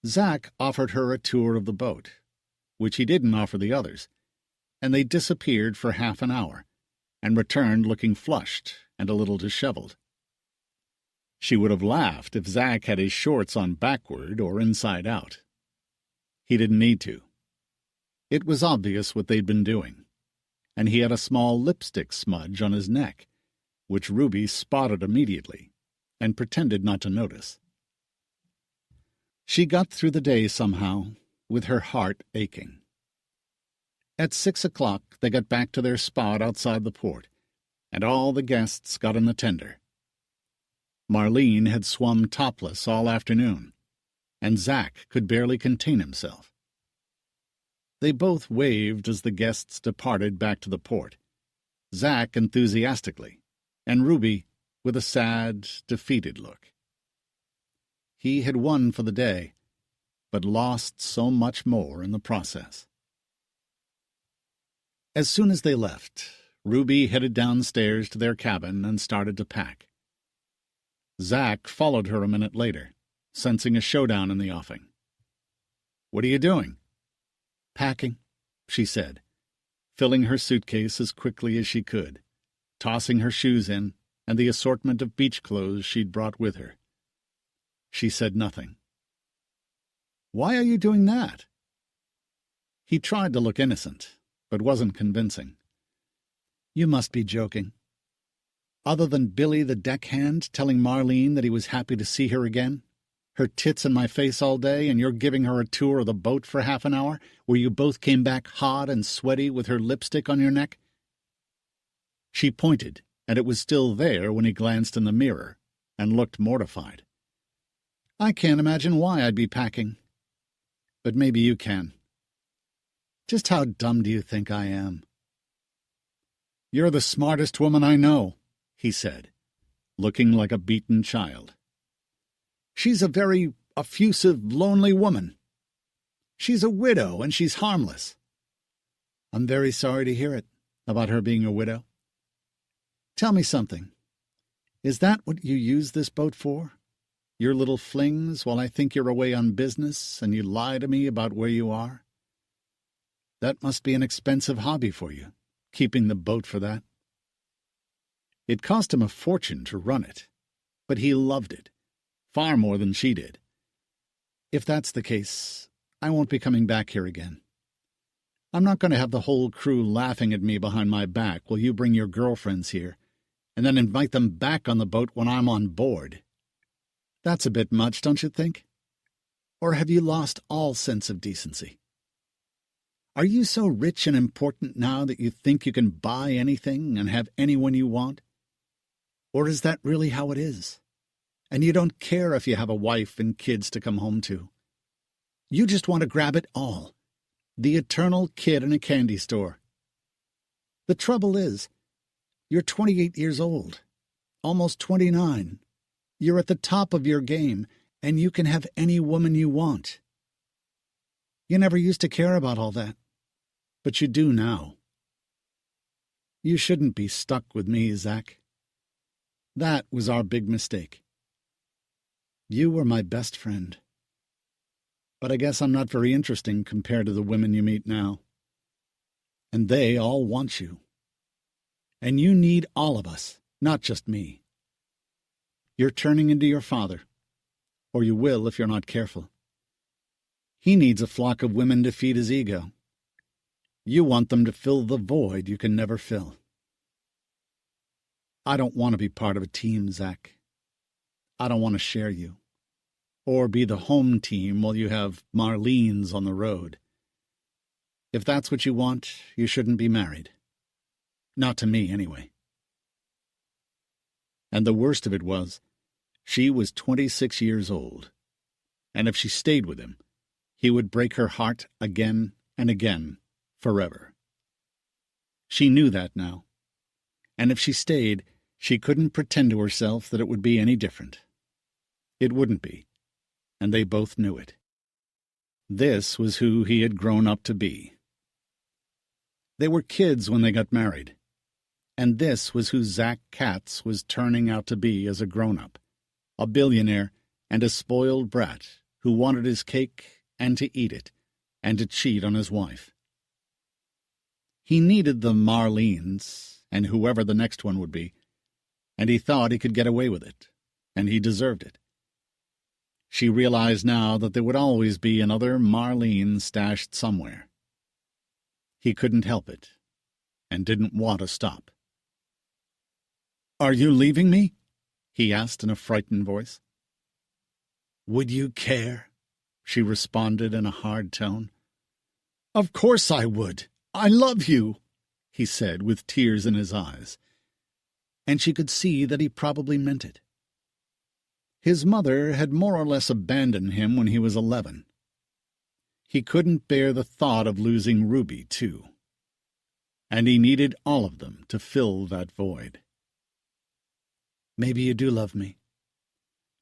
Zach offered her a tour of the boat, which he didn't offer the others, and they disappeared for half an hour, and returned looking flushed and a little disheveled. She would have laughed if Zach had his shorts on backward or inside out. He didn't need to. It was obvious what they'd been doing, and he had a small lipstick smudge on his neck, which Ruby spotted immediately and pretended not to notice. She got through the day somehow, with her heart aching. At 6 o'clock they got back to their spot outside the port, and all the guests got in the tender. Marlene had swum topless all afternoon, and Zach could barely contain himself. They both waved as the guests departed back to the port, Zach enthusiastically, and Ruby with a sad, defeated look. He had won for the day, but lost so much more in the process. As soon as they left, Ruby headed downstairs to their cabin and started to pack. Zach followed her a minute later, sensing a showdown in the offing. "What are you doing?" "Packing," she said, filling her suitcase as quickly as she could, tossing her shoes in and the assortment of beach clothes she'd brought with her. She said nothing. "Why are you doing that?" He tried to look innocent, but wasn't convincing. "You must be joking. Other than Billy the deckhand telling Marlene that he was happy to see her again, her tits in my face all day, and you're giving her a tour of the boat for half an hour, where you both came back hot and sweaty with her lipstick on your neck?" She pointed, and it was still there when he glanced in the mirror, and looked mortified. "I can't imagine why I'd be packing. But maybe you can. Just how dumb do you think I am?" "You're the smartest woman I know," he said, looking like a beaten child. "She's a very effusive, lonely woman. She's a widow, and she's harmless." "I'm very sorry to hear it, about her being a widow. Tell me something. Is that what you use this boat for? Your little flings while I think you're away on business, and you lie to me about where you are?" That must be an expensive hobby for you, keeping the boat for that. It cost him a fortune to run it, but he loved it, far more than she did. If that's the case, I won't be coming back here again. I'm not going to have the whole crew laughing at me behind my back while you bring your girlfriends here, and then invite them back on the boat when I'm on board. That's a bit much, don't you think? Or have you lost all sense of decency? Are you so rich and important now that you think you can buy anything and have anyone you want? Or is that really how it is? And you don't care if you have a wife and kids to come home to. You just want to grab it all. The eternal kid in a candy store. The trouble is, you're 28 years old, almost 29. You're at the top of your game, and you can have any woman you want. You never used to care about all that, but you do now. You shouldn't be stuck with me, Zach. That was our big mistake. You were my best friend. But I guess I'm not very interesting compared to the women you meet now. And they all want you. And you need all of us, not just me. You're turning into your father, or you will if you're not careful. He needs a flock of women to feed his ego. You want them to fill the void you can never fill. I don't want to be part of a team, Zach. I don't want to share you, or be the home team while you have Marlene's on the road. If that's what you want, you shouldn't be married. Not to me, anyway. And the worst of it was, she was 26 years old, and if she stayed with him, he would break her heart again and again, forever. She knew that now, and if she stayed, she couldn't pretend to herself that it would be any different. It wouldn't be, and they both knew it. This was who he had grown up to be. They were kids when they got married, and this was who Zach Katz was turning out to be as a grown-up, a billionaire and a spoiled brat who wanted his cake and to eat it, and to cheat on his wife. He needed the Marlenes, and whoever the next one would be, and he thought he could get away with it, and he deserved it. She realized now that there would always be another Marlene stashed somewhere. He couldn't help it, and didn't want to stop. "Are you leaving me?" he asked in a frightened voice. "Would you care?" she responded in a hard tone. "Of course I would. I love you," he said with tears in his eyes. And she could see that he probably meant it. His mother had more or less abandoned him when he was 11. He couldn't bear the thought of losing Ruby, too. And he needed all of them to fill that void. "Maybe you do love me.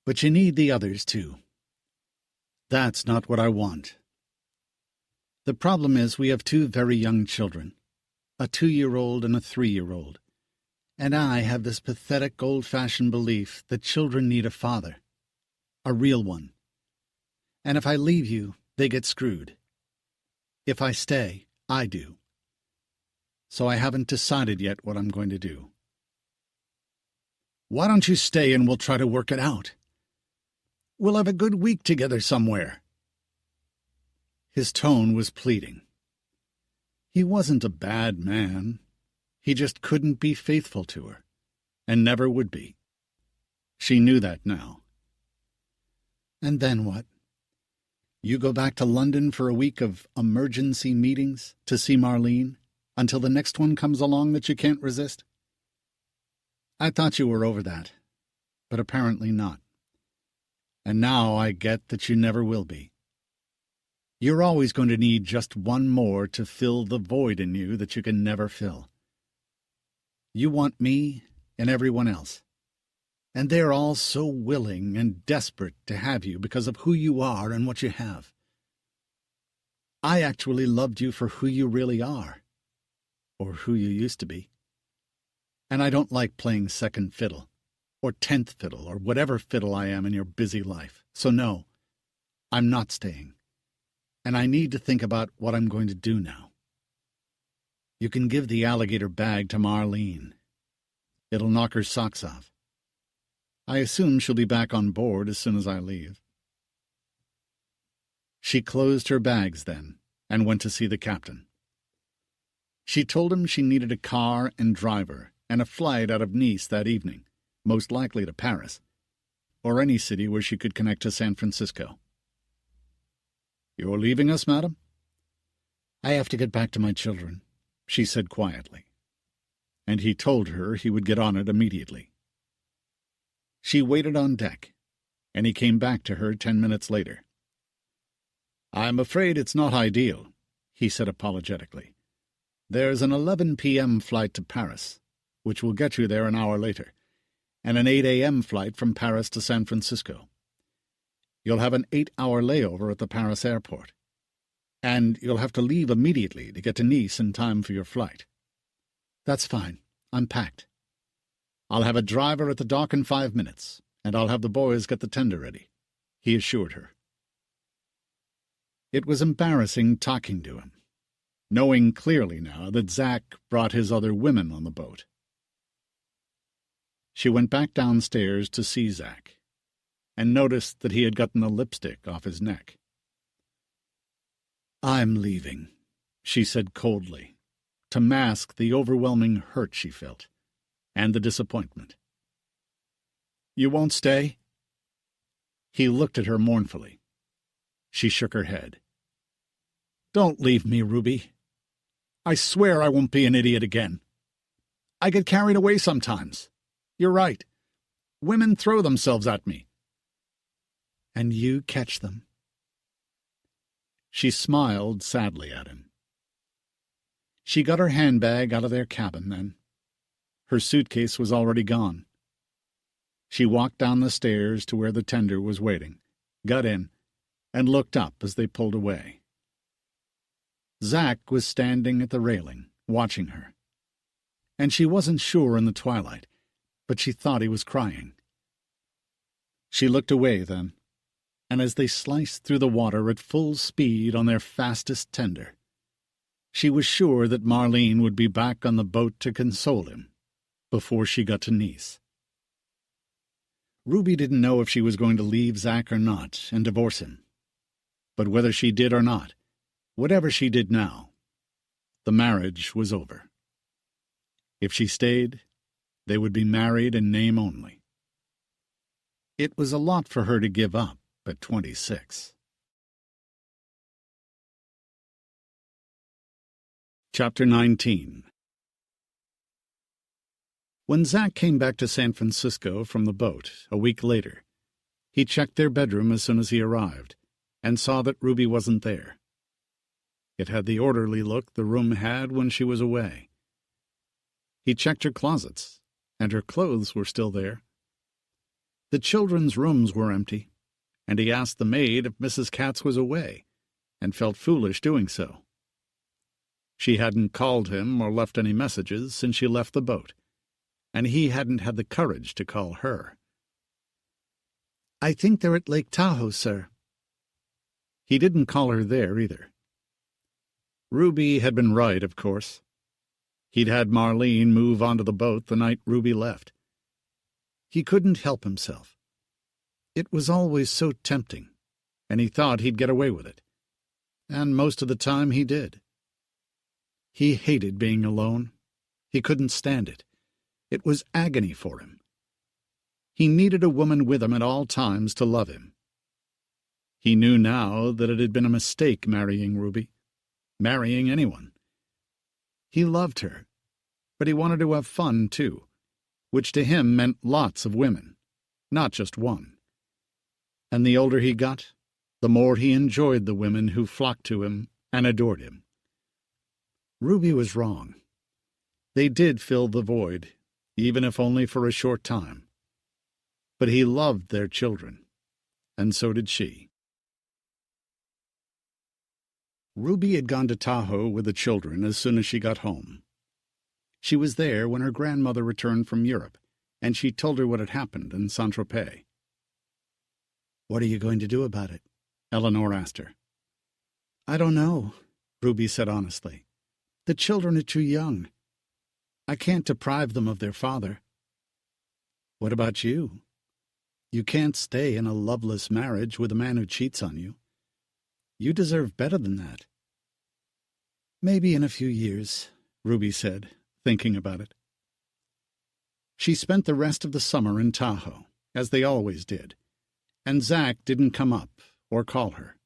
But you need the others, too. That's not what I want. The problem is we have 2 very young children, a 2-year-old and a 3-year-old. And I have this pathetic old-fashioned belief that children need a father, a real one. And if I leave you, they get screwed. If I stay, I do. So I haven't decided yet what I'm going to do." "Why don't you stay and we'll try to work it out? We'll have a good week together somewhere." His tone was pleading. He wasn't a bad man. He just couldn't be faithful to her, and never would be. She knew that now. "And then what? You go back to London for a week of emergency meetings to see Marlene until the next one comes along that you can't resist? I thought you were over that, but apparently not. And now I get that you never will be. You're always going to need just one more to fill the void in you that you can never fill. You want me and everyone else, and they're all so willing and desperate to have you because of who you are and what you have. I actually loved you for who you really are, or who you used to be. And I don't like playing second fiddle, or 10th fiddle, or whatever fiddle I am in your busy life. So no, I'm not staying. And I need to think about what I'm going to do now. You can give the alligator bag to Marlene. It'll knock her socks off. I assume she'll be back on board as soon as I leave." She closed her bags then and went to see the captain. She told him she needed a car and driver and a flight out of Nice that evening, most likely to Paris, or any city where she could connect to San Francisco. "You're leaving us, madam?" "I have to get back to my children," she said quietly. And he told her he would get on it immediately. She waited on deck, and he came back to her 10 minutes later. "I'm afraid it's not ideal," he said apologetically. "There's an 11 p.m. flight to Paris, which will get you there an hour later, and an 8 a.m. flight from Paris to San Francisco. You'll have an 8-hour layover at the Paris airport, and you'll have to leave immediately to get to Nice in time for your flight." "That's fine. I'm packed." "I'll have a driver at the dock in 5 minutes, and I'll have the boys get the tender ready," he assured her. It was embarrassing talking to him, knowing clearly now that Zack brought his other women on the boat. She went back downstairs to see Zack, and noticed that he had gotten the lipstick off his neck. "I'm leaving," she said coldly, to mask the overwhelming hurt she felt, and the disappointment. "You won't stay?" He looked at her mournfully. She shook her head. "Don't leave me, Ruby. I swear I won't be an idiot again. I get carried away sometimes. You're right. Women throw themselves at me." "And you catch them." She smiled sadly at him. She got her handbag out of their cabin then. Her suitcase was already gone. She walked down the stairs to where the tender was waiting, got in, and looked up as they pulled away. Zack was standing at the railing, watching her. And she wasn't sure in the twilight, but she thought he was crying. She looked away then, and as they sliced through the water at full speed on their fastest tender, she was sure that Marlene would be back on the boat to console him before she got to Nice. Ruby didn't know if she was going to leave Zack or not and divorce him. But whether she did or not, whatever she did now, the marriage was over. If she stayed, they would be married in name only. It was a lot for her to give up at 26. Chapter 19. When Zack came back to San Francisco from the boat a week later, he checked their bedroom as soon as he arrived, and saw that Ruby wasn't there. It had the orderly look the room had when she was away. He checked her closets, and her clothes were still there. The children's rooms were empty, and he asked the maid if Mrs. Katz was away, and felt foolish doing so. She hadn't called him or left any messages since she left the boat, and he hadn't had the courage to call her. "I think they're at Lake Tahoe, sir." He didn't call her there either. Ruby had been right, of course. He'd had Marlene move onto the boat the night Ruby left. He couldn't help himself. It was always so tempting, and he thought he'd get away with it. And most of the time he did. He hated being alone. He couldn't stand it. It was agony for him. He needed a woman with him at all times to love him. He knew now that it had been a mistake marrying Ruby, marrying anyone. He loved her, but he wanted to have fun too, which to him meant lots of women, not just one. And the older he got, the more he enjoyed the women who flocked to him and adored him. Ruby was wrong. They did fill the void, even if only for a short time. But he loved their children, and so did she. Ruby had gone to Tahoe with the children as soon as she got home. She was there when her grandmother returned from Europe, and she told her what had happened in Saint-Tropez. "What are you going to do about it?" Eleanor asked her. "I don't know," Ruby said honestly. The children are too young. I can't deprive them of their father. What about you? You can't stay in a loveless marriage with a man who cheats on you. You deserve better than that. Maybe in a few years, Ruby said, thinking about it. She spent the rest of the summer in Tahoe, as they always did, and Zach didn't come up or call her.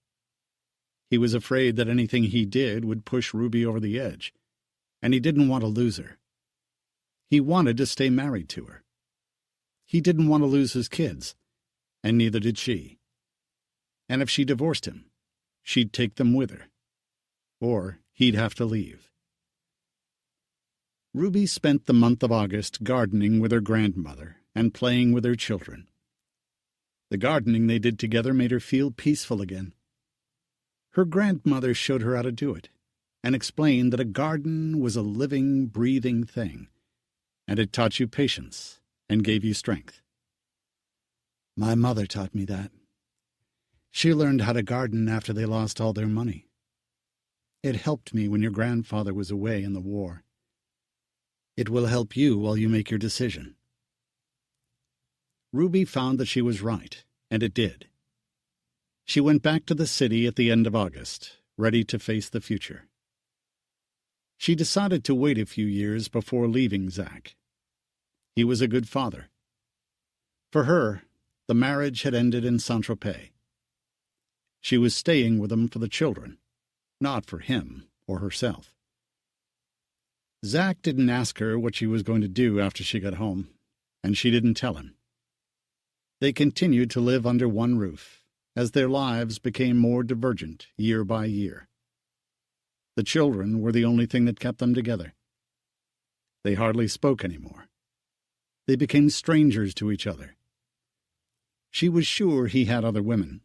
He was afraid that anything he did would push Ruby over the edge, and he didn't want to lose her. He wanted to stay married to her. He didn't want to lose his kids, and neither did she. And if she divorced him, she'd take them with her. Or he'd have to leave. Ruby spent the month of August gardening with her grandmother and playing with her children. The gardening they did together made her feel peaceful again. Her grandmother showed her how to do it, and explained that a garden was a living, breathing thing, and it taught you patience and gave you strength. My mother taught me that. She learned how to garden after they lost all their money. It helped me when your grandfather was away in the war. It will help you while you make your decision. Ruby found that she was right, and it did. She went back to the city at the end of August, ready to face the future. She decided to wait a few years before leaving Zach. He was a good father. For her, the marriage had ended in Saint-Tropez. She was staying with him for the children, not for him or herself. Zach didn't ask her what she was going to do after she got home, and she didn't tell him. They continued to live under one roof, as their lives became more divergent year by year. The children were the only thing that kept them together. They hardly spoke anymore. They became strangers to each other. She was sure he had other women,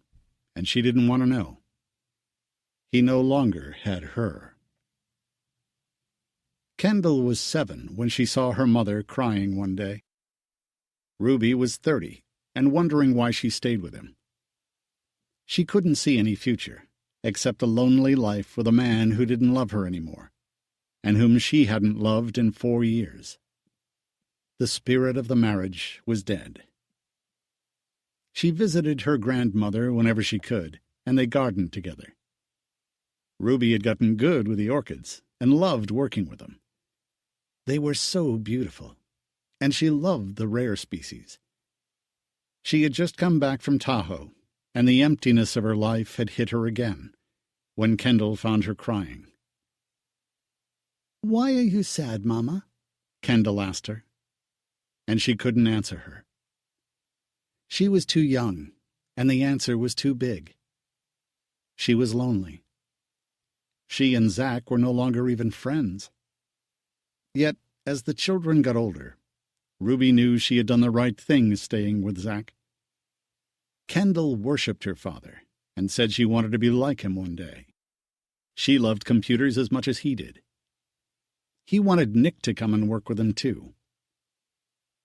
and she didn't want to know. He no longer had her. Kendall was 7 when she saw her mother crying one day. Ruby was 30 and wondering why she stayed with him. She couldn't see any future, except a lonely life with a man who didn't love her anymore, and whom she hadn't loved in 4 years. The spirit of the marriage was dead. She visited her grandmother whenever she could, and they gardened together. Ruby had gotten good with the orchids and loved working with them. They were so beautiful, and she loved the rare species. She had just come back from Tahoe, and the emptiness of her life had hit her again, when Kendall found her crying. "Why are you sad, Mama?" Kendall asked her, and she couldn't answer her. She was too young, and the answer was too big. She was lonely. She and Zach were no longer even friends. Yet, as the children got older, Ruby knew she had done the right thing staying with Zach. Kendall worshipped her father and said she wanted to be like him one day. She loved computers as much as he did. He wanted Nick to come and work with him, too.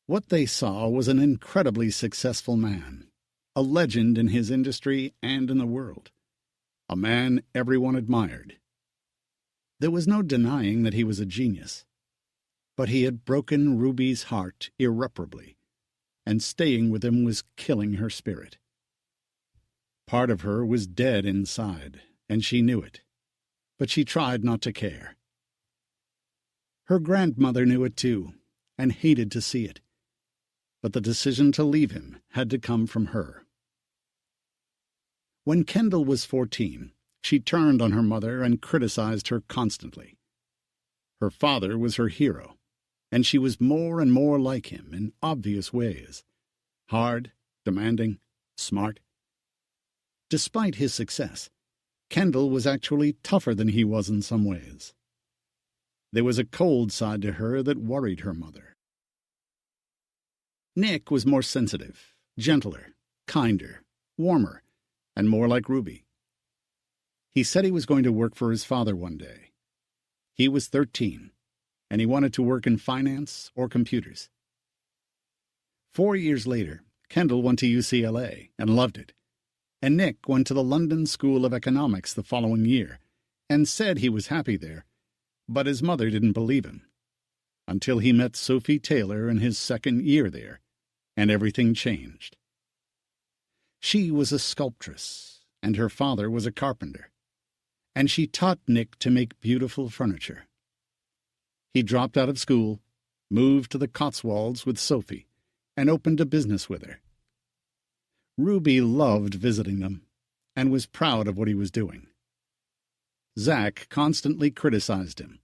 What they saw was an incredibly successful man, a legend in his industry and in the world, a man everyone admired. There was no denying that he was a genius, but he had broken Ruby's heart irreparably, and staying with him was killing her spirit. Part of her was dead inside, and she knew it, but she tried not to care. Her grandmother knew it too, and hated to see it, but the decision to leave him had to come from her. When Kendall was 14, she turned on her mother and criticized her constantly. Her father was her hero, and she was more and more like him in obvious ways. Hard, demanding, smart. Despite his success, Kendall was actually tougher than he was in some ways. There was a cold side to her that worried her mother. Nick was more sensitive, gentler, kinder, warmer, and more like Ruby. He said he was going to work for his father one day. He was 13, and he wanted to work in finance or computers. 4 years later, Kendall went to UCLA and loved it, and Nick went to the London School of Economics the following year and said he was happy there, But his mother didn't believe him, until he met Sophie Taylor in his second year there, and everything changed. She was a sculptress, and her father was a carpenter, and she taught Nick to make beautiful furniture. He dropped out of school, moved to the Cotswolds with Sophie, and opened a business with her. Ruby loved visiting them, and was proud of what he was doing. Zach constantly criticized him,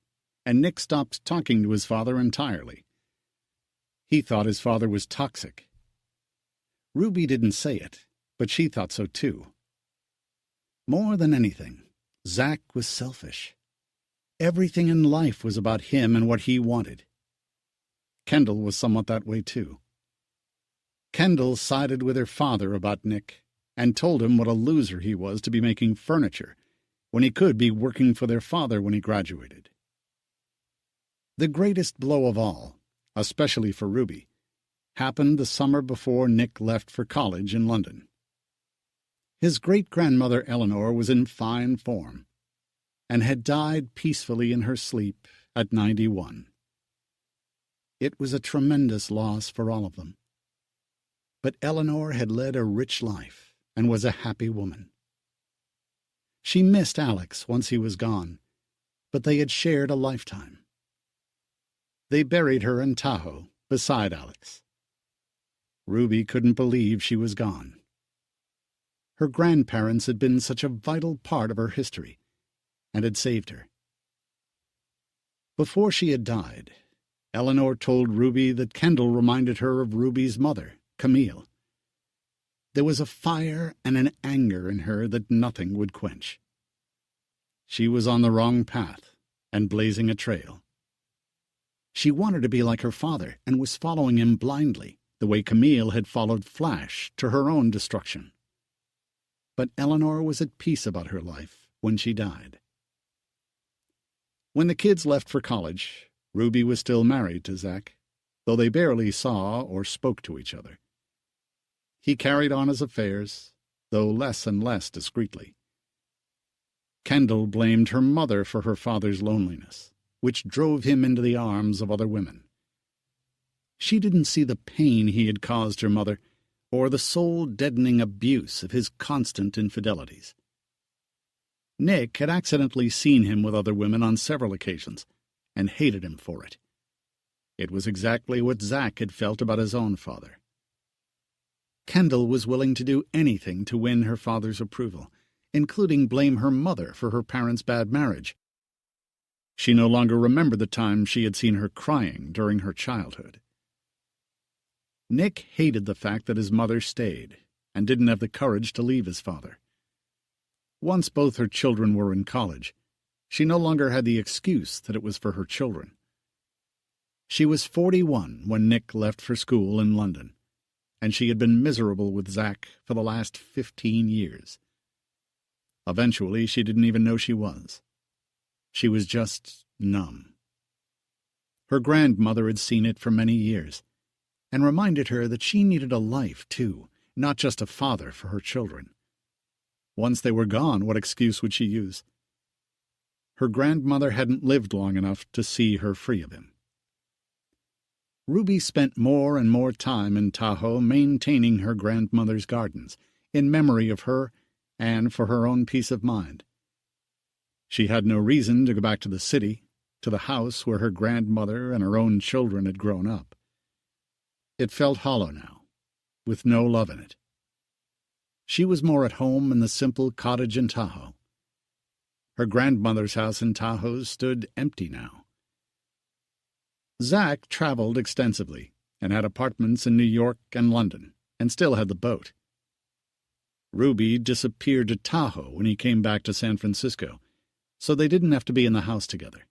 and Nick stopped talking to his father entirely. He thought his father was toxic. Ruby didn't say it, but she thought so too. More than anything, Zach was selfish. Everything in life was about him and what he wanted. Kendall was somewhat that way too. Kendall sided with her father about Nick and told him what a loser he was to be making furniture when he could be working for their father when he graduated. The greatest blow of all, especially for Ruby, happened the summer before Nick left for college in London. His great-grandmother Eleanor was in fine form and had died peacefully in her sleep at 91. It was a tremendous loss for all of them. But Eleanor had led a rich life and was a happy woman. She missed Alex once he was gone, but they had shared a lifetime. They buried her in Tahoe beside Alex. Ruby couldn't believe she was gone. Her grandparents had been such a vital part of her history and had saved her. Before she had died, Eleanor told Ruby that Kendall reminded her of Ruby's mother, Camille. There was a fire and an anger in her that nothing would quench. She was on the wrong path and blazing a trail. She wanted to be like her father and was following him blindly, the way Camille had followed Flash to her own destruction. But Eleanor was at peace about her life when she died. When the kids left for college, Ruby was still married to Zach, though they barely saw or spoke to each other. He carried on his affairs, though less and less discreetly. Kendall blamed her mother for her father's loneliness, which drove him into the arms of other women. She didn't see the pain he had caused her mother, or the soul-deadening abuse of his constant infidelities. Nick had accidentally seen him with other women on several occasions, and hated him for it. It was exactly what Zach had felt about his own father. Kendall was willing to do anything to win her father's approval, including blame her mother for her parents' bad marriage. She no longer remembered the time she had seen her crying during her childhood. Nick hated the fact that his mother stayed and didn't have the courage to leave his father. Once both her children were in college, she no longer had the excuse that it was for her children. She was 41 when Nick left for school in London, and she had been miserable with Zach for the last 15 years. Eventually, she didn't even know she was. She was just numb. Her grandmother had seen it for many years, and reminded her that she needed a life, too, not just a father for her children. Once they were gone, what excuse would she use? Her grandmother hadn't lived long enough to see her free of him. Ruby spent more and more time in Tahoe maintaining her grandmother's gardens, in memory of her and for her own peace of mind. She had no reason to go back to the city, to the house where her grandmother and her own children had grown up. It felt hollow now, with no love in it. She was more at home in the simple cottage in Tahoe. Her grandmother's house in Tahoe stood empty now. Zach traveled extensively and had apartments in New York and London, and still had the boat. Ruby disappeared to Tahoe when he came back to San Francisco, so they didn't have to be in the house together.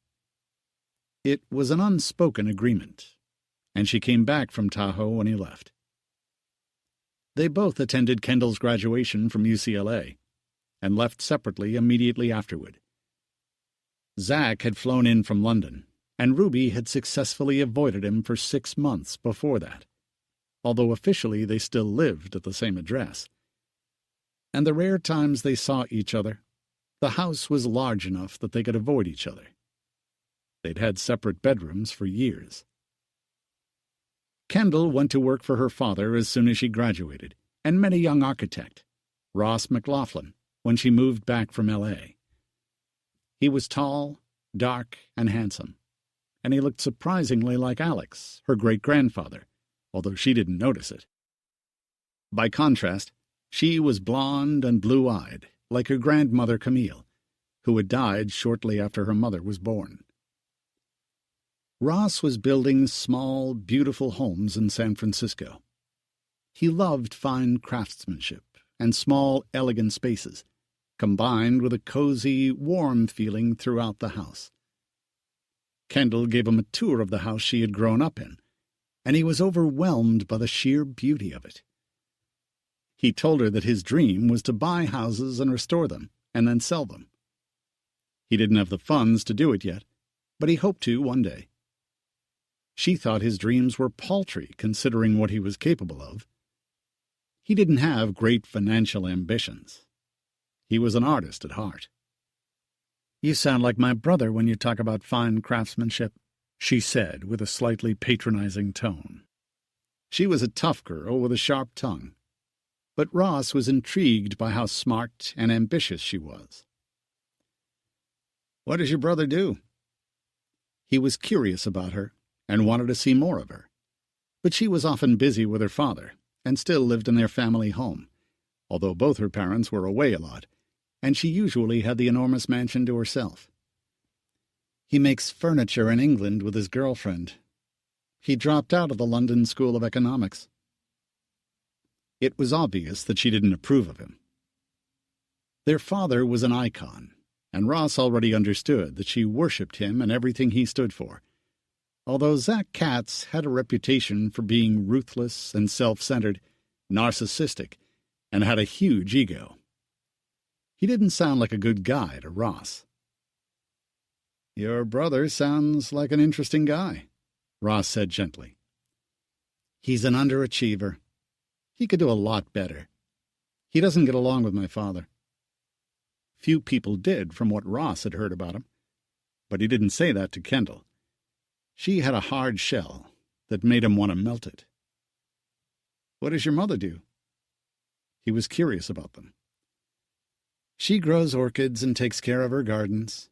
It was an unspoken agreement, and she came back from Tahoe when he left. They both attended Kendall's graduation from UCLA, and left separately immediately afterward. Zach had flown in from London, and Ruby had successfully avoided him for 6 months before that, although officially they still lived at the same address. And the rare times they saw each other, the house was large enough that they could avoid each other. They'd had separate bedrooms for years. Kendall went to work for her father as soon as she graduated, and met a young architect, Ross McLaughlin, when she moved back from L.A. He was tall, dark, and handsome, and he looked surprisingly like Alex, her great-grandfather, although she didn't notice it. By contrast, she was blonde and blue-eyed, like her grandmother Camille, who had died shortly after her mother was born. Ross was building small, beautiful homes in San Francisco. He loved fine craftsmanship and small, elegant spaces, combined with a cozy, warm feeling throughout the house. Kendall gave him a tour of the house she had grown up in, and he was overwhelmed by the sheer beauty of it. He told her that his dream was to buy houses and restore them, and then sell them. He didn't have the funds to do it yet, but he hoped to one day. She thought his dreams were paltry, considering what he was capable of. He didn't have great financial ambitions. He was an artist at heart. "You sound like my brother when you talk about fine craftsmanship," she said with a slightly patronizing tone. She was a tough girl with a sharp tongue, but Ross was intrigued by how smart and ambitious she was. "What does your brother do?" He was curious about her and wanted to see more of her, but she was often busy with her father and still lived in their family home, although both her parents were away a lot, and she usually had the enormous mansion to herself. "He makes furniture in England with his girlfriend. He dropped out of the London School of Economics." It was obvious that she didn't approve of him. Their father was an icon, and Ross already understood that she worshipped him and everything he stood for, although Zach Katz had a reputation for being ruthless and self-centered, narcissistic, and had a huge ego. He didn't sound like a good guy to Ross. "Your brother sounds like an interesting guy," Ross said gently. "He's an underachiever. He could do a lot better. He doesn't get along with my father." Few people did, from what Ross had heard about him, but he didn't say that to Kendall. She had a hard shell that made him want to melt it. "What does your mother do?" He was curious about them. "She grows orchids and takes care of her gardens."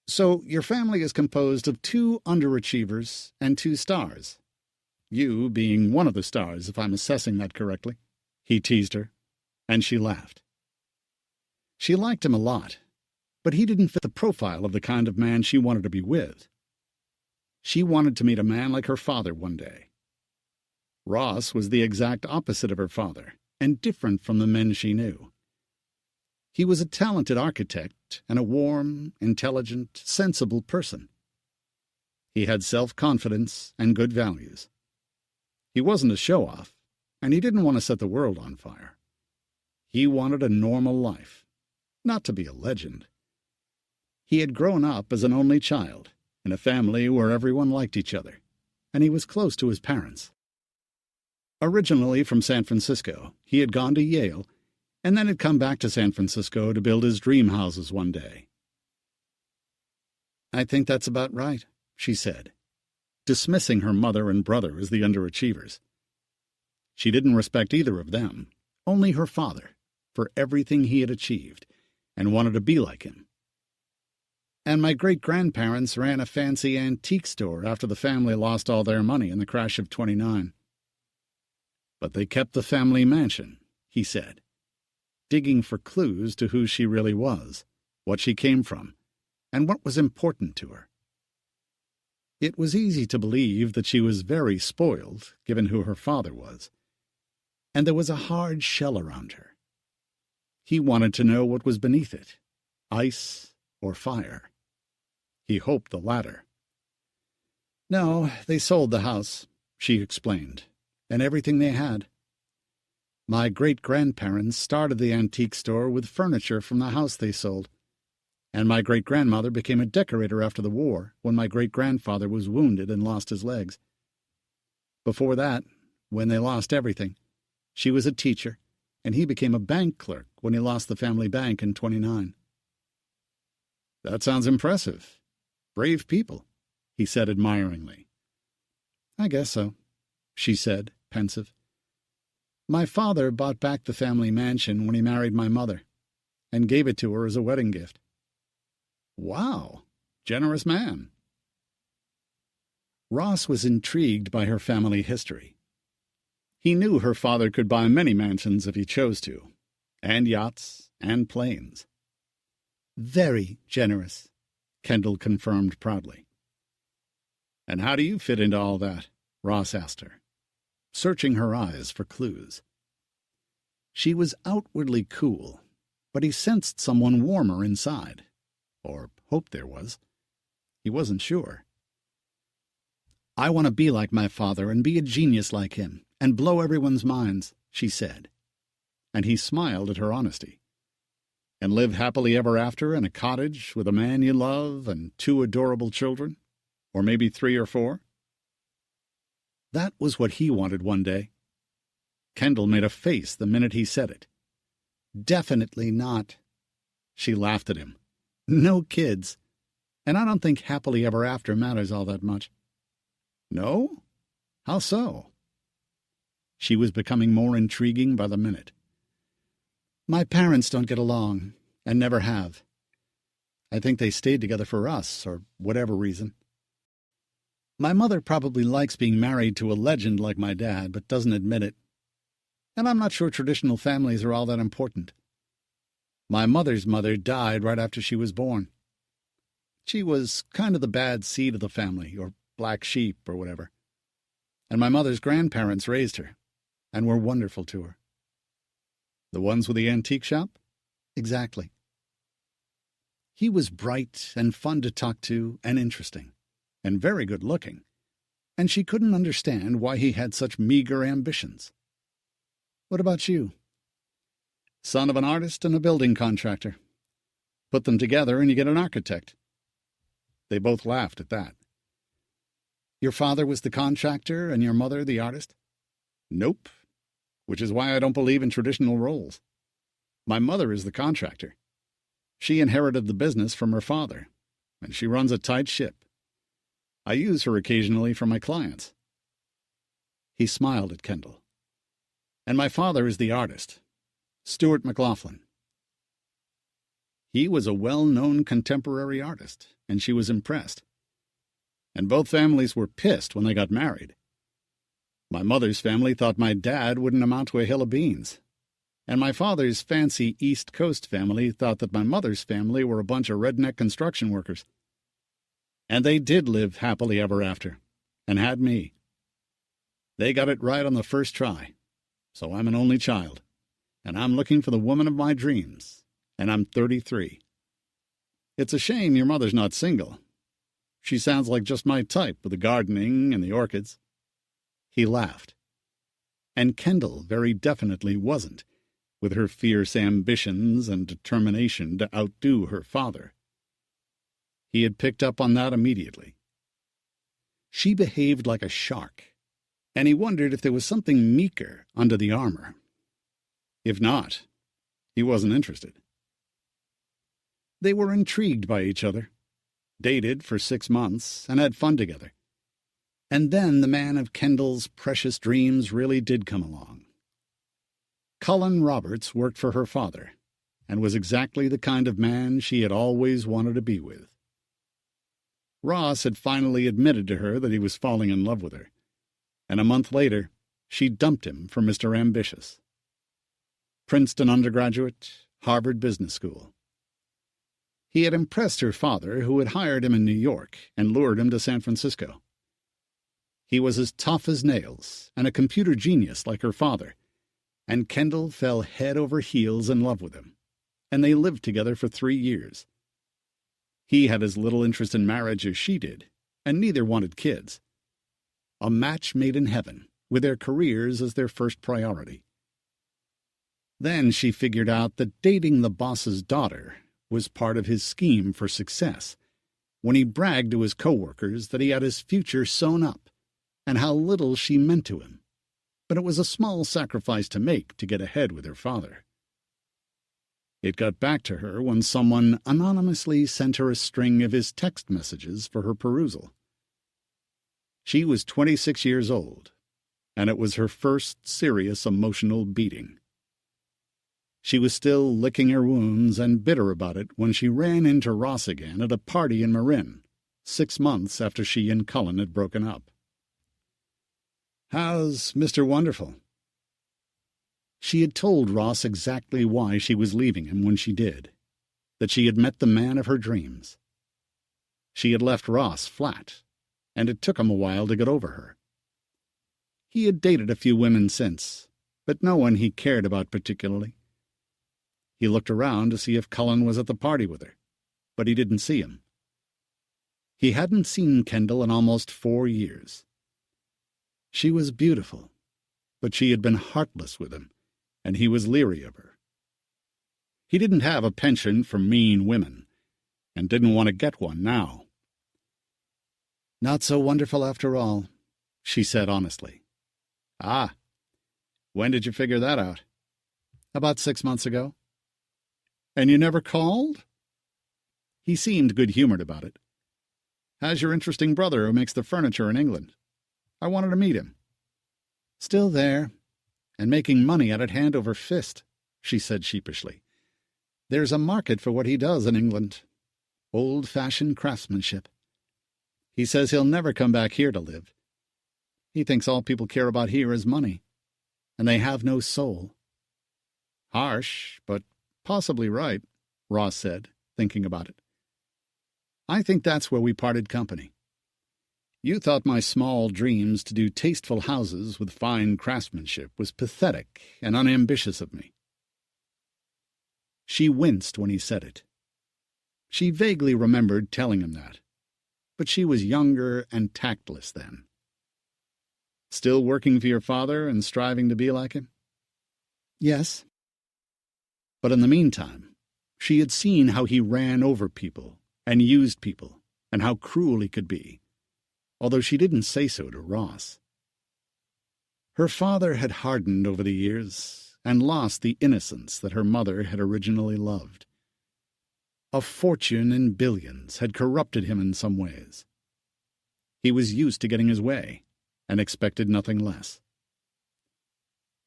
"So your family is composed of 2 underachievers and 2 stars. You being one of the stars, if I'm assessing that correctly," he teased her, and she laughed. She liked him a lot, but he didn't fit the profile of the kind of man she wanted to be with. She wanted to meet a man like her father one day. Ross was the exact opposite of her father, and different from the men she knew. He was a talented architect and a warm, intelligent, sensible person. He had self-confidence and good values. He wasn't a show-off, and he didn't want to set the world on fire. He wanted a normal life, not to be a legend. He had grown up as an only child, in a family where everyone liked each other, and he was close to his parents. Originally from San Francisco, he had gone to Yale, and then had come back to San Francisco to build his dream houses one day. "I think that's about right," she said, dismissing her mother and brother as the underachievers. She didn't respect either of them, only her father, for everything he had achieved, and wanted to be like him. "And my great-grandparents ran a fancy antique store after the family lost all their money in the crash of '29. "But they kept the family mansion," he said, digging for clues to who she really was, what she came from, and what was important to her. It was easy to believe that she was very spoiled, given who her father was, and there was a hard shell around her. He wanted to know what was beneath it, ice or fire. He hoped the latter. "No, they sold the house," she explained, "and everything they had. My great-grandparents started the antique store with furniture from the house they sold, and my great-grandmother became a decorator after the war when my great-grandfather was wounded and lost his legs. Before that, when they lost everything, she was a teacher, and he became a bank clerk when he lost the family bank in '29. "That sounds impressive. Brave people, he said admiringly. I guess so, she said, pensive. My father bought back the family mansion when he married my mother, and gave it to her as a wedding gift. Wow, generous man. Ross was intrigued by her family history. He knew her father could buy many mansions if he chose to, and yachts and planes. Very generous, Kendall confirmed proudly. And how do you fit into all that? Ross asked her, searching her eyes for clues. She was outwardly cool, but he sensed someone warmer inside, or hoped there was. He wasn't sure. I want to be like my father and be a genius like him and blow everyone's minds, she said. And he smiled at her honesty. And live happily ever after in a cottage with a man you love and 2 adorable children? Or maybe 3 or 4? That was what he wanted one day. Kendall made a face the minute he said it. Definitely not. She laughed at him. No kids. And I don't think happily ever after matters all that much. No? How so? She was becoming more intriguing by the minute. My parents don't get along, and never have. I think they stayed together for us, or whatever reason. My mother probably likes being married to a legend like my dad, but doesn't admit it. And I'm not sure traditional families are all that important. My mother's mother died right after she was born. She was kind of the bad seed of the family, or black sheep, or whatever. And my mother's grandparents raised her, and were wonderful to her. The ones with the antique shop? Exactly. He was bright and fun to talk to and interesting, and very good-looking, and she couldn't understand why he had such meager ambitions. What about you? Son of an artist and a building contractor. Put them together and you get an architect. They both laughed at that. Your father was the contractor and your mother the artist? Nope. Which is why I don't believe in traditional roles. My mother is the contractor. She inherited the business from her father, and she runs a tight ship. I use her occasionally for my clients. He smiled at Kendall. And my father is the artist, Stuart McLaughlin. He was a well-known contemporary artist, and she was impressed. And both families were pissed when they got married. My mother's family thought my dad wouldn't amount to a hill of beans, and my father's fancy East Coast family thought that my mother's family were a bunch of redneck construction workers. And they did live happily ever after, and had me. They got it right on the first try, so I'm an only child, and I'm looking for the woman of my dreams, and I'm 33. It's a shame your mother's not single. She sounds like just my type with the gardening and the orchids. He laughed. And Kendall very definitely wasn't, with her fierce ambitions and determination to outdo her father. He had picked up on that immediately. She behaved like a shark, and he wondered if there was something meeker under the armor. If not, he wasn't interested. They were intrigued by each other, dated for 6 months, and had fun together. And then the man of Kendall's precious dreams really did come along. Cullen Roberts worked for her father, and was exactly the kind of man she had always wanted to be with. Ross had finally admitted to her that he was falling in love with her, and a month later she dumped him for Mr. Ambitious. Princeton undergraduate, Harvard Business School. He had impressed her father, who had hired him in New York and lured him to San Francisco. He was as tough as nails and a computer genius like her father, and Kendall fell head over heels in love with him, and they lived together for 3 years. He had as little interest in marriage as she did, and neither wanted kids. A match made in heaven, with their careers as their first priority. Then she figured out that dating the boss's daughter was part of his scheme for success, when he bragged to his coworkers that he had his future sewn up, and how little she meant to him. But it was a small sacrifice to make to get ahead with her father. It got back to her when someone anonymously sent her a string of his text messages for her perusal. She was 26 years old, and it was her first serious emotional beating. She was still licking her wounds and bitter about it when she ran into Ross again at a party in Marin, 6 months after she and Cullen had broken up. "How's Mr. Wonderful?" She had told Ross exactly why she was leaving him when she did, that she had met the man of her dreams. She had left Ross flat, and it took him a while to get over her. He had dated a few women since, but no one he cared about particularly. He looked around to see if Cullen was at the party with her, but he didn't see him. He hadn't seen Kendall in almost 4 years. She was beautiful, but she had been heartless with him, and he was leery of her. He didn't have a penchant for mean women, and didn't want to get one now. "Not so wonderful after all," she said honestly. "Ah, when did you figure that out?" "About 6 months ago." "And you never called?" He seemed good-humored about it. "How's your interesting brother who makes the furniture in England? I wanted to meet him." "Still there, and making money at it hand over fist," she said sheepishly. "There's a market for what he does in England. Old-fashioned craftsmanship. He says he'll never come back here to live. He thinks all people care about here is money, and they have no soul." "Harsh, but possibly right," Ross said, thinking about it. "I think that's where we parted company. You thought my small dreams to do tasteful houses with fine craftsmanship was pathetic and unambitious of me." She winced when he said it. She vaguely remembered telling him that, but she was younger and tactless then. "Still working for your father and striving to be like him?" "Yes." But in the meantime, she had seen how he ran over people and used people, and how cruel he could be, although she didn't say so to Ross. Her father had hardened over the years and lost the innocence that her mother had originally loved. A fortune in billions had corrupted him in some ways. He was used to getting his way and expected nothing less.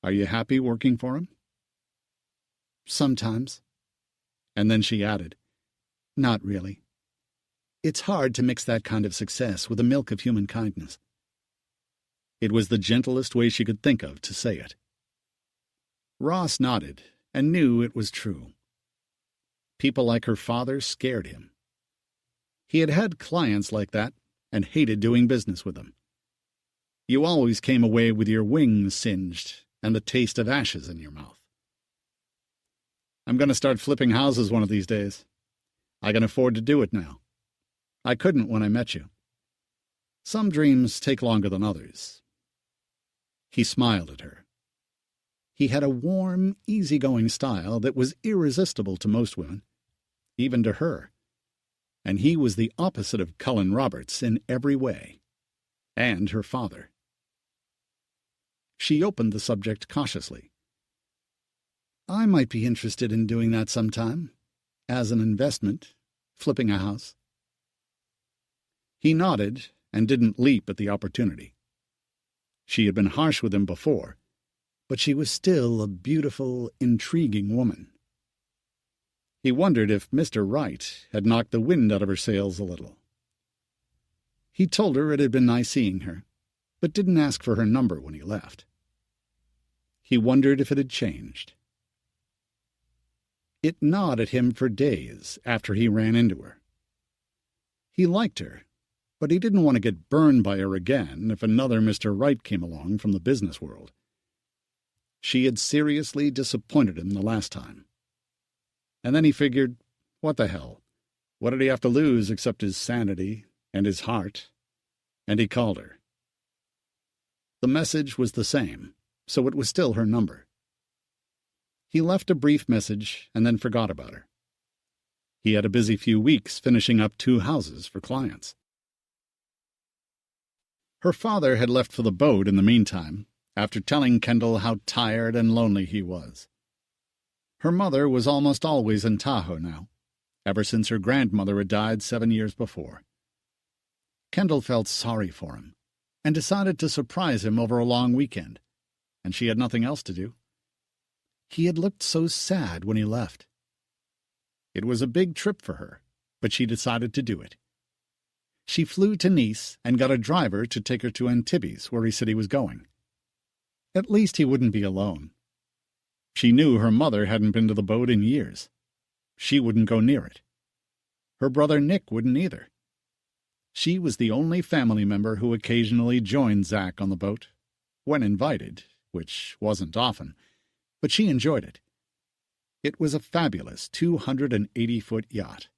"Are you happy working for him?" "Sometimes." And then she added, "Not really. It's hard to mix that kind of success with the milk of human kindness." It was the gentlest way she could think of to say it. Ross nodded and knew it was true. People like her father scared him. He had had clients like that and hated doing business with them. You always came away with your wings singed and the taste of ashes in your mouth. "I'm going to start flipping houses one of these days. I can afford to do it now. I couldn't when I met you. Some dreams take longer than others." He smiled at her. He had a warm, easygoing style that was irresistible to most women, even to her, and he was the opposite of Cullen Roberts in every way, and her father. She opened the subject cautiously. "I might be interested in doing that sometime, as an investment, flipping a house." He nodded and didn't leap at the opportunity. She had been harsh with him before, but she was still a beautiful, intriguing woman. He wondered if Mr. Wright had knocked the wind out of her sails a little. He told her it had been nice seeing her, but didn't ask for her number when he left. He wondered if it had changed. It gnawed at him for days after he ran into her. He liked her, but he didn't want to get burned by her again if another Mr. Wright came along from the business world. She had seriously disappointed him the last time. And then he figured, what the hell? What did he have to lose except his sanity and his heart? And he called her. The message was the same, so it was still her number. He left a brief message and then forgot about her. He had a busy few weeks finishing up 2 houses for clients. Her father had left for the boat in the meantime, after telling Kendall how tired and lonely he was. Her mother was almost always in Tahoe now, ever since her grandmother had died 7 years before. Kendall felt sorry for him and decided to surprise him over a long weekend, and she had nothing else to do. He had looked so sad when he left. It was a big trip for her, but she decided to do it. She flew to Nice and got a driver to take her to Antibes, where he said he was going. At least he wouldn't be alone. She knew her mother hadn't been to the boat in years. She wouldn't go near it. Her brother Nick wouldn't either. She was the only family member who occasionally joined Zach on the boat, when invited, which wasn't often, but she enjoyed it. It was a fabulous 280-foot yacht.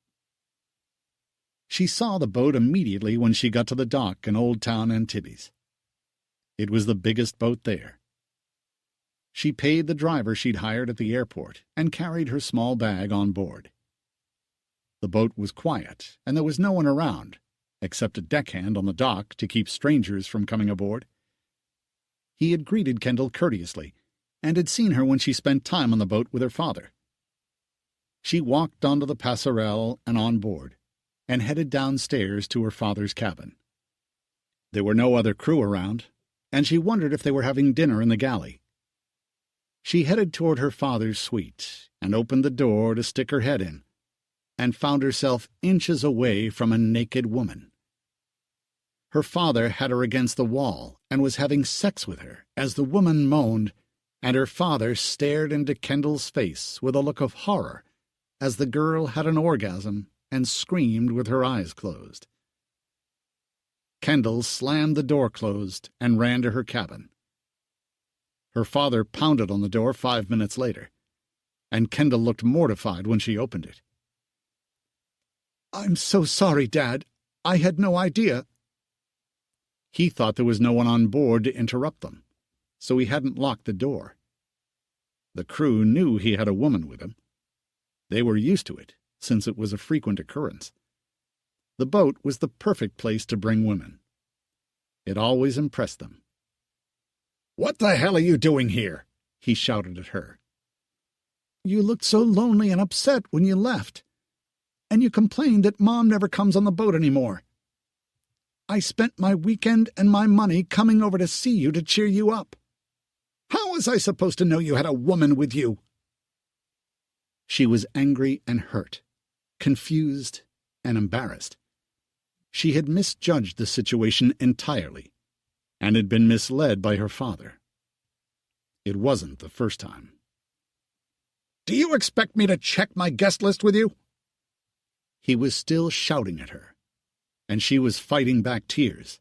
She saw the boat immediately when she got to the dock in Old Town Antibes. It was the biggest boat there. She paid the driver she'd hired at the airport and carried her small bag on board. The boat was quiet, and there was no one around, except a deckhand on the dock to keep strangers from coming aboard. He had greeted Kendall courteously, and had seen her when she spent time on the boat with her father. She walked onto the passerelle and on board, and headed downstairs to her father's cabin. There were no other crew around, and she wondered if they were having dinner in the galley. She headed toward her father's suite and opened the door to stick her head in, and found herself inches away from a naked woman. Her father had her against the wall and was having sex with her as the woman moaned, and her father stared into Kendall's face with a look of horror as the girl had an orgasm and screamed with her eyes closed. Kendall slammed the door closed and ran to her cabin. Her father pounded on the door 5 minutes later, and Kendall looked mortified when she opened it. "I'm so sorry, Dad. I had no idea." He thought there was no one on board to interrupt them, so he hadn't locked the door. The crew knew he had a woman with him. They were used to it, since it was a frequent occurrence. The boat was the perfect place to bring women. It always impressed them. "What the hell are you doing here?" he shouted at her. "You looked so lonely and upset when you left, and you complained that Mom never comes on the boat anymore. I spent my weekend and my money coming over to see you to cheer you up. How was I supposed to know you had a woman with you?" She was angry and hurt, confused and embarrassed. She had misjudged the situation entirely, and had been misled by her father. It wasn't the first time. "Do you expect me to check my guest list with you?" He was still shouting at her, and she was fighting back tears.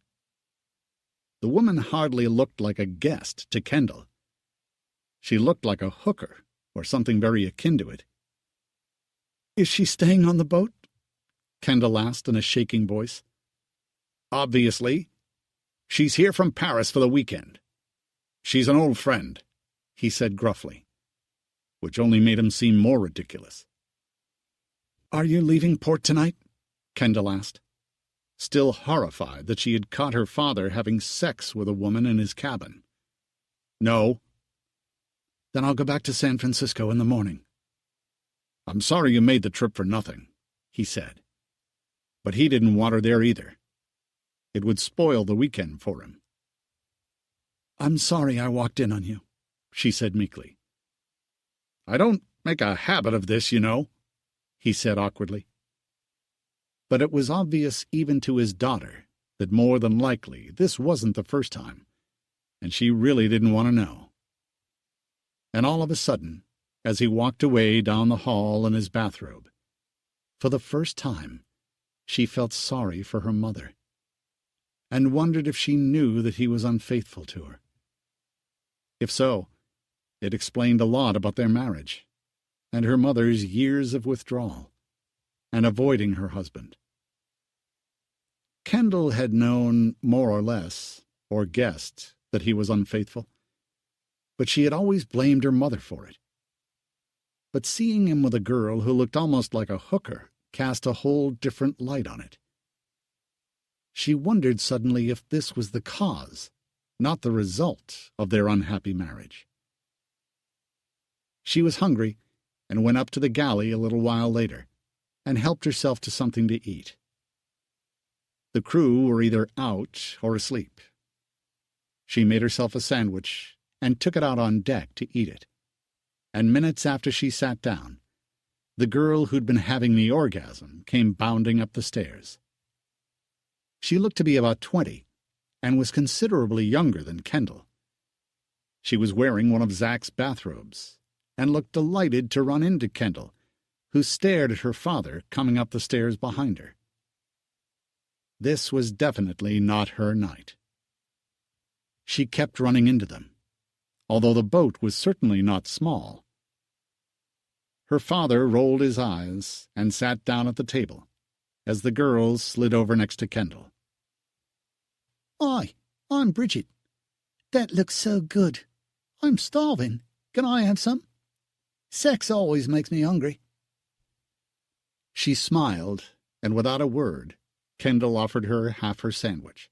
The woman hardly looked like a guest to Kendall. She looked like a hooker, or something very akin to it. "Is she staying on the boat?" Kendall asked in a shaking voice. "Obviously. She's here from Paris for the weekend. She's an old friend," he said gruffly, which only made him seem more ridiculous. "Are you leaving port tonight?" Kendall asked, still horrified that she had caught her father having sex with a woman in his cabin. "No." "Then I'll go back to San Francisco in the morning." "I'm sorry you made the trip for nothing," he said. But he didn't want her there either. It would spoil the weekend for him. "I'm sorry I walked in on you," she said meekly. "I don't make a habit of this, you know," he said awkwardly. But it was obvious even to his daughter that more than likely this wasn't the first time, and she really didn't want to know. And all of a sudden, as he walked away down the hall in his bathrobe, for the first time, she felt sorry for her mother, and wondered if she knew that he was unfaithful to her. If so, it explained a lot about their marriage, and her mother's years of withdrawal, and avoiding her husband. Kendall had known, more or less, or guessed, that he was unfaithful, but she had always blamed her mother for it. But seeing him with a girl who looked almost like a hooker cast a whole different light on it. She wondered suddenly if this was the cause, not the result, of their unhappy marriage. She was hungry, and went up to the galley a little while later and helped herself to something to eat. The crew were either out or asleep. She made herself a sandwich and took it out on deck to eat it, and minutes after she sat down, the girl who'd been having the orgasm came bounding up the stairs. She looked to be about 20 and was considerably younger than Kendall. She was wearing one of Zach's bathrobes and looked delighted to run into Kendall, who stared at her father coming up the stairs behind her. This was definitely not her night. She kept running into them, although the boat was certainly not small. Her father rolled his eyes and sat down at the table as the girls slid over next to Kendall. "Hi, I'm Bridget. That looks so good. I'm starving. Can I have some? Sex always makes me hungry." She smiled, and without a word, Kendall offered her half her sandwich.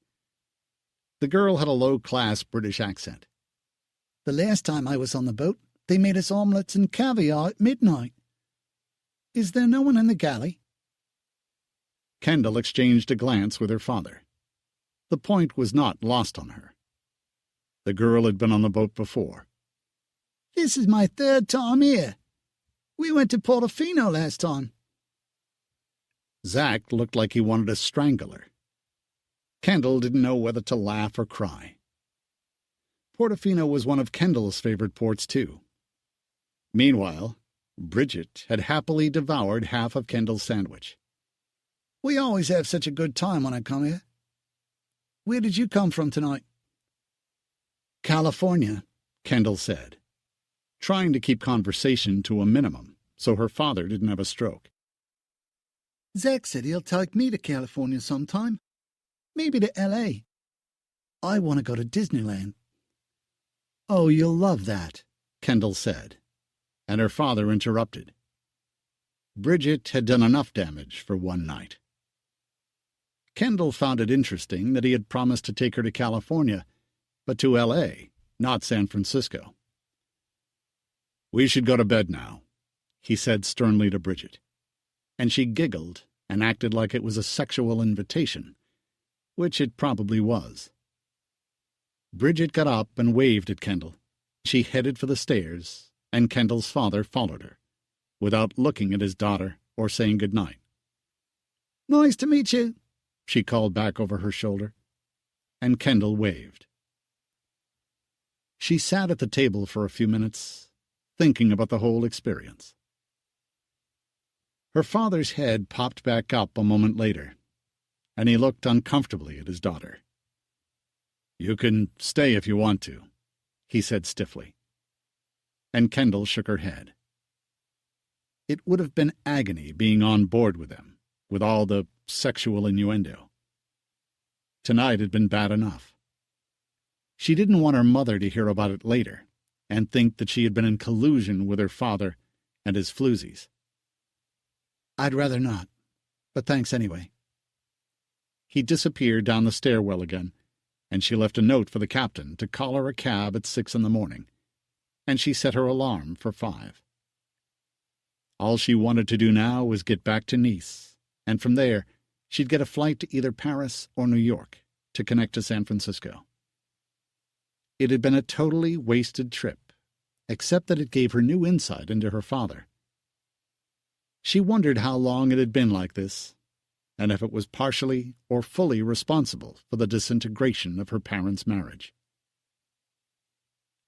The girl had a low-class British accent. "The last time I was on the boat, they made us omelettes and caviar at midnight. Is there no one in the galley?" Kendall exchanged a glance with her father. The point was not lost on her. The girl had been on the boat before. "This is my 3rd time here. We went to Portofino last time." Zach looked like he wanted to strangle her. Kendall didn't know whether to laugh or cry. Portofino was one of Kendall's favorite ports, too. Meanwhile, Bridget had happily devoured half of Kendall's sandwich. "We always have such a good time when I come here. Where did you come from tonight?" "California," Kendall said, trying to keep conversation to a minimum so her father didn't have a stroke. "Zach said he'll take me to California sometime. Maybe to L.A. I want to go to Disneyland." "Oh, you'll love that," Kendall said, and her father interrupted. Bridget had done enough damage for one night. Kendall found it interesting that he had promised to take her to California, but to L.A., not San Francisco. "We should go to bed now," he said sternly to Bridget, and she giggled and acted like it was a sexual invitation, which it probably was. Bridget got up and waved at Kendall. She headed for the stairs, and Kendall's father followed her, without looking at his daughter or saying good night. "Nice to meet you," she called back over her shoulder, and Kendall waved. She sat at the table for a few minutes, thinking about the whole experience. Her father's head popped back up a moment later, and he looked uncomfortably at his daughter. "You can stay if you want to," he said stiffly. And Kendall shook her head. It would have been agony being on board with them, with all the sexual innuendo. Tonight had been bad enough. She didn't want her mother to hear about it later and think that she had been in collusion with her father and his floozies. "I'd rather not, but thanks anyway." He disappeared down the stairwell again, and she left a note for the captain to call her a cab at 6 a.m, and she set her alarm for 5. All she wanted to do now was get back to Nice, and from there she'd get a flight to either Paris or New York to connect to San Francisco. It had been a totally wasted trip, except that it gave her new insight into her father. She wondered how long it had been like this, and if it was partially or fully responsible for the disintegration of her parents' marriage.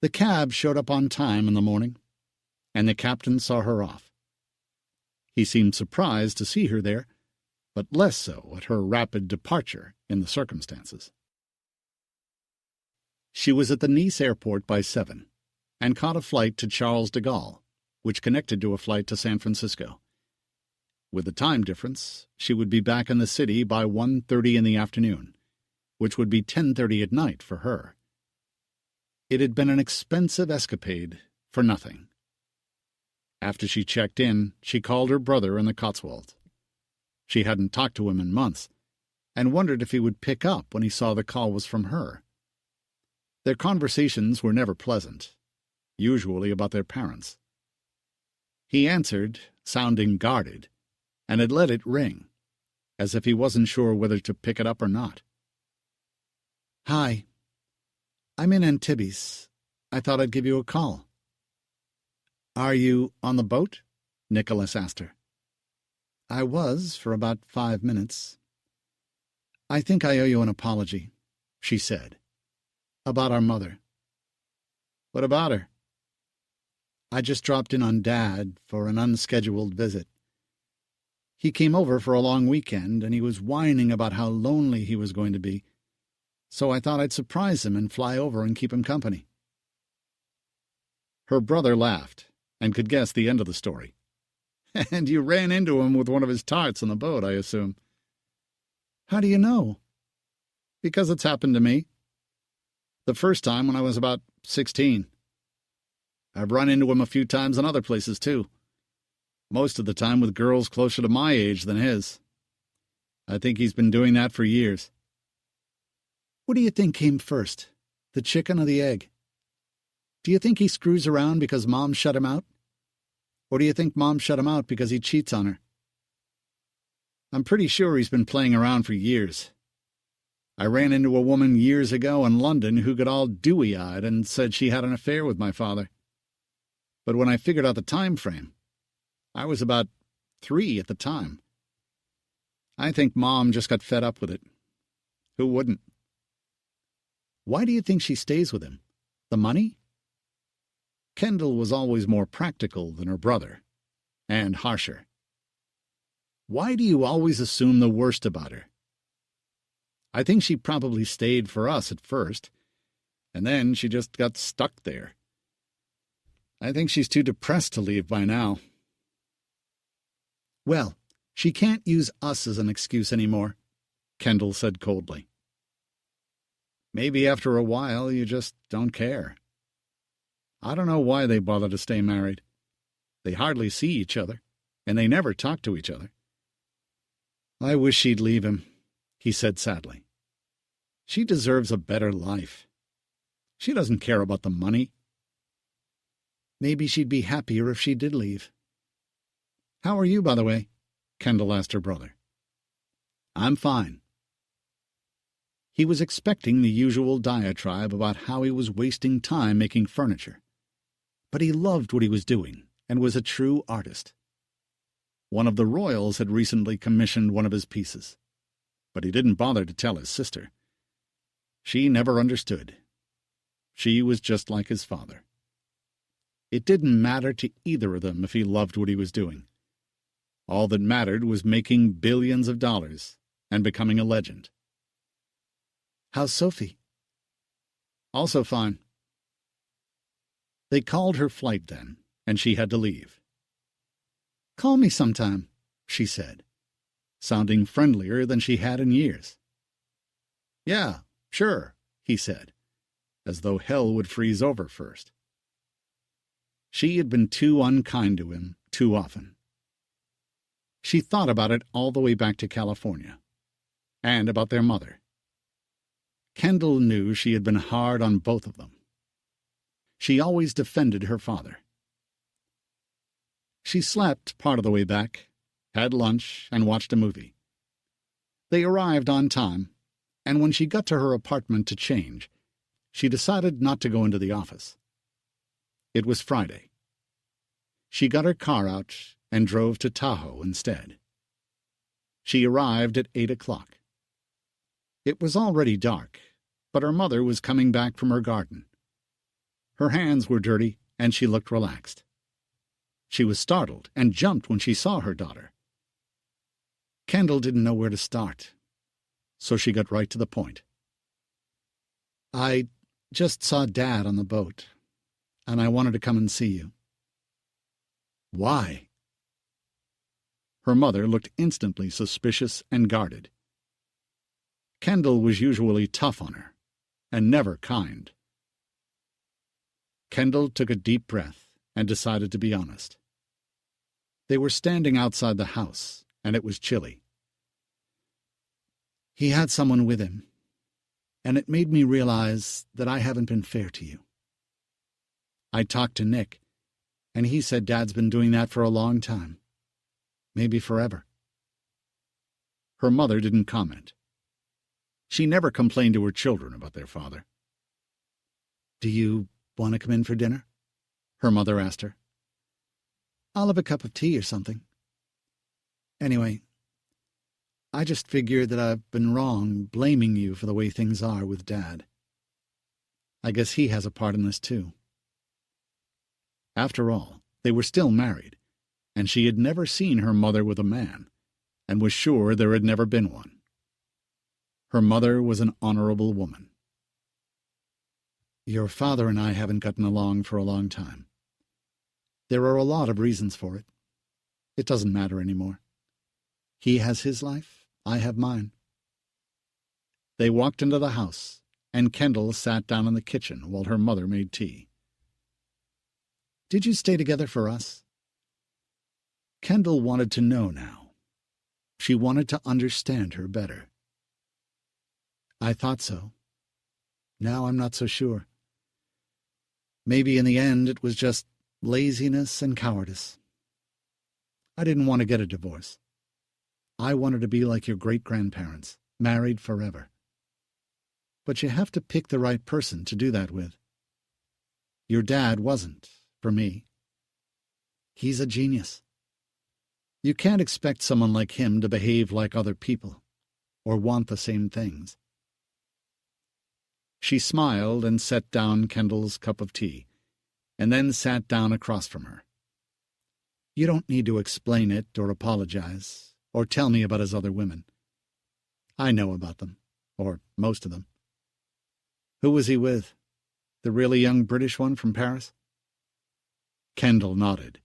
The cab showed up on time in the morning, and the captain saw her off. He seemed surprised to see her there, but less so at her rapid departure in the circumstances. She was at the Nice airport by 7, and caught a flight to Charles de Gaulle, which connected to a flight to San Francisco. With the time difference, she would be back in the city by 1:30 in the afternoon, which would be 10:30 at night for her. It had been an expensive escapade for nothing. After she checked in, she called her brother in the Cotswolds. She hadn't talked to him in months, and wondered if he would pick up when he saw the call was from her. Their conversations were never pleasant, usually about their parents. He answered, sounding guarded, and had let it ring, as if he wasn't sure whether to pick it up or not. "Hi. I'm in Antibes. I thought I'd give you a call." "Are you on the boat?" Nicholas asked her. "I was for about 5 minutes. I think I owe you an apology," she said, "about our mother." "What about her?" "I just dropped in on Dad for an unscheduled visit. He came over for a long weekend, and he was whining about how lonely he was going to be, so I thought I'd surprise him and fly over and keep him company." Her brother laughed, and could guess the end of the story. "And you ran into him with one of his tarts on the boat, I assume." "How do you know?" "Because it's happened to me. The first time when I was about 16. I've run into him a few times in other places, too. Most of the time with girls closer to my age than his. I think he's been doing that for years." "What do you think came first, the chicken or the egg? Do you think he screws around because Mom shut him out? Or do you think Mom shut him out because he cheats on her?" "I'm pretty sure he's been playing around for years. I ran into a woman years ago in London who got all dewy-eyed and said she had an affair with my father. But when I figured out the time frame, I was about 3 at the time. I think Mom just got fed up with it. Who wouldn't?" "Why do you think she stays with him? The money?" Kendall was always more practical than her brother, and harsher. "Why do you always assume the worst about her?" "I think she probably stayed for us at first, and then she just got stuck there. I think she's too depressed to leave by now." "Well, she can't use us as an excuse anymore," Kendall said coldly. "Maybe after a while you just don't care. I don't know why they bother to stay married. They hardly see each other, and they never talk to each other." "I wish she'd leave him," he said sadly. "She deserves a better life. She doesn't care about the money." "Maybe she'd be happier if she did leave." "How are you, by the way?" Kendall asked her brother. "I'm fine." He was expecting the usual diatribe about how he was wasting time making furniture. But he loved what he was doing and was a true artist. One of the royals had recently commissioned one of his pieces, but he didn't bother to tell his sister. She never understood. She was just like his father. It didn't matter to either of them if he loved what he was doing. All that mattered was making billions of dollars and becoming a legend. "How's Sophie?" "Also fine." They called her flight then, and she had to leave. "Call me sometime," she said, sounding friendlier than she had in years. "Yeah, sure," he said, as though hell would freeze over first. She had been too unkind to him too often. She thought about it all the way back to California, and about their mother. Kendall knew she had been hard on both of them. She always defended her father. She slept part of the way back, had lunch, and watched a movie. They arrived on time, and when she got to her apartment to change, she decided not to go into the office. It was Friday. She got her car out and drove to Tahoe instead. She arrived at 8 o'clock. It was already dark, but her mother was coming back from her garden. Her hands were dirty, and she looked relaxed. She was startled and jumped when she saw her daughter. Kendall didn't know where to start, so she got right to the point. "I just saw Dad on the boat, and I wanted to come and see you." "Why?" Her mother looked instantly suspicious and guarded. Kendall was usually tough on her, and never kind. Kendall took a deep breath and decided to be honest. They were standing outside the house, and it was chilly. "He had someone with him, and it made me realize that I haven't been fair to you. I talked to Nick, And he said Dad's been doing that for a long time. Maybe forever. Her mother didn't comment. She never complained to her children about their father. "Do you want to come in for dinner?" her mother asked her. "I'll have a cup of tea or something. Anyway, I just figured that I've been wrong blaming you for the way things are with Dad. I guess he has a part in this too." After all, they were still married, and she had never seen her mother with a man, and was sure there had never been one. Her mother was an honorable woman. "Your father and I haven't gotten along for a long time. There are a lot of reasons for it. It doesn't matter anymore. He has his life, I have mine." They walked into the house, and Kendall sat down in the kitchen while her mother made tea. "Did you stay together for us?" Kendall wanted to know now. She wanted to understand her better. "I thought so. Now I'm not so sure. Maybe in the end it was just laziness and cowardice. I didn't want to get a divorce. I wanted to be like your great-grandparents, married forever. But you have to pick the right person to do that with. Your dad wasn't, for me. He's a genius. You can't expect someone like him to behave like other people, or want the same things." She smiled and set down Kendall's cup of tea, and then sat down across from her. "You don't need to explain it or apologize, or tell me about his other women. I know about them, or most of them. Who was he with? The really young British one from Paris?" Kendall nodded.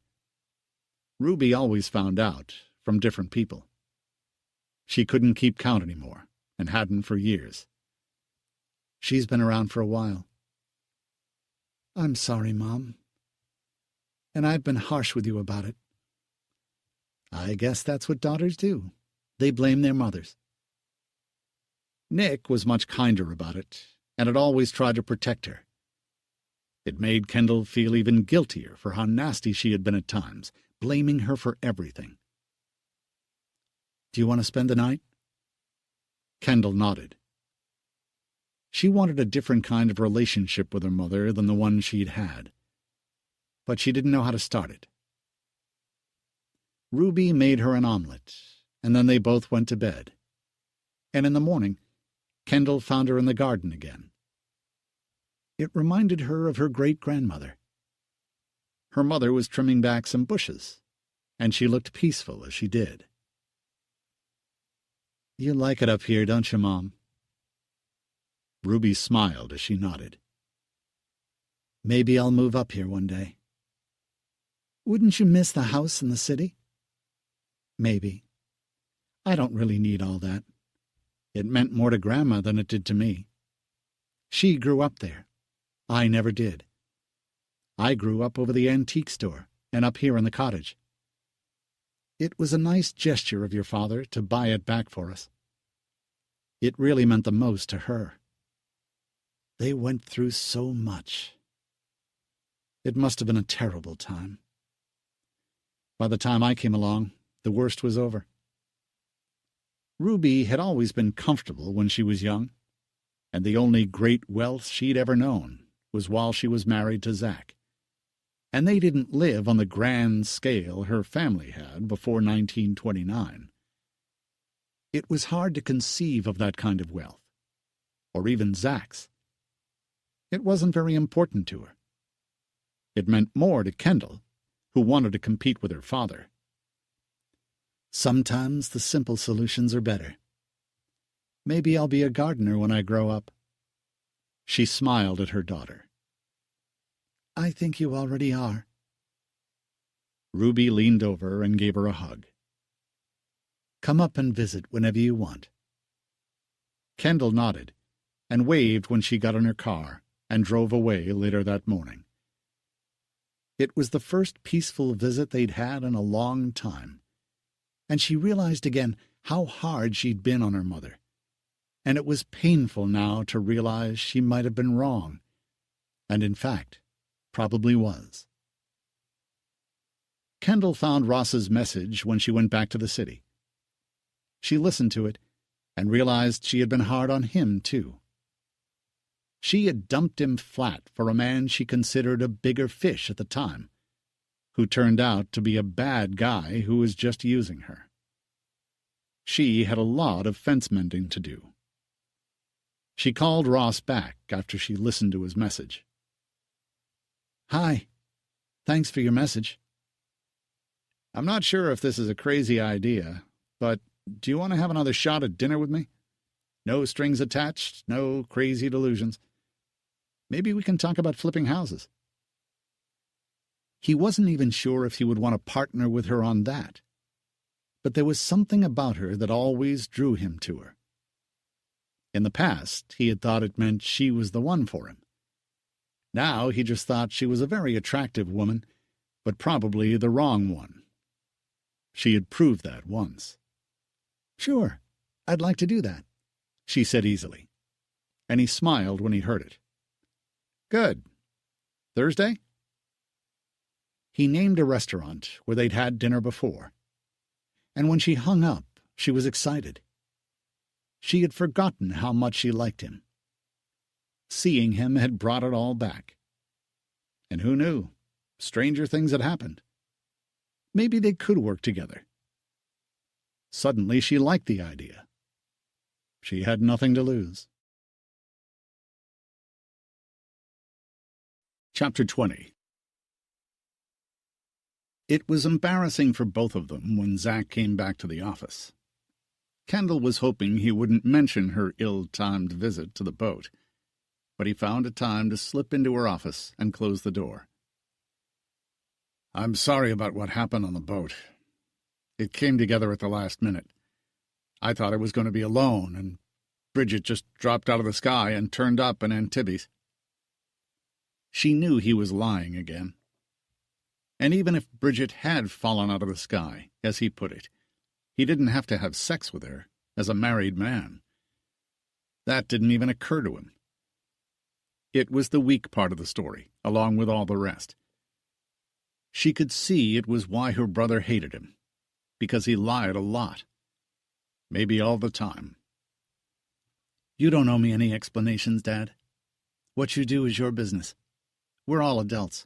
Ruby always found out, from different people. She couldn't keep count anymore, and hadn't for years. "She's been around for a while." "I'm sorry, Mom. And I've been harsh with you about it. I guess that's what daughters do. They blame their mothers." Nick was much kinder about it, and had always tried to protect her. It made Kendall feel even guiltier for how nasty she had been at times, blaming her for everything. "Do you want to spend the night?" Kendall nodded. She wanted a different kind of relationship with her mother than the one she'd had, but she didn't know how to start it. Ruby made her an omelet, and then they both went to bed. And in the morning, Kendall found her in the garden again. It reminded her of her great-grandmother. Her mother was trimming back some bushes, and she looked peaceful as she did. "You like it up here, don't you, Mom?" Ruby smiled as she nodded. "Maybe I'll move up here one day." "Wouldn't you miss the house in the city?" "Maybe. I don't really need all that. It meant more to Grandma than it did to me. She grew up there. I never did. I grew up over the antique store and up here in the cottage. It was a nice gesture of your father to buy it back for us. It really meant the most to her. They went through so much. It must have been a terrible time. By the time I came along, the worst was over." Ruby had always been comfortable when she was young, and the only great wealth she'd ever known was while she was married to Zach. And they didn't live on the grand scale her family had before 1929. It was hard to conceive of that kind of wealth, or even Zach's. It wasn't very important to her. It meant more to Kendall, who wanted to compete with her father. "Sometimes the simple solutions are better. Maybe I'll be a gardener when I grow up." She smiled at her daughter. "I think you already are." Ruby leaned over and gave her a hug. "Come up and visit whenever you want." Kendall nodded and waved when she got in her car and drove away later that morning. It was the first peaceful visit they'd had in a long time, and she realized again how hard she'd been on her mother, and it was painful now to realize she might have been wrong, and in fact, probably was. Kendall found Ross's message when she went back to the city. She listened to it and realized she had been hard on him, too. She had dumped him flat for a man she considered a bigger fish at the time, who turned out to be a bad guy who was just using her. She had a lot of fence-mending to do. She called Ross back after she listened to his message. "Hi. Thanks for your message. I'm not sure if this is a crazy idea, but do you want to have another shot at dinner with me? No strings attached, no crazy delusions. Maybe we can talk about flipping houses." He wasn't even sure if he would want to partner with her on that, but there was something about her that always drew him to her. In the past, he had thought it meant she was the one for him. Now he just thought she was a very attractive woman, but probably the wrong one. She had proved that once. "Sure, I'd like to do that," she said easily, and he smiled when he heard it. "Good. Thursday?" He named a restaurant where they'd had dinner before, and when she hung up, she was excited. She had forgotten how much she liked him. Seeing him had brought it all back. And who knew? Stranger things had happened. Maybe they could work together. Suddenly she liked the idea. She had nothing to lose. Chapter 20. It was embarrassing for both of them when Zach came back to the office. Kendall was hoping he wouldn't mention her ill-timed visit to the boat, but he found a time to slip into her office and close the door. "I'm sorry about what happened on the boat. It came together at the last minute. I thought I was going to be alone, and Bridget just dropped out of the sky and turned up in Antibes." She knew he was lying again. And even if Bridget had fallen out of the sky, as he put it, he didn't have to have sex with her as a married man. That didn't even occur to him. It was the weak part of the story, along with all the rest. She could see it was why her brother hated him, because he lied a lot. Maybe all the time. "You don't owe me any explanations, Dad. What you do is your business. We're all adults.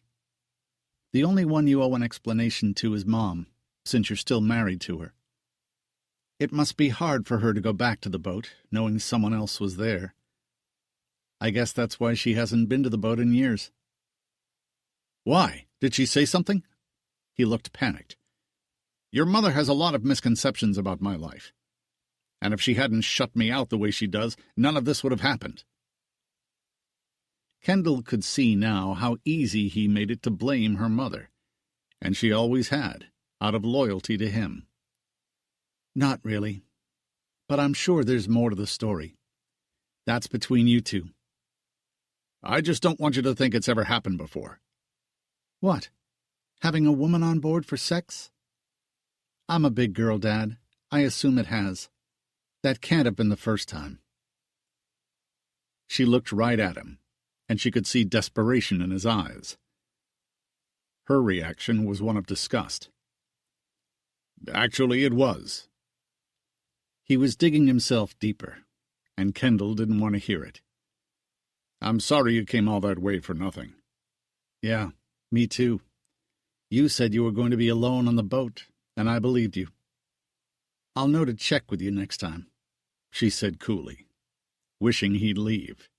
The only one you owe an explanation to is Mom, since you're still married to her. It must be hard for her to go back to the boat, knowing someone else was there. I guess that's why she hasn't been to the boat in years." "Why? Did she say something?" He looked panicked. "Your mother has a lot of misconceptions about my life. And if she hadn't shut me out the way she does, none of this would have happened." Kendall could see now how easy he made it to blame her mother, and she always had, out of loyalty to him. "Not really. But I'm sure there's more to the story. That's between you two." "I just don't want you to think it's ever happened before." "What? Having a woman on board for sex?" "I'm a big girl, Dad. I assume it has. That can't have been the first time." She looked right at him, and she could see desperation in his eyes. Her reaction was one of disgust. "Actually, it was." He was digging himself deeper, and Kendall didn't want to hear it. "I'm sorry you came all that way for nothing." "Yeah, me too. You said you were going to be alone on the boat, and I believed you." "I'll know to check with you next time," she said coolly, wishing he'd leave.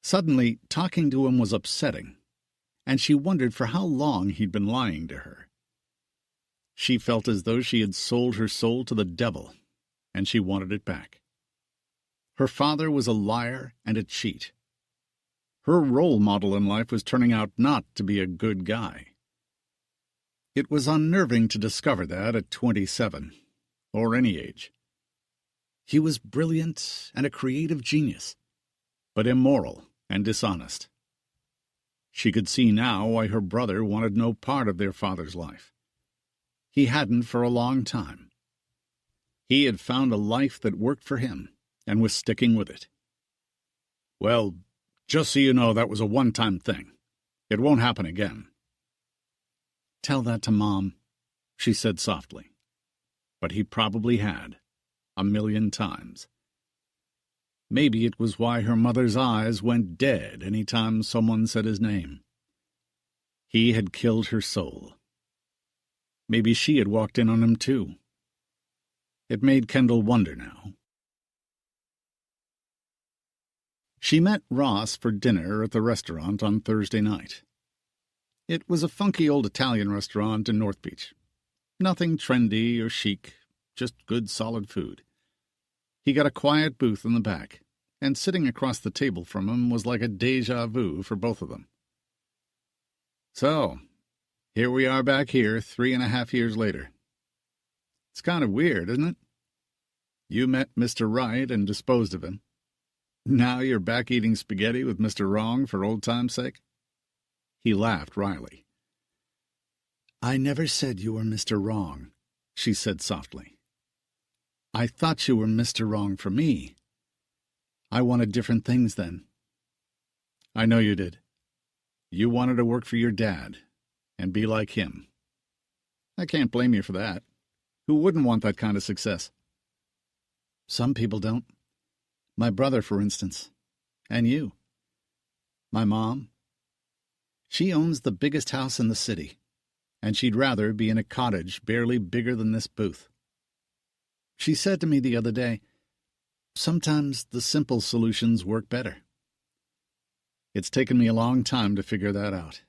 Suddenly, talking to him was upsetting, and she wondered for how long he'd been lying to her. She felt as though she had sold her soul to the devil, and she wanted it back. Her father was a liar and a cheat. Her role model in life was turning out not to be a good guy. It was unnerving to discover that at 27, or any age. He was brilliant and a creative genius, but immoral and dishonest. She could see now why her brother wanted no part of their father's life. He hadn't for a long time. He had found a life that worked for him and was sticking with it. "Well, just so you know, that was a one-time thing. It won't happen again." Tell that to Mom, she said softly. But he probably had, 1,000,000 times. Maybe it was why her mother's eyes went dead any time someone said his name. He had killed her soul. Maybe she had walked in on him too. It made Kendall wonder now. She met Ross for dinner at the restaurant on Thursday night. It was a funky old Italian restaurant in North Beach. Nothing trendy or chic, just good solid food. He got a quiet booth in the back, and sitting across the table from him was like a déjà vu for both of them. So, here we are back here 3.5 years later. It's kind of weird, isn't it? You met Mr. Right and disposed of him. Now you're back eating spaghetti with Mr. Wrong for old time's sake? He laughed wryly. I never said you were Mr. Wrong, she said softly. I thought you were Mr. Wrong for me. I wanted different things then. I know you did. You wanted to work for your dad and be like him. I can't blame you for that. Who wouldn't want that kind of success? Some people don't. My brother, for instance. And you. My mom. She owns the biggest house in the city, and she'd rather be in a cottage barely bigger than this booth. She said to me the other day, sometimes the simple solutions work better. It's taken me a long time to figure that out.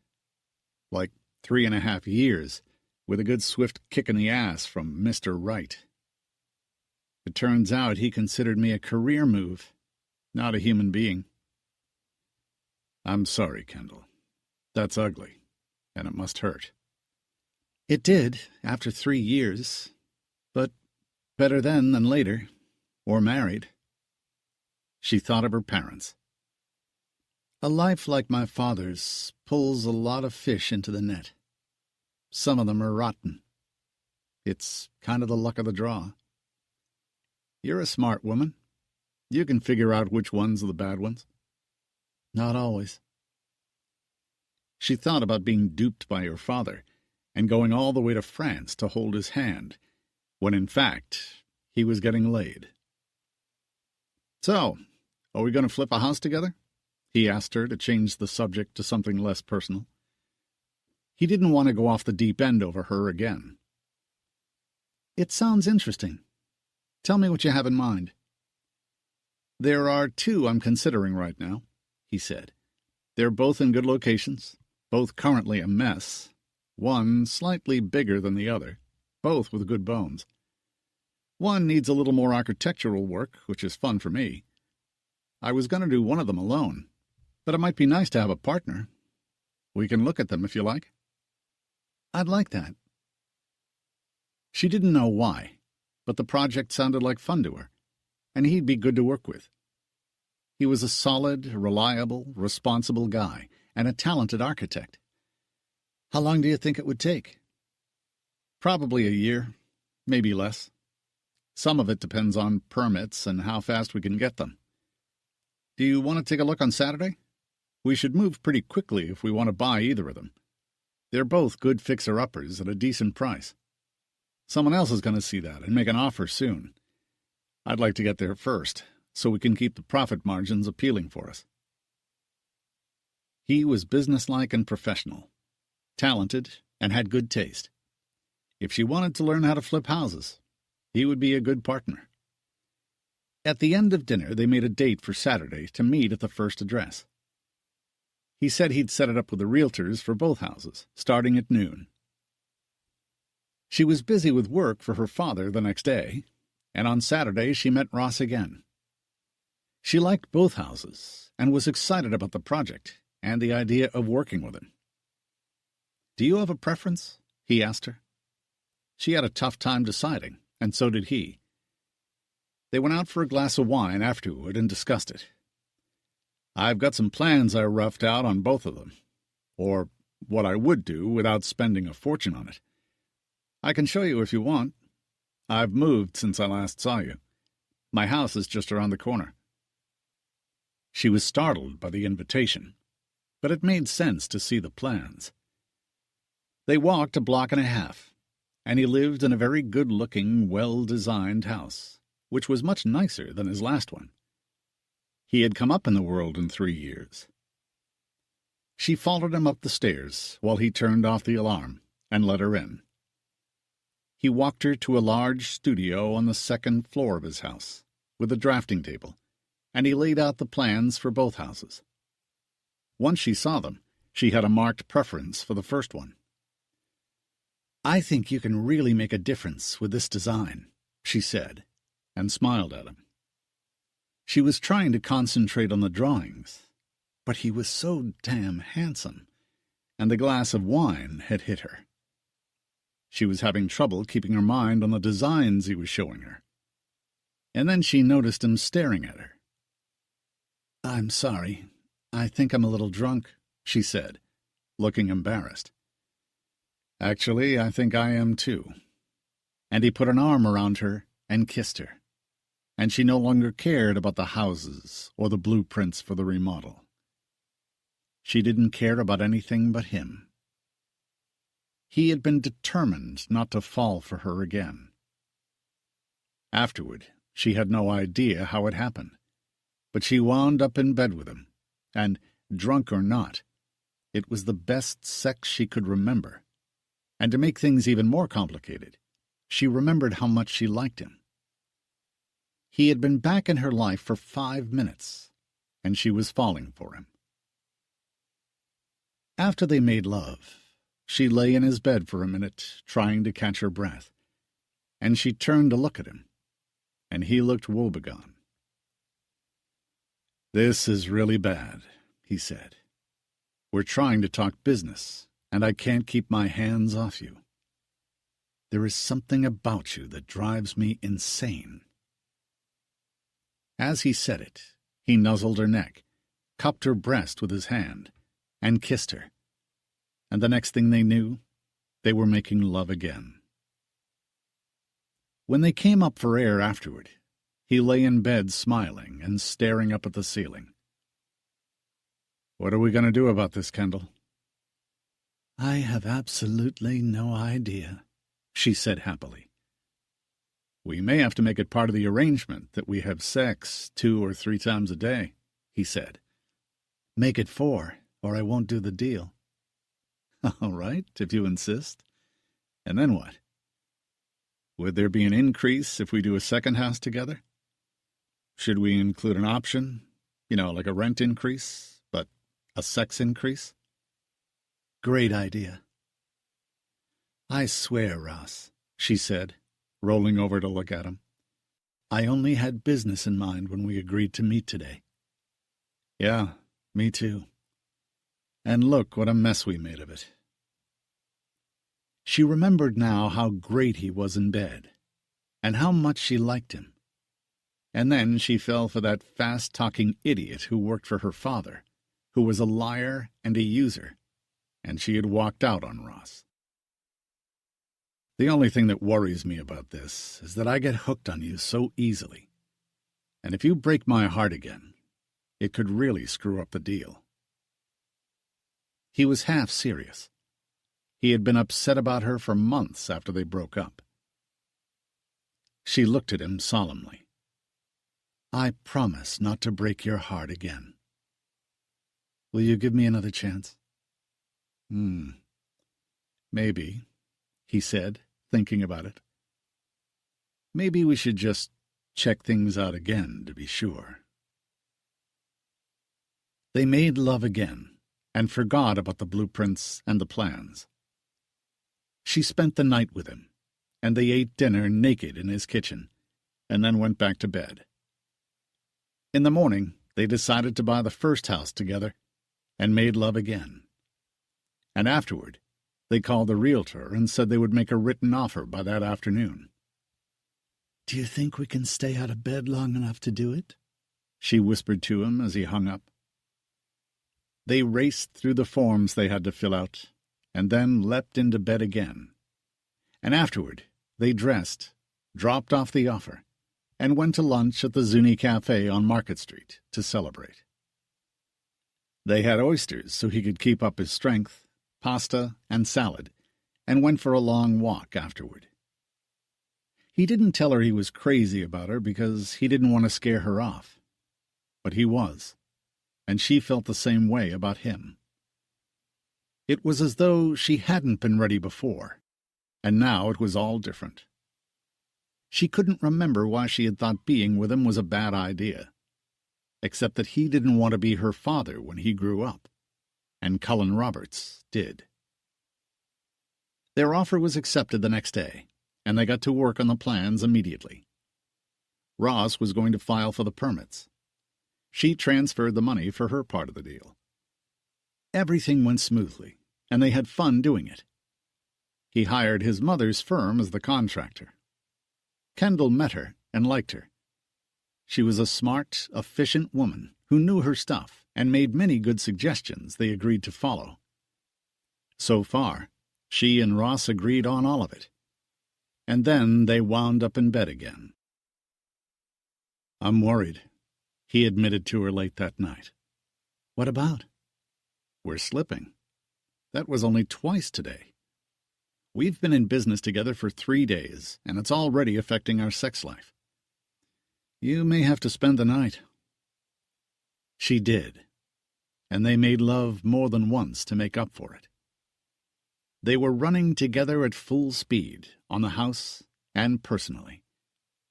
Like 3.5 years, with a good swift kick in the ass from Mr. Right. It turns out he considered me a career move, not a human being. I'm sorry, Kendall. That's ugly, and it must hurt. It did, after 3 years, but better then than later, or married. She thought of her parents. A life like my father's pulls a lot of fish into the net. Some of them are rotten. It's kind of the luck of the draw. You're a smart woman. You can figure out which ones are the bad ones. Not always. She thought about being duped by her father and going all the way to France to hold his hand, when in fact he was getting laid. So, are we going to flip a house together? He asked her to change the subject to something less personal. He didn't want to go off the deep end over her again. It sounds interesting. Tell me what you have in mind. There are 2 I'm considering right now, he said. They're both in good locations, both currently a mess, one slightly bigger than the other, both with good bones. One needs a little more architectural work, which is fun for me. I was going to do one of them alone, but it might be nice to have a partner. We can look at them if you like. I'd like that. She didn't know why, but the project sounded like fun to her, and he'd be good to work with. He was a solid, reliable, responsible guy, and a talented architect. How long do you think it would take? Probably a year, maybe less. Some of it depends on permits and how fast we can get them. Do you want to take a look on Saturday? We should move pretty quickly if we want to buy either of them. They're both good fixer-uppers at a decent price. Someone else is going to see that and make an offer soon. I'd like to get there first, so we can keep the profit margins appealing for us. He was businesslike and professional, talented, and had good taste. If she wanted to learn how to flip houses, he would be a good partner. At the end of dinner, they made a date for Saturday to meet at the first address. He said he'd set it up with the realtors for both houses, starting at noon. She was busy with work for her father the next day, and on Saturday she met Ross again. She liked both houses and was excited about the project and the idea of working with him. "Do you have a preference?" he asked her. She had a tough time deciding, and so did he. They went out for a glass of wine afterward and discussed it. "I've got some plans I roughed out on both of them, or what I would do without spending a fortune on it. I can show you if you want. I've moved since I last saw you. My house is just around the corner." She was startled by the invitation, but it made sense to see the plans. They walked 1.5 blocks, and he lived in a very good-looking, well-designed house, which was much nicer than his last one. He had come up in the world in 3 years. She followed him up the stairs while he turned off the alarm and let her in. He walked her to a large studio on the 2nd floor of his house, with a drafting table, and he laid out the plans for both houses. Once she saw them, she had a marked preference for the first one. "I think you can really make a difference with this design," she said, and smiled at him. She was trying to concentrate on the drawings, but he was so damn handsome, and the glass of wine had hit her. She was having trouble keeping her mind on the designs he was showing her. And then she noticed him staring at her. "I'm sorry. I think I'm a little drunk," she said, looking embarrassed. "Actually, I think I am too." And he put an arm around her and kissed her. And she no longer cared about the houses or the blueprints for the remodel. She didn't care about anything but him. He had been determined not to fall for her again. Afterward, she had no idea how it happened, but she wound up in bed with him, and, drunk or not, it was the best sex she could remember. And to make things even more complicated, she remembered how much she liked him. He had been back in her life for 5 minutes, and she was falling for him. After they made love, she lay in his bed for a minute, trying to catch her breath, and she turned to look at him, and he looked woebegone. "This is really bad," he said. "We're trying to talk business, and I can't keep my hands off you. There is something about you that drives me insane." As he said it, he nuzzled her neck, cupped her breast with his hand, and kissed her. And the next thing they knew, they were making love again. When they came up for air afterward, he lay in bed smiling and staring up at the ceiling. "What are we going to do about this, Kendall?" "I have absolutely no idea," she said happily. "We may have to make it part of the arrangement that we have sex 2 or 3 times a day," he said. "Make it 4, or I won't do the deal." "All right, if you insist. And then what? Would there be an increase if we do a second house together? Should we include an option, like a rent increase, but a sex increase?" "Great idea." "I swear, Ross," she said, rolling over to look at him, "I only had business in mind when we agreed to meet today." "Yeah, me too. And look what a mess we made of it." She remembered now how great he was in bed, and how much she liked him. And then she fell for that fast-talking idiot who worked for her father, who was a liar and a user, and she had walked out on Ross. "The only thing that worries me about this is that I get hooked on you so easily. And if you break my heart again, it could really screw up the deal." He was half serious. He had been upset about her for months after they broke up. She looked at him solemnly. "I promise not to break your heart again. Will you give me another chance?" "Maybe," he said, thinking about it. "Maybe we should just check things out again to be sure." They made love again, and forgot about the blueprints and the plans. She spent the night with him, and they ate dinner naked in his kitchen, and then went back to bed. In the morning, they decided to buy the first house together, and made love again. And afterward, they called the realtor and said they would make a written offer by that afternoon. "Do you think we can stay out of bed long enough to do it?" she whispered to him as he hung up. They raced through the forms they had to fill out, and then leapt into bed again. And afterward, they dressed, dropped off the offer, and went to lunch at the Zuni Cafe on Market Street to celebrate. They had oysters so he could keep up his strength, pasta and salad, and went for a long walk afterward. He didn't tell her he was crazy about her because he didn't want to scare her off. But he was, and she felt the same way about him. It was as though she hadn't been ready before, and now it was all different. She couldn't remember why she had thought being with him was a bad idea, except that he didn't want to be her father when he grew up, and Cullen Roberts did. Their offer was accepted the next day, and they got to work on the plans immediately. Ross was going to file for the permits. She transferred the money for her part of the deal. Everything went smoothly, and they had fun doing it. He hired his mother's firm as the contractor. Kendall met her and liked her. She was a smart, efficient woman who knew her stuff and made many good suggestions they agreed to follow. So far, she and Ross agreed on all of it. And then they wound up in bed again. "I'm worried," he admitted to her late that night. "What about?" "We're slipping. That was only twice today. We've been in business together for 3 days, and it's already affecting our sex life. You may have to spend the night." She did, and they made love more than once to make up for it. They were running together at full speed, on the house and personally,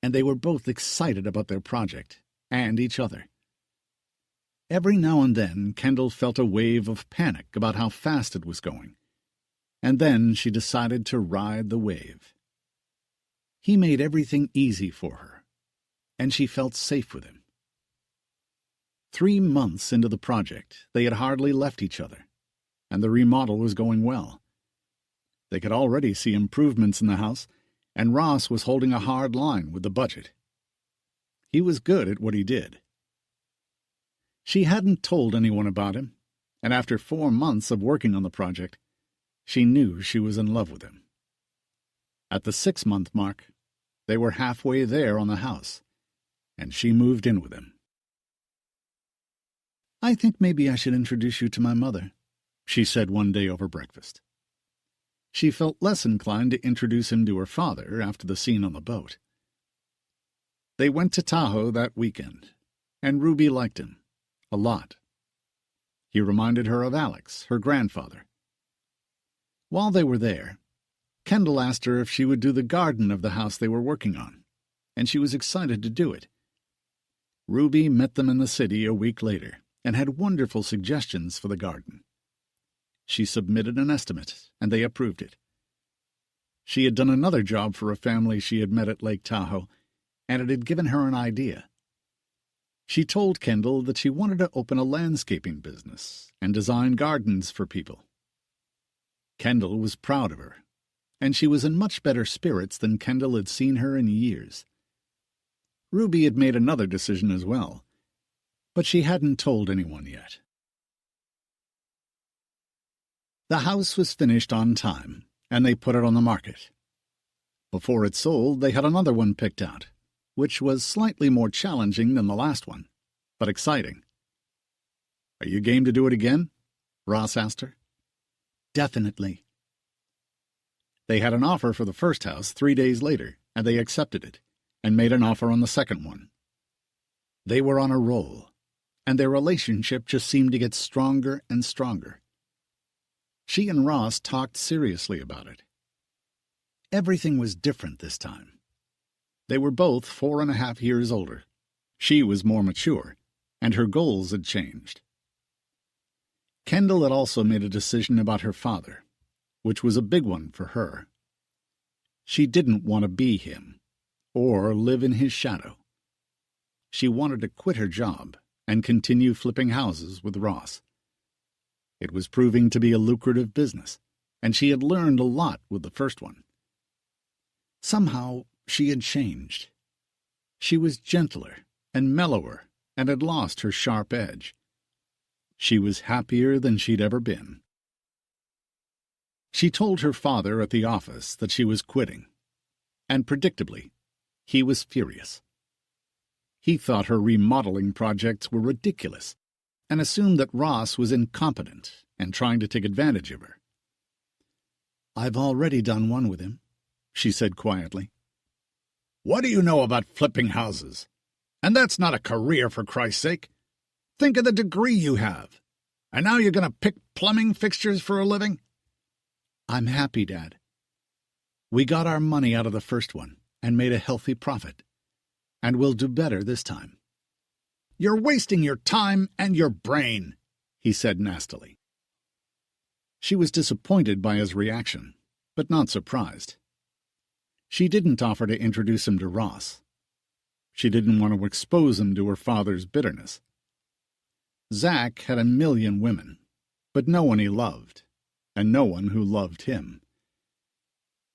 and they were both excited about their project and each other. Every now and then Kendall felt a wave of panic about how fast it was going, and then she decided to ride the wave. He made everything easy for her, and she felt safe with him. 3 months into the project, they had hardly left each other, and the remodel was going well. They could already see improvements in the house, and Ross was holding a hard line with the budget. He was good at what he did. She hadn't told anyone about him, and after 4 months of working on the project, she knew she was in love with him. At the 6-month mark, they were halfway there on the house, and she moved in with him. "I think maybe I should introduce you to my mother," she said one day over breakfast. She felt less inclined to introduce him to her father after the scene on the boat. They went to Tahoe that weekend, and Ruby liked him a lot. He reminded her of Alex, her grandfather. While they were there, Kendall asked her if she would do the garden of the house they were working on, and she was excited to do it. Ruby met them in the city a week later and had wonderful suggestions for the garden. She submitted an estimate, and they approved it. She had done another job for a family she had met at Lake Tahoe, and it had given her an idea. She told Kendall that she wanted to open a landscaping business and design gardens for people. Kendall was proud of her, and she was in much better spirits than Kendall had seen her in years. Ruby had made another decision as well, but she hadn't told anyone yet. The house was finished on time, and they put it on the market. Before it sold, they had another one picked out, which was slightly more challenging than the last one, but exciting. "Are you game to do it again?" Ross asked her. "Definitely." They had an offer for the first house 3 days later, and they accepted it, and made an offer on the second one. They were on a roll, and their relationship just seemed to get stronger and stronger. She and Ross talked seriously about it. Everything was different this time. They were both 4.5 years older. She was more mature, and her goals had changed. Kendall had also made a decision about her father, which was a big one for her. She didn't want to be him, or live in his shadow. She wanted to quit her job and continue flipping houses with Ross. It was proving to be a lucrative business, and she had learned a lot with the first one. Somehow she had changed. She was gentler and mellower and had lost her sharp edge. She was happier than she'd ever been. She told her father at the office that she was quitting, and predictably, he was furious. He thought her remodeling projects were ridiculous, and assumed that Ross was incompetent and trying to take advantage of her. I've already done one with him, she said quietly. What do you know about flipping houses? And that's not a career, for Christ's sake. Think of the degree you have. And now you're going to pick plumbing fixtures for a living? I'm happy, Dad. We got our money out of the first one and made a healthy profit. And we'll do better this time. You're wasting your time and your brain, he said nastily. She was disappointed by his reaction, but not surprised. She didn't offer to introduce him to Ross. She didn't want to expose him to her father's bitterness. Zack had a million women, but no one he loved, and no one who loved him.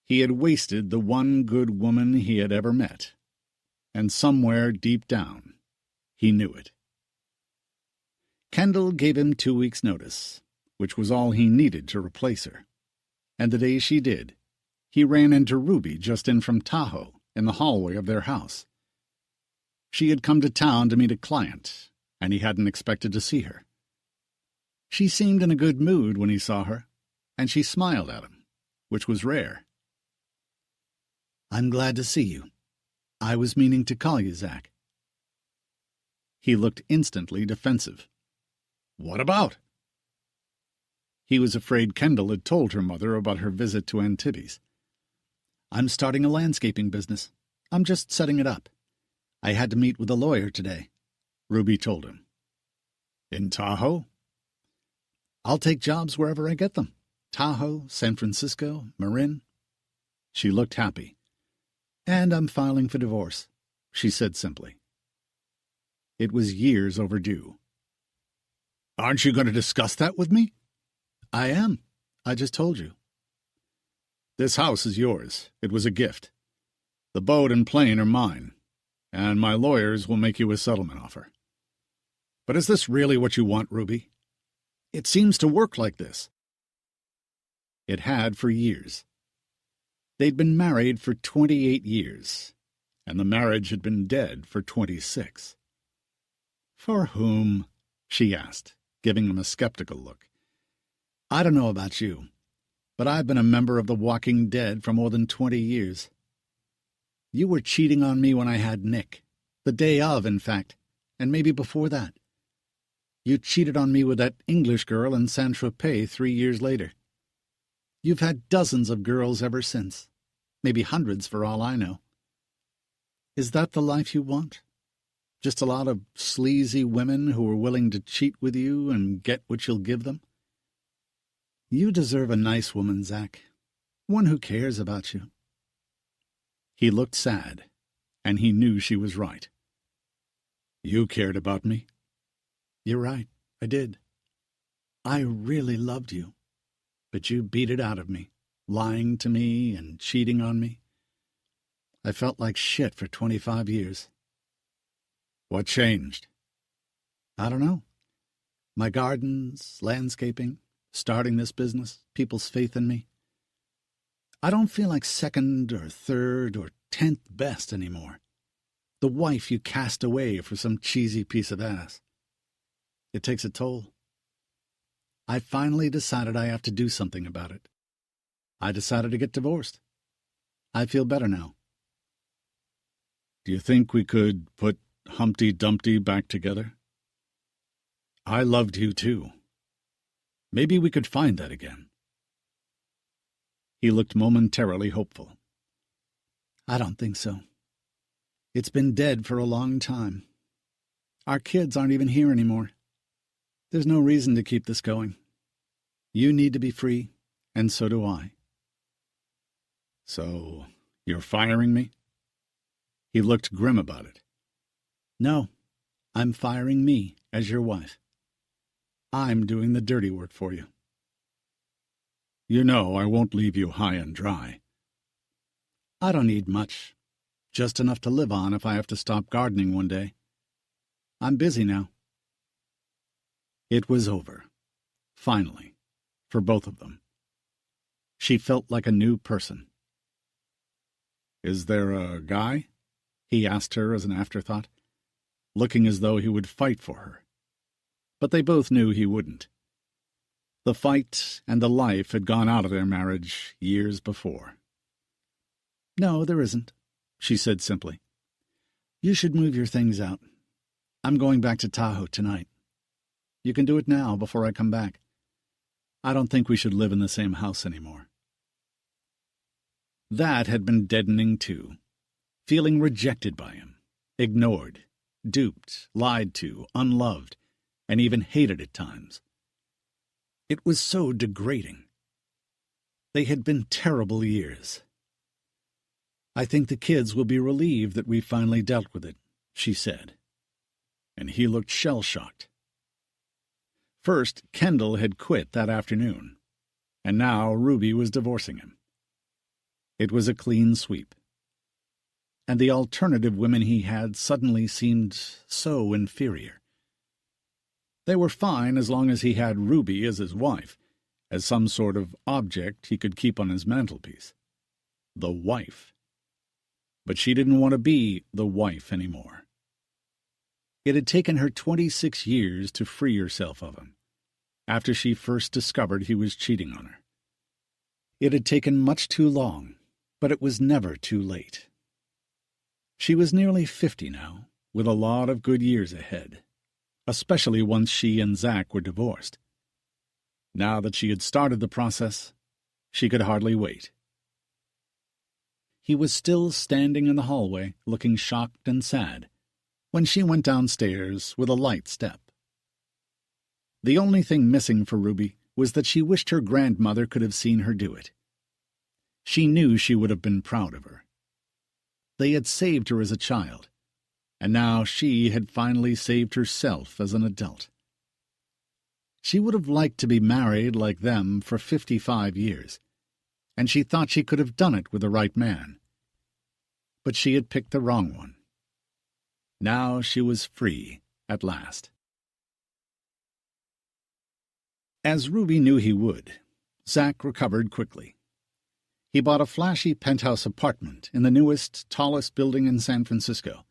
He had wasted the one good woman he had ever met, and somewhere deep down, he knew it. Kendall gave him 2 weeks' notice, which was all he needed to replace her, and the day she did, he ran into Ruby just in from Tahoe in the hallway of their house. She had come to town to meet a client, and he hadn't expected to see her. She seemed in a good mood when he saw her, and she smiled at him, which was rare. I'm glad to see you. I was meaning to call you, Zack. He looked instantly defensive. What about? He was afraid Kendall had told her mother about her visit to Antibes. I'm starting a landscaping business. I'm just setting it up. I had to meet with a lawyer today, Ruby told him. In Tahoe? I'll take jobs wherever I get them. Tahoe, San Francisco, Marin. She looked happy. And I'm filing for divorce, she said simply. It was years overdue. Aren't you going to discuss that with me? I am. I just told you. This house is yours. It was a gift. The boat and plane are mine, and my lawyers will make you a settlement offer. But is this really what you want, Ruby? It seems to work like this. It had for years. They'd been married for 28 years, and the marriage had been dead for 26. For whom? She asked, giving him a skeptical look. I don't know about you, but I've been a member of the Walking Dead for more than 20 years. You were cheating on me when I had Nick, the day of, in fact, and maybe before that. You cheated on me with that English girl in Saint-Tropez 3 years later. You've had dozens of girls ever since, maybe hundreds for all I know. Is that the life you want? Just a lot of sleazy women who are willing to cheat with you and get what you'll give them? You deserve a nice woman, Zack. One who cares about you. He looked sad, and he knew she was right. You cared about me? You're right, I did. I really loved you. But you beat it out of me, lying to me and cheating on me. I felt like shit for 25 years. What changed? I don't know. My gardens, landscaping, starting this business, people's faith in me. I don't feel like second or third or 10th best anymore. The wife you cast away for some cheesy piece of ass. It takes a toll. I finally decided I have to do something about it. I decided to get divorced. I feel better now. Do you think we could put Humpty Dumpty back together? I loved you too. Maybe we could find that again. He looked momentarily hopeful. I don't think so. It's been dead for a long time. Our kids aren't even here anymore. There's no reason to keep this going. You need to be free, and so do I. So, you're firing me? He looked grim about it. No, I'm firing me as your wife. I'm doing the dirty work for you. You know I won't leave you high and dry. I don't need much. Just enough to live on if I have to stop gardening one day. I'm busy now. It was over. Finally. For both of them. She felt like a new person. Is there a guy? He asked her as an afterthought, looking as though he would fight for her. But they both knew he wouldn't. The fight and the life had gone out of their marriage years before. "No, there isn't," she said simply. "You should move your things out. I'm going back to Tahoe tonight. You can do it now before I come back. I don't think we should live in the same house anymore." That had been deadening too, feeling rejected by him, ignored, duped, lied to, unloved, and even hated at times. It was so degrading. They had been terrible years. "I think the kids will be relieved that we finally dealt with it," she said. And he looked shell-shocked. First, Kendall had quit that afternoon, and now Ruby was divorcing him. It was a clean sweep. And the alternative women he had suddenly seemed so inferior. They were fine as long as he had Ruby as his wife, as some sort of object he could keep on his mantelpiece. The wife. But she didn't want to be the wife anymore. It had taken her 26 years to free herself of him, after she first discovered he was cheating on her. It had taken much too long, but it was never too late. She was nearly 50 now, with a lot of good years ahead, especially once she and Zach were divorced. Now that she had started the process, she could hardly wait. He was still standing in the hallway, looking shocked and sad, when she went downstairs with a light step. The only thing missing for Ruby was that she wished her grandmother could have seen her do it. She knew she would have been proud of her. They had saved her as a child, and now she had finally saved herself as an adult. She would have liked to be married like them for 55 years, and she thought she could have done it with the right man. But she had picked the wrong one. Now she was free at last. As Ruby knew he would, Zach recovered quickly. He bought a flashy penthouse apartment in the newest, tallest building in San Francisco,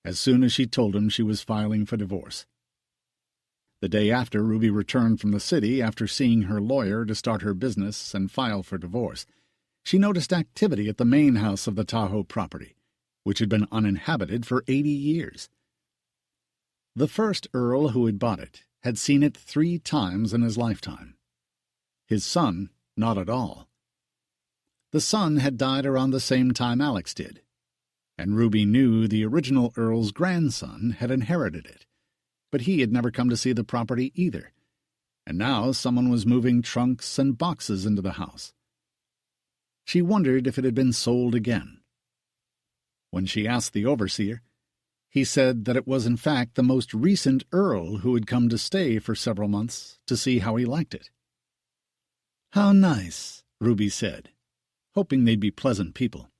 as soon as she told him she was filing for divorce. The day after Ruby returned from the city after seeing her lawyer to start her business and file for divorce, she noticed activity at the main house of the Tahoe property, which had been uninhabited for 80 years. The first Earl who had bought it had seen it 3 times in his lifetime. His son, not at all. The son had died around the same time Alex did, and Ruby knew the original Earl's grandson had inherited it, but he had never come to see the property either, and now someone was moving trunks and boxes into the house. She wondered if it had been sold again. When she asked the overseer, he said that it was in fact the most recent Earl who had come to stay for several months to see how he liked it. "How nice," Ruby said, hoping they'd be pleasant people.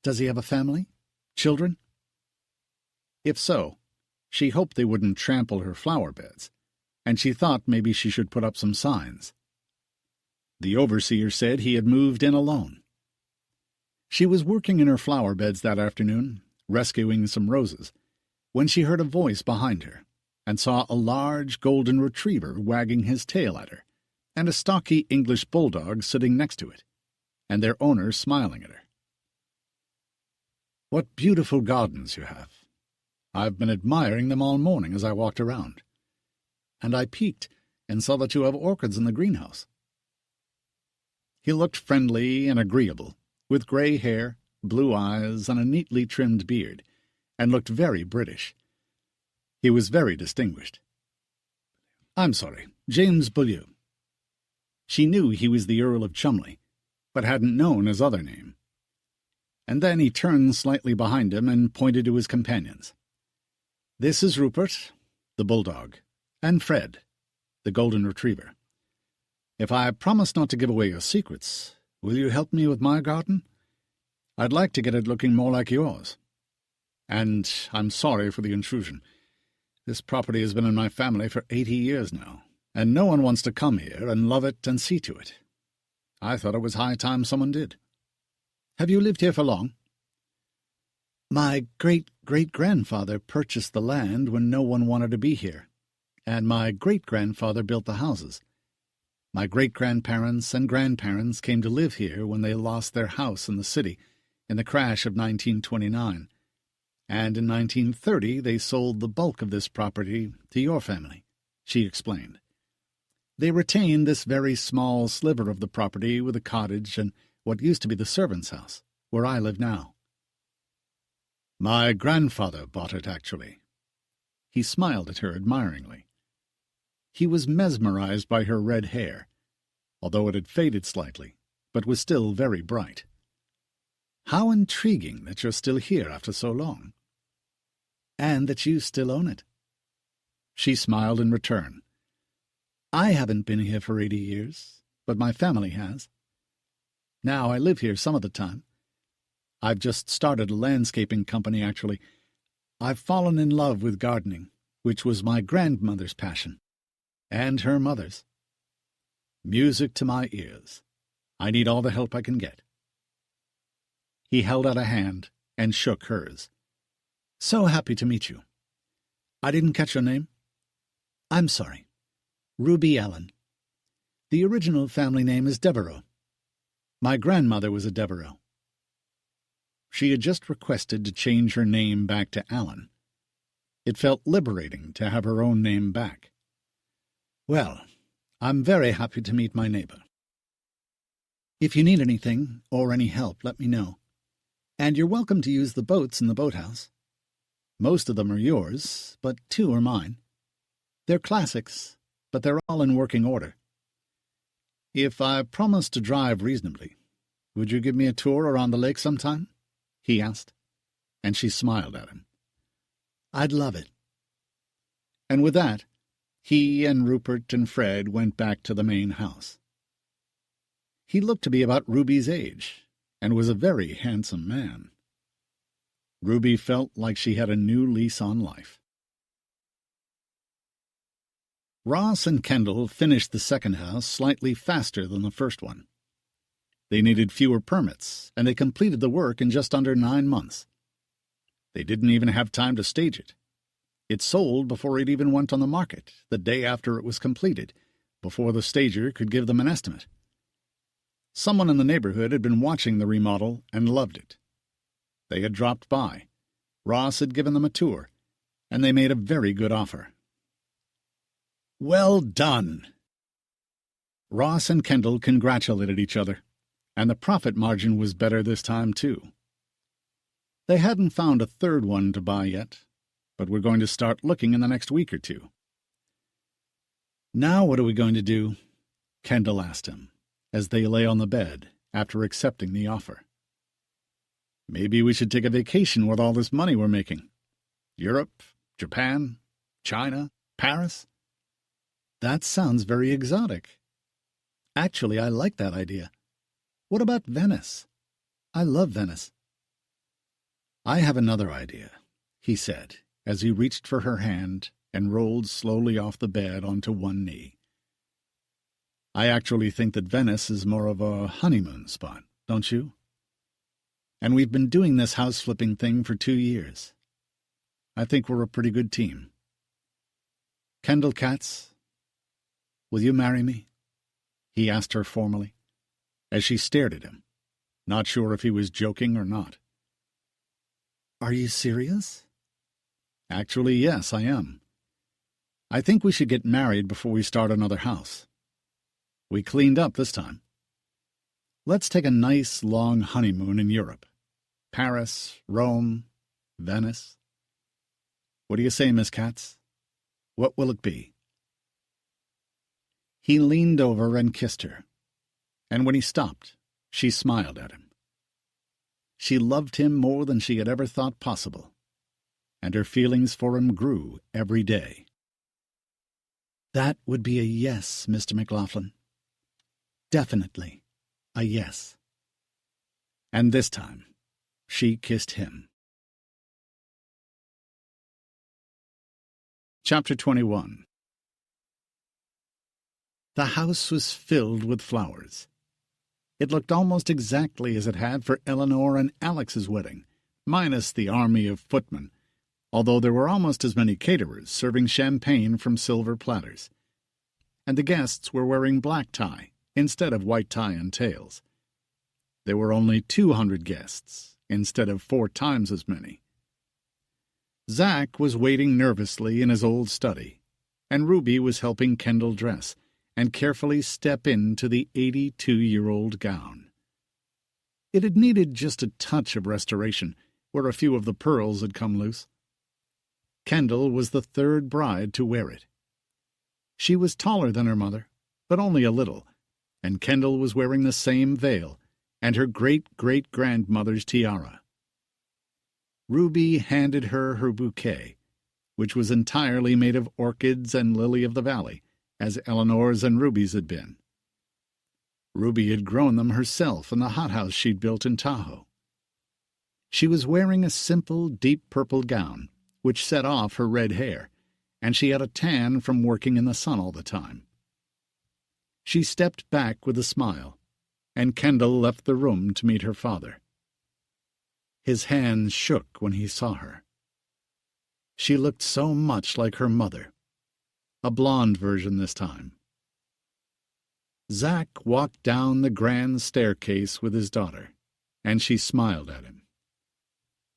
"Does he have a family? Children?" If so, she hoped they wouldn't trample her flower beds, and she thought maybe she should put up some signs. The overseer said he had moved in alone. She was working in her flower beds that afternoon, rescuing some roses, when she heard a voice behind her and saw a large golden retriever wagging his tail at her, and a stocky English bulldog sitting next to it, and their owner smiling at her. "What beautiful gardens you have. I've been admiring them all morning as I walked around. And I peeked and saw that you have orchids in the greenhouse." He looked friendly and agreeable, with gray hair, blue eyes, and a neatly trimmed beard, and looked very British. He was very distinguished. "I'm sorry, James Beaulieu." She knew he was the Earl of Chumley, but hadn't known his other name. And then he turned slightly behind him and pointed to his companions. "This is Rupert, the bulldog, and Fred, the golden retriever. If I promise not to give away your secrets, will you help me with my garden? I'd like to get it looking more like yours. And I'm sorry for the intrusion. This property has been in my family for 80 years now, and no one wants to come here and love it and see to it. I thought it was high time someone did. Have you lived here for long?" "My great-great-grandfather purchased the land when no one wanted to be here, and my great-grandfather built the houses. My great-grandparents and grandparents came to live here when they lost their house in the city in the crash of 1929, and in 1930 they sold the bulk of this property to your family, she explained. They retained this very small sliver of the property with a cottage and what used to be the servants' house, where I live now. My grandfather bought it, actually. He smiled at her admiringly. He was mesmerized by her red hair, although it had faded slightly, but was still very bright. How intriguing that you're still here after so long. And that you still own it. She smiled in return. I haven't been here for 80 years, but my family has. Now I live here some of the time. I've just started a landscaping company, actually. I've fallen in love with gardening, which was my grandmother's passion, and her mother's. Music to my ears. I need all the help I can get. He held out a hand and shook hers. So happy to meet you. I didn't catch your name? I'm sorry. Ruby Allen. The original family name is Devereux. My grandmother was a Devereux. She had just requested to change her name back to Allen. It felt liberating to have her own name back. Well, I'm very happy to meet my neighbor. If you need anything or any help, let me know. And you're welcome to use the boats in the boathouse. Most of them are yours, but 2 are mine. They're classics, but they're all in working order. If I promise to drive reasonably, would you give me a tour around the lake sometime? He asked, and she smiled at him. I'd love it. And with that, he and Rupert and Fred went back to the main house. He looked to be about Ruby's age, and was a very handsome man. Ruby felt like she had a new lease on life. Ross and Kendall finished the second house slightly faster than the first one. They needed fewer permits, and they completed the work in just under 9 months. They didn't even have time to stage it. It sold before it even went on the market, the day after it was completed, before the stager could give them an estimate. Someone in the neighborhood had been watching the remodel and loved it. They had dropped by. Ross had given them a tour, and they made a very good offer. Well done! Ross and Kendall congratulated each other, and the profit margin was better this time, too. They hadn't found a third one to buy yet, but were going to start looking in the next week or 2. Now what are we going to do? Kendall asked him, as they lay on the bed after accepting the offer. Maybe we should take a vacation with all this money we're making. Europe, Japan, China, Paris. That sounds very exotic. Actually, I like that idea. What about Venice? I love Venice. I have another idea, he said, as he reached for her hand and rolled slowly off the bed onto one knee. I actually think that Venice is more of a honeymoon spot, don't you? And we've been doing this house-flipping thing for 2 years. I think we're a pretty good team. Kendall Katz, will you marry me? He asked her formally, as she stared at him, not sure if he was joking or not. Are you serious? Actually, yes, I am. I think we should get married before we start another house. We cleaned up this time. Let's take a nice, long honeymoon in Europe. Paris, Rome, Venice. What do you say, Miss Katz? What will it be? He leaned over and kissed her, and when he stopped, she smiled at him. She loved him more than she had ever thought possible, and her feelings for him grew every day. That would be a yes, Mr. McLaughlin. Definitely a yes. And this time, she kissed him. Chapter 21. The house was filled with flowers. It looked almost exactly as it had for Eleanor and Alex's wedding, minus the army of footmen, although there were almost as many caterers serving champagne from silver platters. and the guests were wearing black tie instead of white tie and tails. There were only 200 guests instead of 4 times as many. Zack was waiting nervously in his old study, and Ruby was helping Kendall dress and carefully step into the 82-year-old gown. It had needed just a touch of restoration where a few of the pearls had come loose. Kendall was the 3rd bride to wear it. She was taller than her mother, but only a little, and Kendall was wearing the same veil and her great-great-grandmother's tiara. Ruby handed her bouquet, which was entirely made of orchids and lily-of-the-valley, as Eleanor's and Ruby's had been. Ruby had grown them herself in the hothouse she'd built in Tahoe. She was wearing a simple, deep purple gown, which set off her red hair, and she had a tan from working in the sun all the time. She stepped back with a smile, and Kendall left the room to meet her father. His hands shook when he saw her. She looked so much like her mother, a blonde version this time. Zack walked down the grand staircase with his daughter, and she smiled at him.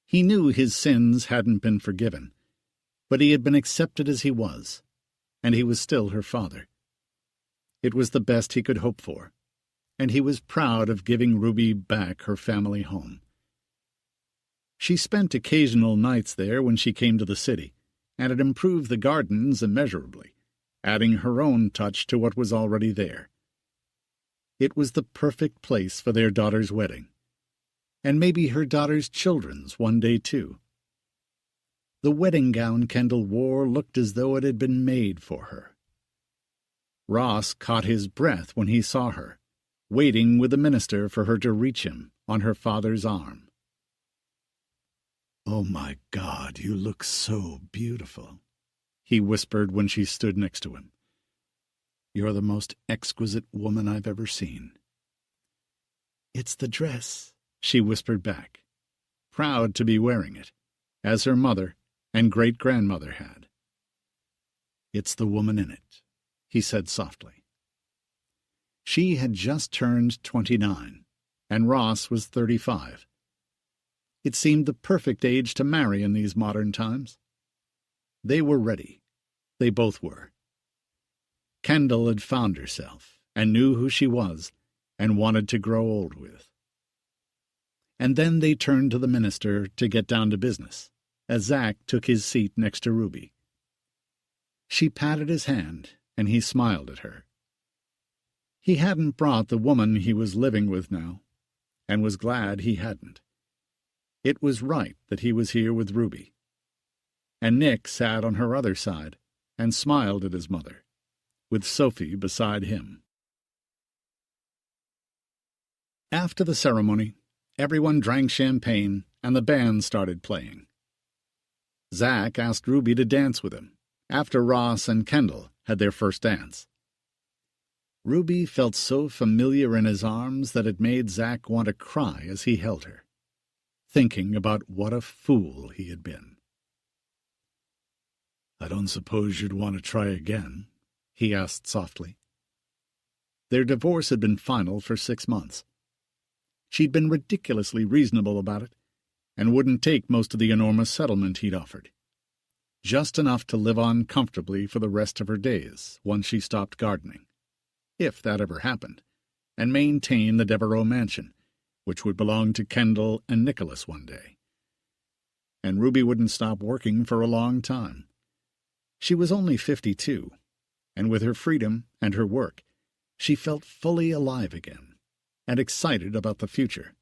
He knew his sins hadn't been forgiven, but he had been accepted as he was, and he was still her father. It was the best he could hope for, and he was proud of giving Ruby back her family home. She spent occasional nights there when she came to the city, and had improved the gardens immeasurably, adding her own touch to what was already there. It was the perfect place for their daughter's wedding, and maybe her daughter's children's one day too. The wedding gown Kendall wore looked as though it had been made for her. Ross caught his breath when he saw her, waiting with the minister for her to reach him on her father's arm. "Oh, my God, you look so beautiful," he whispered when she stood next to him. "You're the most exquisite woman I've ever seen." "It's the dress," she whispered back, proud to be wearing it, as her mother and great-grandmother had. "It's the woman in it," he said softly. She had just turned 29, and Ross was 35. It seemed the perfect age to marry in these modern times. They were ready. They both were. Kendall had found herself, and knew who she was, and wanted to grow old with. And then they turned to the minister to get down to business, as Zack took his seat next to Ruby. She patted his hand, and he smiled at her. He hadn't brought the woman he was living with now, and was glad he hadn't. It was right that he was here with Ruby. And Nick sat on her other side and smiled at his mother, with Sophie beside him. After the ceremony, everyone drank champagne and the band started playing. Zack asked Ruby to dance with him, after Ross and Kendall had their first dance. Ruby felt so familiar in his arms that it made Zack want to cry as he held her, thinking about what a fool he had been. "I don't suppose you'd want to try again?" he asked softly. Their divorce had been final for 6 months. She'd been ridiculously reasonable about it, and wouldn't take most of the enormous settlement he'd offered. Just enough to live on comfortably for the rest of her days once she stopped gardening, if that ever happened, and maintain the Devereaux mansion, which would belong to Kendall and Nicholas one day. And Ruby wouldn't stop working for a long time. She was only 52, and with her freedom and her work, she felt fully alive again, and excited about the future.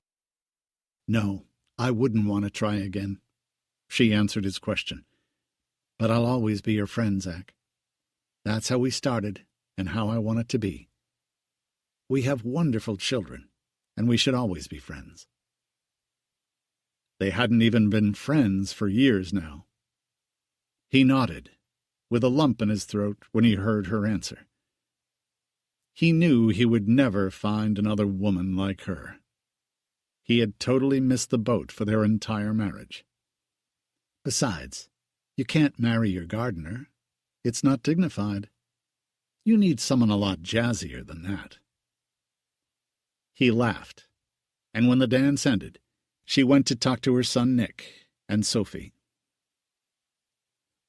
"No, I wouldn't want to try again," she answered his question. "But I'll always be your friend, Zack. That's how we started, and how I want it to be. We have wonderful children, and we should always be friends." They hadn't even been friends for years now. He nodded, with a lump in his throat when he heard her answer. He knew he would never find another woman like her. He had totally missed the boat for their entire marriage. Besides, you can't marry your gardener. It's not dignified. You need someone a lot jazzier than that." He laughed, and when the dance ended, she went to talk to her son Nick and Sophie.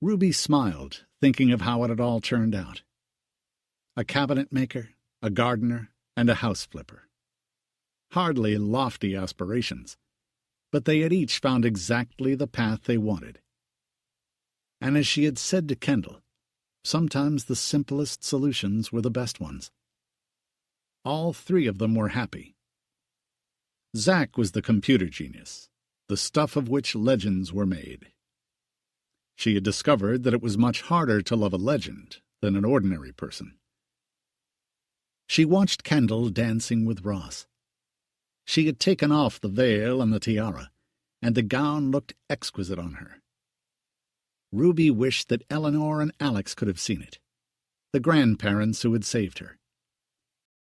Ruby smiled, thinking of how it had all turned out. A cabinet maker, a gardener, and a house flipper. Hardly lofty aspirations, but they had each found exactly the path they wanted. And as she had said to Kendall, sometimes the simplest solutions were the best ones. All three of them were happy. Zack was the computer genius, the stuff of which legends were made. She had discovered that it was much harder to love a legend than an ordinary person. She watched Kendall dancing with Ross. She had taken off the veil and the tiara, and the gown looked exquisite on her. Ruby wished that Eleanor and Alex could have seen it, the grandparents who had saved her.